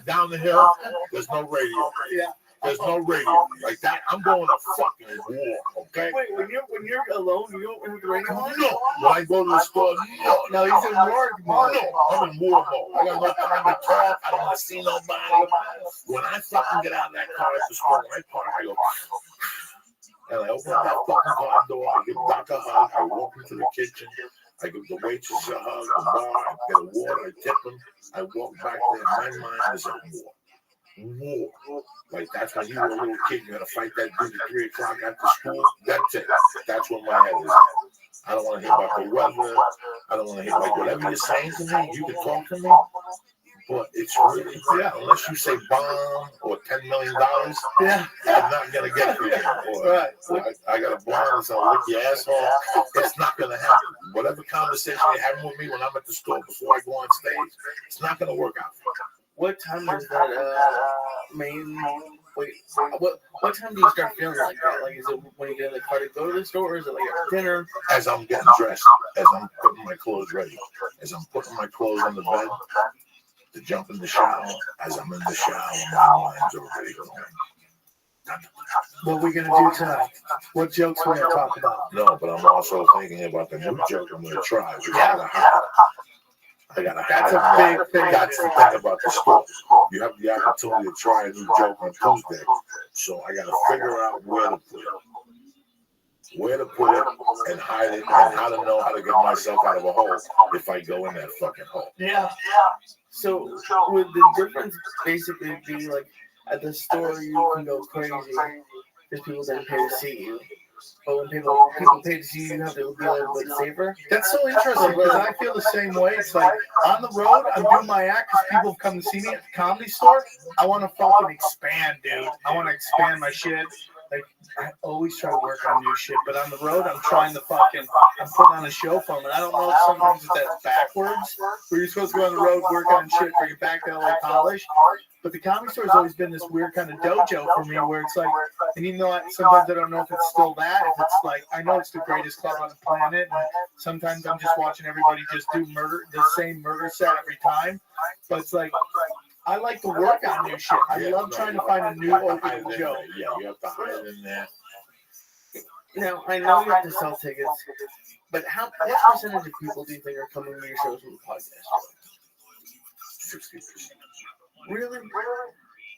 down the hill, there's no radio. Yeah. There's no radio like that. I'm going to fucking war, okay? Wait, when you're alone, you don't have the radio on? No. When I go to the store, no. No, he's in work mode. No, I'm in war mode. I got no time to talk. I don't want to see nobody. When I fucking get out of that car at the store, when I park, I go, and I open up that fucking car door. I give Doc a hug. I walk into the kitchen. I give the waitress a hug, the bar. I get a water. I tip them. I walk back there. My mind is at war. War. Like that's when you were a little kid, you had to fight that dude at 3 o'clock after school. That's it. That's what my head is at. I don't want to hear about the weather. I don't want to hear like whatever you're saying to me. You can talk to me, but it's really unless you say bomb or $10 million. Yeah, I'm not gonna get to you. Right. I got a bomb, so I'll lick your asshole. It's not gonna happen. Whatever conversation you're having with me when I'm at the store before I go on stage, it's not gonna work out. What time is that what time do you start feeling like that? Like, is it when you get in the car to go to the store, or is it like at dinner? As I'm getting dressed, as I'm putting my clothes ready, as I'm putting my clothes on the bed to jump in the shower, as I'm in the shower, my mind's already going. What are we going to do tonight? What jokes are we going to talk about? No, but I'm also thinking about the new joke I'm going to try. I gotta have That's a big thing. That's the thing about the store. You have the opportunity to try a new joke on Tuesday. So I gotta figure out where to put it and hide it, and how to know how to get myself out of a hole if I go in that fucking hole. Yeah. So would the difference basically be like at the store you can go crazy because people didn't pay to see you? But when people pay to see you, you have to be a little bit safer. That's so interesting because I feel the same way. It's like on the road, I'm doing my act because people have come to see me at the Comedy Store. I want to fucking expand, dude. I want to expand my shit. Like, I always try to work on new shit, but on the road, I'm trying to I'm putting on a show for them. And I don't know if sometimes that's backwards, where you're supposed to go on the road, work on shit, bring it back to LA polish. But the Comedy Store has always been this weird kind of dojo for me, where it's like, and even though sometimes I don't know if it's still that, if it's like, I know it's the greatest club on the planet, and sometimes I'm just watching everybody just do the same murder set every time. But it's like, I like to work on new shit. I love trying to find a new opening joke. Yeah, you have to hide it in there. Now, I know you have to sell tickets, but what percentage of people do you think are coming to your shows from the podcast? 60%. Really?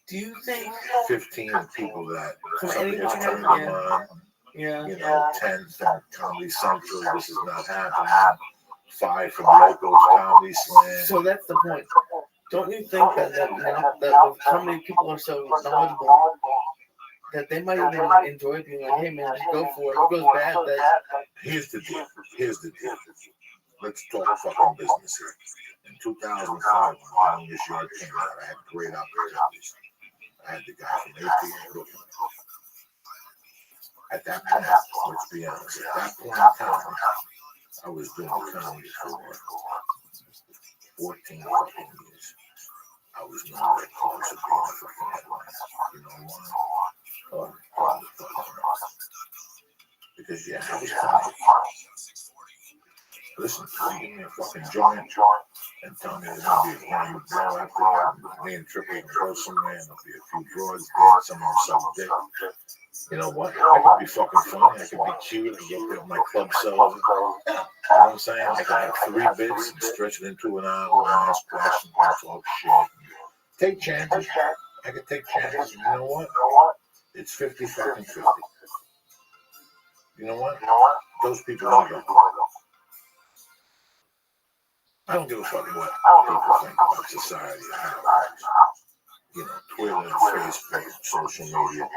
Do you think 15 people that from something has anyone? turned them on. Yeah. You know, 10 from Comedy Central, this is not happening. 5 from Locals Comedy Slam. So that's the point. Don't you think that with how many people are so knowledgeable that they might even enjoy being like, hey man, just go for it. If it goes bad, Here's the deal. Let's talk fucking business here. In 2005, when this year came out, I had great opportunities. I had the guy from AP in Brooklyn. At that point, let's be honest, at that point in time, I was doing comedy for 14 fucking years. I was nowhere close to being a fucking headliner. You know why? Because, yeah, I was comedy. Listen, you give me a fucking joint and tell me there's going to be a brand new blow after that. Me and Triple can go somewhere and there'll be a few broads there. Someone will suck dick. You know what? I could be fucking funny. I could be cute. I could get there my club cells. You know what I'm saying? I could have 3 bits and stretch it into an hour and ask questions and talk shit. Take chances. I could take chances. You know what? It's 50 fucking 50. You know what? Those people are going to go. I don't give a fuck what people think about society or how it works. Twitter, Facebook, social media.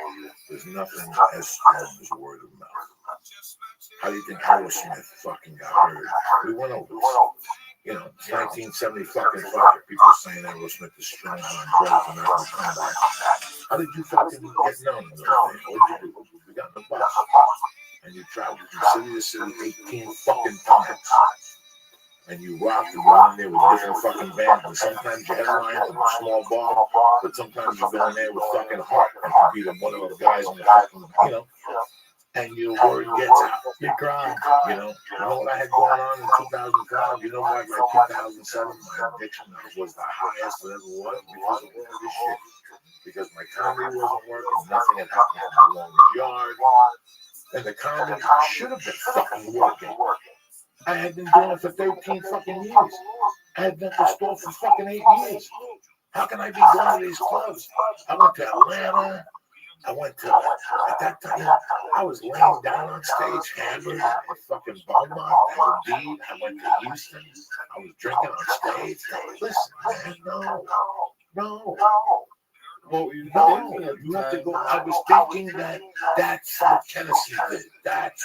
There's nothing as strong as word of mouth. How do you think Smith fucking got heard? We went over this. It's 1970 fucking 5. People saying Smith is strong on drugs and not gonna come back. How did you fucking get known in those days? What did you do? We got in the bus. And you traveled from city to city 18 fucking times. And you rocked and went in there with different fucking bands. And sometimes you headlined in a small bar, but sometimes you go in there with fucking heart and you be one of those guys in the fucking, and your word gets out. You grind. You know what I had going on in 2005? You know why by 2007 my addiction was the highest it ever was? Because of all this shit. Because my comedy wasn't working, nothing had happened in the longest yard, and the comedy should have been fucking working. I had been doing it for 13 fucking years. I had been at the store for fucking 8 years. How can I be going to these clubs? I went to Atlanta. I went to, at that time, I was laying down on stage, hammered at fucking Beaumont, Aberdeen. I went to Houston. I was drinking on stage. Listen, man, no. What were you No, thinking? you have to go. I was thinking that that's what Tennessee did. That's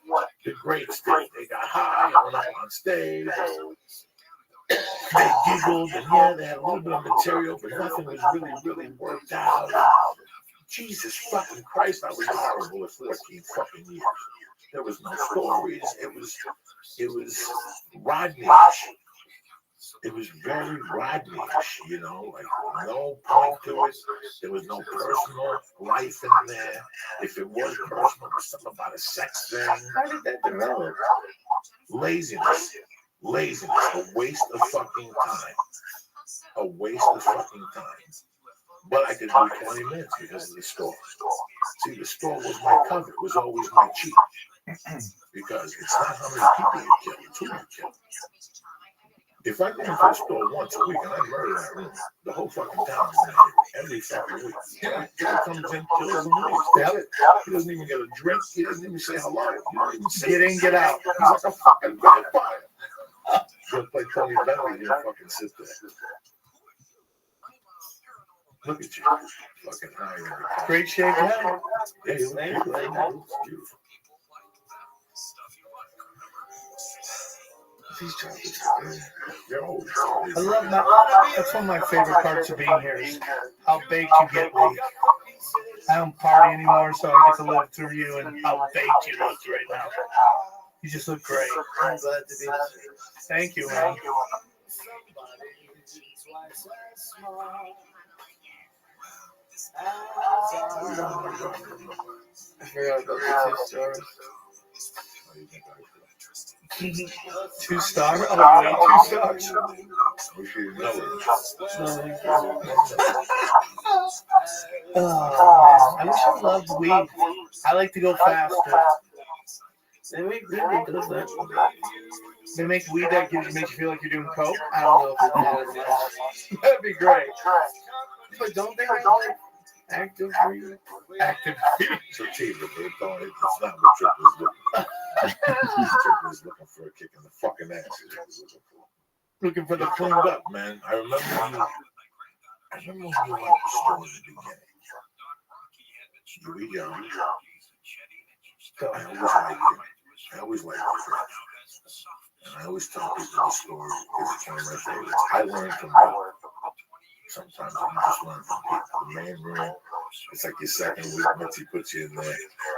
what the greats did. They got high and went up on stage. They giggled and yeah, they had a little bit of material, but nothing was really worked out. Jesus fucking Christ, I was horrible for 14 fucking years. There was no stories. It was Rodney-ish. It was very Rodney-ish, like no point to it. There was no personal life in there. If it was personal, it was something about a sex thing. How did that develop? Laziness, a waste of fucking time. But I could do 20 minutes because of the store. See, the store was my cover. It was always my cheat. Because it's not how many people you kill, it's who you kill. If I go into the store once a week and I murder that room, the whole fucking town is going to hit it every fucking week. Guy comes in, kills him, that's it. He doesn't even get a drink. He doesn't even say hello. He don't even say Get in, get out. He's like a fucking vampire. Just like Tony Bennett, he'll fucking sit there. Look at you. Fucking high. Great shape now. Yeah, you look beautiful. These chocolates, they're always. I love that. That's one of my favorite parts of being here is how baked you get me. I don't party anymore, so I get to live through you and how baked you look right now. You just look great. I'm glad to be here. Thank you, man. I forgot about the 2 stars. 2 stars? Oh, wait, 2 stars. I wish I loved weed. I like to go faster. They make weed that does that. They make weed that makes you feel like you're doing coke. I don't know if it's that'd be great. But don't they have like active weed? Active weed. So cheap, but it's not what Triple is looking for. Triple is looking for a kick in the fucking ass. Looking for the cleaned up, man. I remember when you went to the store in the beginning. You were young. I always liked you. And I always tell people the story because it's one of my favorites. I learned from you. Sometimes you just learn from people. The main room, it's like your second week once he puts you in there. A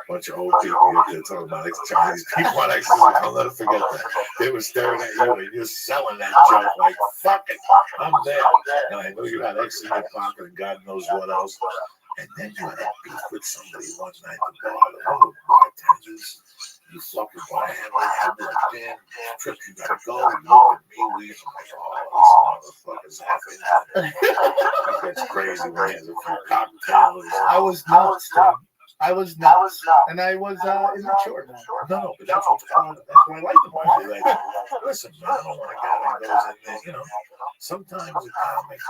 bunch of old people get there talking about Chinese people on X. I'll never forget that. They were staring at you and you're selling that joke like, fuck it, I'm there. And I know you had X in your pocket and God knows what else. And then you had beef with somebody one night at the bar. One of the bartenders, you fucking got hammered, like, damn, Trip, you gotta go. You look at me, we like, oh, this motherfucker's half in there. That's crazy when he has a few cocktails. I was nuts, dude. I was nuts. And I was immature. No, but that's what's fun. That's what I like about it. Like, listen, man, I don't want a guy that goes in there, sometimes a comic,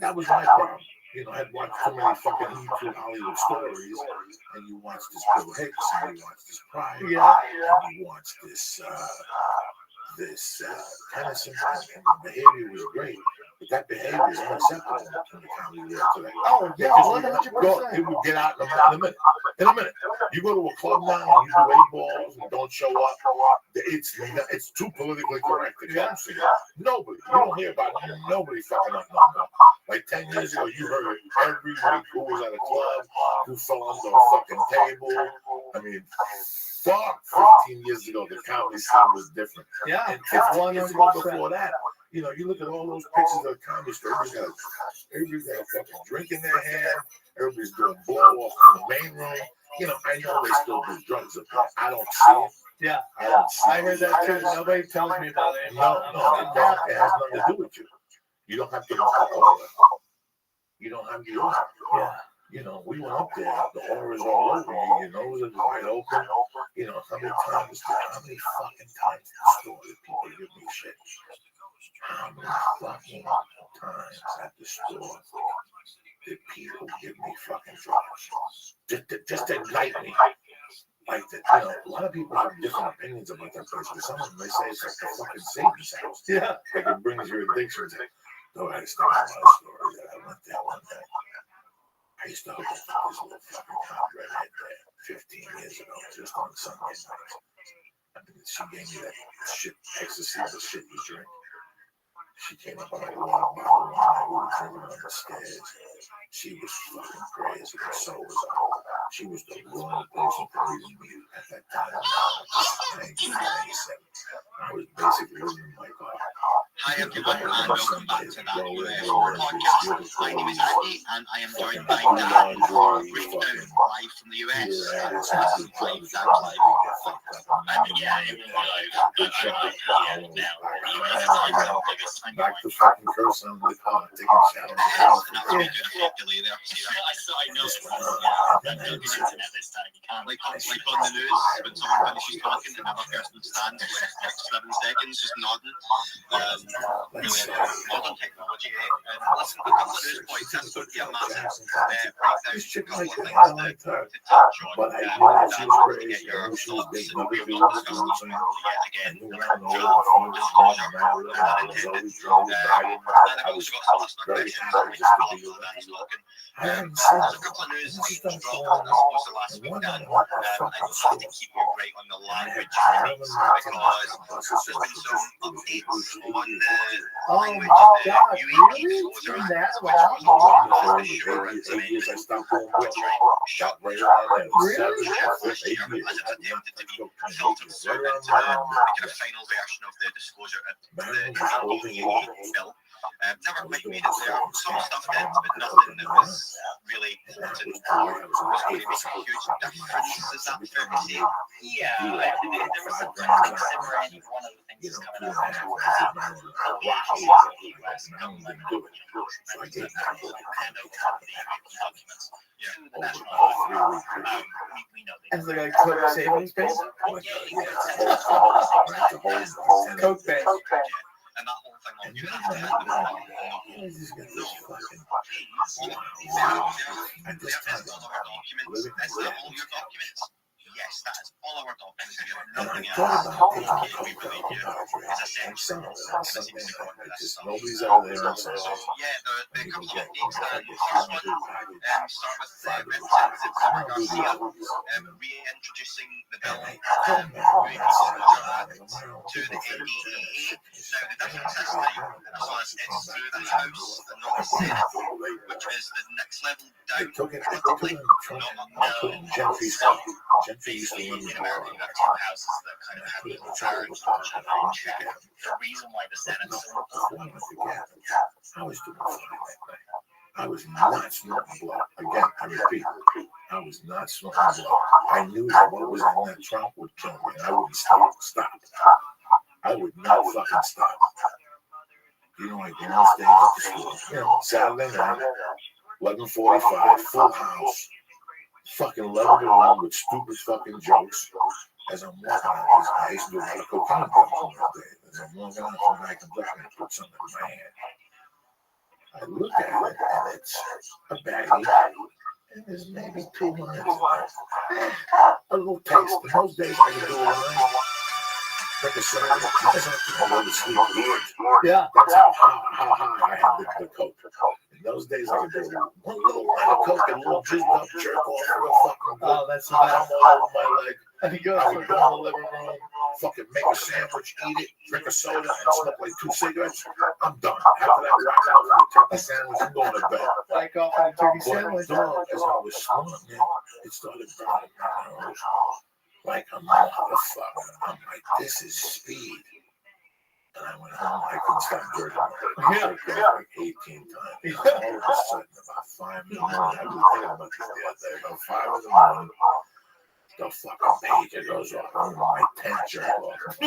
that was my problem. I'd watched so many fucking YouTube Hollywood stories, and you watch this Bill Hicks, and you watch this Pryor, and you watch this Tennyson, and the behavior was great. But that behavior is unacceptable in the comedy world today. Oh, yeah, Because 100%. it would get out in a minute. In a minute. You go to a club now and you do 8 balls and don't show up. It's too politically correct to come see it. Nobody. You don't hear about nobody fucking up no more. Like 10 years ago, you heard every week who was at a club, who fell under a fucking table. I mean, fuck, 15 years ago, the comedy scene was different. Yeah, And 15 years ago before that, you know, you look at all those pictures of the comedy store, everybody's got a fucking drink in their hand, everybody's doing blow off in the main room. You know, I know they still do drugs up there. I don't see it. Yeah, I don't see I heard that too. Nobody tells me about it. No, it has nothing to do with you. You don't have to know the order. You don't have the order. Yeah. You know, we went up there, the horror is all over you, your nose is wide open. You know, how many fucking times in the store did people give me shit? How many fucking times at the store did people give me fucking drugs? Just to ignite me. Like that, you know, a lot of people have different opinions about that place, but some of them, they say it's like the fucking Satan's house. Yeah. Like it brings your addictions in. Though I used to have a lot of stories that I went there one day. I used to hook up with this little fucking hot redhead there 15 years ago, just on Sunday nights. I mean, she gave me that shit, ecstasy, the shit you drink. She came up on a water bottle one night, we were drinking on the stairs. She was fucking crazy, and so was I. She was the wrong person for me to meet at that time. I was basically living in my car. Hi everyone, and welcome back to that podcast. My name is Andy, and I am joined by Dan for a breakdown live from the US. And this is live, that's live. And yeah, it will be live. Back to fucking curse on the car, taking showers. That was me doing a fake delay there. I know it's like on the news, when someone finishes talking, another person stands for like 6-7 seconds just nodding. Modern technology. Listen, a couple of news points. That's going to be a massive breakdown. A couple of things to touch on. Dan, to get your thoughts, and we've not discussed this one yet again. Full disclosure, unintended. And I've also got some listener questions that we can follow up that he's talking. There's a couple of news items dropped, I suppose, the last week, Dan. I just have to keep you right on the language tweets because there's been some updates on the language of the UAP disclosure act, which was all the Sure implemented, which shut down last year as it attempted to be filtered through into the kind of final version of the disclosure at the UAP bill. Never quite made it there. Some stuff did, but nothing that was really important or was going to make a huge difference. Is that fair to say? Yeah, there was some things that were in one of the things coming out of the US government documents to the national we know As like a Coke savings bank? Coke bank. And that whole thing on you have to have the all of these all our documents. Is that all your documents? Yes, that is all our documents. You have nothing else. We believe you. It's essential. Nobody's out there. Yeah, the couple of updates. The first one start with Representative Garcia reintroducing the bill UAP Disclosure Act to the NDAA. Now, the difference this time, it's through the House and not the Senate, which is the next level down politically, not up. In America, you've got two houses that kind of have the check. The reason why the Senate's so important. I was doing something that night. I was not snorting blood. Again, I repeat, I was not snorting blood. I knew that what was in that trunk would kill me, and I wouldn't stop. I would not fucking stop. You know, I go on stage at the school. You know, Saturday night, 11:45, full house. Fucking 11 to 1 with stupid fucking jokes. As I'm walking out, I used to do a lot of cocaine drugs on that day. As I'm walking out, some guy comes up and puts something in my hand. I look at it, and it's a baggie, and there's maybe 200 in there. A little taste. In those days, I could do a line. drink a soda, and go to sleep good. Yeah. That's how high I had the coke. In those days, I could do one little line of coke and a little jizzed up jerk off for a fucking Oh, that's the I'm best. all over my leg. I think I would go in the living room, fucking make a sandwich, eat it, drink a soda, and smoke like 2 cigarettes. I'm done. After that, rock out for a turkey sandwich and going to bed. Like off on a turkey But sandwich. dog, as I was snorting it, it started burning my nose. Like a motherfucker. I'm like, this is speed. And I went home, I couldn't stop jerking off. I jerked off like 18 times. And all of a sudden, about 5 in the morning, I was thinking about this the other day, about 5 in the morning, the fucking pager goes off. I'm on my 10th jerk off.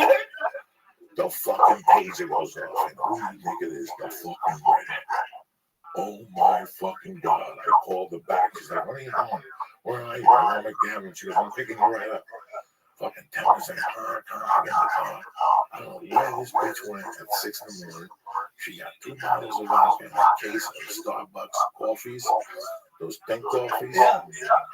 The fucking pager goes off. And who do you think it is? The fucking redhead. Oh my fucking God. I called her back. She's like, what are you doing? Where are you? I'm like, Gavin. She goes, I'm picking you right up. Fucking 10 minutes in the car, I get in the car. I don't know where this bitch went at 6 in the morning. She got 2 bottles of vodka and a case of Starbucks coffees, those pink coffees. Yeah.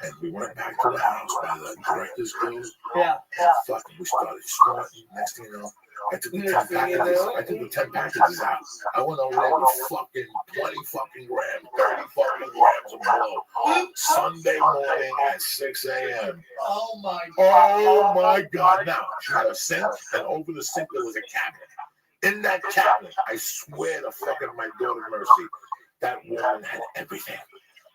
And we went back to the house by the director's guild. Yeah. And fucking, we started snorting. Next thing you know, I took the 10 packages. I took the 10 packages out. I went over there with fucking 20 fucking grams, 30 fucking grams of blow. Sunday morning at 6 a.m. Oh my Oh my God. Now, she had a sink, and over the sink there was a cabinet. In that cabinet, I swear to fucking my daughter Mercy, that woman had everything.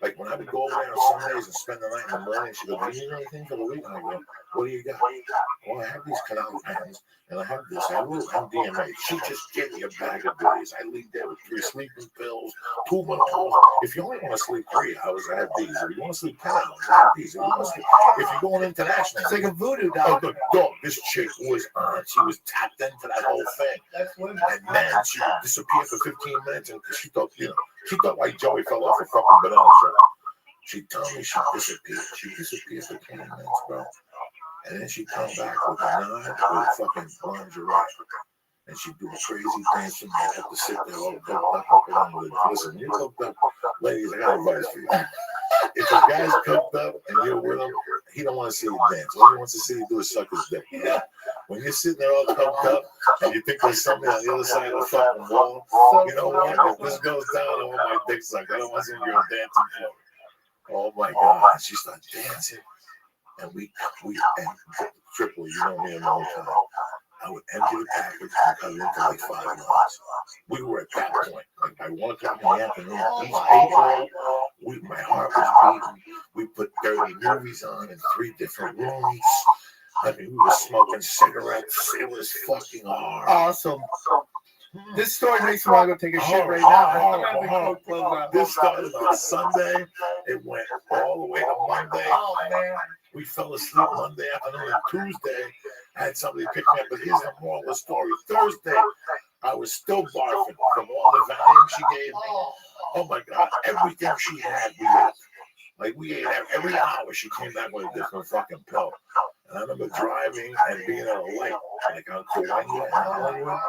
Like when I would go over there on Sundays and spend the night in the morning, she goes, do you need anything for the week? And I go, what do you got? Well, I have these canal pans, and I have this. I will MDMA. She just gave me a bag of goodies. I leave there with 3 sleeping pills, 2 Manols. If you only want to sleep 3 hours, I have these. If you want to sleep 10 hours, I have these. If you're going international, It's like a voodoo oh, dog. the dog, this chick was on. She was tapped into that whole thing. That's women. And then she would disappear for 15 minutes, and she thought, she thought like Joey fell off a fucking banana truck. She told me she disappeared. She disappeared for 20 minutes, bro. And then she'd come back with a nod with fucking lingerie. And she'd do a crazy dance, and I'd have to sit there all coked up and put on with it. Listen, you coked up, ladies, I got advice for you. If a guy's coked up and you're with him, he don't want to see you dance. All he wants to see you do is suck his dick. Yeah. When you're sitting there all coked up and you think there's something on the other side of the fucking wall, you know what? If this goes down, I want my dick sucked. I don't want some girl dancing for me. Oh my God. And she started dancing. And we and triple, you know me a long time. I would empty the package and cut it into like 5 months. We were at that point. Like by 1 o'clock in the afternoon, each April, my heart was beating. We put 30 movies on in 3 different rooms. I mean, we were smoking cigarettes. It was fucking hard. Awesome. This story makes me want to go take a shit right now. This started on Sunday. It went all the way to Monday. Oh, man. We fell asleep Monday afternoon and Tuesday. I had somebody pick me up, but here's the moral of the story. Thursday, I was still barfing from all the Valium she gave me. Oh my God, everything she had, we ate. Like we ate every hour. She came back with a different fucking pill. And I remember driving and being at a light, like on Kauai in Hollywood,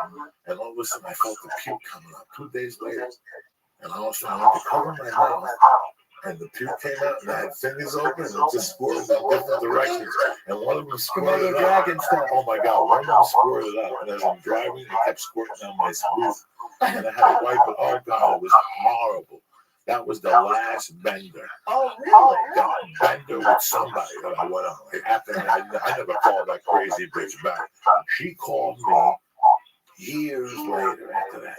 and all of a sudden I felt the puke coming up 2 days later. And all of a sudden I went to cover my mouth. And the puke came out, and I had fingers open, and it just squirted in different directions. And one of them squirted up. Oh my God, one of them squirted up. And as I'm driving, it kept squirting on my roof. And I had to wipe it. Oh God, it was horrible. That was the last bender. Oh, really? That bender with somebody that I went on. Like after that, I never called that crazy bitch back. She called me years later after that.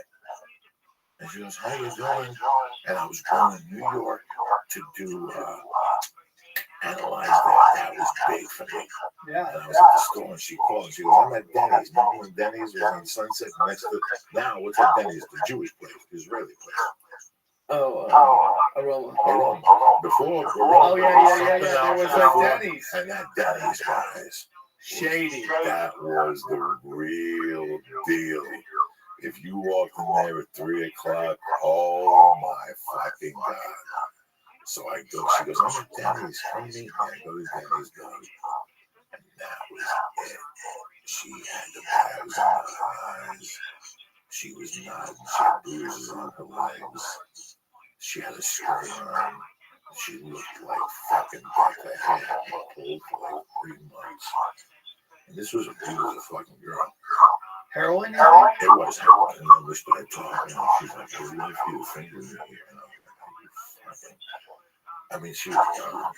And she goes, how you doing? And I was going to New York to do Analyze That. That was big for me. Yeah. And I was at the store and she called and she goes, I'm at Denny's. Remember when Denny's was on Sunset next to, now what's at Denny's? The Jewish place, the Israeli place. Aroma. Before Aroma. Oh, yeah. There was that Denny's. And that Denny's, guys. Shady. That was the real deal. If you walked in there at 3 o'clock, oh my fucking God. So I go, she goes, I'm at Denny's, come meet me. I go to Denny's, and that was it. She had the bags on her eyes. She was nodding, she had bruises on her legs. She had a skirt on. She looked like fucking Becca had been pulled for like 3 months. And this was a beautiful fucking girl. Heroin, you think? It was heroin. And then we started talking. And she's like, hey, what if you finger me here? And I was like, fucking. I mean, she was gone.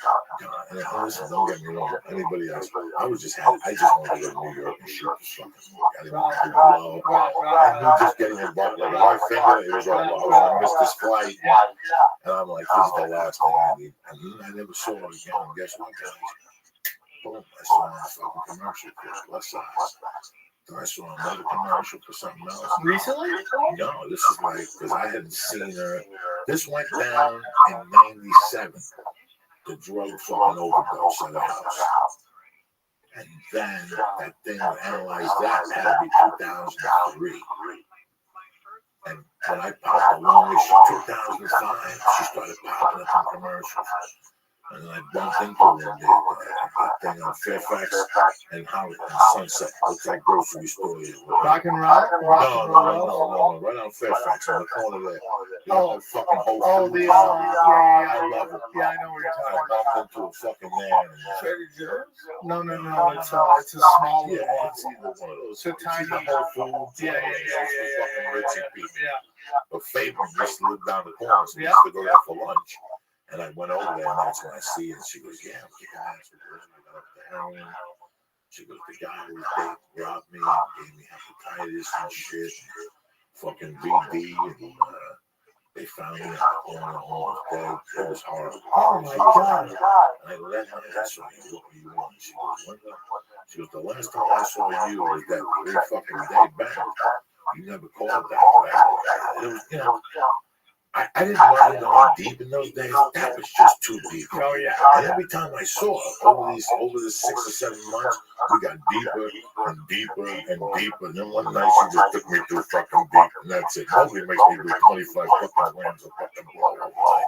And listen, don't get me wrong. Anybody else, I just wanted to go to New York and shoot this fucking movie. I didn't want to do blow. I knew just getting involved. Like, my finger, it was all, I was going to miss this flight. And I'm like, this is the last thing I need. And then I never saw her again. And guess what, guys? Boom, I saw her in a fucking commercial for plus size. Then I saw another commercial for something else. Recently? No, this is like, because I hadn't seen her. This went down in 97. The drug fucking overdose at the house. And then that thing would analyze that. Had to be 2003. And when I popped along with 2005, she started popping up in commercials. And then I bumped into her one day, that thing on Fairfax and Howard and Sunset. Looks like grocery store. Rock and roll? No, right on Fairfax, on the corner there. Oh, fucking Whole oh, Foods. yeah, I love it. yeah, I know what you're I talking about. bumped into a fucking there. Trader Joe's? No, it's a small Yeah, one. it's either one of those. It's a tiny Whole Foods. Yeah. Fucking rich people. Yeah. But Fabian used to live down the corner, so we Yeah. used to go there for lunch. And I went over there, and that's when I see her. She goes, yeah, I'm kicking ass with her. I got up the heroin. She goes, the guy who was dating robbed me and gave me hepatitis and shit. Fucking BD. And they found me in the corner, almost dead. It was horrible. Oh, my God. And I let her ask me, what do you want? She goes, she goes, the last time I saw you was that 3 fucking day back. You never called that back. It was, you know. I didn't want to go deep in those days. That was just too deep. Oh, yeah. And every time I saw her over the 6 or 7 months, we got deeper and deeper and deeper. And then one night she just took me through fucking deep, and that's it. Nobody makes me do 25 fucking grams of fucking blood every night.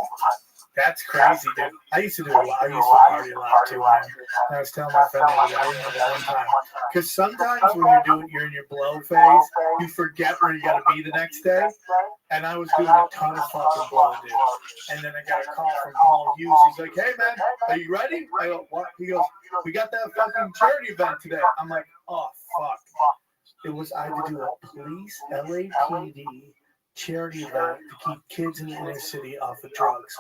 That's crazy, dude. I used to do a lot. I used to party a lot too, man. And I was telling my friend that I remember one time. Because sometimes when you're in your blow phase, you forget where you gotta be the next day. And I was doing a ton of fucking blow, dude. And then I got a call from Paul Hughes. He's like, hey man, are you ready? I go, what? He goes, we got that fucking charity event today. I'm like, oh fuck. It was I had to do a police LAPD charity event to keep kids in the inner city off of drugs.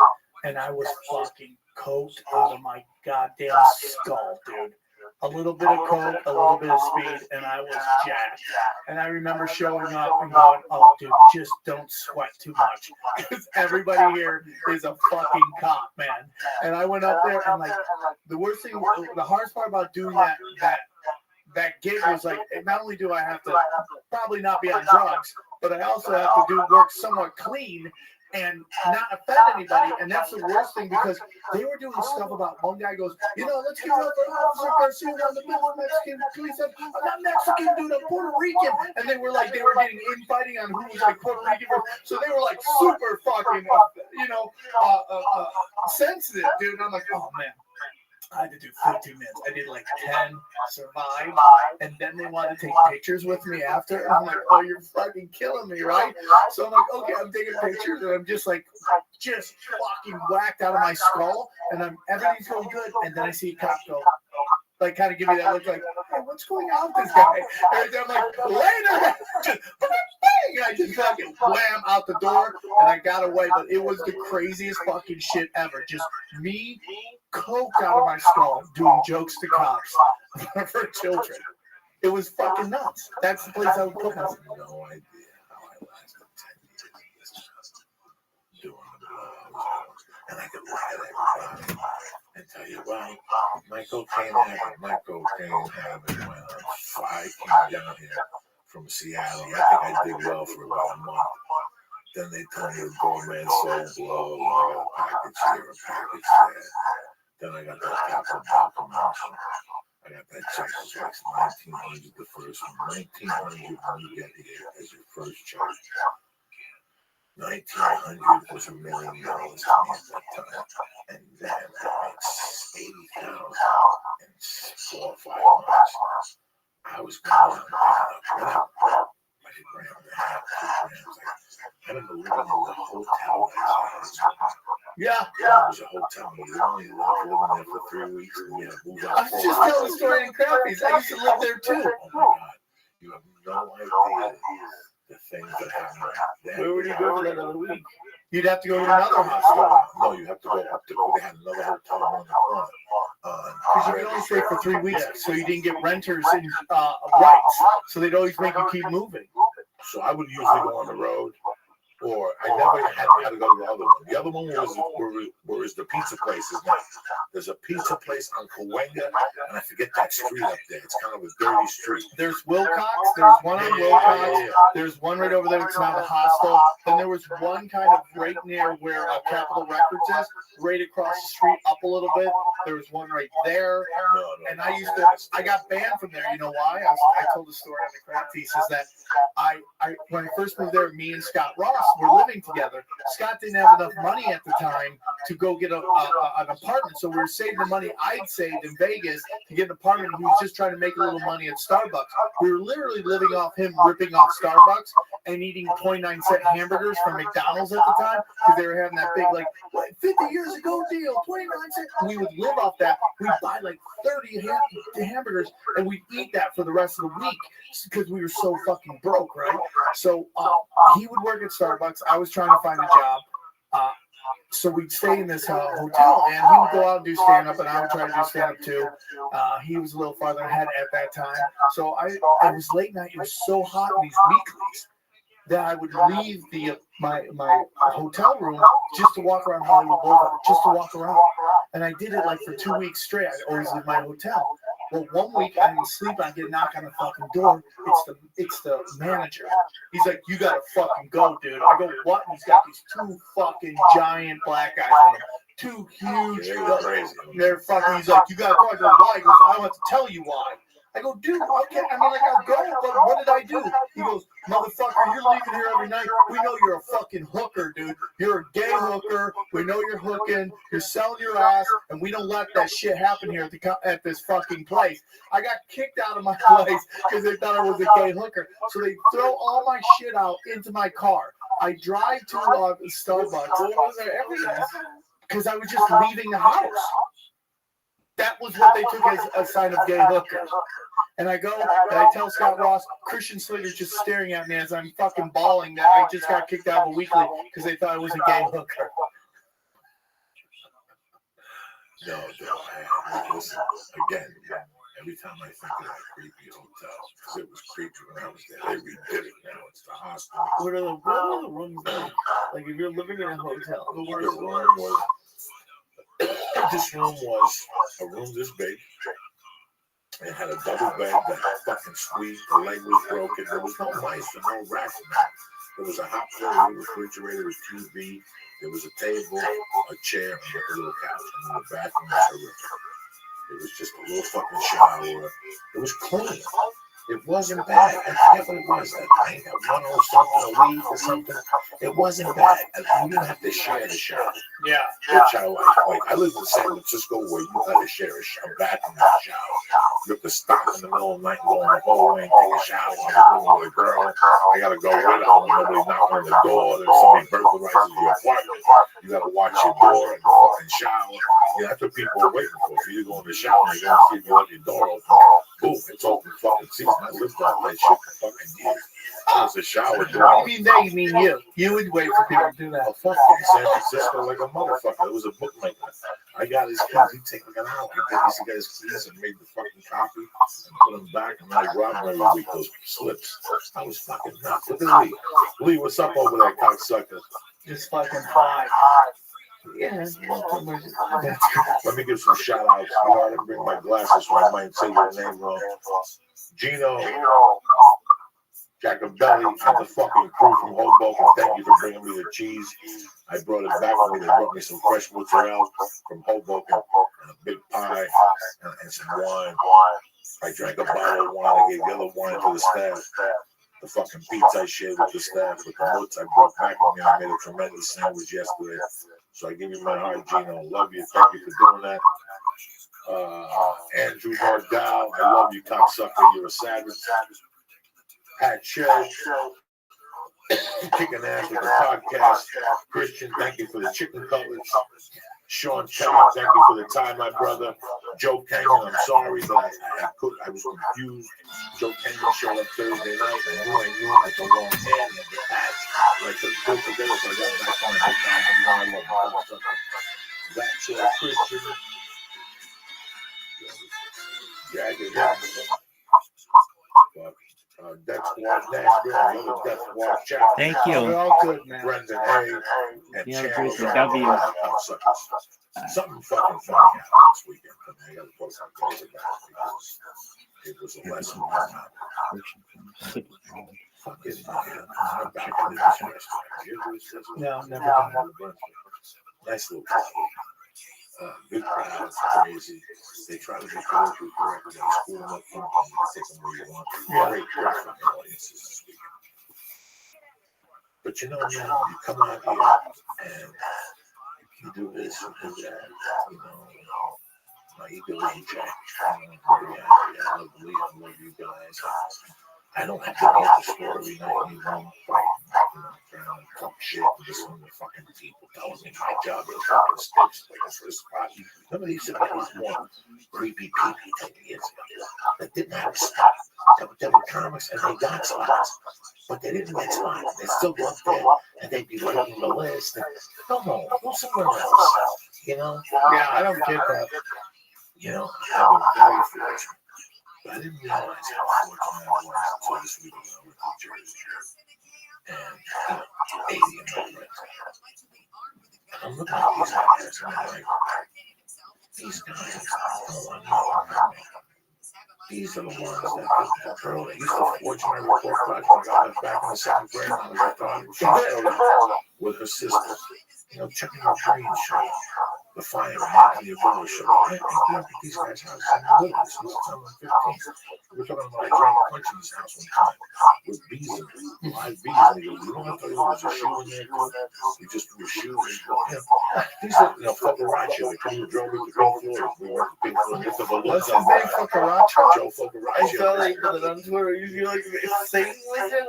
And I was fucking coked out of my goddamn skull, dude. A little bit of coke, a little bit of speed, and I was jacked. And I remember showing up and going, oh, dude, just don't sweat too much. Because everybody here is a fucking cop, man. And I went up there and, like, the worst thing, the hardest part about doing that gig was, like, not only do I have to probably not be on drugs, but I also have to do work somewhat clean and not offend anybody. And that's the worst thing, because they were doing stuff about, one guy goes, you know, let's give up for Officer Garcia on the middle Mexican police. I'm not Mexican, dude, I'm Puerto Rican. And they were getting infighting on who was like Puerto Rican. So they were like super fucking, sensitive, dude. And I'm like, oh man. I had to do 15 minutes. I did like 10, survived, and then they wanted to take pictures with me after. I'm like, oh, you're fucking killing me, right? So I'm like, okay, I'm taking pictures, and I'm just fucking whacked out of my skull, and everything's going good, and then I see a cop go, like, kind of give me that look like, hey, what's going on with this guy? And I'm like, later! Just, bang! I just fucking wham out the door, and I got away, but it was the craziest fucking shit ever. Just me coked out of my skull doing jokes to cops for children. It was fucking nuts. That's the place I would put myself. No idea how I lasted 10 years doing the blows. And I could look at everybody and tell you, well, my cocaine habit went on. I came down here from Seattle. I think I did well for about a month. Then they told me to go, man, so blow. I got a package here, a package there. Then I got that Taco Bell commercial. I got that check. It was like $1,900 the first one. $1,900 when you get here as your first check. $1,900 was $1 million to me at that time. And then I made $80,000 in 4 or 5 months. I was going down and picking up like $1.5 grams, 2 grams. I remember living in the hotel. Yeah. It was a hotel. We only lived living there for 3 weeks, and we had to move out. I was just telling the story in Crappies. I used to live there too. Oh my God. You have no idea the things that happen. Where would you go for that other week? You'd have to go to another hospital. No, you have to go up to. They had another hotel on the corner. Because you could only stay for 3 weeks, so you didn't get renters and rights. So they'd always make you keep moving. So I would usually go on the road, or I never had to go to the other one. The other one was where is the pizza place is now. There's a pizza place on Cahuenga, and I forget that street up there. It's kind of a dirty street. There's Wilcox. There's one on Wilcox. There's one right over there. It's not a hostel. Then there was one kind of right near where Capitol Records is, right across the street, up a little bit. There was one right there. And I got banned from there. You know why? I told the story on the crap piece is that when I first moved there, me and Scott Ross were living together. Scott didn't have enough money at the time to go get an apartment, so we were saving the money I'd saved in Vegas to get an apartment. He was just trying to make a little money at Starbucks. We were literally living off him ripping off Starbucks and eating 29-cent hamburgers from McDonald's at the time because they were having that big, 50 years ago deal, 29 cents. We would live off that. We'd buy 30 hamburgers and we'd eat that for the rest of the week because we were so fucking broke, right? So he would work at Starbucks. I was trying to find a job. So we'd stay in this hotel, and he would go out and do stand-up, and I would try to do stand-up too. He was a little farther ahead at that time. So it was late night. It was so hot in these weeklies that I would leave my hotel room just to walk around Hollywood Boulevard, just to walk around. And I did it for 2 weeks straight. I always leave my hotel. Well, one week I didn't sleep. I get a knock on the fucking door. It's the manager. He's like, "You gotta fucking go, dude." I go, "What?" And he's got these 2 fucking giant black guys on him. 2 huge. They're fucking. He's like, "You gotta go." I go, "Why?" He goes, "I don't have to tell you why." I go, "Dude, okay." I'll go, but what did I do? He goes, "Motherfucker, you're leaving here every night. We know you're a fucking hooker, dude. You're a gay hooker. We know you're hooking. You're selling your ass, and we don't let that shit happen here at this fucking place." I got kicked out of my place because they thought I was a gay hooker. So they throw all my shit out into my car. I drive to Starbucks because I was just leaving the house. That was what they took as a sign of gay hookers. And I go and I tell Scott Ross, Christian Slater's just staring at me as I'm fucking bawling that I just got kicked out of a weekly because they thought I was a gay hooker. No, listen, again, every time I think of that creepy hotel, because it was creepy when I was there, they redid it now. It's the hospital. What are the rooms like? If you're living in a hotel, the room was. This room was a room this big. It had a double bed that fucking squeaked. The leg was broken. There was no mice and no rats in that. There was a hot plate, refrigerator with TV. There was a table, a chair, and a little couch. And the bathroom was horrific. It was just a little fucking shower. It was clean. It wasn't bad. I forget what it was. I think at 1 or something a week or something. It wasn't bad. And you didn't have to share the shower. Yeah. Which I like. I lived in San Francisco where you had to share a bathroom and a shower. You have to stop in the middle of the night and go in the hallway and take a shower in the room with a girl. I got to go with her when nobody knocking on the door. There's somebody burglarizes your apartment. You got to watch your door and fucking shower. Yeah, that's what people are waiting for. So you go in the shower and you got to see if you let your door open. Boom, it's open fucking season. I lived off that shit for fucking years. I was a shower door. You mean they, you mean you. You would wait for people to do that. Fucking San Francisco like a motherfucker. It was a bookmaker. I got his keys. He'd take like an hour. He got his keys and made the fucking copy and put them back. And I robbed him every week, those slips. I was fucking nuts. Look at Lee. Lee, what's up over there, cocksucker? Just fucking fine. yeah. Let me give some shout outs. I didn't bring my glasses, so I might say your name wrong. Gino, Jacobelli, and the fucking crew from Hoboken. Thank you for bringing me the cheese. I brought it back with me. They brought me some fresh mozzarella from Hoboken, and a big pie, and some wine. I drank a bottle of wine. I gave the other wine to the staff. The fucking pizza I shared with the staff, with the notes I brought back with me. I made a tremendous sandwich yesterday. So I give you my heart, Gino. Love you. Thank you for doing that. Andrew Nordell, I love you, cocksucker. You're a savage. Pat Shell, kicking ass with the podcast. Christian, thank you for the chicken cutlets. Sean Kelly, thank you for the time, my brother. Joe Kenyon, I'm sorry, but I was confused. Joe Kenyon showed up Thursday night, and I knew him at the wrong hand. He had the patch. Like the good together, so I got back on the hook down the line. That's Christian. Yeah, I did that. Death Squad Nashville, another Death Squad chapter. Thank We're you. all good, man. Brendan A. and Yeah, Chandler. Bruce, W. Something fucking funny happened this weekend. I gotta post some things about it because it was a lesson. Fucking I'm back in this restaurant. No, never done. Nice little club. Good crowd, crazy. They try to make politically correct. They school them up front and you take them where you want. Great fucking audiences this weekend. But you know, man, you come out here and you do this, you do that, you know. My ego isn't checked. I'm very happy. I love Lee. I love you guys. I don't have to be at the store every night anymore. Trying to talk shit and listen to fucking people telling me my job is fucking stinks like a first spot. Some of these more creepy people 10 years ago that didn't have a spot. There were comics and they got spots, but they didn't get spots. They still go up there and they'd be writing the list. And, come on, go somewhere else. You know? Yeah, I don't get that. You know, I was very fortunate. But I didn't realize how fortunate I was until this week when I went to Jersey. And, 80 of my friends. And I'm looking at these guys and I'm like, these guys don't want to me. These are the ones that the girl that used to forge my report project back in the second grade when I was talking with her sister. You know, checking her brain show. The fire and the Apollo show. I grew up at these guys' houses in the living since the time I'm 15. We're talking about I drank punch in his house one time with bees in it, live bees. And he goes, you know what I thought there was a shoe in there too? You just threw a shoe in there. These are, fucking Rothschild. They couldn't even drove me to Pink Floyd. We went to Pink Floyd. Looked at the What's his name? Fucking Rothschild? Joe fucking I saw Rothschild. they put it on Twitter. You feel like Satan was in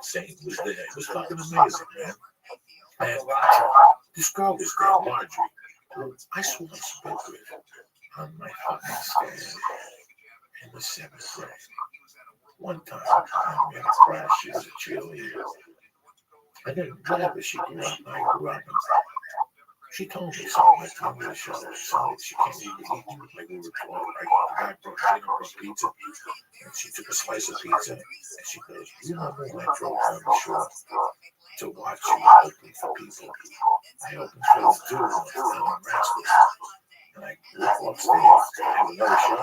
Satan was there. It was fucking amazing, man. And this girl was there, Marjorie. I saw her spit with on my fucking stand in the 7th grade. One time, we had a crash. She was a cheerleader. And then, whatever she grew up, I grew up. And she told me something. I told me to show her something. She can't even eat. Like we were told, right? The guy brought pizza. And she took a slice of pizza. And she goes, you know when I drove down the shore to watch you open for people. I opened for this dude once down in Rasmus. And I walk upstairs. I have another show.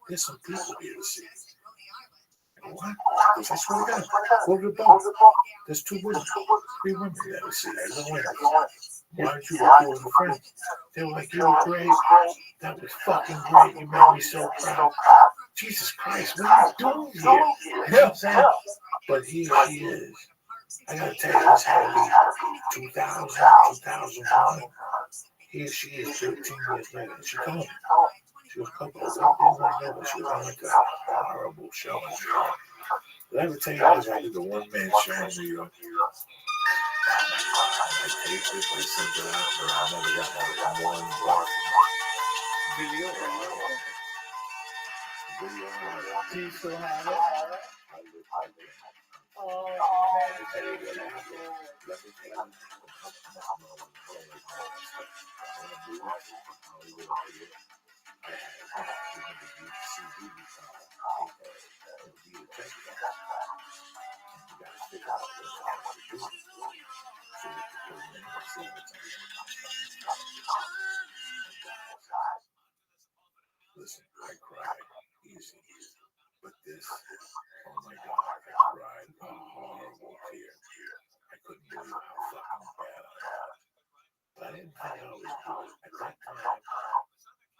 There's some people here to see. I go, what? Because I swear to God, go to the boat. There's 2 women, 3 women there to see. I go, wait. Why don't you go with a friend? They were like, you were great. That was fucking great. You made me so proud. Jesus Christ, what are you doing here? You know what I'm saying? But here she is. I gotta tell you, this had to be 2000, 2001. Here she is 13 years later. And she told me. She was a couple of years she was on like a horrible show. Did I ever tell you guys I did the one-man show in New York? I taped it, I sent it out, and I never got one bar. video. Do you still have it? Oh, man. Listen, I cried easy, but this, oh my God, I cried a horrible tear. I couldn't believe how fucking bad I was. But I didn't think I was good. At that time,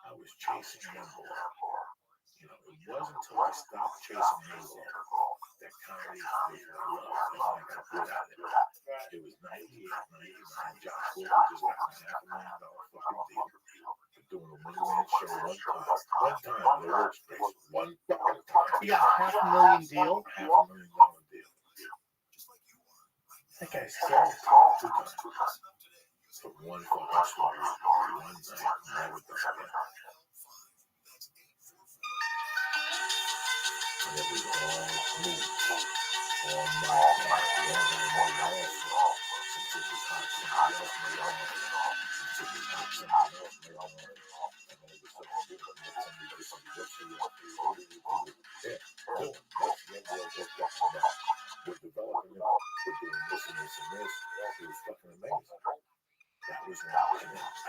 I was chasing Nimble. You know, it wasn't until I stopped chasing Nimble that comedy was my love, and I got good at it. It was 98, 99. Josh Gordon just got a $500,000 fucking deal for doing a one-man show one time, in the workspace, one fucking time. You got $500,000 deal? $500,000 deal. That guy's scared 2 times. from one fucking story, one night, never done again. And it was all moved, all my bad. The only thing I know also, since it was hot, somebody else made on it. Since it was hot, somebody else made on it. And all of a sudden, somebody just said, what's the what do you do? Yeah, no, that's the end of what's up now. We're developing it, we're doing this and this and this. It was fucking amazing. That was when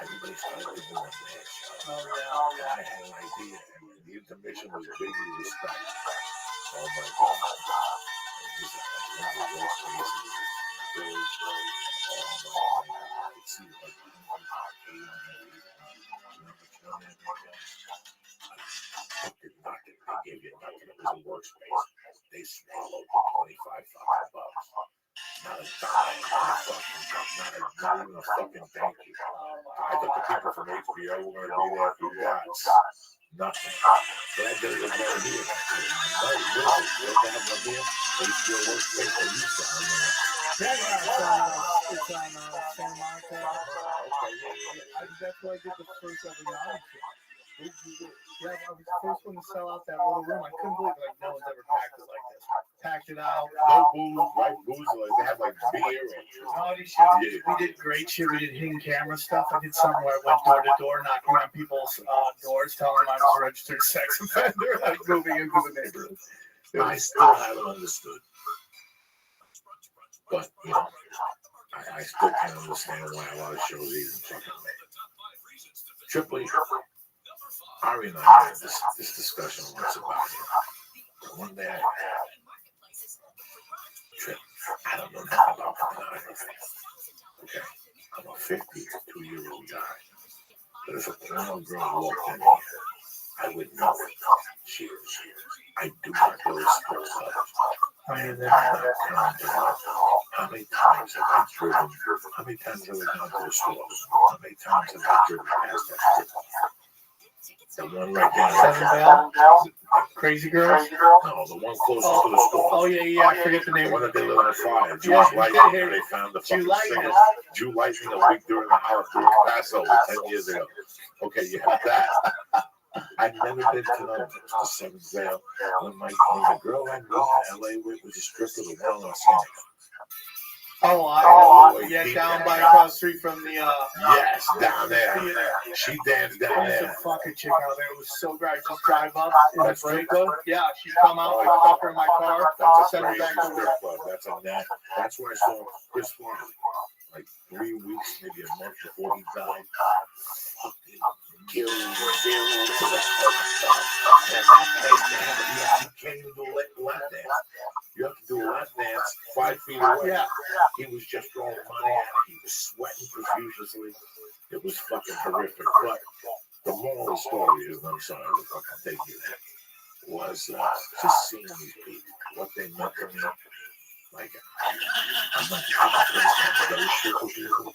everybody started to do one man show. And I had an idea, and the intermission was Biggie Respect. Oh my God. And it was like one of the worst places in the village. Oh my God. I could see like 100 arcade on the way. You know what that was? Fucking nothing. They gave you nothing. It was a workspace. They swallowed $25 bucks. Not a dime, not even a fucking thank you. I thought the people from HBO were going to be there for gods. Nothing. But I did it with no here. No, really. They have no here. HBO workspace. They used to have no. It's on Santa Monica. Okay, yeah. That's why I did the first ever Naughty show. Yeah, I was the first one to sell out that little room. I couldn't believe like no one's ever packed it like this. Packed it out. No booze, right? Booze, like they have like beer and Naughty show. Yeah. We did great shit. We did hidden camera stuff. I did something where I went door to door, knocking on people's doors, telling them I was a registered sex offender, like moving into the neighborhood. I still haven't understood. But, you know, I still can't understand why a lot of shows even fucking made. Triple E. Ari and I had this discussion once about him. One day, Trip, I don't know nothing about pornography. Okay, I'm a 52-year-old guy. But if a porno girl walked in here, I would know it. She is. I do not go to strip clubs. I'm not counting how many times have I driven? How many times have I gone to the store? How many times have I driven past that strip club? The one right down Seven Bell? Crazy Girls? No, the one closest to the store. Oh, yeah, I forget the name. The one that they lit on fire. Jewish Yeah, Lightning, and they found the fucking Lightning. singer. Jew Lightning a week during the holiday Passover 10 years ago. Okay, you have that. I've never been to the Seventh Veil. When the girl I moved to LA with was a stripper, the one on Scenic. Yeah, down by across the street from the yes, down there. She danced down there's there. a fucking chick out there. It was so great. Just drive up in the Braco. Yeah, she'd come out, I'd fuck her in my car, That's a send her crazy back to strip work. club. That's on that. That's where I saw Chris Farley. Like 3 weeks, maybe a month before he died. Fucking killed you can't even do a lap dance. You have to do a lap dance 5 feet away. Yeah. He was just throwing money at it. He was sweating profusely. It was fucking horrific. But the moral of the story is, I'm sorry, I'll take you there, was just seeing these people, what they meant to me. Like, I'm not those super people.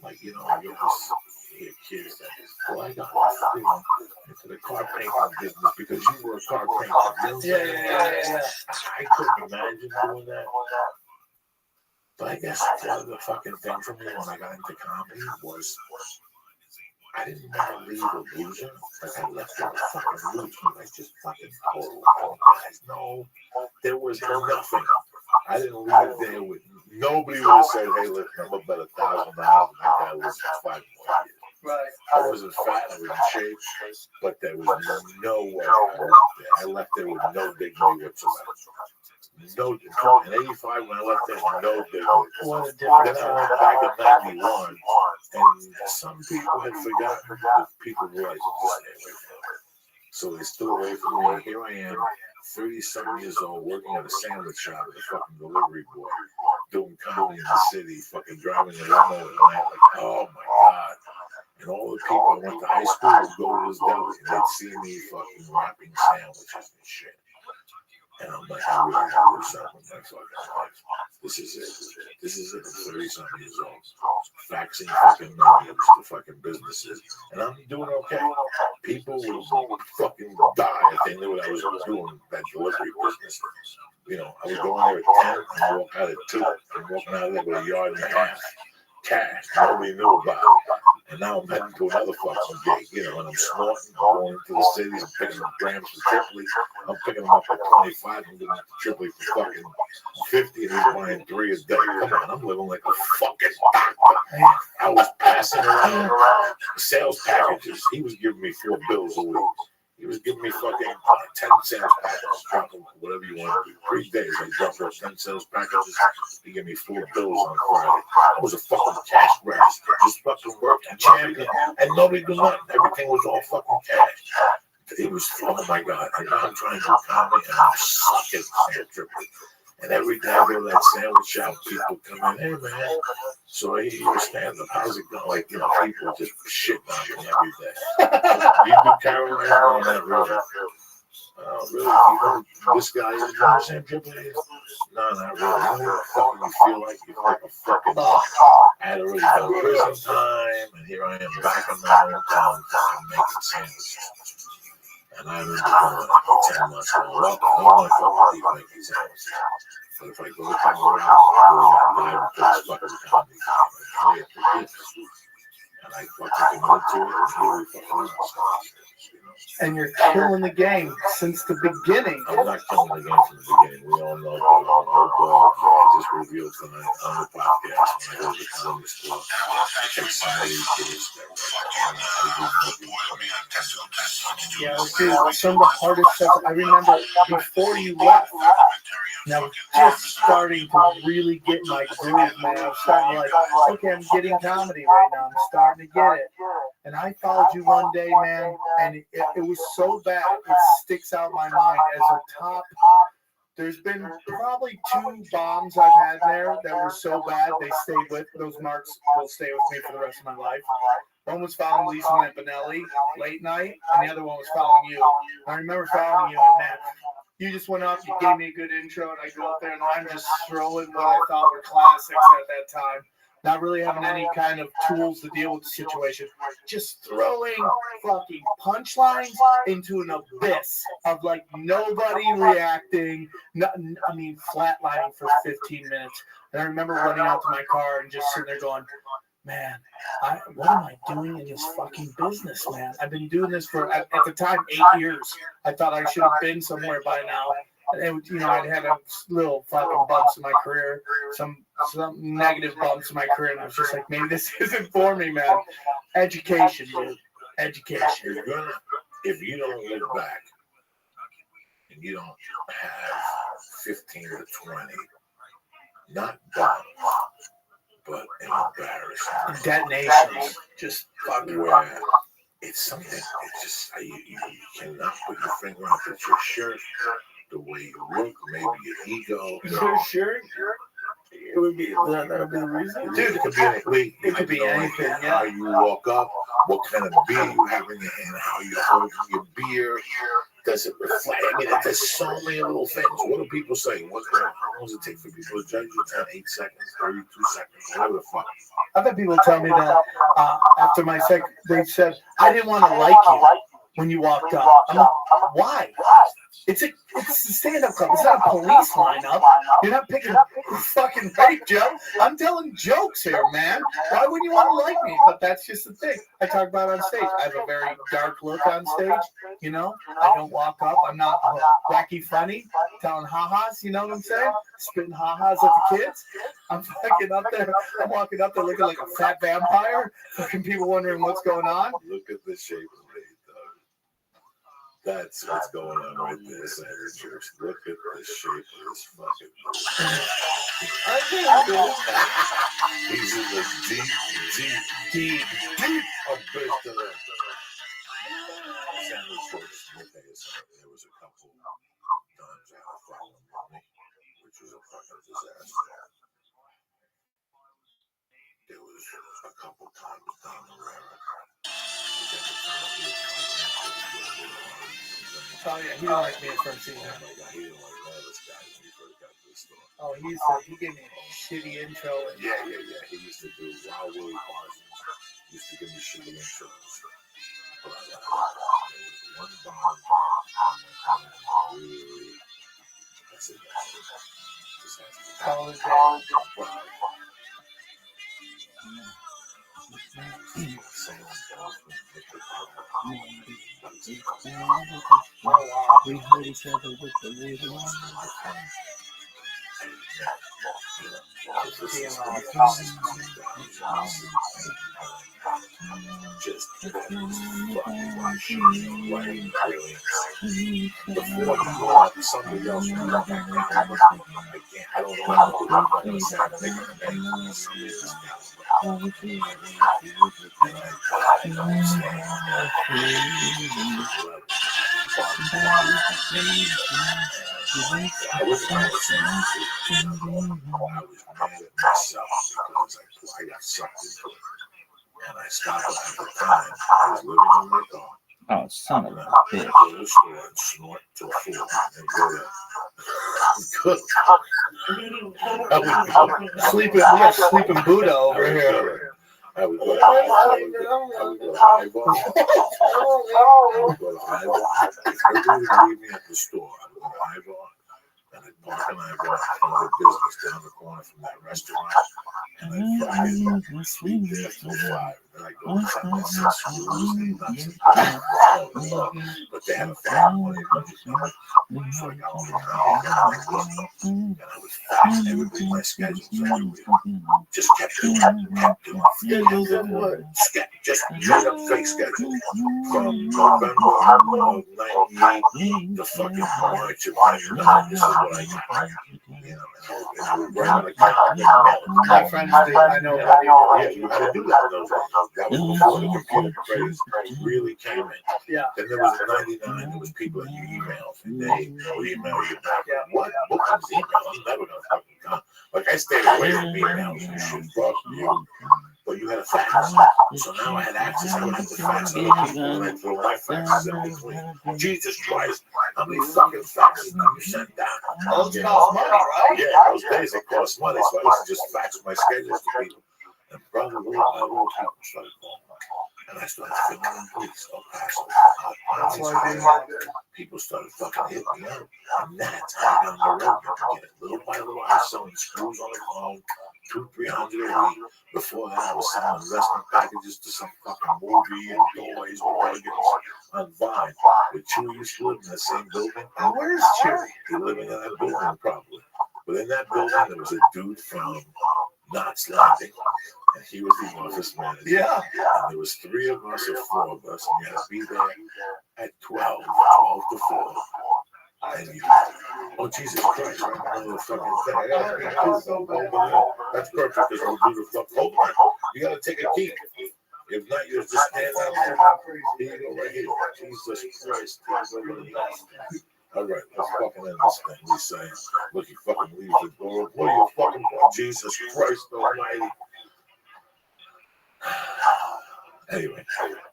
Like, you know, you always hear kids that, well, I got into the car painting business because you were a car painter. Yeah. I couldn't imagine doing that. But I guess the fucking thing for me when I got into comedy was I didn't want to leave a loser. Like I left them a fucking loser. I just fucking told guys, no, there was nothing. I didn't leave there with nobody would have said, hey, listen, I'm about $1,000 and that guy lives 5 more years. Right. I wasn't fat, I was in shape, but there was no way I left there. I left there with no dignity whatsoever. No, in 85 when I left there, no dignity. What a Then difference. I went back in 91, and some people had forgotten, but people realized to stay away from it. So they stood away from me. Here I am, 30-something years old, working at a sandwich shop as a fucking delivery boy, doing comedy in the city, fucking driving a limo at night. Like, oh my God. And all the people I went to high school would go to this deli and they'd see me fucking wrapping sandwiches and shit. And I'm like, I really want to do something with my fucking life. This is it. This is it. I'm 30-something years old. Faxing fucking menus to fucking businesses. And I'm doing okay. People would fucking die if they knew what I was doing, that delivery business. You know, I would go in there at 10 and walk out at 2. I'm walking out of there with a yard and a half. cash. Nobody knew about it. And now I'm heading to another fucking gig, you know, and I'm snorting, I'm going into the city, I'm picking up grams for Tripoli, I'm picking them up at 25, I'm giving it to Tripoli for fucking 50, and he's buying 3 a day. Come on, I'm living like a fucking doctor. I was passing around sales packages. He was giving me 4 bills a week. He was giving me fucking 10 sales packages, dropping whatever you want to do. 3 days, I dropped off 10 sales packages. He gave me 4 bills on Friday. I was a fucking cash register, just fucking working champion, and nobody do nothing. Everything was all fucking cash. It was, oh my God, and now I'm trying to do comedy, and I'm sucking at Tripoli. And every day I go to that sandwich shop, people come in, hey man, so I hear you stand up. How's it going? Like, you know, people just shit on me every day. You do Carolina? No, not really. Really? You know this guy is the same Tripoli is? No, not really. You know what fucking you feel like? You feel like a fucking I had already done prison time, and here I am back in my hometown fucking making sandwiches. And I've been doing it for 10 months. Well, I don't want to fucking keep making sandwiches. But if I go to come around, I'm really going to dive into this fucking comedy game. And I fucking committed to it, and here we fucking are. And you're killing the game since the beginning. I'm not killing the game from the beginning. We all know that I just revealed tonight on the podcast when I go to the comedy store. I take some of these kids Yeah, dude, some of the hardest stuff I remember before you left. Now, just starting to really get my groove, man. I'm starting to like, okay, I'm getting comedy right now. I'm starting to get it. And I followed you one day, man, and it was so bad, it sticks out in my mind as a top. There's been probably 2 bombs I've had there that were so bad, they stayed with, those marks will stay with me for the rest of my life. One was following Lisa Lampanelli late night, and the other one was following you. I remember following you, and man, you just went up, you gave me a good intro, and I go up there, and I'm just throwing what I thought were classics at that time. Not really having any kind of tools to deal with the situation. Just throwing fucking punchlines into an abyss of like nobody reacting. I mean, flatlining for 15 minutes. And I remember running out to my car and just sitting there going, man, what am I doing in this fucking business, man? I've been doing this for, at the time, 8 years. I thought I should have been somewhere by now. And, you know, I'd had a little fucking bumps in my career, some negative bumps in my career, and I was just like, maybe this isn't for me, man. Education, dude. Education. If you don't look back and you don't have 15 to 20, not bombs, but embarrassing detonations, just fucking where it's something. It's just you cannot put your finger on it. It's your shirt, the way you look, maybe your ego. Your shirt. It would be that would be the reason, dude. It could be anything. It could be anything. Yeah. How you walk up, what kind of beer you have in your hand, how you hold your beer. Does it reflect? I mean, there's so many little things. What do people say? How long does it take for people to judge you? 10, 8 seconds, 32 seconds, whatever the fuck. I've had people tell me that after my second, they said, I didn't want to like you when you walked up. I'm like, why? It's a stand-up club. It's not a police lineup. You're not picking fucking rape, Joe. I'm telling jokes here, man. Why wouldn't you want to like me? But that's just the thing. I talk about it on stage. I have a very dark look on stage. You know, I don't walk up. I'm not wacky funny, telling ha-has. You know what I'm saying? Spitting ha-has at the kids. I'm fucking up there. I'm walking up there looking like a fat vampire. Fucking people wondering what's going on. Look at the shape of me. That's what's going on right there, Senator Church. Look at the shape of this fucking I can't do it. These are the deep abyss to the Senator Church. Okay, there was a couple times I was following me, which was a fucking disaster. There was a couple times down the road. Oh yeah, he didn't like me at first season. Oh my God, he didn't like all this guy when he first got to the store. Oh, he gave me a shitty intro. Yeah. He used to do Wild Willie Parsons. Used to give me shitty intros. But there was one bomb. Really, that's it. Just has to College. We hurt each other with the label on the phone. Just fucking watching writing brilliance. Before you go up, somebody else will be like, I can't, I don't know how to do it. I'm not going to say I'm making a name. Somebody else I was mad at myself because I got sucked into it. And I stopped at the time. I was living in my car. Oh, son of a bitch. Go to the store and snort till 4 and go to good. We got sleeping Buddha over here. I would go to High Bar. If everybody would leave me at the store, I would go to High Bar. And I'd park in High Bar and go to business down the corner from that restaurant. And I'd fucking sleep there till 5. Then I'd go to San but they had a family. So I got on the ground. And I was fast. Everybody, my schedules everywhere. Just kept doing Schedules of what? Just made up fake schedules. From November of 98 to fucking March of 99. This is what I got. You know, and I was My friends did. I know. yeah, you had to do that. That was before the computer craze really came in. Yeah. Then there was in 99, there was people that you emailed, and they would email you back. What comes email? I'm never going to fucking come. Like, I stayed away from emails and shit. Fuck you. But you had a fax. So now I had access. I would have to fax other people, and I'd throw my faxes in between. Jesus Christ, how many fucking faxes can you send down? Those cost money, right? Yeah, those days it cost money, so I used to just fax my schedules to people. And brother, little by little, people started calling. And I started filling police, El Paso, people started fucking hitting me up. And that's how I got on the road. Little by little, I was selling screws on the phone, 200-300 a week. Before that, I was selling investment packages to some fucking movie and toys on Vine. With Chewy used to live in the same building. And where's Chewy? He living in that building, probably. But in that building, there was a dude from Knott's Landing. And he was the office manager. Yeah. And there was 3 of us or 4 of us, and you had to be there at 12 to 4. And you, oh Jesus Christ, right? Another fucking thing. I gotta take a key. That's perfect because we'll do the fuck. Hold on. You gotta take a key. If not, you'll just stand out there. Here you go, right here. Jesus Christ. All right, let's fucking end this thing. He's saying, look, he fucking leaves the door. What are you fucking doing? Jesus Christ Almighty. Anyway,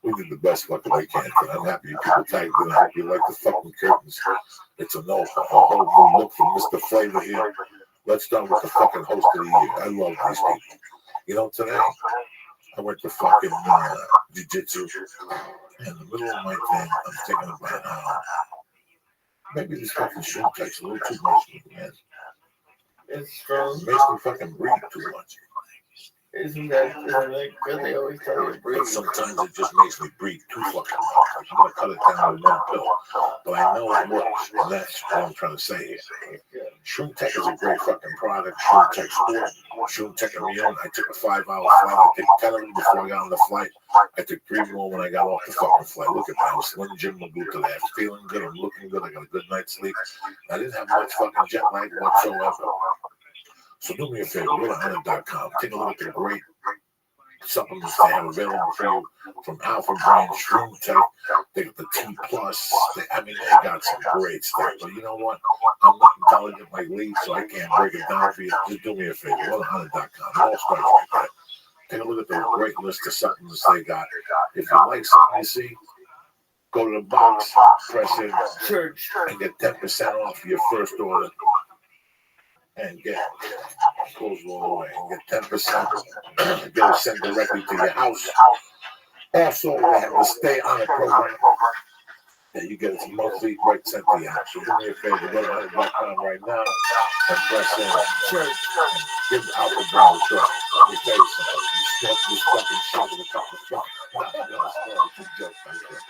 we did the best fucking we can, but I'm happy people tagged it. I hope you like the fucking curtains. It's a whole new look from Mr. Flavor here. Let's start with the fucking host of the year. I love these people. You know, today, I went to fucking jiu-jitsu. In the middle of my thing, I'm thinking about how maybe this fucking shit takes a little too much for me, man. It's strong. It makes me fucking breathe too much. Isn't that good? They always tell you to breathe. But sometimes it just makes me breathe too fucking much. I'm going to cut it down to 1 pill. But I know it works, and that's what I'm trying to say here. Shroom Tech is a great fucking product. Shroom Tech Sport. Shroom Tech and me own. I took a 5-hour flight. I took 10 of them before I got on the flight. I took 3 more when I got off the fucking flight. Look at that. I was slim Jim Magoo today. I'm feeling good. I'm looking good. I got a good night's sleep. I didn't have much fucking jet lag whatsoever. So do me a favor, go to Hunter.com. Take a look at the great supplements they have available for you from Alpha Brain, Shroom Tech. They got the T+. They got some great stuff. But you know what? I'm not intelligent like Lee, so I can't break it down for you. Just do me a favor, go to Hunter.com. It all starts like that. Take a look at the great list of supplements they got. If you like something you see, go to the box, press in, and get 10% off your first order. And get goes all the way and get 10%. Get it sent directly to your house. Also, they have the Stay On It program. Yeah, you get it monthly right sent to you. So do me a favor, go to hunter.com right now and press in. Sure. Give Alpha Brown a try. Let me tell you something. You snort this fucking shit with a couple of fucking. No, it's a joke. I'm sure.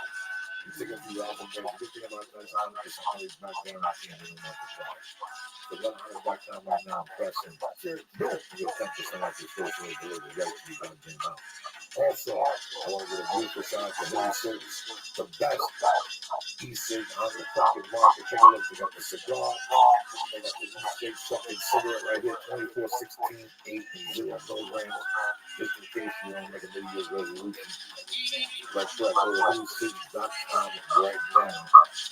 You think of the Alpha Brown. Good thing about that is 100% always back down. I can't even know the try. So go to hunter.com right now and press in. Sure. You get 10% off your first order delivery right to your goddamn house. Also, I want to get a beautiful shot for Holy Service. The best e-cig on the fucking market. Take a look. They got the cigar. They got the e-cig fucking cigarette right here. 2416, 8 and 0 milligrams. Just in case you want to make a New Year's resolution. That's right. Go to holycig.com right now.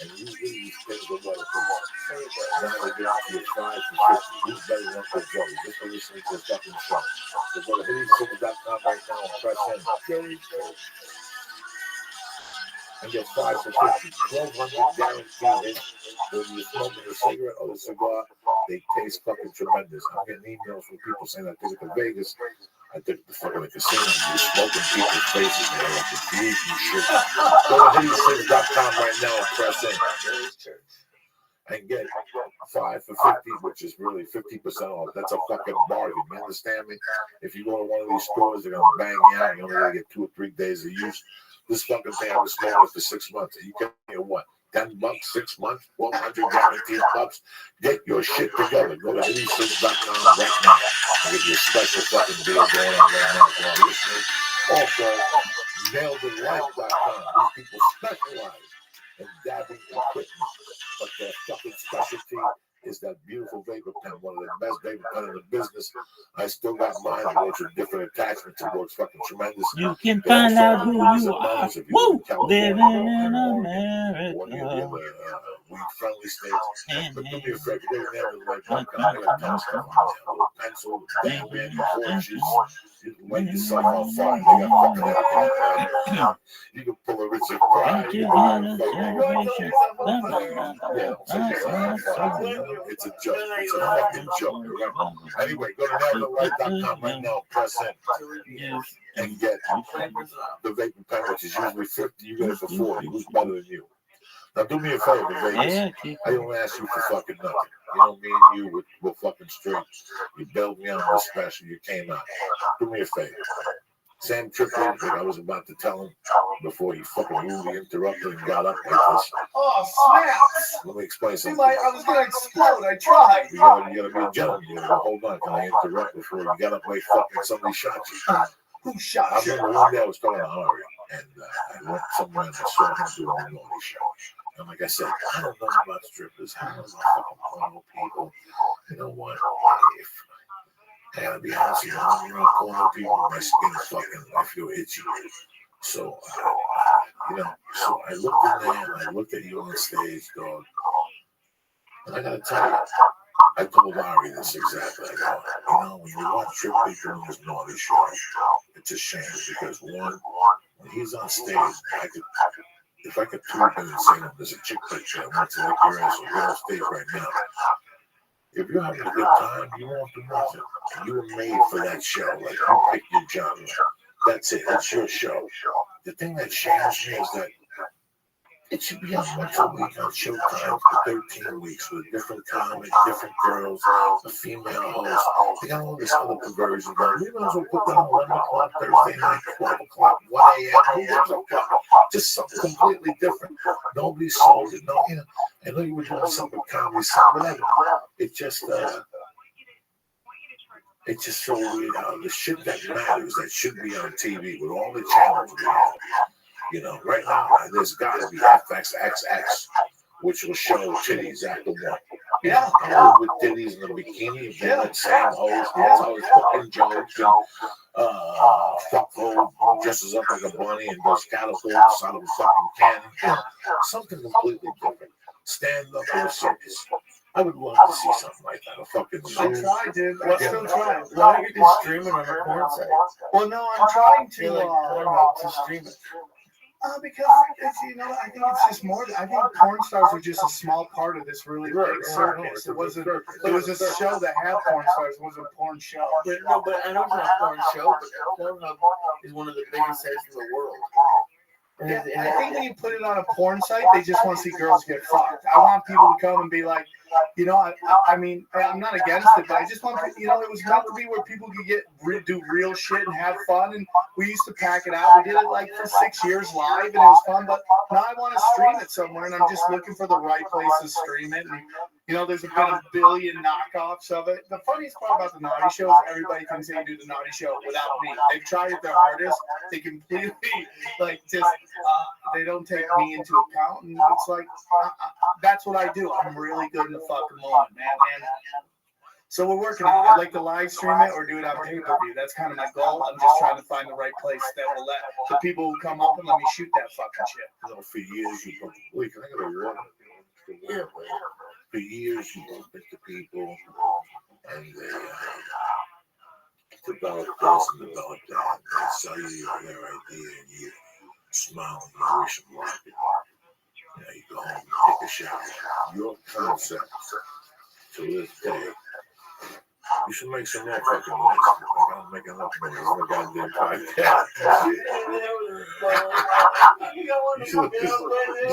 And you these things are what it is. Now they get out to your 5 to 50. Who's better than Uncle Joey? Just for listening to a fucking show. So go to holycig.com right now and press in. And get 5 for 50, 1,200 guaranteed. When you're smoking a cigarette or a cigar, they taste fucking tremendous. I'm getting emails from people saying I took it to Vegas. I took it to fucking casino. You're smoking people's faces, man. Like confused and shit. Go to holycig.com right now and press in. And get 5 for 50, which is really 50% off. That's a fucking bargain. You understand me? If you go to one of these stores, they're gonna bang you out. You're only gonna get 2 or 3 days of use. This fucking thing I was smoking for 6 months. You can get what? $10, 6 months, 1,200 guaranteed pups. Get your shit together. Go to holycig.com right now and get your special fucking deal going on right now for our listeners. Also, nailedinlife.com. These people specialize in dabbing equipment, but their fucking specialty is that beautiful vapor pen, one of the best vapor pen in the business. I still got mine. I go through different attachments. It works fucking tremendous. You can find out who you are. Woo! Living in America. One of the other weed-friendly states. But don't be afraid. Go to nailedinlife.com. I got tons of stuff on there. A little pencil, damn man, torches. You can light yourself on fire. They got fucking everything. You can pull a Richard Pryor. You can it's a joke. It's a fucking joke. Right? Anyway, go to nailedinlife.com right now. Press in and get the vapor pen, which is usually 50. You get it for 40. Who's better than you? Now do me a favor, Vegas. I don't ask you for fucking nothing. You know, me and you were fucking straight. You bailed me on this special. You came out. Do me a favor. Sam tripped in, like I was about to tell him before he fucking rudely interrupted and got up like this. Oh, snaps! Let me explain See, something. I was going to explode. I tried. You gotta be a gentleman. You gotta hold on. Can I interrupt before you got up like fucking somebody shot you? Who shot I you? remember one day I was talking to Ari, and I went somewhere and I saw him doing a naughty show. And like I said, I don't know about strippers. I don't know about fucking porno people. You know what? I gotta be honest with you. I'm around porno people. My skin's fucking, I feel itchy. So, so I looked in there and I looked at you on stage, dog. And I gotta tell you, I told Ari this exactly. I go, when you watch Trip people in this naughty show, it's a shame because one, when he's on stage, if I could prove him and say, there's a chick picture, I want to like your ass, you're on stage right now. If you're having a good time, you won't do nothing. You were made for that show. Like, you pick your genre. That's it. That's your show. The thing that shames me is that it should be on once a week on Showtime for 13 weeks with different comics, different girls, a female host. They got all this other perversion going. We might as well put that on 11 o'clock Thursday night, 12 o'clock, 1 a.m. Just something completely different. Nobody sold it. No, I know you were doing something comedy, whatever. It's just so weird how the shit that matters, that should be on TV with all the channels we have. Right now, there's got to be FXXX, which will show titties after one. Yeah. With titties in the bikini, and that same host, that's how it's fucking jokes. Fuck hole dresses up like a bunny and does catapults out of a fucking cannon. Something completely different. Stand up in a circus. I would love to see something like that. A fucking I tried, dude. I still trying. Why don't you just stream it on a porn site? Well, no, I'm trying You're to. like Pornhub to stream it. Because it's, I think it's just more. I think porn stars are just a small part of this really big circus. It was a show that had porn stars. It was a porn show. But I know it's not a porn show, but Pornhub is one of the biggest sites in the world. Yeah, I think when you put it on a porn site, they just want to see girls get fucked. I want people to come and be like, you know, I mean, I'm not against it, but I just want, you know, it was meant to be where people could do real shit and have fun. And we used to pack it out. We did it like for 6 years live, and it was fun. But now I want to stream it somewhere, and I'm just looking for the right place to stream it. And, you know, there's been a billion knockoffs of it. The funniest part about the Naughty Show is everybody thinks they can do the Naughty Show without me. They've tried it their hardest. They completely, like, just, they don't take me into account. And it's like, that's what I do. I'm really good in the fucking moment, man. And so we're working on it. I'd like to live stream it or do it on pay-per-view. That's kind of my goal. I'm just trying to find the right place that will let the people who come up and let me shoot that fucking shit. You know, for years you bump. Wait, can I get a water? Yeah, for years you bump into people and they develop this and develop that. And they sell you their idea and you smile and you wish them luck. You know, you go home and take a shower. Your concept to this day, you should make some more fucking noise. Like I'm making up noise on a goddamn podcast.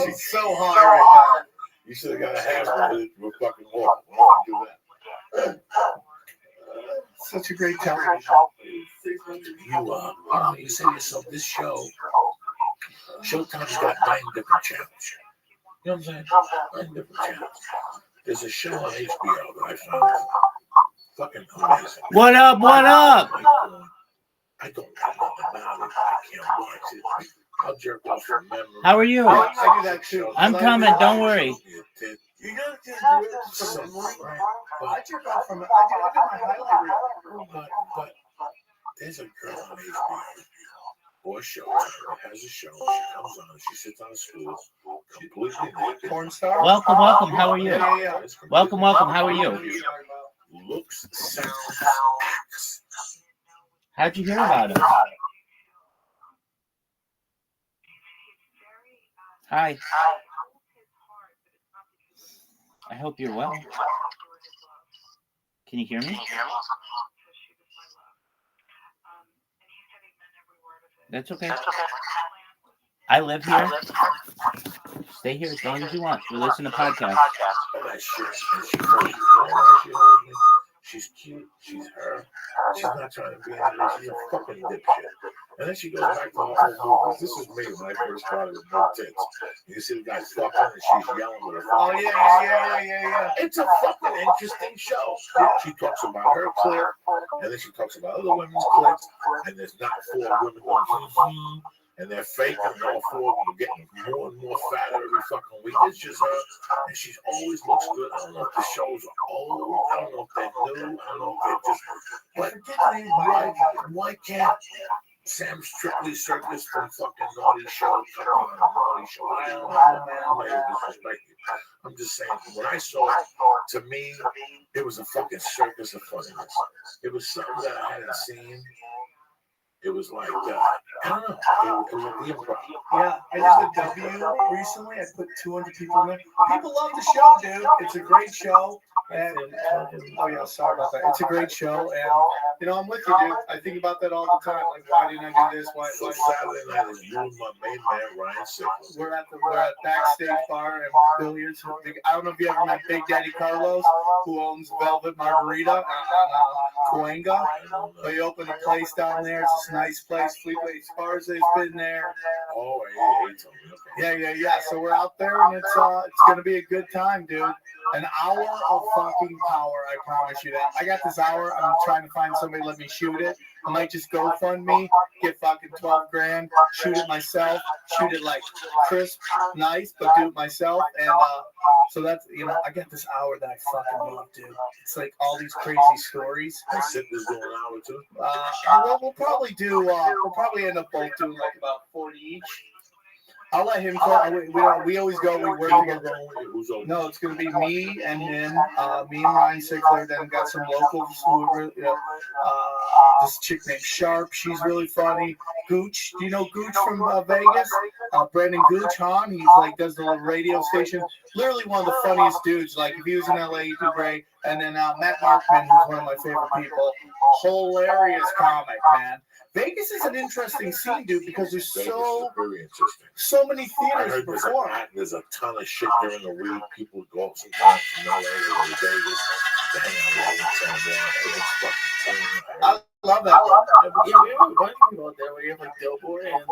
It's so hard right now. You should have got a half with it with fucking water. Why don't you do that? Such a great television. You say to yourself, this show, Showtime's got 9 different channels. You know what I'm saying? 9 different channels. There's a show on HBO that I found fucking amazing. What up? What up? I don't know about it. I can't watch it. I'll jerk off from memory. How are you? I do that too. I'm coming. Don't worry. You gotta do it from memory. I jerk off from it. I do my highlight reel. But there's a girl on HBO or Showtime that has a show. She comes on. She sits on a stool, completely naked. Porn star. Welcome, welcome. How are you? Yeah. Welcome, welcome. How are you? Looks, sounds, acts. How'd you hear about it? Hi. I hope you're well. Can you hear me? That's okay. I live here. Stay here as long as you want. We listen to podcasts. All that shit. And she holds me. She's cute. She's her. She's not trying to be anything. She's a fucking dipshit. And then she goes back to her old movies. This was me when I first started with no tits. You see the guy fucking and she's yelling with her. Oh, yeah. It's a fucking interesting show. She talks about her clip, and then she talks about other women's clips, and there's not 4 women going, and they're faking, and all 4 of them are getting more and more fatter every fucking week. It's just her, and she always looks good. I don't know if the shows are old. I don't know if they're new. I don't know if they're just. But why can't Sam Strictly Circus from fucking Naughty Show come on a Naughty Show? I don't know, man. I'm not even disrespecting. I'm just saying, when I saw it, to me, it was a fucking circus of funniness. It was something that I hadn't seen. It was like, I don't know. It was like the improv. Yeah, I did the W recently. I put 200 people in there. People love the show, dude. It's a great show. And, oh, yeah, sorry about that. It's a great show. And, you know, I'm with you, dude. I think about that all the time. Like, why didn't I do this? Why? So Saturday night is you and my main man, Ryan Sickles. We're at backstage bar and billiards. I don't know if you ever met Big Daddy Carlos, who owns Velvet Margarita on Cahuenga. They opened a place down there. It's a nice place. Felipe Esparza's been there. Oh, Yeah. So we're out there, and it's gonna be a good time, dude. An hour of fucking power, I promise you that. I got this hour. I'm trying to find somebody to let me shoot it. I might just GoFundMe, get fucking 12 grand, shoot it myself, shoot it like crisp, nice, but do it myself. And so that's, you know, I got this hour that I fucking love, dude. It's like all these crazy stories. I sit this doing an hour too. Well, we'll probably end up both doing like about 40 each. I'll let him call. We always go. We work together. No, it's going to be me and him. Me and Ryan Sickler. Then got some locals who are really, this chick named Sharp. She's really funny. Gooch. Do you know Gooch from Vegas? Brandon Gooch, Han. He's like does the radio station. Literally one of the funniest dudes. Like if he was in LA, he'd do great. And then Matt Markman, who's one of my favorite people. Hilarious comic, man. Vegas is an interesting scene, dude, because there's Vegas is very interesting. so many I theaters heard before. there's a ton of shit during the week. People go up sometimes from LA to Vegas to hang out with San Juan. Everyone's fucking cool. I love that one. Yeah, we have a bunch of people out there. We have like Doughboy and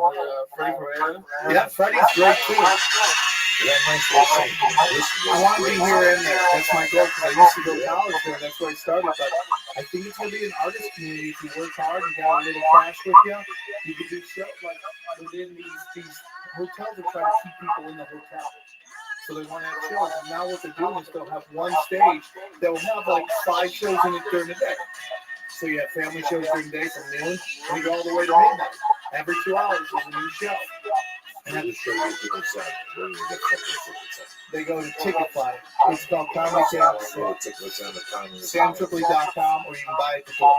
Freddie Pereira. Yeah, Freddie's great too. That nice little thing. I want to be here in there. That's my goal because I used to go to college there. That's where I started. But I think it's going to be an artist community. If you work hard, you got a little cash with you, you can do shows like within these hotels are trying to keep people in the hotel. So they want to have shows. And now what they're doing is they'll have one stage that will have like 5 shows in it during the day. So you have family shows during the day from noon and you go all the way to midnight. Every 2 hours is a new show. And have a show you do inside. Where do you get fucking tickets? They go to Ticketfly. It's called Comedy Sales. Go to tickets on the Comedy SamTripoli.com or you can buy it at the door.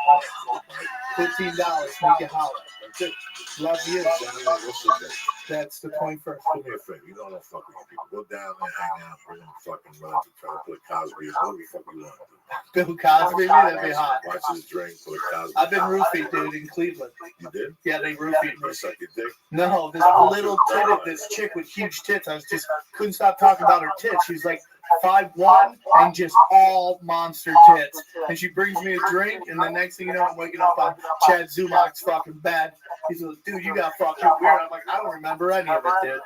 $15. Make it holler. That's it. Love you. What's the date? That's the 21st. Do me a favor. You don't know fucking people. Go down there, hang out, bring them fucking lunch, and try to put Cosby in whatever the fuck you want to do. Bill Cosby, that'd be hot. Watch his drink, put Cosby. I've been roofied, dude, in Cleveland. You did? Yeah, they roofied me. You suck your dick? No, this little titted, this chick with huge tits. I was just couldn't stop talking about her tits. She's like 5'1" and just all monster tits. And she brings me a drink, and the next thing you know, I'm waking up on Chad Zumach's fucking bed. He's like, dude, you got fucking weird. I'm like, I don't remember any of it, dude.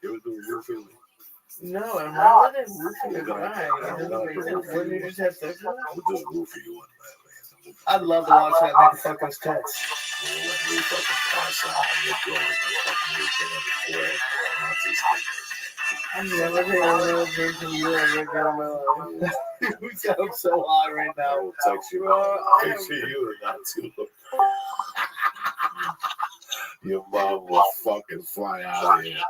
You was doing roofing? No, I'm not letting roofing a guy. It doesn't make sense. Wouldn't you just have sex with him? I would just roof you one night, man. I'd love to watch that nigga fuck those tits. We'll let me fucking pass out and you'll go and fucking move in on the floor. Nazi stickers. I've never had a drink from you ever again in my life. You sound so hot right I now. will text you. Picture you and not too look. Your mom will fucking fly out of here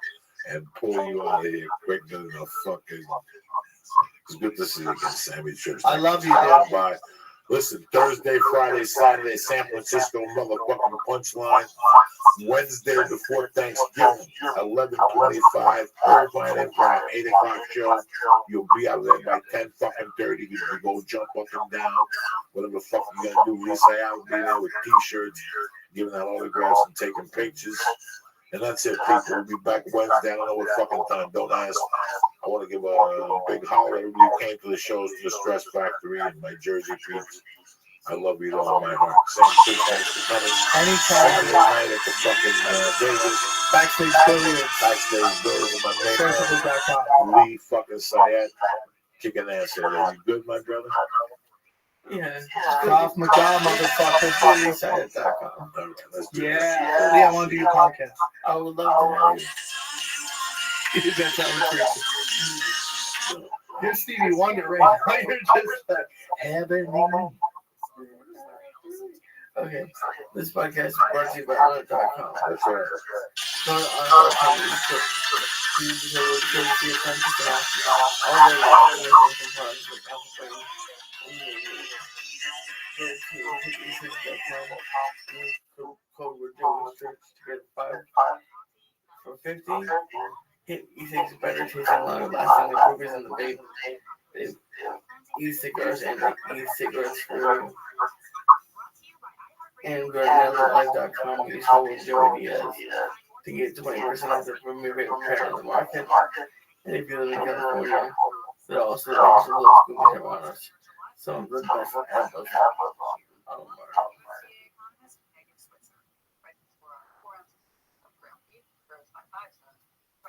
and pull you out of here quicker than a fucking. It's good to see you again, Sammy Church. I love you, dude. Bye. Listen, Thursday, Friday, Saturday, San Francisco motherfucking Punchline. Wednesday before Thanksgiving, 11:25, Irvine Improv, 8 o'clock show. You'll be out there by 10:30. You can go jump up and down, whatever the fuck you gotta do. Lisa I'll be there with t-shirts, giving out autographs and taking pictures. And that's it, people. We'll be back Wednesday. I don't know what fucking time. Don't ask. I want to give a big holler. Everybody who came to the shows to the Stress Factory and my Jersey peeps. I love you with all my heart. Same thing. Thanks for coming. Anytime. Saturday night at the fucking Vegas. Backstage Billiards. Backstage Billiards with my man. SamTripoli.com. Lee fucking Syed. Kicking ass in there. You good, my brother? Yeah. Ralph McGaw, motherfucker. Police.com. All right, let's do this. Yeah. Lee, I want to do your podcast. I would love to have you. That's how we're You're Stevie Wonder right now. You're just like, heaven. Okay. This podcast is brought to you by Reddit.com. That's right. Go to our code we're doing church to get 5 for 50. He thinks better tasting longer lasting improvements in the vape. They e-cigars and e-cigarettes for you. And go to NetherLife.com and use code Joey Diaz to get 20% off the premier vape pair on the market. And if you live in California, they're also offers a little scoop of marijuana. Some of the best apples on the market.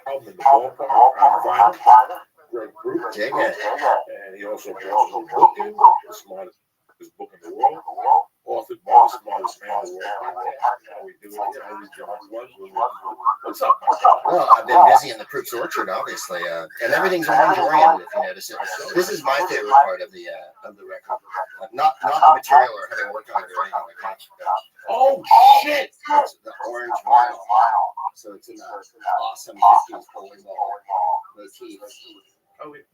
Out in the ballpark on vinyl. Greg Group. Dig it. And he also brought his booking, the smartest book in the world. Authored by the smartest man in the world. How we do it. You know, he's John One. What's up, my brother? Well, I've been busy in the Crook's Orchard, obviously, and everything's orange-oriented, if you notice it. This is my favorite part of the record. Not the material or having worked on it or anything like that. Oh, shit! It's the orange vinyl. So it's in the awesome 50s bowling ball motif. Oh, wait.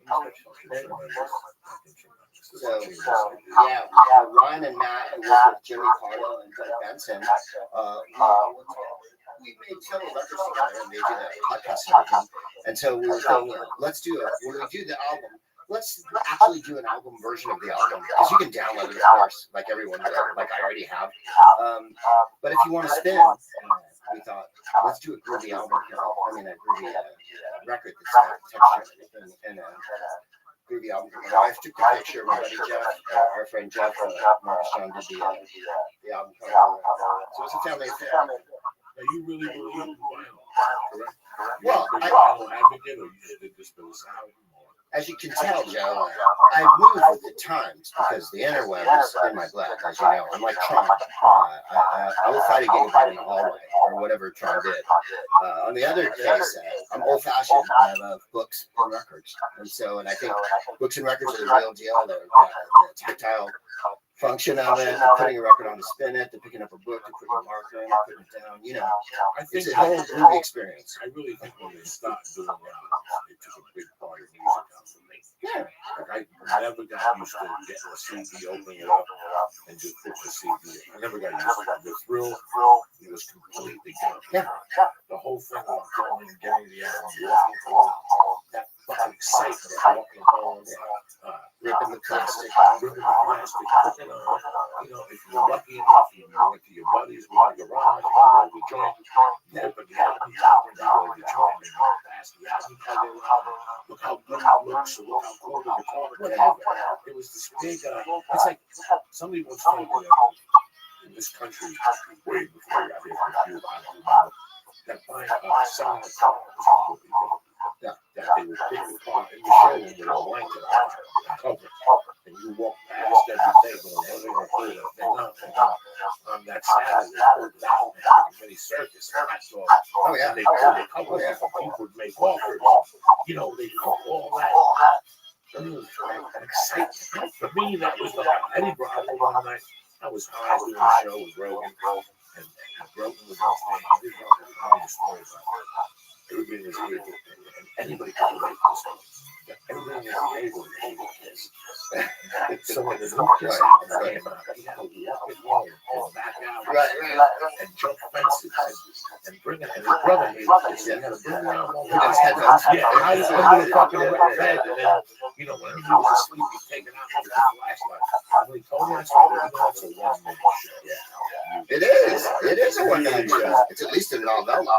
So, yeah, Ryan and Matt, who work with Jimmy Carlo and Doug Benson, we made several records together and they do that podcast and everything. And so we were thinking, when we do the album, let's actually do an album version of the album, because you can download it, of course, like everyone does, like I already have. But if you want to spin, we thought, let's do a groovy album. I mean, a groovy record that's got texture and a groovy album. My wife took the picture. My buddy Jeff, our friend Jeff, Marcus John did the album cover. So it's a family affair. Now, you really believe in vinyl, correct? Well, You're a big vinyl advocate, or you just did this for the sound? as you can tell, Joe, I've moved with the times because the interweb is in my blood, as you know. I'm like Tron. I will fight a gigabyte in the hallway, or whatever Tron did. On the other case, I'm old-fashioned. I love books and records. And I think books and records are the real deal. The tactile function of it, putting a record on to spin it, to picking up a book, to put your marker in, putting it down, you know. I think It's a whole movie experience. I really think when they stopped doing that, it took a big part of music out for me. Yeah. Like I never got used to getting a CD, opening it up, and just putting the CD in. I never got used to it. The thrill, it was completely gone. Yeah. The whole thing of going and getting the album, walking home, that fucking excitement of walking home, Ripping the plastic. ripping the plastic, putting on, you know, if you're lucky enough, you went to your buddies with the garage, you go to the joint, you open the album cover, you go to the joint, and you pass the album cover around. Look how good it looks, or look how cool the guitar, whatever. It was this big, it's like, somebody once told me that in this country, way before I got here from you, I don't remember, that buying selling a car was completely different. That they would put the car in the showroom with a blanket on the cover, and you walk past every day going, "What are they gonna pull that thing up?" And on that Saturday, they pulled it out and had a mini circus, and I saw, Oh, yeah. and they pulled the cover off, and people would make offers, you know, they put all that. And it was an excitement. For me, that was the Eddie Bravo one night. I was high doing a show with Rogan, and Rogan was on stage. Eddie Bravo was telling the story about everybody was able, and anybody could relate to this. Everybody was able to hate this. So when the new Kiss album came out, he had to walk it home and back out and jump fences and bring it. And his brother hated this. He had to bring the album home. Yeah, and I was under the fucking bed, and then, you know, when he was asleep, he'd take it out with a flashlight. And when he told me that story, you know, it's a one-man show. Yeah. It is. It is a one-man show. It's at least a novella.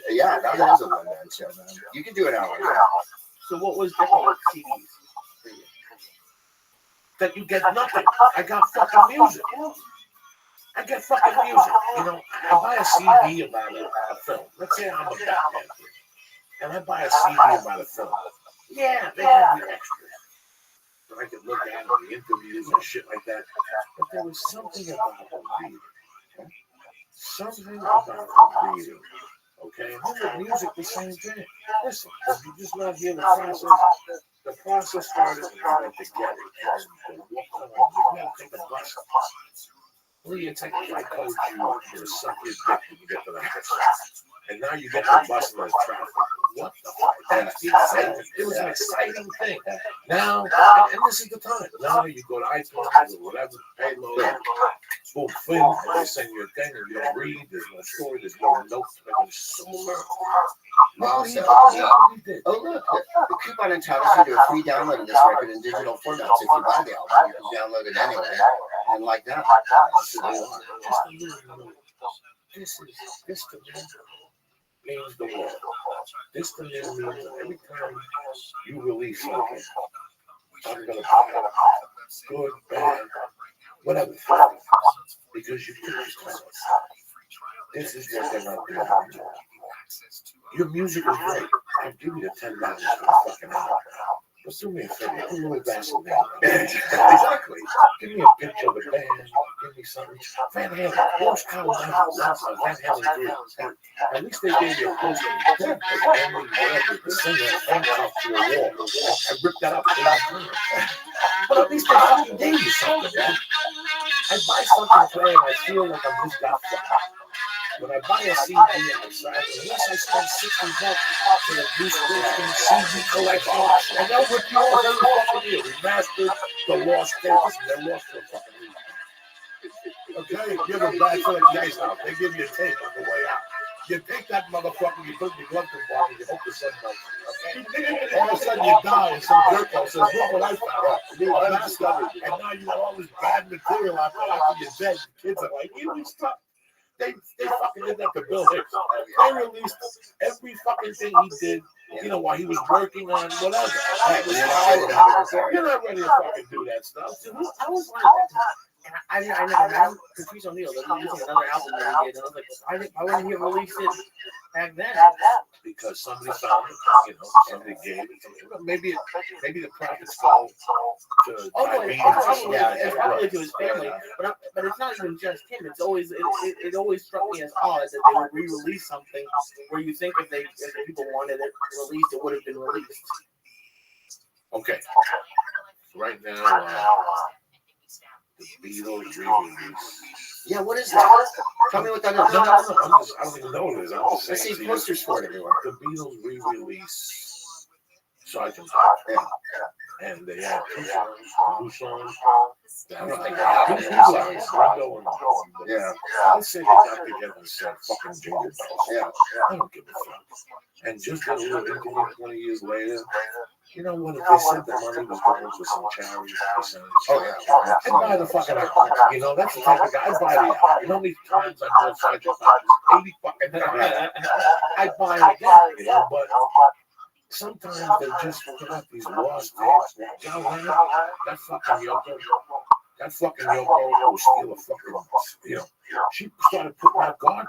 Yeah, that is a one-man show, man. You can do an hour. Yeah. So what was different with CDs for you? That you get nothing. I got fucking music. I get fucking music. You know, I buy a CD about a film. Let's say I'm a Batman fan, and I buy a CD about a film. Yeah, they have the extras. So I could look at the interviews and shit like that. But there was something about reading. Something about reading. Okay, and then with music, the same thing. Listen, if you just not hear the process started when you went to get it, and the walk home, you gotta take a bus. Well, you take a flight coach, you suck your dick when you get to the house. And now you get the bus and there's traffic. What the fuck? That's the excitement. It was an exciting thing. Now, and this is the time. Now you go to iTunes or whatever, pay low, boom, film, and they send you a thing, and you don't read, there's no story, there's no notes, there's so much. Also, oh look, the coupon entitles you to a free download of this record in digital formats. If you buy the album, you can download it anyway, and like that. This to me means the world. This to me means that every time you release something, I'm gonna buy it. Good, bad, whatever. Because you put this time. This is what they're not doing. Your music is great. I'll give you the $10 for the fucking album. But do me a favor, put a little Vaseline down. Exactly. Give me a picture of the band. Give me something. Van Halen. Most college Van Halen 3. At least they gave you a poster. Whatever, the singer hangs off to your wall. I ripped that up. But at least they fucking gave you something, man. I buy something today and I feel like I'm just got fucked. When I buy a CD outside, unless I spend $60 for a Bruce Springsteen CD collection, and they'll rip you off every fucking year. Remastered, the lost tape. Listen, they're lost for a fucking reason. Okay, give them back to the ice house. They give you a tape on the way out. You take that motherfucker, you put it in your glove compartment, and you hope the sun melts. Okay? All of a sudden you die, and some jerko says, "Look what I found." A bastard, and now you got all this bad material out there after you're dead. The kids are like, "You stuff." They fucking did that to Bill Hicks. They released every fucking thing he did, you know, while he was working on whatever. You're not ready to fucking do that stuff. I was like, I never met Patrice O'Neal. There was another album that he did, and I was like, why wouldn't he release it back then? Because somebody found it, you know, somebody gave it. Maybe the profits go to. Oh no, it's probably to his family, Yeah. but it's not even just him. It's always it always struck me as odd that they would re-release something where you think if the people wanted it released, it would have been released. Okay. Right now, the Beatles re-release. Yeah, what is that? Tell me what that is. No, I don't even know what it is. I'm just I saying. see posters for it everywhere. The Beatles re-release Sergeant Yeah. and they had two songs. I don't think they have Two any songs. songs. Ringo and Yeah. Let's say they got together and said fucking Jingle Bells. Yeah. I don't give a fuck. And just a little interview 20 years later, you know what? If they said the money was going to some charity percentage, Oh, I'd buy the fucking album. You know, that's the type of guy. I'd buy the album. You know how many times I bought Sergeant Pepper's? 80 fucking times. I'd buy it again, you know, but sometimes they just put out these lost tapes. John Lennon, that fucking Yoko will steal a fucking, you know, she started putting out garbage.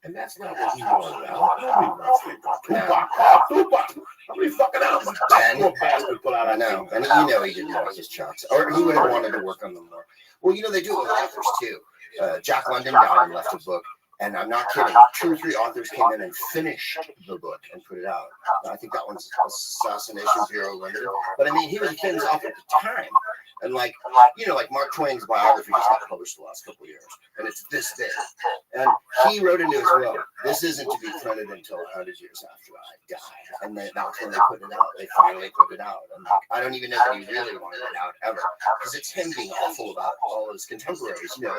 And that's not what he wanted out. Nobody wants that. Tupac. How many fucking albums that poor bastard put out? I know. And you know he didn't like his chucks. Or he would have wanted to work on them more. Well, you know, they do it with authors too. Jack London died and left a book. And I'm not kidding. 2 or 3 authors came in and finished the book and put it out. I think that one's Assassination Bureau London. But I mean, he was Finn's author at the time. And like, you know, like Mark Twain's biography just got published the last couple of years. And it's this big. And he wrote into his will, this isn't to be printed until 100 years after I die. And then that's when they put it out. They finally put it out. And like, I don't even know that he really wanted it out ever. Because it's him being awful about all his contemporaries. You know,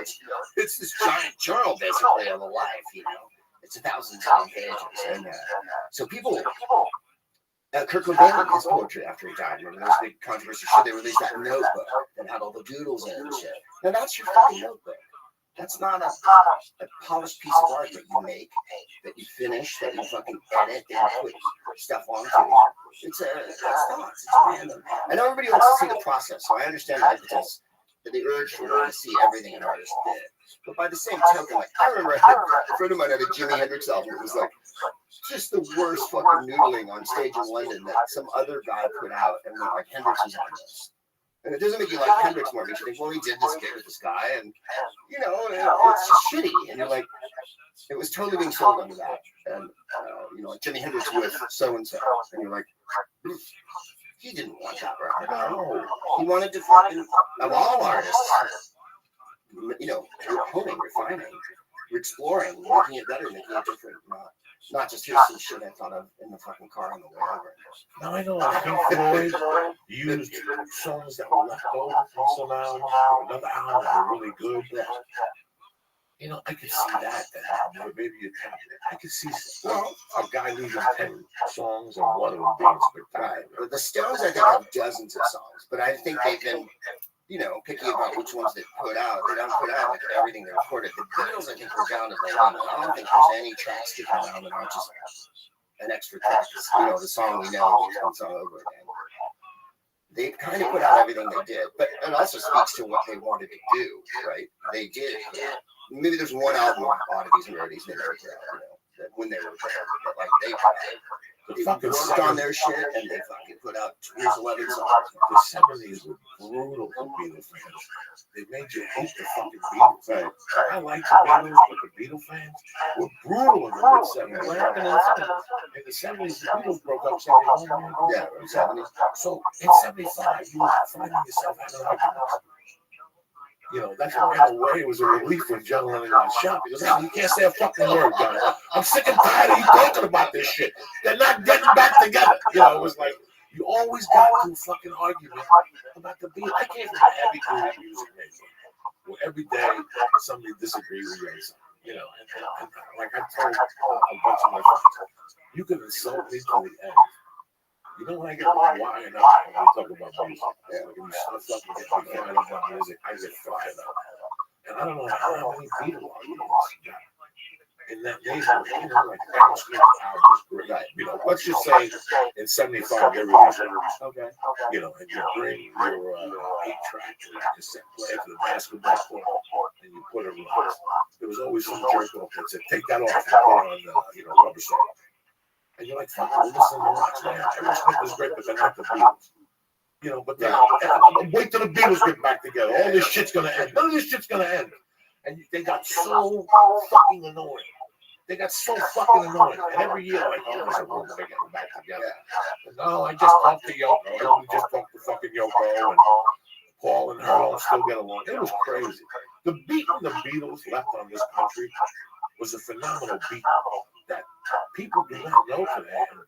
it's this giant journal basically of a life, you know. It's 1,000 pages. And so people... Kurt Cobain, his poetry after he died. Remember, there was a big controversy. Should they release that notebook that had all the doodles in it and shit? Now, that's your fucking notebook. That's not a polished piece of art that you make, that you finish, that you fucking edit, that you put stuff onto. It's thoughts. It's random. I know everybody wants to see the process, so I understand the impetus, the urge to want to see everything an artist did. But by the same token, like, I remember a friend of mine had a Jimi Hendrix album. It was like, just the worst fucking noodling on stage in London that some other guy put out, and went like, Hendrix is on this. And it doesn't make you like Hendrix more. It makes you think, well, he did this gig with this guy, and you know, it's just shitty. And you're like, it was totally being sold under that. And you know, like Jimi Hendrix with so and so, and you're like, he didn't want that record. No, he wanted to fucking, of all artists, you know, honing, refining, exploring, making it better, making it different. Not just here's some shit I thought of in the fucking car on the way over. Now I know Pink Floyd used songs that were left over from some album or another album that were really good. You know, I could see that. Maybe I could see a guy leaving 10 songs and one of them being spectacular. But the Stones, I think, have dozens of songs, but I think they've been, you know, picky about which ones they put out. They don't put out like everything they recorded. The Beatles, I think, were down to the limit. I don't think there's any tracks sticking around that aren't just an extra track. You know, the song we know, the song over again. They kind of put out everything they did, but it also speaks to what they wanted to do, right? They did. Maybe there's one album of oddities and rarities they never put out, you know, that when they were playing, but like they fucking worked on their shit and they fucking put out 11 songs. The 70s were brutal for Beatles fans. They made you hate the fucking Beatles. Right. I like the Beatles, but the Beatles fans were brutal in the mid-70s. What happened in the 70s? In the 70s, the Beatles broke up 71. Yeah, in the 70s. So in 75, you were finding yourself having arguments. You know, that's why in a way it was a relief when John Lennon got shot. Because hey, you can't say a fucking word, guys. I'm sick and tired of you talking about this shit. They're not getting back together. You know, it was like you always got to fucking argument about the Beatles. I came from a heavy duty music maker where every day somebody disagreed with you on something. You know, and like I told a bunch of my friends, you can insult me to the end. You know when I get wired up when we talk about music, like if you start fucking get me fired up about music, I get fired up. And I don't know how many Beatle arguments in that neighborhood, you know, like Aerosmith album is great. Right. You know, let's just say in '75 they released it. Okay. You know, and you bring your 8-track or cassette player to the basketball court and you put it on. There was always some jerk off that said, "Take that off and put on, you know, Rubber Soul." And you're like, "Fuck, we'll listen to rocks, man. Aerosmith is great, but they're not the Beatles." You know, but wait till the Beatles get back together. All this shit's gonna end. None of this shit's gonna end. And they got so fucking annoying. They got so fucking annoying. And every year, like, oh, they're getting back together. And, no, I just talked to Yoko. I only just talked to fucking Yoko. And Paul and her all still get along. It was crazy. The beat the Beatles left on this country was a phenomenal beat that people do not know today. And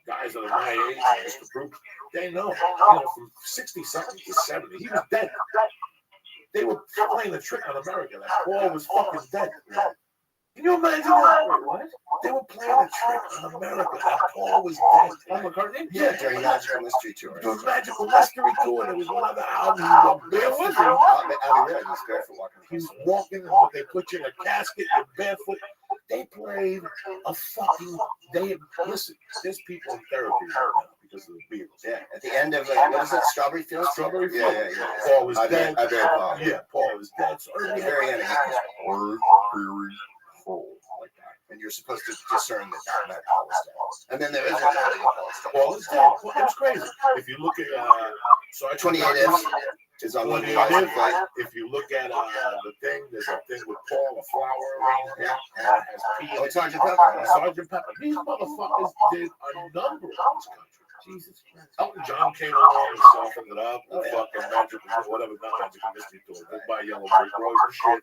guys that are my age, Mr. Brooks, they know. You know, from 60-something to 70, he was dead. They were playing a trick on America that Paul was fucking dead. Can you imagine that? Wait, what? They were playing a trick on America that Paul was dead. Paul McCartney? Yeah, during Magical Mystery Tour. The Magical Mystery Tour. There was another album. He was barefoot. He's walking, but they put you in a casket. You're barefoot. They played a fucking. Listen. There's people in therapy right now because of the Beatles. Yeah. At the end of what is it? Strawberry Fields. Strawberry Fields. Yeah. Paul was dead. Paul. Yeah, Paul was dead. So at the very end, like that. And you're supposed to discern that Paul is dead. And then there is another Paul is dead. It's crazy. If you look at 28 is on 28 if you look at the thing, there's a thing with Paul, a flower around it, and it has P. Oh, Sergeant Pepper. Sergeant Pepper. These motherfuckers did a number on this country. Jesus Christ. Elton John came along and softened it up. The fucking Magical, whatever, not Magical Mystery Tour. Goodbye Yellow Brick Road and shit.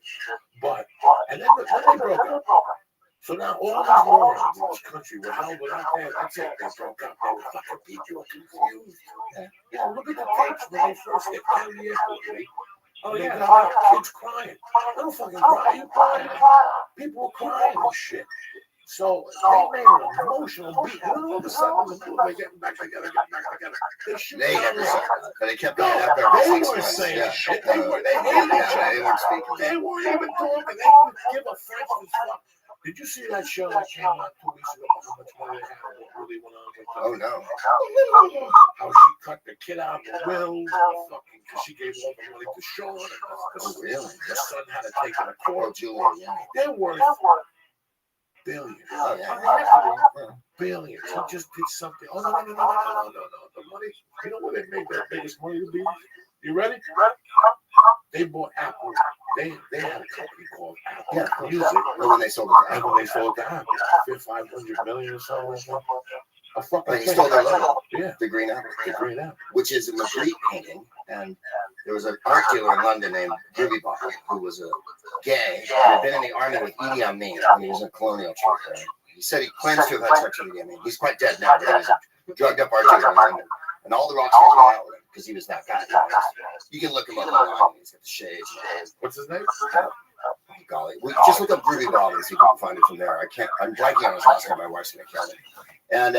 But, and then they broke up. So now all these morons in this country were held without that. That's it. They broke up. They were fucking people were confused. You know, look at the tapes when they first hit Kennedy Airport. Oh, yeah. Kids crying. I don't fucking cry. You crying. People were crying and shit. So they made an emotional beat. And then all of a sudden, they're getting back together. They shoot. They never said that. But they kept going up there. They weren't saying shit. They hated each other. They weren't speaking. They weren't even talking. They didn't give a Frenchman's fuck. Did you see that show that came out 2 weeks ago? How much money they had and what really went on with them? Oh, no. How she cut the kid out of the will, fucking, because she gave all the money to Sean. Oh, really? The son had to take it to court. Oh, Julie, yeah. They're worth billions. Oh, yeah. Billions. He just did something. Oh, no. The money, you know where they made their biggest money to be? You ready? They bought Apple. They had a company called Apple Music. But when they sold it to And Apple. when they sold to Apple, $500 million or something. A fucking He stole their logo. Yeah. The Green Apple. The Green Apple. Which is a Magritte painting. And there was an art dealer in London named Groovy Bob, who was a gay. He had been in the army with Idi Amin when he was in colonial trooper. He said he claims to have had sex with Idi Amin. He's quite dead now, but he was a drugged up art dealer in London. And all the rock stars hung out with him because he was that guy. You can look him up online. He's got the shades. What's his name? Oh, golly. Just look up Groovy Bob and see if you can find it from there. I'm blanking on his last name. My wife's going to kill me. And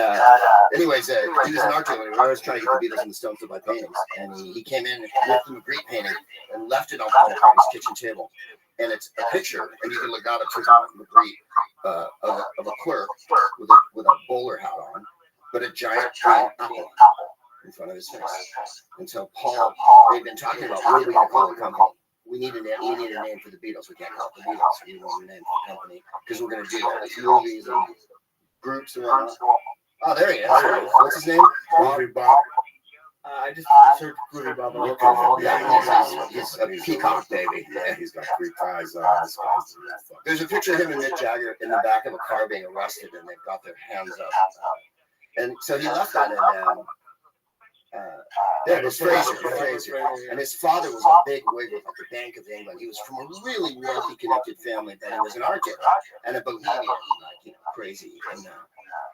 anyways, he was an art dealer. I was trying to get the Beatles and the Stones to buy paintings. And he came in with the Magritte painting and left it on Paul McCartney's kitchen table. And it's a picture, and you can look out at Magritte of a clerk with a bowler hat on, but a giant green apple in front of his face. And so Paul, they've been talking about what are we going to call the company? We need a name for the Beatles. We can't call it the Beatles. We need a name for the company because we're going to do all these movies and groups and whatnot. Oh, there he is. What's his name? Bob. I just searched Groovy Bob. Yeah, he's a peacock, baby. Yeah, he's got 3 ties on. There's a picture of him and Mick Jagger in the back of a car being arrested, and they've got their hands up. And so he left that, and there was Fraser. And his father was a big wig at the Bank of England. He was from a really wealthy, connected family, but he was an art dealer and a bohemian, crazy. And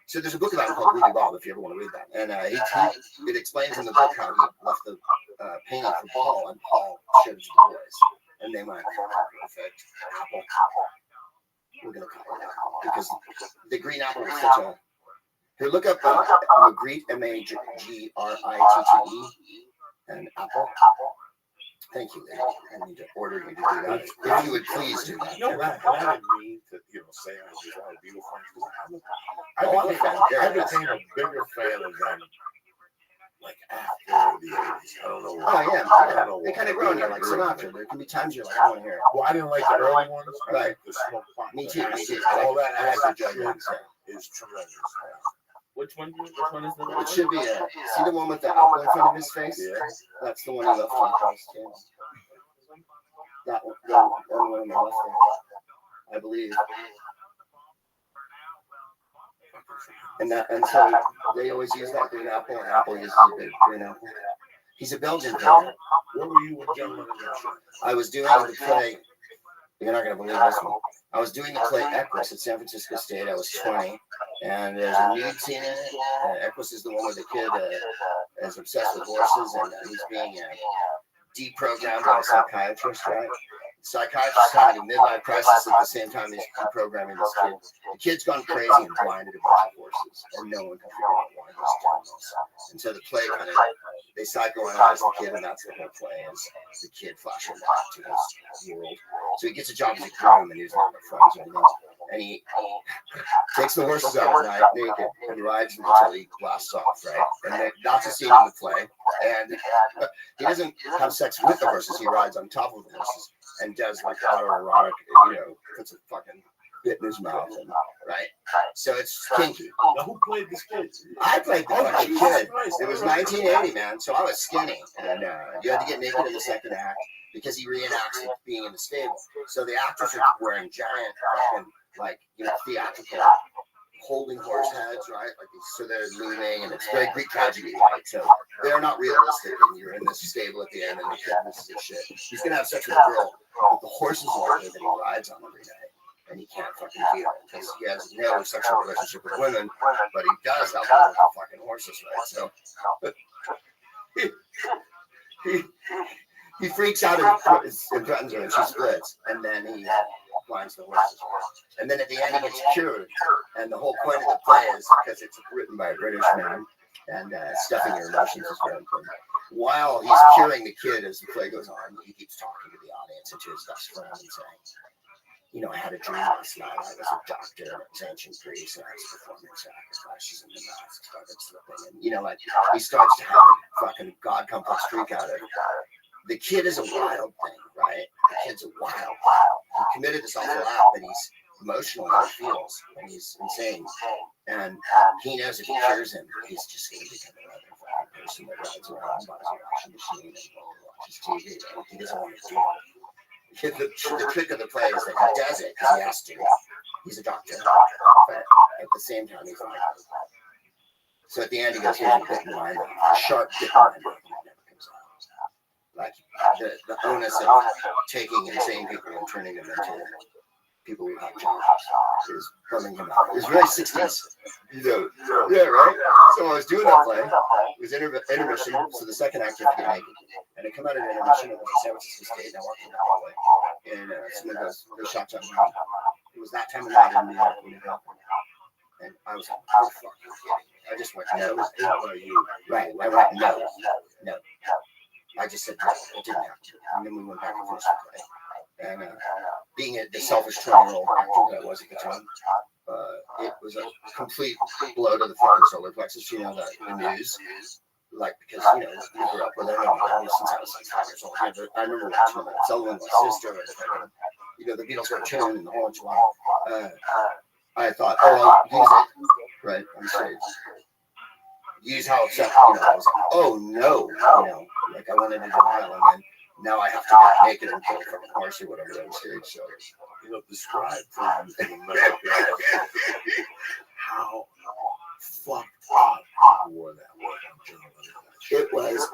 so there's a book about him called Groovy Bob, if you ever want to read that. And it explains in the book how he left the painting for Paul, and Paul showed it to the boys. And they went, perfect, Apple. we're gonna call it out because the green apple is such a. Here, look up Magritte, Magritte, and apple. Thank you, Lee. I need to order you to do that. If you would please do that. No, I didn't mean to, say I was all beautiful. I became a bigger fan of them, like after the 80s. I don't know why. Oh, yeah. I don't know why. They kind of grow on you like Sinatra. There can be times you're like, I want to hear it. Well, I didn't like the early ones. I Right. like the smoke pot. Me too. All that acid shit Yeah. is tremendous. Which one is the It should be see the one with the apple in front of his face? Yeah. That's the one he left on the post, yeah. That one, the only one on the left there, I believe. And so they always use that green apple, and Apple uses a big green apple. He's a Belgian painter. Where were you when John Lennon got shot? I was doing the play. You're not going to believe this one. I was doing the play Equus at San Francisco State. I was 20, and there's a nude scene in it. Equus is the one where the kid is obsessed with horses, and he's being deprogrammed by a psychiatrist, right? The psychiatrist having a midlife crisis at the same time he's deprogramming this kid. The kid's gone crazy and blinded a bunch of horses, and no one can figure out why he's doing this. And so the play kind of, they psychoanalyze the kid, and that's the whole play, is the kid flashing back to his world. So he gets a job as a groom, and he's not my friends or anything. And he takes the horses out at night naked, and he rides them until he blasts off, right? And that's a scene in the play. And he doesn't have sex with the horses, he rides on top of the horses and does like autoerotic, puts a fucking bit in his mouth, and, right? So it's kinky. Now, who played this kid? I played the fucking kid. It was 1980, man, so I was skinny. And you had to get naked in the second act because he reenacts it being in the stable. So the actors are wearing giant fucking, theatrical holding horse heads, right? So they're looming, and it's very Greek tragedy, right? So they're not realistic, and you're in this stable at the end, and the kid misses his shit. He's gonna have sex with a girl, but the horses are there that he rides on every day, and he can't fucking deal because he has no sexual relationship with women, but he does have one with the fucking horses, right? So he freaks out and threatens her, and she splits, and then he blinds the horses. And then at the end, he gets cured. And the whole point of the play is because it's written by a British man, and stuffing your emotions is very important. While he's curing the kid as the play goes on, he keeps talking to the audience and to his best friend and saying, I had a dream last night. I was a doctor, and it was ancient Greece, and I was performing sacrifices, and the mask started slipping. And, he starts to have a fucking God complex freak out of it. The kid is a wild thing, right? The kid's a wild. He committed this awful act, and he's emotional and he feels, and he's insane. And he knows if he cures him, he's just going to become another fucking person that rides around, buys a washing machine, and watches TV. Right? He doesn't want to do it. The trick of the play is that he does it because he has to. He's a doctor, but at the same time, he's not. So at the end, he goes, here's a bit in my mind, a sharp bit in my mind. Like the onus of taking insane people and turning them into people who have jobs is bumming him out. It's really 60s. Yeah, right? So I was doing that play. It was intermission, so the second act you have to get naked. And I come out of intermission, and it was San Francisco State, and I walked in the hallway. And someone goes, there's shots on me. It was that time of night in New York when it happened. And I was like, oh, fuck, you're kidding. I just went, no. Right, I went, no. I just said, no, it didn't happen. And then we went back and finished the play. And being the selfish 20-year-old actor that I was at the time, it was a complete blow to the fucking solar plexus, the news. Because, we grew up with it since I was 5 years old. I remember watching it. Sullivan, my sister, the Beatles cartoon and the whole enchilada. I thought, I'll use it, right, on stage. Use how upset, I was like, oh no, I went into denial, and then now I have to get naked and kill from a horse or whatever on stage. So, describe for how fucked up wore that was. It was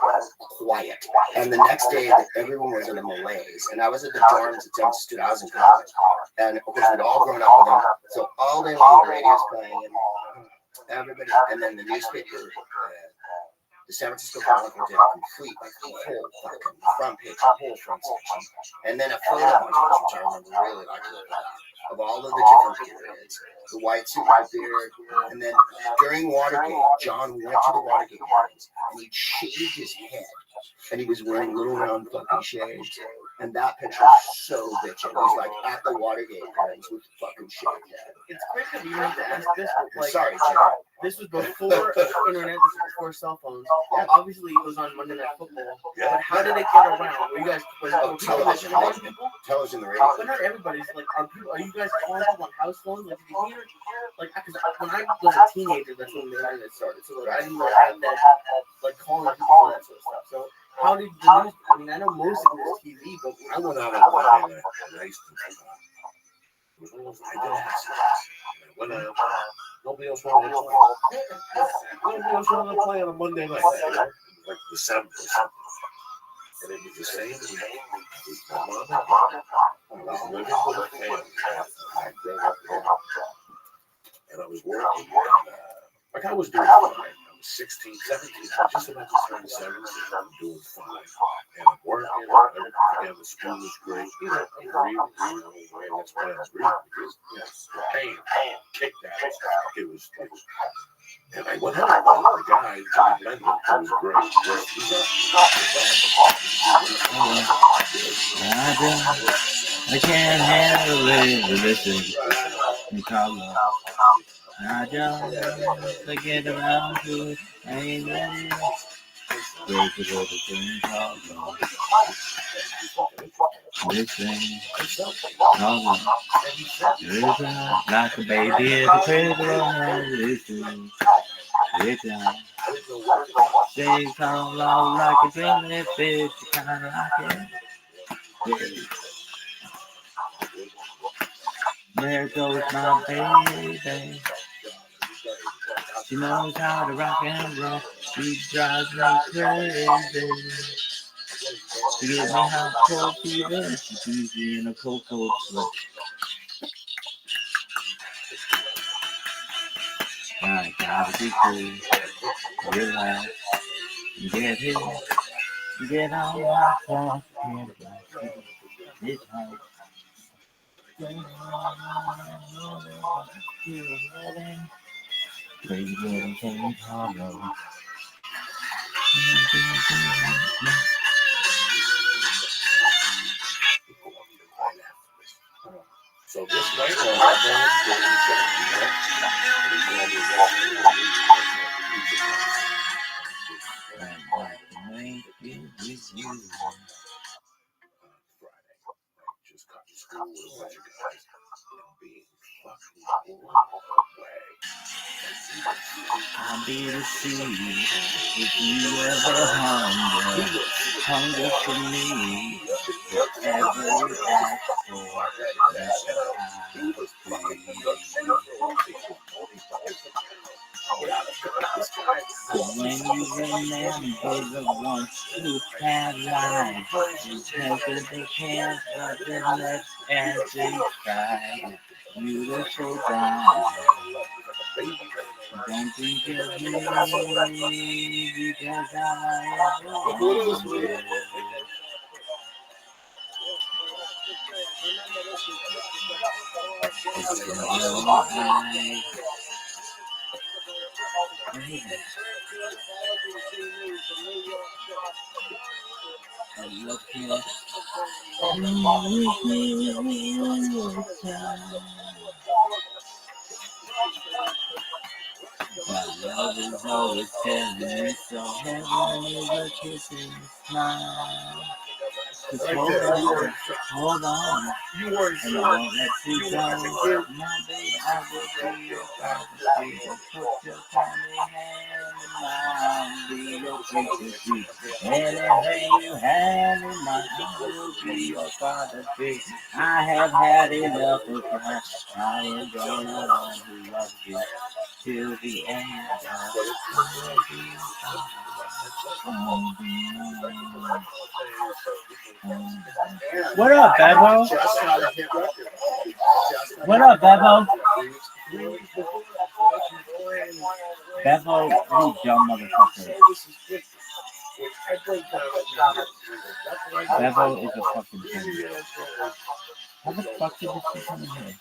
quiet. And the next day, everyone was in a malaise. And I was at the dorms at San Francisco. I was in college. And of course, we'd all grown up with them. So all day long, the radio's playing, and everybody, and then the newspaper, the San Francisco Chronicle did a complete, whole fucking front page, whole front section, and then a photo montage, which I remember really liking. of all of the different periods. The white suit with the beard, and then during Watergate, John went to the Watergate hearings and he shaved his head, and he was wearing little round fucking shades. And that picture is so bitchin'. It was like at the Watergate hearings with fucking shaved head. It's great that you have to ask this. Like, Sorry, Joe. this was before internet. This was before cell phones. Obviously, it was on Monday Night Football. But how did it get around? Were you guys Television. Television, the radio. But not everybody's like. Are you guys calling people on house phones? Like, did you hear? Like, because when I was a teenager, that's when the internet started. So like, I didn't really have that, like, calling people for that sort of stuff. So how did the news? I mean, I know most of it was TV, but I went out on Monday night and I used to I did ask. When nobody else wanted to play. Nobody else wanted to play on a Monday night. Like December or something. And it was the same week. It was my mom and dad. I was living with a family. I grew up there. And I was working. Like I was doing fine. I was 16, 17. I was just about to turn 17. I'm doing fine. And I'm working. Everything together. School was great. You know, I'm breathing. You know, and that's why I'm breathing. Because, you know, the pain kicked out. It was. And I went home. The guy, John Bender, who was great. I can't handle it. Listen, Carlos. I just get around to it. I ain't ready. There's a little thing called love. Listen, Carlos. Listen, like a baby at the cradle. Listen, listen. They call love like a jellyfish. You kinda like it. There goes my baby. She knows how to rock and roll. She drives me crazy. She gives me hot cold fever. She keeps me in a cold sweat. I gotta be cool. Relax. Get here. Get on my phone. It's hard. Crazy little thing hollow. So this night, just cut to school with a bunch of guys and being fucking I'll be the seed if you ever hunger for me. Whatever you ask for, that's what I when you remember the ones who have lied, because they can't but then let's as they try. Beautiful guy. Don't think of me because I am wrong. My love is always telling me so. Heaven is a kissing smile. Just hold on. You weren't And I won't let you go. My baby, I will be your father. Put your tiny hand in mine. Be your princess. Anything you have in mind, I will be your father. I have had enough of that. I am going on who loves you till the end of What up, Bevo? What up, Bevo? Bevo, you dumb motherfucker. Bevo is a fucking thing. How the fuck did this come in here?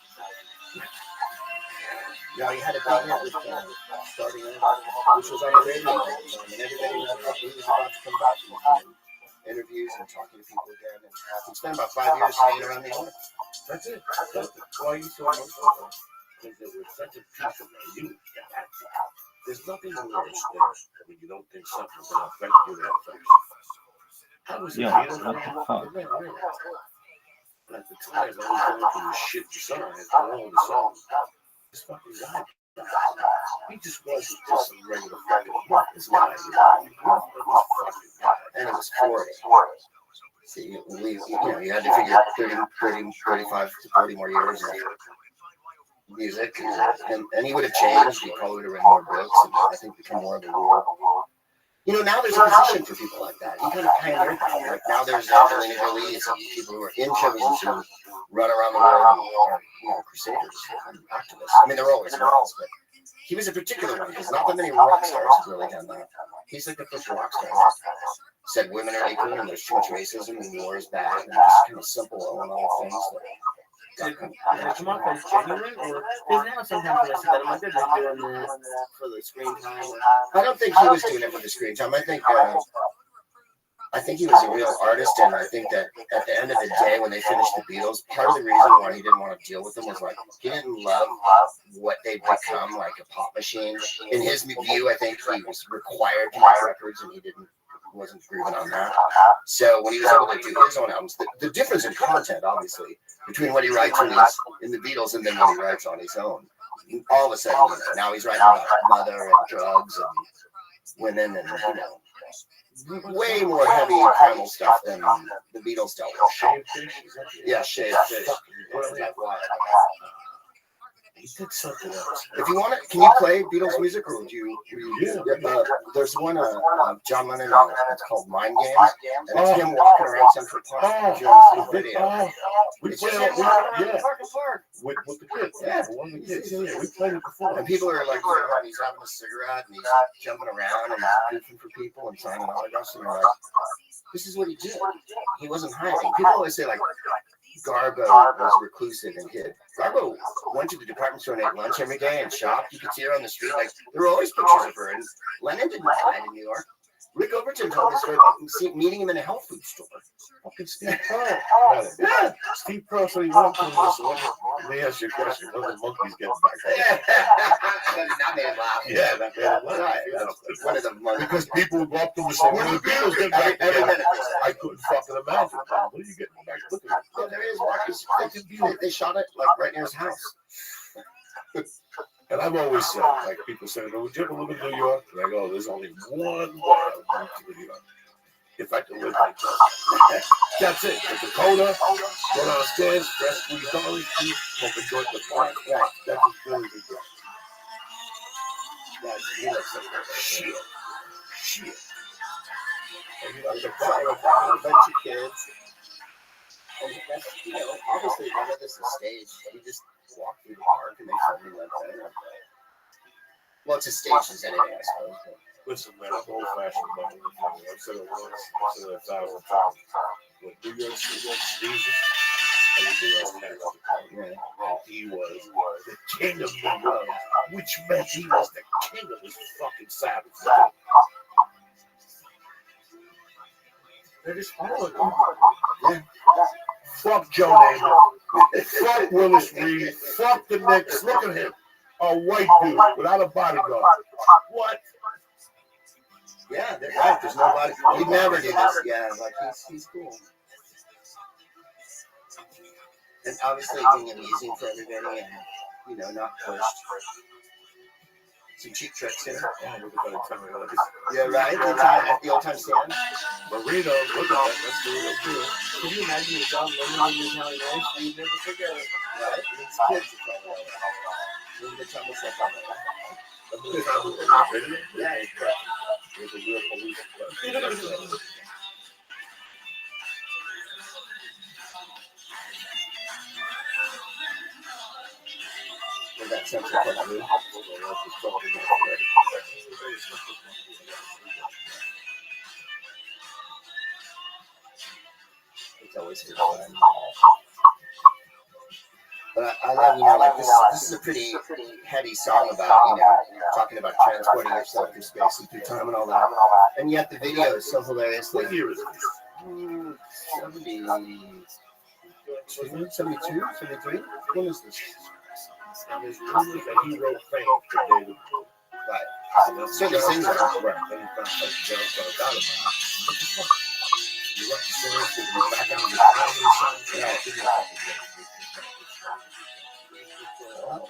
Now he had a big hit with starting over, which was on the radio all the time, and everybody was about to come back and interviews and talking to people again. And he spent about 5 years hanging around New York. That's it. Why are you so emotional? Because it was such a piece of my youth. There's nothing worse than when you don't think something's going to affect you that affects you. I was a Yo, Beatles what fan. the fuck? But at the time, I was going through this shit design, and all of a sudden, this fucking guy. He just wasn't just some regular fucking this guy. And it was 40. See, you had to figure 35 to 40 more years of music, and he would have changed. He probably would have written more books, and I think become more of a world. Now there's a position for people like that. He kind of pioneered that. Like now there's Angelina Jolie and people who are in shows who run around the world and are crusaders and activists. I mean, they're always roles, but he was a particular one because not that many rock stars have really done that. He's like the first rock star that said women are equal and there's too much racism and war is bad and just kind of simple all things that. Did it come off as genuine, or because now sometimes when I see that, I'm like, they're just doing this for the screen time. I don't think he was doing it for the screen time. I think he was a real artist, and I think that at the end of the day, when they finished the Beatles, part of the reason why he didn't want to deal with them was like he didn't love what they'd become, like a pop machine. In his view, I think he was required to make records, and he wasn't grooving on that. So when he was able to do his own albums, the difference in content, obviously, between what he writes when he's in the Beatles and then when he writes on his own, all of a sudden, now he's writing about mother and drugs and women and way more heavy and primal stuff than the Beatles dealt with. Shaved fish? Yeah, shaved fish. He did something else. If you want to, can you play Beatles music, or would you? There's one John Lennon. It's called Mind Games, and it's him walking around Central Park during the video. We It's played just it, him walking around Park with the kids. Yeah. One of the kids. Yeah, we played it before. And people are like, he's having a cigarette and he's jumping around and goofing for people and signing autographs, and they're like, this is what he did. He wasn't hiding. People always say like Garbo was reclusive and hid. Garbo went to the department store and ate lunch every day and shopped. You could see her on the street. Like there were always pictures of her. And Lennon didn't hide in New York. Rick Overton told the story about meeting him in a health food store. Fucking Steve Pearl. Yeah. Steve Pearl said he went to this. Let me ask you a question. What are the monkeys getting back? That made him laugh. Yeah, that made him laugh. Right. One of the monkeys. Because people would go up to him and say, "What are the Beatles getting back?" Every minute. I couldn't fucking imagine. What are you getting back? Look at it. Yeah, there is one. They shot it like right near his house. And I've always said, like people say, "Oh, would you ever live in New York?" And I go, "There's only one way I would move to New York. If I could live like that." That's it. The Dakota, go downstairs, dress squeeze dolly, smoke a joint with fire. Yeah, that's as good as it gets. He looks like that. Shit. And he was a bunch of kids. And that's, obviously none of this is staged. He just walked through the park and they suddenly went there. Well, it's as staged as anything, I suppose. But. Listen, man, I'm old-fashioned about it. I've said it once, I've said it 1,000 times. When New York City was sneezing, everybody else had to come. And he was the king of New York, which meant he was the king of his fucking savage. They just followed him. Yeah. Fuck Joe Namath. Fuck Willis Reed. Fuck the Knicks. Look at him. A white dude without a bodyguard. What? Yeah, they're right. There's nobody. He'd never do this. Yeah, like he's cool. And obviously being amusing for everybody and, not pushed. Some cheap tricks here. Yeah, right? The old time stand. Marino, look at that. That's the real deal. Can you imagine the John Lennon in Italian Ice? You'd never forget it. Right? These kids are probably all right. Maybe the time was like that. Yeah, there's a real police. With that sense of what I It's always good. But I I love, like this is a pretty heady song about, talking about transporting yourself through space and through time and all that. And yet the video is so hilarious. What year is this? 72, 73? When is this? And there's rumors that he wrote Fame for David. Right. So he sings it. Right. Then he found out John found out about it. What the fuck? You write the songs that you back out of the time or something? Yeah,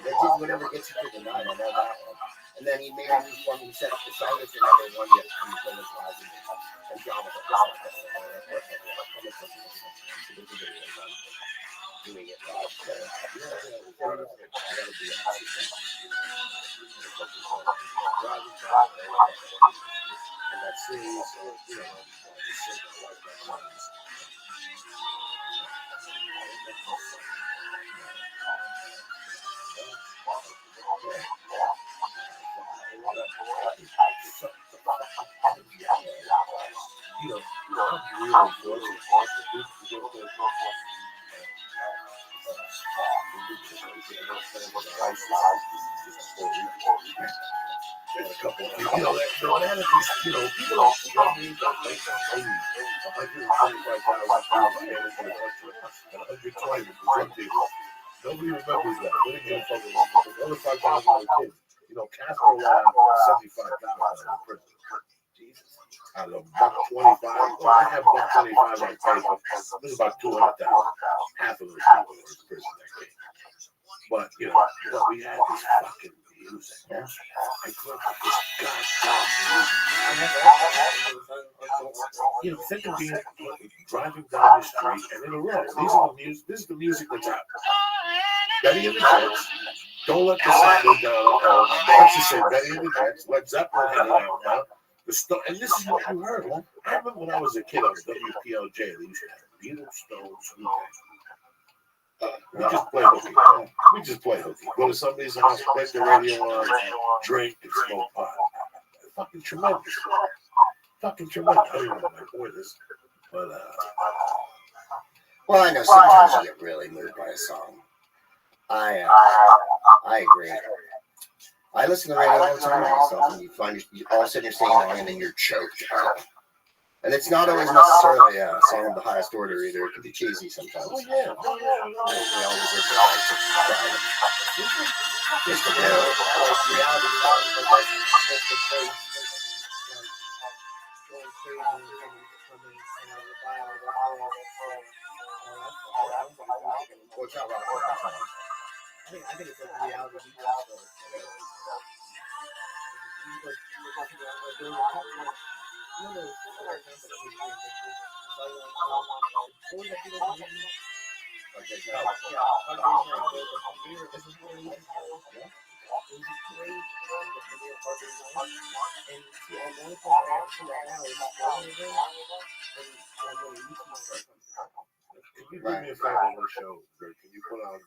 They did whatever gets you through the night. I know that one. And then he made a new form himself. The song is another one that comes from his live. And John was like, doing it live. So, and that series, there's a couple of people, the managers, people don't need that late 80s, 125,000 people in the country, and 120 with the drug dealers. Nobody remembers that. They didn't give a fuck. The other 5,000 were kids. Castro let out 75,000 in prison. Jesus. Out of $125, I have $125 on paper. This is about 200,000. Half of those people were in prison that day. But, but we had this fucking music. I grew up with this goddamn music. Think of being driving down the street and in a row. This is the music that's out. Betty and the Jets. Don't let the sun go down. Let's just say Betty and the Jets. Led Zeppelin had it out. And this is what you heard. I remember when I was a kid on WPLJ, they used to have Beatles, Stones, we just play hooky. Go to somebody's house, play the radio on, drink, and smoke pot. Fucking tremendous. I don't even know what my point is. But, well, I know sometimes you get really moved by a song. I agree. I listen to the radio all the time myself, and you find all of a sudden you're singing along, and then you're choked out. And it's not always necessarily a song of the highest order either. It can be cheesy sometimes. Oh, yeah. We always look at just the reality. What's not wrong with that? I think it's like a reality TV Can you do me a favor on the show, Greg? Can you put on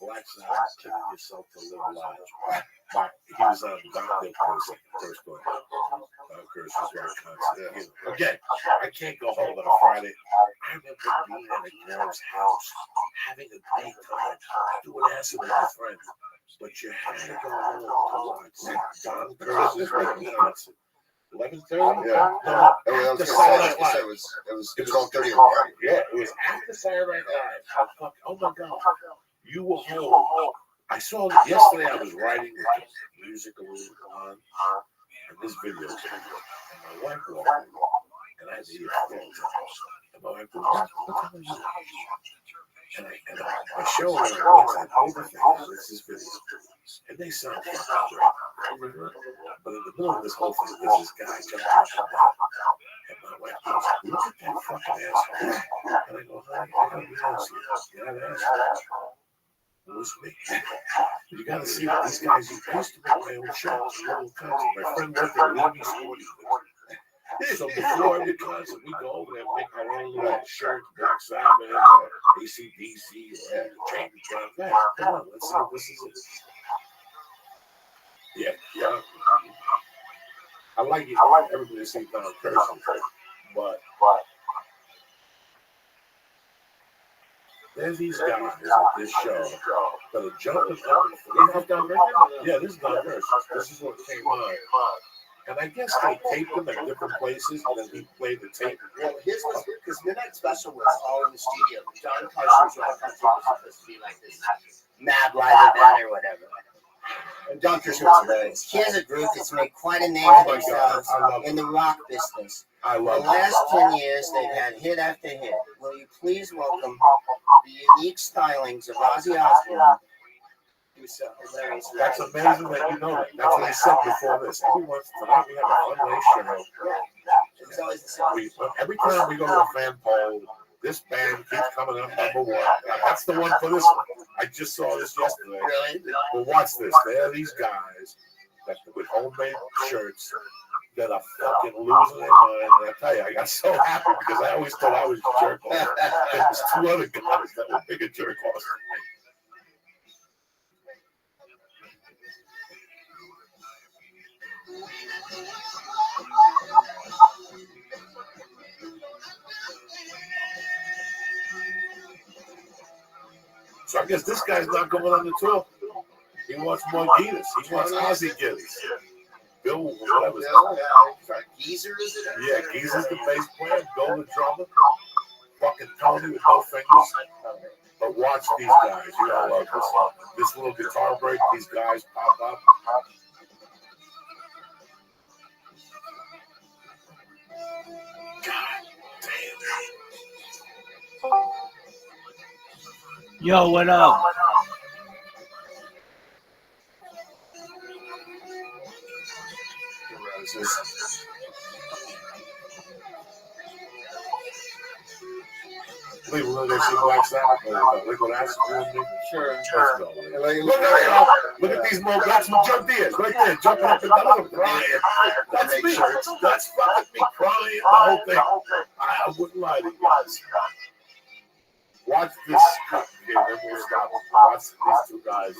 Black Sabbath, Killing Yourself to Live Live? He was on Don Dick for a second, first one. Curse was very constant. Again, I can't go home on a Friday. I remember being at a girl's house, having a great time, doing acid with my friends. But you had to go home to watch Don Curtis's Johnson. 11:30? Yeah. No, It was Saturday Night all Live. 30 or 1. Yeah, it was after Saturday Night Live. Oh my God. You were home. I saw it yesterday. I was writing with the music on, and this video came on. And my wife walked in, and I had to hear it. And my wife goes, what the hell are you doing? And I show her and I watch that this is video. And they sound fucking great. But in the middle of this whole thing, there's this guy jumping up and down. And my wife goes, look at that fucking asshole. And I go, honey, I gotta be honest with you. You're not an asshole. It was me. You gotta see what these guys used to make my own shows, little concert. My friend worked at Ruby Sporting Goods. So before every concert, we go over there and make our own little shirts, Black Sabbath, AC/DC, or James Brown. Come on, let's see what this is. Yeah. I like it. Everybody sees Don Curtis, but there's these guys at this show that are jumping up. Yeah, this is Don Gersh. This is what came on. And I guess they taped him at different places, and then he played the tape. Well, his was because Midnight Special was all in the studio. John Cushing's Rock Country was supposed to be like this mad live event or whatever. And John Cushing was hilarious. He has a group that's made quite a name for themselves in the rock business. I For love the last 10 years, they've had hit after hit. Will you please welcome the unique stylings of Ozzy Osbourne? Hilarious. That's amazing that you know that. That's what he said before this. Tonight we have a fun race show. Every time we go to a fan poll, this band keeps coming up number one. That's the one for this one. I just saw this yesterday. Really? But watch this. There are these guys that with homemade shirts that are fucking losing their mind. And I tell you, I got so happy because I always thought I was a jerk off. There's two other guys that were bigger jerk offs than me. So I guess this guy's not going on the tour. He wants more Guinness. He wants Ozzy Guinness. Bill, whatever. Geezer, is it? Yeah, Geezer's the bass player. Bill the drummer. Fucking Tony with no fingers. But watch these guys. You gotta love this. This little guitar break, these guys pop up. God damn. Yo, what up? Wait, we're gonna go see Black Sabbath. Liquid Acid. Sure. Let's go. Look at these more guys who jumped in. Right there, jumping up and down, crying. That's me. That's fucking me crying. The whole thing. I wouldn't lie to you guys. Watch this cut here, then we'll stop. Watch these two guys.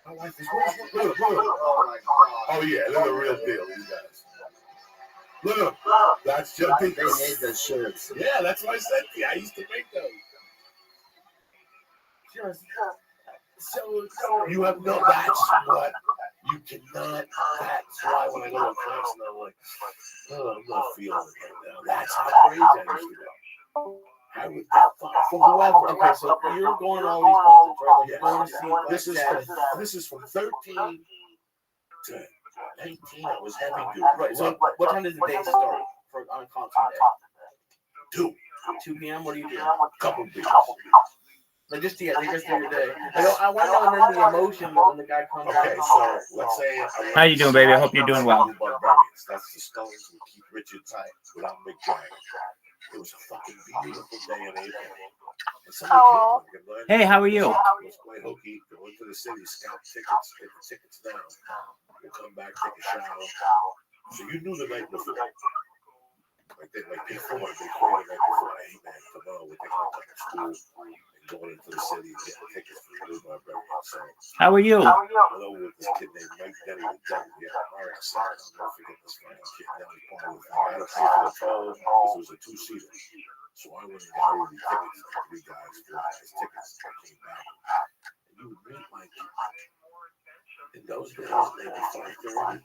I like this. Look. Oh yeah, they're the real deal, these guys. Look at them. That's just They made those shirts. Yeah, that's what I said to you. I used to make those. So you have no. That's what you cannot. That's why when I go to a concert, I'm like, oh, I'm not feeling it right now. That's how crazy I used to go. I would for whoever. Okay, so you're going to all these concerts, right? Like, Yes. you're going to see Black Sabbath. This is from 13 to 19. I was heavy duty. Right. So what time does the day start on concert day? 2 p.m. What do you do? Couple beers. Like just to take us through your day. I want to know then the emotion when the guy comes Okay, out. so let's say. How you doing, baby? I hope you're doing well. That's the Stones with Keith Richards without Mick Jagger. It was a fucking beautiful day in April. And somebody came like, Hey, how are you? let's play hooky, go into the city, scout tickets, take the tickets down. We'll come back, take a shower. So you knew the night before. Like before, the night before, hey man, tomorrow we're taking a school and going into the city and getting tickets for the Blue Barbarian. So How are you? hello with this kid named Mike Denny with Denny. Yeah, all right, sorry, I'll never forget this fucking kid. Denny party with me. I had to pay for the toll because it was a 2-seater. So I went and got all the tickets, like 3 guys, 4 guys, tickets. I came back. And you would meet like, in those days, maybe 5:30.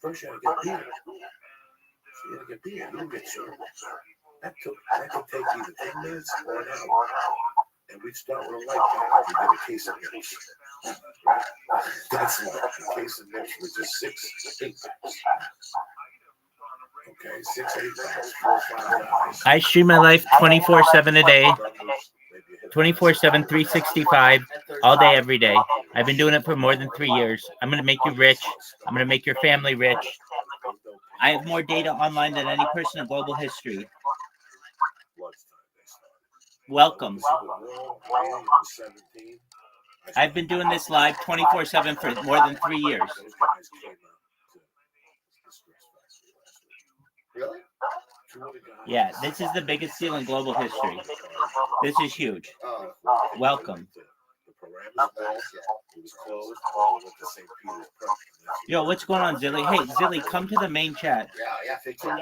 First you had to get beer. So you had to get beer. You didn't get served. That could take either 10 minutes or an hour. And we'd start with a light pack. We did a case of nips. That's like a case of nips with just 6 8-packs. Okay, 6 8-packs, 4 or 5 guys. I stream my life 24/7 a day, 24/7, 365, all day, every day. I've been doing it for more than 3 years. I'm going to make you rich. I'm going to make your family rich. I have more data online than any person in global history. Welcome. I've been doing this live 24/7 for more than 3 years. Really? Yeah, this is the biggest deal in global history. This is huge. Oh. Welcome. Paramus Hall. It was closed. I went to St. Peter's Prep. Yo, what's going on, Zilly? Hey, Zilly, come to the main chat. Yeah, $15.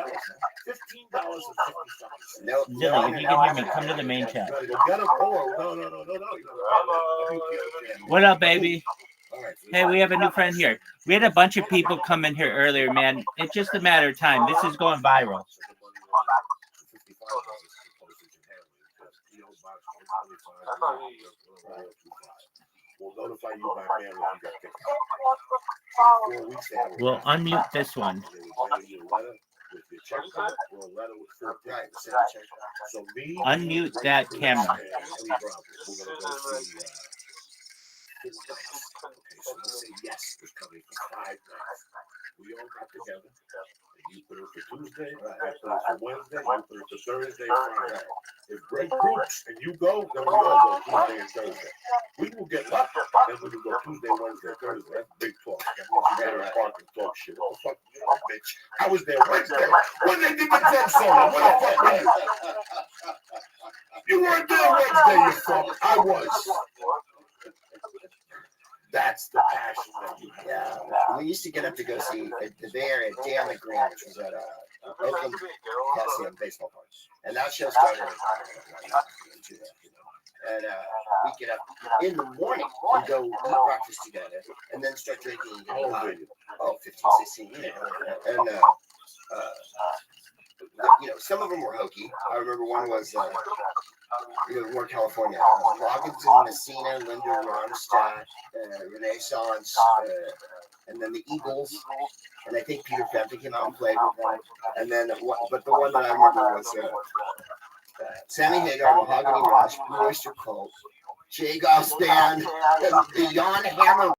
$15.50. No, Zilly, if you can hear me, come to the main chat. Gotta go get him. Oh, no. What up, baby? All right, Hey, we have a new friend here. We had a bunch of people come in here earlier, man. It's just a matter of time. This is going viral. We'll notify you by mail if you got tickets. 4 weeks ahead. We'll unmute this one. They will mail you a letter with your check card or a letter with 4 tickets. So me, Unmute that camera. and Ellie Brown, we're gonna go see. Okay, so let's say yes was coming for 5 nights. We all got together. And you put it for Tuesday, I put it for Wednesday, you put it for Thursday, Friday. If Greg groups and you go, then we all go Tuesday and Thursday. We will get lucky. Then we can go Tuesday, Wednesday, Thursday. That's big talk. That means you gotta park and talk shit. What the fuck, you know, bitch? I was there Wednesday. When they did the drug solo, what the fuck were you? You weren't there Wednesday, you fuck. I was. That's the passion that you have. Yeah, we used to get up to go see the Bay Area Day on the Green, which was at Oakland Coliseum baseball park, and that show started at 2, and we get up in the morning and go eat breakfast together, and then start drinking. How old are you? 15, 16, and some of them were hokey. I remember one was more California. Robinson, Messina, Linda Ronstadt, Renaissance, and then the Eagles, and I think Peter Fenton came out and played with them. And then, but the one that I remember was Sammy Hagar, Mahogany Rush, Blue Oyster Cult, Jay Goff's band, and the Jan Hammer